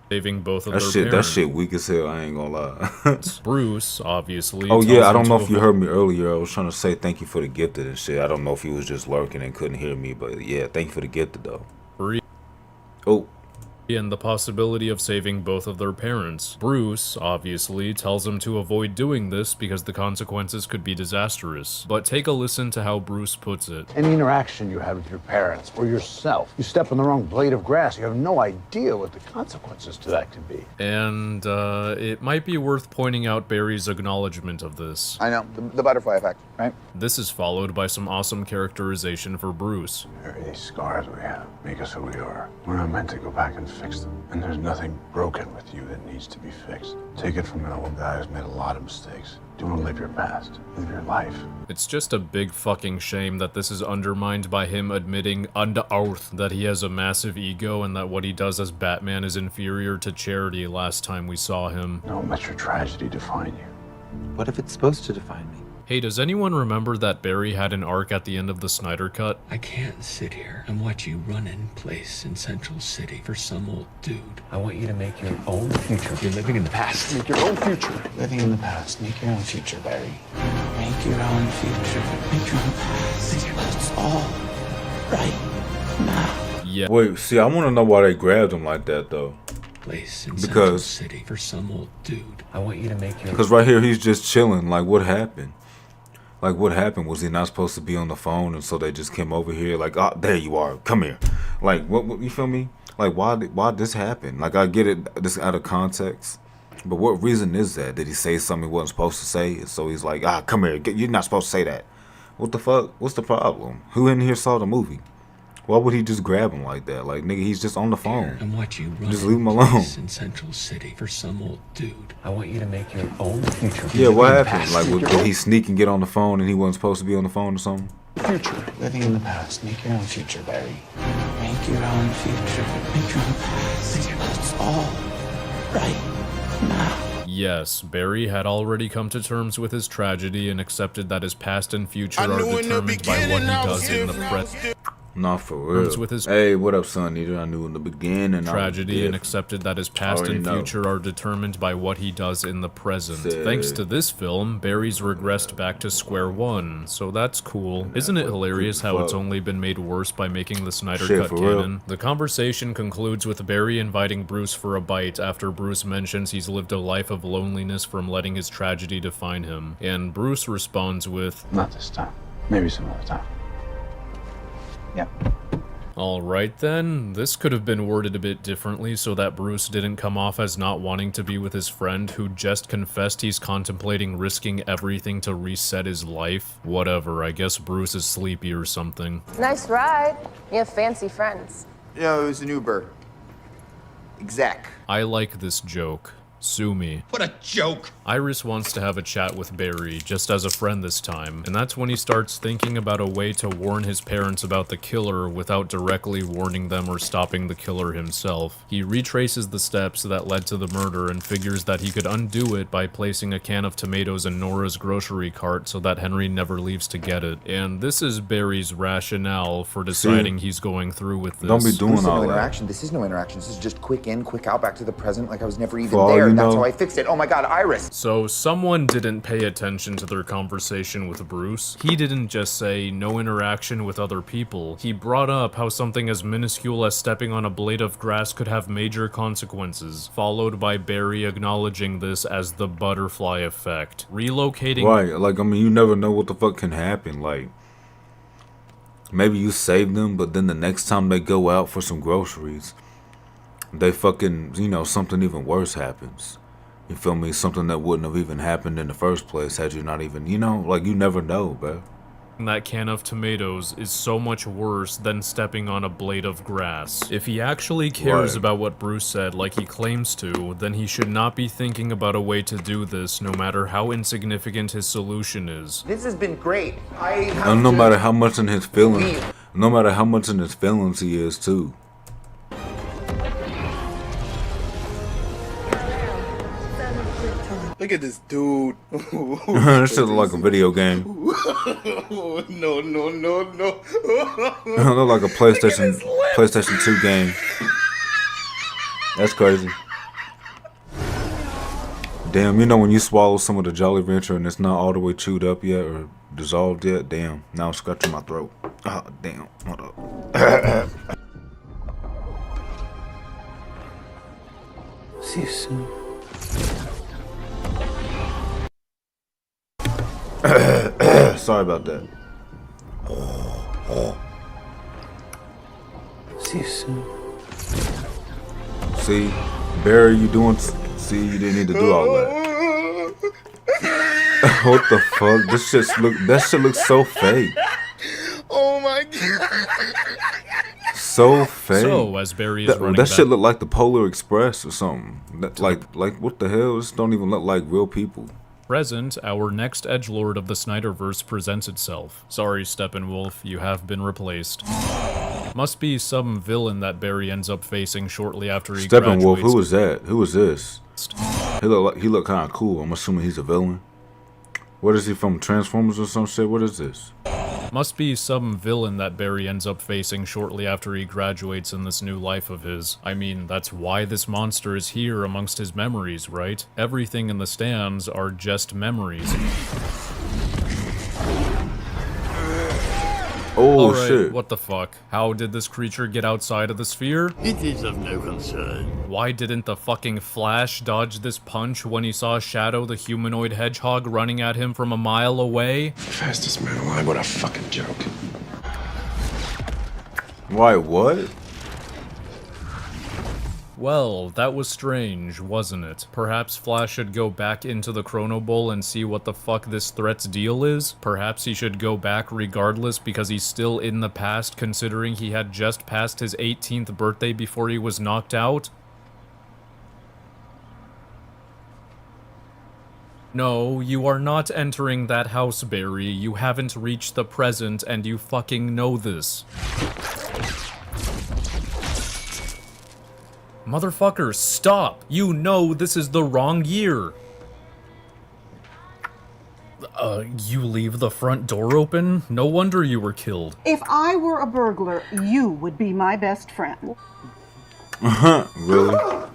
Saving both of their parents. That shit weak as hell, I ain't gonna lie. Bruce, obviously. Oh yeah, I don't know if you heard me earlier. I was trying to say thank you for the gifted and shit. I don't know if he was just lurking and couldn't hear me, but yeah, thank you for the gifted though. Oh. And the possibility of saving both of their parents. Bruce, obviously, tells him to avoid doing this because the consequences could be disastrous. But take a listen to how Bruce puts it. Any interaction you have with your parents or yourself, you step on the wrong blade of grass, you have no idea what the consequences to that could be. And, it might be worth pointing out Barry's acknowledgement of this. I know, the butterfly effect, right? This is followed by some awesome characterization for Bruce. These scars we have make us who we are. We're not meant to go back and fix them. And there's nothing broken with you that needs to be fixed. Take it from an old guy who's made a lot of mistakes. Do want to live your past. Live your life. It's just a big fucking shame that this is undermined by him admitting under oath that he has a massive ego and that what he does as Batman is inferior to Charity last time we saw him. Don't let your tragedy define you. What if it's supposed to define me? Hey, does anyone remember that Barry had an arc at the end of the Snyder Cut? I can't sit here and watch you run in place in Central City for some old dude. I want you to make your own future. You're living in the past. Make your own future. Living in the past. Make your own future, Barry. Make your own future. Make your own past. It's all right now. Yeah. Wait, see, I want to know why they grabbed him like that, though. Place in Central City for some old dude. I want you to make your. Because right here, he's just chilling. Like, what happened? Like, what happened? Was he not supposed to be on the phone, and so they just came over here? Like, oh, there you are. Come here. Like, what you feel me? Like, why this happen? Like, I get it, this out of context. But what reason is that? Did he say something he wasn't supposed to say? So he's like, come here. You're not supposed to say that. What the fuck? What's the problem? Who in here saw the movie? Why would he just grab him like that? Like, nigga, he's just on the phone. And watch you run just leave him alone. In Central City for some old dude. I want you to make your own future. Yeah, what happened? Like, did he sneak and get on the phone and he wasn't supposed to be on the phone or something? Future. Living in the past. Make your own future, Barry. Make your own future. Make your own past. It's all right now. Yes, Barry had already come to terms with his tragedy and accepted that his past and future are determined by what he does in the present. Nah, for real. With his hey, what up, son? I knew in the beginning. Tragedy and accepted that his past and future are determined by what he does in the present. Thanks to this film, Barry's regressed back to square one, so that's cool. Isn't it hilarious how it's only been made worse by making the Snyder Cut canon? The conversation concludes with Barry inviting Bruce for a bite after Bruce mentions he's lived a life of loneliness from letting his tragedy define him, and Bruce responds with, "Not this time. Maybe some other time." Yeah. Alright then, this could have been worded a bit differently so that Bruce didn't come off as not wanting to be with his friend who just confessed he's contemplating risking everything to reset his life. Whatever, I guess Bruce is sleepy or something. Nice ride. You have fancy friends. No, it was an Uber. Exec. I like this joke. Sue me. What a joke! Iris wants to have a chat with Barry, just as a friend this time, and that's when he starts thinking about a way to warn his parents about the killer without directly warning them or stopping the killer himself. He retraces the steps that led to the murder and figures that he could undo it by placing a can of tomatoes in Nora's grocery cart so that Henry never leaves to get it. And this is Barry's rationale for deciding he's going through with this. Don't be doing all that. Interaction. This is no interaction. This is just quick in, quick out, back to the present, like I was never even For all there. you That's know- how I fixed it. Oh my god, Iris! So someone didn't pay attention to their conversation with Bruce. He didn't just say no interaction with other people. He brought up how something as minuscule as stepping on a blade of grass could have major consequences, followed by Barry acknowledging this as the butterfly effect. Relocating— Right, like, I mean, you never know what the fuck can happen. Like, maybe you save them, but then the next time they go out for some groceries, they fucking, you know, something even worse happens. You feel me? Something that wouldn't have even happened in the first place had you not even, you know, like, you never know, bro. that can of tomatoes is so much worse than stepping on a blade of grass. If he actually cares about what Bruce said like he claims to, then he should not be thinking about a way to do this no matter how insignificant his solution is. This has been great. And no matter how much in his feelings, no matter how much in his feelings he is too. Look at this dude. This shit look like a video game. No. It look like a PlayStation 2 game. That's crazy. Damn, you know when you swallow some of the Jolly Rancher and it's not all the way chewed up yet or dissolved yet? Damn, now it's scratching my throat. Oh, damn, hold up. See you soon. Sorry about that. See you soon. See, Barry, you doing? See, you didn't need to do all that. What the fuck? That shit looks so fake. Oh my god. So fake. So, as Barry is running that back— shit look like the Polar Express or something. Like what the hell? This don't even look like real people. present, our next edgelord of the Snyderverse presents itself. Sorry, Steppenwolf, you have been replaced. Must be some villain that Barry ends up facing shortly after he graduates. Steppenwolf, who was that? Who was this? He look kind of cool. I'm assuming he's a villain. What is he from? Transformers or some shit? What is this? Must be some villain that Barry ends up facing shortly after he graduates in this new life of his. I mean, that's why this monster is here amongst his memories, right? Everything in the stands are just memories. Oh, Alright, shit. what the fuck? How did this creature get outside of the sphere? It is of no concern. Why didn't the fucking Flash dodge this punch when he saw Shadow the humanoid hedgehog running at him from a mile away? Fastest man alive, what a fucking joke. Why, what? Well, that was strange, wasn't it? Perhaps Flash should go back into the Chrono Bowl and see what the fuck this threat's deal is? Perhaps he should go back regardless because he's still in the past considering he had just passed his 18th birthday before he was knocked out? No, you are not entering that house, Barry. You haven't reached the present and you fucking know this. Motherfucker, stop! You know this is the wrong year! You leave the front door open? No wonder you were killed. If I were a burglar, you would be my best friend. Really?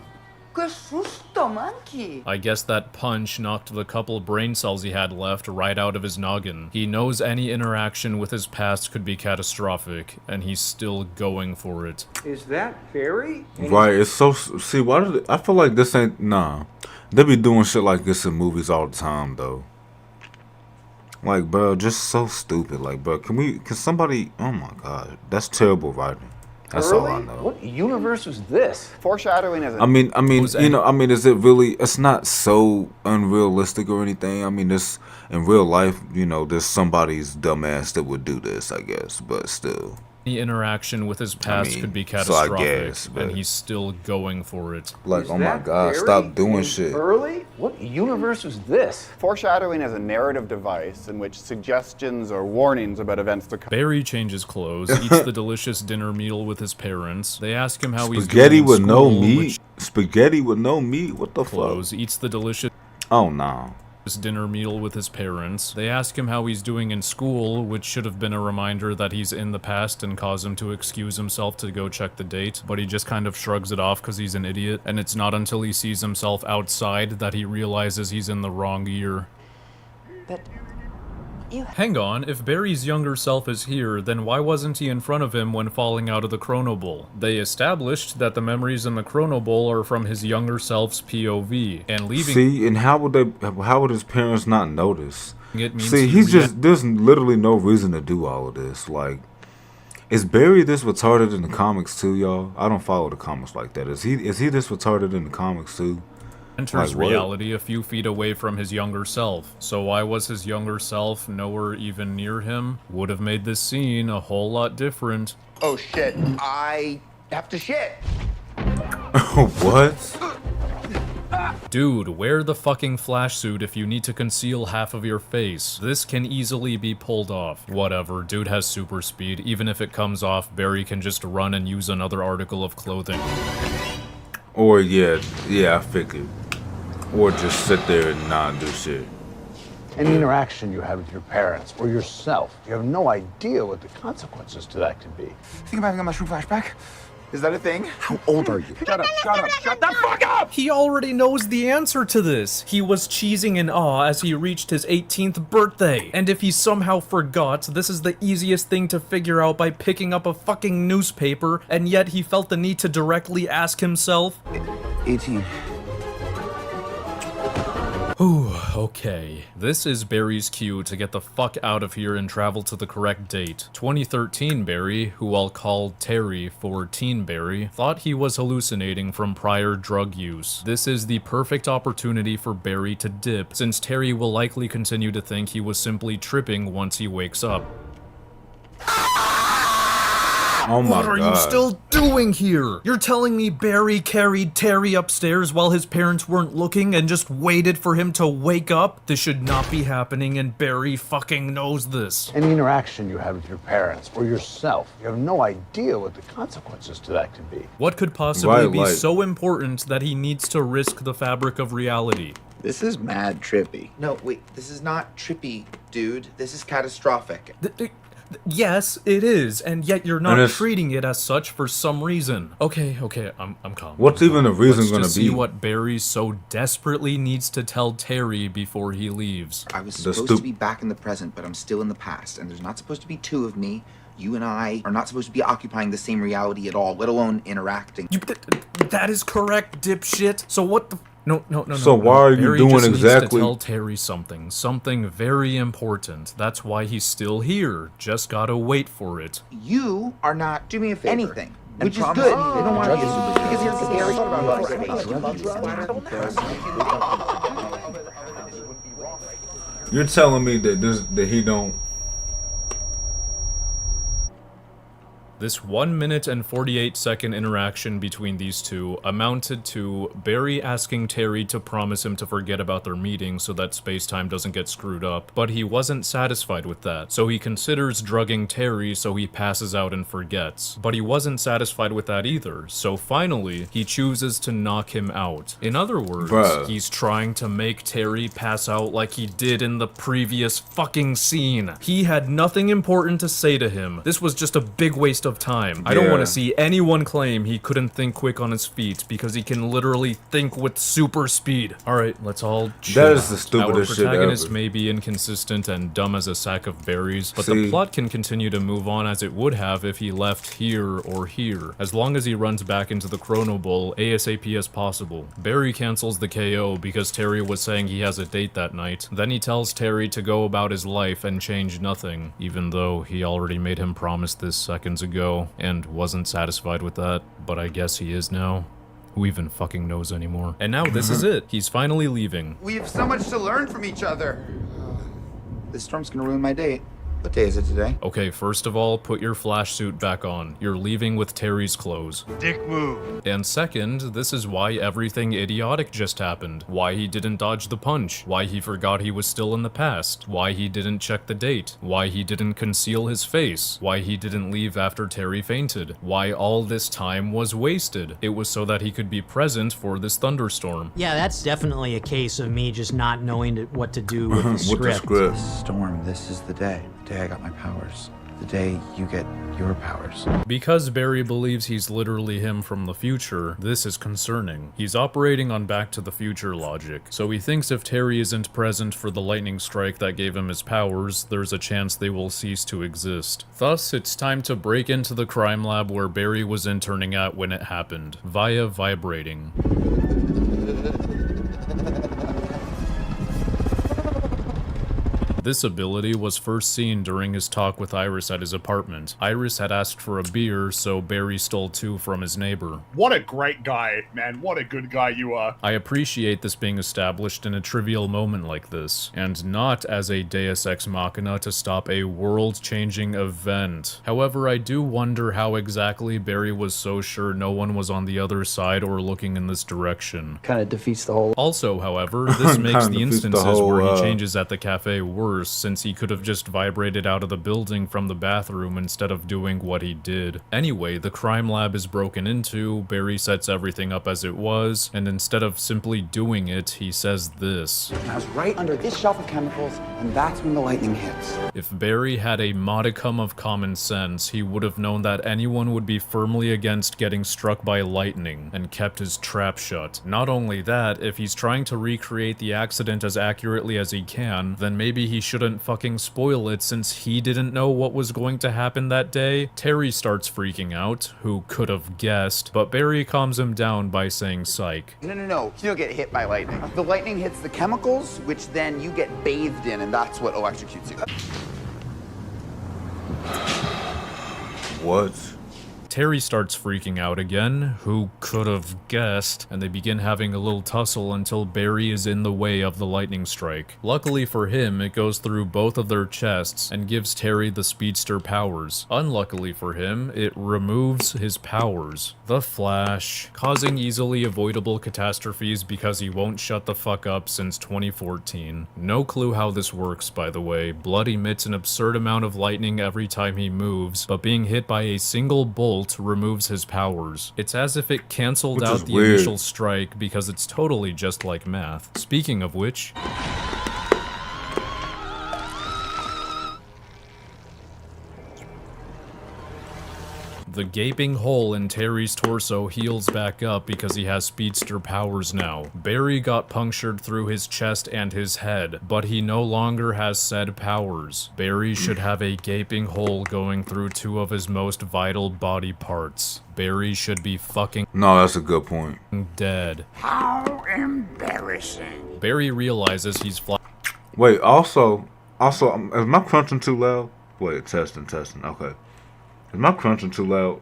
Que susto, monkey! I guess that punch knocked the couple brain cells he had left right out of his noggin. He knows any interaction with his past could be catastrophic, and he's still going for it. Is that Barry? Right, it's so... See, why did I feel like this ain't... Nah. They be doing shit like this in movies all the time, though. Like, bro, just so stupid. Like, bro, can somebody... Oh, my God. That's terrible writing. That's all I know. What universe was this? Foreshadowing as I mean, you know, I mean, is it really? It's not so unrealistic or anything. I mean, this in real life, you know, there's somebody's dumbass that would do this, I guess, but still. Any interaction with his past could be catastrophic, so I guess, and he's still going for it. Like, oh my God, stop doing shit. Early? What universe was this? Foreshadowing as a narrative device in which suggestions or warnings about events to come. Barry changes clothes, eats the delicious dinner meal with his parents. They ask him how he's doing Spaghetti in with no school, meat? Spaghetti with no meat? What the fuck? Eats the delicious... Oh, no. Dinner meal with his parents. They ask him how he's doing in school, which should have been a reminder that he's in the past and cause him to excuse himself to go check the date, but he just kind of shrugs it off because he's an idiot, and it's not until he sees himself outside that he realizes he's in the wrong year. But Hang on, if Barry's younger self is here, then why wasn't he in front of him when falling out of the Chrono Bowl? They established that the memories in the Chrono Bowl are from his younger self's POV, and leaving... See, and how would his parents not notice? It means See, there's literally no reason to do all of this. Like, is Barry this retarded in the comics too, y'all? I don't follow the comics like that. Is he this retarded in the comics too? Enters Like, reality a few feet away from his younger self. So why was his younger self nowhere even near him? Would have made this scene a whole lot different. Oh shit, I have to shit. What? Dude, wear the fucking flash suit if you need to conceal half of your face. This can easily be pulled off. Whatever, dude has super speed. Even if it comes off, Barry can just run and use another article of clothing. Or yeah, I figured. Or just sit there and not do shit. Any interaction you have with your parents or yourself, you have no idea what the consequences to that could be. Think I'm having a mushroom flashback? Is that a thing? How old are you? Shut the fuck up! He already knows the answer to this. He was cheesing in awe as he reached his 18th birthday. And if he somehow forgot, this is the easiest thing to figure out by picking up a fucking newspaper, and yet he felt the need to directly ask himself. 18. Ooh, okay. This is Barry's cue to get the fuck out of here and travel to the correct date. 2013 Barry, who I'll call Terry for Teen Barry, thought he was hallucinating from prior drug use. This is the perfect opportunity for Barry to dip, since Terry will likely continue to think he was simply tripping once he wakes up. Oh my God. What are you God. still doing here? You're telling me Barry carried Terry upstairs while his parents weren't looking and just waited for him to wake up? This should not be happening, and Barry fucking knows this. Any interaction you have with your parents or yourself, you have no idea what the consequences to that could be. What could possibly be so important that he needs to risk the fabric of reality? This is mad trippy. No, wait, this is not trippy, dude. This is catastrophic. Yes, it is, and yet you're not treating it as such for some reason. Okay, I'm calm. What's even the reason gonna Let's just be? see what Barry so desperately needs to tell Terry before he leaves. I was supposed to be back in the present, but I'm still in the past, and there's not supposed to be two of me. You and I are not supposed to be occupying the same reality at all, let alone interacting. That is correct, dipshit. So what the... No. So why are you Barry doing just exactly? Needs to tell Terry something very important. That's why he's still here. Just gotta wait for it. You are not doing me a favor. Anything. Which is good. They don't want to be scary. You're telling me that he don't. This 1 minute and 48-second interaction between these two amounted to Barry asking Terry to promise him to forget about their meeting so that space-time doesn't get screwed up, but he wasn't satisfied with that, so he considers drugging Terry so he passes out and forgets. But he wasn't satisfied with that either, so finally, he chooses to knock him out. In other words, he's trying to make Terry pass out like he did in the previous fucking scene. He had nothing important to say to him. This was just a big waste of time. I don't want to see anyone claim he couldn't think quick on his feet because he can literally think with super speed. Alright, let's all chill. That is the stupidest shit Our protagonist ever. may be inconsistent and dumb as a sack of berries, but the plot can continue to move on as it would have if he left here or here, as long as he runs back into the Chrono Bowl ASAP as possible. Barry cancels the KO because Terry was saying he has a date that night. Then he tells Terry to go about his life and change nothing, even though he already made him promise this seconds ago and wasn't satisfied with that, but I guess he is now. Who even fucking knows anymore? And now this is it. He's finally leaving. We have so much to learn from each other. This storm's gonna ruin my date. What day is it today? Okay, first of all, put your flash suit back on. You're leaving with Terry's clothes. Dick move. And second, this is why everything idiotic just happened. Why he didn't dodge the punch. Why he forgot he was still in the past. Why he didn't check the date. Why he didn't conceal his face. Why he didn't leave after Terry fainted. Why all this time was wasted. It was so that he could be present for this thunderstorm. Yeah, that's definitely a case of me just not knowing what to do with the script. Storm, this is the day. The day I got my powers. The day you get your powers. Because Barry believes he's literally him from the future, this is concerning. He's operating on Back to the Future logic, so he thinks if Terry isn't present for the lightning strike that gave him his powers, there's a chance they will cease to exist. Thus, it's time to break into the crime lab where Barry was interning at when it happened, via vibrating. This ability was first seen during his talk with Iris at his apartment. Iris had asked for a beer, so Barry stole 2 from his neighbor. What a great guy, man. What a good guy you are. I appreciate this being established in a trivial moment like this, and not as a Deus Ex Machina to stop a world-changing event. However, I do wonder how exactly Barry was so sure no one was on the other side or looking in this direction. Kind of defeats the whole... Also, however, this makes the instances where he changes at the cafe worse, since he could have just vibrated out of the building from the bathroom instead of doing what he did. Anyway, the crime lab is broken into, Barry sets everything up as it was, and instead of simply doing it, he says this. I was right under this shelf of chemicals, and that's when the lightning hits. If Barry had a modicum of common sense, he would have known that anyone would be firmly against getting struck by lightning, and kept his trap shut. Not only that, if he's trying to recreate the accident as accurately as he can, then maybe he shouldn't fucking spoil it since he didn't know what was going to happen that day. Terry starts freaking out, who could have guessed, but Barry calms him down by saying psych. No. You don't get hit by lightning. The lightning hits the chemicals, which then you get bathed in, and that's what electrocutes you. What? Terry starts freaking out again, who could have guessed, and they begin having a little tussle until Barry is in the way of the lightning strike. Luckily for him, it goes through both of their chests and gives Terry the speedster powers. Unluckily for him, it removes his powers. The Flash, causing easily avoidable catastrophes because he won't shut the fuck up since 2014. No clue how this works, by the way. Blood emits an absurd amount of lightning every time he moves, but being hit by a single bolt removes his powers. It's as if it cancelled out the initial strike because it's totally just like math. Speaking of which... The gaping hole in Terry's torso heals back up because he has speedster powers now. Barry got punctured through his chest and his head, but he no longer has said powers. Barry should have a gaping hole going through 2 of his most vital body parts. Barry should be fucking... No, that's a good point. ...dead. How embarrassing. Barry realizes he's Wait, also, is my crunching too loud? Wait, testing, okay. Is my crunching too loud?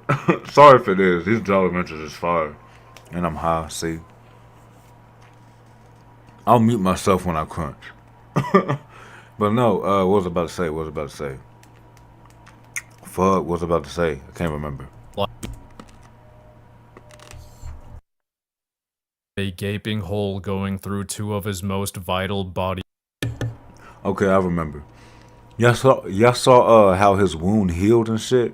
Sorry if it is. These Jolly Ranchers is fire. And I'm high, see? I'll mute myself when I crunch. But no, what was I about to say? fuck was I about to say? I can't remember. A gaping hole going through two of his most vital body. Okay, I remember. Y'all saw how his wound healed and shit.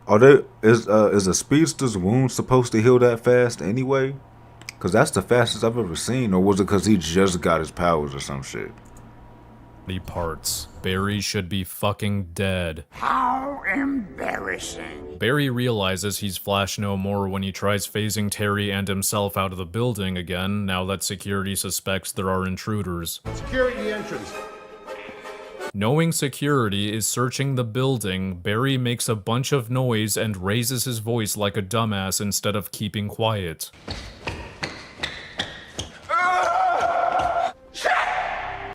Is a speedster's wound supposed to heal that fast anyway? Cause that's the fastest I've ever seen, or was it cause he just got his powers or some shit? Parts. Barry should be fucking dead. How embarrassing. Barry realizes he's Flash no more when he tries phasing Terry and himself out of the building again, now that security suspects there are intruders. Security the entrance. Knowing security is searching the building, Barry makes a bunch of noise and raises his voice like a dumbass instead of keeping quiet.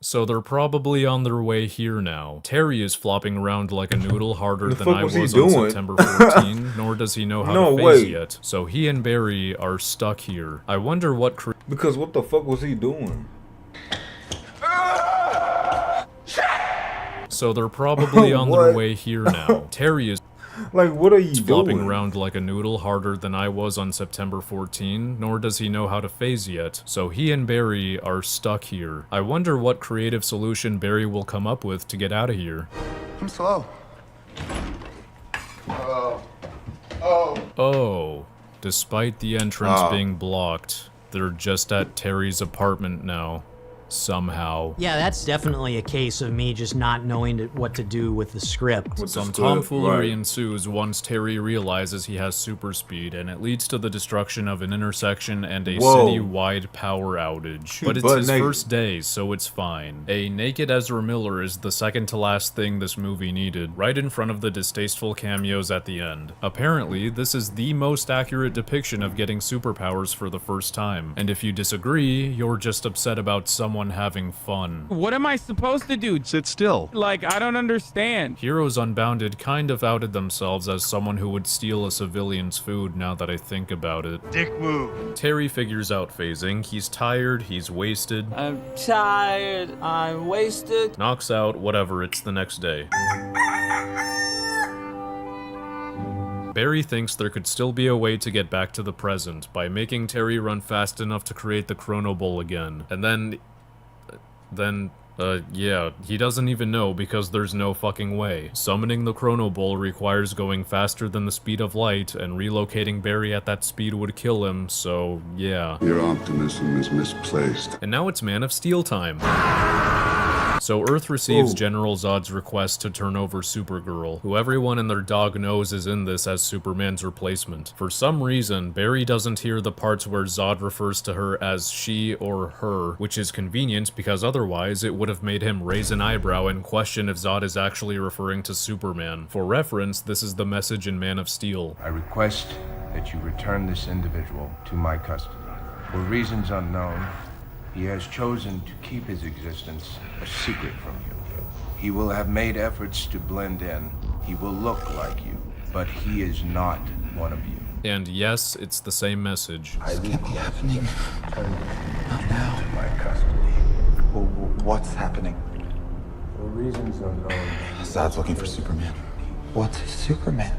So they're probably on their way here now. Terry is flopping around like a noodle harder than I was on September 14, nor does he know how to phase yet. So he and Barry are stuck here. I wonder what because what the fuck was he doing? So they're probably on their way here now. Terry is like, what are you flopping doing? around like a noodle harder than I was on September 14, nor does he know how to phase yet. So he and Barry are stuck here. I wonder what creative solution Barry will come up with to get out of here. I'm slow. Oh, despite the entrance being blocked, they're just at Terry's apartment now. Somehow. Yeah, that's definitely a case of me just not knowing what to do with the script. Some tomfoolery ensues once Terry realizes he has super speed, and it leads to the destruction of an intersection and a city-wide power outage. But it's his first day, so it's fine. A naked Ezra Miller is the second to last thing this movie needed, right in front of the distasteful cameos at the end. Apparently, this is the most accurate depiction of getting superpowers for the first time. And if you disagree, you're just upset about someone having fun. What am I supposed to do? Sit still. Like, I don't understand. Heroes Unbounded kind of outed themselves as someone who would steal a civilian's food now that I think about it. Dick move. Terry figures out phasing. He's tired, he's wasted. I'm tired, I'm wasted. Knocks out, whatever, it's the next day. Barry thinks there could still be a way to get back to the present by making Terry run fast enough to create the Chrono Bowl again. And yeah, he doesn't even know because there's no fucking way. Summoning the Chrono Bowl requires going faster than the speed of light, and relocating Barry at that speed would kill him, so yeah. Your optimism is misplaced. And now it's Man of Steel time. So Earth receives General Zod's request to turn over Supergirl, who everyone and their dog knows is in this as Superman's replacement. For some reason, Barry doesn't hear the parts where Zod refers to her as she or her, which is convenient because otherwise it would have made him raise an eyebrow and question if Zod is actually referring to Superman. For reference, this is the message in Man of Steel. I request that you return this individual to my custody. For reasons unknown, he has chosen to keep his existence a secret from you. He will have made efforts to blend in. He will look like you, but he is not one of you. And yes, it's the same message. This can't be happening. Not now. To my custody. Well, what's happening? For reasons unknown. Zod's looking for Superman. What's Superman?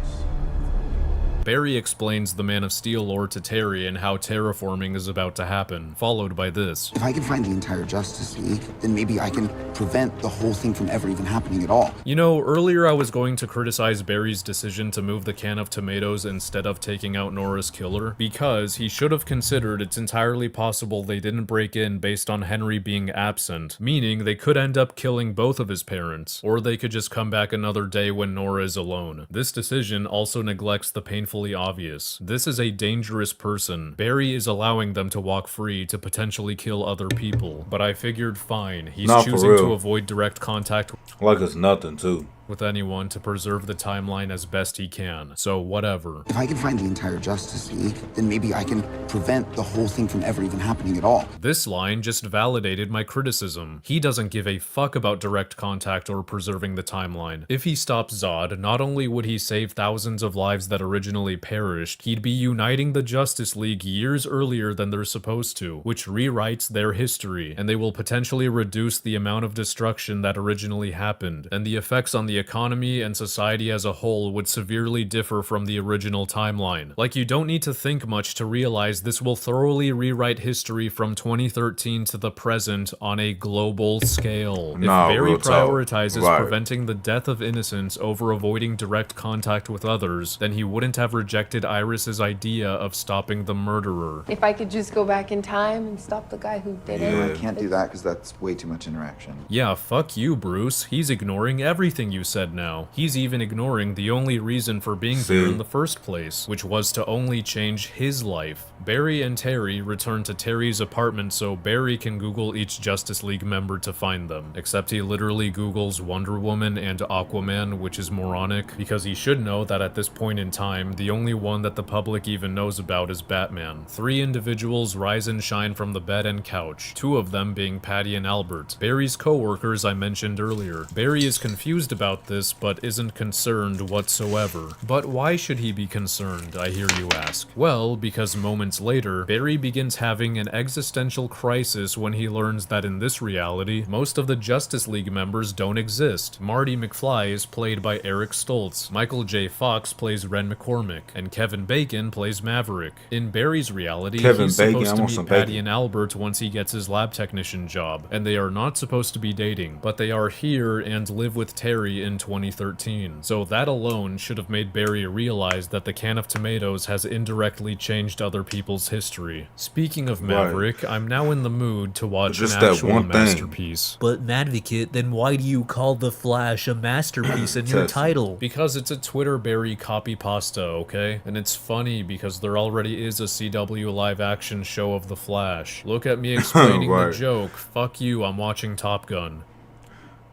Barry explains the Man of Steel lore to Terry and how terraforming is about to happen, followed by this. If I can find the entire Justice League, then maybe I can prevent the whole thing from ever even happening at all. You know, earlier I was going to criticize Barry's decision to move the can of tomatoes instead of taking out Nora's killer, because he should have considered it's entirely possible they didn't break in based on Henry being absent, meaning they could end up killing both of his parents, or they could just come back another day when Nora is alone. This decision also neglects the painful obvious. This is a dangerous person. Barry is allowing them to walk free to potentially kill other people. But I figured fine, he's choosing to avoid direct contact like it's nothing too with anyone to preserve the timeline as best he can. So whatever. If I can find the entire Justice League, then maybe I can prevent the whole thing from ever even happening at all. This line just validated my criticism. He doesn't give a fuck about direct contact or preserving the timeline. If he stops Zod, not only would he save thousands of lives that originally perished, he'd be uniting the Justice League years earlier than they're supposed to, which rewrites their history, and they will potentially reduce the amount of destruction that originally happened, and the effects on the economy and society as a whole would severely differ from the original timeline. Like, you don't need to think much to realize this will thoroughly rewrite history from 2013 to the present on a global scale. Nah, if Barry real talk. prioritizes Right. preventing the death of innocents over avoiding direct contact with others, then he wouldn't have rejected Iris's idea of stopping the murderer. If I could just go back in time and stop the guy who did it. I can't do that because that's way too much interaction. Yeah, fuck you, Bruce. He's ignoring everything you said now. He's even ignoring the only reason for being here in the first place, which was to only change his life. Barry and Terry return to Terry's apartment so Barry can Google each Justice League member to find them. Except he literally Googles Wonder Woman and Aquaman, which is moronic, because he should know that at this point in time, the only one that the public even knows about is Batman. 3 individuals rise and shine from the bed and couch, 2 of them being Patty and Albert, Barry's co-workers I mentioned earlier. Barry is confused about this, but isn't concerned whatsoever. But why should he be concerned, I hear you ask? Well, because moments later, Barry begins having an existential crisis when he learns that in this reality, most of the Justice League members don't exist. Marty McFly is played by Eric Stoltz, Michael J. Fox plays Ren McCormick, and Kevin Bacon plays Maverick. In Barry's reality, he's supposed to meet Patty and Albert once he gets his lab technician job, and they are not supposed to be dating, but they are here and live with Terry in 2013. So that alone should have made Barry realize that the can of tomatoes has indirectly changed other people's history. Speaking of Maverick, I'm now in the mood to watch an actual masterpiece. But Madvocate, then why do you call The Flash a masterpiece in your title? Because it's a Twitter Barry copy pasta, okay? And it's funny because there already is a CW live-action show of The Flash. Look at me explaining the joke. Fuck you, I'm watching Top Gun.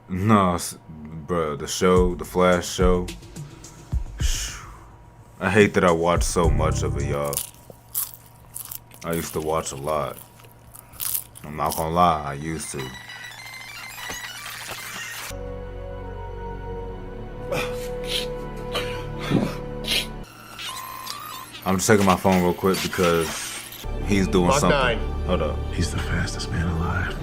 No, bro, the show, the Flash show. I hate that I watch so much of it, y'all. I used to watch a lot. I'm not gonna lie, I used to. I'm just checking my phone real quick because he's doing Mark something. 9. Hold up. He's the fastest man alive.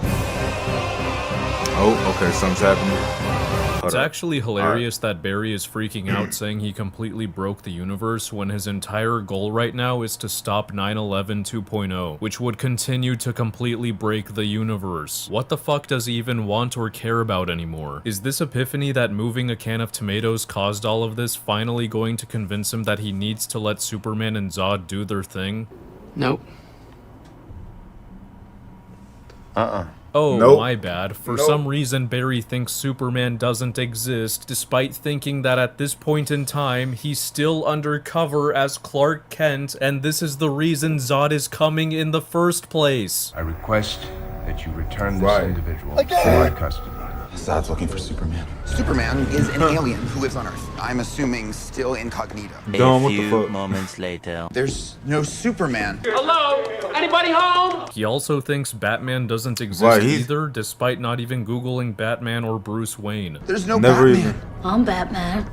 Oh, okay, something's happening. It's actually hilarious that Barry is freaking out saying he completely broke the universe when his entire goal right now is to stop 9/11 2.0, which would continue to completely break the universe. What the fuck does he even want or care about anymore? Is this epiphany that moving a can of tomatoes caused all of this finally going to convince him that he needs to let Superman and Zod do their thing? Nope. Oh, Nope. my bad. For some reason, Barry thinks Superman doesn't exist, despite thinking that at this point in time, he's still undercover as Clark Kent, and this is the reason Zod is coming in the first place. I request that you return this individual to my custody. Zod's looking for Superman. Superman is an alien who lives on Earth. I'm assuming still incognito. A few moments later. There's no Superman. Hello? Anybody home? He also thinks Batman doesn't exist either, despite not even Googling Batman or Bruce Wayne. There's no Batman. I'm Batman.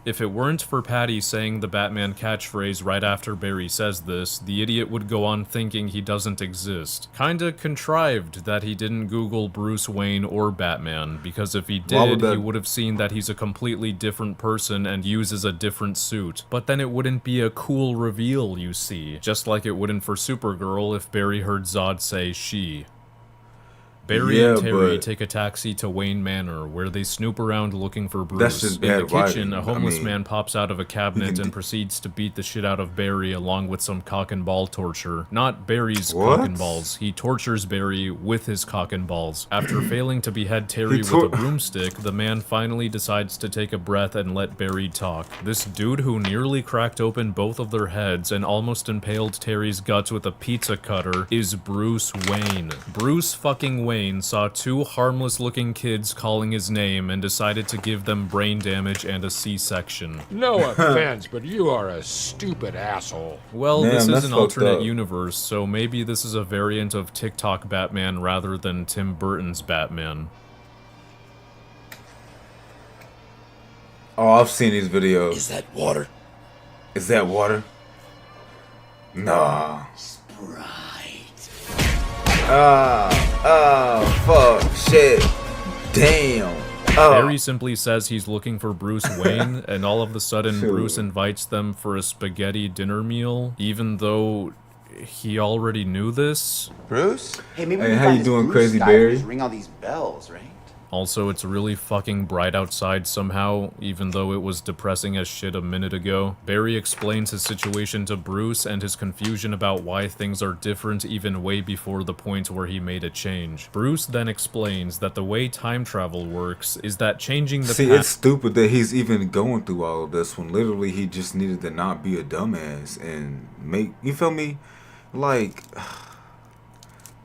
If it weren't for Patty saying the Batman catchphrase right after Barry says this, the idiot would go on thinking he doesn't exist. Kinda contrived that he didn't Google Bruce Wayne or Batman, because if he did, he would have seen that he's a completely different person and uses a different suit. But then it wouldn't be a cool reveal, you see. Just like it wouldn't for Supergirl if Barry heard Zod say she. Barry and Terry take a taxi to Wayne Manor, where they snoop around looking for Bruce. In the kitchen, a homeless man pops out of a cabinet and proceeds to beat the shit out of Barry along with some cock and ball torture. Not Barry's cock and balls. He tortures Barry with his cock and balls. After failing to behead Terry with a broomstick, the man finally decides to take a breath and let Barry talk. This dude who nearly cracked open both of their heads and almost impaled Terry's guts with a pizza cutter is Bruce Wayne. Bruce fucking Wayne saw 2 harmless-looking kids calling his name and decided to give them brain damage and a C-section. No offense, but you are a stupid asshole. Well, this is an alternate universe, so maybe this is a variant of TikTok Batman rather than Tim Burton's Batman. Oh, I've seen these videos. Is that water? Is that water? Nah. Oh, fuck, shit. Damn. Barry simply says he's looking for Bruce Wayne, and all of a sudden Bruce invites them for a spaghetti dinner meal, even though he already knew this. Bruce? Hey, maybe Hey, how you doing, Crazy Barry? Ring all these bells, right? Also, it's really fucking bright outside somehow, even though it was depressing as shit a minute ago. Barry explains his situation to Bruce and his confusion about why things are different even way before the point where he made a change. Bruce then explains that the way time travel works is that changing the See, it's stupid that he's even going through all of this when literally he just needed to not be a dumbass and make, you feel me? Like...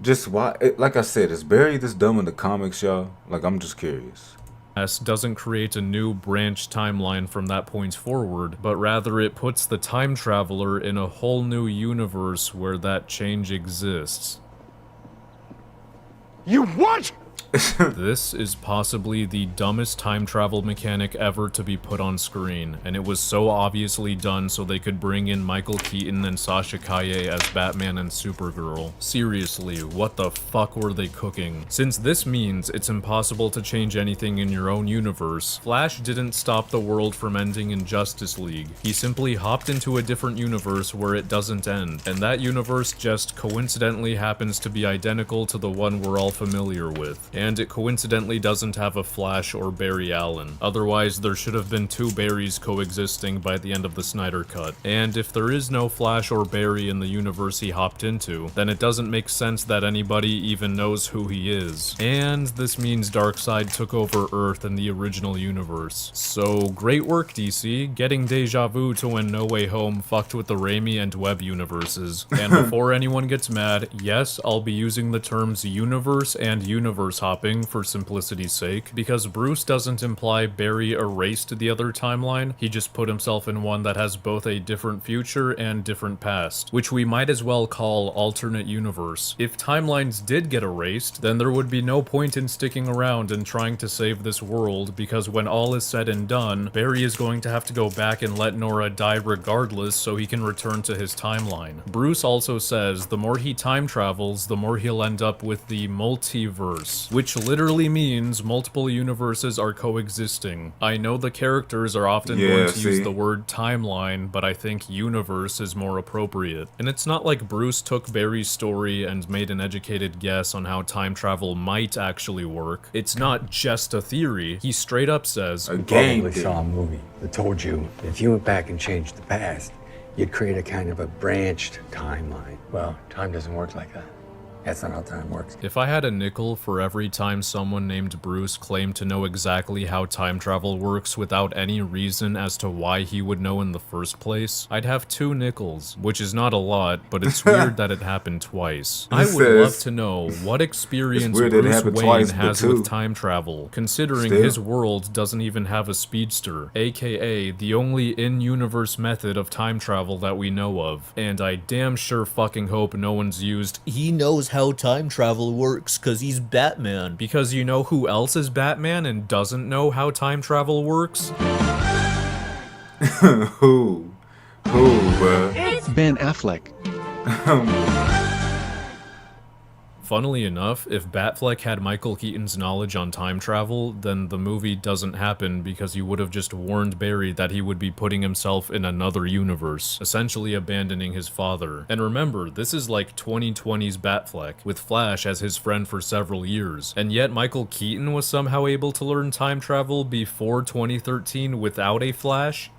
Just why, like I said, is Barry this dumb in the comics, y'all? Like, I'm just curious. Doesn't create a new branch timeline from that point forward, but rather it puts the time traveler in a whole new universe where that change exists. You what? This is possibly the dumbest time travel mechanic ever to be put on screen, and it was so obviously done so they could bring in Michael Keaton and Sasha Calle as Batman and Supergirl. Seriously, what the fuck were they cooking? Since this means it's impossible to change anything in your own universe, Flash didn't stop the world from ending in Justice League. He simply hopped into a different universe where it doesn't end, and that universe just coincidentally happens to be identical to the one we're all familiar with. And it coincidentally doesn't have a Flash or Barry Allen. Otherwise, there should have been two Barrys coexisting by the end of the Snyder Cut. And if there is no Flash or Barry in the universe he hopped into, then it doesn't make sense that anybody even knows who he is. And this means Darkseid took over Earth in the original universe. So, great work, DC, getting Deja Vu to when No Way Home fucked with the Raimi and Webb universes. And before anyone gets mad, yes, I'll be using the terms universe and universe hopping for simplicity's sake, because Bruce doesn't imply Barry erased the other timeline, he just put himself in one that has both a different future and different past, which we might as well call alternate universe. If timelines did get erased, then there would be no point in sticking around and trying to save this world, because when all is said and done, Barry is going to have to go back and let Nora die regardless so he can return to his timeline. Bruce also says the more he time travels, the more he'll end up with the multiverse, which literally means multiple universes are coexisting. I know the characters are often going to use the word timeline, but I think universe is more appropriate. And it's not like Bruce took Barry's story and made an educated guess on how time travel might actually work. It's not just a theory. He straight up says, You probably saw a movie that told you if you went back and changed the past, you'd create a kind of a branched timeline. Well, time doesn't work like that. That's not how time works. If I had a nickel for every time someone named Bruce claimed to know exactly how time travel works without any reason as to why he would know in the first place, I'd have 2 nickels, which is not a lot, but it's weird that it happened twice. I would love to know what experience Bruce Wayne has with time travel, considering his world doesn't even have a speedster, aka the only in-universe method of time travel that we know of, and I damn sure fucking hope no one's used "he knows how time travel works cause he's Batman," because you know who else is Batman and doesn't know how time travel works? Who, bruh? It's Ben Affleck. Funnily enough, if Batfleck had Michael Keaton's knowledge on time travel, then the movie doesn't happen because he would have just warned Barry that he would be putting himself in another universe, essentially abandoning his father. And remember, this is like 2020's Batfleck, with Flash as his friend for several years, and yet Michael Keaton was somehow able to learn time travel before 2013 without a Flash?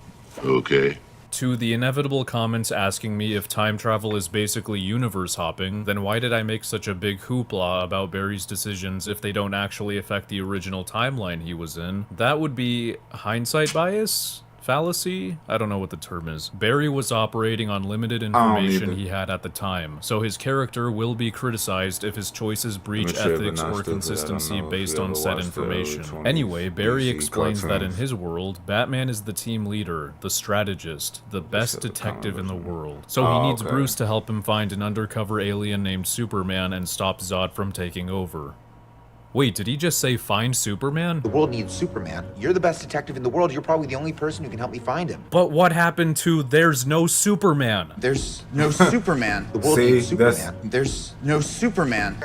Okay. To the inevitable comments asking me if time travel is basically universe hopping, then why did I make such a big hoopla about Barry's decisions if they don't actually affect the original timeline he was in? That would be hindsight bias? Fallacy? I don't know what the term is. Barry was operating on limited information he had at the time, so his character will be criticized if his choices breach ethics or consistency based on said information. Anyway, Barry explains that in his world, Batman is the team leader, the strategist, the best detective in the world. So he needs Bruce to help him find an undercover alien named Superman and stop Zod from taking over. Wait, did he just say find Superman? The world needs Superman. You're the best detective in the world. You're probably the only person who can help me find him. But what happened to there's no Superman? There's no Superman. The world needs Superman. There's no Superman.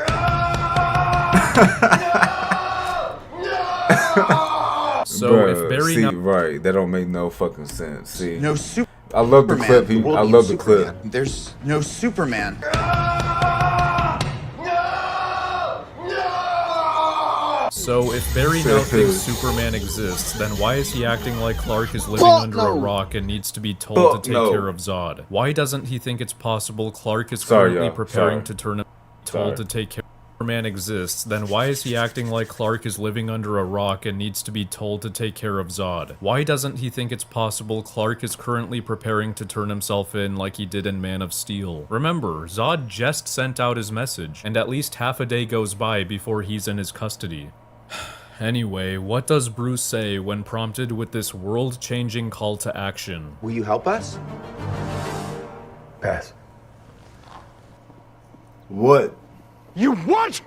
So if Barry see, right, that don't make no fucking sense. See, No Superman. I love the clip. I love the clip. There's no Superman. So if Barry now thinks Superman exists, then why is he acting like Clark is living under a rock and needs to be told to take care of Zod? Why doesn't he think it's possible Clark is currently preparing to turn him told to take care of Superman exists, then why is he acting like Clark is living under a rock and needs to be told to take care of Zod? Why doesn't he think it's possible Clark is currently preparing to turn himself in like he did in Man of Steel? Remember, Zod just sent out his message, and at least half a day goes by before he's in his custody. Anyway, what does Bruce say when prompted with this world-changing call to action? Will you help us? Pass. What? You what?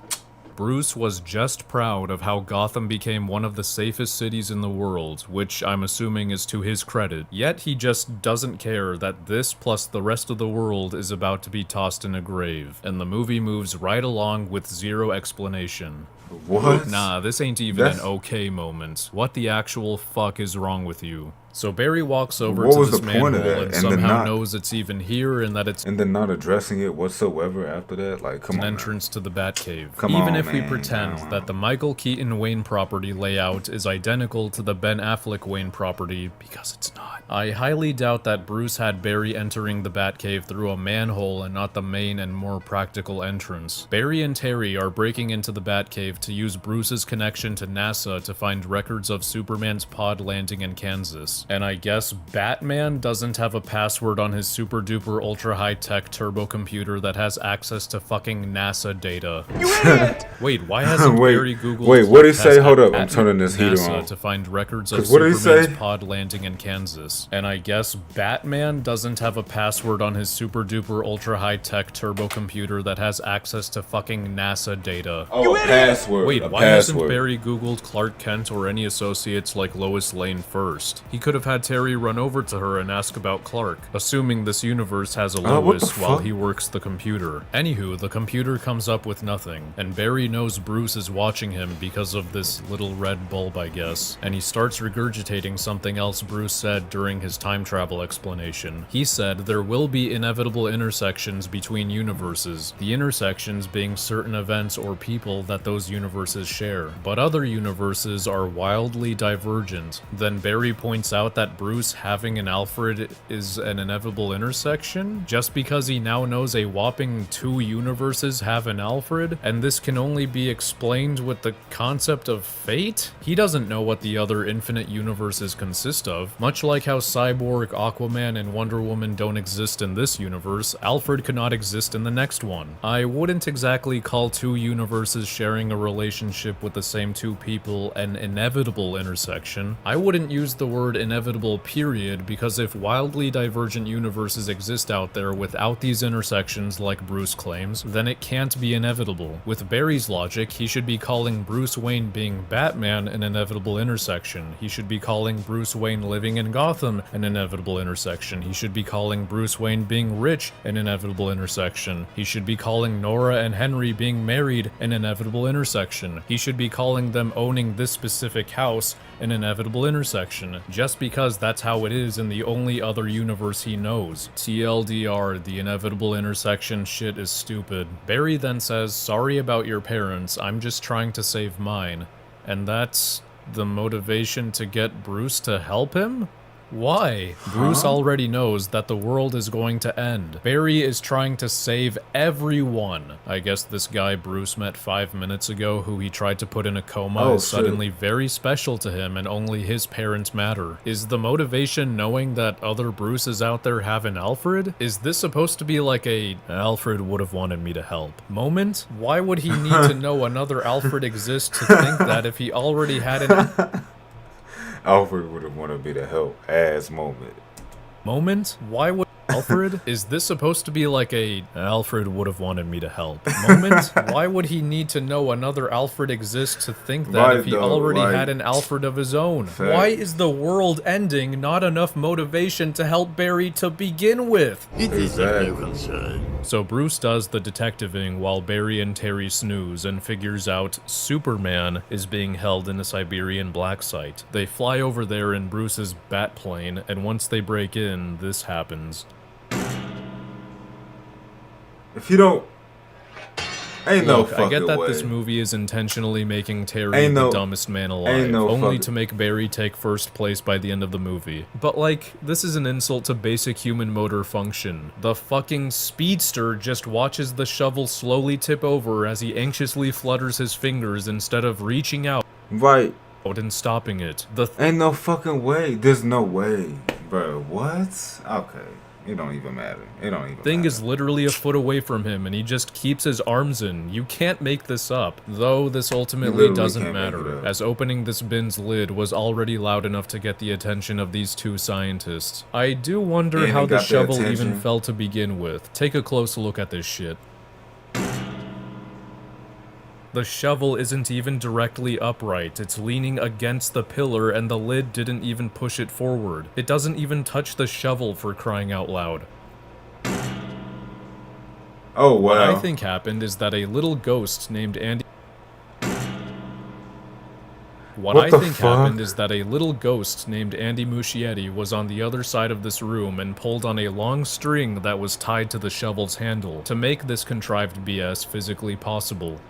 Bruce was just proud of how Gotham became one of the safest cities in the world, which I'm assuming is to his credit. Yet he just doesn't care that this plus the rest of the world is about to be tossed in a grave, and the movie moves right along with zero explanation. What? Nah, this ain't even an okay moment. What the actual fuck is wrong with you? So Barry walks over to this manhole and somehow knows it's even here and that it's and then not addressing it whatsoever after that. Like, come on, an entrance to the Batcave. Come even on, if we man. pretend that the Michael Keaton Wayne property layout is identical to the Ben Affleck Wayne property, because it's not. I highly doubt that Bruce had Barry entering the Batcave through a manhole and not the main and more practical entrance. Barry and Terry are breaking into the Batcave to use Bruce's connection to NASA to find records of Superman's pod landing in Kansas. And I guess Batman doesn't have a password on his super duper ultra high tech turbo computer that has access to fucking NASA data. You idiot! Wait, why hasn't Barry Googled? Wait, what did he say? Hold up, I'm turning this heater NASA on. to find records of What did he Superman's say? pod landing in Kansas. And I guess Batman doesn't have a password on his super duper ultra high tech turbo computer that has access to fucking NASA data. Oh, a password. Wait, a why password. hasn't Barry Googled Clark Kent or any associates like Lois Lane first? He could have had Terry run over to her and ask about Clark, assuming this universe has a what the Lois while fuck? he works the computer. Anywho, the computer comes up with nothing, and Barry knows Bruce is watching him because of this little red bulb, I guess, and he starts regurgitating something else Bruce said during his time travel explanation. He said there will be inevitable intersections between universes, the intersections being certain events or people that those universes share, but other universes are wildly divergent. Then Barry points out that Bruce having an Alfred is an inevitable intersection, just because he now knows a whopping 2 universes have an Alfred, and this can only be explained with the concept of fate? He doesn't know what the other infinite universes consist of. Much like how Cyborg, Aquaman, and Wonder Woman don't exist in this universe, Alfred could not exist in the next one. I wouldn't exactly call 2 universes sharing a relationship with the same 2 people an inevitable intersection. I wouldn't use the word inevitable period, because if wildly divergent universes exist out there without these intersections like Bruce claims, then it can't be inevitable. With Barry's logic, he should be calling Bruce Wayne being Batman an inevitable intersection. He should be calling Bruce Wayne living in Gotham an inevitable intersection. He should be calling Bruce Wayne being rich an inevitable intersection. He should be calling Nora and Henry being married an inevitable intersection. He should be calling them owning this specific house an inevitable intersection, just because that's how it is in the only other universe he knows. TLDR, the inevitable intersection shit is stupid. Barry then says, "Sorry about your parents, I'm just trying to save mine." And that's the motivation to get Bruce to help him? Why? Bruce already knows that the world is going to end. Barry is trying to save everyone. I guess this guy Bruce met 5 minutes ago who he tried to put in a coma is suddenly very special to him and only his parents matter. Is the motivation knowing that other Bruces out there have an Alfred? Is this supposed to be like a Alfred would have wanted me to help moment? Why would he need to know another Alfred exists to think that if he already had an Alfred would have wanted me to help. Ass moment. Moment? Why would Alfred? Is this supposed to be like a Alfred would have wanted me to help moment? Why would he need to know another Alfred exists to think that if he already had an Alfred of his own? Why is the world ending not enough motivation to help Barry to begin with? Exactly. So Bruce does the detectiving while Barry and Terry snooze and figures out Superman is being held in a Siberian black site. They fly over there in Bruce's bat plane, and once they break in, this happens. If you don't, ain't no Look, fucking I get that way. this movie is intentionally making Terry the dumbest man alive, only to make Barry take first place by the end of the movie. But like, this is an insult to basic human motor function. The fucking speedster just watches the shovel slowly tip over as he anxiously flutters his fingers instead of reaching out and stopping it. Ain't no fucking way. There's no way, bro. What? Okay. It don't even matter. It don't even Thing is literally a foot away from him, and he just keeps his arms in. You can't make this up. Though this ultimately doesn't matter, as opening this bin's lid was already loud enough to get the attention of these two scientists. I do wonder how the shovel even fell to begin with. Take a close look at this shit. The shovel isn't even directly upright, it's leaning against the pillar and the lid didn't even push it forward. It doesn't even touch the shovel, for crying out loud. Oh, wow. What I think happened is that a little ghost named Andy... happened is that a little ghost named Andy Muschietti was on the other side of this room and pulled on a long string that was tied to the shovel's handle to make this contrived BS physically possible.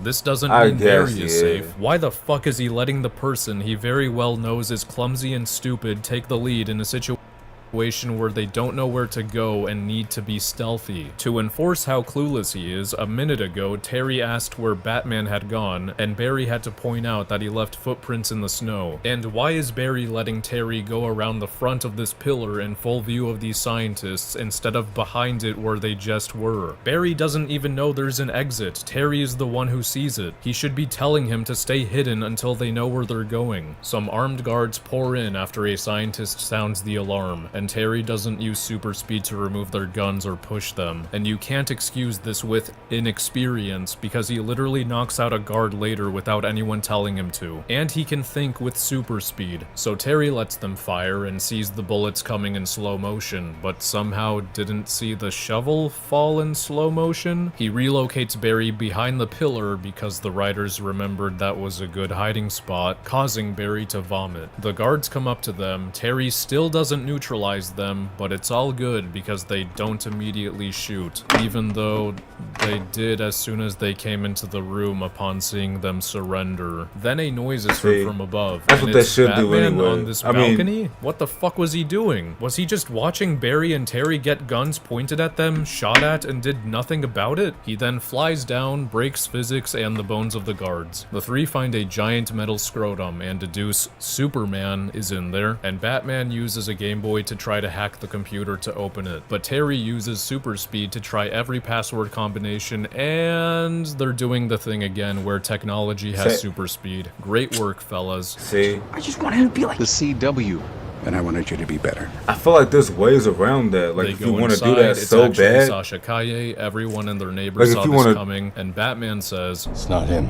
This doesn't mean Barry is safe. Why the fuck is he letting the person he very well knows is clumsy and stupid take the lead in a situation where they don't know where to go and need to be stealthy? To enforce how clueless he is, a minute ago Terry asked where Batman had gone, and Barry had to point out that he left footprints in the snow. And why is Barry letting Terry go around the front of this pillar in full view of these scientists instead of behind it where they just were? Barry doesn't even know there's an exit. Terry is the one who sees it. He should be telling him to stay hidden until they know where they're going. Some armed guards pour in after a scientist sounds the alarm, and Terry doesn't use super speed to remove their guns or push them. And you can't excuse this with inexperience, because he literally knocks out a guard later without anyone telling him to. And he can think with super speed. So Terry lets them fire and sees the bullets coming in slow motion, but somehow didn't see the shovel fall in slow motion. He relocates Barry behind the pillar because the writers remembered that was a good hiding spot, causing Barry to vomit. The guards come up to them. Terry still doesn't neutralize them, but it's all good because they don't immediately shoot, even though they did as soon as they came into the room upon seeing them surrender. Then a noise is heard from above. That's what they should do Batman anyway. on this balcony? What the fuck was he doing? Was he just watching Barry and Terry get guns pointed at them, shot at, and did nothing about it? He then flies down, breaks physics and the bones of the guards. The three find a giant metal scrotum and deduce Superman is in there, and Batman uses a Game Boy to try to hack the computer to open it. But Terry uses super speed to try every password combination, and they're doing the thing again where technology has super speed. Great work, fellas. See? I just wanted to be like the CW, and I wanted you to be better. I feel like there's ways around that. Like, They if go you want to inside, do that it's so actually bad. Sasha Kaye, everyone and their neighbors Like, if saw you this wanna- coming, and Batman says, It's not him.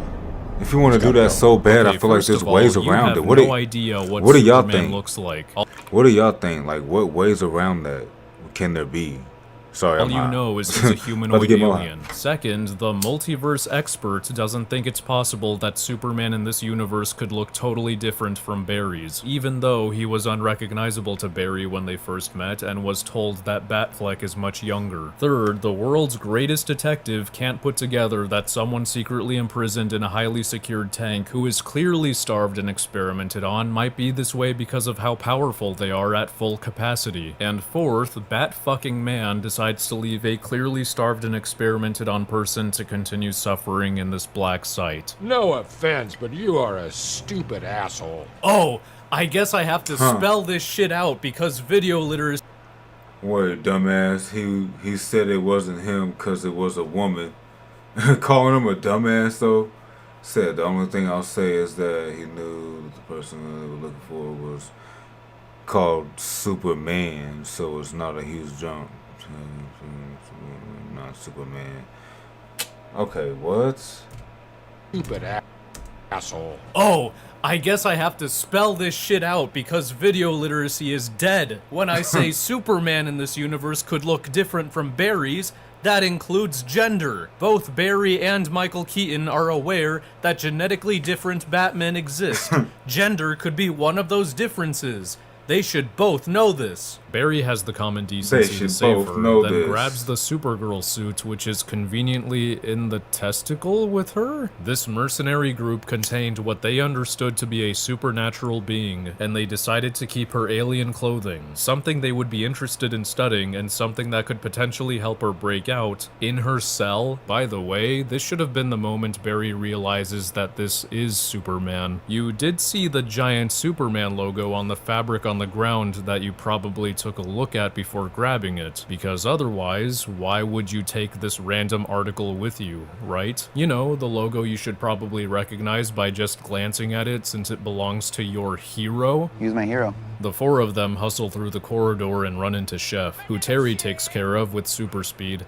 If you want to do that so bad, Okay, I feel like first there's of all, ways you around have it. What no do idea what do y'all Superman think? looks like. What do y'all think? Like, what ways around that can there be? Sorry, All I'm you hot. know is he's a About to humanoid get more hot. alien. Second, the multiverse expert doesn't think it's possible that Superman in this universe could look totally different from Barry's, even though he was unrecognizable to Barry when they first met and was told that Batfleck is much younger. Third, the world's greatest detective can't put together that someone secretly imprisoned in a highly secured tank who is clearly starved and experimented on might be this way because of how powerful they are at full capacity. And fourth, Bat-fucking man decides to leave a clearly starved and experimented on person to continue suffering in this black site. No offense, but you are a stupid asshole. Oh, I guess I have to spell this shit out because video literacy. Wait, dumbass. He said it wasn't him because it was a woman. Calling him a dumbass, though. Said the only thing I'll say is that he knew that the person they were looking for was called Superman, so it's not a huge jump. Not Superman. Okay, what? Stupid asshole. Oh, I guess I have to spell this shit out because video literacy is dead. When I say Superman in this universe could look different from Barry's, that includes gender. Both Barry and Michael Keaton are aware that genetically different Batmen exist. Gender could be one of those differences. They should both know this. Barry has the common decency to save her, then grabs the Supergirl suit, which is conveniently in the testicle with her. This mercenary group contained what they understood to be a supernatural being, and they decided to keep her alien clothing, something they would be interested in studying and something that could potentially help her break out in her cell. By the way, this should have been the moment Barry realizes that this is Superman. You did see the giant Superman logo on the fabric on the ground that you probably took a look at before grabbing it, because otherwise, why would you take this random article with you, right? You know, the logo you should probably recognize by just glancing at it since it belongs to your hero. He's my hero. The four of them hustle through the corridor and run into Chef, who Terry takes care of with super speed.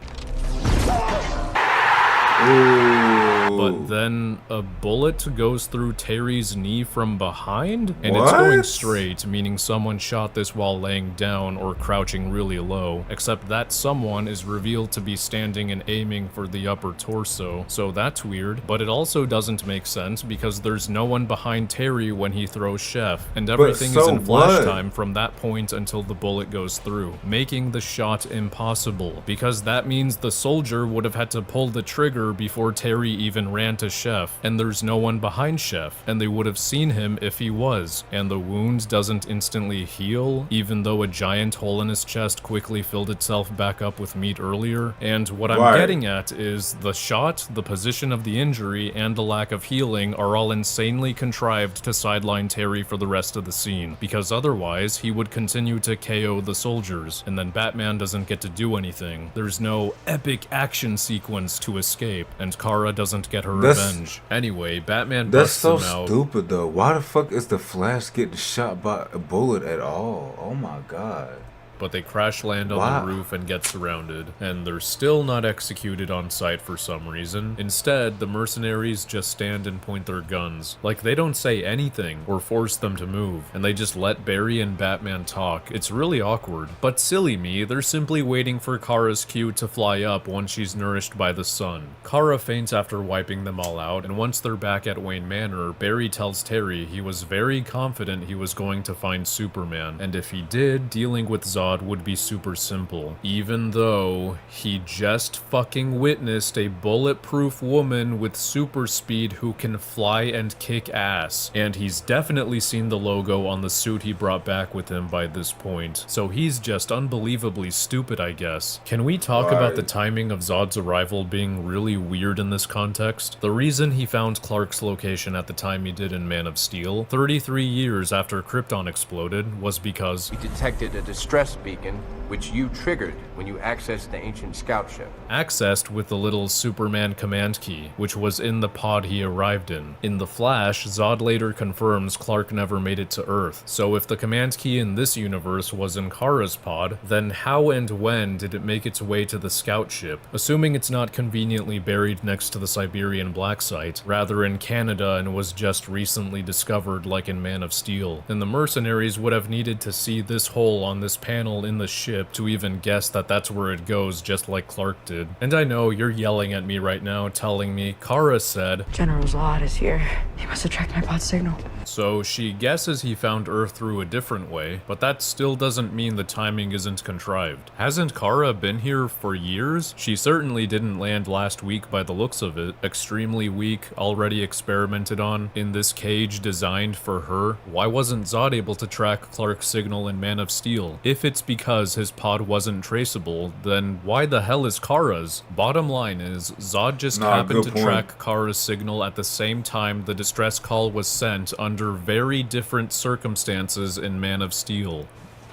But then a bullet goes through Terry's knee from behind, and it's going straight, meaning someone shot this while laying down or crouching really low, except that someone is revealed to be standing and aiming for the upper torso, so that's weird. But it also doesn't make sense because there's no one behind Terry when he throws Chef, and everything is in flash time from that point until the bullet goes through, making the shot impossible, because that means the soldier would have had to pull the trigger before Terry even ran to Chef, and there's no one behind Chef, and they would have seen him if he was, and the wound doesn't instantly heal, even though a giant hole in his chest quickly filled itself back up with meat earlier. And what I'm getting at is the shot, the position of the injury, and the lack of healing are all insanely contrived to sideline Terry for the rest of the scene, because otherwise he would continue to KO the soldiers, and then Batman doesn't get to do anything. There's no epic action sequence to escape, and Kara doesn't get her revenge. Anyway, Batman busts him out. That's so stupid though. Why the fuck is the Flash getting shot by a bullet at all? Oh my god. But they crash land on the roof and get surrounded, and they're still not executed on sight for some reason. Instead, the mercenaries just stand and point their guns. Like, they don't say anything or force them to move, and they just let Barry and Batman talk. It's really awkward. But silly me, they're simply waiting for Kara's cue to fly up once she's nourished by the sun. Kara faints after wiping them all out, and once they're back at Wayne Manor, Barry tells Terry he was very confident he was going to find Superman, and if he did, dealing with Zod would be super simple, even though he just fucking witnessed a bulletproof woman with super speed who can fly and kick ass, and he's definitely seen the logo on the suit he brought back with him by this point, so he's just unbelievably stupid, I guess. Can we talk about the timing of Zod's arrival being really weird in this context? The reason he found Clark's location at the time he did in Man of Steel, 33 years after Krypton exploded, was because we detected a distress beacon, which you triggered when you accessed the ancient scout ship. Accessed with the little Superman command key, which was in the pod he arrived in. In the Flash, Zod later confirms Clark never made it to Earth, so if the command key in this universe was in Kara's pod, then how and when did it make its way to the scout ship? Assuming it's not conveniently buried next to the Siberian Black Site, rather in Canada and was just recently discovered like in Man of Steel, then the mercenaries would have needed to see this hole on this panel in the ship to even guess that that's where it goes, just like Clark did. And I know you're yelling at me right now, telling me Kara said General Zod is here. He must have tracked my pod signal. So she guesses he found Earth through a different way, but that still doesn't mean the timing isn't contrived. Hasn't Kara been here for years? She certainly didn't land last week by the looks of it. Extremely weak, already experimented on, in this cage designed for her. Why wasn't Zod able to track Clark's signal in Man of Steel? If it's because his pod wasn't traceable, then why the hell is Kara's? Bottom line is, Zod just happened to track Kara's signal at the same time the distress call was sent under very different circumstances in Man of Steel.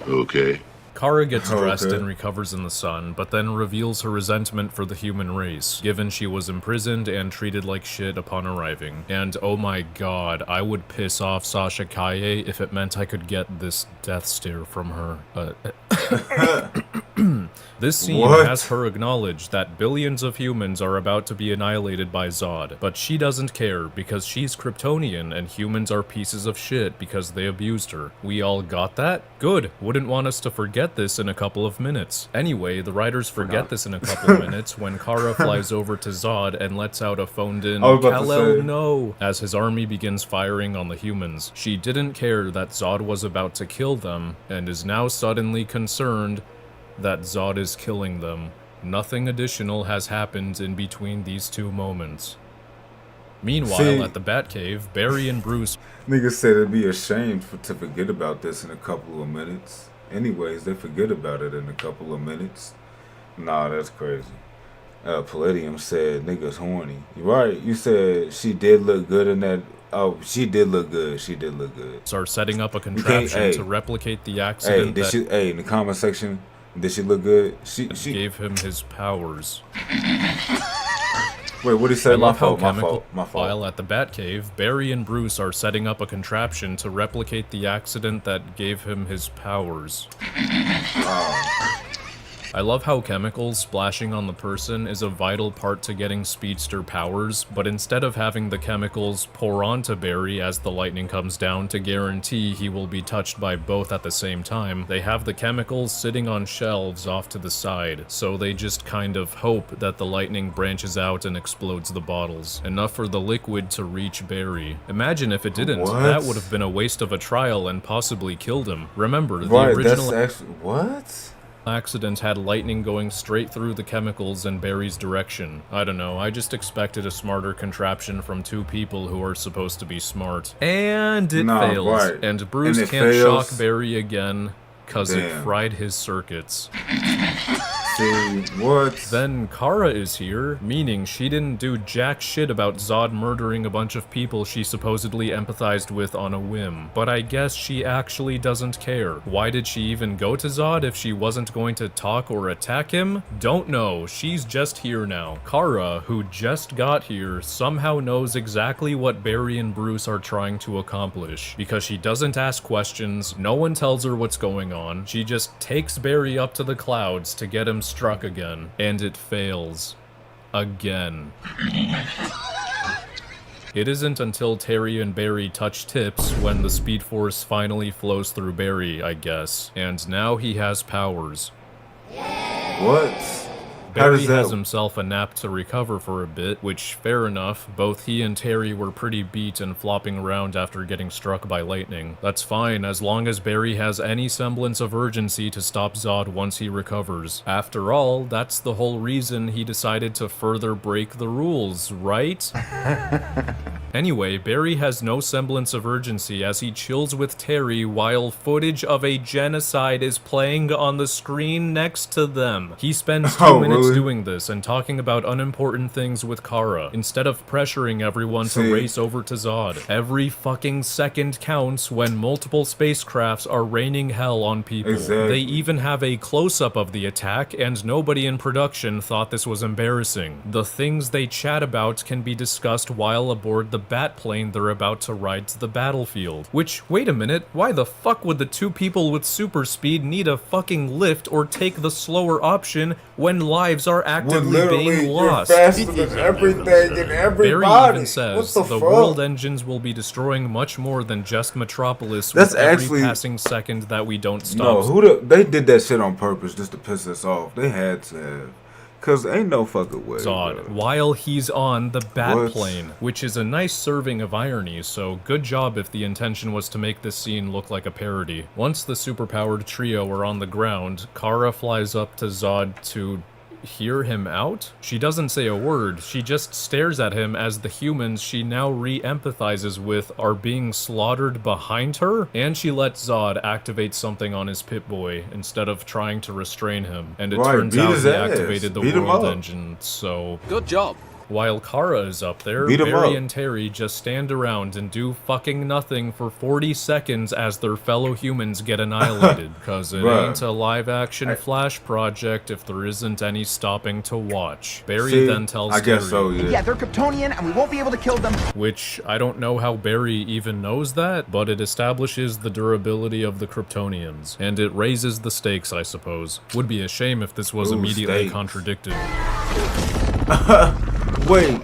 Okay. Kara gets Oh, dressed okay. and recovers in the sun, but then reveals her resentment for the human race, given she was imprisoned and treated like shit upon arriving. And oh my god, I would piss off Sasha Kaye if it meant I could get this death stare from her. This scene has her acknowledge that billions of humans are about to be annihilated by Zod, but she doesn't care because she's Kryptonian and humans are pieces of shit because they abused her. We all got that? Good. Wouldn't want us to forget this in a couple of minutes. Anyway, the writers forget this in a couple of minutes when Kara flies over to Zod and lets out a phoned-in Kal-El no as his army begins firing on the humans. She didn't care that Zod was about to kill them and is now suddenly concerned that Zod is killing them. Nothing additional has happened in between these two moments. Meanwhile, at the Batcave, Barry and Bruce... Niggas said it'd be a shame to forget about this in a couple of minutes. Anyways, they forget about it in a couple of minutes. Nah, that's crazy. Palladium said niggas horny. You're right, you said she did look good in that... Oh, she did look good. She did look good. ...are setting up a contraption to replicate the accident in the comment section... Did she look good? She gave him his powers. Wait, what did he say? My fault. While at the Batcave, Barry and Bruce are setting up a contraption to replicate the accident that gave him his powers. I love how chemicals splashing on the person is a vital part to getting speedster powers, but instead of having the chemicals pour onto Barry as the lightning comes down to guarantee he will be touched by both at the same time, they have the chemicals sitting on shelves off to the side, so they just kind of hope that the lightning branches out and explodes the bottles, enough for the liquid to reach Barry. Imagine if it didn't. What? That would have been a waste of a trial and possibly killed him. Remember, the right, original... that's actually... What? Accident had lightning going straight through the chemicals in Barry's direction. I don't know, I just expected a smarter contraption from two people who are supposed to be smart. And it fails. Right. And Bruce can't shock Barry again, cause it fried his circuits. See, what? Then Kara is here, meaning she didn't do jack shit about Zod murdering a bunch of people she supposedly empathized with on a whim. But I guess she actually doesn't care. Why did she even go to Zod if she wasn't going to talk or attack him? Don't know, she's just here now. Kara, who just got here, somehow knows exactly what Barry and Bruce are trying to accomplish. Because she doesn't ask questions, no one tells her what's going on, she just takes Barry up to the clouds to get him struck again, and it fails. Again. It isn't until Terry and Barry touch tips when the Speed Force finally flows through Barry, I guess, and now he has powers. What? Barry has himself a nap to recover for a bit, which, fair enough, both he and Terry were pretty beat and flopping around after getting struck by lightning. That's fine, as long as Barry has any semblance of urgency to stop Zod once he recovers. After all, that's the whole reason he decided to further break the rules, right? Anyway, Barry has no semblance of urgency as he chills with Terry while footage of a genocide is playing on the screen next to them. He spends 2 minutes doing this and talking about unimportant things with Kara, instead of pressuring everyone to race over to Zod. Every fucking second counts when multiple spacecrafts are raining hell on people. Exactly. They even have a close-up of the attack, and nobody in production thought this was embarrassing. The things they chat about can be discussed while aboard the bat plane they're about to ride to the battlefield. Which, wait a minute, why the fuck would the two people with super speed need a fucking lift or take the slower option when lives are actively being lost? You're faster than everything and everybody. Barry even says the world engines will be destroying much more than just Metropolis with every passing second that we don't stop. No, they did that shit on purpose just to piss us off. They had to have. Cause ain't no fucking way. Zod, while he's on the bat plane, which is a nice serving of irony, so good job if the intention was to make this scene look like a parody. Once the superpowered trio are on the ground, Kara flies up to Zod to hear him out? She doesn't say a word, she just stares at him as the humans she now re-empathizes with are being slaughtered behind her, and she lets Zod activate something on his Pip-Boy instead of trying to restrain him, and it turns out he activated the world engine, so... Good job. While Kara is up there, Beat 'em Barry up. and Terry just stand around and do fucking nothing for 40 seconds as their fellow humans get annihilated, cause it Bruh. ain't a live-action Flash project if there isn't any stopping to watch. Barry See, then tells I guess Terry, so, yeah. Yeah, they're Kryptonian, and we won't be able to kill them. which I don't know how Barry even knows that, but it establishes the durability of the Kryptonians, and it raises the stakes, I suppose. Would be a shame if this was Ooh, immediately stakes. contradicted. Wait.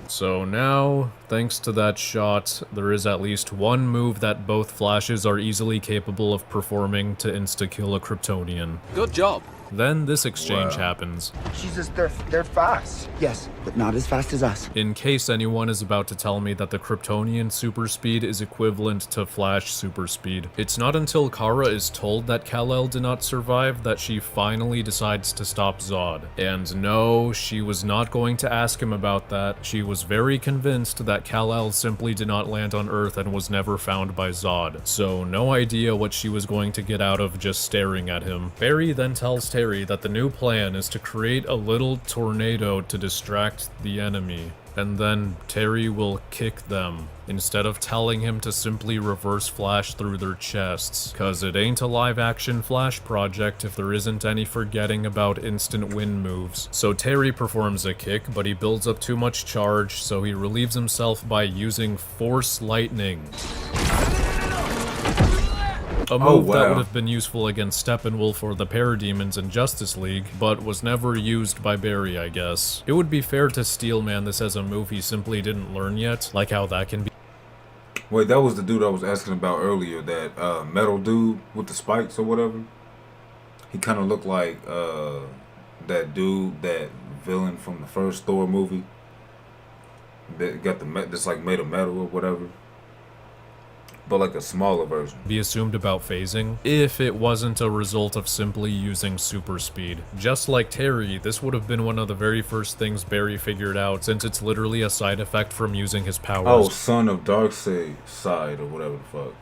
So now, thanks to that shot, there is at least one move that both Flashes are easily capable of performing to insta-kill a Kryptonian. Good job. Then this exchange happens. Jesus, they're fast. Yes, but not as fast as us. In case anyone is about to tell me that the Kryptonian super speed is equivalent to Flash super speed. It's not until Kara is told that Kal-El did not survive that she finally decides to stop Zod. And no, she was not going to ask him about that. She was very convinced that Kal-El simply did not land on Earth and was never found by Zod. So no idea what she was going to get out of just staring at him. Barry then tells Terry that the new plan is to create a little tornado to distract the enemy, and then Terry will kick them, instead of telling him to simply reverse flash through their chests, cause it ain't a live-action Flash project if there isn't any forgetting about instant win moves. So Terry performs a kick, but he builds up too much charge, so he relieves himself by using Force Lightning. A move that would have been useful against Steppenwolf or the Parademons in Justice League, but was never used by Barry, I guess. It would be fair to Steelman this as a move he simply didn't learn yet, like how that can be. Wait, that was the dude I was asking about earlier, that metal dude with the spikes or whatever? He kind of looked like that dude, that villain from the first Thor movie. That got that's like made of metal or whatever. But like a smaller version. Be assumed about phasing, if it wasn't a result of simply using super speed. Just like Terry, this would have been one of the very first things Barry figured out, since it's literally a side effect from using his powers. Oh, son of Darkseid or whatever the fuck.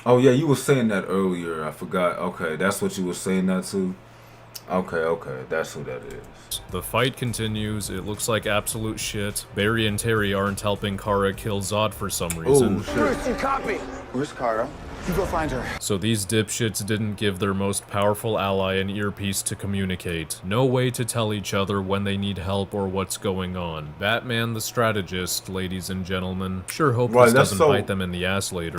Oh yeah, you were saying that earlier, I forgot. Okay, that's what you were saying that to? Okay, that's who that is. The fight continues, it looks like absolute shit. Barry and Terry aren't helping Kara kill Zod for some reason. Bruce, you copy. Where's Kara? You go find her. So these dipshits didn't give their most powerful ally an earpiece to communicate. No way to tell each other when they need help or what's going on. Batman the strategist, ladies and gentlemen. Sure hope this doesn't bite them in the ass later.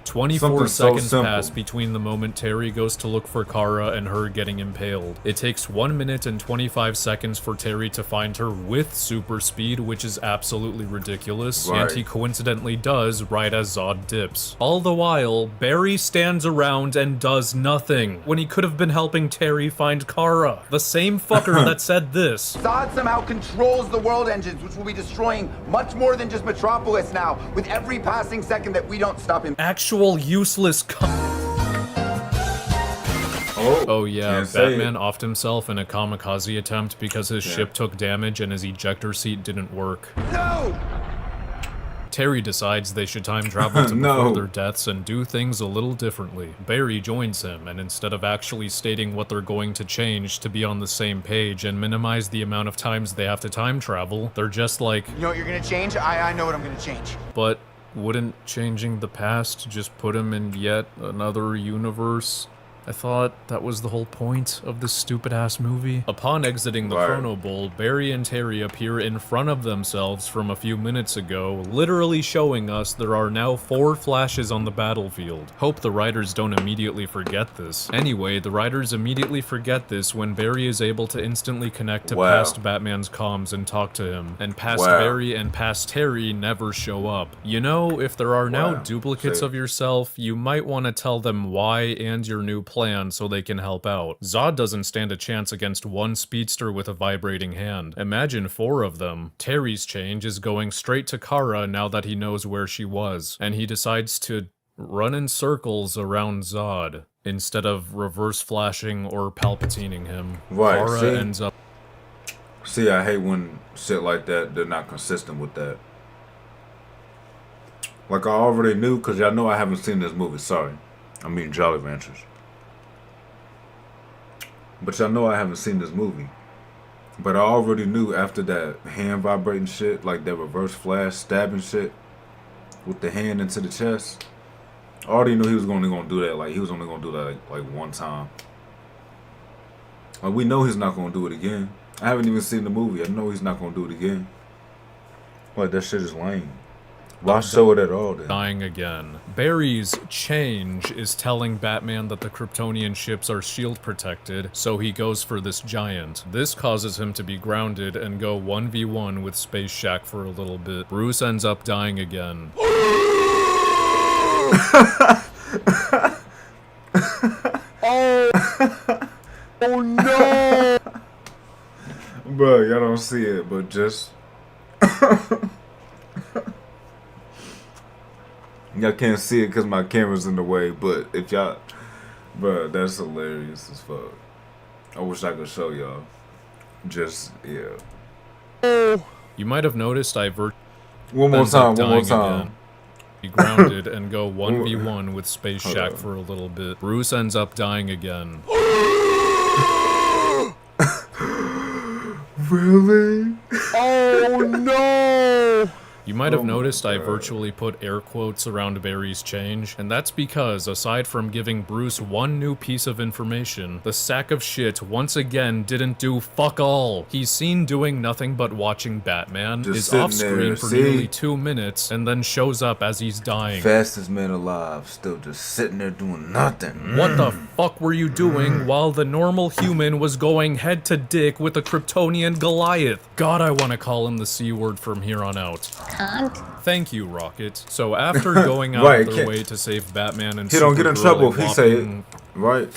24 seconds pass between the moment Terry goes to look for Kara and her getting impaled. It takes 1 minute and 25 seconds for Terry to find her with super speed, which is absolutely ridiculous, and he coincidentally does right as Zod dips. All the while, Barry stands around and does nothing, when he could have been helping Terry find Kara. The same fucker that said this. Zod somehow controls the world engines, which will be destroying much more than just Metropolis now, with every passing second that we don't stop him. Actual useless Oh yeah, Batman offed himself in a kamikaze attempt because his ship took damage and his ejector seat didn't work. No! Terry decides they should time travel to before their deaths and do things a little differently. Barry joins him, and instead of actually stating what they're going to change to be on the same page and minimize the amount of times they have to time travel, they're just like, You know what you're gonna change? I know what I'm gonna change. But wouldn't changing the past just put him in yet another universe? I thought that was the whole point of this stupid-ass movie. Upon exiting the Chrono Bowl, Barry and Terry appear in front of themselves from a few minutes ago, literally showing us there are now 4 Flashes on the battlefield. Hope the writers don't immediately forget this. Anyway, the writers immediately forget this when Barry is able to instantly connect to past Batman's comms and talk to him, and past Barry and past Terry never show up. You know, if there are now duplicates of yourself, you might want to tell them why and your new plan so they can help out. Zod doesn't stand a chance against one speedster with a vibrating hand. Imagine 4 of them. Terry's change is going straight to Kara now that he knows where she was, and he decides to run in circles around Zod instead of reverse flashing or palpatining him. Kara ends up... See, I hate when shit like that, they're not consistent with that. Like I already knew, because y'all know I haven't seen this movie, sorry. I mean Jolly Ranchers. But y'all know I haven't seen this movie. But I already knew after that hand vibrating shit, like that reverse flash stabbing shit with the hand into the chest. I already knew he was only gonna do that. Like he was only gonna do that like one time. Like we know he's not gonna do it again. I haven't even seen the movie. I know he's not gonna do it again. Like that shit is lame. Why show it at all then? Dying again. Barry's change is telling Batman that the Kryptonian ships are shield protected, so he goes for this giant. This causes him to be grounded and go 1v1 with Space Shack for a little bit. Bruce ends up dying again. Oh no! Bro, y'all don't see it, but just y'all can't see it because my camera's in the way, but if y'all, bro, that's hilarious as fuck. I wish I could show y'all. Just, yeah. You might have noticed I one more time. Again. Be grounded and go 1v1 with Space Shack for a little bit. Bruce ends up dying again. Really? Oh no! You might have noticed I virtually put air quotes around Barry's change, and that's because, aside from giving Bruce one new piece of information, the sack of shit once again didn't do fuck all. He's seen doing nothing but watching Batman, is off screen for nearly 2 minutes, and then shows up as he's dying. Fastest man alive, still just sitting there doing nothing. What the fuck were you doing while the normal human was going head to dick with a Kryptonian Goliath? God, I want to call him the C word from here on out. Thank you, Rocket. So after going out of their way to save Batman and he don't get in trouble if he say it, right?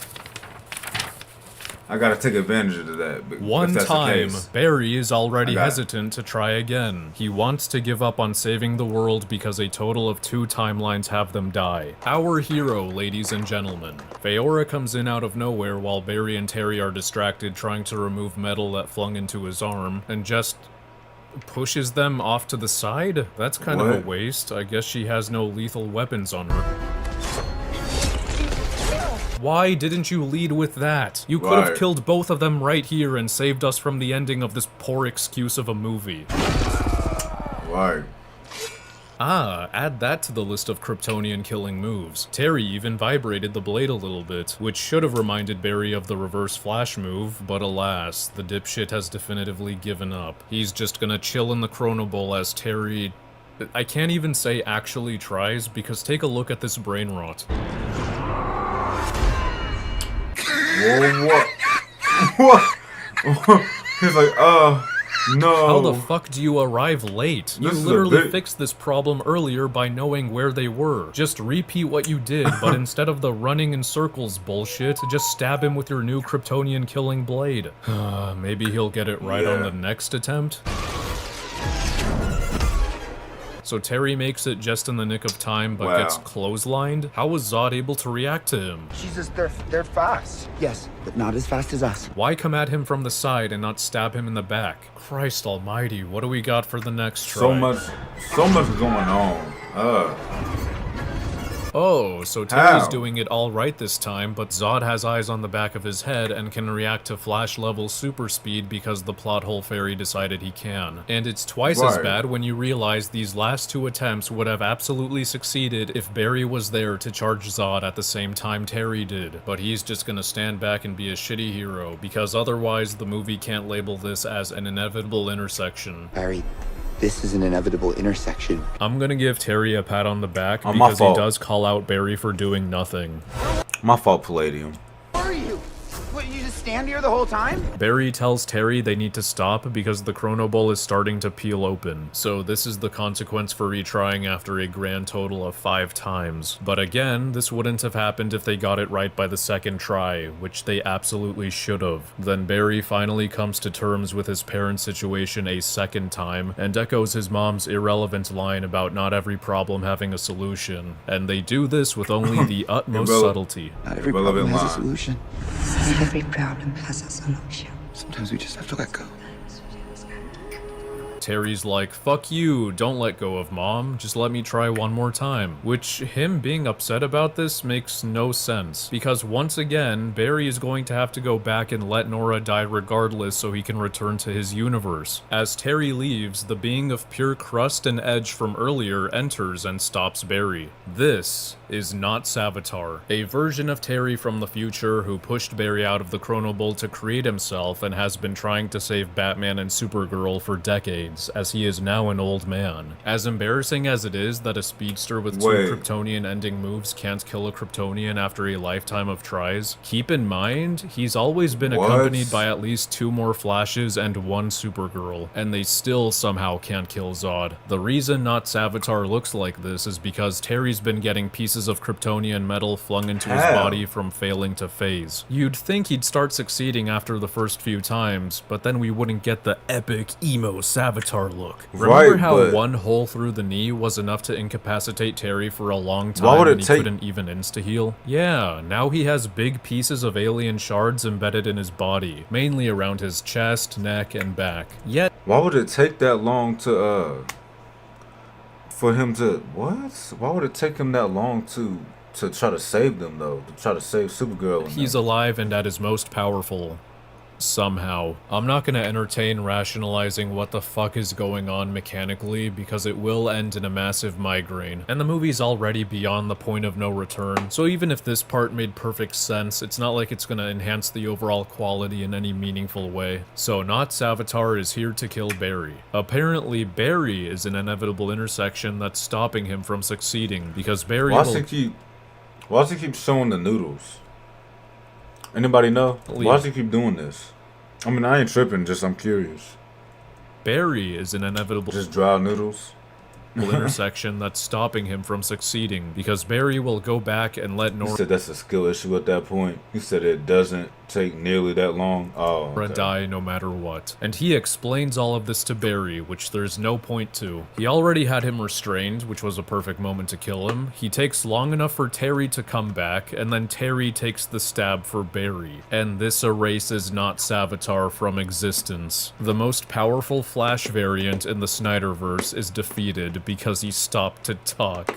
I gotta take advantage of that. One time, Barry is already hesitant to try again. He wants to give up on saving the world because a total of 2 timelines have them die. Our hero, ladies and gentlemen. Feora comes in out of nowhere while Barry and Terry are distracted trying to remove metal that flung into his arm, and just pushes them off to the side? That's kind of a waste. I guess she has no lethal weapons on her. Why didn't you lead with that? You could have killed both of them right here and saved us from the ending of this poor excuse of a movie. Why? Ah, add that to the list of Kryptonian killing moves. Terry even vibrated the blade a little bit, which should have reminded Barry of the reverse flash move, but alas, the dipshit has definitively given up. He's just gonna chill in the Chrono Bowl as Terry... I can't even say actually tries, because take a look at this brain rot. Whoa, what? What? He's like, no. How the fuck do you arrive late? You literally fixed this problem earlier by knowing where they were. Just repeat what you did, but instead of the running in circles bullshit, just stab him with your new Kryptonian killing blade. Maybe he'll get it right on the next attempt? So Terry makes it just in the nick of time, but gets clotheslined? How was Zod able to react to him? Jesus, they're fast. Yes, but not as fast as us. Why come at him from the side and not stab him in the back? Christ almighty, what do we got for the next try? So much going on. Oh, so Terry's doing it all right this time, but Zod has eyes on the back of his head and can react to Flash-level super speed because the plot hole fairy decided he can. And it's twice as bad when you realize these last 2 attempts would have absolutely succeeded if Barry was there to charge Zod at the same time Terry did. But he's just gonna stand back and be a shitty hero, because otherwise the movie can't label this as an inevitable intersection. Barry, this is an inevitable intersection. I'm gonna give Terry a pat on the back because he does call out Barry for doing nothing. My fault, Palladium. Where are you? What, you just stand here the whole time? Barry tells Terry they need to stop because the Chrono Bowl is starting to peel open. So this is the consequence for retrying after a grand total of 5 times. But again, this wouldn't have happened if they got it right by the 2nd try, which they absolutely should have. Then Barry finally comes to terms with his parents' situation a 2nd time, and echoes his mom's irrelevant line about not every problem having a solution. And they do this with only the utmost subtlety. Not every problem has a solution. Every problem has a solution. Sometimes we just have to let go. Terry's like, fuck you, don't let go of Mom, just let me try one more time. Which, him being upset about this makes no sense, because once again, Barry is going to have to go back and let Nora die regardless so he can return to his universe. As Terry leaves, the being of pure crust and edge from earlier enters and stops Barry. This is not Savatar, a version of Terry from the future who pushed Barry out of the Chrono Bowl to create himself and has been trying to save Batman and Supergirl for decades, as he is now an old man. As embarrassing as it is that a speedster with 2 Kryptonian ending moves can't kill a Kryptonian after a lifetime of tries, keep in mind, he's always been accompanied by at least 2 more Flashes and 1 Supergirl, and they still somehow can't kill Zod. The reason not Savatar looks like this is because Terry's been getting pieces of Kryptonian metal flung into his body from failing to phase. You'd think he'd start succeeding after the first few times, but then we wouldn't get the epic emo Savatar look. Remember how 1 hole through the knee was enough to incapacitate Terry for a long time and he couldn't even insta-heal? Yeah, now he has big pieces of alien shards embedded in his body, mainly around his chest, neck, and back. Yet, why would it take that long to, for him to, what? Why would it take him that long to try to save them, though? To try to save Supergirl? He's alive and at his most powerful. Somehow. I'm not gonna entertain rationalizing what the fuck is going on mechanically because it will end in a massive migraine, and the movie's already beyond the point of no return, so even if this part made perfect sense, it's not like it's gonna enhance the overall quality in any meaningful way. So not Savatar is here to kill Barry. Apparently Barry is an inevitable intersection that's stopping him from succeeding, because Barry why does he keep showing the noodles? Anybody know? Why does he keep doing this? I mean, I ain't tripping, just I'm curious. Barry is an inevitable... Just dry noodles? intersection that's stopping him from succeeding, because Barry will go back and let Nora... You said that's a skill issue at that point? You said it doesn't take nearly that long? Oh, okay. Die no matter what. And he explains all of this to Barry, which there's no point to. He already had him restrained, which was a perfect moment to kill him. He takes long enough for Terry to come back, and then Terry takes the stab for Barry. And this erases not Savatar from existence. The most powerful Flash variant in the Snyderverse is defeated because he stopped to talk.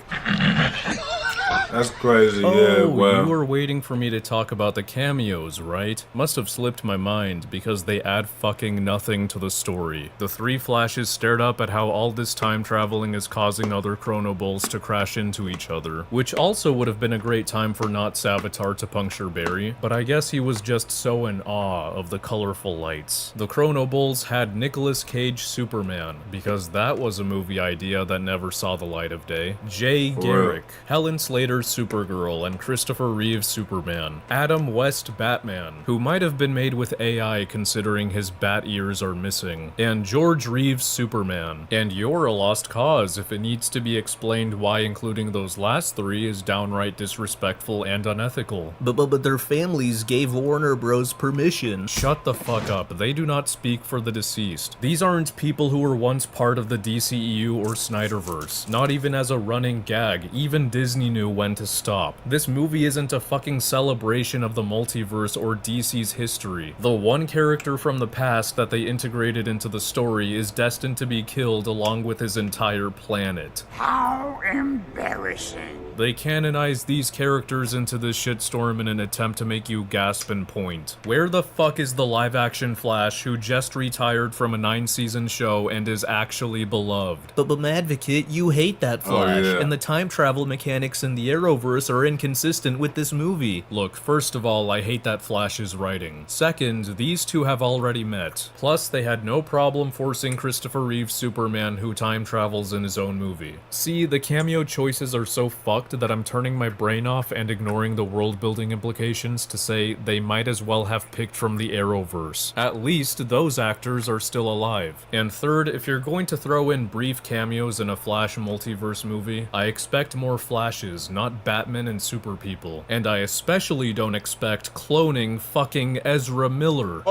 That's crazy, yeah, wow. You were waiting for me to talk about the cameos, right? Must have slipped my mind, because they add fucking nothing to the story. The 3 Flashes stared up at how all this time traveling is causing other Chrono Bulls to crash into each other, which also would have been a great time for not Savatar to puncture Barry, but I guess he was just so in awe of the colorful lights. The Chrono Bulls had Nicolas Cage Superman, because that was a movie idea that never saw the light of day. Jay Garrick, Helen Slater's Supergirl, and Christopher Reeve's Superman. Adam West Batman, who might have been made with AI considering his bat ears are missing. And George Reeves Superman. And you're a lost cause if it needs to be explained why including those last 3 is downright disrespectful and unethical. But their families gave Warner Bros. Permission. Shut the fuck up. They do not speak for the deceased. These aren't people who were once part of the DCEU or Snyderverse. Not even as a running gag. Even Disney knew when to stop. This movie isn't a fucking celebration of the multiverse or DC's history. The one character from the past that they integrated into the story is destined to be killed along with his entire planet. How embarrassing. They canonized these characters into this shitstorm in an attempt to make you gasp and point. Where the fuck is the live-action Flash who just retired from a 9-season show and is actually beloved? But Advocate, you hate that Flash, and the time travel mechanics in the Arrowverse are inconsistent with this movie. Look, first of all, I hate that Flash's writing. Second, these two have already met. Plus, they had no problem forcing Christopher Reeve's Superman who time travels in his own movie. See, the cameo choices are so fucked that I'm turning my brain off and ignoring the world-building implications to say they might as well have picked from the Arrowverse. At least, those actors are still alive. And third, if you're going to throw in brief cameos in a Flash multiverse movie, I expect more Flashes, not Batman and super people. And I especially don't expect cloning fucking Ezra Miller.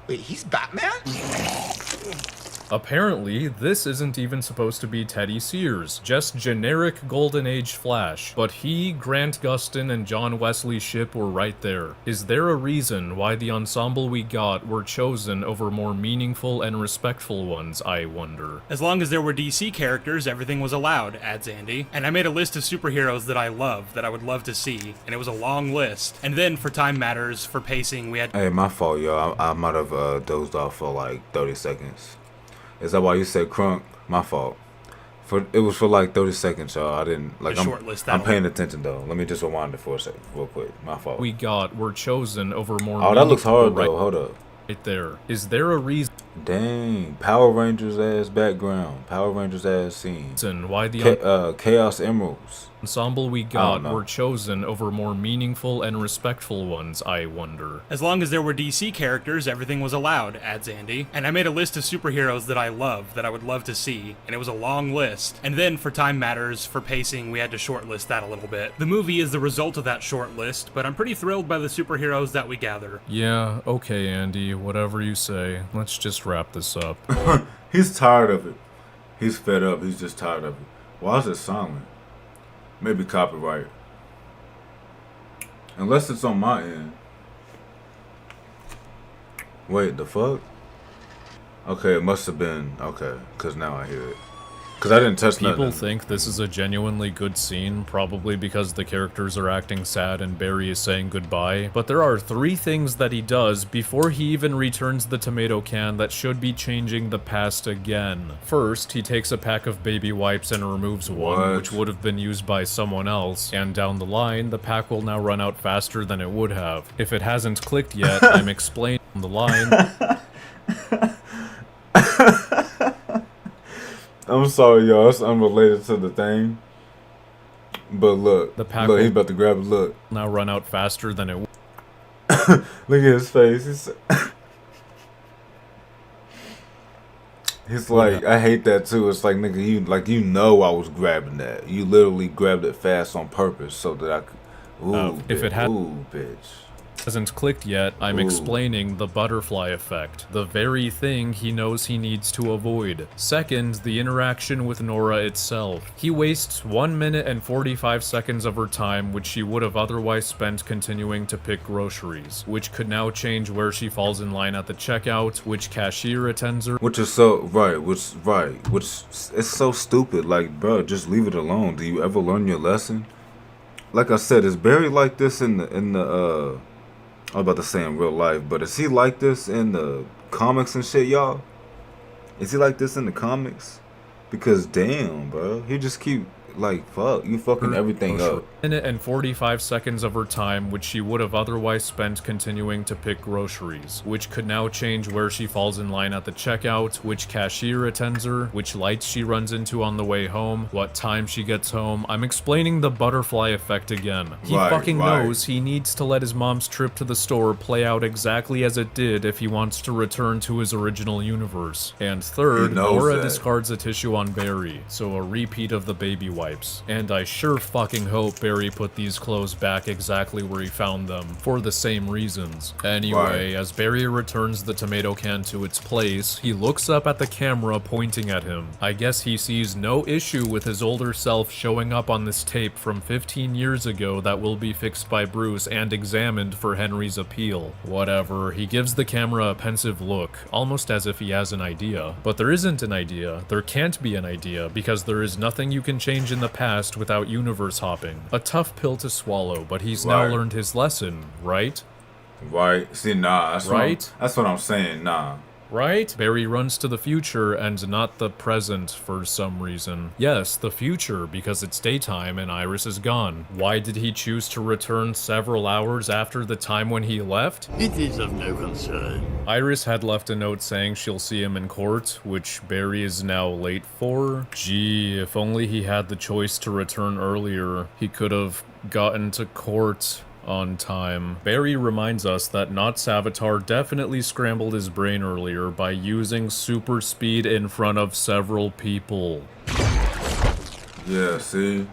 Wait, he's Batman? Apparently, this isn't even supposed to be Teddy Sears, just generic Golden Age Flash. But he, Grant Gustin, and John Wesley Shipp were right there. Is there a reason why the ensemble we got were chosen over more meaningful and respectful ones, I wonder? As long as there were DC characters, everything was allowed, adds Andy. And I made a list of superheroes that I love, that I would love to see, and it was a long list. And then, for time matters, for pacing, we had... Hey, my fault, y'all. I might have dozed off for like 30 seconds. Is that why you said Krunk? My fault. It was for like 30 seconds, y'all. I didn't like. I'm paying attention though. Let me just rewind it for a second, real quick. My fault. We were chosen over more. Oh, that looks hard though. Hold up. Right there. Is there a reason? Dang, Power Rangers ass background, Power Rangers ass scene. And why the Chaos Emeralds ensemble we got were chosen over more meaningful and respectful ones, I wonder. As long as there were DC characters, everything was allowed, adds Andy. And I made a list of superheroes that I love, that I would love to see, and it was a long list. And then, for time matters, for pacing, we had to shortlist that a little bit. The movie is the result of that short list, but I'm pretty thrilled by the superheroes that we gather. Yeah, okay, Andy, whatever you say. Let's just wrap this up. He's tired of it. He's fed up. He's just tired of it. Why is it silent? Maybe copyright. Unless it's on my end. Wait, the fuck? Okay, it must have been. Okay, because now I hear it. Because I didn't touch nothing. People think this is a genuinely good scene, probably because the characters are acting sad and Barry is saying goodbye, but there are 3 things that he does before he even returns the tomato can that should be changing the past again. First, he takes a pack of baby wipes and removes one, which would have been used by someone else, and down the line, the pack will now run out faster than it would have. If it hasn't clicked yet, I'm explaining the line. I'm sorry, y'all. It's unrelated to the thing. But look, look, he's about to grab it. Look. Now run out faster than it would. Look at his face. He's like, I hate that too. It's like, nigga, you know I was grabbing that. You literally grabbed it fast on purpose so that I could. Ooh, if it bitch. Hasn't clicked yet, I'm explaining the butterfly effect, the very thing he knows he needs to avoid. Second, the interaction with Nora itself. He wastes 1 minute and 45 seconds of her time, which she would have otherwise spent continuing to pick groceries, which could now change where she falls in line at the checkout, which cashier attends her. Which is so, which it's so stupid. Like, bro, just leave it alone. Do you ever learn your lesson? Like I said, is Barry like this in the I was about to say in real life, but is he like this in the comics and shit, y'all? Is he like this in the comics? Because damn, bro, he just keep like, fuck, you fucking everything up. Minute and 45 seconds of her time, which she would have otherwise spent continuing to pick groceries, which could now change where she falls in line at the checkout, which cashier attends her, which lights she runs into on the way home, what time she gets home. I'm explaining the butterfly effect again. He fucking knows he needs to let his mom's trip to the store play out exactly as it did if he wants to return to his original universe. And third, Nora discards a tissue on Barry, so a repeat of the baby wipes. And I sure fucking hope Barry put these clothes back exactly where he found them, for the same reasons. Anyway, as Barry returns the tomato can to its place, he looks up at the camera pointing at him. I guess he sees no issue with his older self showing up on this tape from 15 years ago that will be fixed by Bruce and examined for Henry's appeal. Whatever, he gives the camera a pensive look, almost as if he has an idea. But there isn't an idea, there can't be an idea, because there is nothing you can change in the past without universe hopping. A tough pill to swallow, but he's now learned his lesson, right? Right. See, nah. That's what I'm saying, nah. Right? Barry runs to the future and not the present for some reason. Yes, the future, because it's daytime and Iris is gone. Why did he choose to return several hours after the time when he left? It is of no concern. Iris had left a note saying she'll see him in court, which Barry is now late for. Gee, if only he had the choice to return earlier, he could have gotten to court on time. Barry reminds us that Not Savatar definitely scrambled his brain earlier by using super speed in front of several people. Yeah, see?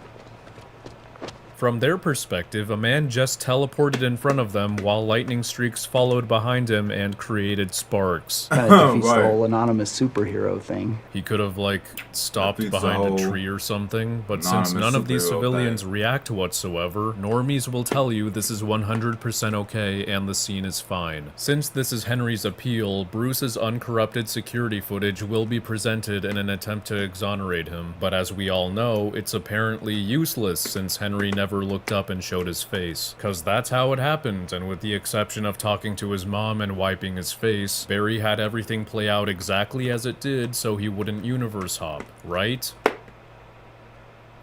From their perspective, a man just teleported in front of them while lightning streaks followed behind him and created sparks. Kind of defeats the whole anonymous superhero thing. He could have, like, stopped Defeats the behind a whole tree or something, but anonymous since none of these superhero civilians thing. react whatsoever, normies will tell you this is 100% okay and the scene is fine. Since this is Henry's appeal, Bruce's uncorrupted security footage will be presented in an attempt to exonerate him, but as we all know, it's apparently useless since Henry never looked up and showed his face. Cause that's how it happened, and with the exception of talking to his mom and wiping his face, Barry had everything play out exactly as it did so he wouldn't universe hop, right?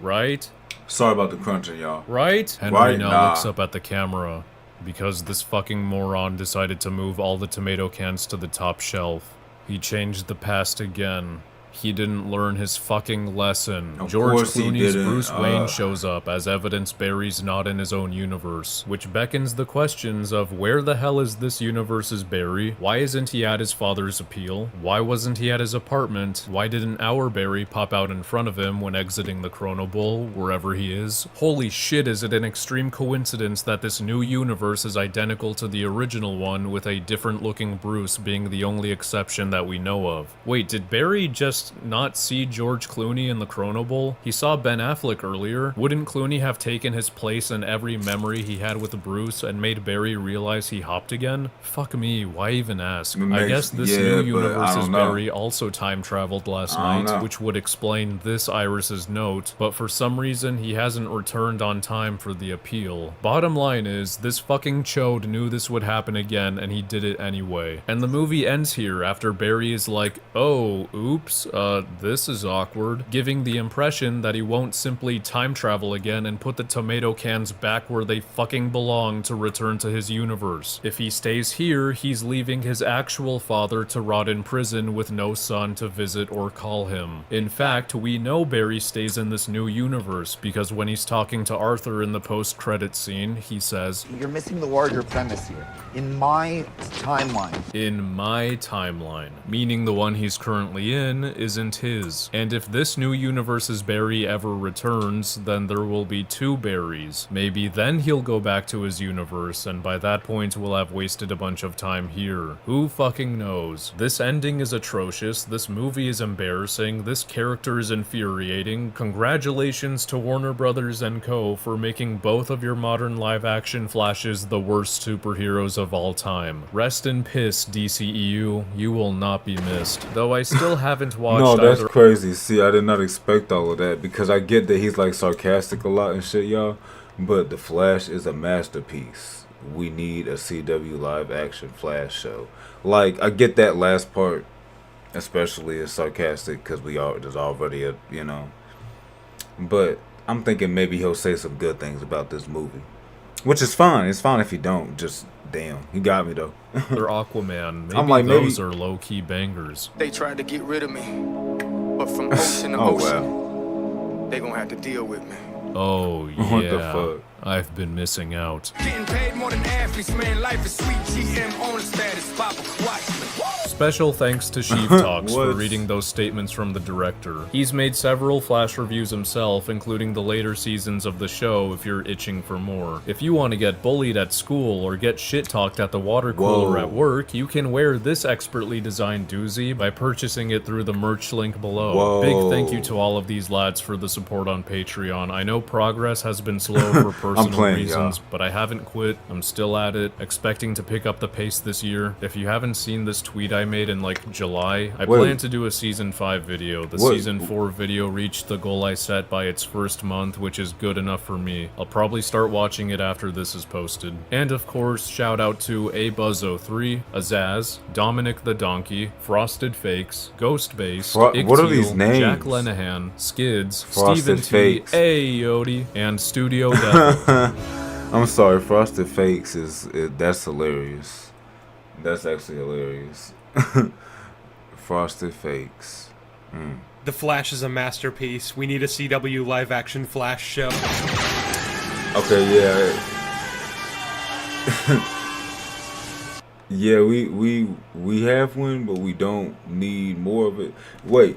Right? Sorry about the crunching, y'all. Right? Henry Right? now Nah. looks up at the camera because this fucking moron decided to move all the tomato cans to the top shelf. He changed the past again. He didn't learn his fucking lesson. Of George course he Clooney's didn't. Bruce Wayne shows up as evidence Barry's not in his own universe, which beckons the questions of where the hell is this universe's Barry? Why isn't he at his father's appeal? Why wasn't he at his apartment? Why didn't our Barry pop out in front of him when exiting the Chrono Bowl, wherever he is? Holy shit, is it an extreme coincidence that this new universe is identical to the original one, with a different looking Bruce being the only exception that we know of? Wait, did Barry just not see George Clooney in the Chrono Bowl? He saw Ben Affleck earlier. Wouldn't Clooney have taken his place in every memory he had with Bruce and made Barry realize he hopped again? Fuck me, why even ask? I guess this new universe's Barry also time traveled last night, which would explain this Iris's note, but for some reason he hasn't returned on time for the appeal. Bottom line is, this fucking chode knew this would happen again and he did it anyway. And the movie ends here after Barry is like, oh, oops, this is awkward, giving the impression that he won't simply time travel again and put the tomato cans back where they fucking belong to return to his universe. If he stays here, he's leaving his actual father to rot in prison with no son to visit or call him. In fact, we know Barry stays in this new universe because when he's talking to Arthur in the post-credit scene, he says, You're missing the larger premise here. In my timeline. in my timeline, meaning the one he's currently in isn't his. And if this new universe's Barry ever returns, then there will be two Barrys. Maybe then he'll go back to his universe, and by that point we'll have wasted a bunch of time here. Who fucking knows? This ending is atrocious, this movie is embarrassing, this character is infuriating. Congratulations to Warner Brothers and Co. for making both of your modern live-action Flashes the worst superheroes of all time. Rest in piss, DCEU, you will not be missed. Though I still haven't watched No, that's either- crazy. See, I did not expect all of that because I get that he's like sarcastic a lot and shit, y'all. But The Flash is a masterpiece. We need a CW live action Flash show. Like, I get that last part, especially is sarcastic because there's already a, you know. But I'm thinking maybe he'll say some good things about this movie, which is fine. It's fine if he don't. Just damn, he got me though. They're Aquaman. Maybe I'm like, those are low-key bangers. They tried to get rid of me, but from ocean to Oh, ocean, they gonna have to deal with me. Oh, yeah. What the fuck? I've been missing out. Getting paid more than athletes, man. Life is sweet. GM on the status. Papa, watch me. Special thanks to Sheev Talks for What? reading those statements from the director. He's made several Flash reviews himself, including the later seasons of the show if you're itching for more. If you want to get bullied at school or get shit-talked at the water cooler at work, you can wear this expertly designed doozy by purchasing it through the merch link below. Whoa. Big thank you to all of these lads for the support on Patreon. I know progress has been slow for personal playing, reasons, y'all. but I haven't quit. I'm still at it, expecting to pick up the pace this year. If you haven't seen this tweet I made in like July, I Wait. plan to do a season 5 video. The What? season 4 video reached the goal I set by its first month, which is good enough for me. I'll probably start watching it after this is posted. And of course, shout out to A Buzzo3, Azaz, Dominic the Donkey, Frosted Fakes, Ghost Base, What are these Ictiel, names? Jack Lenahan, Skids, Frosted Steven T, Fakes. Ayodi, and Studio Devil. I'm sorry, Frosted Fakes that's hilarious. That's actually hilarious. Frosted Fakes. The Flash is a masterpiece. We need a CW live-action Flash show. Okay, yeah. Yeah, we have one, but we don't need more of it. Wait,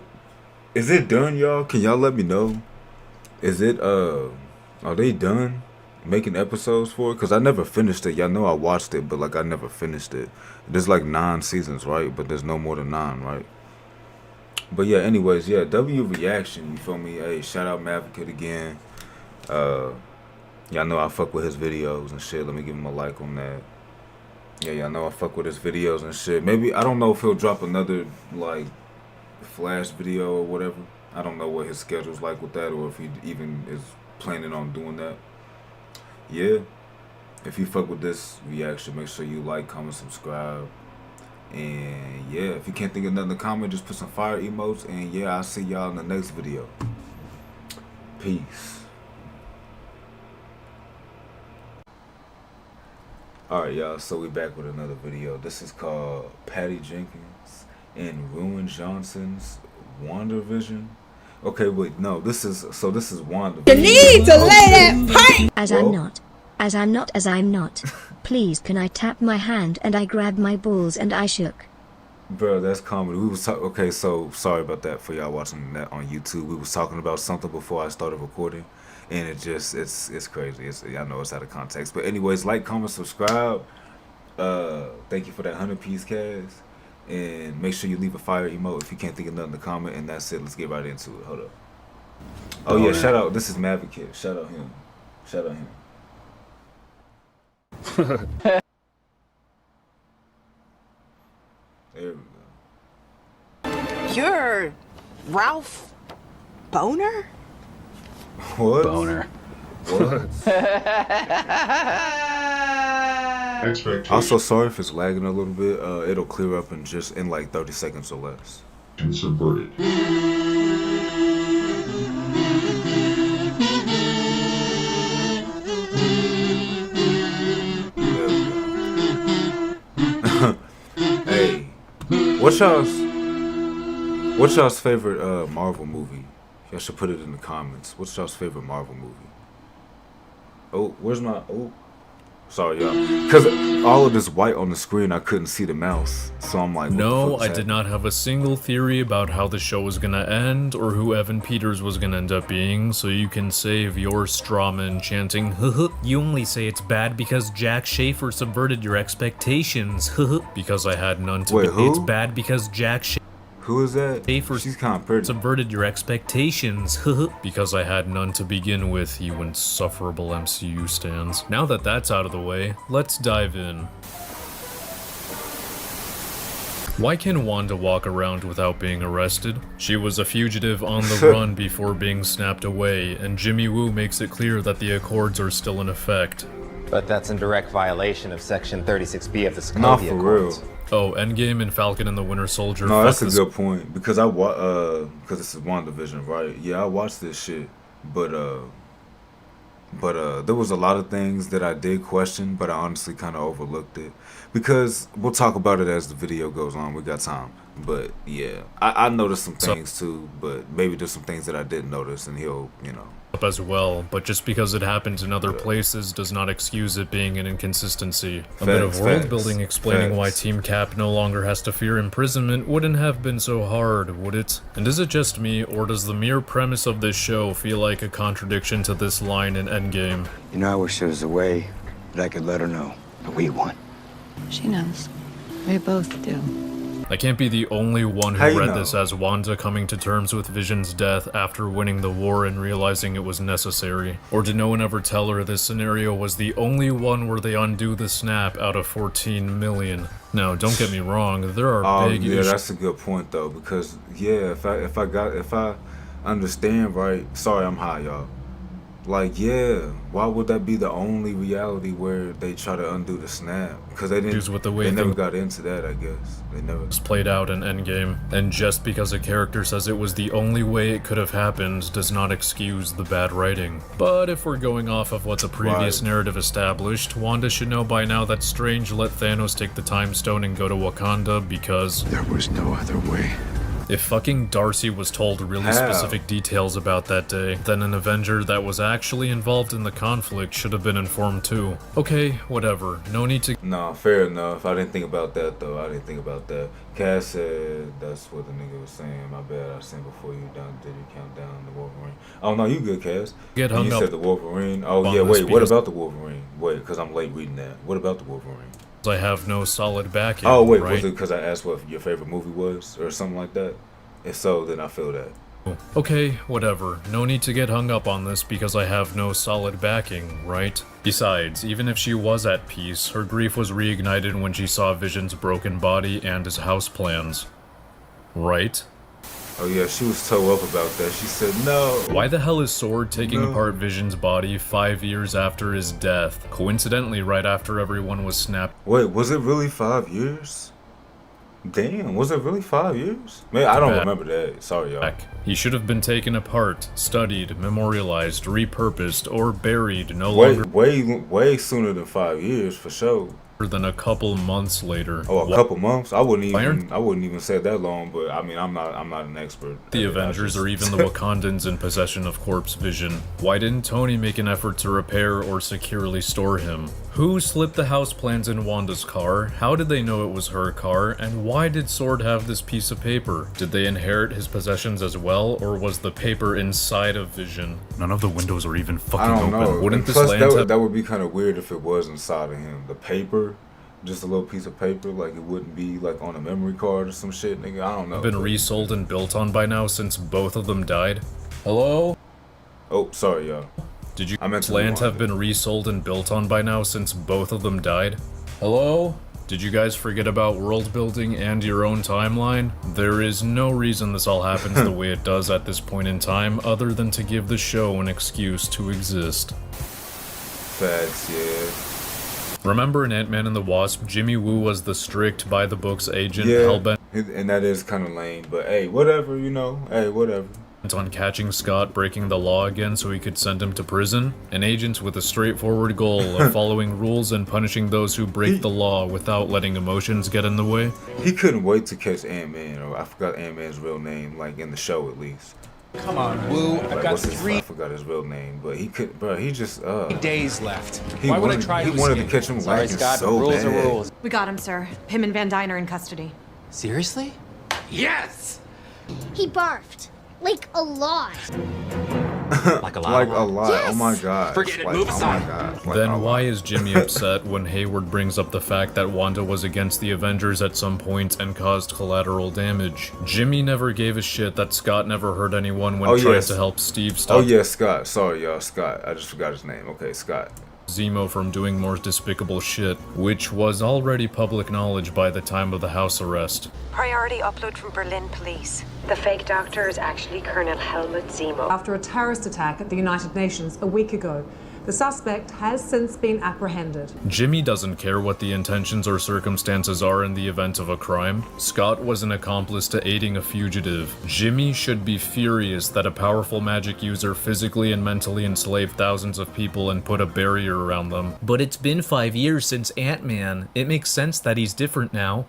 is it done, y'all? Can y'all let me know? Is it are they done? making episodes for it, because I never finished it. Y'all know I watched it, but like I never finished it. There's like 9 seasons, right? But there's no more than 9, right? But yeah, anyways, yeah, W reaction, you feel me? Hey, shout out Maverick again. Y'all know I fuck with his videos and shit. Let me give him a like on that. Yeah, y'all know I fuck with his videos and shit. Maybe, I don't know if he'll drop another, like, Flash video or whatever. I don't know what his schedule's like with that, or if he even is planning on doing that. Yeah. If you fuck with this reaction, make sure you like, comment, subscribe. And yeah, if you can't think of nothing to comment, just put some fire emotes. And yeah, I'll see y'all in the next video. Peace. Alright, y'all, so we back with another video. This is called Patty Jenkins and Ruin Johnson's WandaVision. Okay, wait, no, this is WandaVision. You need to lay that pipe! As I'm not. Please, can I tap my hand? And I grabbed my balls and I shook. Bro, that's comedy. We was talking. Okay, so sorry about that for y'all watching that on YouTube. We was talking about something before I started recording, and it just it's crazy. Y'all know it's out of context. But anyways, like, comment, subscribe. Thank you for that 100-piece cast, and make sure you leave a fire emote if you can't think of nothing to comment. And that's it. Let's get right into it. Hold up. Oh yeah, shout out. This is Maverick Kid. Shout out him. Shout out him. There we go. You're Ralph Boner? What? Boner. What? Also, sorry if it's lagging a little bit. It'll clear up in like 30 seconds or less. And subverted. Hey, what's y'all's favorite Marvel movie? Y'all should put it in the comments. What's y'all's favorite Marvel movie? Oh, where's my... Oh, sorry, y'all. Because all of this white on the screen, I couldn't see the mouse. So I'm like, no, I did not have a single theory about how the show was gonna end or who Evan Peters was gonna end up being, so you can save your strawman chanting, you only say it's bad because Jack Schaefer subverted your expectations, because I had none to Wait, who? It's bad because Jack Who is that? She's kind of pretty. Subverted your expectations, because I had none to begin with, you insufferable MCU stans. Now that that's out of the way, let's dive in. Why can Wanda walk around without being arrested? She was a fugitive on the run before being snapped away, and Jimmy Woo makes it clear that the Accords are still in effect. But that's in direct violation of Section 36B of the Sokovia Not for Accords. real. Oh, Endgame and Falcon and the Winter Soldier. No, that's a good point, because because this is WandaVision, right? Yeah, I watched this shit, but there was a lot of things that I did question, but I honestly kind of overlooked it, because we'll talk about it as the video goes on. We got time, but yeah, I noticed some things too, but maybe there's some things that I didn't notice, and he'll, you know. Up as well, but just because it happens in other places does not excuse it being an inconsistency. A bit of world building explaining why Team Cap no longer has to fear imprisonment wouldn't have been so hard, would it? And is it just me, or does the mere premise of this show feel like a contradiction to this line in Endgame? You know, I wish there was a way that I could let her know that we won. She knows. We both do. I can't be the only one who read this as Wanda coming to terms with Vision's death after winning the war and realizing it was necessary. Or did no one ever tell her this scenario was the only one where they undo the snap out of 14 million? Now, don't get me wrong, there are big issues. Yeah, that's a good point though, because yeah, if I understand right, sorry I'm high, y'all. Like, yeah, why would that be the only reality where they try to undo the snap? Because they didn't. With the way they never got into that, I guess. They never. It's played out in Endgame, and just because a character says it was the only way it could have happened does not excuse the bad writing. But if we're going off of what the previous narrative established, Wanda should know by now that Strange let Thanos take the Time Stone and go to Wakanda because there was no other way. If fucking Darcy was told really specific details about that day, then an Avenger that was actually involved in the conflict should have been informed too. Okay, whatever. No need to... Nah, fair enough. I didn't think about that though. I didn't think about that. Cass said that's what the nigga was saying. My bad. I seen before you done. Did you count down the Wolverine? Oh no, you good, Cass. Get hung you up said the Wolverine. Oh yeah, wait. What about the Wolverine? Wait, because I'm late reading that. What about the Wolverine? I have no solid backing. Oh wait, right? was it because I asked what your favorite movie was or something like that? If so, then I feel that. Okay, whatever. No need to get hung up on this because I have no solid backing, right? Besides, even if she was at peace, her grief was reignited when she saw Vision's broken body and his house plans. Right? Oh yeah, she was toe up about that. She said no. Why the hell is Sword taking apart Vision's body 5 years after his death? Coincidentally, right after everyone was snapped. Wait, was it really 5 years? Damn, was it really 5 years? Man, I don't remember that. Sorry, y'all. He should have been taken apart, studied, memorialized, repurposed, or buried no longer. Way sooner than 5 years for sure. Than a couple months later. Oh, a couple months? I wouldn't even say that long, but I mean, I'm not an expert. The Avengers or even the Wakandans in possession of Corpse Vision. Why didn't Tony make an effort to repair or securely store him? Who slipped the house plans in Wanda's car? How did they know it was her car? And why did Sword have this piece of paper? Did they inherit his possessions as well, or was the paper inside of Vision? None of the windows are even fucking open. Know. Wouldn't this plus, land that would be kind of weird if it was inside of him. The paper, just a little piece of paper, like it wouldn't be like on a memory card or some shit, nigga. I don't know. Been resold and built on by now since both of them died? Hello? Oh, sorry, y'all. Did you land have been resold and built on by now since both of them died? Hello? Did you guys forget about world building and your own timeline? There is no reason this all happens the way it does at this point in time other than to give the show an excuse to exist. Facts, yeah. Remember in Ant-Man and the Wasp, Jimmy Woo was the strict by-the-books agent, yeah, hellbent and that is kind of lame, but hey, whatever, you know, hey, whatever. On catching Scott breaking the law again so he could send him to prison. An agent with a straightforward goal of following rules and punishing those who break the law without letting emotions get in the way. He couldn't wait to catch Ant-Man, or I forgot Ant-Man's real name, like in the show at least. Come on, Woo. I've got I forgot his real name, but he could, bro. He just 3 days left. Why would I try? He wanted to catch him like so rules bad. are rules. We got him, sir. Him and Van Dyne are in custody. Seriously? Yes. He barfed. Like a lot. Like a lot. Like a lot. Yes. Oh my god. Forget it. Like, Move aside. Oh my god. Like, Then why is Jimmy upset when Hayward brings up the fact that Wanda was against the Avengers at some point and caused collateral damage? Jimmy never gave a shit that Scott never hurt anyone when trying to help Steve stop. Oh yeah, Scott. Sorry, y'all. Scott. I just forgot his name. Okay, Scott. Zemo from doing more despicable shit, which was already public knowledge by the time of the house arrest. Priority upload from Berlin police. The fake doctor is actually Colonel Helmut Zemo. After a terrorist attack at the United Nations a week ago, the suspect has since been apprehended. Jimmy doesn't care what the intentions or circumstances are in the event of a crime. Scott was an accomplice to aiding a fugitive. Jimmy should be furious that a powerful magic user physically and mentally enslaved thousands of people and put a barrier around them. But it's been 5 years since Ant-Man. It makes sense that he's different now.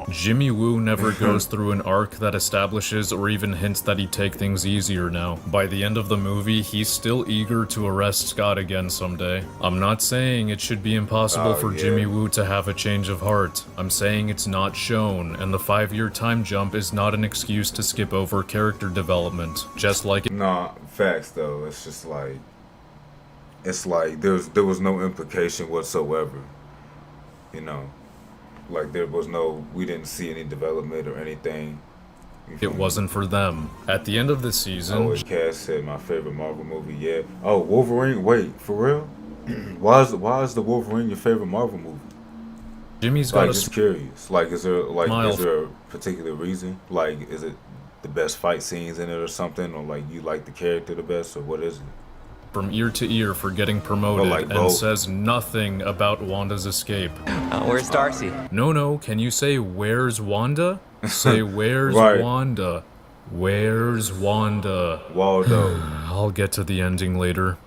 Jimmy Woo never goes through an arc that establishes or even hints that he'd take things easier now. By the end of the movie, he's still eager to arrest Scott again someday. I'm not saying it should be impossible for Jimmy Woo to have a change of heart. I'm saying it's not shown, and the 5-year time jump is not an excuse to skip over character development. Just like Nah, facts though. It's just like, it's like there was no implication whatsoever. You know, like we didn't see any development or anything. it wasn't for them. At the end of the season... Oh, Cass said my favorite Marvel movie, yeah. Oh, Wolverine? Wait, for real? Why is the Wolverine your favorite Marvel movie? Jimmy's got just curious. Like, is there a particular reason? Like, is it the best fight scenes in it or something? Or like you like the character the best, or what is it? From ear to ear for getting promoted like and both. says nothing about Wanda's escape. Where's Darcy? No, can you say where's Wanda? Say where's Right. Wanda? Where's Wanda? Waldo. I'll get to the ending later.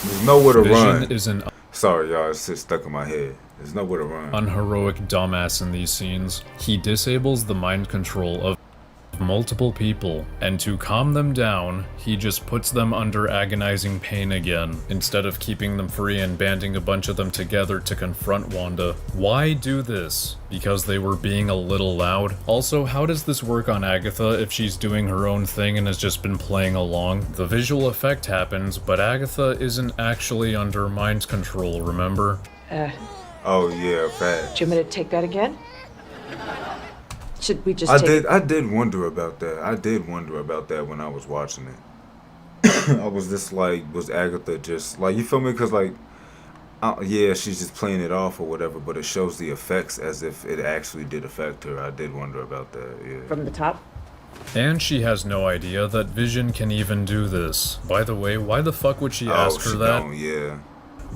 There's nowhere to Vision run. is an... Sorry, y'all. It's just stuck in my head. There's nowhere to run. Unheroic dumbass in these scenes. He disables the mind control of multiple people, and to calm them down, he just puts them under agonizing pain again, instead of keeping them free and banding a bunch of them together to confront Wanda. Why do this? Because they were being a little loud? Also, how does this work on Agatha if she's doing her own thing and has just been playing along? The visual effect happens, but Agatha isn't actually under mind control, remember? Oh yeah, fact. Do you want me to take that again? Should we just I did wonder about that. I did wonder about that when I was watching it. I was just like, was Agatha just like, you feel me? Because like, yeah, she's just playing it off or whatever, but it shows the effects as if it actually did affect her. I did wonder about that, yeah. From the top? And she has no idea that Vision can even do this. By the way, why the fuck would she ask her that? Don't, yeah.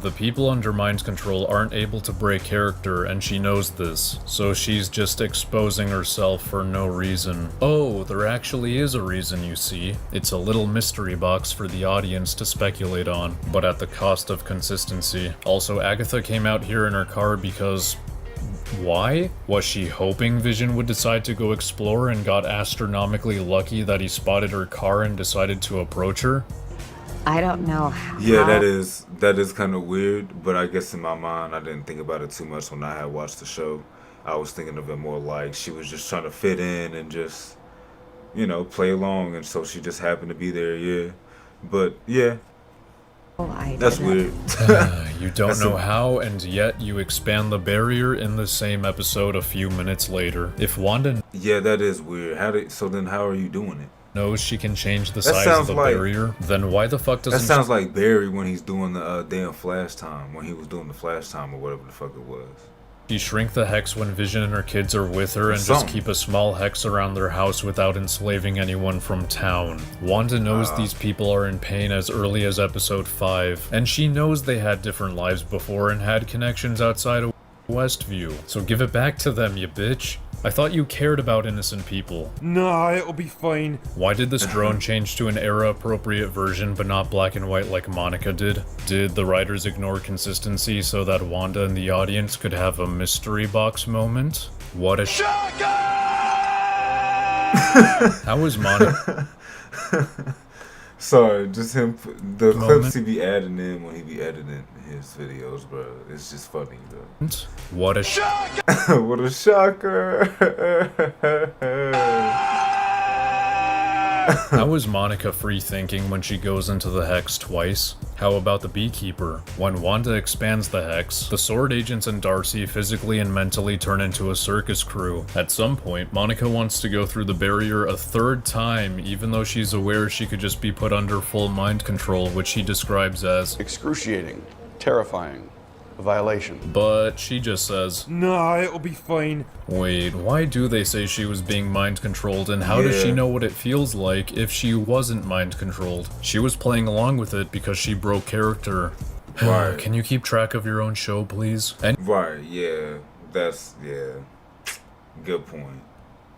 The people under mind control aren't able to break character, and she knows this, so she's just exposing herself for no reason. Oh, there actually is a reason, you see. It's a little mystery box for the audience to speculate on, but at the cost of consistency. Also, Agatha came out here in her car because... why? Was she hoping Vision would decide to go explore and got astronomically lucky that he spotted her car and decided to approach her? I don't know how. Yeah, that is kind of weird, but I guess in my mind I didn't think about it too much when I had watched the show. I was thinking of it more like she was just trying to fit in and just, you know, play along, and so she just happened to be there, yeah. But yeah, that's weird. You don't know how, and yet you expand the barrier in the same episode a few minutes later. If Wanda... yeah, that is weird. So then how are you doing it? Knows she can change the size of the barrier, then why the fuck doesn't... that sounds like Barry when he's doing the damn flash time, when he was doing the flash time or whatever the fuck it was. She shrink the hex when Vision and her kids are with her and just keep a small hex around their house without enslaving anyone from town. Wanda knows these people are in pain as early as episode 5, and she knows they had different lives before and had connections outside of Westview. So give it back to them, you bitch. I thought you cared about innocent people. Nah, it'll be fine. Why did this drone change to an era-appropriate version but not black and white like Monica did? Did the writers ignore consistency so that Wanda and the audience could have a mystery box moment? What a shocker! How is Monica? Sorry, just him. The clips he be adding in when he be editing his videos, bro. It's just funny, though. What a shocker! What a shocker! How is Monica free thinking when she goes into the hex twice? How about the beekeeper? When Wanda expands the hex, the sword agents and Darcy physically and mentally turn into a circus crew. At some point, Monica wants to go through the barrier a third time, even though she's aware she could just be put under full mind control, which he describes as excruciating, terrifying, a violation. But she just says, nah, it'll be fine. Wait, why do they say she was being mind controlled, and how does she know what it feels like if she wasn't mind controlled? She was playing along with it because she broke character. Right. Can you keep track of your own show, please? Right, yeah. Good point.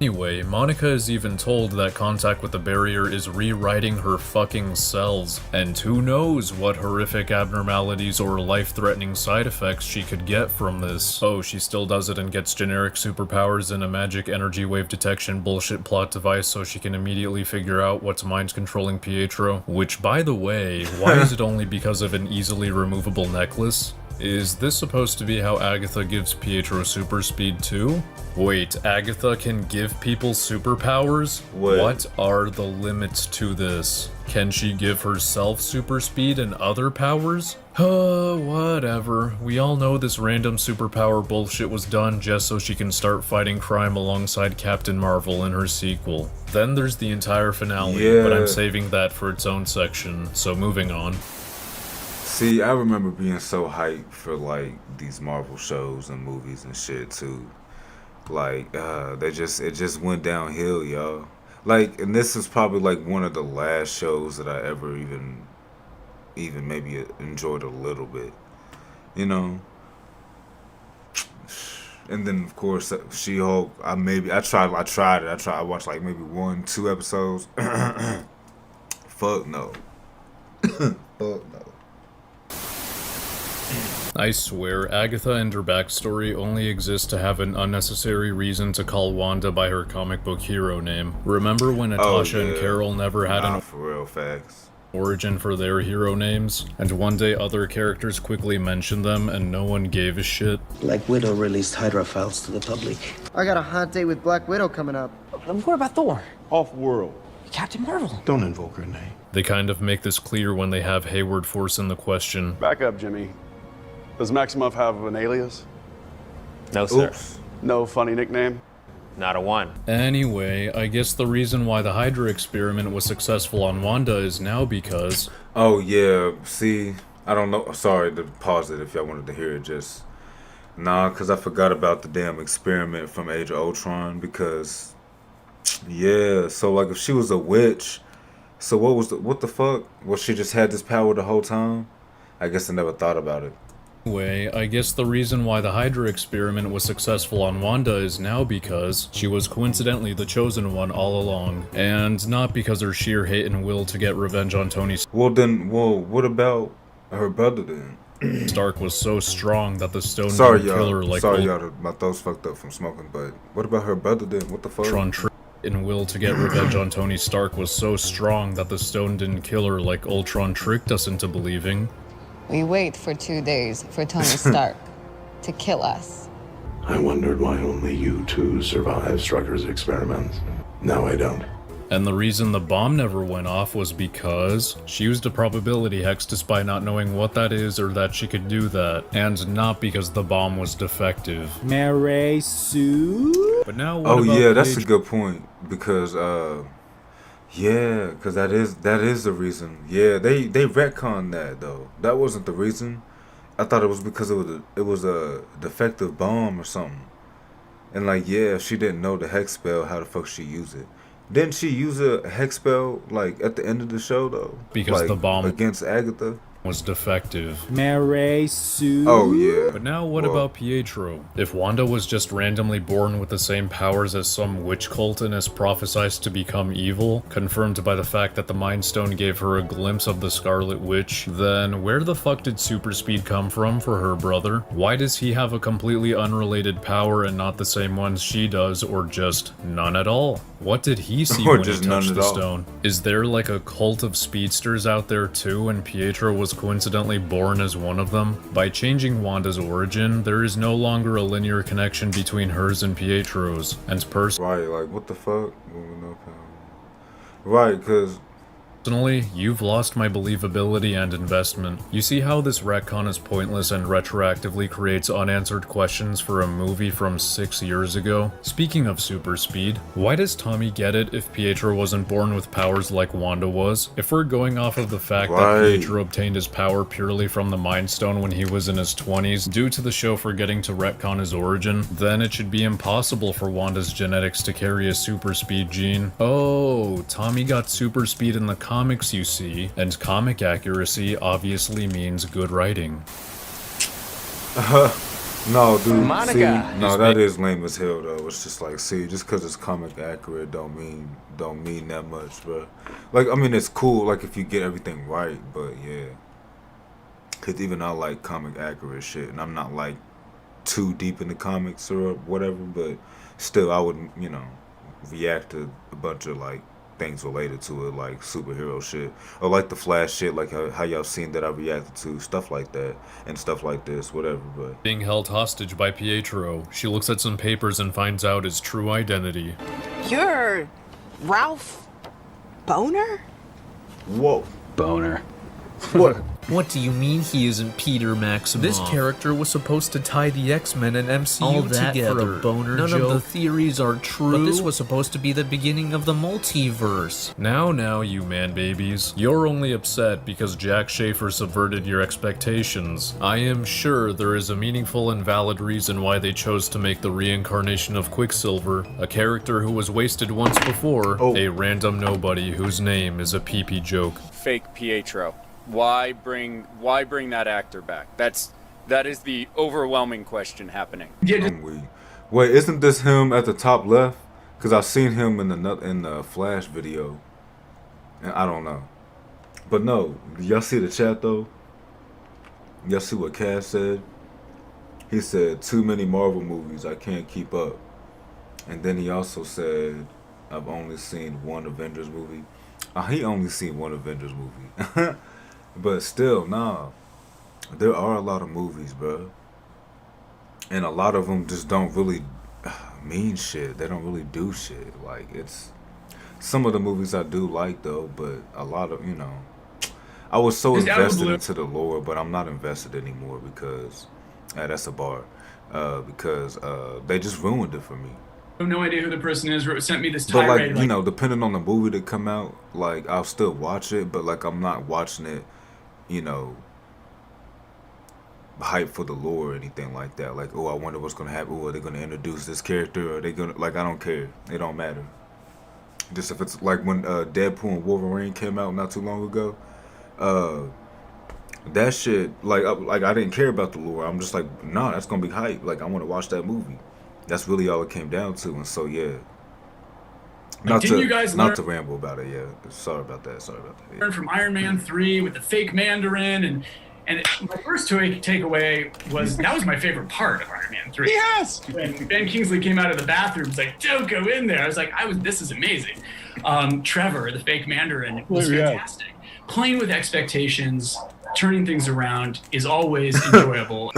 Anyway, Monica is even told that contact with the barrier is rewriting her fucking cells, and who knows what horrific abnormalities or life-threatening side effects she could get from this. Oh, she still does it and gets generic superpowers and a magic energy wave detection bullshit plot device so she can immediately figure out what's mind-controlling Pietro. Which, by the way, why is it only because of an easily removable necklace? Is this supposed to be how Agatha gives Pietro super speed too? Wait, Agatha can give people superpowers? What are the limits to this? Can she give herself super speed and other powers? Whatever. We all know this random superpower bullshit was done just so she can start fighting crime alongside Captain Marvel in her sequel. Then there's the entire finale, but I'm saving that for its own section, so moving on. See, I remember being so hyped for like these Marvel shows and movies and shit too. Like, it just went downhill, y'all. Like, and this is probably like one of the last shows that I ever even maybe enjoyed a little bit, you know. And then of course She-Hulk. I tried it. I watched like maybe 1-2 episodes. Fuck no. Fuck no. I swear, Agatha and her backstory only exist to have an unnecessary reason to call Wanda by her comic book hero name. Remember when Natasha and Carol never had an for real facts. Origin for their hero names, and one day other characters quickly mentioned them and no one gave a shit? Black Widow released Hydra files to the public. I got a hot date with Black Widow coming up. What about Thor? Off-world. Captain Marvel. Don't invoke her name. They kind of make this clear when they have Hayward Force in the question. Back up, Jimmy. Does Maximoff have an alias? No, sir. Oops. No funny nickname? Not a one. Anyway, I guess the reason why the Hydra experiment was successful on Wanda is now because... Oh yeah, see, I don't know, sorry to pause it if y'all wanted to hear it, just... Nah, because I forgot about the damn experiment from Age of Ultron, because... Yeah, so like if she was a witch, so what the fuck? Well, she just had this power the whole time? I guess I never thought about it. Anyway, I guess the reason why the Hydra experiment was successful on Wanda is now because she was coincidentally the chosen one all along, and not because her sheer hate and will to get revenge on Tony what about her brother then? Stark was so strong that the stone Sorry didn't kill her like Sorry y'all, my throat's fucked up from smoking, but what about her brother then? What the fuck? And will to get revenge on Tony Stark was so strong that the stone didn't kill her like Ultron tricked us into believing. We wait for 2 days for Tony Stark to kill us. I wondered why only you two survived Strucker's experiments. Now I don't. And the reason the bomb never went off was because she used a probability hex despite not knowing what that is or that she could do that, and not because the bomb was defective. Mary Sue? But now what about yeah, that's a good point, because yeah, because that is the reason. Yeah, they retconned that though. That wasn't the reason. I thought it was because it was a defective bomb or something. And like, yeah, if she didn't know the hex spell, how the fuck she use it? Didn't she use a hex spell like at the end of the show though? Because like, the bomb against Agatha was defective. Mary Sue? Oh yeah. But now what about Pietro? If Wanda was just randomly born with the same powers as some witch cult and is prophesized to become evil, confirmed by the fact that the Mind Stone gave her a glimpse of the Scarlet Witch, then where the fuck did super speed come from for her brother? Why does he have a completely unrelated power and not the same ones she does, or just none at all? What did he see when he touched the stone? Is there like a cult of speedsters out there too, and Pietro was coincidentally born as one of them? By changing Wanda's origin, there is no longer a linear connection between hers and Pietro's, and Right, like what the fuck? Right, because personally, you've lost my believability and investment. You see how this retcon is pointless and retroactively creates unanswered questions for a movie from 6 years ago? Speaking of super speed, why does Tommy get it if Pietro wasn't born with powers like Wanda was? If we're going off of the fact that Pietro obtained his power purely from the Mind Stone when he was in his 20s due to the show forgetting to retcon his origin, then it should be impossible for Wanda's genetics to carry a super speed gene. Oh, Tommy got super speed in the comics, you see, and comic accuracy obviously means good writing. No, dude. Monica. See, no, that is lame as hell though. It's just like, see, just because it's comic accurate don't mean that much, bro. Like, I mean, it's cool, like if you get everything right, but yeah. Cause even I like comic accurate shit, and I'm not like too deep in the comics or whatever, but still, I would, you know, react to a bunch of like things related to it, like superhero shit, or like the Flash shit, like how y'all seen that I reacted to stuff like that and stuff like this, whatever. But being held hostage by Pietro, she looks at some papers and finds out his true identity. You're Ralph Boner? Whoa. Boner. What? What do you mean he isn't Peter Maximoff? This character was supposed to tie the X-Men and MCU all that together. For a boner None joke? of the theories are true. But this was supposed to be the beginning of the multiverse. Now, you man babies. You're only upset because Jack Schaefer subverted your expectations. I am sure there is a meaningful and valid reason why they chose to make the reincarnation of Quicksilver, a character who was wasted once before, a random nobody whose name is a pee-pee joke. Fake Pietro. Why bring that actor back? That is the overwhelming question happening. Wait, isn't this him at the top left? Cause I've seen him in the Flash video, and I don't know. But no, y'all see the chat though? Y'all see what Cass said? He said, too many Marvel movies, I can't keep up. And then he also said, I've only seen one Avengers movie. He only seen one Avengers movie. But still, nah. There are a lot of movies, bro. And a lot of them just don't really mean shit. They don't really do shit. Like, it's... Some of the movies I do like, though, but a lot of, you know... I was so invested into the lore, but I'm not invested anymore because... that's a bar. Because they just ruined it for me. I have no idea who the person is who sent me this But tirade. like, you know, depending on the movie that come out, like, I'll still watch it, but like, I'm not watching it, you know, hype for the lore or anything like that. Like, oh, I wonder what's gonna happen. Oh, are they gonna introduce this character? Or are they gonna, like, I don't care. It don't matter. Just if it's like when Deadpool and Wolverine came out not too long ago, that shit, like I didn't care about the lore. I'm just like, nah, that's gonna be hype. Like, I want to watch that movie. That's really all it came down to. And so, yeah. Not to ramble about it, yeah. Sorry about that. Yeah. Learned from Iron Man 3 with the fake Mandarin, and my first takeaway was that was my favorite part of Iron Man 3. Yes. When Ben Kingsley came out of the bathroom, was like, "Don't go in there." I was like, this is amazing. Trevor, the fake Mandarin, was fantastic. Playing with expectations, turning things around is always enjoyable.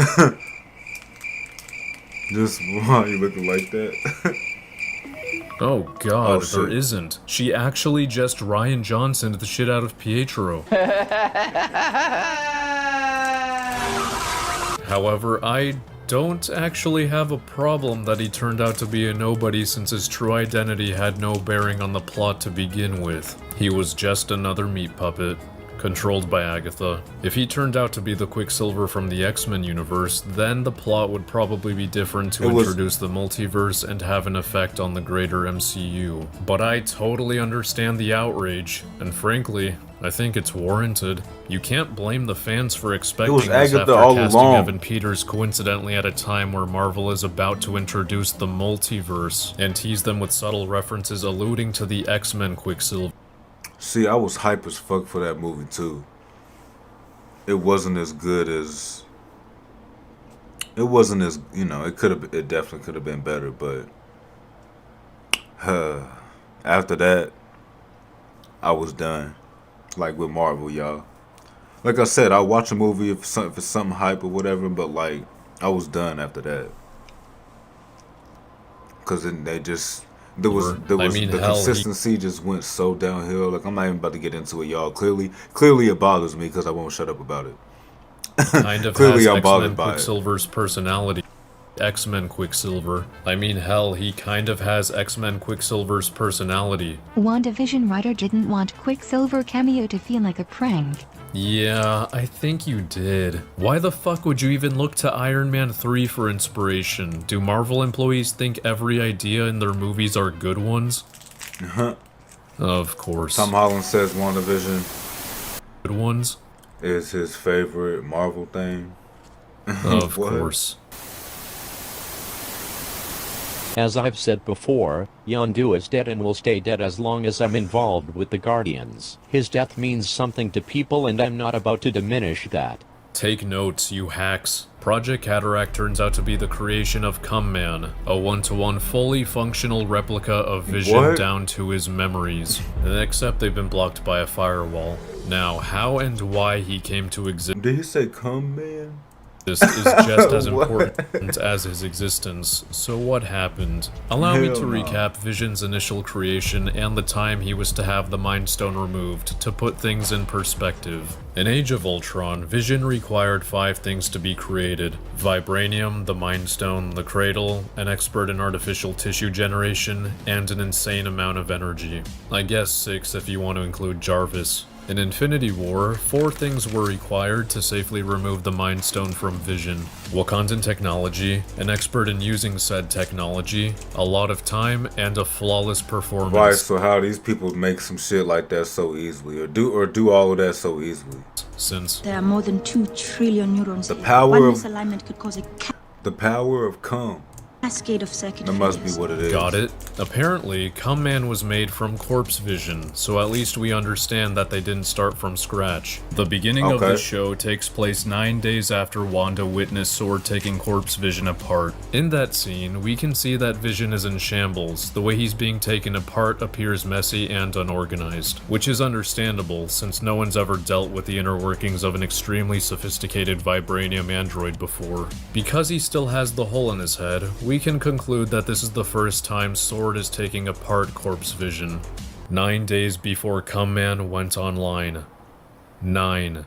Just why you looking like that? Oh god, there isn't. She actually just Ryan Johnsoned the shit out of Pietro. However, I don't actually have a problem that he turned out to be a nobody since his true identity had no bearing on the plot to begin with. He was just another meat puppet, controlled by Agatha. If he turned out to be the Quicksilver from the X-Men universe, then the plot would probably be different to introduce the multiverse and have an effect on the greater MCU. But I totally understand the outrage, and frankly, I think it's warranted. You can't blame the fans for expecting this after casting Evan Peters coincidentally at a time where Marvel is about to introduce the multiverse, and tease them with subtle references alluding to the X-Men Quicksilver. See, I was hype as fuck for that movie too. It wasn't as good as... It wasn't as, you know, it definitely could have been better, but... after that, I was done. Like with Marvel, y'all. Like I said, I'll watch a movie if it's something hype or whatever, but like, I was done after that. Cause then they just... the consistency just went so downhill. Like, I'm not even about to get into it, y'all. Clearly it bothers me because I won't shut up about it. Kind of Clearly, has I'm bothered X-Men by Quicksilver's personality. X-Men Quicksilver. I mean, hell, he kind of has X-Men Quicksilver's personality. WandaVision writer didn't want Quicksilver cameo to feel like a prank. Yeah, I think you did. Why the fuck would you even look to Iron Man 3 for inspiration? Do Marvel employees think every idea in their movies are good ones? Of course. Tom Holland says WandaVision good ones is his favorite Marvel thing. Of course. As I've said before, Yondu is dead and will stay dead as long as I'm involved with the Guardians. His death means something to people and I'm not about to diminish that. Take notes, you hacks. Project Cataract turns out to be the creation of Cum Man, a one-to-one fully functional replica of Vision down to his memories. Except they've been blocked by a firewall. Now, how and why he came to exist... Did he say Cum Man? This is just as important as his existence. So what happened? Allow me to recap Vision's initial creation and the time he was to have the Mind Stone removed to put things in perspective. In Age of Ultron, Vision required 5 things to be created: Vibranium, the Mind Stone, the Cradle, an expert in artificial tissue generation, and an insane amount of energy. I guess 6 if you want to include Jarvis. In Infinity War, 4 things were required to safely remove the Mind Stone from Vision: Wakandan technology, an expert in using said technology, a lot of time, and a flawless performance. Right, so how these people make some shit like that so easily, or do all of that so easily? Since there are more than 2 trillion neurons. The power One of misalignment could cause a the power of cum. cascade of circuit That must be what it is. Got it. Apparently, Cum Man was made from corpse vision, so at least we understand that they didn't start from scratch. The beginning of the show takes place 9 days after Wanda witnessed Sword taking corpse vision apart. In that scene, we can see that Vision is in shambles. The way he's being taken apart appears messy and unorganized, which is understandable since no one's ever dealt with the inner workings of an extremely sophisticated vibranium android before. Because he still has the hole in his head, we can conclude that this is the first time Sword is taking apart corpse vision. 9 days before Cum Man went online. 9.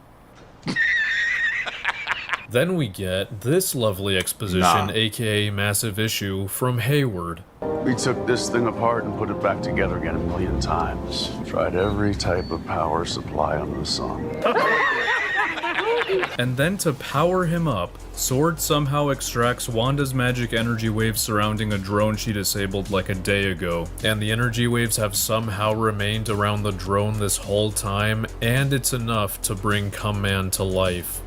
Then we get this lovely exposition, aka massive issue, from Hayward. We took this thing apart and put it back together again a million times. Tried every type of power supply under the sun. And then to power him up, Sword somehow extracts Wanda's magic energy waves surrounding a drone she disabled like a day ago. And the energy waves have somehow remained around the drone this whole time, and it's enough to bring Cum Man to life.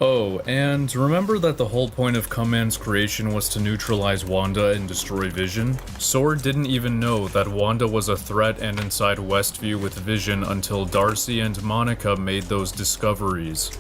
Oh, and remember that the whole point of Cum Man's creation was to neutralize Wanda and destroy Vision? Sword didn't even know that Wanda was a threat and inside Westview with Vision until Darcy and Monica made those discoveries.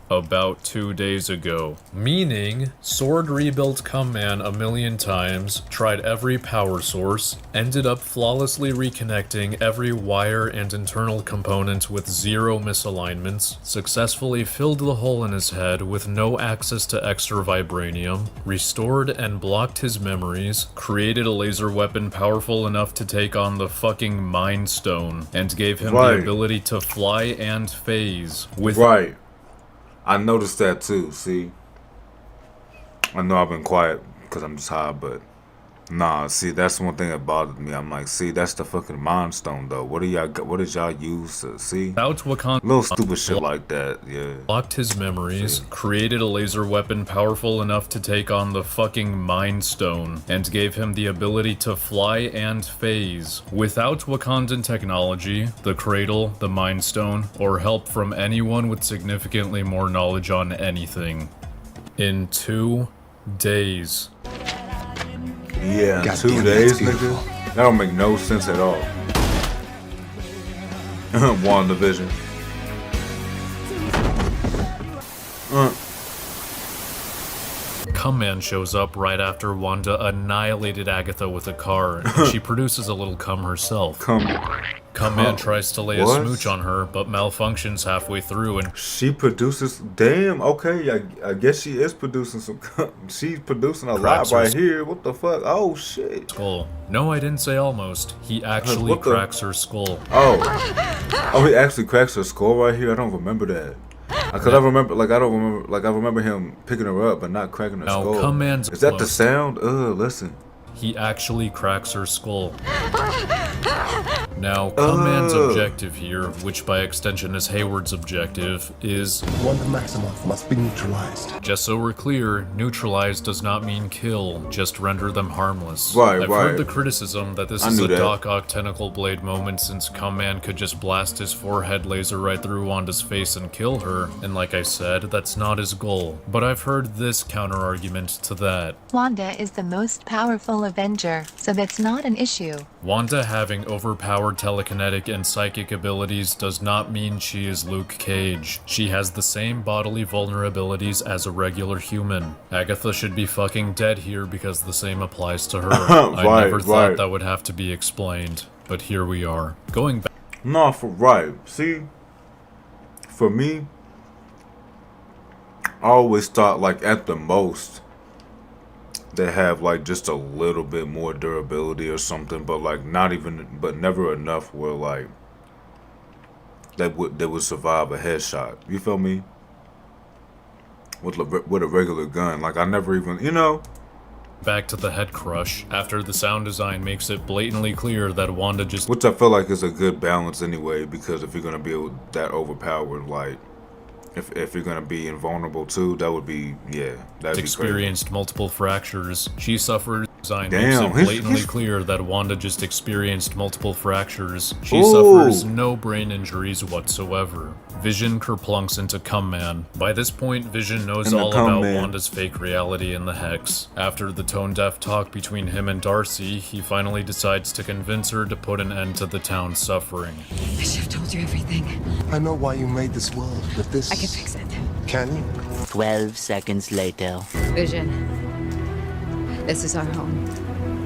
About 2 days ago. Meaning, Sword rebuilt Cum Man a million times, tried every power source, ended up flawlessly reconnecting every wire and internal component with 0 misalignments, successfully filled the hole in his head with no access to extra vibranium, restored and blocked his memories, created a laser weapon powerful enough to take on the fucking Mind Stone, and gave him the ability to fly and phase with— I noticed that too, see? I know I've been quiet because I'm just high, but nah, see, that's one thing that bothered me. I'm like, see, that's the fucking Mind Stone though. What did y'all use to see? Little stupid shit like that, yeah. Blocked his memories, created a laser weapon powerful enough to take on the fucking Mind Stone, and gave him the ability to fly and phase. Without Wakandan technology, the Cradle, the Mind Stone, or help from anyone with significantly more knowledge on anything. In 2 days. Yeah, 2 days, nigga. That don't make no sense at all. WandaVision. Cum Man shows up right after Wanda annihilated Agatha with a car, and she produces a little cum herself. Cum Man tries to lay a smooch on her, but malfunctions halfway through, and she produces— damn, okay, I guess she is producing some cum. She's producing a lot right here. What the fuck? Oh, shit. Skull. No, I didn't say almost. He actually cracks her skull. Oh, he actually cracks her skull right here? I don't remember that. Cause I remember him picking her up but not cracking her skull. Cum Man's is that the sound? Listen. He actually cracks her skull. Now, Cum Man's objective here, which by extension is Hayward's objective, is Wanda Maximoff must be neutralized. Just so we're clear, neutralize does not mean kill, just render them harmless. I've heard the criticism that this is a Doc Ock tentacle blade moment since Cum Man could just blast his forehead laser right through Wanda's face and kill her, and like I said, that's not his goal. But I've heard this counter-argument to that. Wanda is the most powerful Avenger, so that's not an issue. Wanda having overpowered telekinetic and psychic abilities does not mean she is Luke Cage. She has the same bodily vulnerabilities as a regular human. Agatha should be fucking dead here because the same applies to her. I never thought that would have to be explained, but here we are. Going back— No, see, for me, I always thought like at the most they have like just a little bit more durability or something, but like but never enough where like they would survive a headshot. You feel me? With a regular gun, like I never even, you know. Back to the head crush, after the sound design makes it blatantly clear that Wanda just— which I feel like is a good balance anyway, because if you're gonna be that overpowered, like if you're gonna be invulnerable too, that would be that'd be experienced crazy. multiple fractures. She suffers. Design Damn, makes it blatantly clear that Wanda just experienced multiple fractures. She Ooh. suffers no brain injuries whatsoever. Vision kerplunks into Cum Man. By this point, Vision knows all about Wanda's fake reality in the Hex. After the tone-deaf talk between him and Darcy, he finally decides to convince her to put an end to the town's suffering. I should have told you everything. I know why you made this world, but this... I can fix it. Can you? 12 seconds later. Vision. This is our home.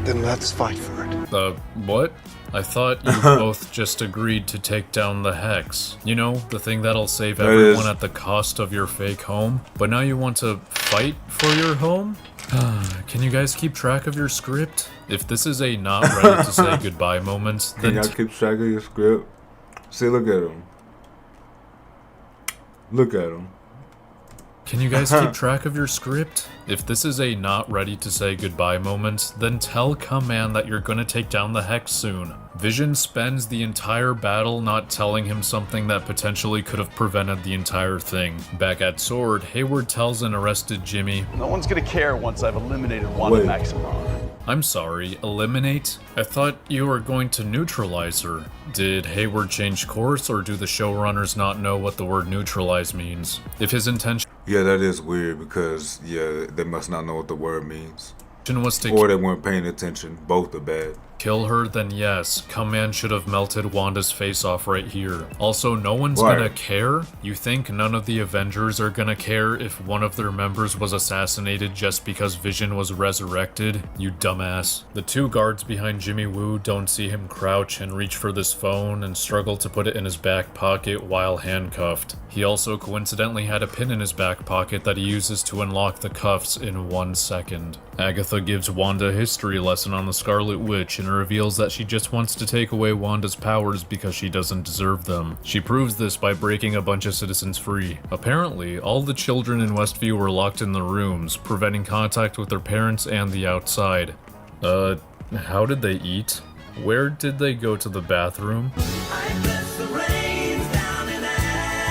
Then let's fight for it. What? I thought you both just agreed to take down the Hex. You know, the thing that'll save everyone at the cost of your fake home? But now you want to fight for your home? Can you guys keep track of your script? If this is a not ready to say goodbye moment, then... Can y'all keep track of your script? See, look at him. Look at him. Can you guys keep track of your script? If this is a not ready to say goodbye moment, then tell Cum Man that you're gonna take down the Hex soon. Vision spends the entire battle not telling him something that potentially could have prevented the entire thing. Back at Sword, Hayward tells an arrested Jimmy, No one's gonna care once I've eliminated Wanda Maximoff. I'm sorry, eliminate? I thought you were going to neutralize her. Did Hayward change course, or do the showrunners not know what the word neutralize means? If his intention... Yeah, that is weird because, they must not know what the word means. Was to or they weren't paying attention. Both are bad. Kill her, then yes, Cum Man should have melted Wanda's face off right here. Also, no one's gonna care? You think none of the Avengers are gonna care if one of their members was assassinated just because Vision was resurrected? You dumbass. The two guards behind Jimmy Woo don't see him crouch and reach for this phone and struggle to put it in his back pocket while handcuffed. He also coincidentally had a pin in his back pocket that he uses to unlock the cuffs in 1 second. Agatha gives Wanda a history lesson on the Scarlet Witch and reveals that she just wants to take away Wanda's powers because she doesn't deserve them. She proves this by breaking a bunch of citizens free. Apparently, all the children in Westview were locked in the rooms, preventing contact with their parents and the outside. How did they eat? Where did they go to the bathroom?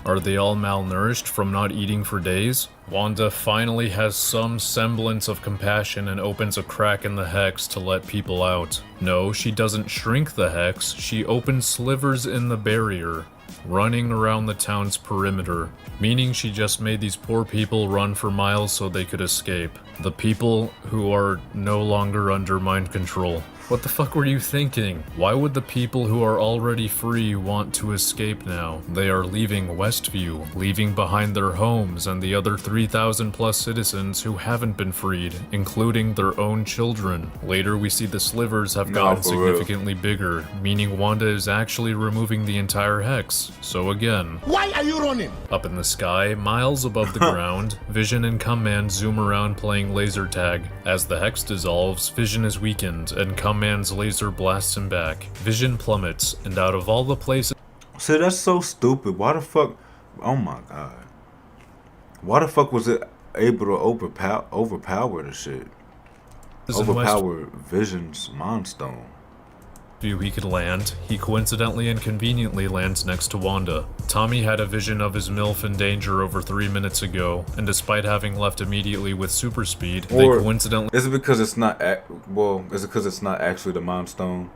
Are they all malnourished from not eating for days? Wanda finally has some semblance of compassion and opens a crack in the Hex to let people out. No, she doesn't shrink the Hex, she opens slivers in the barrier, running around the town's perimeter, meaning she just made these poor people run for miles so they could escape. The people who are no longer under mind control. What the fuck were you thinking? Why would the people who are already free want to escape now? They are leaving Westview, leaving behind their homes and the other 3,000 plus citizens who haven't been freed, including their own children. Later we see the slivers have gotten significantly bigger, meaning Wanda is actually removing the entire Hex. So again, why are you running? Up in the sky, miles above the ground, Vision and Cum Man zoom around playing laser tag. As the Hex dissolves, Vision is weakened and Cum Man's laser blasts him back. Vision plummets, and out of all the places... See, that's so stupid. Why the fuck... Oh my god. Why the fuck was it able to overpower the shit? Overpower Vision's Mind Stone. He could land, he coincidentally and conveniently lands next to Wanda. Tommy had a vision of his MILF in danger over 3 minutes ago, and despite having left immediately with super speed, they coincidentally... Is it because it's not... is it because it's not actually the Mind Stone?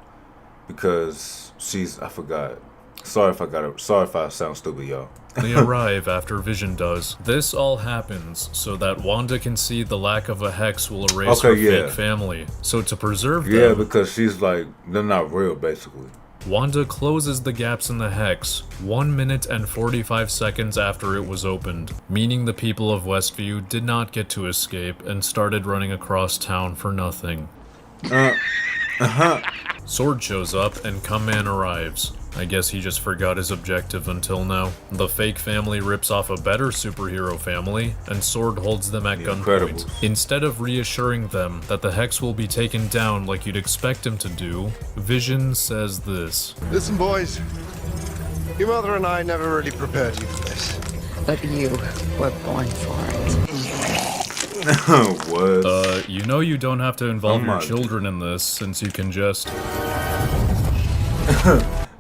Because she's... I forgot. Sorry if I sound stupid, y'all. They arrive after Vision does. This all happens so that Wanda can see the lack of a Hex will erase her fake family. So to preserve them... Yeah, because she's like, they're not real, basically. Wanda closes the gaps in the Hex 1 minute and 45 seconds after it was opened, meaning the people of Westview did not get to escape and started running across town for nothing. Sword shows up and Cum Man arrives. I guess he just forgot his objective until now. The fake family rips off a better superhero family, and Sword holds them at gunpoint. Instead of reassuring them that the Hex will be taken down like you'd expect him to do, Vision says this. Listen, boys. Your mother and I never really prepared you for this. But you were born for it. What? You know you don't have to involve your children in this, since you can just...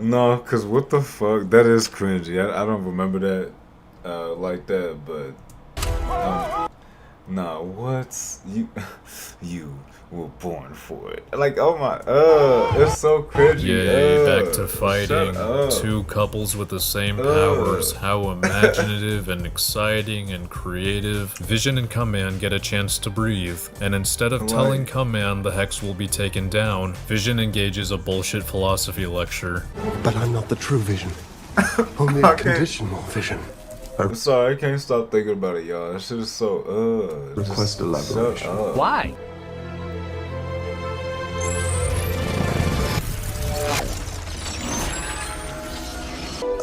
No, because what the fuck? That is cringy. I don't remember that. like that, but nah, what you were born for it. Like, oh my, it's so cringy. Yay, back to fighting. Two couples with the same powers. How imaginative and exciting and creative. Vision and Cumman get a chance to breathe, and instead of telling Cumman the Hex will be taken down, Vision engages a bullshit philosophy lecture. But I'm not the true Vision. Only a conditional Vision. I'm sorry, I can't stop thinking about it, y'all. That shit is so, Request elaboration. Why?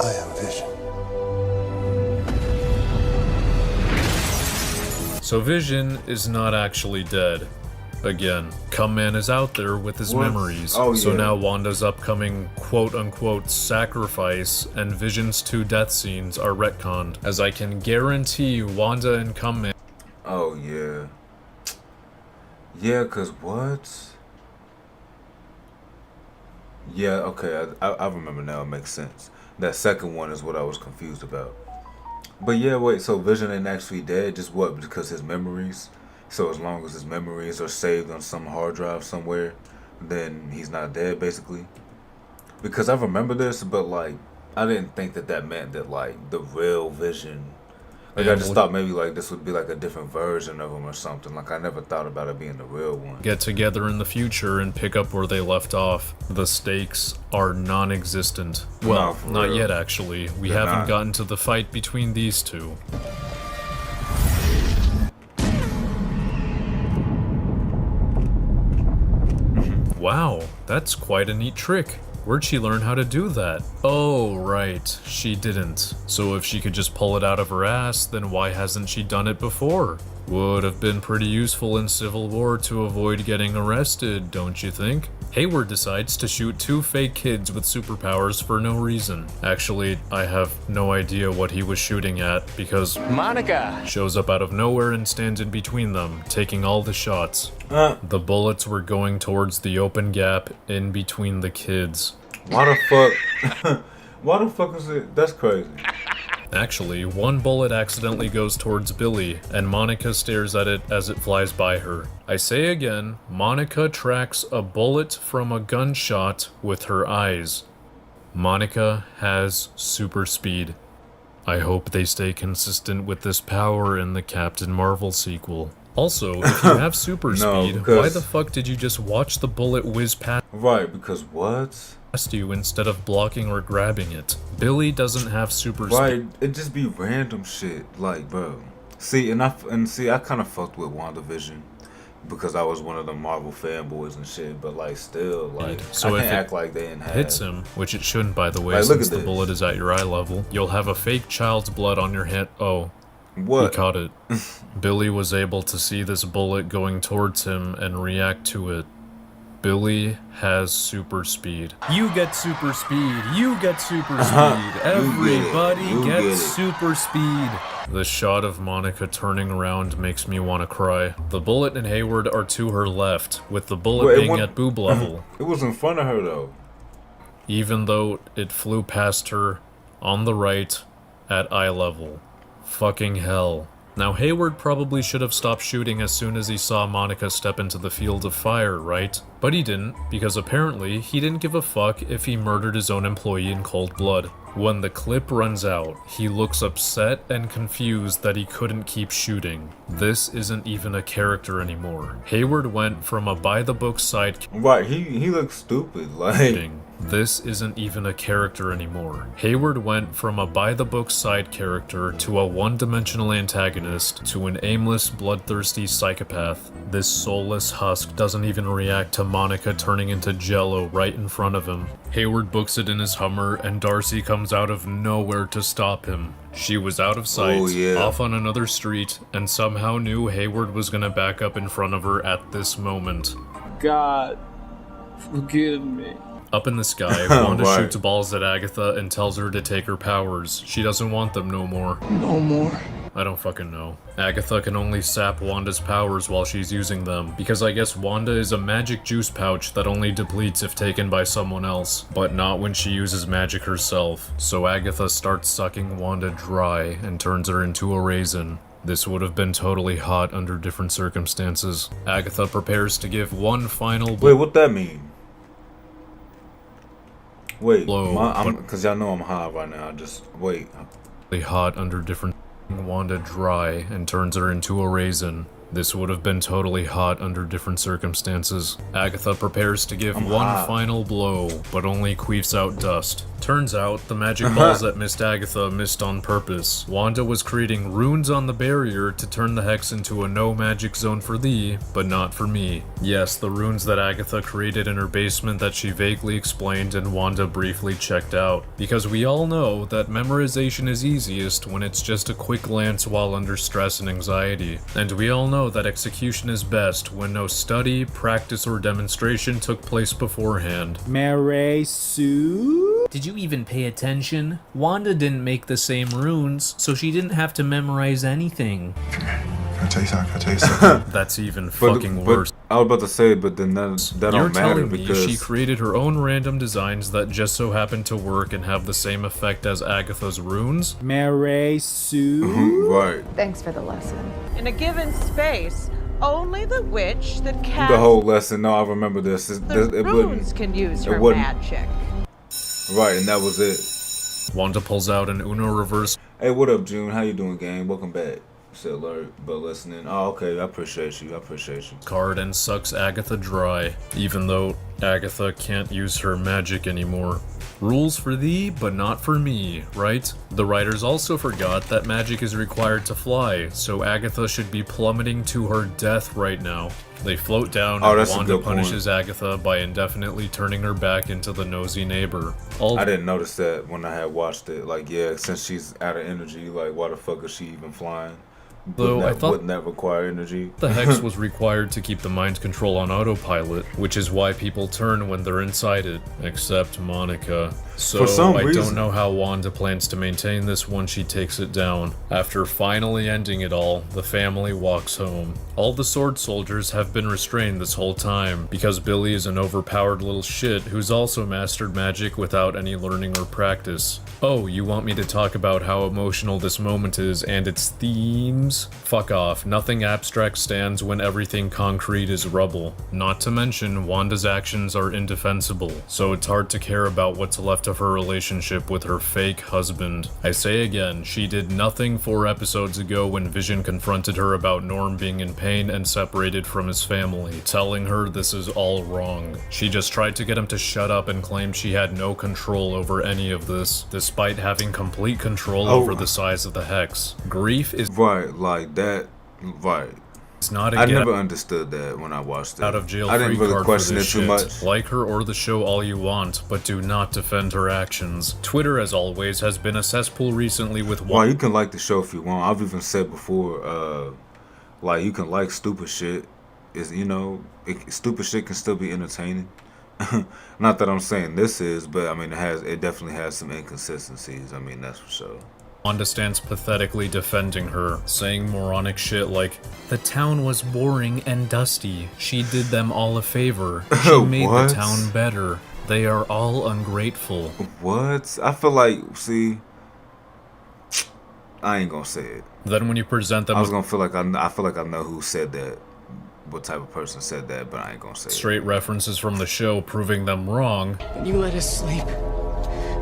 I am Vision. So Vision is not actually dead. Again, Cumman is out there with his memories, so now Wanda's upcoming quote-unquote sacrifice and Vision's 2 death scenes are retconned, as I can guarantee Wanda and Cumman. Oh yeah. Yeah, cause what? Yeah, okay, I remember now, it makes sense. That second one is what I was confused about. But yeah, wait, so Vision ain't actually dead, just what, because his memories? So as long as his memories are saved on some hard drive somewhere, then he's not dead, basically? Because I remember this, but like, I didn't think that that meant that like, the real Vision... Like, I just thought maybe, like, this would be, like, a different version of him or something. Like, I never thought about it being the real one. Get together in the future and pick up where they left off. The stakes are non-existent. Well, not yet, actually. We haven't gotten to the fight between these two. Wow, that's quite a neat trick. Where'd she learn how to do that? Oh, right, she didn't. So if she could just pull it out of her ass, then why hasn't she done it before? Would have been pretty useful in Civil War to avoid getting arrested, don't you think? Hayward decides to shoot 2 fake kids with superpowers for no reason. Actually, I have no idea what he was shooting at, because Monica shows up out of nowhere and stands in between them, taking all the shots. The bullets were going towards the open gap in between the kids. Why the fuck? Why the fuck is it? That's crazy. Actually, one bullet accidentally goes towards Billy, and Monica stares at it as it flies by her. I say again, Monica tracks a bullet from a gunshot with her eyes. Monica has super speed. I hope they stay consistent with this power in the Captain Marvel sequel. Also, if you have super speed, why the fuck did you just watch the bullet whiz past? Right, because what? You instead of blocking or grabbing it. Billy doesn't have super speed. Right, it just be random shit, like, bro. See, I kind of fucked with WandaVision because I was one of the Marvel fanboys and shit, but like, still, like, so I if can't it act like they didn't have. Hits him, which it shouldn't, by the way, like, since the bullet is at your eye level, you'll have a fake child's blood on your hand. Oh. What? He caught it. Billy was able to see this bullet going towards him and react to it. Billy has super speed. You get super speed. You get super speed. Everybody gets super speed. The shot of Monica turning around makes me want to cry. The bullet and Hayward are to her left, with the bullet being at boob level. It was in front of her, though. Even though it flew past her on the right at eye level. Fucking hell. Now, Hayward probably should have stopped shooting as soon as he saw Monica step into the field of fire, right? But he didn't, because apparently he didn't give a fuck if he murdered his own employee in cold blood. When the clip runs out, he looks upset and confused that he couldn't keep shooting. This isn't even a character anymore. Hayward went from a by-the-book side... Right, he looks stupid, like... This isn't even a character anymore. Hayward went from a by-the-book side character to a one-dimensional antagonist to an aimless, bloodthirsty psychopath. This soulless husk doesn't even react to Monica turning into Jello right in front of him. Hayward books it in his Hummer, and Darcy comes out of nowhere to stop him. She was out of sight, off on another street, and somehow knew Hayward was gonna back up in front of her at this moment. God, forgive me. Up in the sky, Wanda shoots balls at Agatha and tells her to take her powers. She doesn't want them no more. No more. I don't fucking know. Agatha can only sap Wanda's powers while she's using them, because I guess Wanda is a magic juice pouch that only depletes if taken by someone else, but not when she uses magic herself. So Agatha starts sucking Wanda dry and turns her into a raisin. This would have been totally hot under different circumstances. Agatha prepares to give one final Wait, what that mean? Wait, blow, because y'all know I'm high right now. Just wait. Hot under different Wanda dry and turns her into a raisin. This would have been totally hot under different circumstances. Agatha prepares to give one final blow, but only queefs out dust. Turns out, the magic balls that missed Agatha missed on purpose. Wanda was creating runes on the barrier to turn the hex into a no magic zone for thee, but not for me. Yes, the runes that Agatha created in her basement that she vaguely explained and Wanda briefly checked out. Because we all know that memorization is easiest when it's just a quick glance while under stress and anxiety. And we all know that execution is best when no study, practice, or demonstration took place beforehand. Mary Sue? Did you even pay attention? Wanda didn't make the same runes, so she didn't have to memorize anything. Can I tell you something? That's even fucking worse. I was about to say, but then that don't matter because she created her own random designs that just so happen to work and have the same effect as Agatha's runes. Mary Sue? Right. Thanks for the lesson. In a given space, only the witch that casts the whole lesson. No, I remember this. the runes can use her magic. Right, and that was it. Wanda pulls out an Uno reverse. Hey, what up, June? How you doing, gang? Welcome back. Said alert, but listening. Oh, okay. I appreciate you. Card and sucks Agatha dry, even though Agatha can't use her magic anymore. Rules for thee, but not for me, right? The writers also forgot that magic is required to fly, so Agatha should be plummeting to her death right now. They float down and Wanda punishes Agatha by indefinitely turning her back into the nosy neighbor. I didn't notice that when I had watched it. Like, yeah, since she's out of energy, like, why the fuck is she even flying? Though I thought wouldn't that require energy? The hex was required to keep the mind control on autopilot, which is why people turn when they're inside it, except Monica. So For some I reason. don't know how Wanda plans to maintain this once she takes it down. After finally ending it all, the family walks home. All the sword soldiers have been restrained this whole time, because Billy is an overpowered little shit who's also mastered magic without any learning or practice. Oh, you want me to talk about how emotional this moment is and its themes? Fuck off, nothing abstract stands when everything concrete is rubble. Not to mention, Wanda's actions are indefensible, so it's hard to care about what's left of her relationship with her fake husband. I say again, she did nothing 4 episodes ago when Vision confronted her about Norm being in pain and separated from his family, telling her this is all wrong. She just tried to get him to shut up and claimed she had no control over any of this, despite having complete control over the size of the hex. Grief is like that, right. It's not I never understood that when I watched it. Out of jail I didn't free really card question for it this too shit. much. Like her or the show all you want, but do not defend her actions. Twitter, as always, has been a cesspool recently with Well, you can like the show if you want. I've even said before, like, you can like stupid shit. Is stupid shit can still be entertaining. Not that I'm saying this is, but I mean it definitely has some inconsistencies. I mean, that's for sure. Wanda stands pathetically defending her, saying moronic shit like, "The town was boring and dusty. She did them all a favor. She made the town better. They are all ungrateful." What? I feel like, see, I ain't gonna say it. Then when you present them, I was gonna feel like I feel like I know who said that, what type of person said that, but I ain't gonna say straight references from the show proving them wrong. When you let us sleep,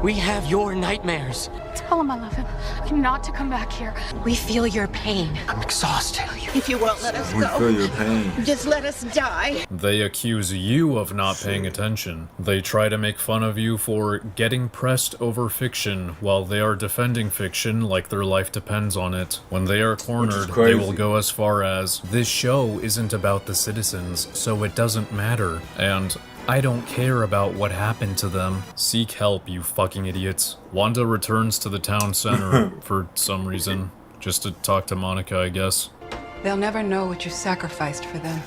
we have your nightmares. Tell him I love him, and not to come back here. We feel your pain. I'm exhausted. If you won't let us We go, feel your pain. just let us die. They accuse you of not paying attention. They try to make fun of you for getting pressed over fiction, while they are defending fiction like their life depends on it. When they are cornered, they will go as far as, "This show isn't about the citizens, so it doesn't matter," and "I don't care about what happened to them." Seek help, you fucking idiots. Wanda returns to the town center for some reason. Just to talk to Monica, I guess. They'll never know what you sacrificed for them.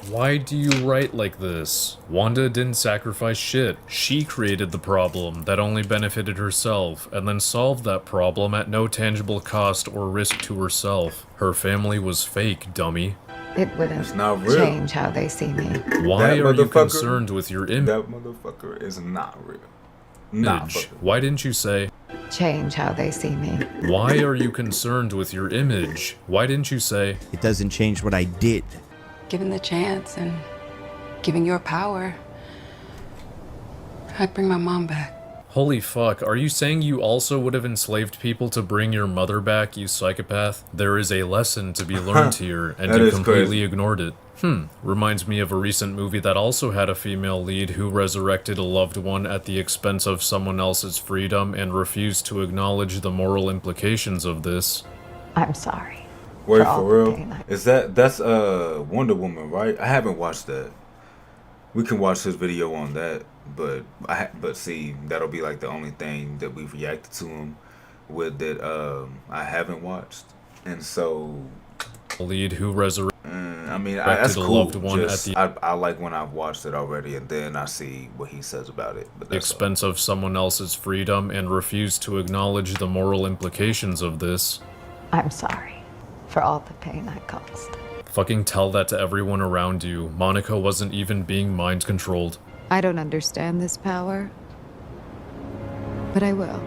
Why do you write like this? Wanda didn't sacrifice shit. She created the problem that only benefited herself, and then solved that problem at no tangible cost or risk to herself. Her family was fake, dummy. It wouldn't change how they see me. Why are you concerned with your image? That motherfucker is not real. Nah, why didn't you say? Change how they see me. Why are you concerned with your image? Why didn't you say? It doesn't change what I did. Given the chance and giving your power, I'd bring my mom back. Holy fuck, are you saying you also would have enslaved people to bring your mother back, you psychopath? There is a lesson to be learned here, and you completely ignored it. Reminds me of a recent movie that also had a female lead who resurrected a loved one at the expense of someone else's freedom and refused to acknowledge the moral implications of this. I'm sorry. Wait, for real? Is that's Wonder Woman, right? I haven't watched that. We can watch this video on that, but see, that'll be like the only thing that we've reacted to him with that I haven't watched, and so lead who resurrected. I mean, that's cool. Loved one just, I like when I've watched it already, and then I see what he says about it. But that's expense of someone else's freedom and refuse to acknowledge the moral implications of this. I'm sorry for all the pain I caused. Fucking tell that to everyone around you. Monica wasn't even being mind controlled. I don't understand this power, but I will.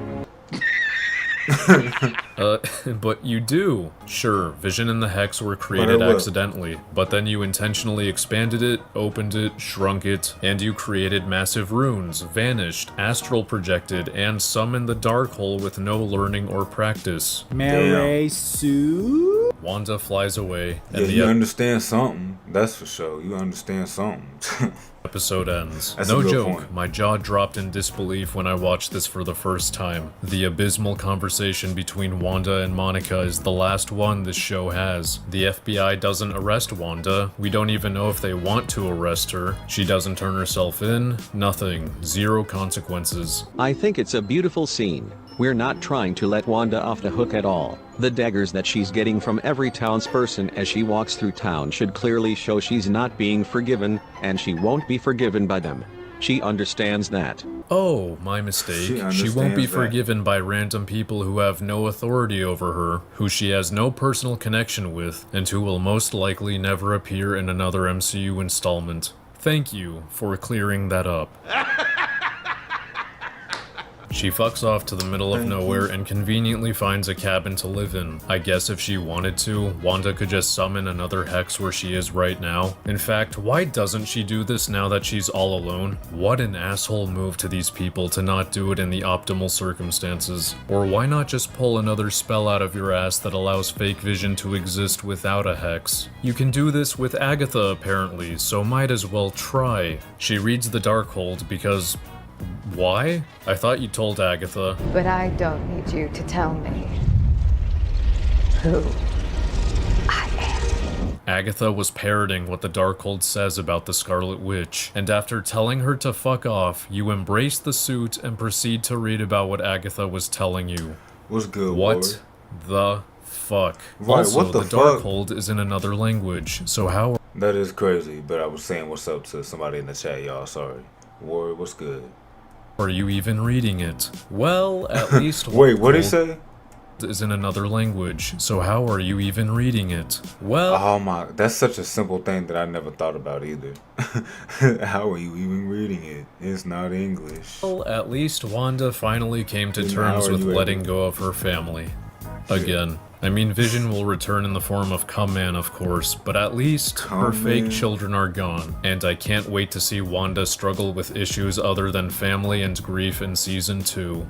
But you do. Sure, Vision and the Hex were created accidentally, but then you intentionally expanded it, opened it, shrunk it, and you created massive runes, vanished, astral projected, and summoned the Darkhold with no learning or practice. Mary Sue? Wanda flies away, and you understand something. That's for sure. You understand something. Episode ends. That's no joke, my jaw dropped in disbelief when I watched this for the first time. The abysmal conversation between Wanda and Monica is the last one this show has. The FBI doesn't arrest Wanda. We don't even know if they want to arrest her. She doesn't turn herself in. Nothing. Zero consequences. I think it's a beautiful scene. We're not trying to let Wanda off the hook at all. The daggers that she's getting from every townsperson as she walks through town should clearly show she's not being forgiven, and she won't be forgiven by them. She understands that. Oh, my mistake. She won't be forgiven by random people who have no authority over her, who she has no personal connection with, and who will most likely never appear in another MCU installment. Thank you for clearing that up. She fucks off to the middle of nowhere and conveniently finds a cabin to live in. I guess if she wanted to, Wanda could just summon another Hex where she is right now. In fact, why doesn't she do this now that she's all alone? What an asshole move to these people to not do it in the optimal circumstances. Or why not just pull another spell out of your ass that allows fake Vision to exist without a Hex? You can do this with Agatha apparently, so might as well try. She reads the Darkhold because... why? I thought you told Agatha. But I don't need you to tell me who I am. Agatha was parroting what the Darkhold says about the Scarlet Witch, and after telling her to fuck off, you embrace the suit and proceed to read about what Agatha was telling you. What's good, What the fuck? Right, also, what the fuck? Darkhold is in another language, so how... That is crazy, but I was saying what's up to somebody in the chat, y'all. Sorry. Ward, what's good? Are you even reading it? Well, at least wait, what did he say? Is in another language, so how are you even reading it? Well, oh my, that's such a simple thing that I never thought about either. How are you even reading it? It's not English. Well, at least Wanda finally came to terms with letting go of her family. Again. I mean, Vision will return in the form of Cum-Man, of course, but at least her fake children are gone, and I can't wait to see Wanda struggle with issues other than family and grief in Season 2.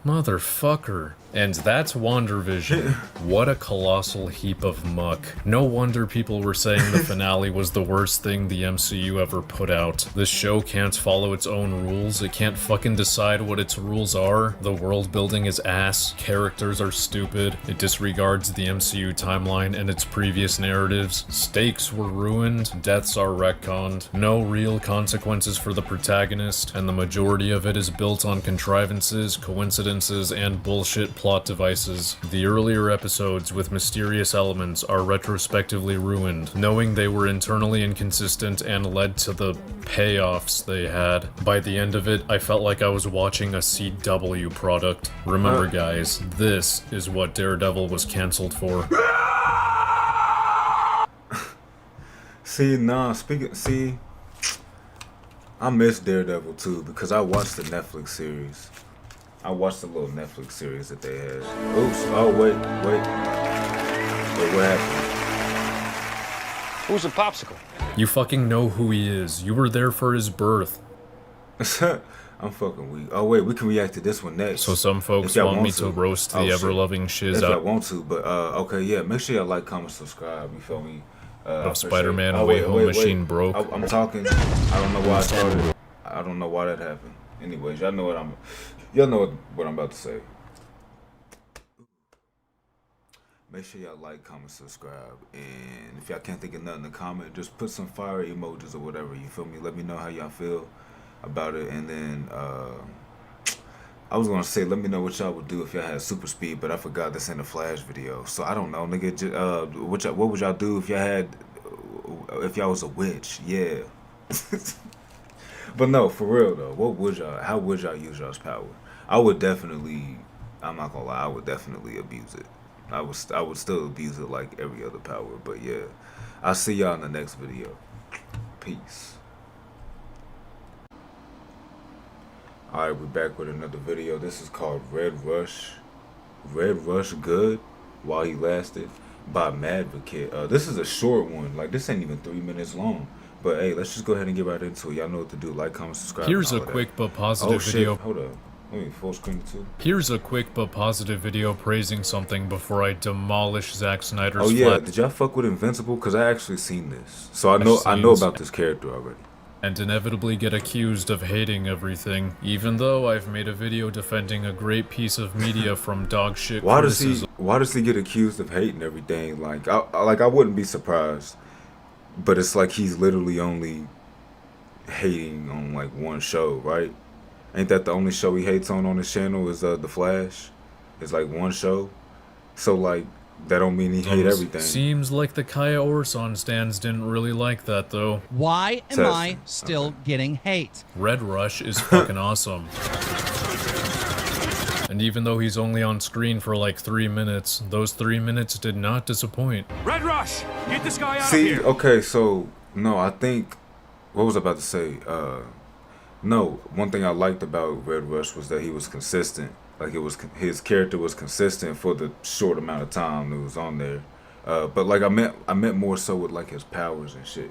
Motherfucker. And that's WandaVision. What a colossal heap of muck. No wonder people were saying the finale was the worst thing the MCU ever put out. This show can't follow its own rules, it can't fucking decide what its rules are. The world building is ass, characters are stupid, it disregards the MCU timeline and its previous narratives. Stakes were ruined, deaths are retconned, no real consequences for the protagonist, and the majority of it is built on contrivances, coincidences, and bullshit plot devices. The earlier episodes with mysterious elements are retrospectively ruined, knowing they were internally inconsistent and led to the payoffs they had. By the end of it, I felt like I was watching a CW product. Remember guys, this is what Daredevil was cancelled for. See, I miss Daredevil too because I watched the Netflix series. I watched the little Netflix series that they had. Oops, oh wait. Wait, what happened? Who's a popsicle? You fucking know who he is. You were there for his birth. I'm fucking weak. Oh wait, we can react to this one next. So some folks want me to roast the ever-loving shiz if out. I want to, but okay, yeah. Make sure y'all like, comment, subscribe. You feel me? Of Spider-Man Away Home Machine broke. I'm talking. I don't know why I started. I don't know why that happened. Anyways, y'all know what I'm about to say. Make sure y'all like, comment, subscribe, and if y'all can't think of nothing to comment, just put some fire emojis or whatever. You feel me? Let me know how y'all feel about it, and then I was gonna say let me know what y'all would do if y'all had super speed, but I forgot this in the Flash video, so I don't know, nigga. What would y'all do if y'all was a witch? Yeah. But no, for real though, how would y'all use y'all's power? I would definitely, I'm not gonna lie, I would definitely abuse it. I would still abuse it like every other power, but yeah. I'll see y'all in the next video. Peace. Alright, we're back with another video. This is called Red Rush. Red Rush Good While He Lasted by Madvocate. This is a short one. Like, this ain't even 3 minutes long. But hey, let's just go ahead and get right into it. Y'all know what to do. Like, comment, subscribe. Here's a quick but positive video. Hold up. Let me full screen it too. Here's a quick but positive video praising something before I demolish Zack Snyder's Oh yeah, did y'all fuck with Invincible? Cause I actually seen this. So I know about this character already. And inevitably get accused of hating everything, even though I've made a video defending a great piece of media from dog shit criticism. Why does he get accused of hating everything? Like I wouldn't be surprised, but it's like he's literally only hating on like one show, right? Ain't that the only show he hates on his channel is The Flash? It's like one show, so like that don't mean he hate everything. Seems like the Kaya Orson stands didn't really like that though. Why am I still getting hate? Red Rush is fucking awesome. And even though he's only on screen for like 3 minutes, those 3 minutes did not disappoint. Red Rush, get this guy out of See, here. okay, so no, I think what was I about to say? No, one thing I liked about Red Rush was that he was consistent. Like his character was consistent for the short amount of time it was on there. But like I meant more so with like his powers and shit.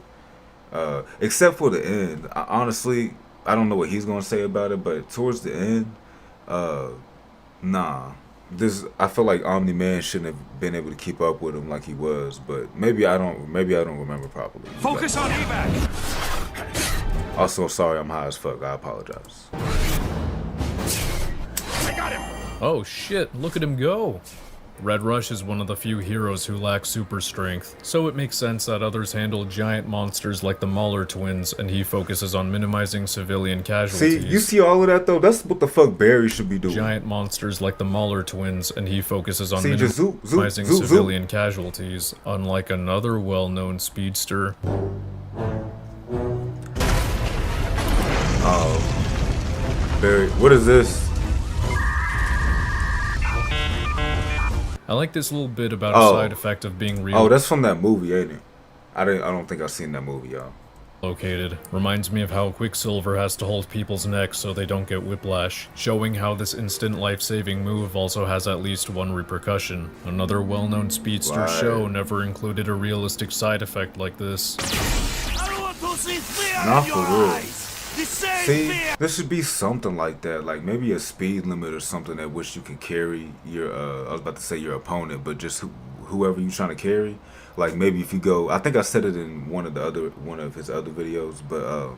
Except for the end. Honestly, I don't know what he's gonna say about it, but towards the end, nah. I feel like Omni-Man shouldn't have been able to keep up with him like he was, but maybe I don't remember properly. Focus on evac. Also, sorry, I'm high as fuck. I apologize. I got him. Oh shit, look at him go. Red Rush is one of the few heroes who lack super strength, so it makes sense that others handle giant monsters like the Mauler twins, and he focuses on minimizing civilian casualties. See, you see all of that though? That's what the fuck Barry should be doing. Giant monsters like the Mauler twins, and he focuses on minimizing civilian casualties, unlike another well-known speedster. Oh, Barry, what is this? I like this little bit about a side effect of being real. Oh, that's from that movie, ain't it? I don't think I've seen that movie, y'all. Located. Reminds me of how Quicksilver has to hold people's necks so they don't get whiplash, showing how this instant life-saving move also has at least one repercussion. Another well-known speedster show never included a realistic side effect like this. Not for real. See, there should be something like that, like maybe a speed limit or something at which you can carry your, I was about to say your opponent, but just whoever you're trying to carry. Like maybe if you go, I think I said it in one of his other videos, but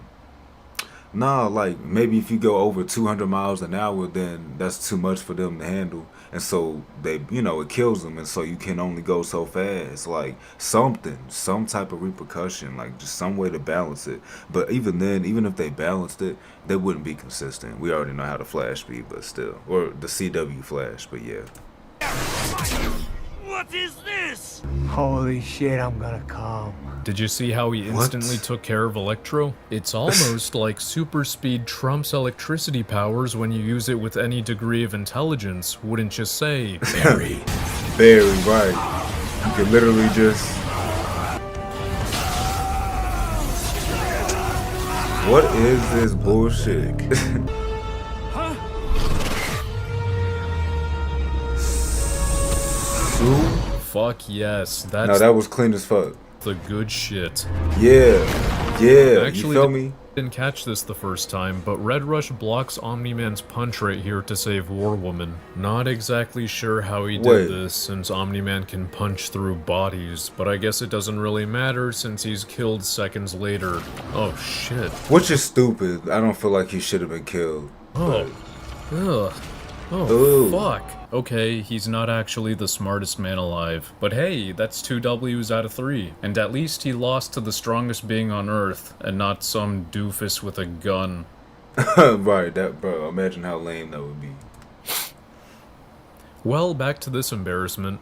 Nah, like maybe if you go over 200 miles an hour, then that's too much for them to handle, and so they, you know, it kills them, and so you can only go so fast. Like something, some type of repercussion, like just some way to balance it. But even then, even if they balanced it, they wouldn't be consistent. We already know how the Flash be, but still, or the CW Flash. But yeah. What is this? Holy shit, I'm gonna come. Did you see how he instantly took care of Electro? It's almost like super speed trumps electricity powers when you use it with any degree of intelligence, wouldn't you say, Barry? Barry, right. You can literally just... What is this bullshit? Fuck yes, that's... No, that was clean as fuck. The good shit. Yeah, yeah, Actually, you feel me? Didn't catch this the first time, but Red Rush blocks Omni-Man's punch right here to save War Woman. Not exactly sure how he did this, since Omni-Man can punch through bodies, but I guess it doesn't really matter since he's killed seconds later. Oh shit. Which is stupid. I don't feel like he should have been killed. Oh. Ugh. Oh, ooh. Fuck. Okay, he's not actually the smartest man alive. But hey, that's 2 W's out of 3. And at least he lost to the strongest being on Earth, and not some doofus with a gun. Right, that, bro, imagine how lame that would be. Well, back to this embarrassment.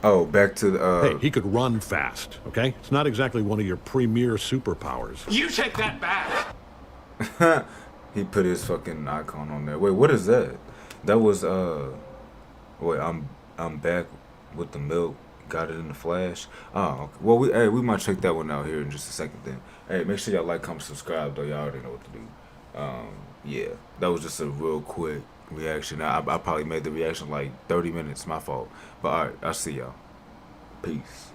Oh, back to the, Hey, he could run fast, okay? It's not exactly one of your premier superpowers. You take that back! He put his fucking icon on there. Wait, what is that? That was wait, I'm back with the milk. Got it in the Flash. Oh, okay. Well, we might check that one out here in just a second. Then, hey, make sure y'all like, comment, subscribe. Though y'all already know what to do. Yeah, that was just a real quick reaction. I probably made the reaction like 30 minutes. My fault. But all right, I'll see y'all. Peace.